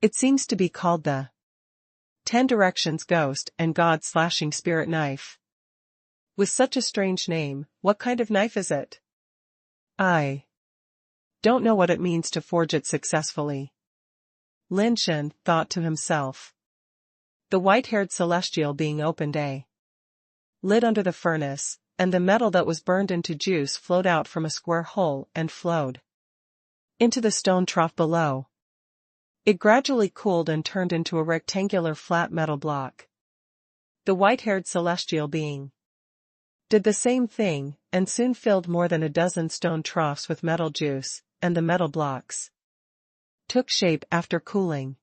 It seems to be called the 10 Directions Ghost and God Slashing Spirit Knife. With such a strange name, what kind of knife is it? I don't know what it means to forge it successfully. Lin Shen thought to himself. The white-haired celestial being opened a lid under the furnace, and the metal that was burned into juice flowed out from a square hole and flowed into the stone trough below. It gradually cooled and turned into a rectangular flat metal block. The white-haired celestial being did the same thing, and soon filled more than a dozen stone troughs with metal juice, and the metal blocks took shape after cooling.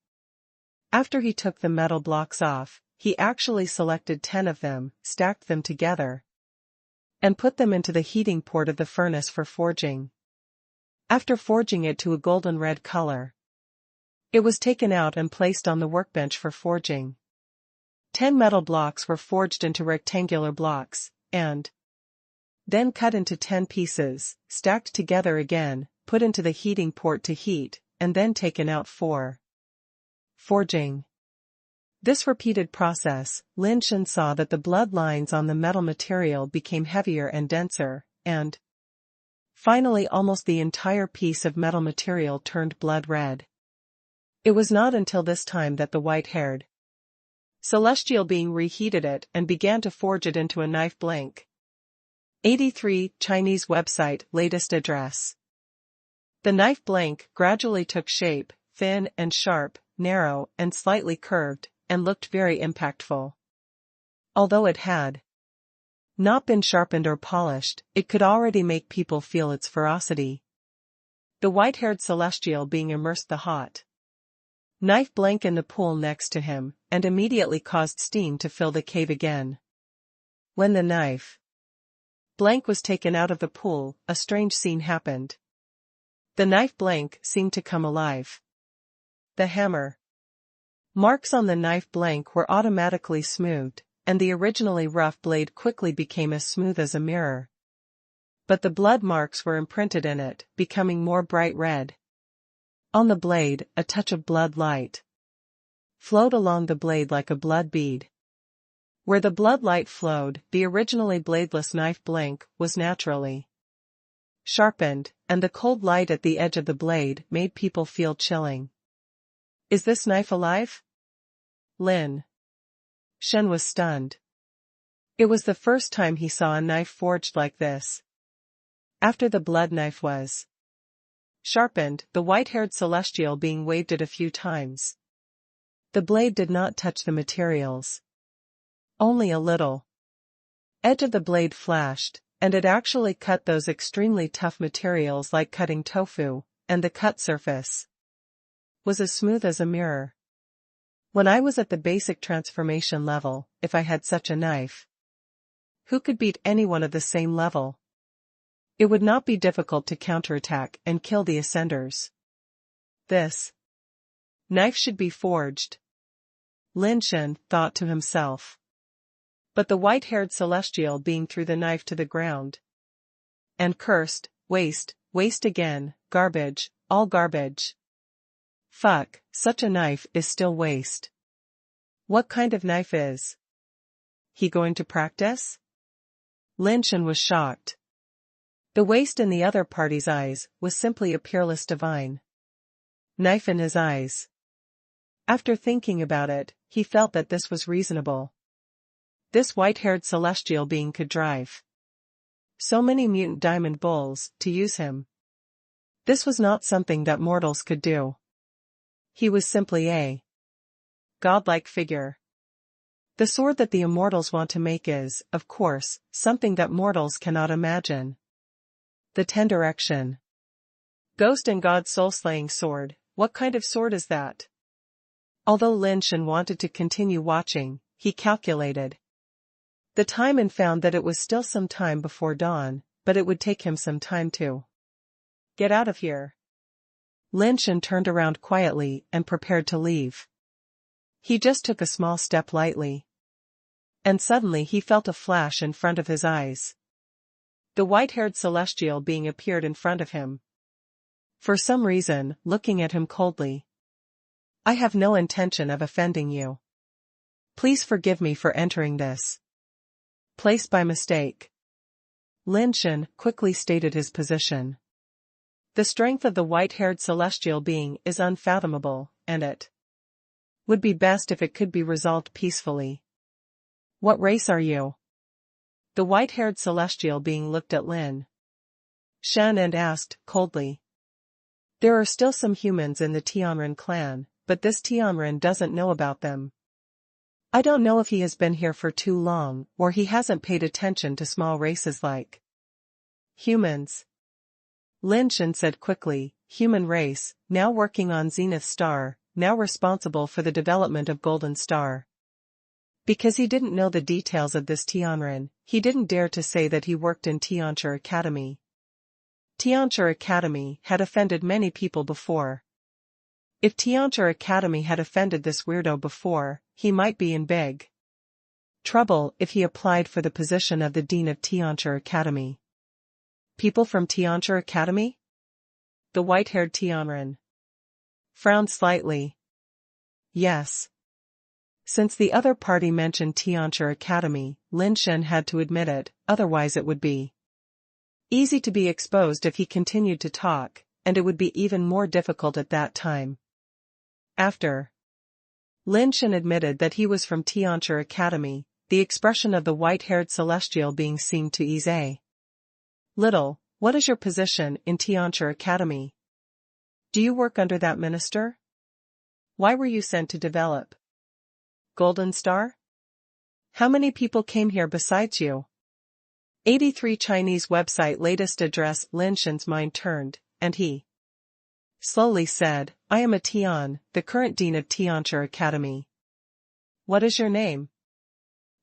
After he took the metal blocks off, he actually selected 10 of them, stacked them together, and put them into the heating port of the furnace for forging. After forging it to a golden red color, it was taken out and placed on the workbench for forging. 10 metal blocks were forged into rectangular blocks, and then cut into 10 pieces, stacked together again, put into the heating port to heat, and then taken out for forging. This repeated process, Lin Shen saw that the bloodlines on the metal material became heavier and denser, and finally almost the entire piece of metal material turned blood red. It was not until this time that the white-haired celestial being reheated it and began to forge it into a knife blank. 83 Chinese website latest address. The knife blank gradually took shape, thin and sharp, narrow and slightly curved, and looked very impactful. Although it had not been sharpened or polished, it could already make people feel its ferocity. The white-haired celestial being immersed the hot knife blank in the pool next to him, and immediately caused steam to fill the cave again. When the knife blank was taken out of the pool, a strange scene happened. The knife blank seemed to come alive. The hammer. Marks on the knife blank were automatically smoothed, and the originally rough blade quickly became as smooth as a mirror. But the blood marks were imprinted in it, becoming more bright red. On the blade, a touch of blood light flowed along the blade like a blood bead. Where the blood light flowed, the originally bladeless knife blank was naturally sharpened, and the cold light at the edge of the blade made people feel chilling. Is this knife alive? Lin Shen was stunned. It was the first time he saw a knife forged like this. After the blood knife was sharpened, the white-haired celestial being waved it a few times. The blade did not touch the materials. Only a little edge of the blade flashed, and it actually cut those extremely tough materials like cutting tofu, and the cut surface was as smooth as a mirror. When I was at the basic transformation level, if I had such a knife, who could beat anyone of the same level? It would not be difficult to counterattack and kill the Ascenders. This knife should be forged, Lin Shen thought to himself. But the white-haired celestial being threw the knife to the ground and cursed, waste, waste again, garbage, all garbage. Fuck, such a knife is still waste. What kind of knife is he going to practice? Lin Shen was shocked. The waste in the other party's eyes was simply a peerless divine knife in his eyes. After thinking about it, he felt that this was reasonable. This white-haired celestial being could drive so many mutant diamond bulls to use him. This was not something that mortals could do. He was simply a godlike figure. The sword that the immortals want to make is, of course, something that mortals cannot imagine. The 10 direction Ghost and God soul-slaying sword, what kind of sword is that? Although Lin Shen wanted to continue watching, he calculated the time and found that it was still some time before dawn, but it would take him some time to get out of here. Lin Shen turned around quietly and prepared to leave. He just took a small step lightly. And suddenly he felt a flash in front of his eyes. The white-haired celestial being appeared in front of him. For some reason, looking at him coldly. I have no intention of offending you. Please forgive me for entering this place by mistake. Lin Shen quickly stated his position. The strength of the white-haired celestial being is unfathomable, and it would be best if it could be resolved peacefully. What race are you? The white-haired celestial being looked at Lin Shen and asked, coldly. There are still some humans in the Tianren clan, but this Tianren doesn't know about them. I don't know if he has been here for too long, or he hasn't paid attention to small races like humans. Lin Shen said quickly, human race, now working on Zenith Star, now responsible for the development of Golden Star. Because he didn't know the details of this Tianren, he didn't dare to say that he worked in Tianchi Academy. Tianchi Academy had offended many people before. If Tianchi Academy had offended this weirdo before, he might be in big trouble if he applied for the position of the Dean of Tianchi Academy. People from Tianchi Academy? The white-haired Tianren frowned slightly. Yes. Since the other party mentioned Tianchi Academy, Lin Shen had to admit it, otherwise it would be easy to be exposed if he continued to talk, and it would be even more difficult at that time. After Lin Shen admitted that he was from Tianchi Academy, the expression of the white-haired celestial being seemed to ease a little. What is your position in Tianchi Academy? Do you work under that minister? Why were you sent to develop Golden Star? How many people came here besides you? 83 Chinese website latest address. Lin Shen's mind turned, and he slowly said, I am a Tian, the current Dean of Tianchi Academy. What is your name?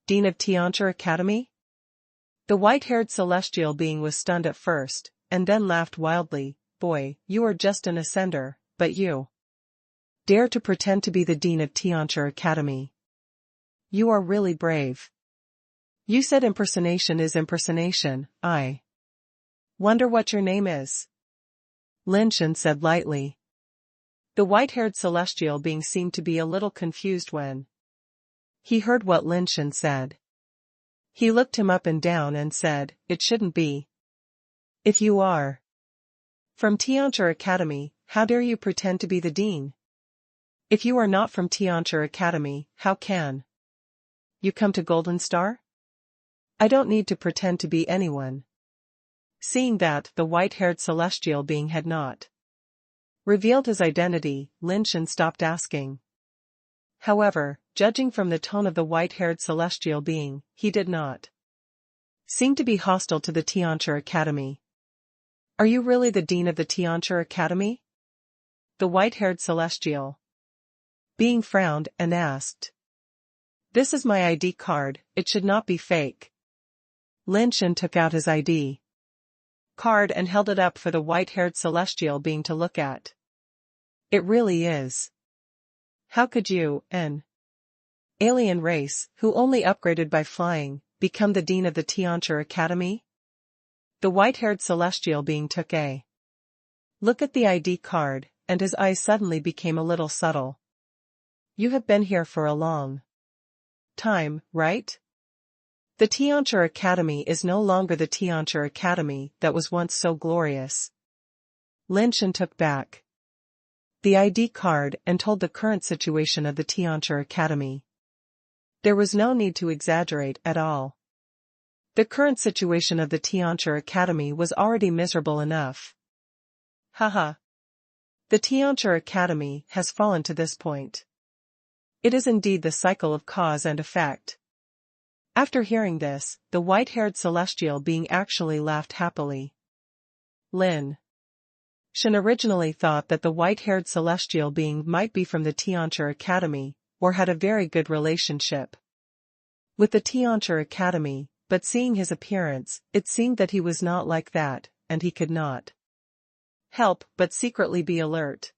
Dean of Tianchi Academy? The white-haired celestial being was stunned at first, and then laughed wildly, boy, you are just an ascender, but you dare to pretend to be the dean of Tianchi Academy. You are really brave. You said impersonation is impersonation. I wonder what your name is. Lin Shen said lightly. The white-haired celestial being seemed to be a little confused when he heard what Lin Shen said. He looked him up and down and said, "It shouldn't be. If you are from Tianchi Academy, how dare you pretend to be the dean? If you are not from Tianchi Academy, how can you come to Golden Star? I don't need to pretend to be anyone." Seeing that the white-haired celestial being had not revealed his identity, Lin Shen stopped asking. However, judging from the tone of the white-haired celestial being, he did not seem to be hostile to the Tianchi Academy. Are you really the dean of the Tianchi Academy? The white-haired celestial being frowned and asked. This is my ID card, it should not be fake. Lin Shen took out his ID card and held it up for the white-haired celestial being to look at. It really is. How could you, an alien race, who only upgraded by flying, become the dean of the Tianchi Academy? The white-haired celestial being took a look at the ID card, and his eyes suddenly became a little subtle. You have been here for a long time, right? The Tianchi Academy is no longer the Tianchi Academy that was once so glorious. Lin Shen took back the ID card and told the current situation of the Tianchi Academy. There was no need to exaggerate at all. The current situation of the Tianchi Academy was already miserable enough. Haha. The Tianchi Academy has fallen to this point. It is indeed the cycle of cause and effect. After hearing this, the white-haired celestial being actually laughed happily. Lin Shen originally thought that the white-haired celestial being might be from the Tianchi Academy, or had a very good relationship with the Tianchi Academy, but seeing his appearance, it seemed that he was not like that, and he could not help but secretly be alert.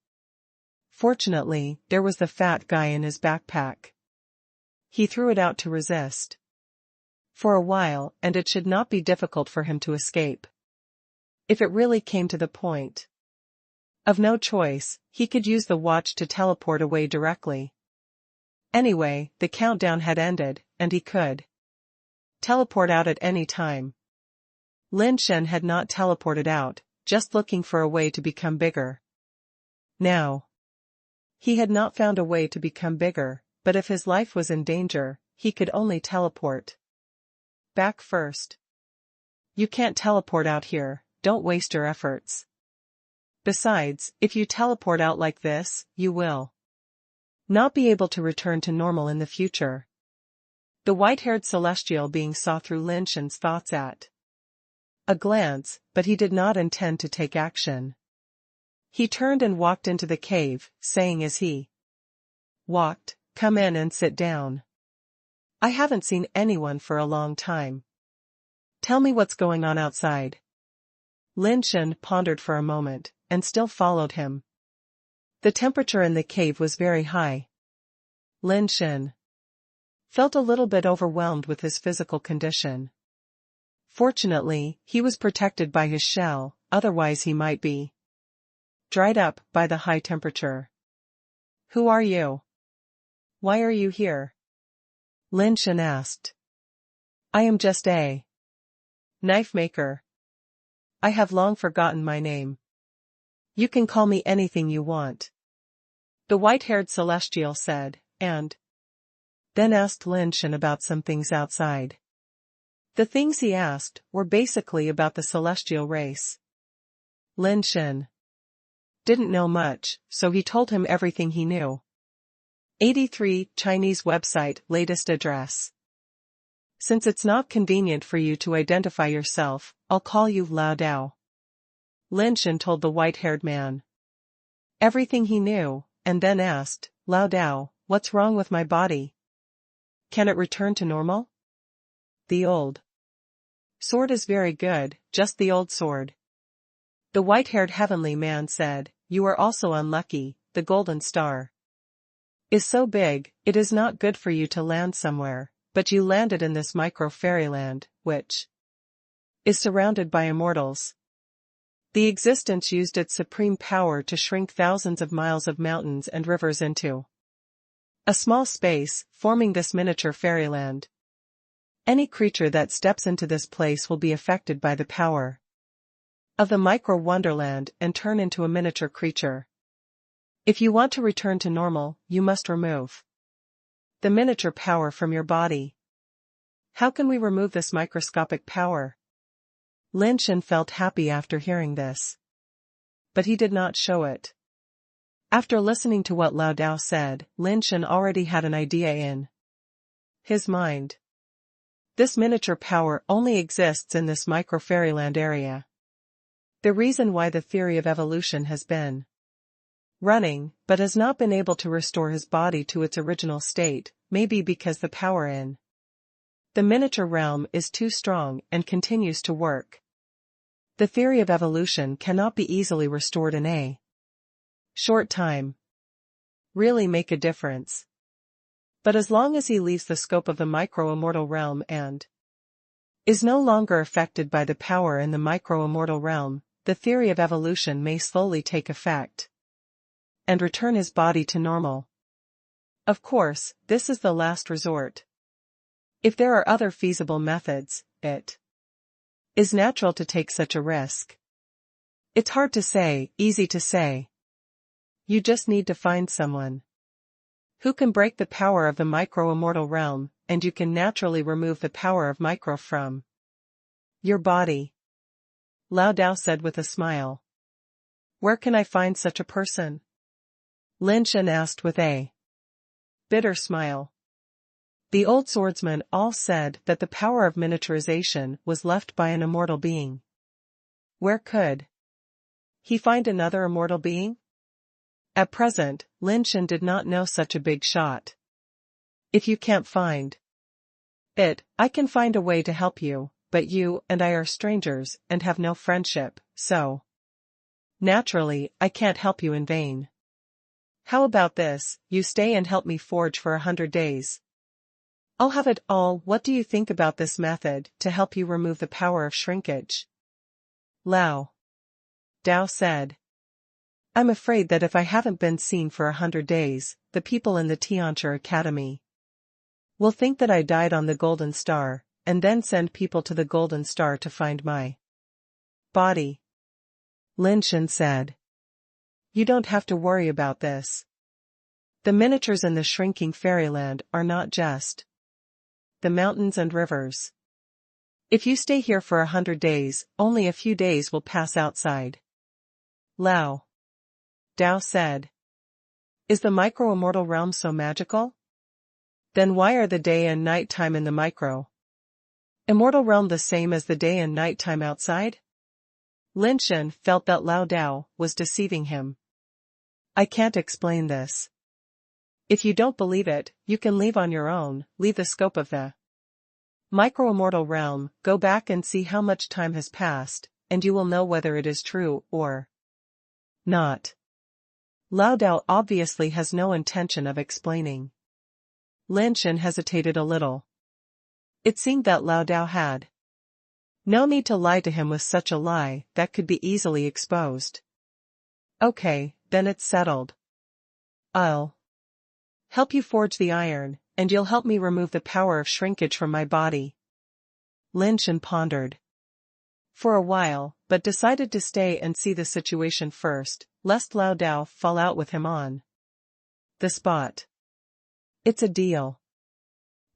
Fortunately, there was the fat guy in his backpack. He threw it out to resist for a while, and it should not be difficult for him to escape. If it really came to the point of no choice, he could use the watch to teleport away directly. Anyway, the countdown had ended, and he could teleport out at any time. Lin Shen had not teleported out, just looking for a way to become bigger. Now, he had not found a way to become bigger, but if his life was in danger, he could only teleport back first. You can't teleport out here, don't waste your efforts. Besides, if you teleport out like this, you will not be able to return to normal in the future. The white-haired celestial being saw through Lin Shen's thoughts at a glance, but he did not intend to take action. He turned and walked into the cave, saying as he walked, "Come in and sit down. I haven't seen anyone for a long time. Tell me what's going on outside." Lin Shen pondered for a moment, and still followed him. The temperature in the cave was very high. Lin Shen felt a little bit overwhelmed with his physical condition. Fortunately, he was protected by his shell, otherwise he might be dried up by the high temperature. Who are you? Why are you here? Lin Shen asked. I am just a knife maker. I have long forgotten my name. You can call me anything you want. The white-haired celestial said, and then asked Lin Shen about some things outside. The things he asked were basically about the celestial race. Lin Shen didn't know much, so he told him everything he knew. 83 Chinese website latest address. Since it's not convenient for you to identify yourself, I'll call you Lao Dao. Lin Shen told the white-haired man everything he knew, and then asked, Lao Dao, what's wrong with my body? Can it return to normal? The old sword is very good, just the old sword. The white-haired heavenly man said, "You are also unlucky, the golden star is so big, it is not good for you to land somewhere, but you landed in this micro-fairyland, which is surrounded by immortals. The existence used its supreme power to shrink thousands of miles of mountains and rivers into a small space, forming this miniature fairyland. Any creature that steps into this place will be affected by the power of the micro-wonderland and turn into a miniature creature. If you want to return to normal, you must remove the miniature power from your body." "How can we remove this microscopic power?" Lin Shen felt happy after hearing this. But he did not show it. After listening to what Lao Dao said, Lin Shen already had an idea in his mind. This miniature power only exists in this micro-fairyland area. The reason why the theory of evolution has been running, but has not been able to restore his body to its original state, may be because the power in the miniature realm is too strong and continues to work. The theory of evolution cannot be easily restored in a short time. Really make a difference. But as long as he leaves the scope of the micro-immortal realm and is no longer affected by the power in the micro-immortal realm, the theory of evolution may slowly take effect and return his body to normal. Of course, this is the last resort. If there are other feasible methods, it is natural to take such a risk. It's hard to say, easy to say. You just need to find someone who can break the power of the micro-immortal realm, and you can naturally remove the power of micro from your body. Lao Dao said with a smile. "Where can I find such a person?" Lin Shen asked with a bitter smile. The old swordsmen all said that the power of miniaturization was left by an immortal being. Where could he find another immortal being? At present, Lin Shen did not know such a big shot. "If you can't find it, I can find a way to help you, but you and I are strangers and have no friendship, so naturally, I can't help you in vain. How about this, you stay and help me forge for 100 days. I'll have it all. What do you think about this method to help you remove the power of shrinkage?" Lao Dao said. "I'm afraid that if I haven't been seen for 100 days, the people in the Tianchi Academy will think that I died on the Golden Star, and then send people to the Golden Star to find my body." Lin Shen said. "You don't have to worry about this. The miniatures in the shrinking fairyland are not just the mountains and rivers. If you stay here for 100 days, only a few days will pass outside." Lao Dao said. "Is the micro-immortal realm so magical? Then why are the day and night time in the micro-immortal realm the same as the day and night time outside?" Lin Shen felt that Lao Dao was deceiving him. "I can't explain this. If you don't believe it, you can leave on your own, leave the scope of the micro-immortal realm, go back and see how much time has passed, and you will know whether it is true or not." Lao Dao obviously has no intention of explaining. Lin Shen hesitated a little. It seemed that Lao Dao had no need to lie to him with such a lie that could be easily exposed. "Okay, then it's settled. I'll help you forge the iron, and you'll help me remove the power of shrinkage from my body." Lin Shen pondered for a while, but decided to stay and see the situation first, lest Lao Dao fall out with him on the spot. "It's a deal."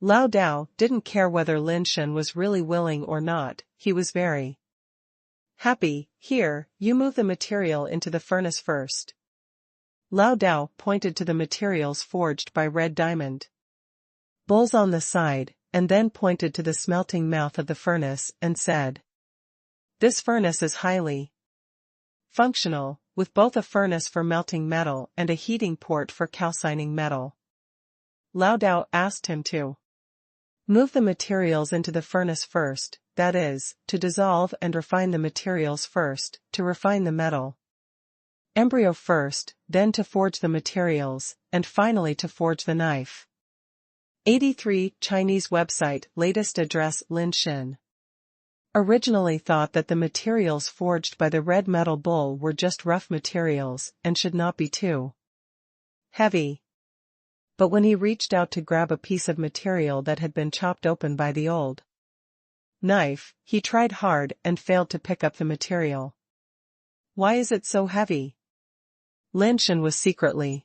Lao Dao didn't care whether Lin Shen was really willing or not, he was very happy. "Here, you move the material into the furnace first." Lao Dao pointed to the materials forged by red diamond bowls on the side, and then pointed to the smelting mouth of the furnace and said, "This furnace is highly functional, with both a furnace for melting metal and a heating port for calcining metal." Lao Dao asked him to move the materials into the furnace first, that is, to dissolve and refine the materials first, to refine the metal. Embryo first, then to forge the materials, and finally to forge the knife. 83 Chinese website latest address Lin Shen. Originally thought that the materials forged by the red metal bull were just rough materials and should not be too heavy. But when he reached out to grab a piece of material that had been chopped open by the old knife, he tried hard and failed to pick up the material. Why is it so heavy? Lin Shen was secretly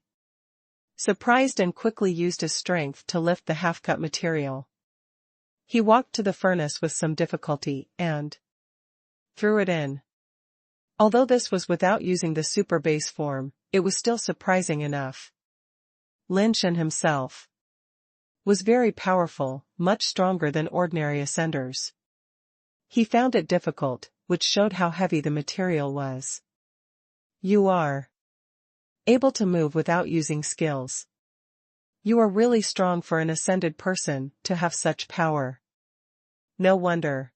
surprised and quickly used his strength to lift the half-cut material. He walked to the furnace with some difficulty and threw it in. Although this was without using the super base form, it was still surprising enough. Lin Shen himself was very powerful, much stronger than ordinary ascenders. He found it difficult, which showed how heavy the material was. You are able to move without using skills. You are really strong for an ascended person to have such power. No wonder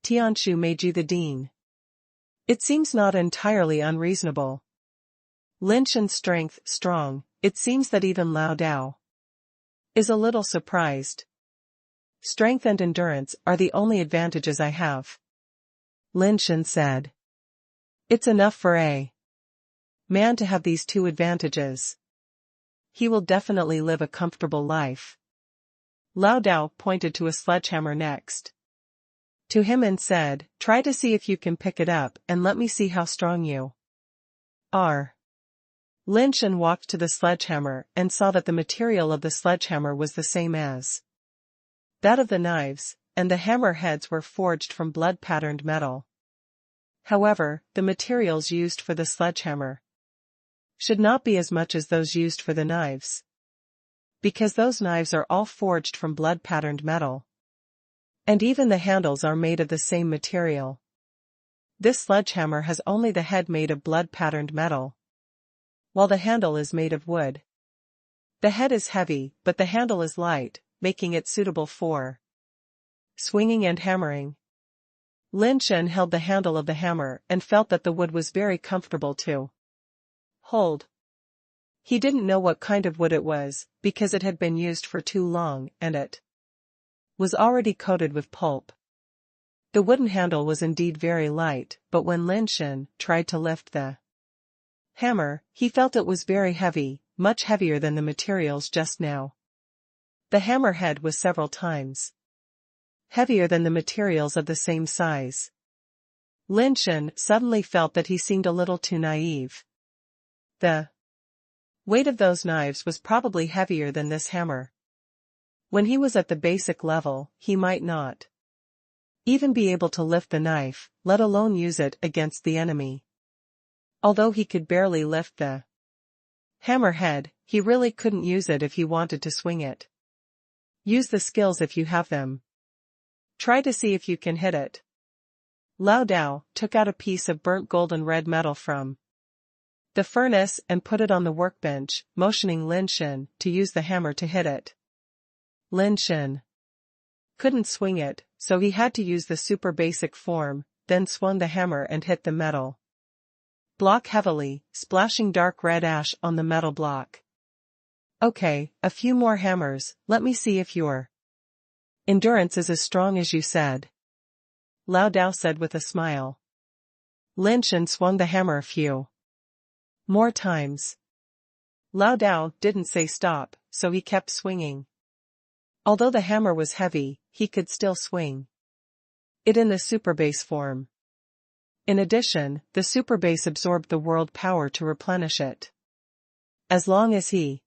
Tian made you the dean. It seems not entirely unreasonable. Lin Shen's strength strong, it seems that even Lao Dao is a little surprised. Strength and endurance are the only advantages I have, Lin Shen said. It's enough for a man to have these two advantages. He will definitely live a comfortable life. Lao Dao pointed to a sledgehammer next to him and said, try to see if you can pick it up and let me see how strong you are. Lin Shen walked to the sledgehammer and saw that the material of the sledgehammer was the same as that of the knives, and the hammer heads were forged from blood-patterned metal. However, the materials used for the sledgehammer should not be as much as those used for the knives, because those knives are all forged from blood-patterned metal. And even the handles are made of the same material. This sledgehammer has only the head made of blood-patterned metal, while the handle is made of wood. The head is heavy, but the handle is light, making it suitable for swinging and hammering. Lin Shen held the handle of the hammer and felt that the wood was very comfortable to hold. He didn't know what kind of wood it was, because it had been used for too long and it was already coated with pulp. The wooden handle was indeed very light, but when Lin Shen tried to lift the hammer, he felt it was very heavy, much heavier than the materials just now. The hammer head was several times heavier than the materials of the same size. Lin Shen suddenly felt that he seemed a little too naive. The weight of those knives was probably heavier than this hammer. When he was at the basic level, he might not even be able to lift the knife, let alone use it against the enemy. Although he could barely lift the hammer head, he really couldn't use it if he wanted to swing it. Use the skills if you have them. Try to see if you can hit it. Lao Dao took out a piece of burnt golden red metal from the furnace and put it on the workbench, motioning Lin Shen to use the hammer to hit it. Lin Shen couldn't swing it, so he had to use the super basic form, then swung the hammer and hit the metal block heavily, splashing dark red ash on the metal block. Okay, a few more hammers, let me see if your endurance is as strong as you said, Lao Dao said with a smile. Lin Shen swung the hammer a few more times. Lao Dao didn't say stop, so he kept swinging. Although the hammer was heavy, he could still swing it in the super base form. In addition, the super base absorbed the world power to replenish it. As long as he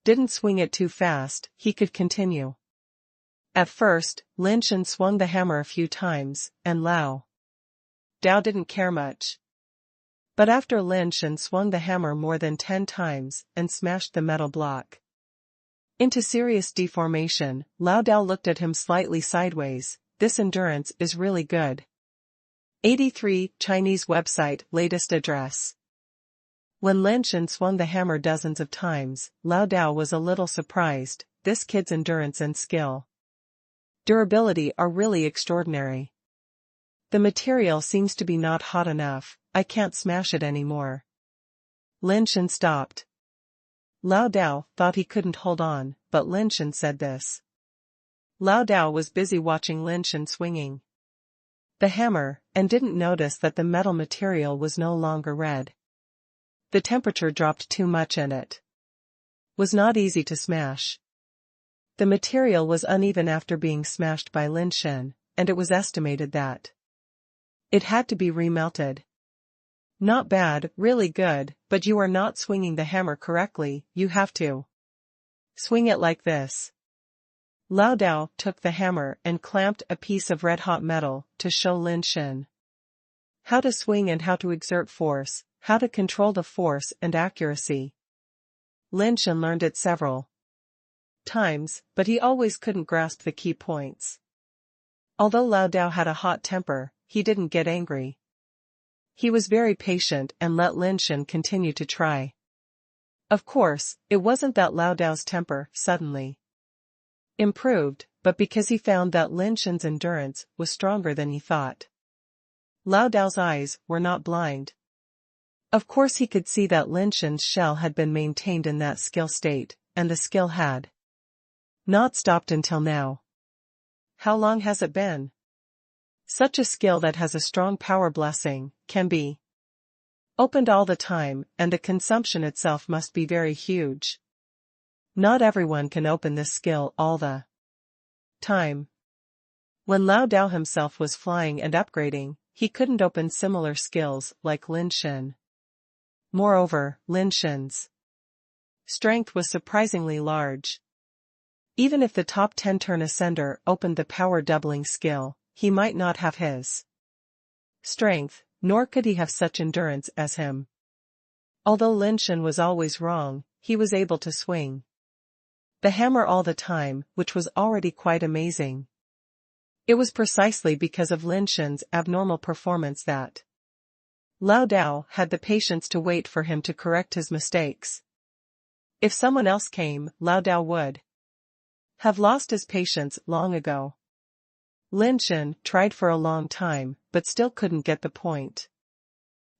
didn't swing it too fast, he could continue. At first, Lin Shen swung the hammer a few times, and Lao Dao didn't care much. But after Lin Shen swung the hammer more than 10 times and smashed the metal block into serious deformation, Lao Dao looked at him slightly sideways. This endurance is really good. 83 Chinese website latest address. When Lin Shen swung the hammer dozens of times, Lao Dao was a little surprised. This kid's endurance and skill durability are really extraordinary. The material seems to be not hot enough, I can't smash it anymore. Lin Shen stopped. Lao Dao thought he couldn't hold on, but Lin Shen said this. Lao Dao was busy watching Lin Shen swinging the hammer, and didn't notice that the metal material was no longer red. The temperature dropped too much and it was not easy to smash. The material was uneven after being smashed by Lin Shen, and it was estimated that it had to be remelted. Not bad, really good, but you are not swinging the hammer correctly, you have to swing it like this. Lao Dao took the hammer and clamped a piece of red-hot metal to show Lin Shen how to swing and how to exert force, how to control the force and accuracy. Lin Shen learned it several times, but he always couldn't grasp the key points. Although Lao Dao had a hot temper, he didn't get angry. He was very patient and let Lin Shen continue to try. Of course, it wasn't that Lao Dao's temper suddenly improved, but because he found that Lin Shen's endurance was stronger than he thought. Lao Dao's eyes were not blind. Of course he could see that Lin Shen's shell had been maintained in that skill state, and the skill had not stopped until now. How long has it been? Such a skill that has a strong power blessing can be opened all the time, and the consumption itself must be very huge. Not everyone can open this skill all the time. When Lao Dao himself was flying and upgrading, he couldn't open similar skills like Lin Shen. Moreover, Lin Shen's strength was surprisingly large. Even if the top 10 turn ascender opened the power doubling skill, he might not have his strength, nor could he have such endurance as him. Although Lin Shen was always wrong, he was able to swing the hammer all the time, which was already quite amazing. It was precisely because of Lin Shen's abnormal performance that Lao Dao had the patience to wait for him to correct his mistakes. If someone else came, Lao Dao would have lost his patience long ago. Lin Shen tried for a long time, but still couldn't get the point.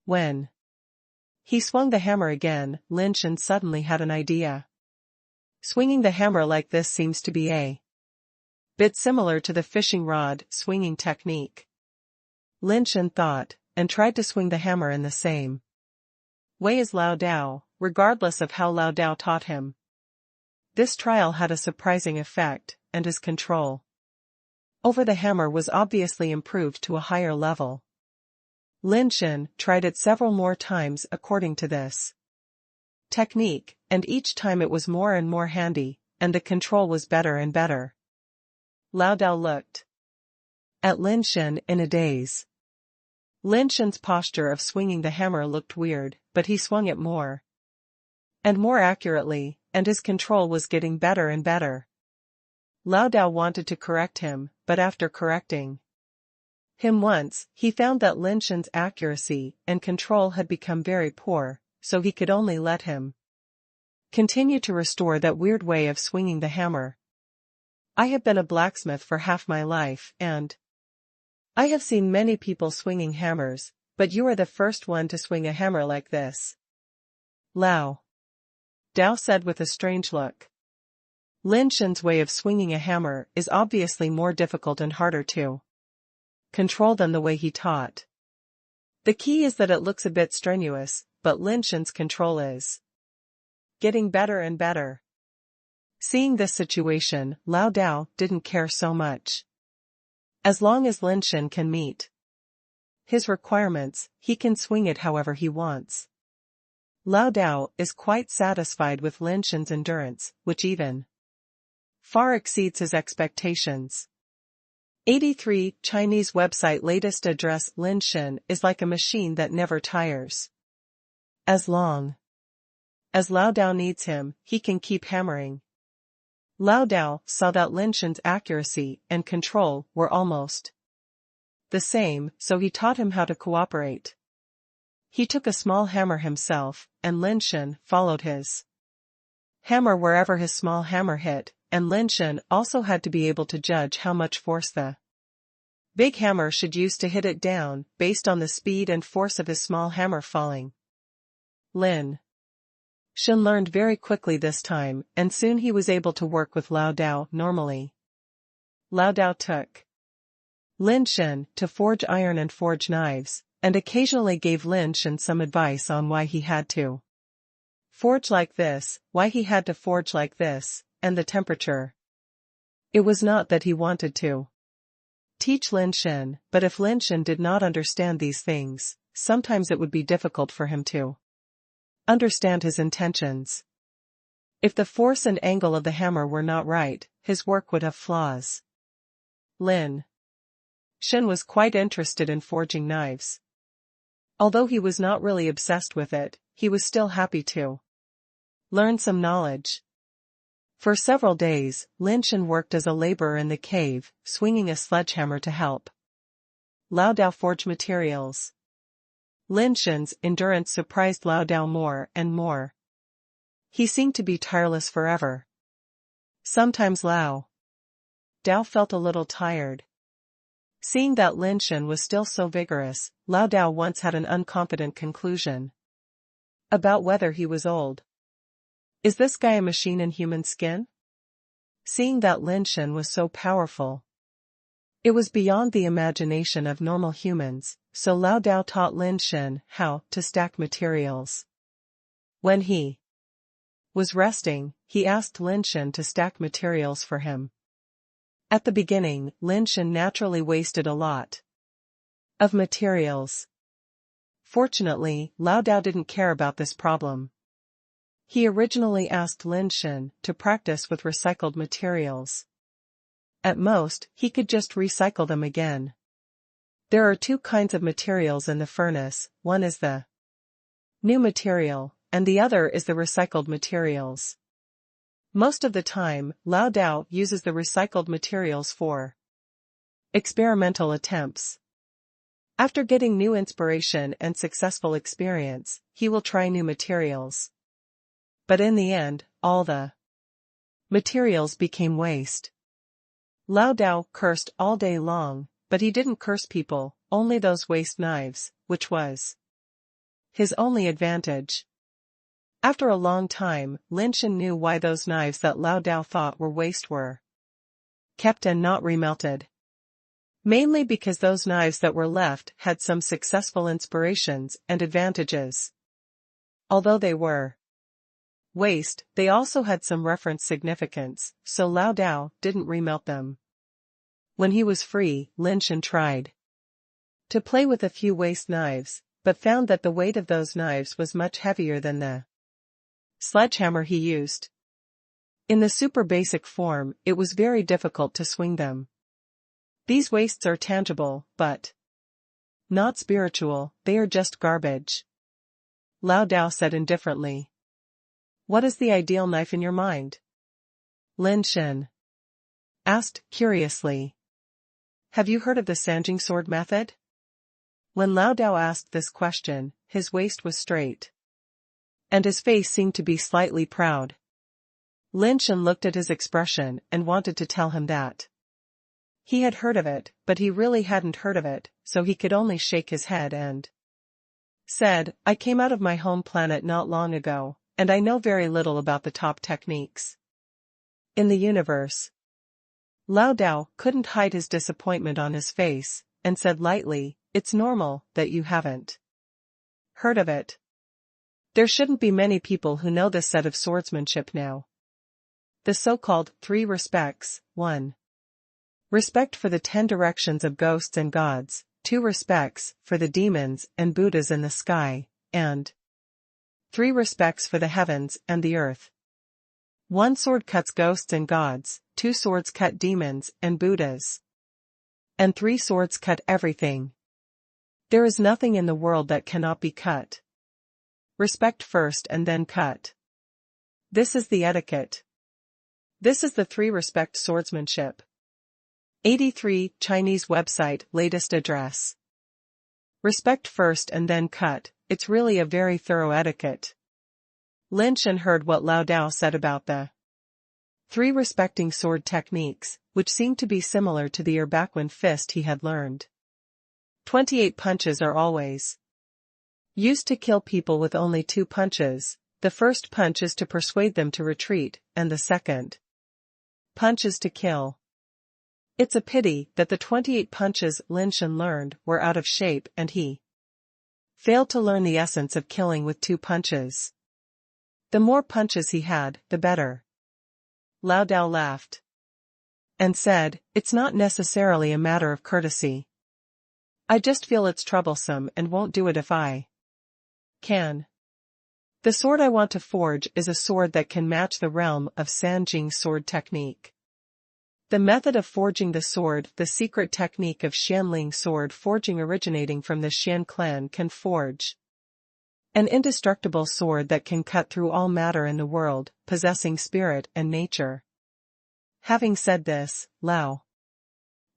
When he swung the hammer again, Lin Shen suddenly had an idea. Swinging the hammer like this seems to be a bit similar to the fishing rod swinging technique. Lin Shen thought, and tried to swing the hammer in the same way as Lao Dao, regardless of how Lao Dao taught him. This trial had a surprising effect, and his control over the hammer was obviously improved to a higher level. Lin Shen tried it several more times according to this technique, and each time it was more and more handy, and the control was better and better. Lao Dao looked at Lin Shen in a daze. Lin Shen's posture of swinging the hammer looked weird, but he swung it more and more accurately, and his control was getting better and better. Lao Dao wanted to correct him, but after correcting him once, he found that Lin Shen's accuracy and control had become very poor, so he could only let him continue to restore that weird way of swinging the hammer. I have been a blacksmith for half my life, and I have seen many people swinging hammers, but you are the first one to swing a hammer like this. Lao Dao said with a strange look. Lin Shen's way of swinging a hammer is obviously more difficult and harder to control than the way he taught. The key is that it looks a bit strenuous, but Lin Shen's control is getting better and better. Seeing this situation, Lao Dao didn't care so much. As long as Lin Shen can meet his requirements, he can swing it however he wants. Lao Dao is quite satisfied with Lin Shen's endurance, which even far exceeds his expectations. 83 Chinese website latest address. Lin Shen is like a machine that never tires. As long as Lao Dao needs him, he can keep hammering. Lao Dao saw that Lin Shen's accuracy and control were almost the same, so he taught him how to cooperate. He took a small hammer himself, and Lin Shen followed his hammer wherever his small hammer hit, and Lin Shen also had to be able to judge how much force the big hammer should use to hit it down, based on the speed and force of his small hammer falling. Lin Shen learned very quickly this time, and soon he was able to work with Lao Dao normally. Lao Dao took Lin Shen to forge iron and forge knives, and occasionally gave Lin Shen some advice on why he had to forge like this, why he had to forge like this, and the temperature. It was not that he wanted to teach Lin Shen, but if Lin Shen did not understand these things, sometimes it would be difficult for him to understand his intentions. If the force and angle of the hammer were not right, his work would have flaws. Lin Shen was quite interested in forging knives. Although he was not really obsessed with it, he was still happy to learn some knowledge. For several days, Lin Shen worked as a laborer in the cave, swinging a sledgehammer to help Lao Dao forge materials. Lin Shen's endurance surprised Lao Dao more and more. He seemed to be tireless forever. Sometimes Lao Dao felt a little tired. Seeing that Lin Shen was still so vigorous, Lao Dao once had an unconfident conclusion about whether he was old. Is this guy a machine in human skin? Seeing that Lin Shen was so powerful, it was beyond the imagination of normal humans, so Lao Dao taught Lin Shen how to stack materials. When he was resting, he asked Lin Shen to stack materials for him. At the beginning, Lin Shen naturally wasted a lot of materials. Fortunately, Lao Dao didn't care about this problem. He originally asked Lin Shen to practice with recycled materials. At most, he could just recycle them again. There are two kinds of materials in the furnace, one is the new material, and the other is the recycled materials. Most of the time, Lao Dao uses the recycled materials for experimental attempts. After getting new inspiration and successful experience, he will try new materials. But in the end, all the materials became waste. Lao Dao cursed all day long, but he didn't curse people, only those waste knives, which was his only advantage. After a long time, Lin Shen knew why those knives that Lao Dao thought were waste were kept and not remelted. Mainly because those knives that were left had some successful inspirations and advantages. Although they were waste, they also had some reference significance, so Lao Dao didn't remelt them. When he was free, Lin Shen tried to play with a few waste knives, but found that the weight of those knives was much heavier than the sledgehammer he used. In the super basic form, it was very difficult to swing them. These wastes are tangible, but not spiritual, they are just garbage. Lao Dao said indifferently. What is the ideal knife in your mind? Lin Shen asked curiously. Have you heard of the Sanjing sword method? When Lao Dao asked this question, his waist was straight, and his face seemed to be slightly proud. Lin Shen looked at his expression and wanted to tell him that he had heard of it, but he really hadn't heard of it, so he could only shake his head and said, I came out of my home planet not long ago, and I know very little about the top techniques in the universe. Lao Dao couldn't hide his disappointment on his face, and said lightly, it's normal that you haven't heard of it. There shouldn't be many people who know this set of swordsmanship now. The so-called 3 respects, 1. Respect for the 10 directions of ghosts and gods, 2 respects for the demons and Buddhas in the sky, and 3 respects for the heavens and the earth. 1 sword cuts ghosts and gods, 2 swords cut demons and Buddhas, and 3 swords cut everything. There is nothing in the world that cannot be cut. Respect first and then cut. This is the etiquette. This is the 3 respect swordsmanship. 83 Chinese website latest address. Respect first and then cut, it's really a very thorough etiquette. Lin Shen heard what Lao Dao said about the 3 respecting sword techniques, which seemed to be similar to the Erbaquan fist he had learned. 28 punches are always used to kill people with only 2 punches. The first punch is to persuade them to retreat, and the second punch is to kill. It's a pity that the 28 punches Lin Shen learned were out of shape and he failed to learn the essence of killing with 2 punches. The more punches he had, the better. Lao Dao laughed and said, "It's not necessarily a matter of courtesy. I just feel it's troublesome and won't do it if I can. The sword I want to forge is a sword that can match the realm of Sanjing's sword technique. The method of forging the sword, the secret technique of Xianling sword forging originating from the Xian clan, can forge an indestructible sword that can cut through all matter in the world, possessing spirit and nature." Having said this, Lao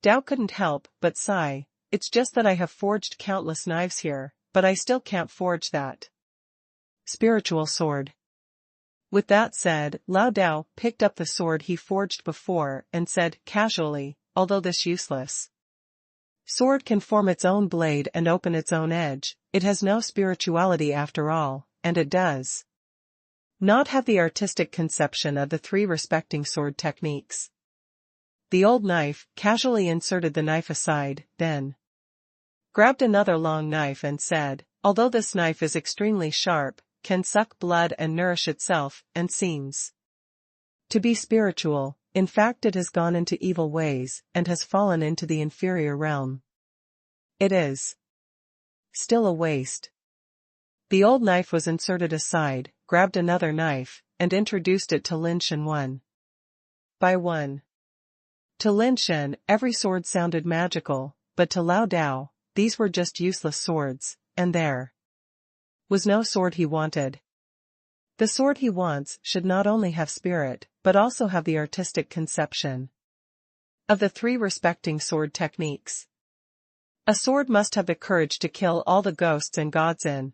Dao couldn't help but sigh. "It's just that I have forged countless knives here, but I still can't forge that spiritual sword." With that said, Lao Dao picked up the sword he forged before and said casually, "Although this useless sword can form its own blade and open its own edge, it has no spirituality after all, and it does not have the artistic conception of the 3 respecting sword techniques." The old knife casually inserted the knife aside, then grabbed another long knife and said, "Although this knife is extremely sharp, can suck blood and nourish itself, and seems to be spiritual, in fact it has gone into evil ways, and has fallen into the inferior realm. It is still a waste." The old knife was inserted aside, grabbed another knife, and introduced it to Lin Shen one by one. To Lin Shen, every sword sounded magical, but to Lao Dao, these were just useless swords, and there was no sword he wanted. The sword he wants should not only have spirit, but also have the artistic conception of the 3 respecting sword techniques. A sword must have the courage to kill all the ghosts and gods in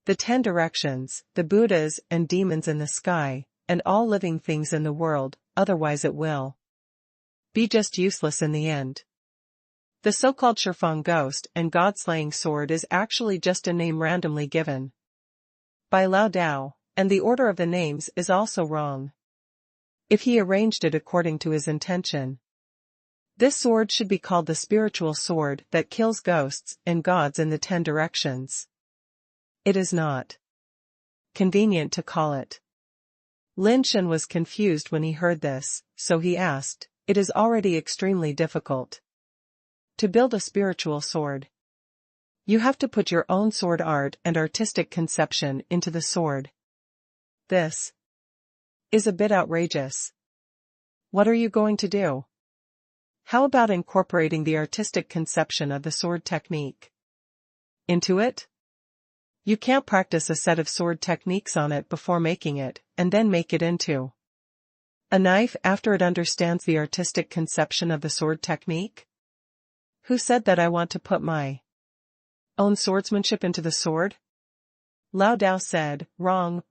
the 10 directions, the Buddhas and demons in the sky, and all living things in the world, otherwise it will be just useless in the end. The so-called Shifang ghost and god-slaying sword is actually just a name randomly given by Lao Dao, and the order of the names is also wrong. If he arranged it according to his intention, this sword should be called the spiritual sword that kills ghosts and gods in the 10 directions. It is not convenient to call it. Lin Shen was confused when he heard this, so he asked, "It is already extremely difficult to build a spiritual sword. You have to put your own sword art and artistic conception into the sword. This is a bit outrageous. What are you going to do? How about incorporating the artistic conception of the sword technique into it? You can't practice a set of sword techniques on it before making it, and then make it into a knife after it understands the artistic conception of the sword technique? Who said that I want to put my own swordsmanship into the sword?" Lao Dao said, Wrong,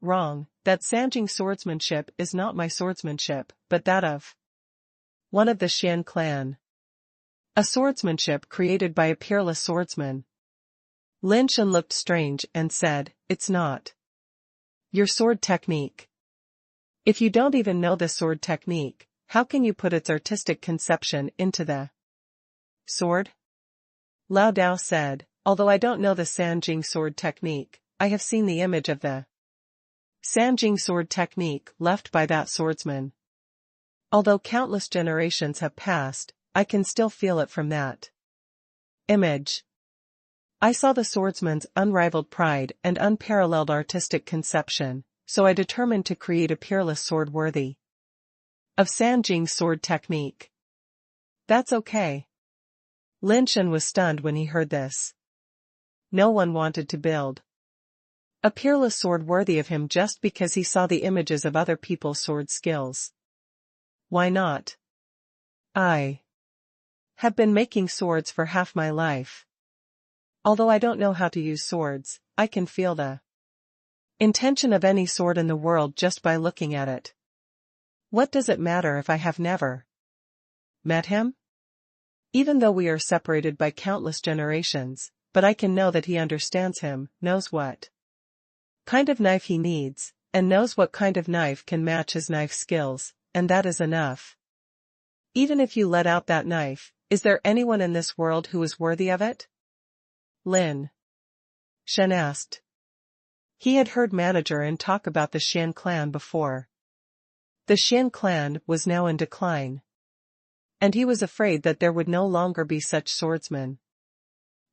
that Sanjing swordsmanship is not my swordsmanship, but that of one of the Xian clan. A swordsmanship created by a peerless swordsman." Lin Shen looked strange and said, "It's not your sword technique. If you don't even know the sword technique, how can you put its artistic conception into the sword?" Lao Dao said, "Although I don't know the Sanjing sword technique, I have seen the image of the Sanjing sword technique left by that swordsman. Although countless generations have passed, I can still feel it from that image. I saw the swordsman's unrivaled pride and unparalleled artistic conception, so I determined to create a peerless sword worthy of Sanjing's sword technique." "That's okay." Lin Shen was stunned when he heard this. No one wanted to build a peerless sword worthy of him just because he saw the images of other people's sword skills. Why not? I have been making swords for half my life. Although I don't know how to use swords, I can feel the intention of any sword in the world just by looking at it. What does it matter if I have never met him? Even though we are separated by countless generations, but I can know that he understands him, knows what kind of knife he needs, and knows what kind of knife can match his knife skills, and that is enough. Even if you let out that knife, is there anyone in this world who is worthy of it? Lin Shen asked. He had heard Manager and talk about the Shen clan before. The Shen clan was now in decline, and he was afraid that there would no longer be such swordsmen.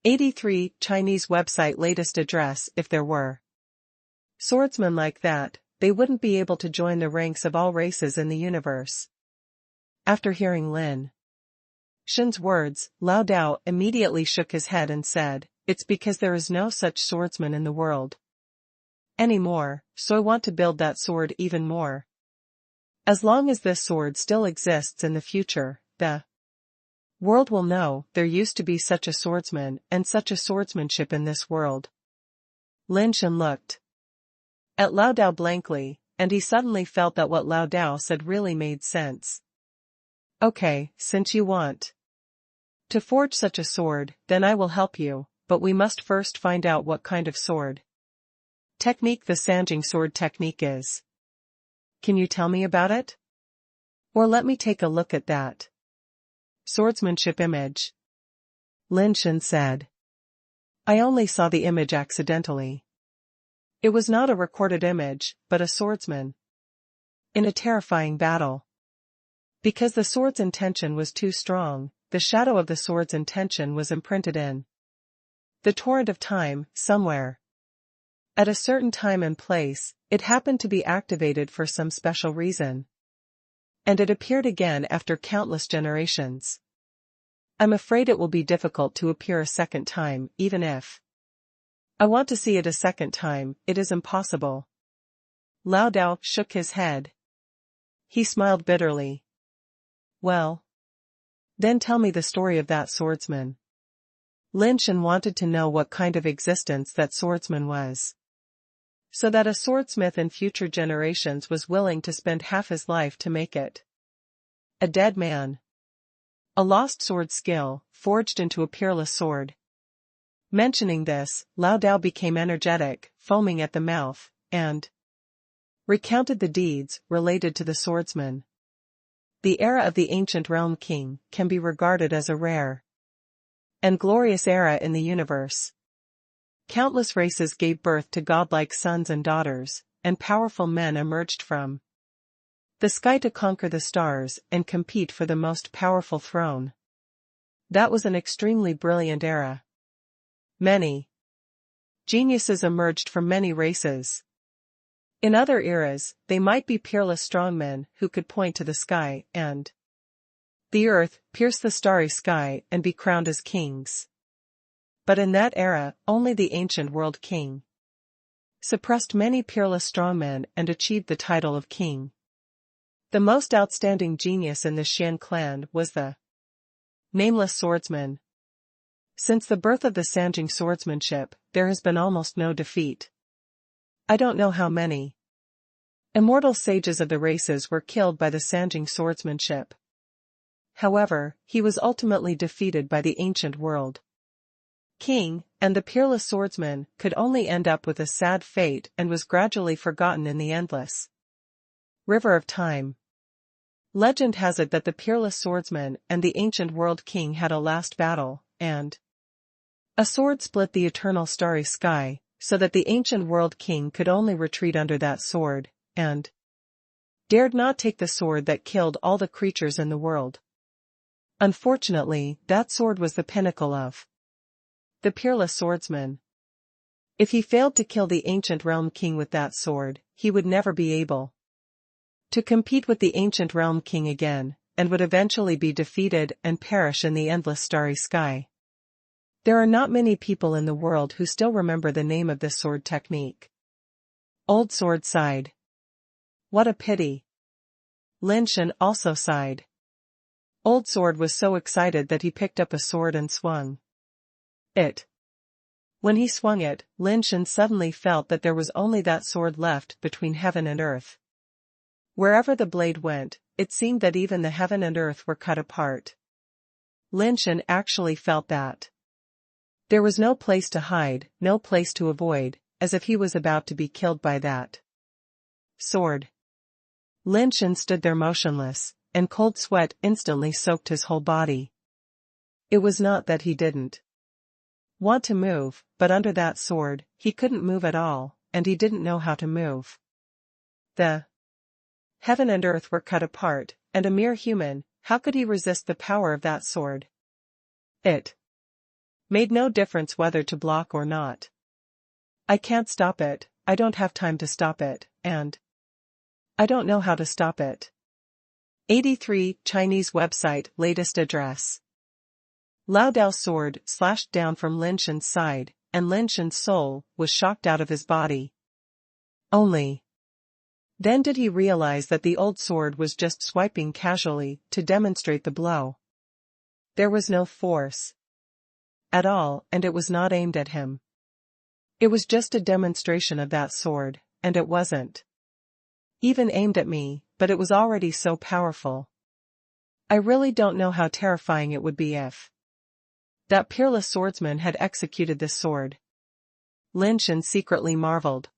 83 Chinese website latest address. If there were swordsmen like that, they wouldn't be able to join the ranks of all races in the universe. After hearing Lin Shen's words, Lao Dao immediately shook his head and said, "It's because there is no such swordsman in the world anymore, so I want to build that sword even more. As long as this sword still exists in the future, the world will know there used to be such a swordsman and such a swordsmanship in this world." Lin Shen looked at Lao Dao blankly, and he suddenly felt that what Lao Dao said really made sense. "Okay, since you want to forge such a sword, then I will help you, but we must first find out what kind of sword technique the Sanjing sword technique is. Can you tell me about it? Or let me take a look at that swordsmanship image," Lin Shen said. "I only saw the image accidentally. It was not a recorded image, but a swordsman in a terrifying battle. Because the sword's intention was too strong, the shadow of the sword's intention was imprinted in the torrent of time, somewhere. At a certain time and place, it happened to be activated for some special reason. And it appeared again after countless generations. I'm afraid it will be difficult to appear a second time, even if I want to see it a second time, it is impossible." Lao Dao shook his head. He smiled bitterly. "Well, then tell me the story of that swordsman." Lin Shen wanted to know what kind of existence that swordsman was, so that a swordsmith in future generations was willing to spend half his life to make it. A dead man. A lost sword skill, forged into a peerless sword. Mentioning this, Lao Dao became energetic, foaming at the mouth, and recounted the deeds related to the swordsman. The era of the ancient realm king can be regarded as a rare and glorious era in the universe. Countless races gave birth to godlike sons and daughters, and powerful men emerged from the sky to conquer the stars and compete for the most powerful throne. That was an extremely brilliant era. Many geniuses emerged from many races. In other eras, they might be peerless strongmen who could point to the sky and the earth, pierce the starry sky and be crowned as kings. But in that era, only the ancient world king suppressed many peerless strongmen and achieved the title of king. The most outstanding genius in the Shen clan was the nameless swordsman. Since the birth of the Sanjing swordsmanship, there has been almost no defeat. I don't know how many immortal sages of the races were killed by the Sanjing swordsmanship. However, he was ultimately defeated by the ancient world king, and the peerless swordsman could only end up with a sad fate and was gradually forgotten in the endless river of time. Legend has it that the peerless swordsman and the ancient world king had a last battle, and a sword split the eternal starry sky, so that the ancient world king could only retreat under that sword, and dared not take the sword that killed all the creatures in the world. Unfortunately, that sword was the pinnacle of the peerless swordsman. If he failed to kill the ancient realm king with that sword, he would never be able to compete with the ancient realm king again, and would eventually be defeated and perish in the endless starry sky. There are not many people in the world who still remember the name of this sword technique. Old Sword sighed. What a pity. Lin Shen also sighed. Old Sword was so excited that he picked up a sword and swung it. When he swung it, Lin Shen suddenly felt that there was only that sword left between heaven and earth. Wherever the blade went, it seemed that even the heaven and earth were cut apart. Lin Shen actually felt that. There was no place to hide, no place to avoid, as if he was about to be killed by that sword. Lin Shen stood there motionless, and cold sweat instantly soaked his whole body. It was not that he didn't want to move, but under that sword, he couldn't move at all, and he didn't know how to move. The heaven and earth were cut apart, and a mere human, how could he resist the power of that sword? It made no difference whether to block or not. I can't stop it, I don't have time to stop it, and I don't know how to stop it. 83 Chinese website latest address. Lao Dao's sword slashed down from Lin Shen's side, and Lin Shen's soul was shocked out of his body. Only then did he realize that the old sword was just swiping casually to demonstrate the blow. There was no force at all, and it was not aimed at him. It was just a demonstration of that sword, and it wasn't even aimed at me, but it was already so powerful. I really don't know how terrifying it would be if that peerless swordsman had executed this sword. Lin Shen secretly marveled.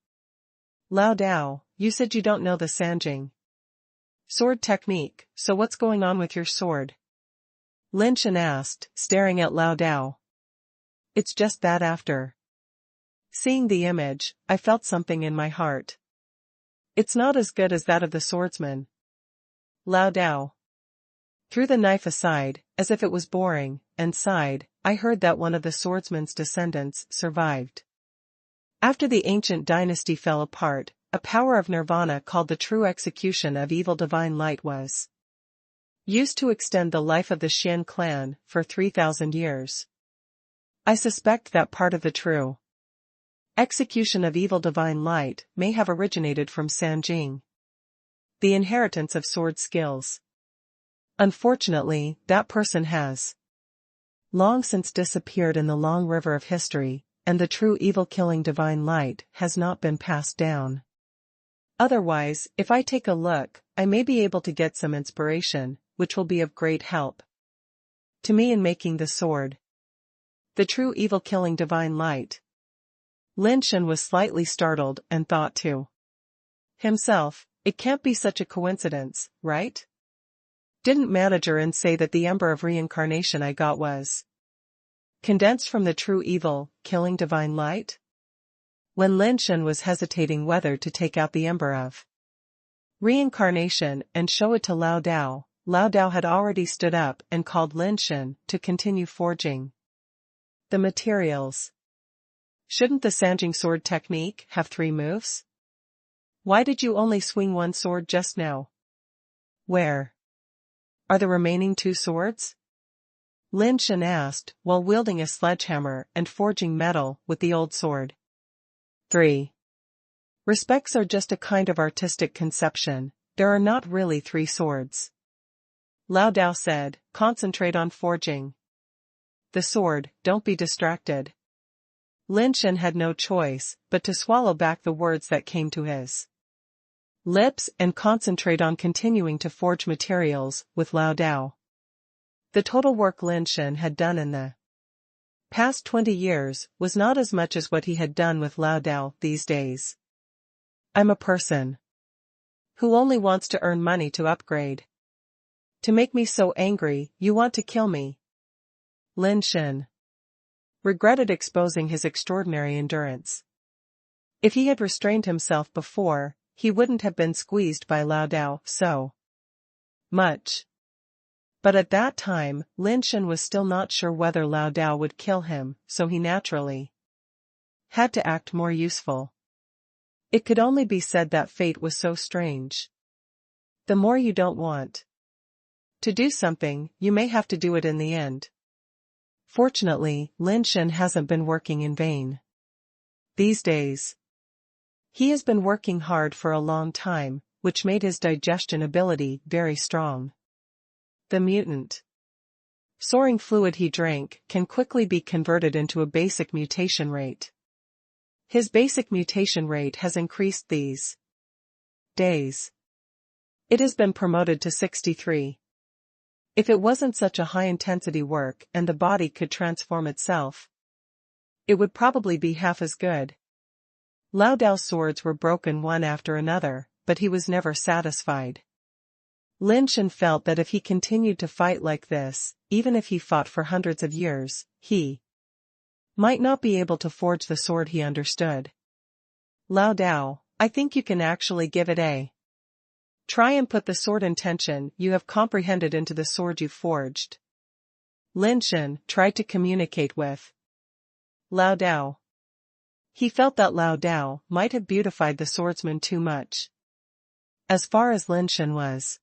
Lao Dao, you said you don't know the Sanjing sword technique, so what's going on with your sword? Lin Shen asked, staring at Lao Dao. It's just that after seeing the image, I felt something in my heart. It's not as good as that of the swordsman. Lao Dao threw the knife aside, as if it was boring, and sighed. I heard that one of the swordsman's descendants survived. After the ancient dynasty fell apart, a power of nirvana called the true execution of evil divine light was used to extend the life of the Xian clan for 3,000 years. I suspect that part of the true execution of evil divine light may have originated from Sanjing, the inheritance of sword skills. Unfortunately, that person has long since disappeared in the long river of history, and the true evil-killing divine light has not been passed down. Otherwise, if I take a look, I may be able to get some inspiration, which will be of great help to me in making the sword. The true evil-killing divine light. Lin Shen was slightly startled and thought to himself, it can't be such a coincidence, right? Didn't Manager and say that the ember of reincarnation I got was condensed from the true evil-killing divine light? When Lin Shen was hesitating whether to take out the ember of reincarnation and show it to Lao Dao had already stood up and called Lin Shen to continue forging the materials. Shouldn't the Sanjing sword technique have 3 moves? Why did you only swing one sword just now? Where are the remaining 2 swords? Lin Shen asked, while wielding a sledgehammer and forging metal with the old sword. 3 respects are just a kind of artistic conception, there are not really 3 swords. Lao Dao said, concentrate on forging the sword, don't be distracted. Lin Shen had no choice but to swallow back the words that came to his lips and concentrate on continuing to forge materials with Lao Dao. The total work Lin Shen had done in the past 20 years was not as much as what he had done with Lao Dao these days. I'm a person who only wants to earn money to upgrade. To make me so angry, you want to kill me. Lin Shen regretted exposing his extraordinary endurance. If he had restrained himself before, he wouldn't have been squeezed by Lao Dao so much. But at that time, Lin Shen was still not sure whether Lao Dao would kill him, so he naturally had to act more useful. It could only be said that fate was so strange. The more you don't want to do something, you may have to do it in the end. Fortunately, Lin Shen hasn't been working in vain these days. He has been working hard for a long time, which made his digestion ability very strong. The mutant soaring fluid he drank can quickly be converted into a basic mutation rate. His basic mutation rate has increased these days. It has been promoted to 63. If it wasn't such a high-intensity work and the body could transform itself, it would probably be half as good. Lao Dao's swords were broken one after another, but he was never satisfied. Lin Shen felt that if he continued to fight like this, even if he fought for hundreds of years, he might not be able to forge the sword he understood. Lao Dao, I think you can actually give it a try and put the sword intention you have comprehended into the sword you forged. Lin Shen tried to communicate with Lao Dao. He felt that Lao Dao might have beautified the swordsman too much. As far as Lin Shen was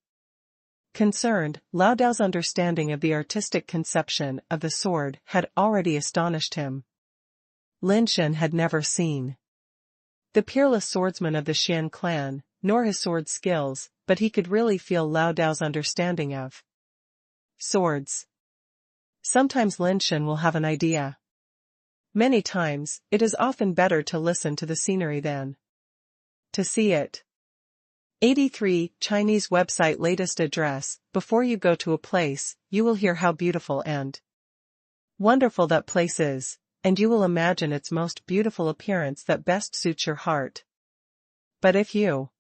concerned, Lao Dao's understanding of the artistic conception of the sword had already astonished him. Lin Shen had never seen the peerless swordsman of the Xian clan, nor his sword skills, but he could really feel Lao Dao's understanding of swords. Sometimes Lin Shen will have an idea. Many times, it is often better to listen to the scenery than to see it. 83 Chinese website latest address. Before you go to a place, you will hear how beautiful and wonderful that place is, and you will imagine its most beautiful appearance that best suits your heart. But if you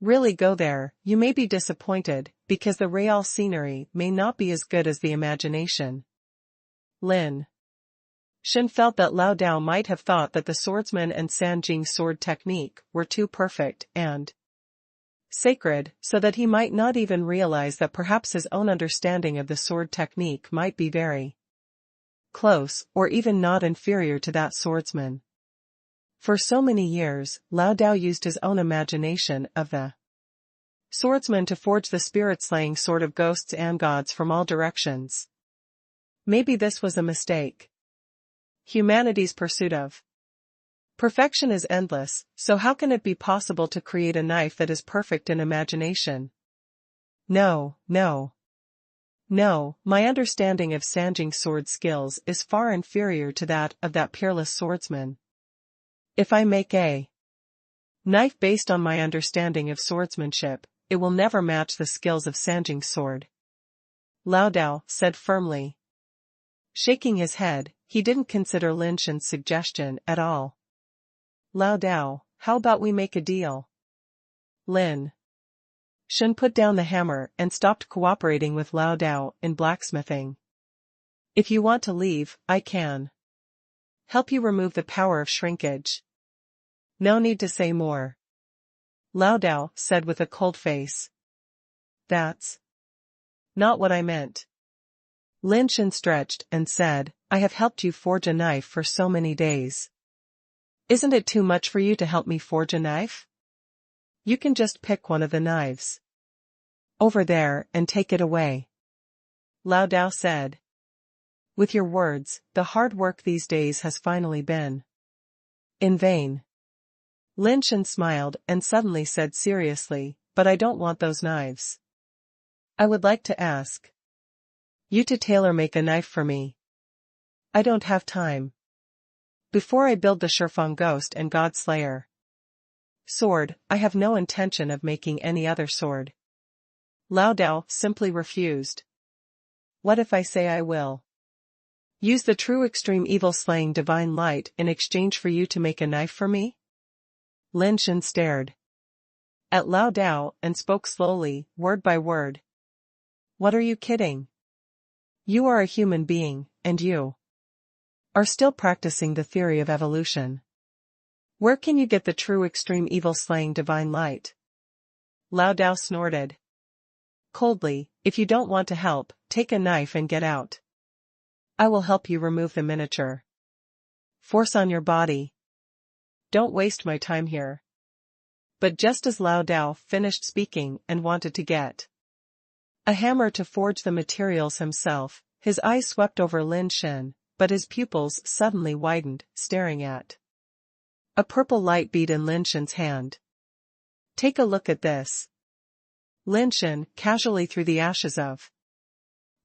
really go there, you may be disappointed, because the real scenery may not be as good as the imagination. Lin Shen felt that Lao Dao might have thought that the swordsman and Sanjing's sword technique were too perfect and sacred, so that he might not even realize that perhaps his own understanding of the sword technique might be very close, or even not inferior to that swordsman. For so many years, Lao Dao used his own imagination of the swordsman to forge the spirit-slaying sword of ghosts and gods from all directions. Maybe this was a mistake. Humanity's pursuit of perfection is endless, so how can it be possible to create a knife that is perfect in imagination? No, my understanding of Sanjing's sword skills is far inferior to that of that peerless swordsman. If I make a knife based on my understanding of swordsmanship, it will never match the skills of Sanjing's sword. Lao Dao said firmly. Shaking his head, he didn't consider Lin Shen's suggestion at all. Lao Dao, how about we make a deal? Lin Shen put down the hammer and stopped cooperating with Lao Dao in blacksmithing. If you want to leave, I can help you remove the power of shrinkage. No need to say more. Lao Dao said with a cold face. That's not what I meant. Lin Shen stretched and said, I have helped you forge a knife for so many days. Isn't it too much for you to help me forge a knife? You can just pick one of the knives over there and take it away. Lao Dao said. With your words, the hard work these days has finally been in vain. Lin Shen smiled and suddenly said seriously, but I don't want those knives. I would like to ask you to tailor-make a knife for me. I don't have time. Before I build the Sherfang Ghost and God Slayer sword, I have no intention of making any other sword. Lao Dao simply refused. What if I say I will use the true extreme evil slaying divine light in exchange for you to make a knife for me? Lin Shen stared at Lao Dao and spoke slowly, word by word. What are you kidding? You are a human being, and you are still practicing the theory of evolution. Where can you get the true extreme evil slaying divine light? Lao Dao snorted coldly, if you don't want to help, take a knife and get out. I will help you remove the miniature force on your body. Don't waste my time here. But just as Lao Dao finished speaking and wanted to get a hammer to forge the materials himself, his eyes swept over Lin Shen, but his pupils suddenly widened, staring at a purple light bead in Lin Shen's hand. Take a look at this. Lin Shen casually threw the ashes of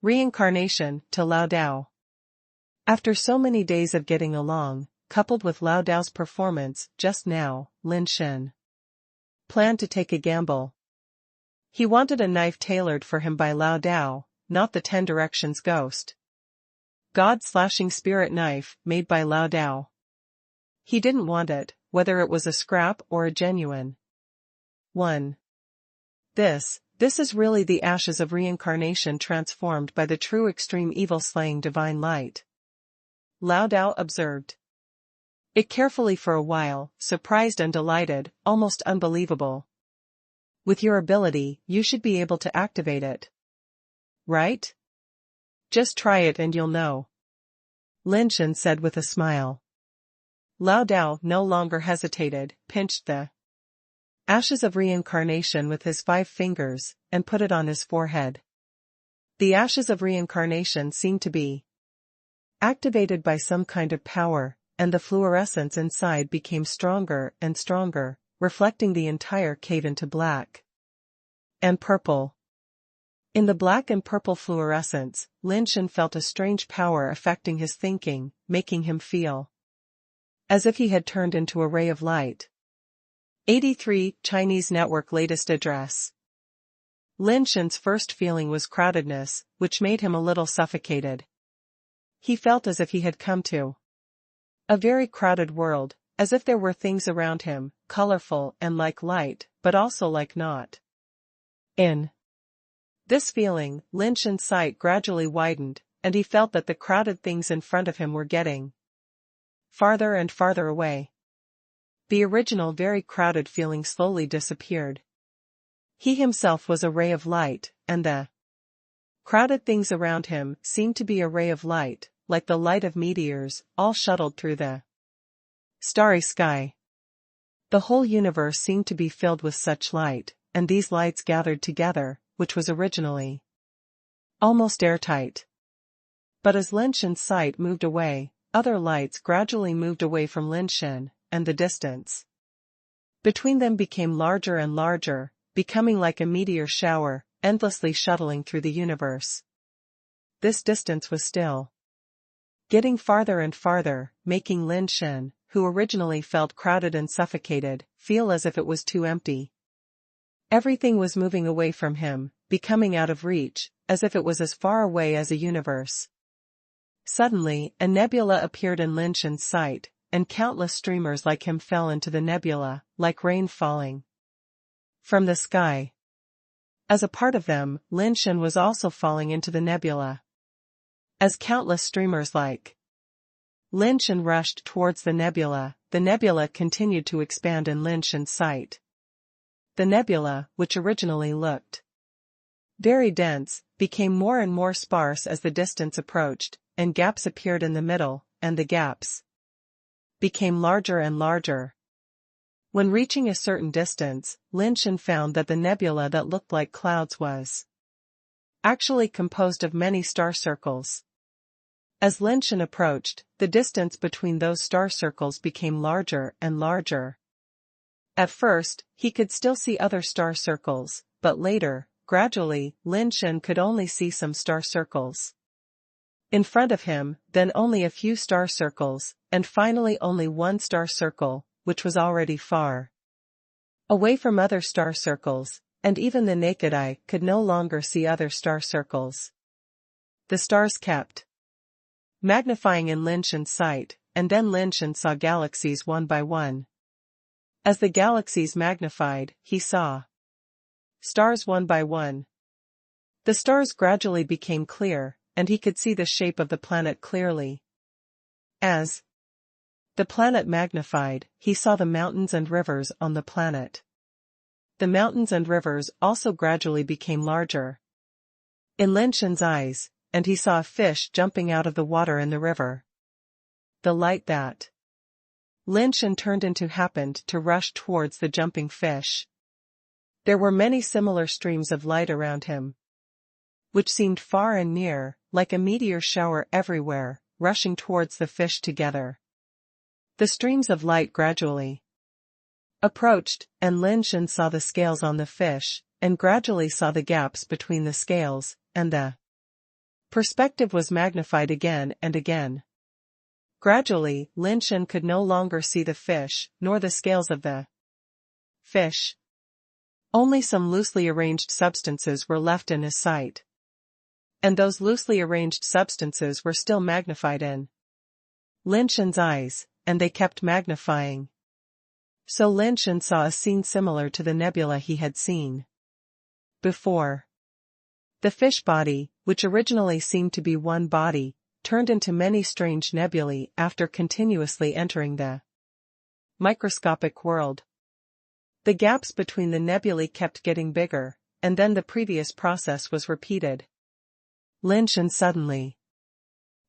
reincarnation to Lao Dao. After so many days of getting along, coupled with Lao Dao's performance just now, Lin Shen planned to take a gamble. He wanted a knife tailored for him by Lao Dao, not the 10 Directions ghost. God-slashing spirit knife made by Lao Dao. He didn't want it, whether it was a scrap or a genuine 1. This is really the ashes of reincarnation transformed by the true extreme evil-slaying divine light. Lao Dao observed it carefully for a while, surprised and delighted, almost unbelievable. With your ability, you should be able to activate it. Right? Just try it and you'll know. Lin Shen said with a smile. Lao Dao no longer hesitated, pinched the ashes of reincarnation with his 5 fingers, and put it on his forehead. The ashes of reincarnation seemed to be activated by some kind of power, and the fluorescence inside became stronger and stronger, reflecting the entire cave into black and purple. In the black and purple fluorescence, Lin Shen felt a strange power affecting his thinking, making him feel as if he had turned into a ray of light. 83 Chinese Network latest address. Lin Shen's first feeling was crowdedness, which made him a little suffocated. He felt as if he had come to a very crowded world, as if there were things around him, colorful and like light, but also like not. In this feeling, Lin Shen's sight gradually widened, and he felt that the crowded things in front of him were getting farther and farther away. The original very crowded feeling slowly disappeared. He himself was a ray of light, and the crowded things around him seemed to be a ray of light, like the light of meteors, all shuttled through the starry sky. The whole universe seemed to be filled with such light, and these lights gathered together, which was originally almost airtight. But as Lin Shen's sight moved away, other lights gradually moved away from Lin Shen, and the distance between them became larger and larger, becoming like a meteor shower, endlessly shuttling through the universe. This distance was still getting farther and farther, making Lin Shen, who originally felt crowded and suffocated, feel as if it was too empty. Everything was moving away from him, becoming out of reach, as if it was as far away as a universe. Suddenly, a nebula appeared in Lin Shen's sight, and countless streamers like him fell into the nebula, like rain falling from the sky. As a part of them, Lin Shen was also falling into the nebula. As countless streamers like Lin Shen rushed towards the nebula continued to expand in Lin Shen's sight. The nebula, which originally looked very dense, became more and more sparse as the distance approached, and gaps appeared in the middle, and the gaps became larger and larger. When reaching a certain distance, Lin Shen found that the nebula that looked like clouds was actually composed of many star circles. As Lin Shen approached, the distance between those star circles became larger and larger. At first, he could still see other star circles, but later, gradually, Lin Shen could only see some star circles in front of him, then only a few star circles, and finally only one star circle, which was already far away from other star circles, and even the naked eye could no longer see other star circles. The stars kept magnifying in Lin Shen's sight, and then Lin Shen saw galaxies one by one. As the galaxies magnified, he saw stars one by one. The stars gradually became clear, and he could see the shape of the planet clearly. As the planet magnified, he saw the mountains and rivers on the planet. The mountains and rivers also gradually became larger in Lin Shen's eyes, and he saw a fish jumping out of the water in the river. The light that Lin Shen turned into happened to rush towards the jumping fish. There were many similar streams of light around him, which seemed far and near, like a meteor shower everywhere, rushing towards the fish together. The streams of light gradually approached, and Lin Shen saw the scales on the fish, and gradually saw the gaps between the scales, and the perspective was magnified again and again. Gradually, Lin Shen could no longer see the fish, nor the scales of the fish. Only some loosely arranged substances were left in his sight. And those loosely arranged substances were still magnified in Lin Shen's eyes, and they kept magnifying. So Lin Shen saw a scene similar to the nebula he had seen before. The fish body, which originally seemed to be one body, turned into many strange nebulae after continuously entering the microscopic world. The gaps between the nebulae kept getting bigger, and then the previous process was repeated. Lin Shen suddenly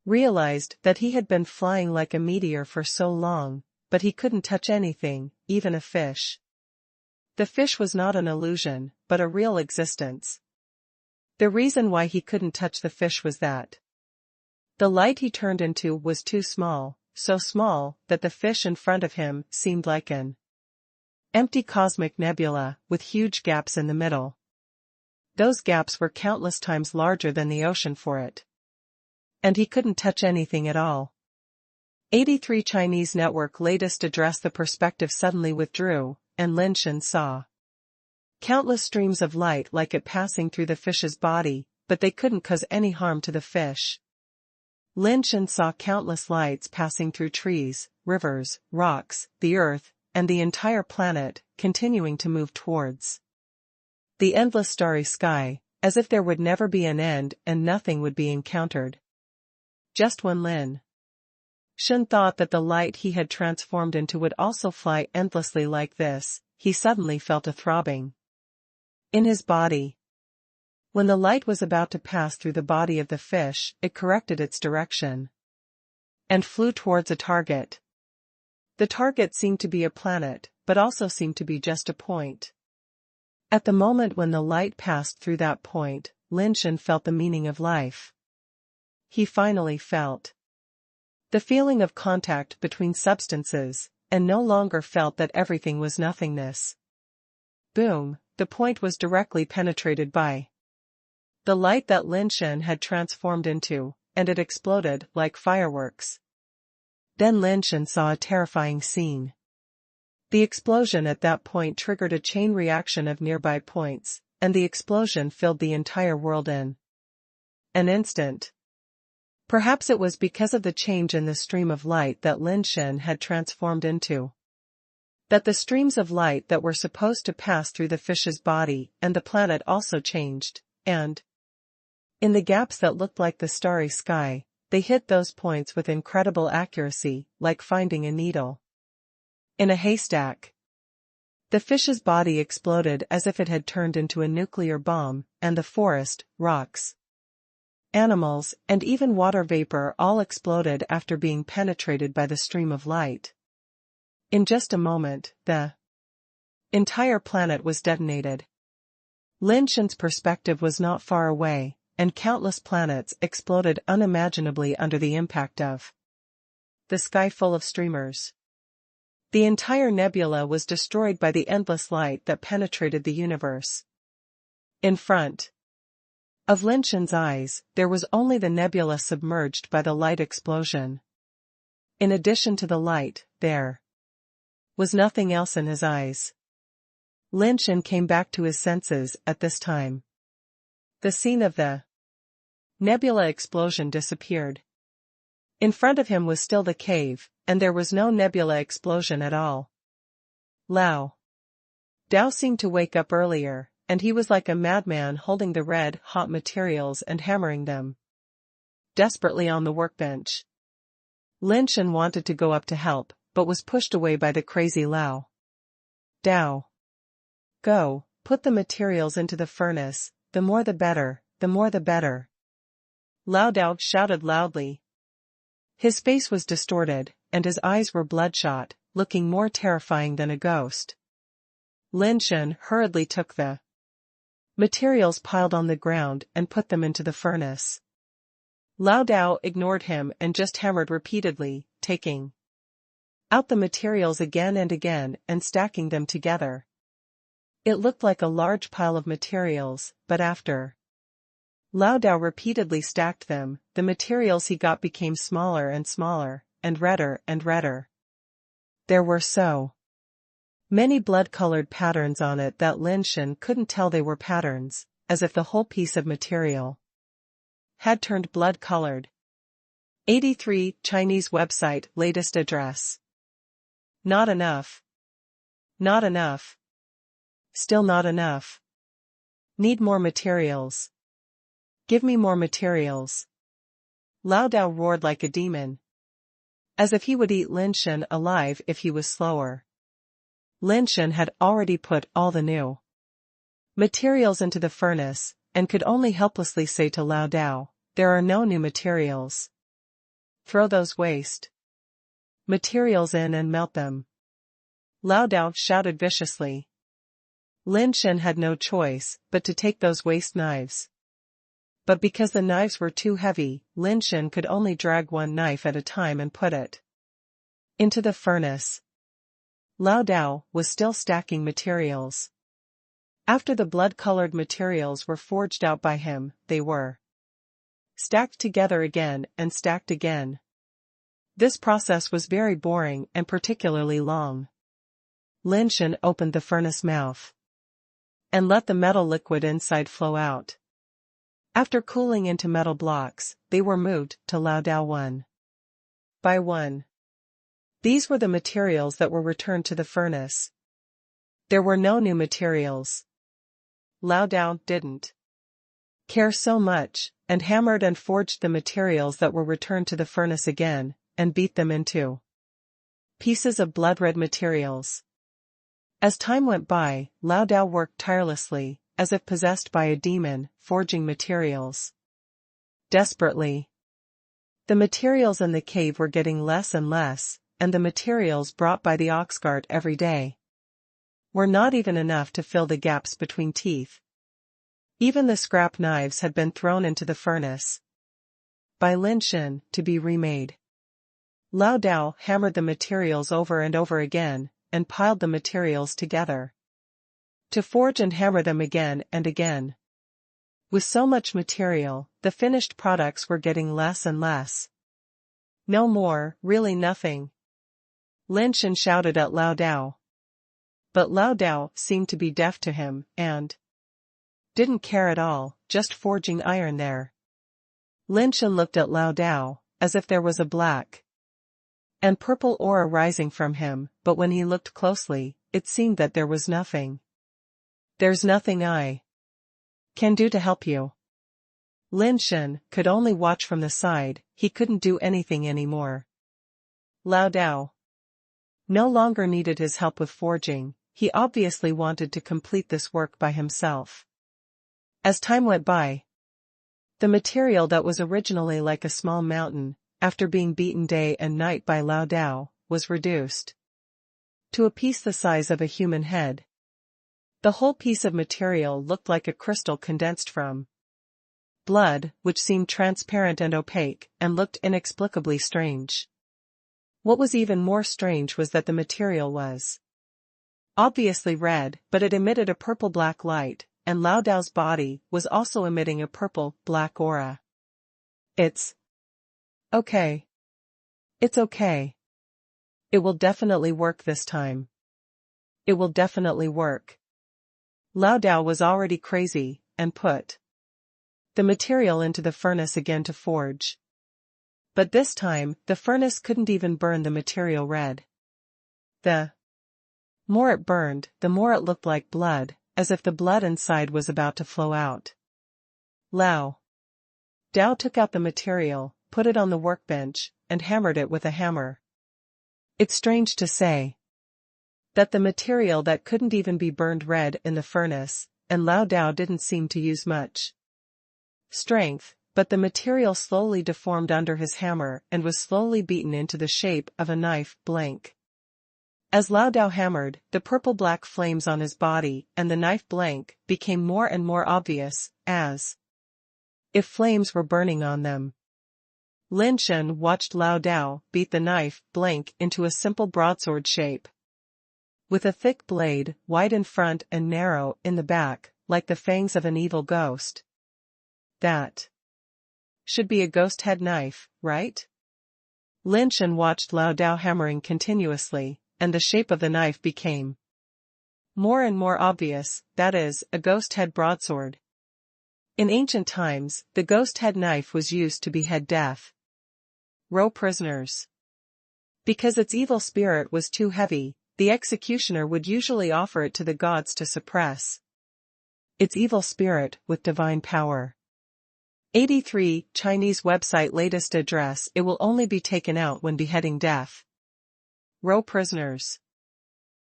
realized that he had been flying like a meteor for so long, but he couldn't touch anything, even a fish. The fish was not an illusion, but a real existence. The reason why he couldn't touch the fish was that the light he turned into was too small, so small that the fish in front of him seemed like an empty cosmic nebula with huge gaps in the middle. Those gaps were countless times larger than the ocean for it. And he couldn't touch anything at all. 83 Chinese network latest address. The perspective suddenly withdrew, and Lin Shen saw countless streams of light like it passing through the fish's body, but they couldn't cause any harm to the fish. Lin Shen saw countless lights passing through trees, rivers, rocks, the earth, and the entire planet, continuing to move towards the endless starry sky, as if there would never be an end and nothing would be encountered. Just when Lin Shen thought that the light he had transformed into would also fly endlessly like this, he suddenly felt a throbbing in his body. When the light was about to pass through the body of the fish, it corrected its direction and flew towards a target. The target seemed to be a planet, but also seemed to be just a point. At the moment when the light passed through that point, Lin Shen felt the meaning of life. He finally felt the feeling of contact between substances, and no longer felt that everything was nothingness. Boom, the point was directly penetrated by the light that Lin Shen had transformed into, and it exploded like fireworks. Then Lin Shen saw a terrifying scene. The explosion at that point triggered a chain reaction of nearby points, and the explosion filled the entire world in an instant. Perhaps it was because of the change in the stream of light that Lin Shen had transformed into, that the streams of light that were supposed to pass through the fish's body and the planet also changed, and in the gaps that looked like the starry sky, they hit those points with incredible accuracy, like finding a needle in a haystack. The fish's body exploded as if it had turned into a nuclear bomb, and the forest, rocks, animals, and even water vapor all exploded after being penetrated by the stream of light. In just a moment, the entire planet was detonated. Lin Shen's perspective was not far away, and countless planets exploded unimaginably under the impact of the sky full of streamers. The entire nebula was destroyed by the endless light that penetrated the universe. In front of Lin Shen's eyes, there was only the nebula submerged by the light explosion. In addition to the light, there was nothing else in his eyes. Lin Shen came back to his senses at this time. The scene of the nebula explosion disappeared. In front of him was still the cave, and there was no nebula explosion at all. Lao Dao seemed to wake up earlier, and he was like a madman holding the red, hot materials and hammering them desperately on the workbench. Lin Shen wanted to go up to help, but was pushed away by the crazy Lao Dao. Go, put the materials into the furnace, the more the better, the more the better. Lao Dao shouted loudly. His face was distorted, and his eyes were bloodshot, looking more terrifying than a ghost. Lin Shen hurriedly took the materials piled on the ground and put them into the furnace. Lao Dao ignored him and just hammered repeatedly, taking out the materials again and again and stacking them together. It looked like a large pile of materials, but after Lao Dao repeatedly stacked them, the materials he got became smaller and smaller, and redder and redder. There were so Many blood-colored patterns on it that Lin Shen couldn't tell they were patterns, as if the whole piece of material had turned blood-colored. 83 Chinese website latest address. Not enough. Not enough. Still not enough. Need more materials. Give me more materials. Lao Dao roared like a demon, as if he would eat Lin Shen alive if he was slower. Lin Shen had already put all the new materials into the furnace, and could only helplessly say to Lao Dao, "There are no new materials. Throw those waste materials in and melt them." Lao Dao shouted viciously. Lin Shen had no choice but to take those waste knives. But because the knives were too heavy, Lin Shen could only drag one knife at a time and put it into the furnace. Lao Dao was still stacking materials. After the blood-colored materials were forged out by him, they were stacked together again and stacked again. This process was very boring and particularly long. Lin Shen opened the furnace mouth and let the metal liquid inside flow out. After cooling into metal blocks, they were moved to Lao Dao one by one. These were the materials that were returned to the furnace. There were no new materials. Lao Dao didn't care so much, and hammered and forged the materials that were returned to the furnace again, and beat them into pieces of blood-red materials. As time went by, Lao Dao worked tirelessly, as if possessed by a demon, forging materials desperately. The materials in the cave were getting less and less, and the materials brought by the ox cart every day were not even enough to fill the gaps between teeth. Even the scrap knives had been thrown into the furnace by Lin Shen to be remade. Lao Dao hammered the materials over and over again, and piled the materials together to forge and hammer them again and again. With so much material, the finished products were getting less and less. No more, really nothing. Lin Shen shouted at Lao Dao. But Lao Dao seemed to be deaf to him, and didn't care at all, just forging iron there. Lin Shen looked at Lao Dao, as if there was a black and purple aura rising from him, but when he looked closely, it seemed that there was nothing. "There's nothing I can do to help you." Lin Shen could only watch from the side, he couldn't do anything anymore. Lao Dao no longer needed his help with forging, he obviously wanted to complete this work by himself. As time went by, the material that was originally like a small mountain, after being beaten day and night by Lao Dao, was reduced to a piece the size of a human head. The whole piece of material looked like a crystal condensed from blood, which seemed transparent and opaque, and looked inexplicably strange. What was even more strange was that the material was obviously red, but it emitted a purple-black light, and Lao Dao's body was also emitting a purple-black aura. "It's okay. It's okay. It will definitely work this time. It will definitely work." Lao Dao was already crazy, and put the material into the furnace again to forge. But this time, the furnace couldn't even burn the material red. The more it burned, the more it looked like blood, as if the blood inside was about to flow out. Lao Dao took out the material, put it on the workbench, and hammered it with a hammer. It's strange to say that the material that couldn't even be burned red in the furnace, and Lao Dao didn't seem to use much strength, but the material slowly deformed under his hammer and was slowly beaten into the shape of a knife blank. As Lao Dao hammered, the purple-black flames on his body and the knife blank became more and more obvious, as if flames were burning on them. Lin Shen watched Lao Dao beat the knife blank into a simple broadsword shape, with a thick blade, wide in front and narrow in the back, like the fangs of an evil ghost. That should be a ghost head knife, right? Lin Shen watched Lao Dao hammering continuously, and the shape of the knife became more and more obvious, that is, a ghost head broadsword. In ancient times, the ghost head knife was used to behead death row prisoners. Because its evil spirit was too heavy, the executioner would usually offer it to the gods to suppress its evil spirit with divine power. 83 Chinese website latest address. It will only be taken out when beheading death row prisoners.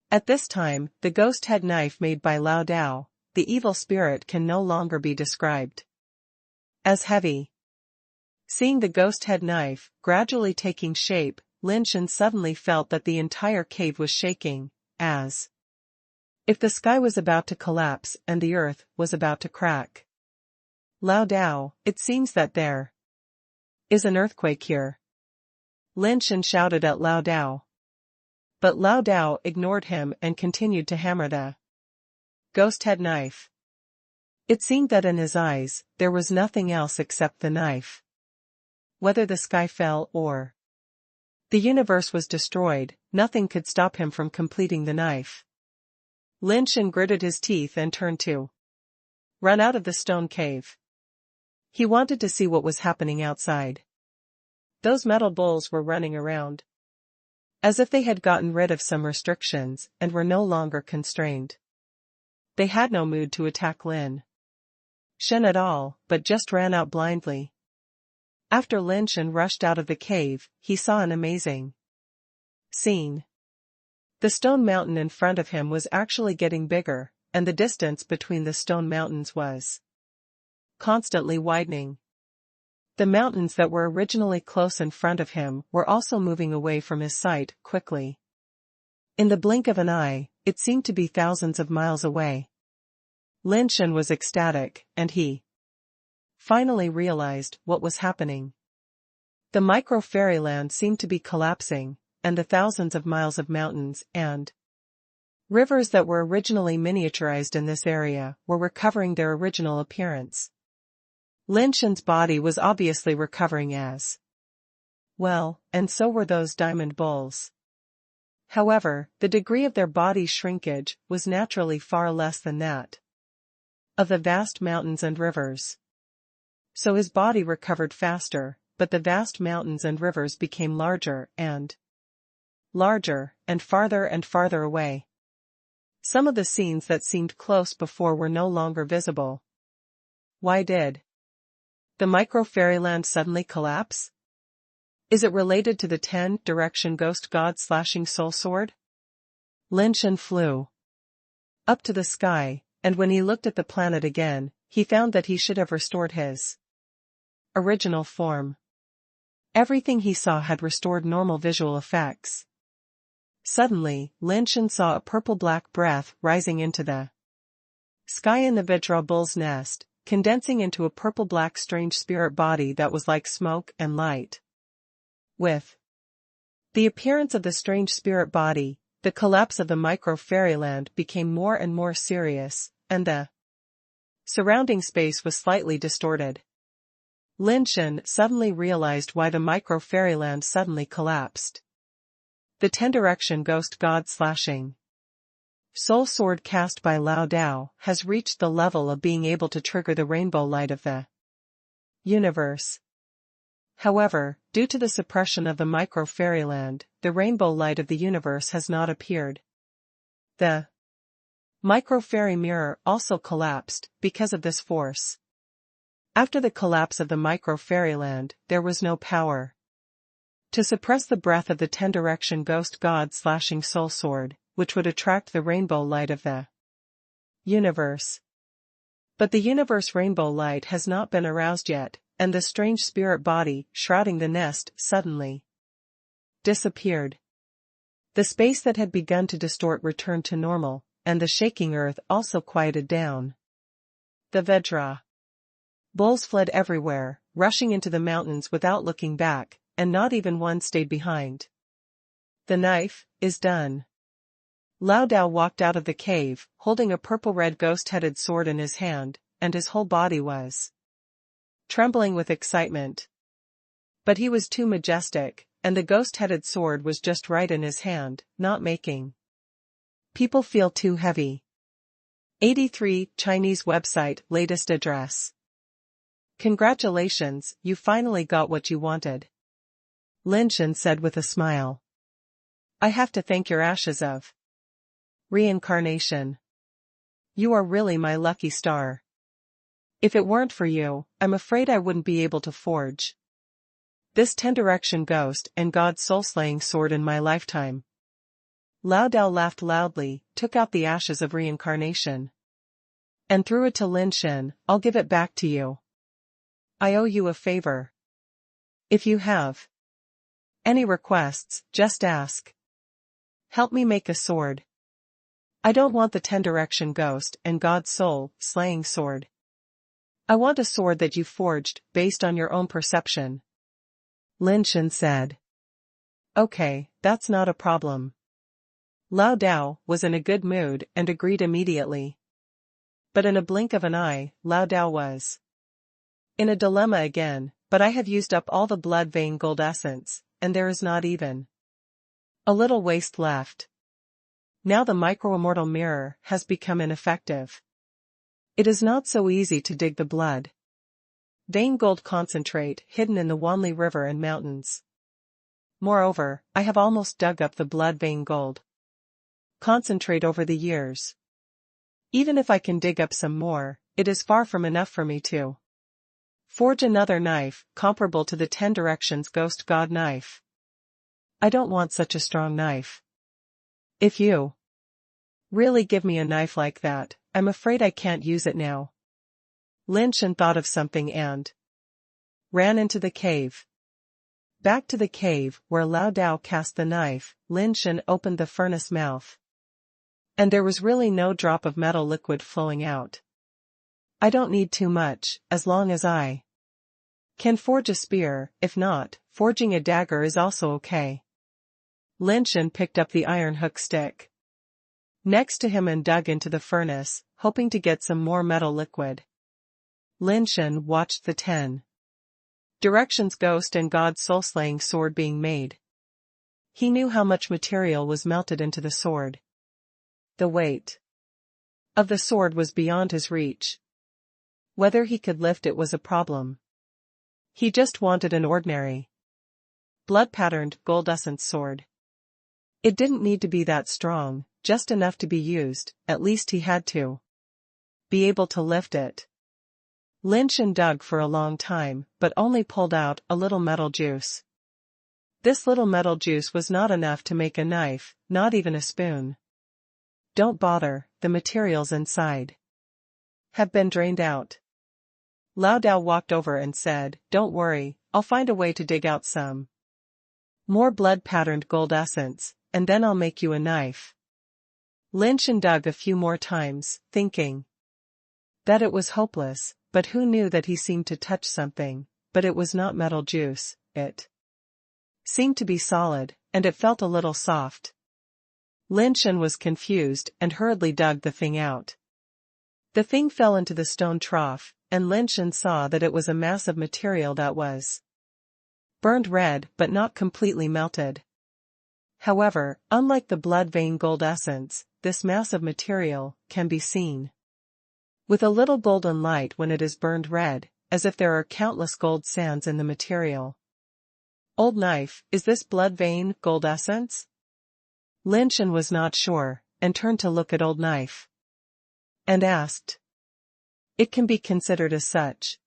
At this time, the ghost head knife made by Lao Dao, the evil spirit, can no longer be described as heavy. Seeing the ghost head knife gradually taking shape, Lin Shen suddenly felt that the entire cave was shaking, as if the sky was about to collapse and the earth was about to crack. Lao Dao, it seems that there is an earthquake here. Lin Shen shouted at Lao Dao. But Lao Dao ignored him and continued to hammer the ghost head knife. It seemed that in his eyes, there was nothing else except the knife. Whether the sky fell or the universe was destroyed, nothing could stop him from completing the knife. Lin Shen gritted his teeth and turned to run out of the stone cave. He wanted to see what was happening outside. Those metal bulls were running around as if they had gotten rid of some restrictions and were no longer constrained. They had no mood to attack Lin Shen at all, but just ran out blindly. After Lin Shen rushed out of the cave, he saw an amazing scene. The stone mountain in front of him was actually getting bigger, and the distance between the stone mountains was constantly widening. The mountains that were originally close in front of him were also moving away from his sight quickly. In the blink of an eye, it seemed to be thousands of miles away. Lin Shen was ecstatic, and he finally realized what was happening. The micro-fairyland seemed to be collapsing, and the thousands of miles of mountains and rivers that were originally miniaturized in this area were recovering their original appearance. Lin Shen's body was obviously recovering as well, and so were those diamond bulls. However, the degree of their body shrinkage was naturally far less than that of the vast mountains and rivers. So his body recovered faster, but the vast mountains and rivers became larger and farther away. Some of the scenes that seemed close before were no longer visible. Why did the micro-fairyland suddenly collapse? Is it related to the 10-direction ghost god slashing soul sword? Lin Shen flew up to the sky, and when he looked at the planet again, he found that he should have restored his original form. Everything he saw had restored normal visual effects. Suddenly, Lin Shen saw a purple-black breath rising into the sky in the Vajra bull's nest, condensing into a purple-black strange spirit body that was like smoke and light. With the appearance of the strange spirit body, the collapse of the micro-fairyland became more and more serious, and the surrounding space was slightly distorted. Lin Shen suddenly realized why the micro-fairyland suddenly collapsed. The 10-direction ghost god slashing soul sword cast by Lao Dao has reached the level of being able to trigger the rainbow light of the universe. However, due to the suppression of the micro-fairyland, the rainbow light of the universe has not appeared. The micro-fairy mirror also collapsed because of this force. After the collapse of the micro-fairyland, there was no power to suppress the breath of the 10-direction ghost god slashing soul sword, which would attract the rainbow light of the universe. But the universe rainbow light has not been aroused yet, and the strange spirit body shrouding the nest suddenly disappeared. The space that had begun to distort returned to normal, and the shaking earth also quieted down. The Vajra bulls fled everywhere, rushing into the mountains without looking back, and not even one stayed behind. The knife is done. Lao Dao walked out of the cave, holding a purple-red ghost-headed sword in his hand, and his whole body was trembling with excitement. But he was too majestic, and the ghost-headed sword was just right in his hand, not making People feel too heavy. 83 Chinese website latest address. Congratulations, you finally got what you wanted. Lin Shen said with a smile. I have to thank your ashes of reincarnation. You are really my lucky star. If it weren't for you, I'm afraid I wouldn't be able to forge this 10-direction ghost and God's soul-slaying sword in my lifetime. Lao Dao laughed loudly, took out the ashes of reincarnation, and threw it to Lin Shen. I'll give it back to you. I owe you a favor. If you have any requests, just ask. Help me make a sword. I don't want the 10-direction ghost and God's soul-slaying sword. I want a sword that you forged, based on your own perception. Lin Shen said. Okay, that's not a problem. Lao Dao was in a good mood and agreed immediately. But in a blink of an eye, Lao Dao was in a dilemma again. But I have used up all the blood vein gold essence, and there is not even a little waste left. Now the micro-immortal mirror has become ineffective. It is not so easy to dig the blood vein gold concentrate hidden in the Wanli River and mountains. Moreover, I have almost dug up the blood vein gold concentrate over the years. Even if I can dig up some more, it is far from enough for me to forge another knife comparable to the 10 directions ghost god knife. I don't want such a strong knife. If you really give me a knife like that, I'm afraid I can't use it now. Lin Shen thought of something and ran into the cave. Back to the cave where Lao Dao cast the knife, Lin Shen opened the furnace mouth. And there was really no drop of metal liquid flowing out. I don't need too much, as long as I can forge a spear. If not, forging a dagger is also okay. Lin Shen picked up the iron hook stick next to him and dug into the furnace, hoping to get some more metal liquid. Lin Shen watched the 10 directions ghost and God's soul-slaying sword being made. He knew how much material was melted into the sword. The weight of the sword was beyond his reach. Whether he could lift it was a problem. He just wanted an ordinary blood-patterned gold essence sword. It didn't need to be that strong, just enough to be used. At least he had to be able to lift it. Lin Shen dug for a long time, but only pulled out a little metal juice. This little metal juice was not enough to make a knife, not even a spoon. Don't bother, the materials inside have been drained out. Lao Dao walked over and said, don't worry, I'll find a way to dig out some more blood-patterned gold essence, and then I'll make you a knife. Lin Shen dug a few more times, thinking that it was hopeless, but who knew that he seemed to touch something, but it was not metal juice, it seemed to be solid, and it felt a little soft. Lin Shen was confused and hurriedly dug the thing out. The thing fell into the stone trough, and Lin Shen saw that it was a mass of material that was burned red but not completely melted. However, unlike the blood vein gold essence, this mass of material can be seen with a little golden light when it is burned red, as if there are countless gold sands in the material. Old knife, is this blood vein gold essence? Lin Shen was not sure, and turned to look at old knife. And asked. It can be considered as such.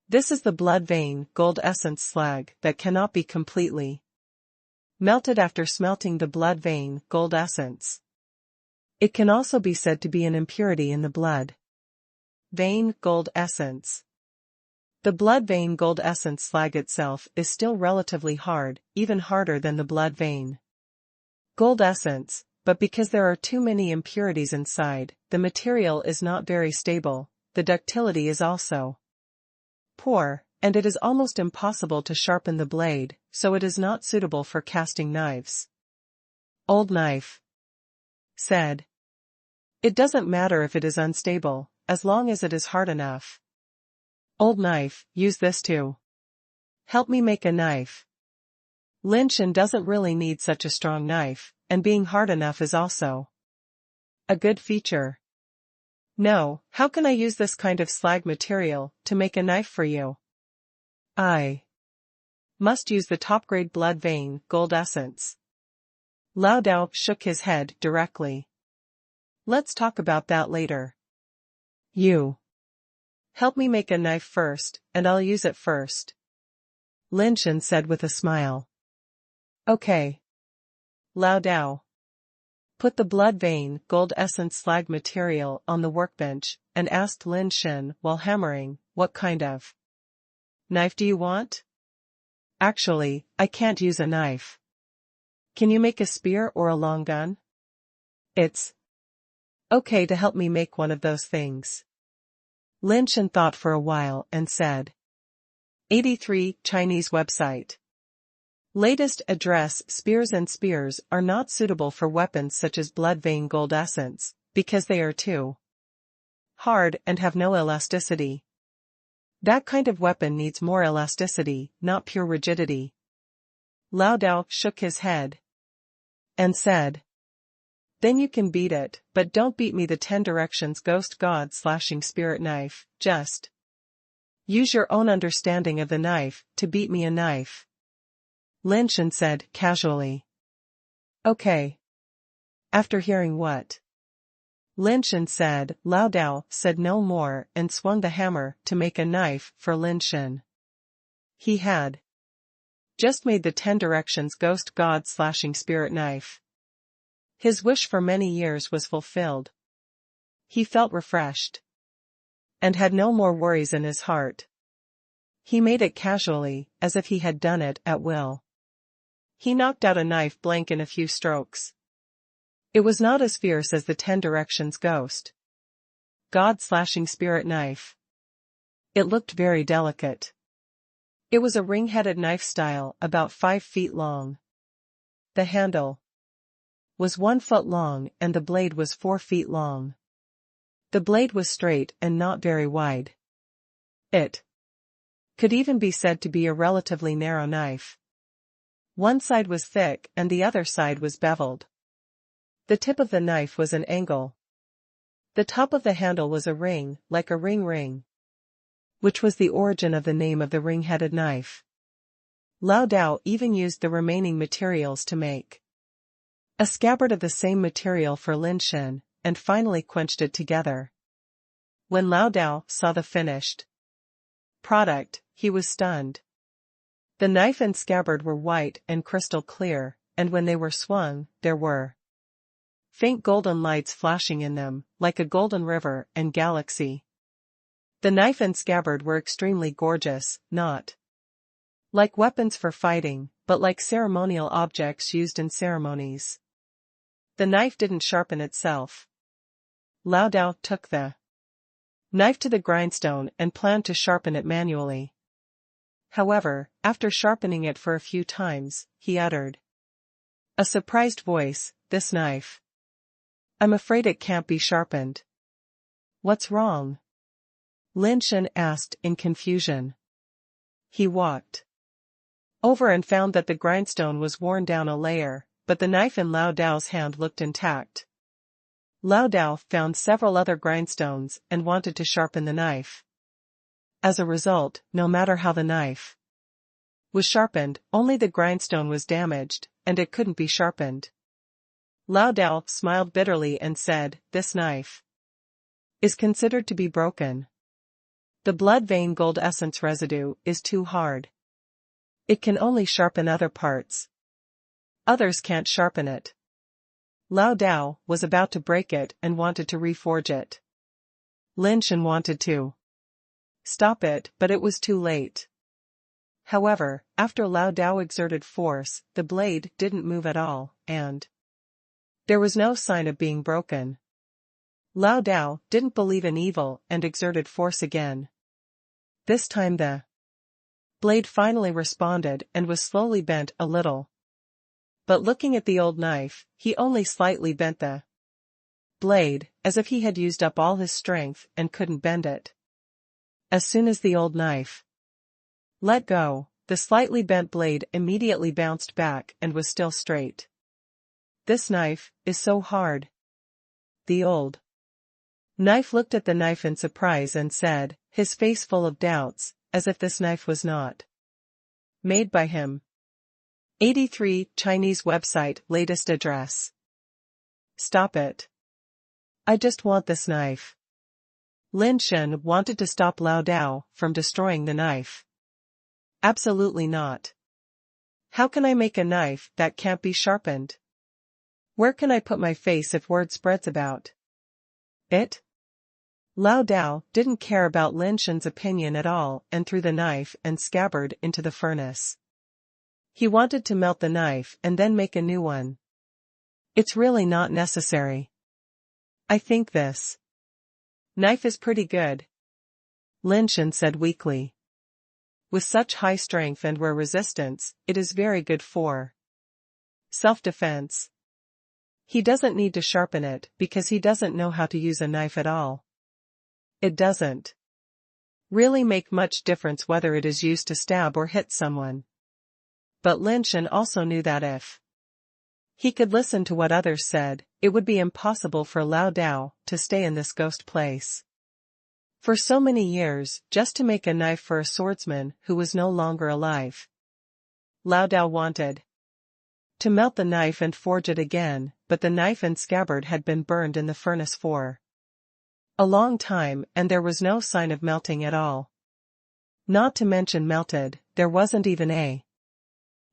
This is the blood vein gold essence slag that cannot be completely melted after smelting the blood vein gold essence. It can also be said to be an impurity in the blood vein gold essence. The blood vein gold essence slag itself is still relatively hard, even harder than the blood vein gold essence, but because there are too many impurities inside, the material is not very stable. The ductility is also poor, and it is almost impossible to sharpen the blade, so it is not suitable for casting knives. Old knife said. It doesn't matter if it is unstable, as long as it is hard enough. Old knife, use this to help me make a knife. Lin Shen doesn't really need such a strong knife, and being hard enough is also A good feature. No, how can I use this kind of slag material to make a knife for you? I must use the top-grade blood vein gold essence. Lao Dao shook his head directly. Let's talk about that later. You help me make a knife first, and I'll use it first. Lin Shen said with a smile. Okay. Lao Dao put the blood vein gold essence slag material on the workbench and asked Lin Shen while hammering, what kind of knife do you want? Actually, I can't use a knife. Can you make a spear or a long gun? It's okay to help me make one of those things. Lin Shen thought for a while and said. 83 Chinese website. Latest address. Spears and spears are not suitable for weapons such as blood vein gold essence, because they are too hard and have no elasticity. That kind of weapon needs more elasticity, not pure rigidity. Lao Dao shook his head and said. Then you can beat it, but don't beat me the 10 directions ghost god slashing spirit knife, just use your own understanding of the knife to beat me a knife. Lin Shen said casually. Okay. After hearing what Lin Shen said, Lao Dao said no more and swung the hammer to make a knife for Lin Shen. He had just made the 10 directions ghost god slashing spirit knife. His wish for many years was fulfilled. He felt refreshed and had no more worries in his heart. He made it casually, as if he had done it at will. He knocked out a knife blank in a few strokes. It was not as fierce as the 10 directions ghost god slashing spirit knife. It looked very delicate. It was a ring-headed knife style about 5 feet long. The handle was 1 foot long and the blade was 4 feet long. The blade was straight and not very wide. It could even be said to be a relatively narrow knife. One side was thick and the other side was beveled. The tip of the knife was an angle. The top of the handle was a ring, like a ring, which was the origin of the name of the ring-headed knife. Lao Dao even used the remaining materials to make a scabbard of the same material for Lin Shen, and finally quenched it together. When Lao Dao saw the finished product, he was stunned. The knife and scabbard were white and crystal clear, and when they were swung, there were faint golden lights flashing in them, like a golden river and galaxy. The knife and scabbard were extremely gorgeous, not like weapons for fighting, but like ceremonial objects used in ceremonies. The knife didn't sharpen itself. Lao Dao took the knife to the grindstone and planned to sharpen it manually. However, after sharpening it for a few times, he uttered a surprised voice, "This knife. I'm afraid it can't be sharpened." What's wrong? Lin Shen asked in confusion. He walked over and found that the grindstone was worn down a layer, but the knife in Lao Dao's hand looked intact. Lao Dao found several other grindstones and wanted to sharpen the knife. As a result, no matter how the knife was sharpened, only the grindstone was damaged, and it couldn't be sharpened. Lao Dao smiled bitterly and said, "This knife is considered to be broken. The blood vein gold essence residue is too hard. It can only sharpen other parts. Others can't sharpen it." Lao Dao was about to break it and wanted to reforge it. Lin Shen wanted to stop it, but it was too late. However, after Lao Dao exerted force, the blade didn't move at all, and there was no sign of being broken. Lao Dao didn't believe in evil and exerted force again. This time the blade finally responded and was slowly bent a little. But looking at the old knife, he only slightly bent the blade, as if he had used up all his strength and couldn't bend it. As soon as the old knife let go, the slightly bent blade immediately bounced back and was still straight. "This knife is so hard. the old knife looked at the knife in surprise and said, his face full of doubts, as if this knife was not made by him. 83 Chinese website latest address. Stop it. I just want this knife. Lin Shen wanted to stop Lao Dao from destroying the knife. Absolutely not. How can I make a knife that can't be sharpened? Where can I put my face if word spreads about it? Lao Dao didn't care about Lin Shen's opinion at all and threw the knife and scabbard into the furnace. He wanted to melt the knife and then make a new one. It's really not necessary. I think this knife is pretty good, Lin Shen said weakly. With such high strength and rare resistance, it is very good for self-defense. He doesn't need to sharpen it because he doesn't know how to use a knife at all. It doesn't really make much difference whether it is used to stab or hit someone. But Lin Shen also knew that if he could listen to what others said, it would be impossible for Lao Dao to stay in this ghost place for so many years just to make a knife for a swordsman who was no longer alive. Lao Dao wanted to melt the knife and forge it again, but the knife and scabbard had been burned in the furnace for a long time and there was no sign of melting at all. Not to mention melted, there wasn't even a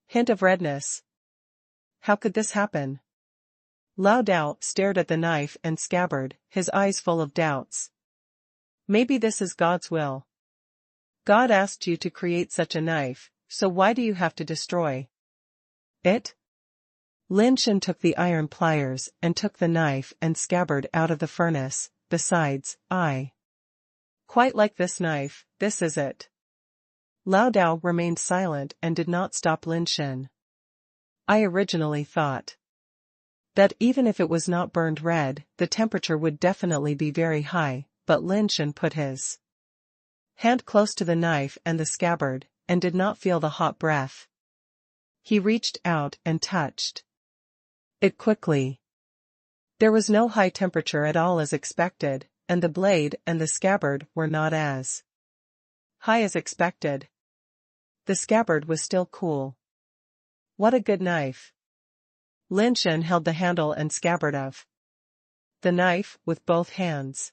hint of redness. How could this happen? Lao Dao stared at the knife and scabbard, his eyes full of doubts. Maybe this is God's will. God asked you to create such a knife, so why do you have to destroy it? Lin Shen took the iron pliers and took the knife and scabbard out of the furnace. Besides, I quite like this knife, this is it. Lao Dao remained silent and did not stop Lin Shen. I originally thought that even if it was not burned red, the temperature would definitely be very high, but Lin Shen put his hand close to the knife and the scabbard, and did not feel the hot breath. He reached out and touched it quickly. There was no high temperature at all as expected, and the blade and the scabbard were not as high as expected. The scabbard was still cool. What a good knife. Lin Shen held the handle and scabbard of the knife with both hands.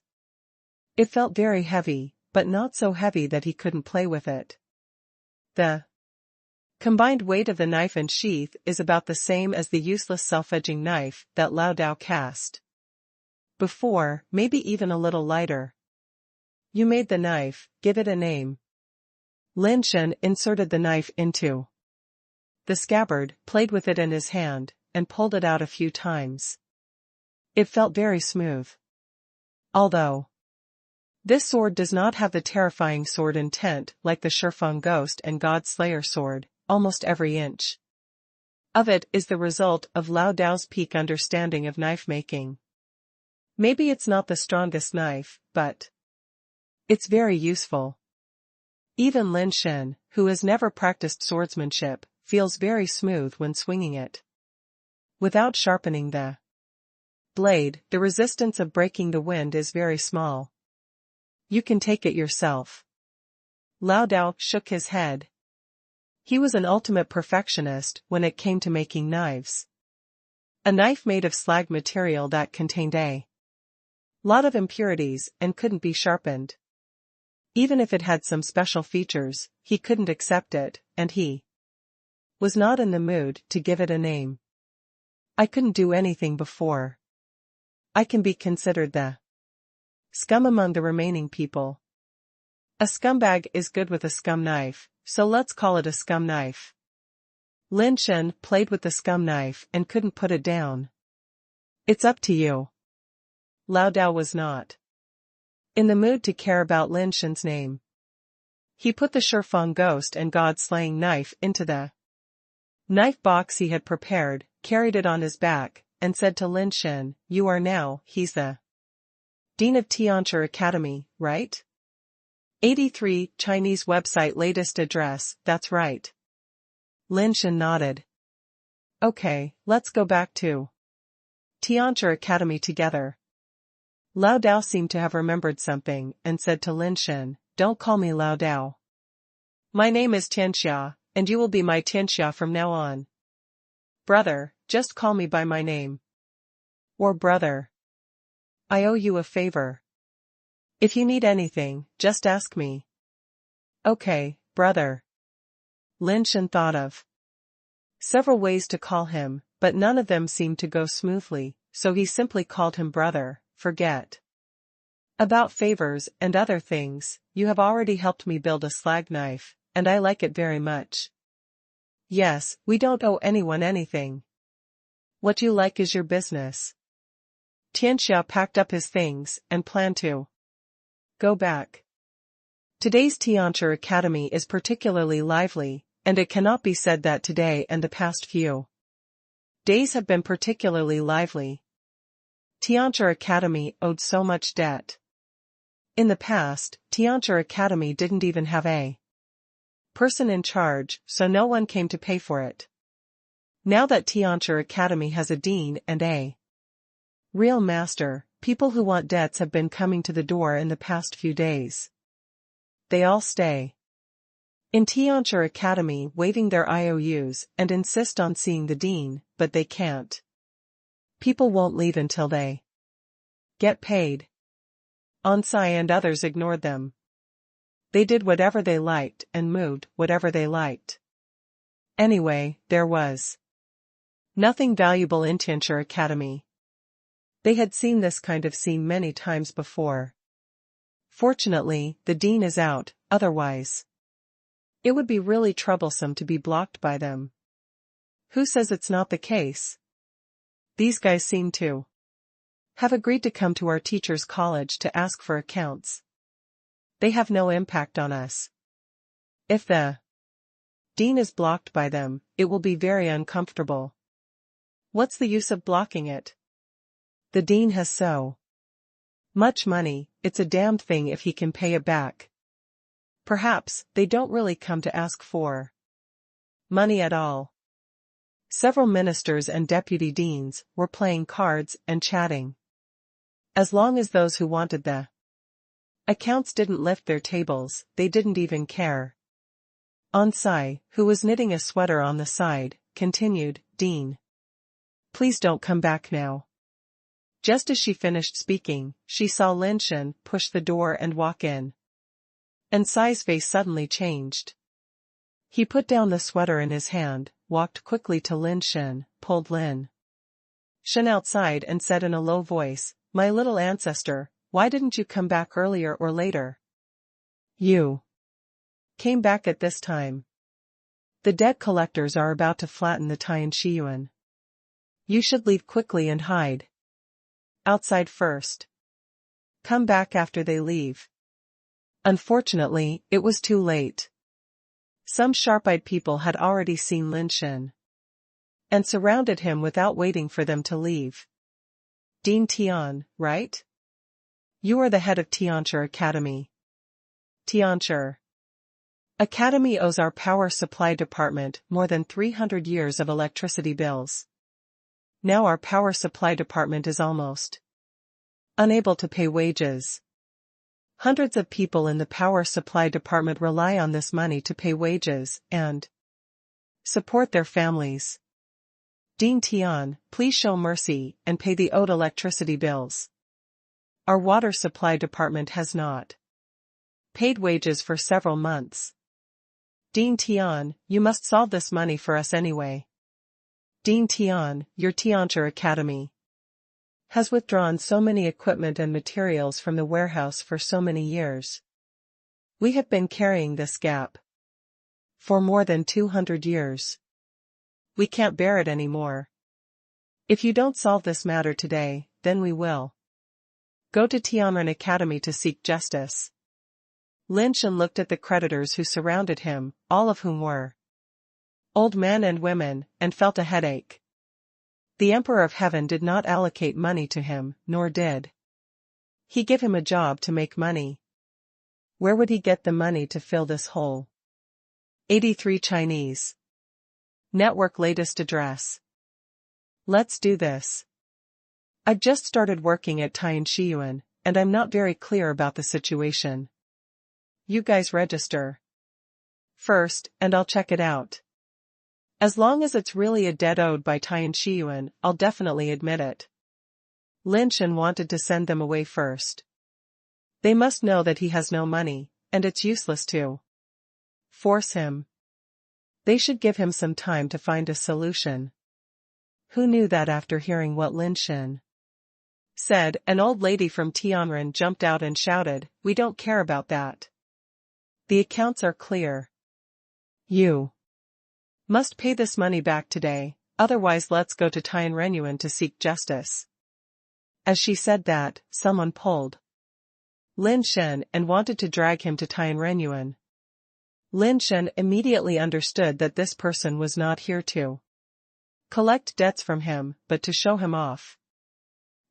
It felt very heavy, but not so heavy that he couldn't play with it. The combined weight of the knife and sheath is about the same as the useless self-edging knife that Lao Dao cast before, maybe even a little lighter. You made the knife, give it a name. Lin Shen inserted the knife into the scabbard, played with it in his hand, and pulled it out a few times. It felt very smooth. Although this sword does not have the terrifying sword intent like the Sherfeng Ghost and God Slayer sword, almost every inch of it is the result of Lao Dao's peak understanding of knife making. Maybe it's not the strongest knife, but it's very useful. Even Lin Shen, who has never practiced swordsmanship, feels very smooth when swinging it. Without sharpening the blade, the resistance of breaking the wind is very small. You can take it yourself. Lao Dao shook his head. He was an ultimate perfectionist when it came to making knives. A knife made of slag material that contained a lot of impurities and couldn't be sharpened. Even if it had some special features, he couldn't accept it, and he was not in the mood to give it a name. I couldn't do anything before. I can be considered the scum among the remaining people. A scumbag is good with a scum knife, so let's call it a scum knife. Lin Shen played with the scum knife and couldn't put it down. It's up to you. Lao Dao was not in the mood to care about Lin Shen's name. He put the Sherfeng Ghost and God-slaying knife into the knife box he had prepared, carried it on his back, and said to Lin Shen, "You are now, he's the Dean of Tian Academy, right?" 83 Chinese website latest address, that's right. Lin Shen nodded. Okay, let's go back to Tian Academy together. Lao Dao seemed to have remembered something and said to Lin Shen, "Don't call me Lao Dao. My name is Tianxia, and you will be my Tianxia from now on. Brother, just call me by my name. Or brother. I owe you a favor. If you need anything, just ask me." "Okay, brother." Lin Shen thought of several ways to call him, but none of them seemed to go smoothly, so he simply called him brother. "Forget about favors and other things, you have already helped me build a slag knife, and I like it very much. Yes, we don't owe anyone anything. What you like is your business." Tianxia packed up his things and planned to go back. Today's Tianxia Academy is particularly lively, and it cannot be said that today and the past few days have been particularly lively. Tianxia Academy owed so much debt. In the past, Tianxia Academy didn't even have a person in charge, so no one came to pay for it. Now that Tianxia Academy has a dean and a real master, people who want debts have been coming to the door in the past few days. They all stay in Tianxia Academy waving their IOUs and insist on seeing the dean, but they can't. People won't leave until they get paid. Onsai and others ignored them. They did whatever they liked and moved whatever they liked. Anyway, there was nothing valuable in Tianxia Academy. They had seen this kind of scene many times before. Fortunately, the dean is out, otherwise it would be really troublesome to be blocked by them. Who says it's not the case? These guys seem to have agreed to come to our teacher's college to ask for accounts. They have no impact on us. If the dean is blocked by them, it will be very uncomfortable. What's the use of blocking it? The dean has so much money, it's a damned thing if he can pay it back. Perhaps they don't really come to ask for money at all. Several ministers and deputy deans were playing cards and chatting. As long as those who wanted the accounts didn't lift their tables, they didn't even care. Onsai, who was knitting a sweater on the side, continued, "Dean, please don't come back now." Just as she finished speaking, she saw Lin Shen push the door and walk in. Onsai's face suddenly changed. He put down the sweater in his hand, walked quickly to Lin Shen, pulled Lin Shen outside and said in a low voice, "My little ancestor, why didn't you come back earlier or later? You came back at this time. The debt collectors are about to flatten the Tian Shiyuan. You should leave quickly and hide outside first. Come back after they leave." Unfortunately, it was too late. Some sharp-eyed people had already seen Lin Shen and surrounded him without waiting for them to leave. "Dean Tian, right? You are the head of Tianxia Academy." Tianxia Academy owes our power supply department more than 300 years of electricity bills. Now our power supply department is almost unable to pay wages. Hundreds of people in the power supply department rely on this money to pay wages and support their families. Dean Tian, please show mercy and pay the owed electricity bills. Our water supply department has not paid wages for several months. Dean Tian, you must solve this money for us anyway. Dean Tian, your Tianxia Academy has withdrawn so many equipment and materials from the warehouse for so many years. We have been carrying this gap for more than 200 years. We can't bear it anymore. If you don't solve this matter today, then we will go to Tianren Academy to seek justice. Lin Shen looked at the creditors who surrounded him, all of whom were old men and women, and felt a headache. The Emperor of Heaven did not allocate money to him, nor did he give him a job to make money. Where would he get the money to fill this hole? 83 Chinese Network latest address. Let's do this. I've just started working at Tian, and I'm not very clear about the situation. You guys register first, and I'll check it out. As long as it's really a debt owed by Tian, I'll definitely admit it. Lin Shen wanted to send them away first. They must know that he has no money, and it's useless to force him. They should give him some time to find a solution. Who knew that after hearing what Lin Shen said, an old lady from Tianren jumped out and shouted, "We don't care about that. The accounts are clear. You must pay this money back today, otherwise let's go to Tianren to seek justice." As she said that, someone pulled Lin Shen and wanted to drag him to Tianren. Lin Shen immediately understood that this person was not here to collect debts from him, but to show him off.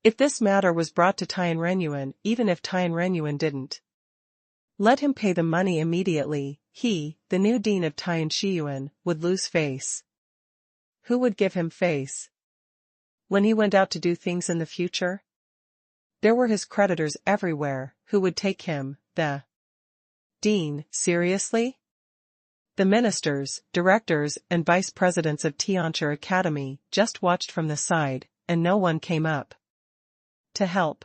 If this matter was brought to Tianren, even if Tianren didn't let him pay the money immediately, he, the new dean of Tian, would lose face. Who would give him face when he went out to do things in the future? There were his creditors everywhere, who would take him, the dean, seriously? The ministers, directors, and vice presidents of Tianchi Academy just watched from the side, and no one came up to help.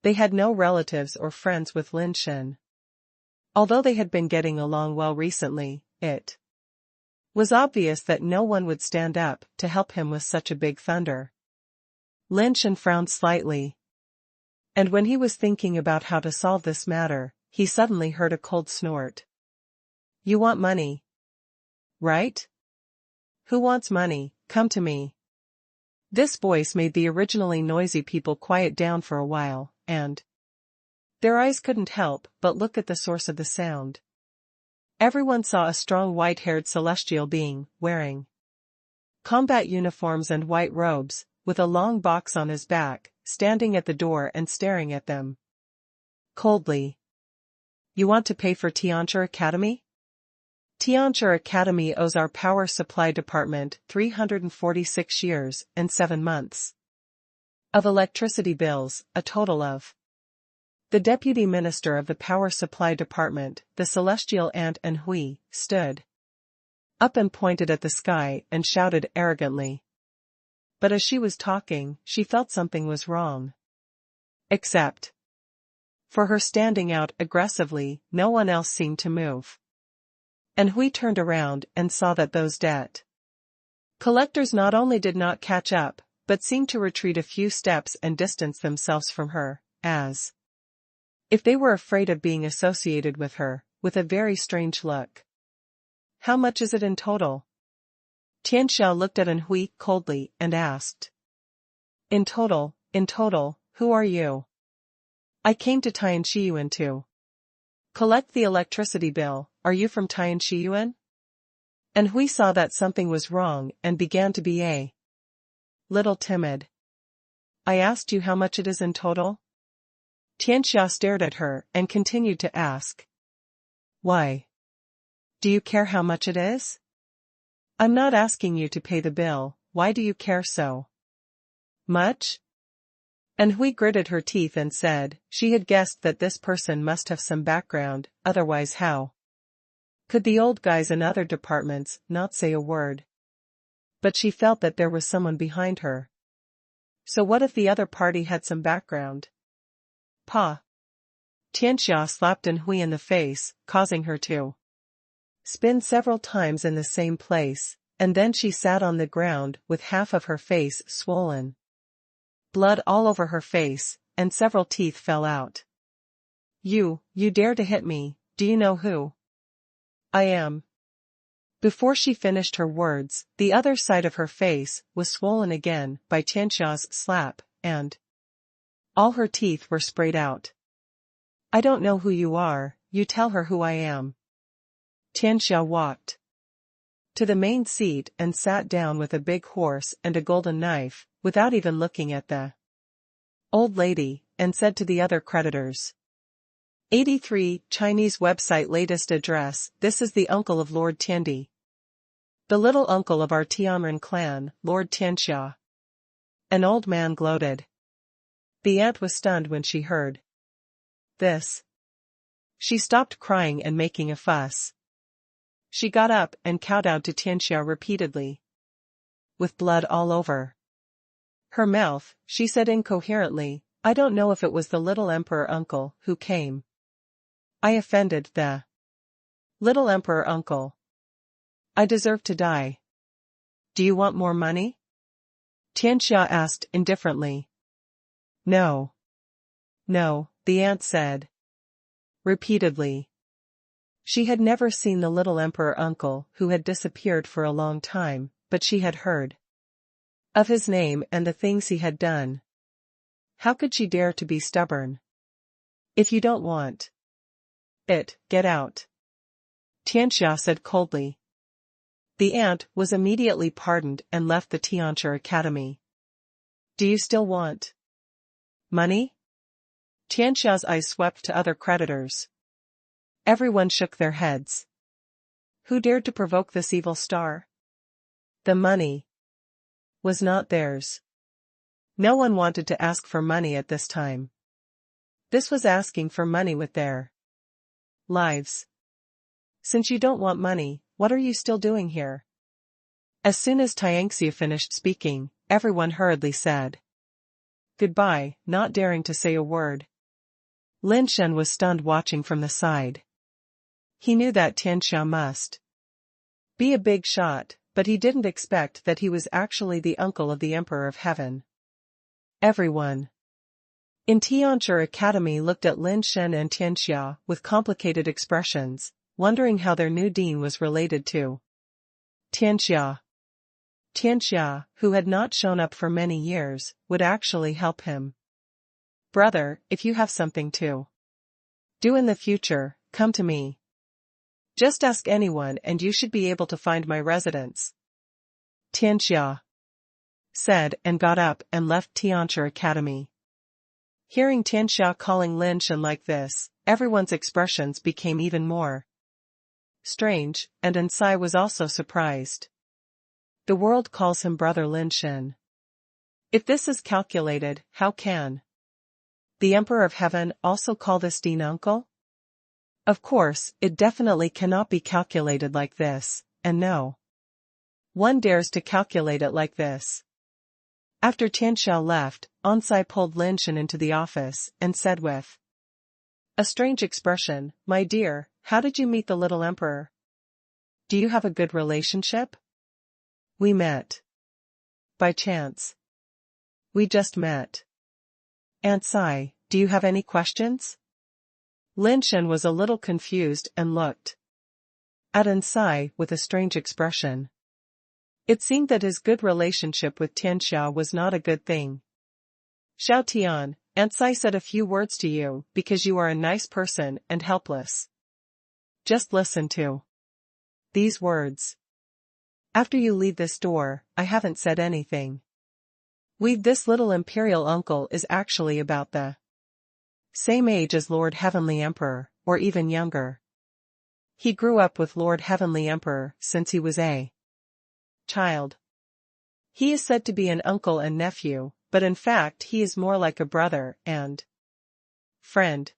They had no relatives or friends with Lin Shen. Although they had been getting along well recently, it was obvious that no one would stand up to help him with such a big thunder. Lin Shen frowned slightly. And when he was thinking about how to solve this matter, he suddenly heard a cold snort. You want money, right? Who wants money? Come to me. This voice made the originally noisy people quiet down for a while, and their eyes couldn't help but look at the source of the sound. Everyone saw a strong white-haired celestial being, wearing combat uniforms and white robes, with a long box on his back, standing at the door and staring at them coldly. You want to pay for Tianchi Academy? Tianchi Academy owes our power supply department 346 years and 7 months of electricity bills, a total of. The deputy minister of the power supply department, the celestial Ant and Hui, stood up and pointed at the sky and shouted arrogantly. But as she was talking, she felt something was wrong. Except for her standing out aggressively, no one else seemed to move. And Hui turned around and saw that those debt collectors not only did not catch up, but seemed to retreat a few steps and distance themselves from her, as if they were afraid of being associated with her, with a very strange look. How much is it in total? Tian Xiao looked at An Hui coldly and asked. In total, who are you? I came to Tian to collect the electricity bill. Are you from Tian? And Hui saw that something was wrong and began to be a little timid. I asked you how much it is in total? Tian Xia stared at her and continued to ask. Why? Do you care how much it is? I'm not asking you to pay the bill, why do you care so much? And Hui gritted her teeth and said, she had guessed that this person must have some background, otherwise how could the old guys in other departments not say a word? But she felt that there was someone behind her. So what if the other party had some background? Pa! Tianxia slapped An Hui in the face, causing her to spin several times in the same place, and then she sat on the ground with half of her face swollen. Blood all over her face, and several teeth fell out. You dare to hit me, do you know who I am? Before she finished her words, the other side of her face was swollen again by Tianxia's slap, and all her teeth were sprayed out. I don't know who you are, you tell her who I am. Tianxia walked to the main seat and sat down with a big horse and a golden knife, without even looking at the old lady, and said to the other creditors. 83 Chinese website latest address, this is the uncle of Lord Tiandi. The little uncle of our Tianren clan, Lord Tianxia. An old man gloated. The aunt was stunned when she heard this. She stopped crying and making a fuss. She got up and kowtowed to Tianxia repeatedly. With blood all over her mouth, she said incoherently, I don't know if it was the little emperor uncle who came. I offended the little emperor uncle. I deserve to die. Do you want more money? Tianxia asked indifferently. No. No, the aunt said. Repeatedly. She had never seen the little emperor uncle who had disappeared for a long time, but she had heard of his name and the things he had done. How could she dare to be stubborn? If you don't want it, get out. Tianxia said coldly. The aunt was immediately pardoned and left the Tianxia Academy. Do you still want money? Tianxia's eyes swept to other creditors. Everyone shook their heads. Who dared to provoke this evil star? The money was not theirs. No one wanted to ask for money at this time. This was asking for money with their lives. Since you don't want money, what are you still doing here? As soon as Tianxia finished speaking, everyone hurriedly said goodbye, not daring to say a word. Lin Shen was stunned watching from the side. He knew that Tianxia must be a big shot, but he didn't expect that he was actually the uncle of the Emperor of Heaven. Everyone in Tianxia Academy looked at Lin Shen and Tianxia with complicated expressions, wondering how their new dean was related to Tianxia. Tianxia, who had not shown up for many years, would actually help him. Brother, if you have something to do in the future, come to me. Just ask anyone and you should be able to find my residence. Tianxia said and got up and left Tianxia Academy. Hearing Tianxia calling Lin Shen like this, everyone's expressions became even more strange, and Ansai was also surprised. The world calls him Brother Lin Shen. If this is calculated, how can the Emperor of Heaven also call this dean uncle? Of course, it definitely cannot be calculated like this, and no one dares to calculate it like this. After Tianxia left, Ansai pulled Lin Shen into the office and said with a strange expression, My dear, how did you meet the little emperor? Do you have a good relationship? We met by chance. We just met. Ansai, do you have any questions? Lin Shen was a little confused and looked at Ansai with a strange expression. It seemed that his good relationship with Tianxia was not a good thing. Xiao Tian, Ansai said a few words to you because you are a nice person and helpless. Just listen to these words. After you leave this door, I haven't said anything. This little imperial uncle is actually about the same age as Lord Heavenly Emperor, or even younger. He grew up with Lord Heavenly Emperor since he was a child. He is said to be an uncle and nephew, but in fact he is more like a brother and friend.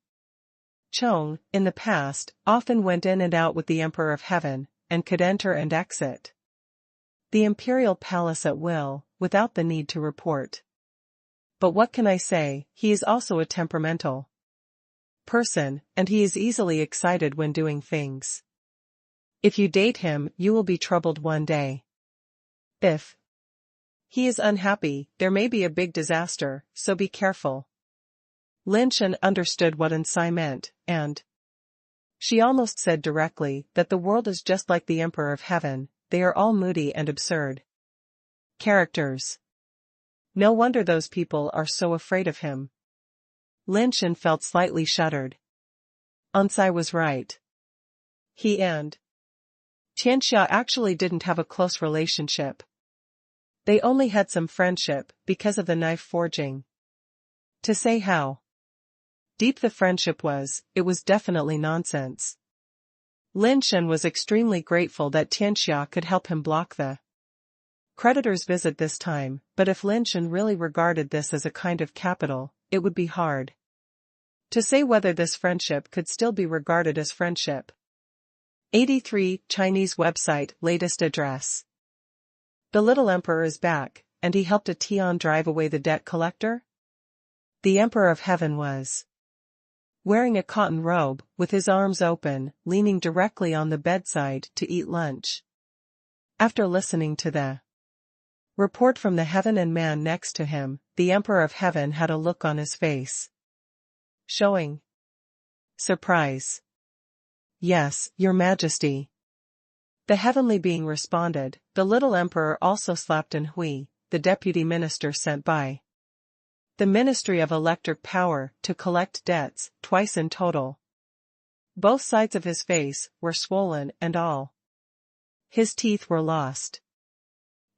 Chong, in the past, often went in and out with the Emperor of Heaven, and could enter and exit the imperial palace at will, without the need to report. But what can I say, he is also a temperamental person, and he is easily excited when doing things. If you date him, you will be troubled one day. If he is unhappy, there may be a big disaster, so be careful. Lin Shen understood what Ansai meant, and she almost said directly that the world is just like the Emperor of Heaven, they are all moody and absurd characters. No wonder those people are so afraid of him. Lin Shen felt slightly shuddered. Ansai was right. He and Tianxia actually didn't have a close relationship. They only had some friendship because of the knife forging. To say how deep the friendship was, it was definitely nonsense. Lin Shen was extremely grateful that Tianxia could help him block the Creditors visit this time, but if Lin Shen really regarded this as a kind of capital, it would be hard to say whether this friendship could still be regarded as friendship. 83 Chinese website latest address. The little emperor is back, and he helped a Tian drive away the debt collector? The Emperor of Heaven was wearing a cotton robe, with his arms open, leaning directly on the bedside to eat lunch. After listening to the report from the heaven and man next to him, the Emperor of Heaven had a look on his face showing surprise. Yes, Your Majesty. The heavenly being responded. The little emperor also slapped An Hui, the deputy minister sent by the Ministry of Electric Power to collect debts, twice in total. Both sides of his face were swollen and all his teeth were lost.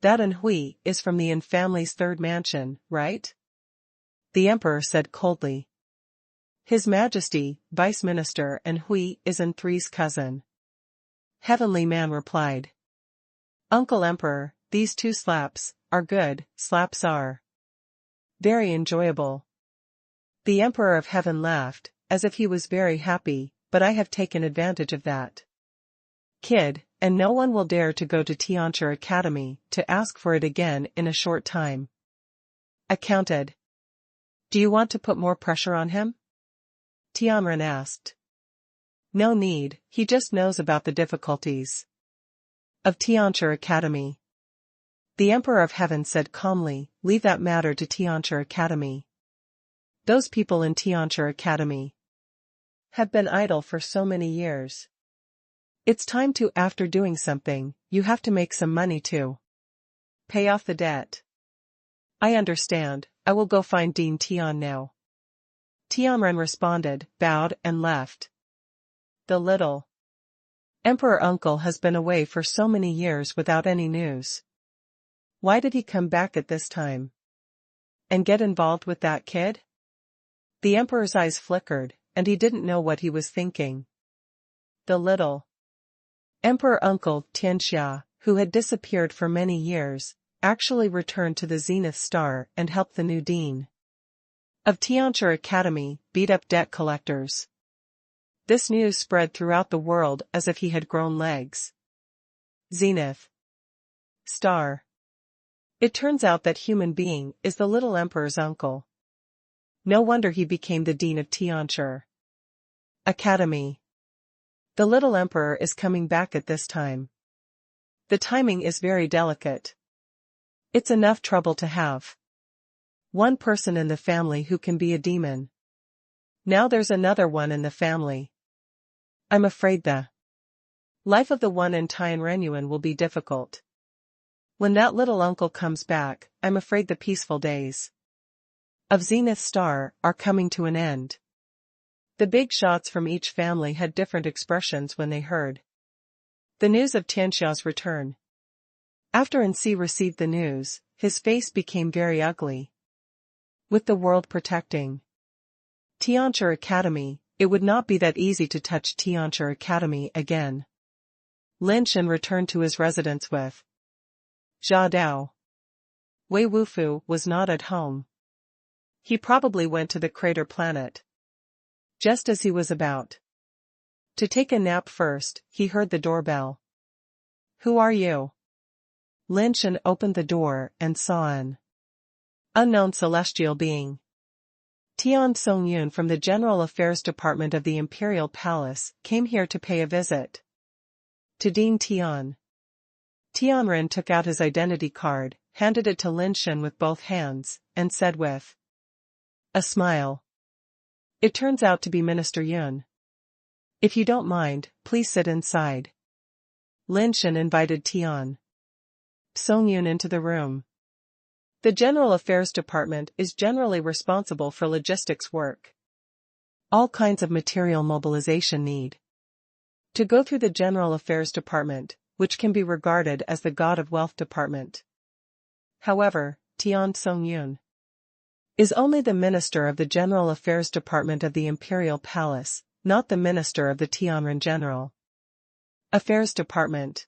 That An Hui is from the Yin family's third mansion, right? The emperor said coldly. His Majesty, Vice Minister An Hui is An Three's cousin. Heavenly Man replied. Uncle Emperor, these two slaps are good, slaps are very enjoyable. The Emperor of Heaven laughed, as if he was very happy, but I have taken advantage of that kid, and no one will dare to go to Tianchi Academy to ask for it again in a short time. I counted. Do you want to put more pressure on him? Tianren asked. No need, he just knows about the difficulties of Tianchi Academy. The Emperor of Heaven said calmly, leave that matter to Tianchi Academy. Those people in Tianchi Academy have been idle for so many years. It's time to, after doing something, you have to make some money to pay off the debt. I understand, I will go find Dean Tian now. Tianren responded, bowed and left. The little emperor uncle has been away for so many years without any news. Why did he come back at this time? And get involved with that kid? The emperor's eyes flickered, and he didn't know what he was thinking. The little emperor uncle Tianxia, who had disappeared for many years, actually returned to the Zenith Star and helped the new dean of Tianchi Academy beat up debt collectors. This news spread throughout the world as if he had grown legs. Zenith Star. It turns out that human being is the little emperor's uncle. No wonder he became the dean of Tianchi Academy. The little emperor is coming back at this time. The timing is very delicate. It's enough trouble to have one person in the family who can be a demon. Now there's another one in the family. I'm afraid the life of the one in Tian Renyuan will be difficult. When that little uncle comes back, I'm afraid the peaceful days of Zenith Star are coming to an end. The big shots from each family had different expressions when they heard the news of Tianxia's return. After An-Si received the news, his face became very ugly. With the world protecting Tianchi Academy, it would not be that easy to touch Tianchi Academy again. Lin Shen returned to his residence with Jia Dao. Wei Wufu was not at home. He probably went to the crater planet. Just as he was about to take a nap first, he heard the doorbell. Who are you? Lin Shen opened the door and saw an unknown celestial being. Tian Songyun from the General Affairs Department of the Imperial Palace came here to pay a visit to Dean Tian. Tianren took out his identity card, handed it to Lin Shen with both hands, and said with a smile, it turns out to be Minister Yun. If you don't mind, please sit inside. Lin Shen invited Tian Songyun into the room. The General Affairs Department is generally responsible for logistics work. All kinds of material mobilization need to go through the General Affairs Department, which can be regarded as the God of Wealth Department. However, Tian Songyun is only the Minister of the General Affairs Department of the Imperial Palace, not the Minister of the Tianren General Affairs Department.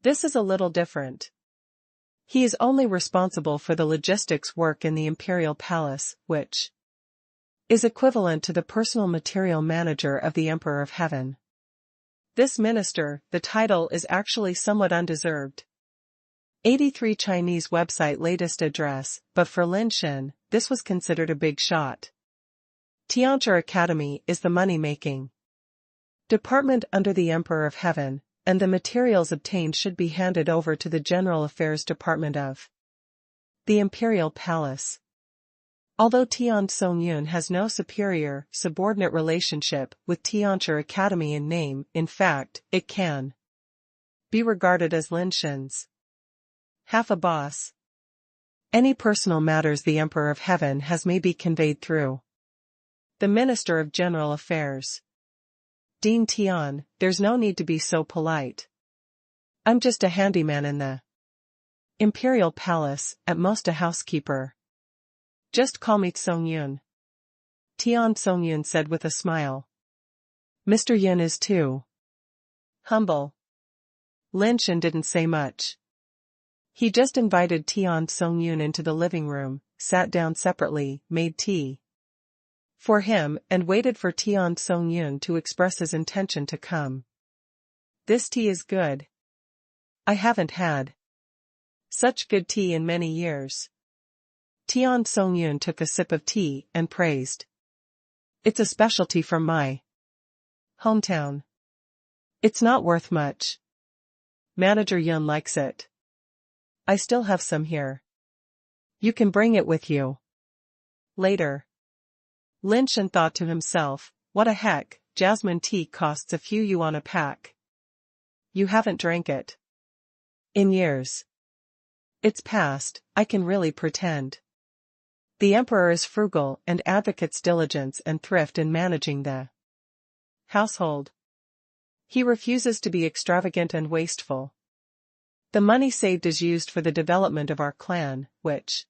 This is a little different. He is only responsible for the logistics work in the imperial palace, which is equivalent to the personal material manager of the Emperor of Heaven. This minister, the title is actually somewhat undeserved. 83 Chinese website latest address, but for Lin Shen, this was considered a big shot. Tian Academy is the money-making department under the Emperor of Heaven, and the materials obtained should be handed over to the General Affairs Department of the Imperial Palace. Although Tian Songyun has no superior, subordinate relationship with Tianchi Academy in name, in fact, it can be regarded as Lin Shen's half a boss. Any personal matters the Emperor of Heaven has may be conveyed through the Minister of General Affairs. Dean Tian, there's no need to be so polite. I'm just a handyman in the Imperial Palace, at most a housekeeper. Just call me Songyun. Tian Songyun said with a smile. Mr. Yin is too humble. Lin Shen didn't say much. He just invited Tian Songyun into the living room, sat down separately, made tea for him, and waited for Tian Songyun to express his intention to come. This tea is good. I haven't had such good tea in many years. Tian Songyun took a sip of tea and praised. It's a specialty from my hometown. It's not worth much. Manager Yun likes it. I still have some here. You can bring it with you later. Lin Shen thought to himself, what a heck, jasmine tea costs a few yuan a pack. You haven't drank it in years. It's past, I can really pretend. The Emperor is frugal and advocates diligence and thrift in managing the household. He refuses to be extravagant and wasteful. The money saved is used for the development of our clan, which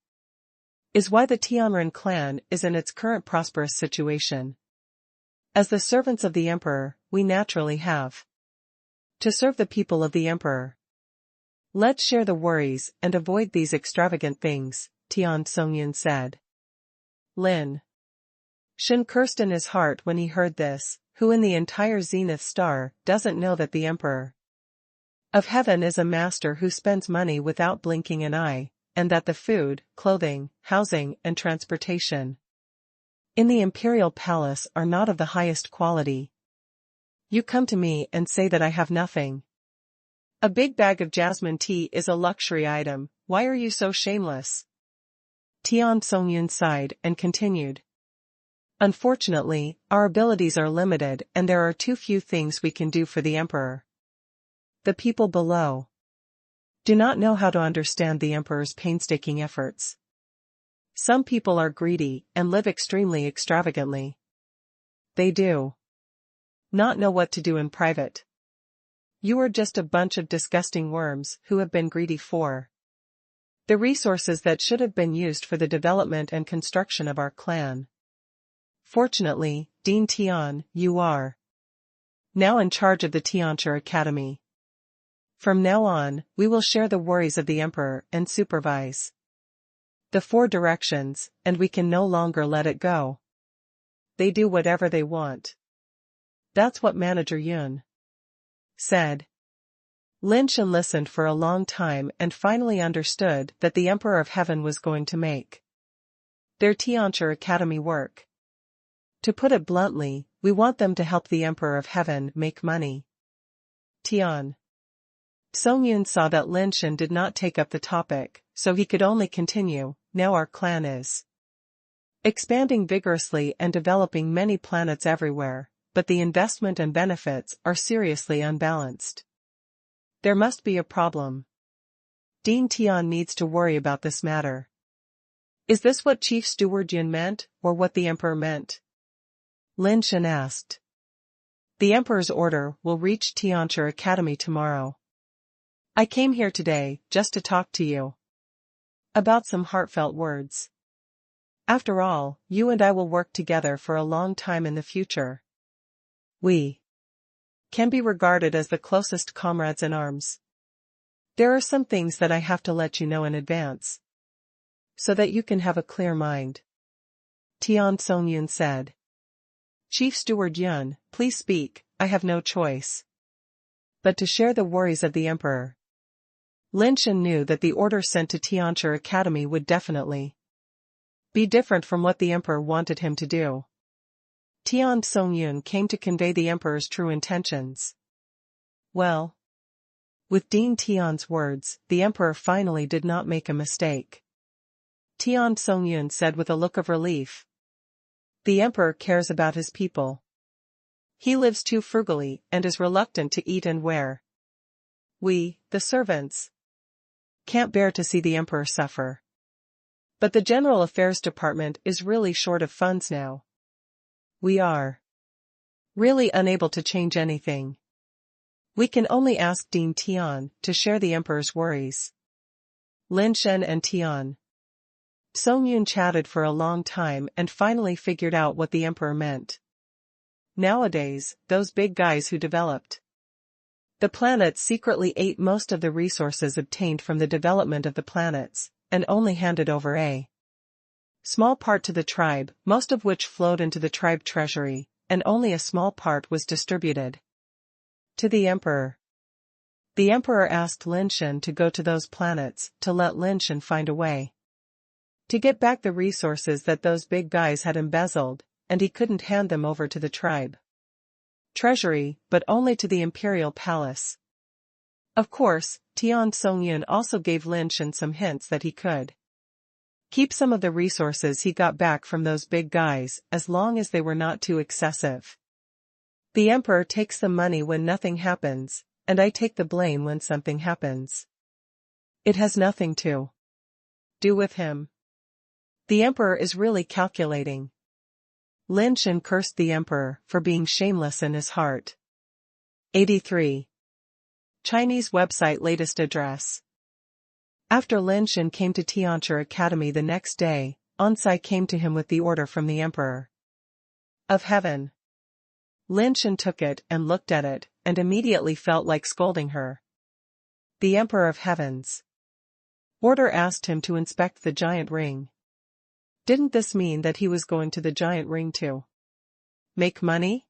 is why the Tianren clan is in its current prosperous situation. As the servants of the Emperor, we naturally have to serve the people of the Emperor. Let's share the worries and avoid these extravagant things, Tian Songyun said. Lin Shen cursed in his heart when he heard this. Who in the entire Zenith Star doesn't know that the Emperor of Heaven is a master who spends money without blinking an eye, and that the food, clothing, housing, and transportation in the Imperial Palace are not of the highest quality? You come to me and say that I have nothing. A big bag of jasmine tea is a luxury item, why are you so shameless? Tian Songyun sighed and continued. Unfortunately, our abilities are limited and there are too few things we can do for the Emperor. The people below do not know how to understand the Emperor's painstaking efforts. Some people are greedy and live extremely extravagantly. They do not know what to do in private. You are just a bunch of disgusting worms who have been greedy for the resources that should have been used for the development and construction of our clan. Fortunately, Dean Tian, you are now in charge of the Tianchi Academy. From now on, we will share the worries of the Emperor and supervise the 4 directions, and we can no longer let it go. They do whatever they want. That's what Manager Yun said. Lin Shen listened for a long time and finally understood that the Emperor of Heaven was going to make their Tianchi Academy work. To put it bluntly, we want them to help the Emperor of Heaven make money. Tian Songyun saw that Lin Shen did not take up the topic, so he could only continue. Now our clan is expanding vigorously and developing many planets everywhere, but the investment and benefits are seriously unbalanced. There must be a problem. Dean Tian needs to worry about this matter. Is this what Chief Steward Jin meant, or what the Emperor meant? Lin Shen asked. The Emperor's order will reach Tianchi Academy tomorrow. I came here today just to talk to you about some heartfelt words. After all, you and I will work together for a long time in the future. We can be regarded as the closest comrades in arms. There are some things that I have to let you know in advance, so that you can have a clear mind. Tian Songyun said. Chief Steward Yun, please speak, I have no choice but to share the worries of the emperor. Lin Shen knew that the order sent to Tianchi Academy would definitely be different from what the emperor wanted him to do. Tian Songyun came to convey the emperor's true intentions. Well, with Dean Tian's words, the emperor finally did not make a mistake. Tian Songyun said with a look of relief. The emperor cares about his people. He lives too frugally and is reluctant to eat and wear. We, the servants, can't bear to see the emperor suffer. But the General Affairs Department is really short of funds now. We are really unable to change anything. We can only ask Dean Tian to share the emperor's worries. Lin Shen and Tian Songyun chatted for a long time and finally figured out what the emperor meant. Nowadays, those big guys who developed the planets secretly ate most of the resources obtained from the development of the planets, and only handed over a small part to the tribe, most of which flowed into the tribe treasury, and only a small part was distributed to the emperor. The emperor asked Lin Shen to go to those planets to let Lin Shen find a way to get back the resources that those big guys had embezzled, and he couldn't hand them over to the tribe treasury, but only to the imperial palace. Of course, Tian Songyun also gave Lin Shen some hints that he could keep some of the resources he got back from those big guys as long as they were not too excessive. The emperor takes the money when nothing happens, and I take the blame when something happens. It has nothing to do with him. The emperor is really calculating. Lin Shen cursed the emperor for being shameless in his heart. 83. Chinese website latest address. After Lin Shen came to Tianchi Academy the next day, Onsai came to him with the order from the emperor of heaven. Lin Shen took it and looked at it, and immediately felt like scolding her. The emperor of heaven's order asked him to inspect the giant ring. Didn't this mean that he was going to the giant ring to make money?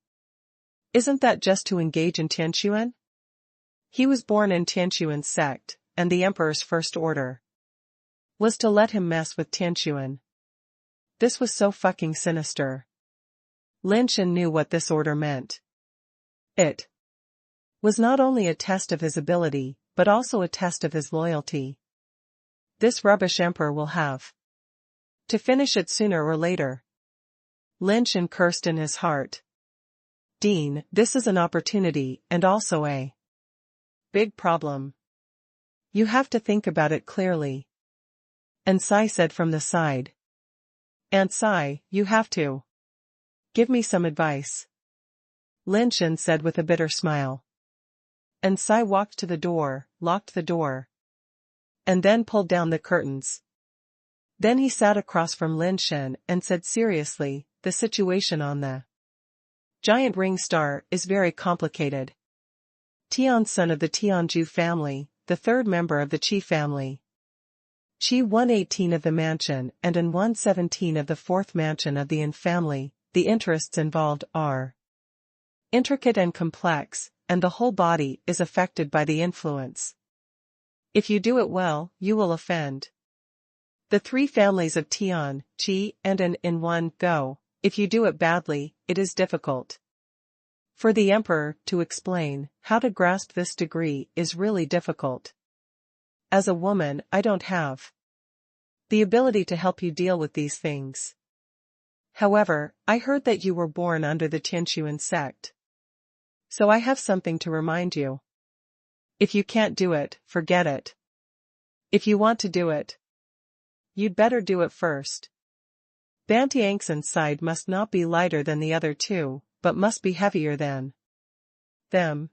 Isn't that just to engage in Tianquan? He was born in Tianquan's sect, and the emperor's first order was to let him mess with Tianquan. This was so fucking sinister. Lin Shen knew what this order meant. It was not only a test of his ability, but also a test of his loyalty. This rubbish emperor will have to finish it sooner or later. Lin Shen cursed in his heart. Dean, this is an opportunity and also a big problem. You have to think about it clearly. And Sai said from the side. Aunt Sai, you have to give me some advice. Lin Shen said with a bitter smile. And Sai walked to the door, locked the door, and then pulled down the curtains. Then he sat across from Lin Shen and said seriously, the situation on the giant ring star is very complicated. Tian, son of the Tianju family, the third member of the Qi family. Qi 118 of the mansion and in 117 of the fourth mansion of the Yin family, the interests involved are intricate and complex, and the whole body is affected by the influence. If you do it well, you will offend the three families of Tian, Qi, and An in one go. If you do it badly, it is difficult for the emperor to explain. How to grasp this degree is really difficult. As a woman, I don't have the ability to help you deal with these things. However, I heard that you were born under the Tianquan sect. So I have something to remind you. If you can't do it, forget it. If you want to do it, you'd better do it first. Bantiangsen's side must not be lighter than the other two, but must be heavier than them.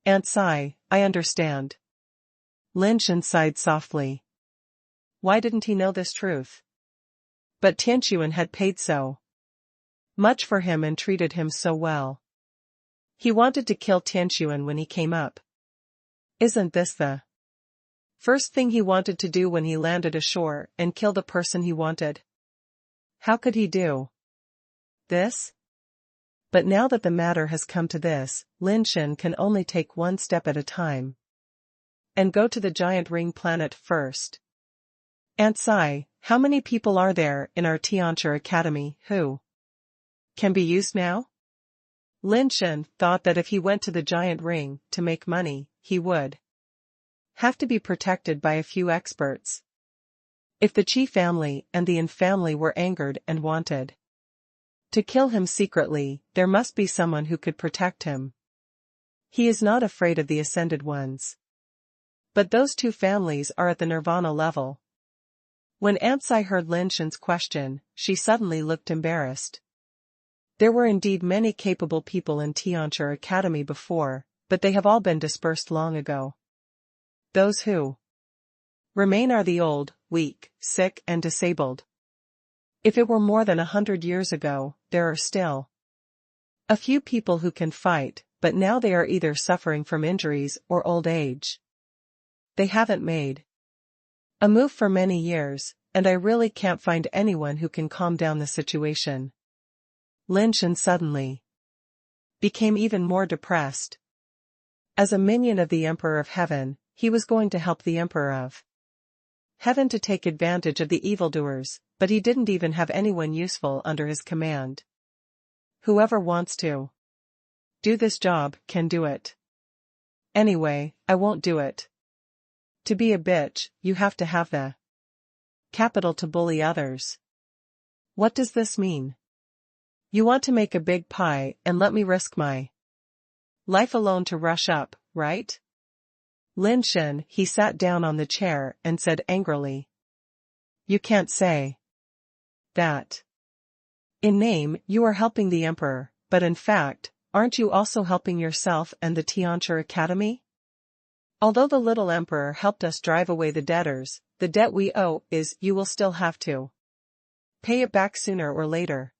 Aunt Sai, I understand. Lin Shen sighed softly. Why didn't he know this truth? But Tianquan had paid so much for him and treated him so well. He wanted to kill Tianquan when he came up. Isn't this the First thing he wanted to do when he landed ashore and kill the person he wanted. How could he do this? But now that the matter has come to this, Lin Shen can only take one step at a time. And go to the giant ring planet first. Aunt Sai, how many people are there in our Tian Academy who can be used now? Lin Shen thought that if he went to the giant ring to make money, he would have to be protected by a few experts. If the Qi family and the Yin family were angered and wanted to kill him secretly, there must be someone who could protect him. He is not afraid of the ascended ones. But those two families are at the nirvana level. When Aunt Sai heard Lin Shen's question, she suddenly looked embarrassed. There were indeed many capable people in Tian Academy before, but they have all been dispersed long ago. Those who remain are the old, weak, sick and disabled. If it were more than 100 years ago, there are still a few people who can fight, but now they are either suffering from injuries or old age. They haven't made a move for many years, and I really can't find anyone who can calm down the situation. Lin Shen suddenly became even more depressed. As a minion of the Emperor of Heaven, he was going to help the Emperor of Heaven to take advantage of the evildoers, but he didn't even have anyone useful under his command. Whoever wants to do this job can do it. Anyway, I won't do it. To be a bitch, you have to have the capital to bully others. What does this mean? You want to make a big pie and let me risk my life alone to rush up, right? Lin Shen, he sat down on the chair and said angrily. You can't say that. In name, you are helping the Emperor, but in fact, aren't you also helping yourself and the Tian Academy? Although the little Emperor helped us drive away the debtors, the debt we owe is you will still have to pay it back sooner or later.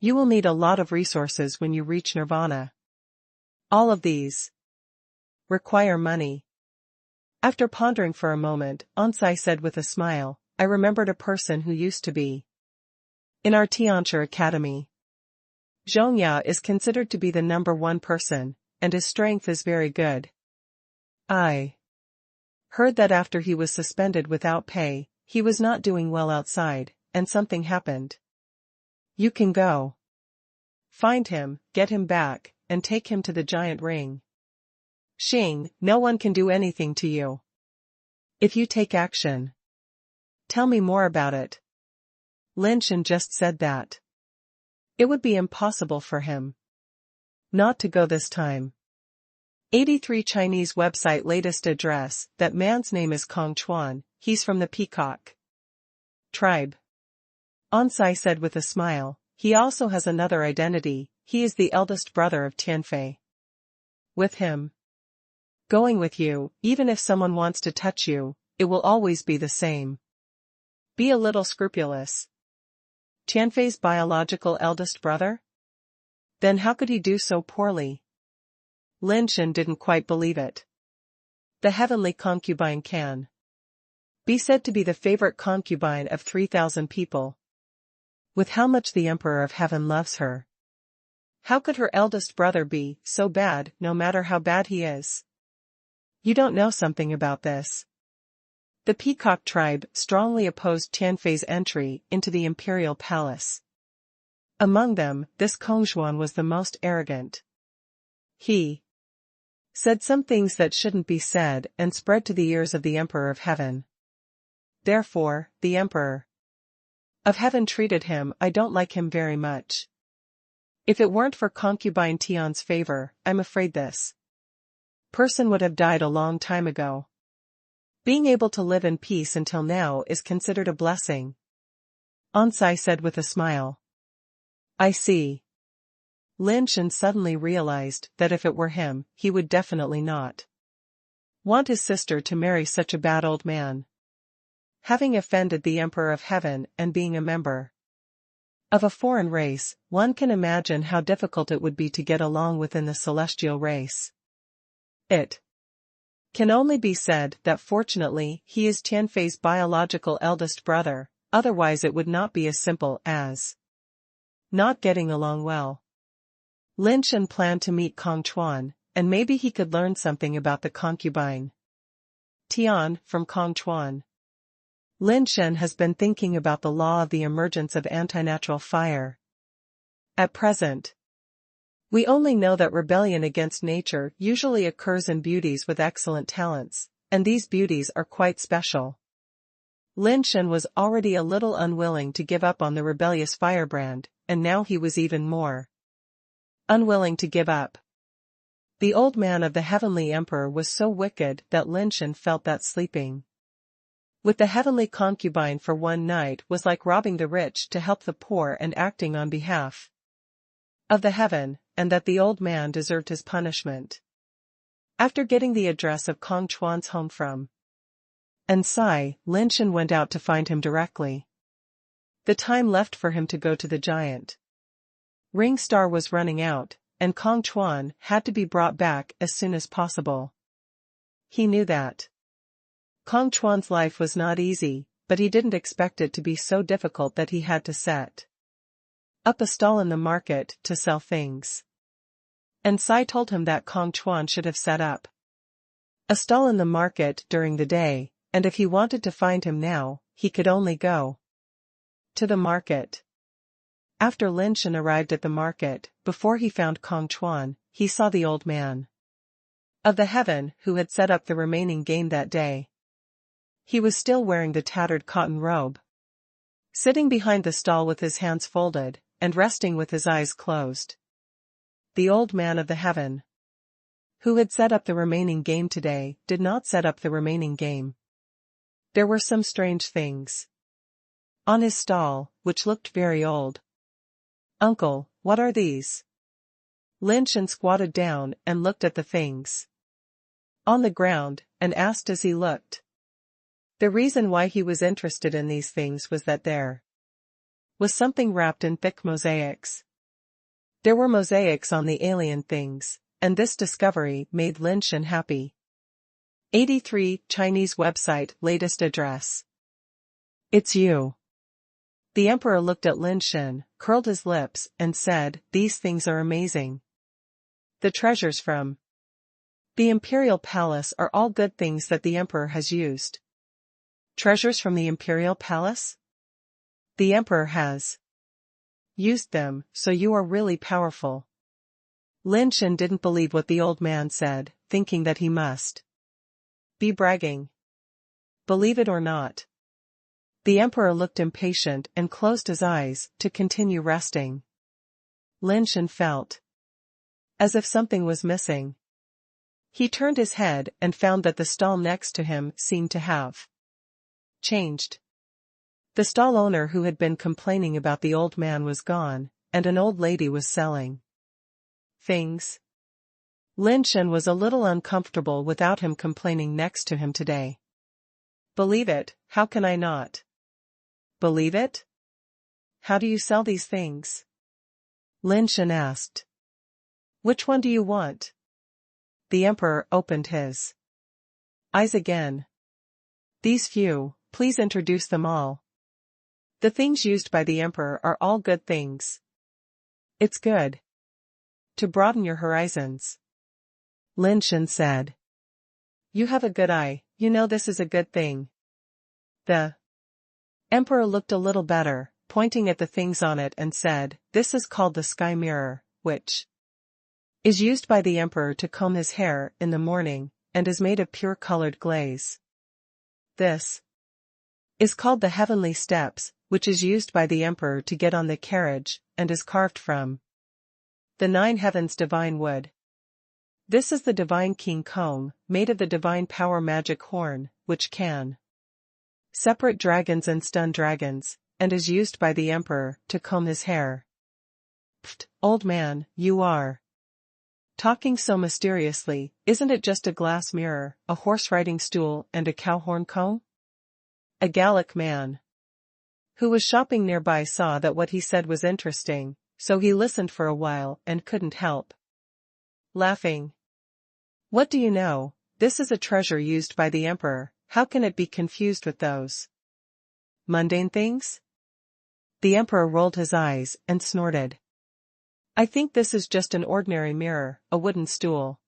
You will need a lot of resources when you reach Nirvana. All of these require money. After pondering for a moment, Onsai said with a smile, I remembered a person who used to be in our Tian Academy. Zhongya is considered to be the #1 person, and his strength is very good. I heard that after he was suspended without pay, he was not doing well outside, and something happened. You can go find him, get him back, and take him to the giant ring. Xing, no one can do anything to you. If you take action. Tell me more about it. Lin Shen just said that it would be impossible for him not to go this time. 83 Chinese website latest address, that man's name is Kong Chuan, he's from the Peacock tribe. Onsai said with a smile, he also has another identity, he is the eldest brother of Tianfei. With him going with you, even if someone wants to touch you, it will always be the same. Be a little scrupulous. Tianfei's biological eldest brother? Then how could he do so poorly? Lin Shen didn't quite believe it. The heavenly concubine can be said to be the favorite concubine of 3,000 people. With how much the Emperor of Heaven loves her. How could her eldest brother be so bad, no matter how bad he is? You don't know something about this. The Peacock tribe strongly opposed Tianfei's entry into the imperial palace. Among them, this Kongzhuan was the most arrogant. He said some things that shouldn't be said and spread to the ears of the Emperor of Heaven. Therefore, the Emperor of Heaven treated him, I don't like him very much. If it weren't for concubine Tian's favor, I'm afraid this person would have died a long time ago. Being able to live in peace until now is considered a blessing. Onsai said with a smile. I see. Lin Shen suddenly realized that if it were him, he would definitely not want his sister to marry such a bad old man. Having offended the Emperor of Heaven and being a member of a foreign race, one can imagine how difficult it would be to get along within the celestial race. It Can only be said that fortunately he is Tianfei's biological eldest brother, otherwise it would not be as simple as not getting along well. Lin Shen planned to meet Kong Chuan, and maybe he could learn something about the concubine Tian from Kong Chuan. Lin Shen has been thinking about the law of the emergence of antinatural fire. At present, we only know that rebellion against nature usually occurs in beauties with excellent talents, and these beauties are quite special. Lin Shen was already a little unwilling to give up on the rebellious firebrand, and now he was even more unwilling to give up. The old man of the heavenly emperor was so wicked that Lin Shen felt that sleeping with the heavenly concubine for one night was like robbing the rich to help the poor and acting on behalf of the heaven, and that the old man deserved his punishment. After getting the address of Kong Chuan's home from Ansai, Lin Shen went out to find him directly. The time left for him to go to the giant ring star was running out, and Kong Chuan had to be brought back as soon as possible. He knew that Kong Chuan's life was not easy, but he didn't expect it to be so difficult that he had to set up a stall in the market to sell things. And Sai told him that Kong Chuan should have set up a stall in the market during the day, and if he wanted to find him now, he could only go to the market. After Lin Shen arrived at the market, before he found Kong Chuan, he saw the old man of the heaven who had set up the remaining game that day. He was still wearing the tattered cotton robe, sitting behind the stall with his hands folded, and resting with his eyes closed. The old man of the heaven who had set up the remaining game today did not set up the remaining game. There were some strange things on his stall, which looked very old. "Uncle, what are these?" Lin Shen squatted down and looked at the things on the ground, and asked as he looked. The reason why he was interested in these things was that there was something wrapped in thick mosaics. There were mosaics on the alien things, and this discovery made Lin Shen happy. 83 Chinese website latest address. It's you. The emperor looked at Lin Shen, curled his lips, and said, "These things are amazing. The treasures from the imperial palace are all good things that the emperor has used." Treasures from the imperial palace? The emperor has used them, so you are really powerful. Lin Shen didn't believe what the old man said, thinking that he must be bragging. Believe it or not. The emperor looked impatient and closed his eyes to continue resting. Lin Shen felt as if something was missing. He turned his head and found that the stall next to him seemed to have changed. The stall owner who had been complaining about the old man was gone, and an old lady was selling things. Lin Shen was a little uncomfortable without him complaining next to him today. Believe it, how can I not? Believe it? How do you sell these things? Lin Shen asked. Which one do you want? The emperor opened his eyes again. These few, please introduce them all. The things used by the emperor are all good things. It's good to broaden your horizons. Lin Shen said. You have a good eye, you know this is a good thing. The emperor looked a little better, pointing at the things on it and said, this is called the sky mirror, which is used by the emperor to comb his hair in the morning, and is made of pure colored glaze. This is called the heavenly steps, which is used by the emperor to get on the carriage, and is carved from the 9 heavens divine wood. This is the divine king comb, made of the divine power magic horn, which can separate dragons and stun dragons, and is used by the emperor to comb his hair. Pfft, old man, you are talking so mysteriously, isn't it just a glass mirror, a horse riding stool and a cow horn comb? A Gallic man who was shopping nearby saw that what he said was interesting, so he listened for a while and couldn't help laughing. What do you know, this is a treasure used by the emperor, how can it be confused with those mundane things? The emperor rolled his eyes and snorted. I think this is just an ordinary mirror, a wooden stool,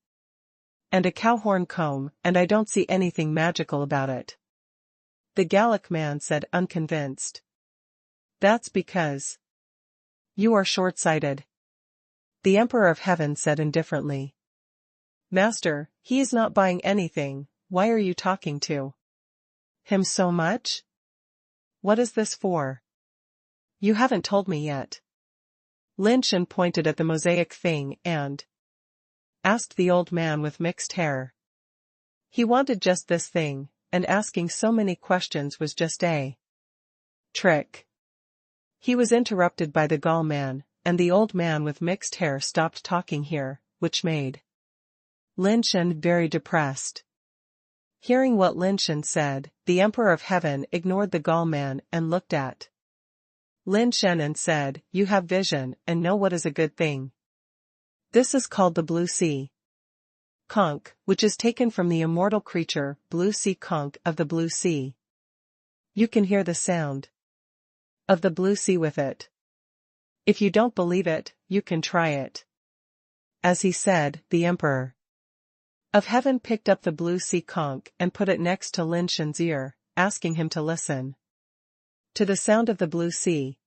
and a cowhorn comb, and I don't see anything magical about it. The Gallic man said, unconvinced. That's because you are short-sighted. The Emperor of Heaven said indifferently. Master, he is not buying anything, why are you talking to him so much? What is this for? You haven't told me yet. Lin Shen pointed at the mosaic thing and asked the old man with mixed hair. He wanted just this thing, and asking so many questions was just a trick. He was interrupted by the Gaul man, and the old man with mixed hair stopped talking here, which made Lin Shen very depressed. Hearing what Lin Shen said, the Emperor of Heaven ignored the Gaul man and looked at Lin Shen and said, you have vision and know what is a good thing. This is called the blue sea conch, which is taken from the immortal creature, blue sea conch of the blue sea. You can hear the sound of the blue sea with it. If you don't believe it, you can try it. As he said, the Emperor of Heaven picked up the blue sea conch and put it next to Lin Shen's ear, asking him to listen to the sound of the blue sea.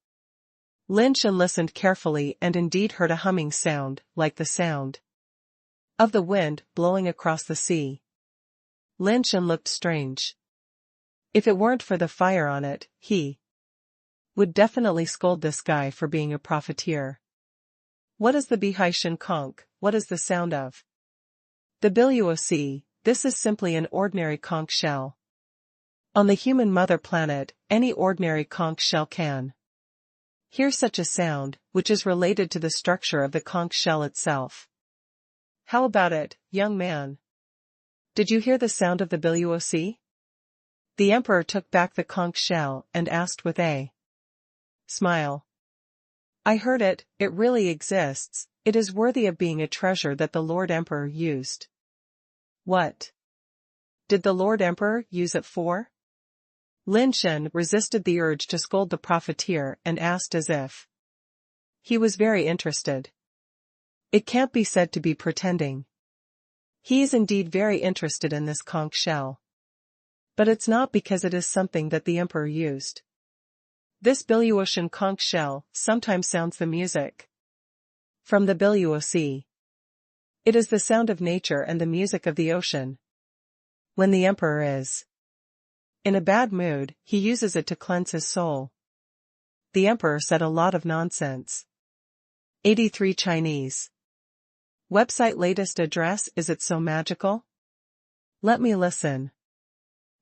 Lin Shen listened carefully and indeed heard a humming sound, like the sound of the wind blowing across the sea. Lin Shen looked strange. If it weren't for the fire on it, he would definitely scold this guy for being a profiteer. What is the Bihai conch? What is the sound of the Biluoc? This is simply an ordinary conch shell. On the human mother planet, any ordinary conch shell can hear such a sound, which is related to the structure of the conch shell itself. How about it, young man? Did you hear the sound of the Biluoc? The Emperor took back the conch shell and asked with a smile. I heard it, it really exists, it is worthy of being a treasure that the Lord Emperor used. What did the Lord Emperor use it for? Lin Shen resisted the urge to scold the profiteer and asked as if he was very interested. It can't be said to be pretending. He is indeed very interested in this conch shell. But it's not because it is something that the Emperor used. This Biluoc conch shell sometimes sounds the music from the Biluoc. It is the sound of nature and the music of the ocean. When the Emperor is in a bad mood, he uses it to cleanse his soul. The Emperor said a lot of nonsense. 83 Chinese. Website latest address. Is it so magical? Let me listen.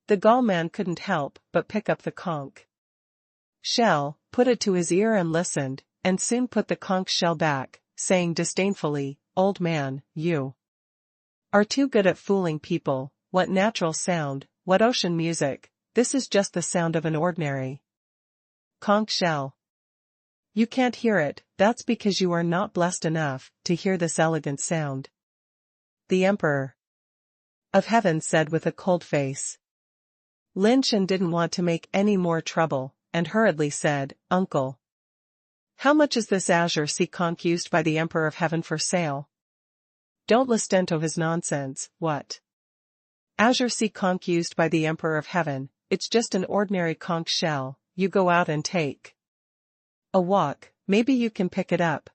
The Gaul man couldn't help but pick up the conch shell, put it to his ear and listened, and soon put the conch shell back, saying disdainfully, Old man, you are too good at fooling people. What natural sound, what ocean music, this is just the sound of an ordinary conch shell. You can't hear it, that's because you are not blessed enough to hear this elegant sound. The Emperor of Heaven said with a cold face. Lin Shen didn't want to make any more trouble, and hurriedly said, Uncle, how much is this azure sea conch used by the Emperor of Heaven for sale? Don't listen to his nonsense. What? Azure sea conch used by the Emperor of Heaven, it's just an ordinary conch shell, you go out and take a walk, maybe you can pick it up.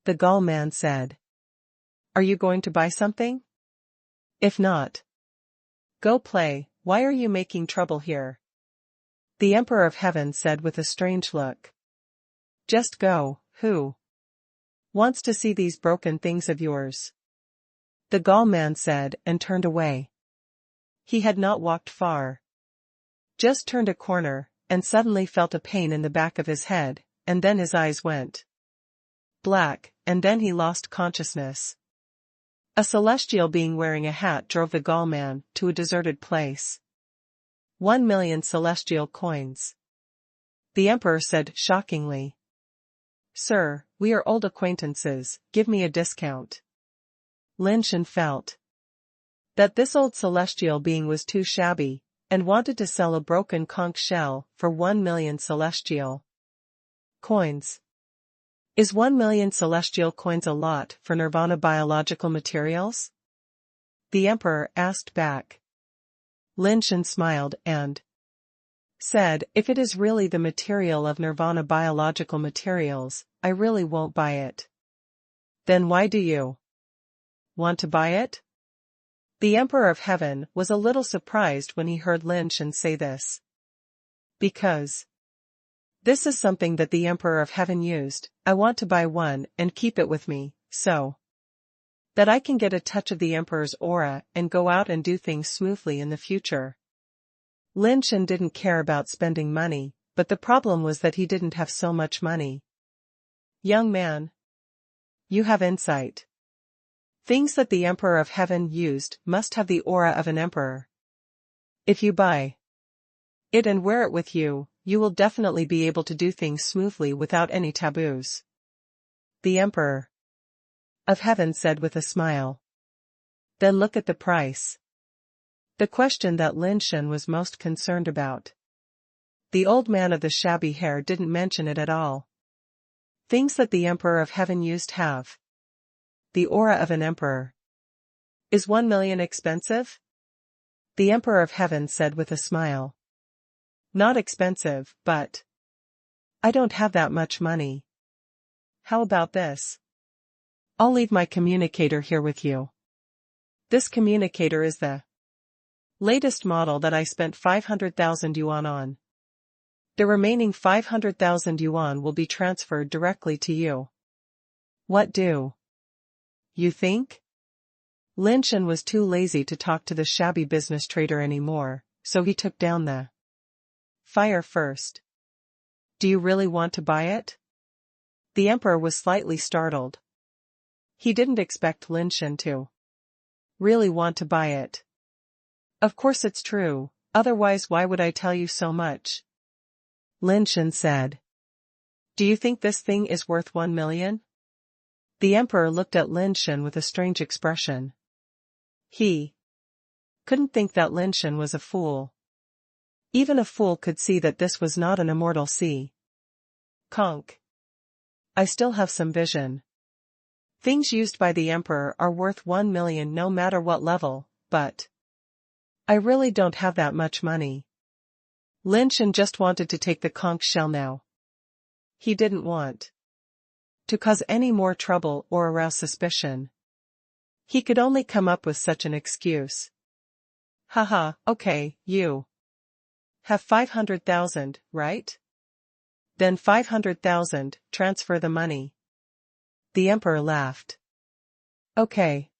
The Gaul man said. Are you going to buy something? If not, go play, why are you making trouble here? The Emperor of Heaven said with a strange look. Just go, who wants to see these broken things of yours? The Gaul man said and turned away. He had not walked far. Just turned a corner, and suddenly felt a pain in the back of his head, and then his eyes went black, and then he lost consciousness. A celestial being wearing a hat drove the Gaul man to a deserted place. 1,000,000 celestial coins. The Emperor said shockingly. Sir, we are old acquaintances, give me a discount. Lin Shen felt That this old celestial being was too shabby, and wanted to sell a broken conch shell for 1 million celestial coins. Is 1 million celestial coins a lot for Nirvana biological materials? The emperor asked back. Lin Shen smiled and said, if it is really the material of Nirvana biological materials, I really won't buy it. Then why do you want to buy it? The Emperor of Heaven was a little surprised when he heard Lin Shen say this. Because this is something that the Emperor of Heaven used, I want to buy one and keep it with me, so that I can get a touch of the Emperor's aura and go out and do things smoothly in the future. Lin Shen didn't care about spending money, but the problem was that he didn't have so much money. Young man, you have insight. Things that the Emperor of Heaven used must have the aura of an emperor. If you buy it and wear it with you, you will definitely be able to do things smoothly without any taboos. The Emperor of Heaven said with a smile. Then look at the price. The question that Lin Shen was most concerned about. The old man of the shabby hair didn't mention it at all. Things that the Emperor of Heaven used have the aura of an emperor. Is 1 million expensive? The Emperor of Heaven said with a smile. Not expensive, but I don't have that much money. How about this? I'll leave my communicator here with you. This communicator is the latest model that I spent 500,000 yuan on. The remaining 500,000 yuan will be transferred directly to you. What do you think? Lin Shen was too lazy to talk to the shabby business trader anymore, so he took down the fire first. Do you really want to buy it? The emperor was slightly startled. He didn't expect Lin Shen to really want to buy it. Of course it's true, otherwise why would I tell you so much? Lin Shen said. Do you think this thing is worth 1 million? The emperor looked at Lin Shen with a strange expression. He couldn't think that Lin Shen was a fool. Even a fool could see that this was not an immortal sea conch. I still have some vision. Things used by the emperor are worth 1 million no matter what level, but I really don't have that much money. Lin Shen just wanted to take the conch shell now. He didn't want to cause any more trouble or arouse suspicion. He could only come up with such an excuse. Haha, okay, you have 500,000, right? Then 500,000, transfer the money. The emperor laughed. Okay.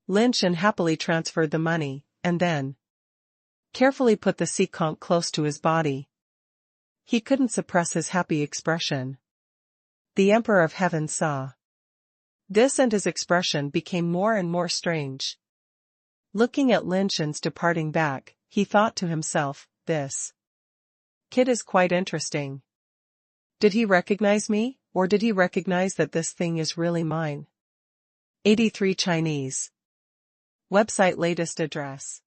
Lin Shen happily transferred the money, and then carefully put the sea conch close to his body. He couldn't suppress his happy expression. The Emperor of Heaven saw this and his expression became more and more strange. Looking at Lin Shen's departing back, he thought to himself, this kid is quite interesting. Did he recognize me, or did he recognize that this thing is really mine? 83 Chinese. Website latest address.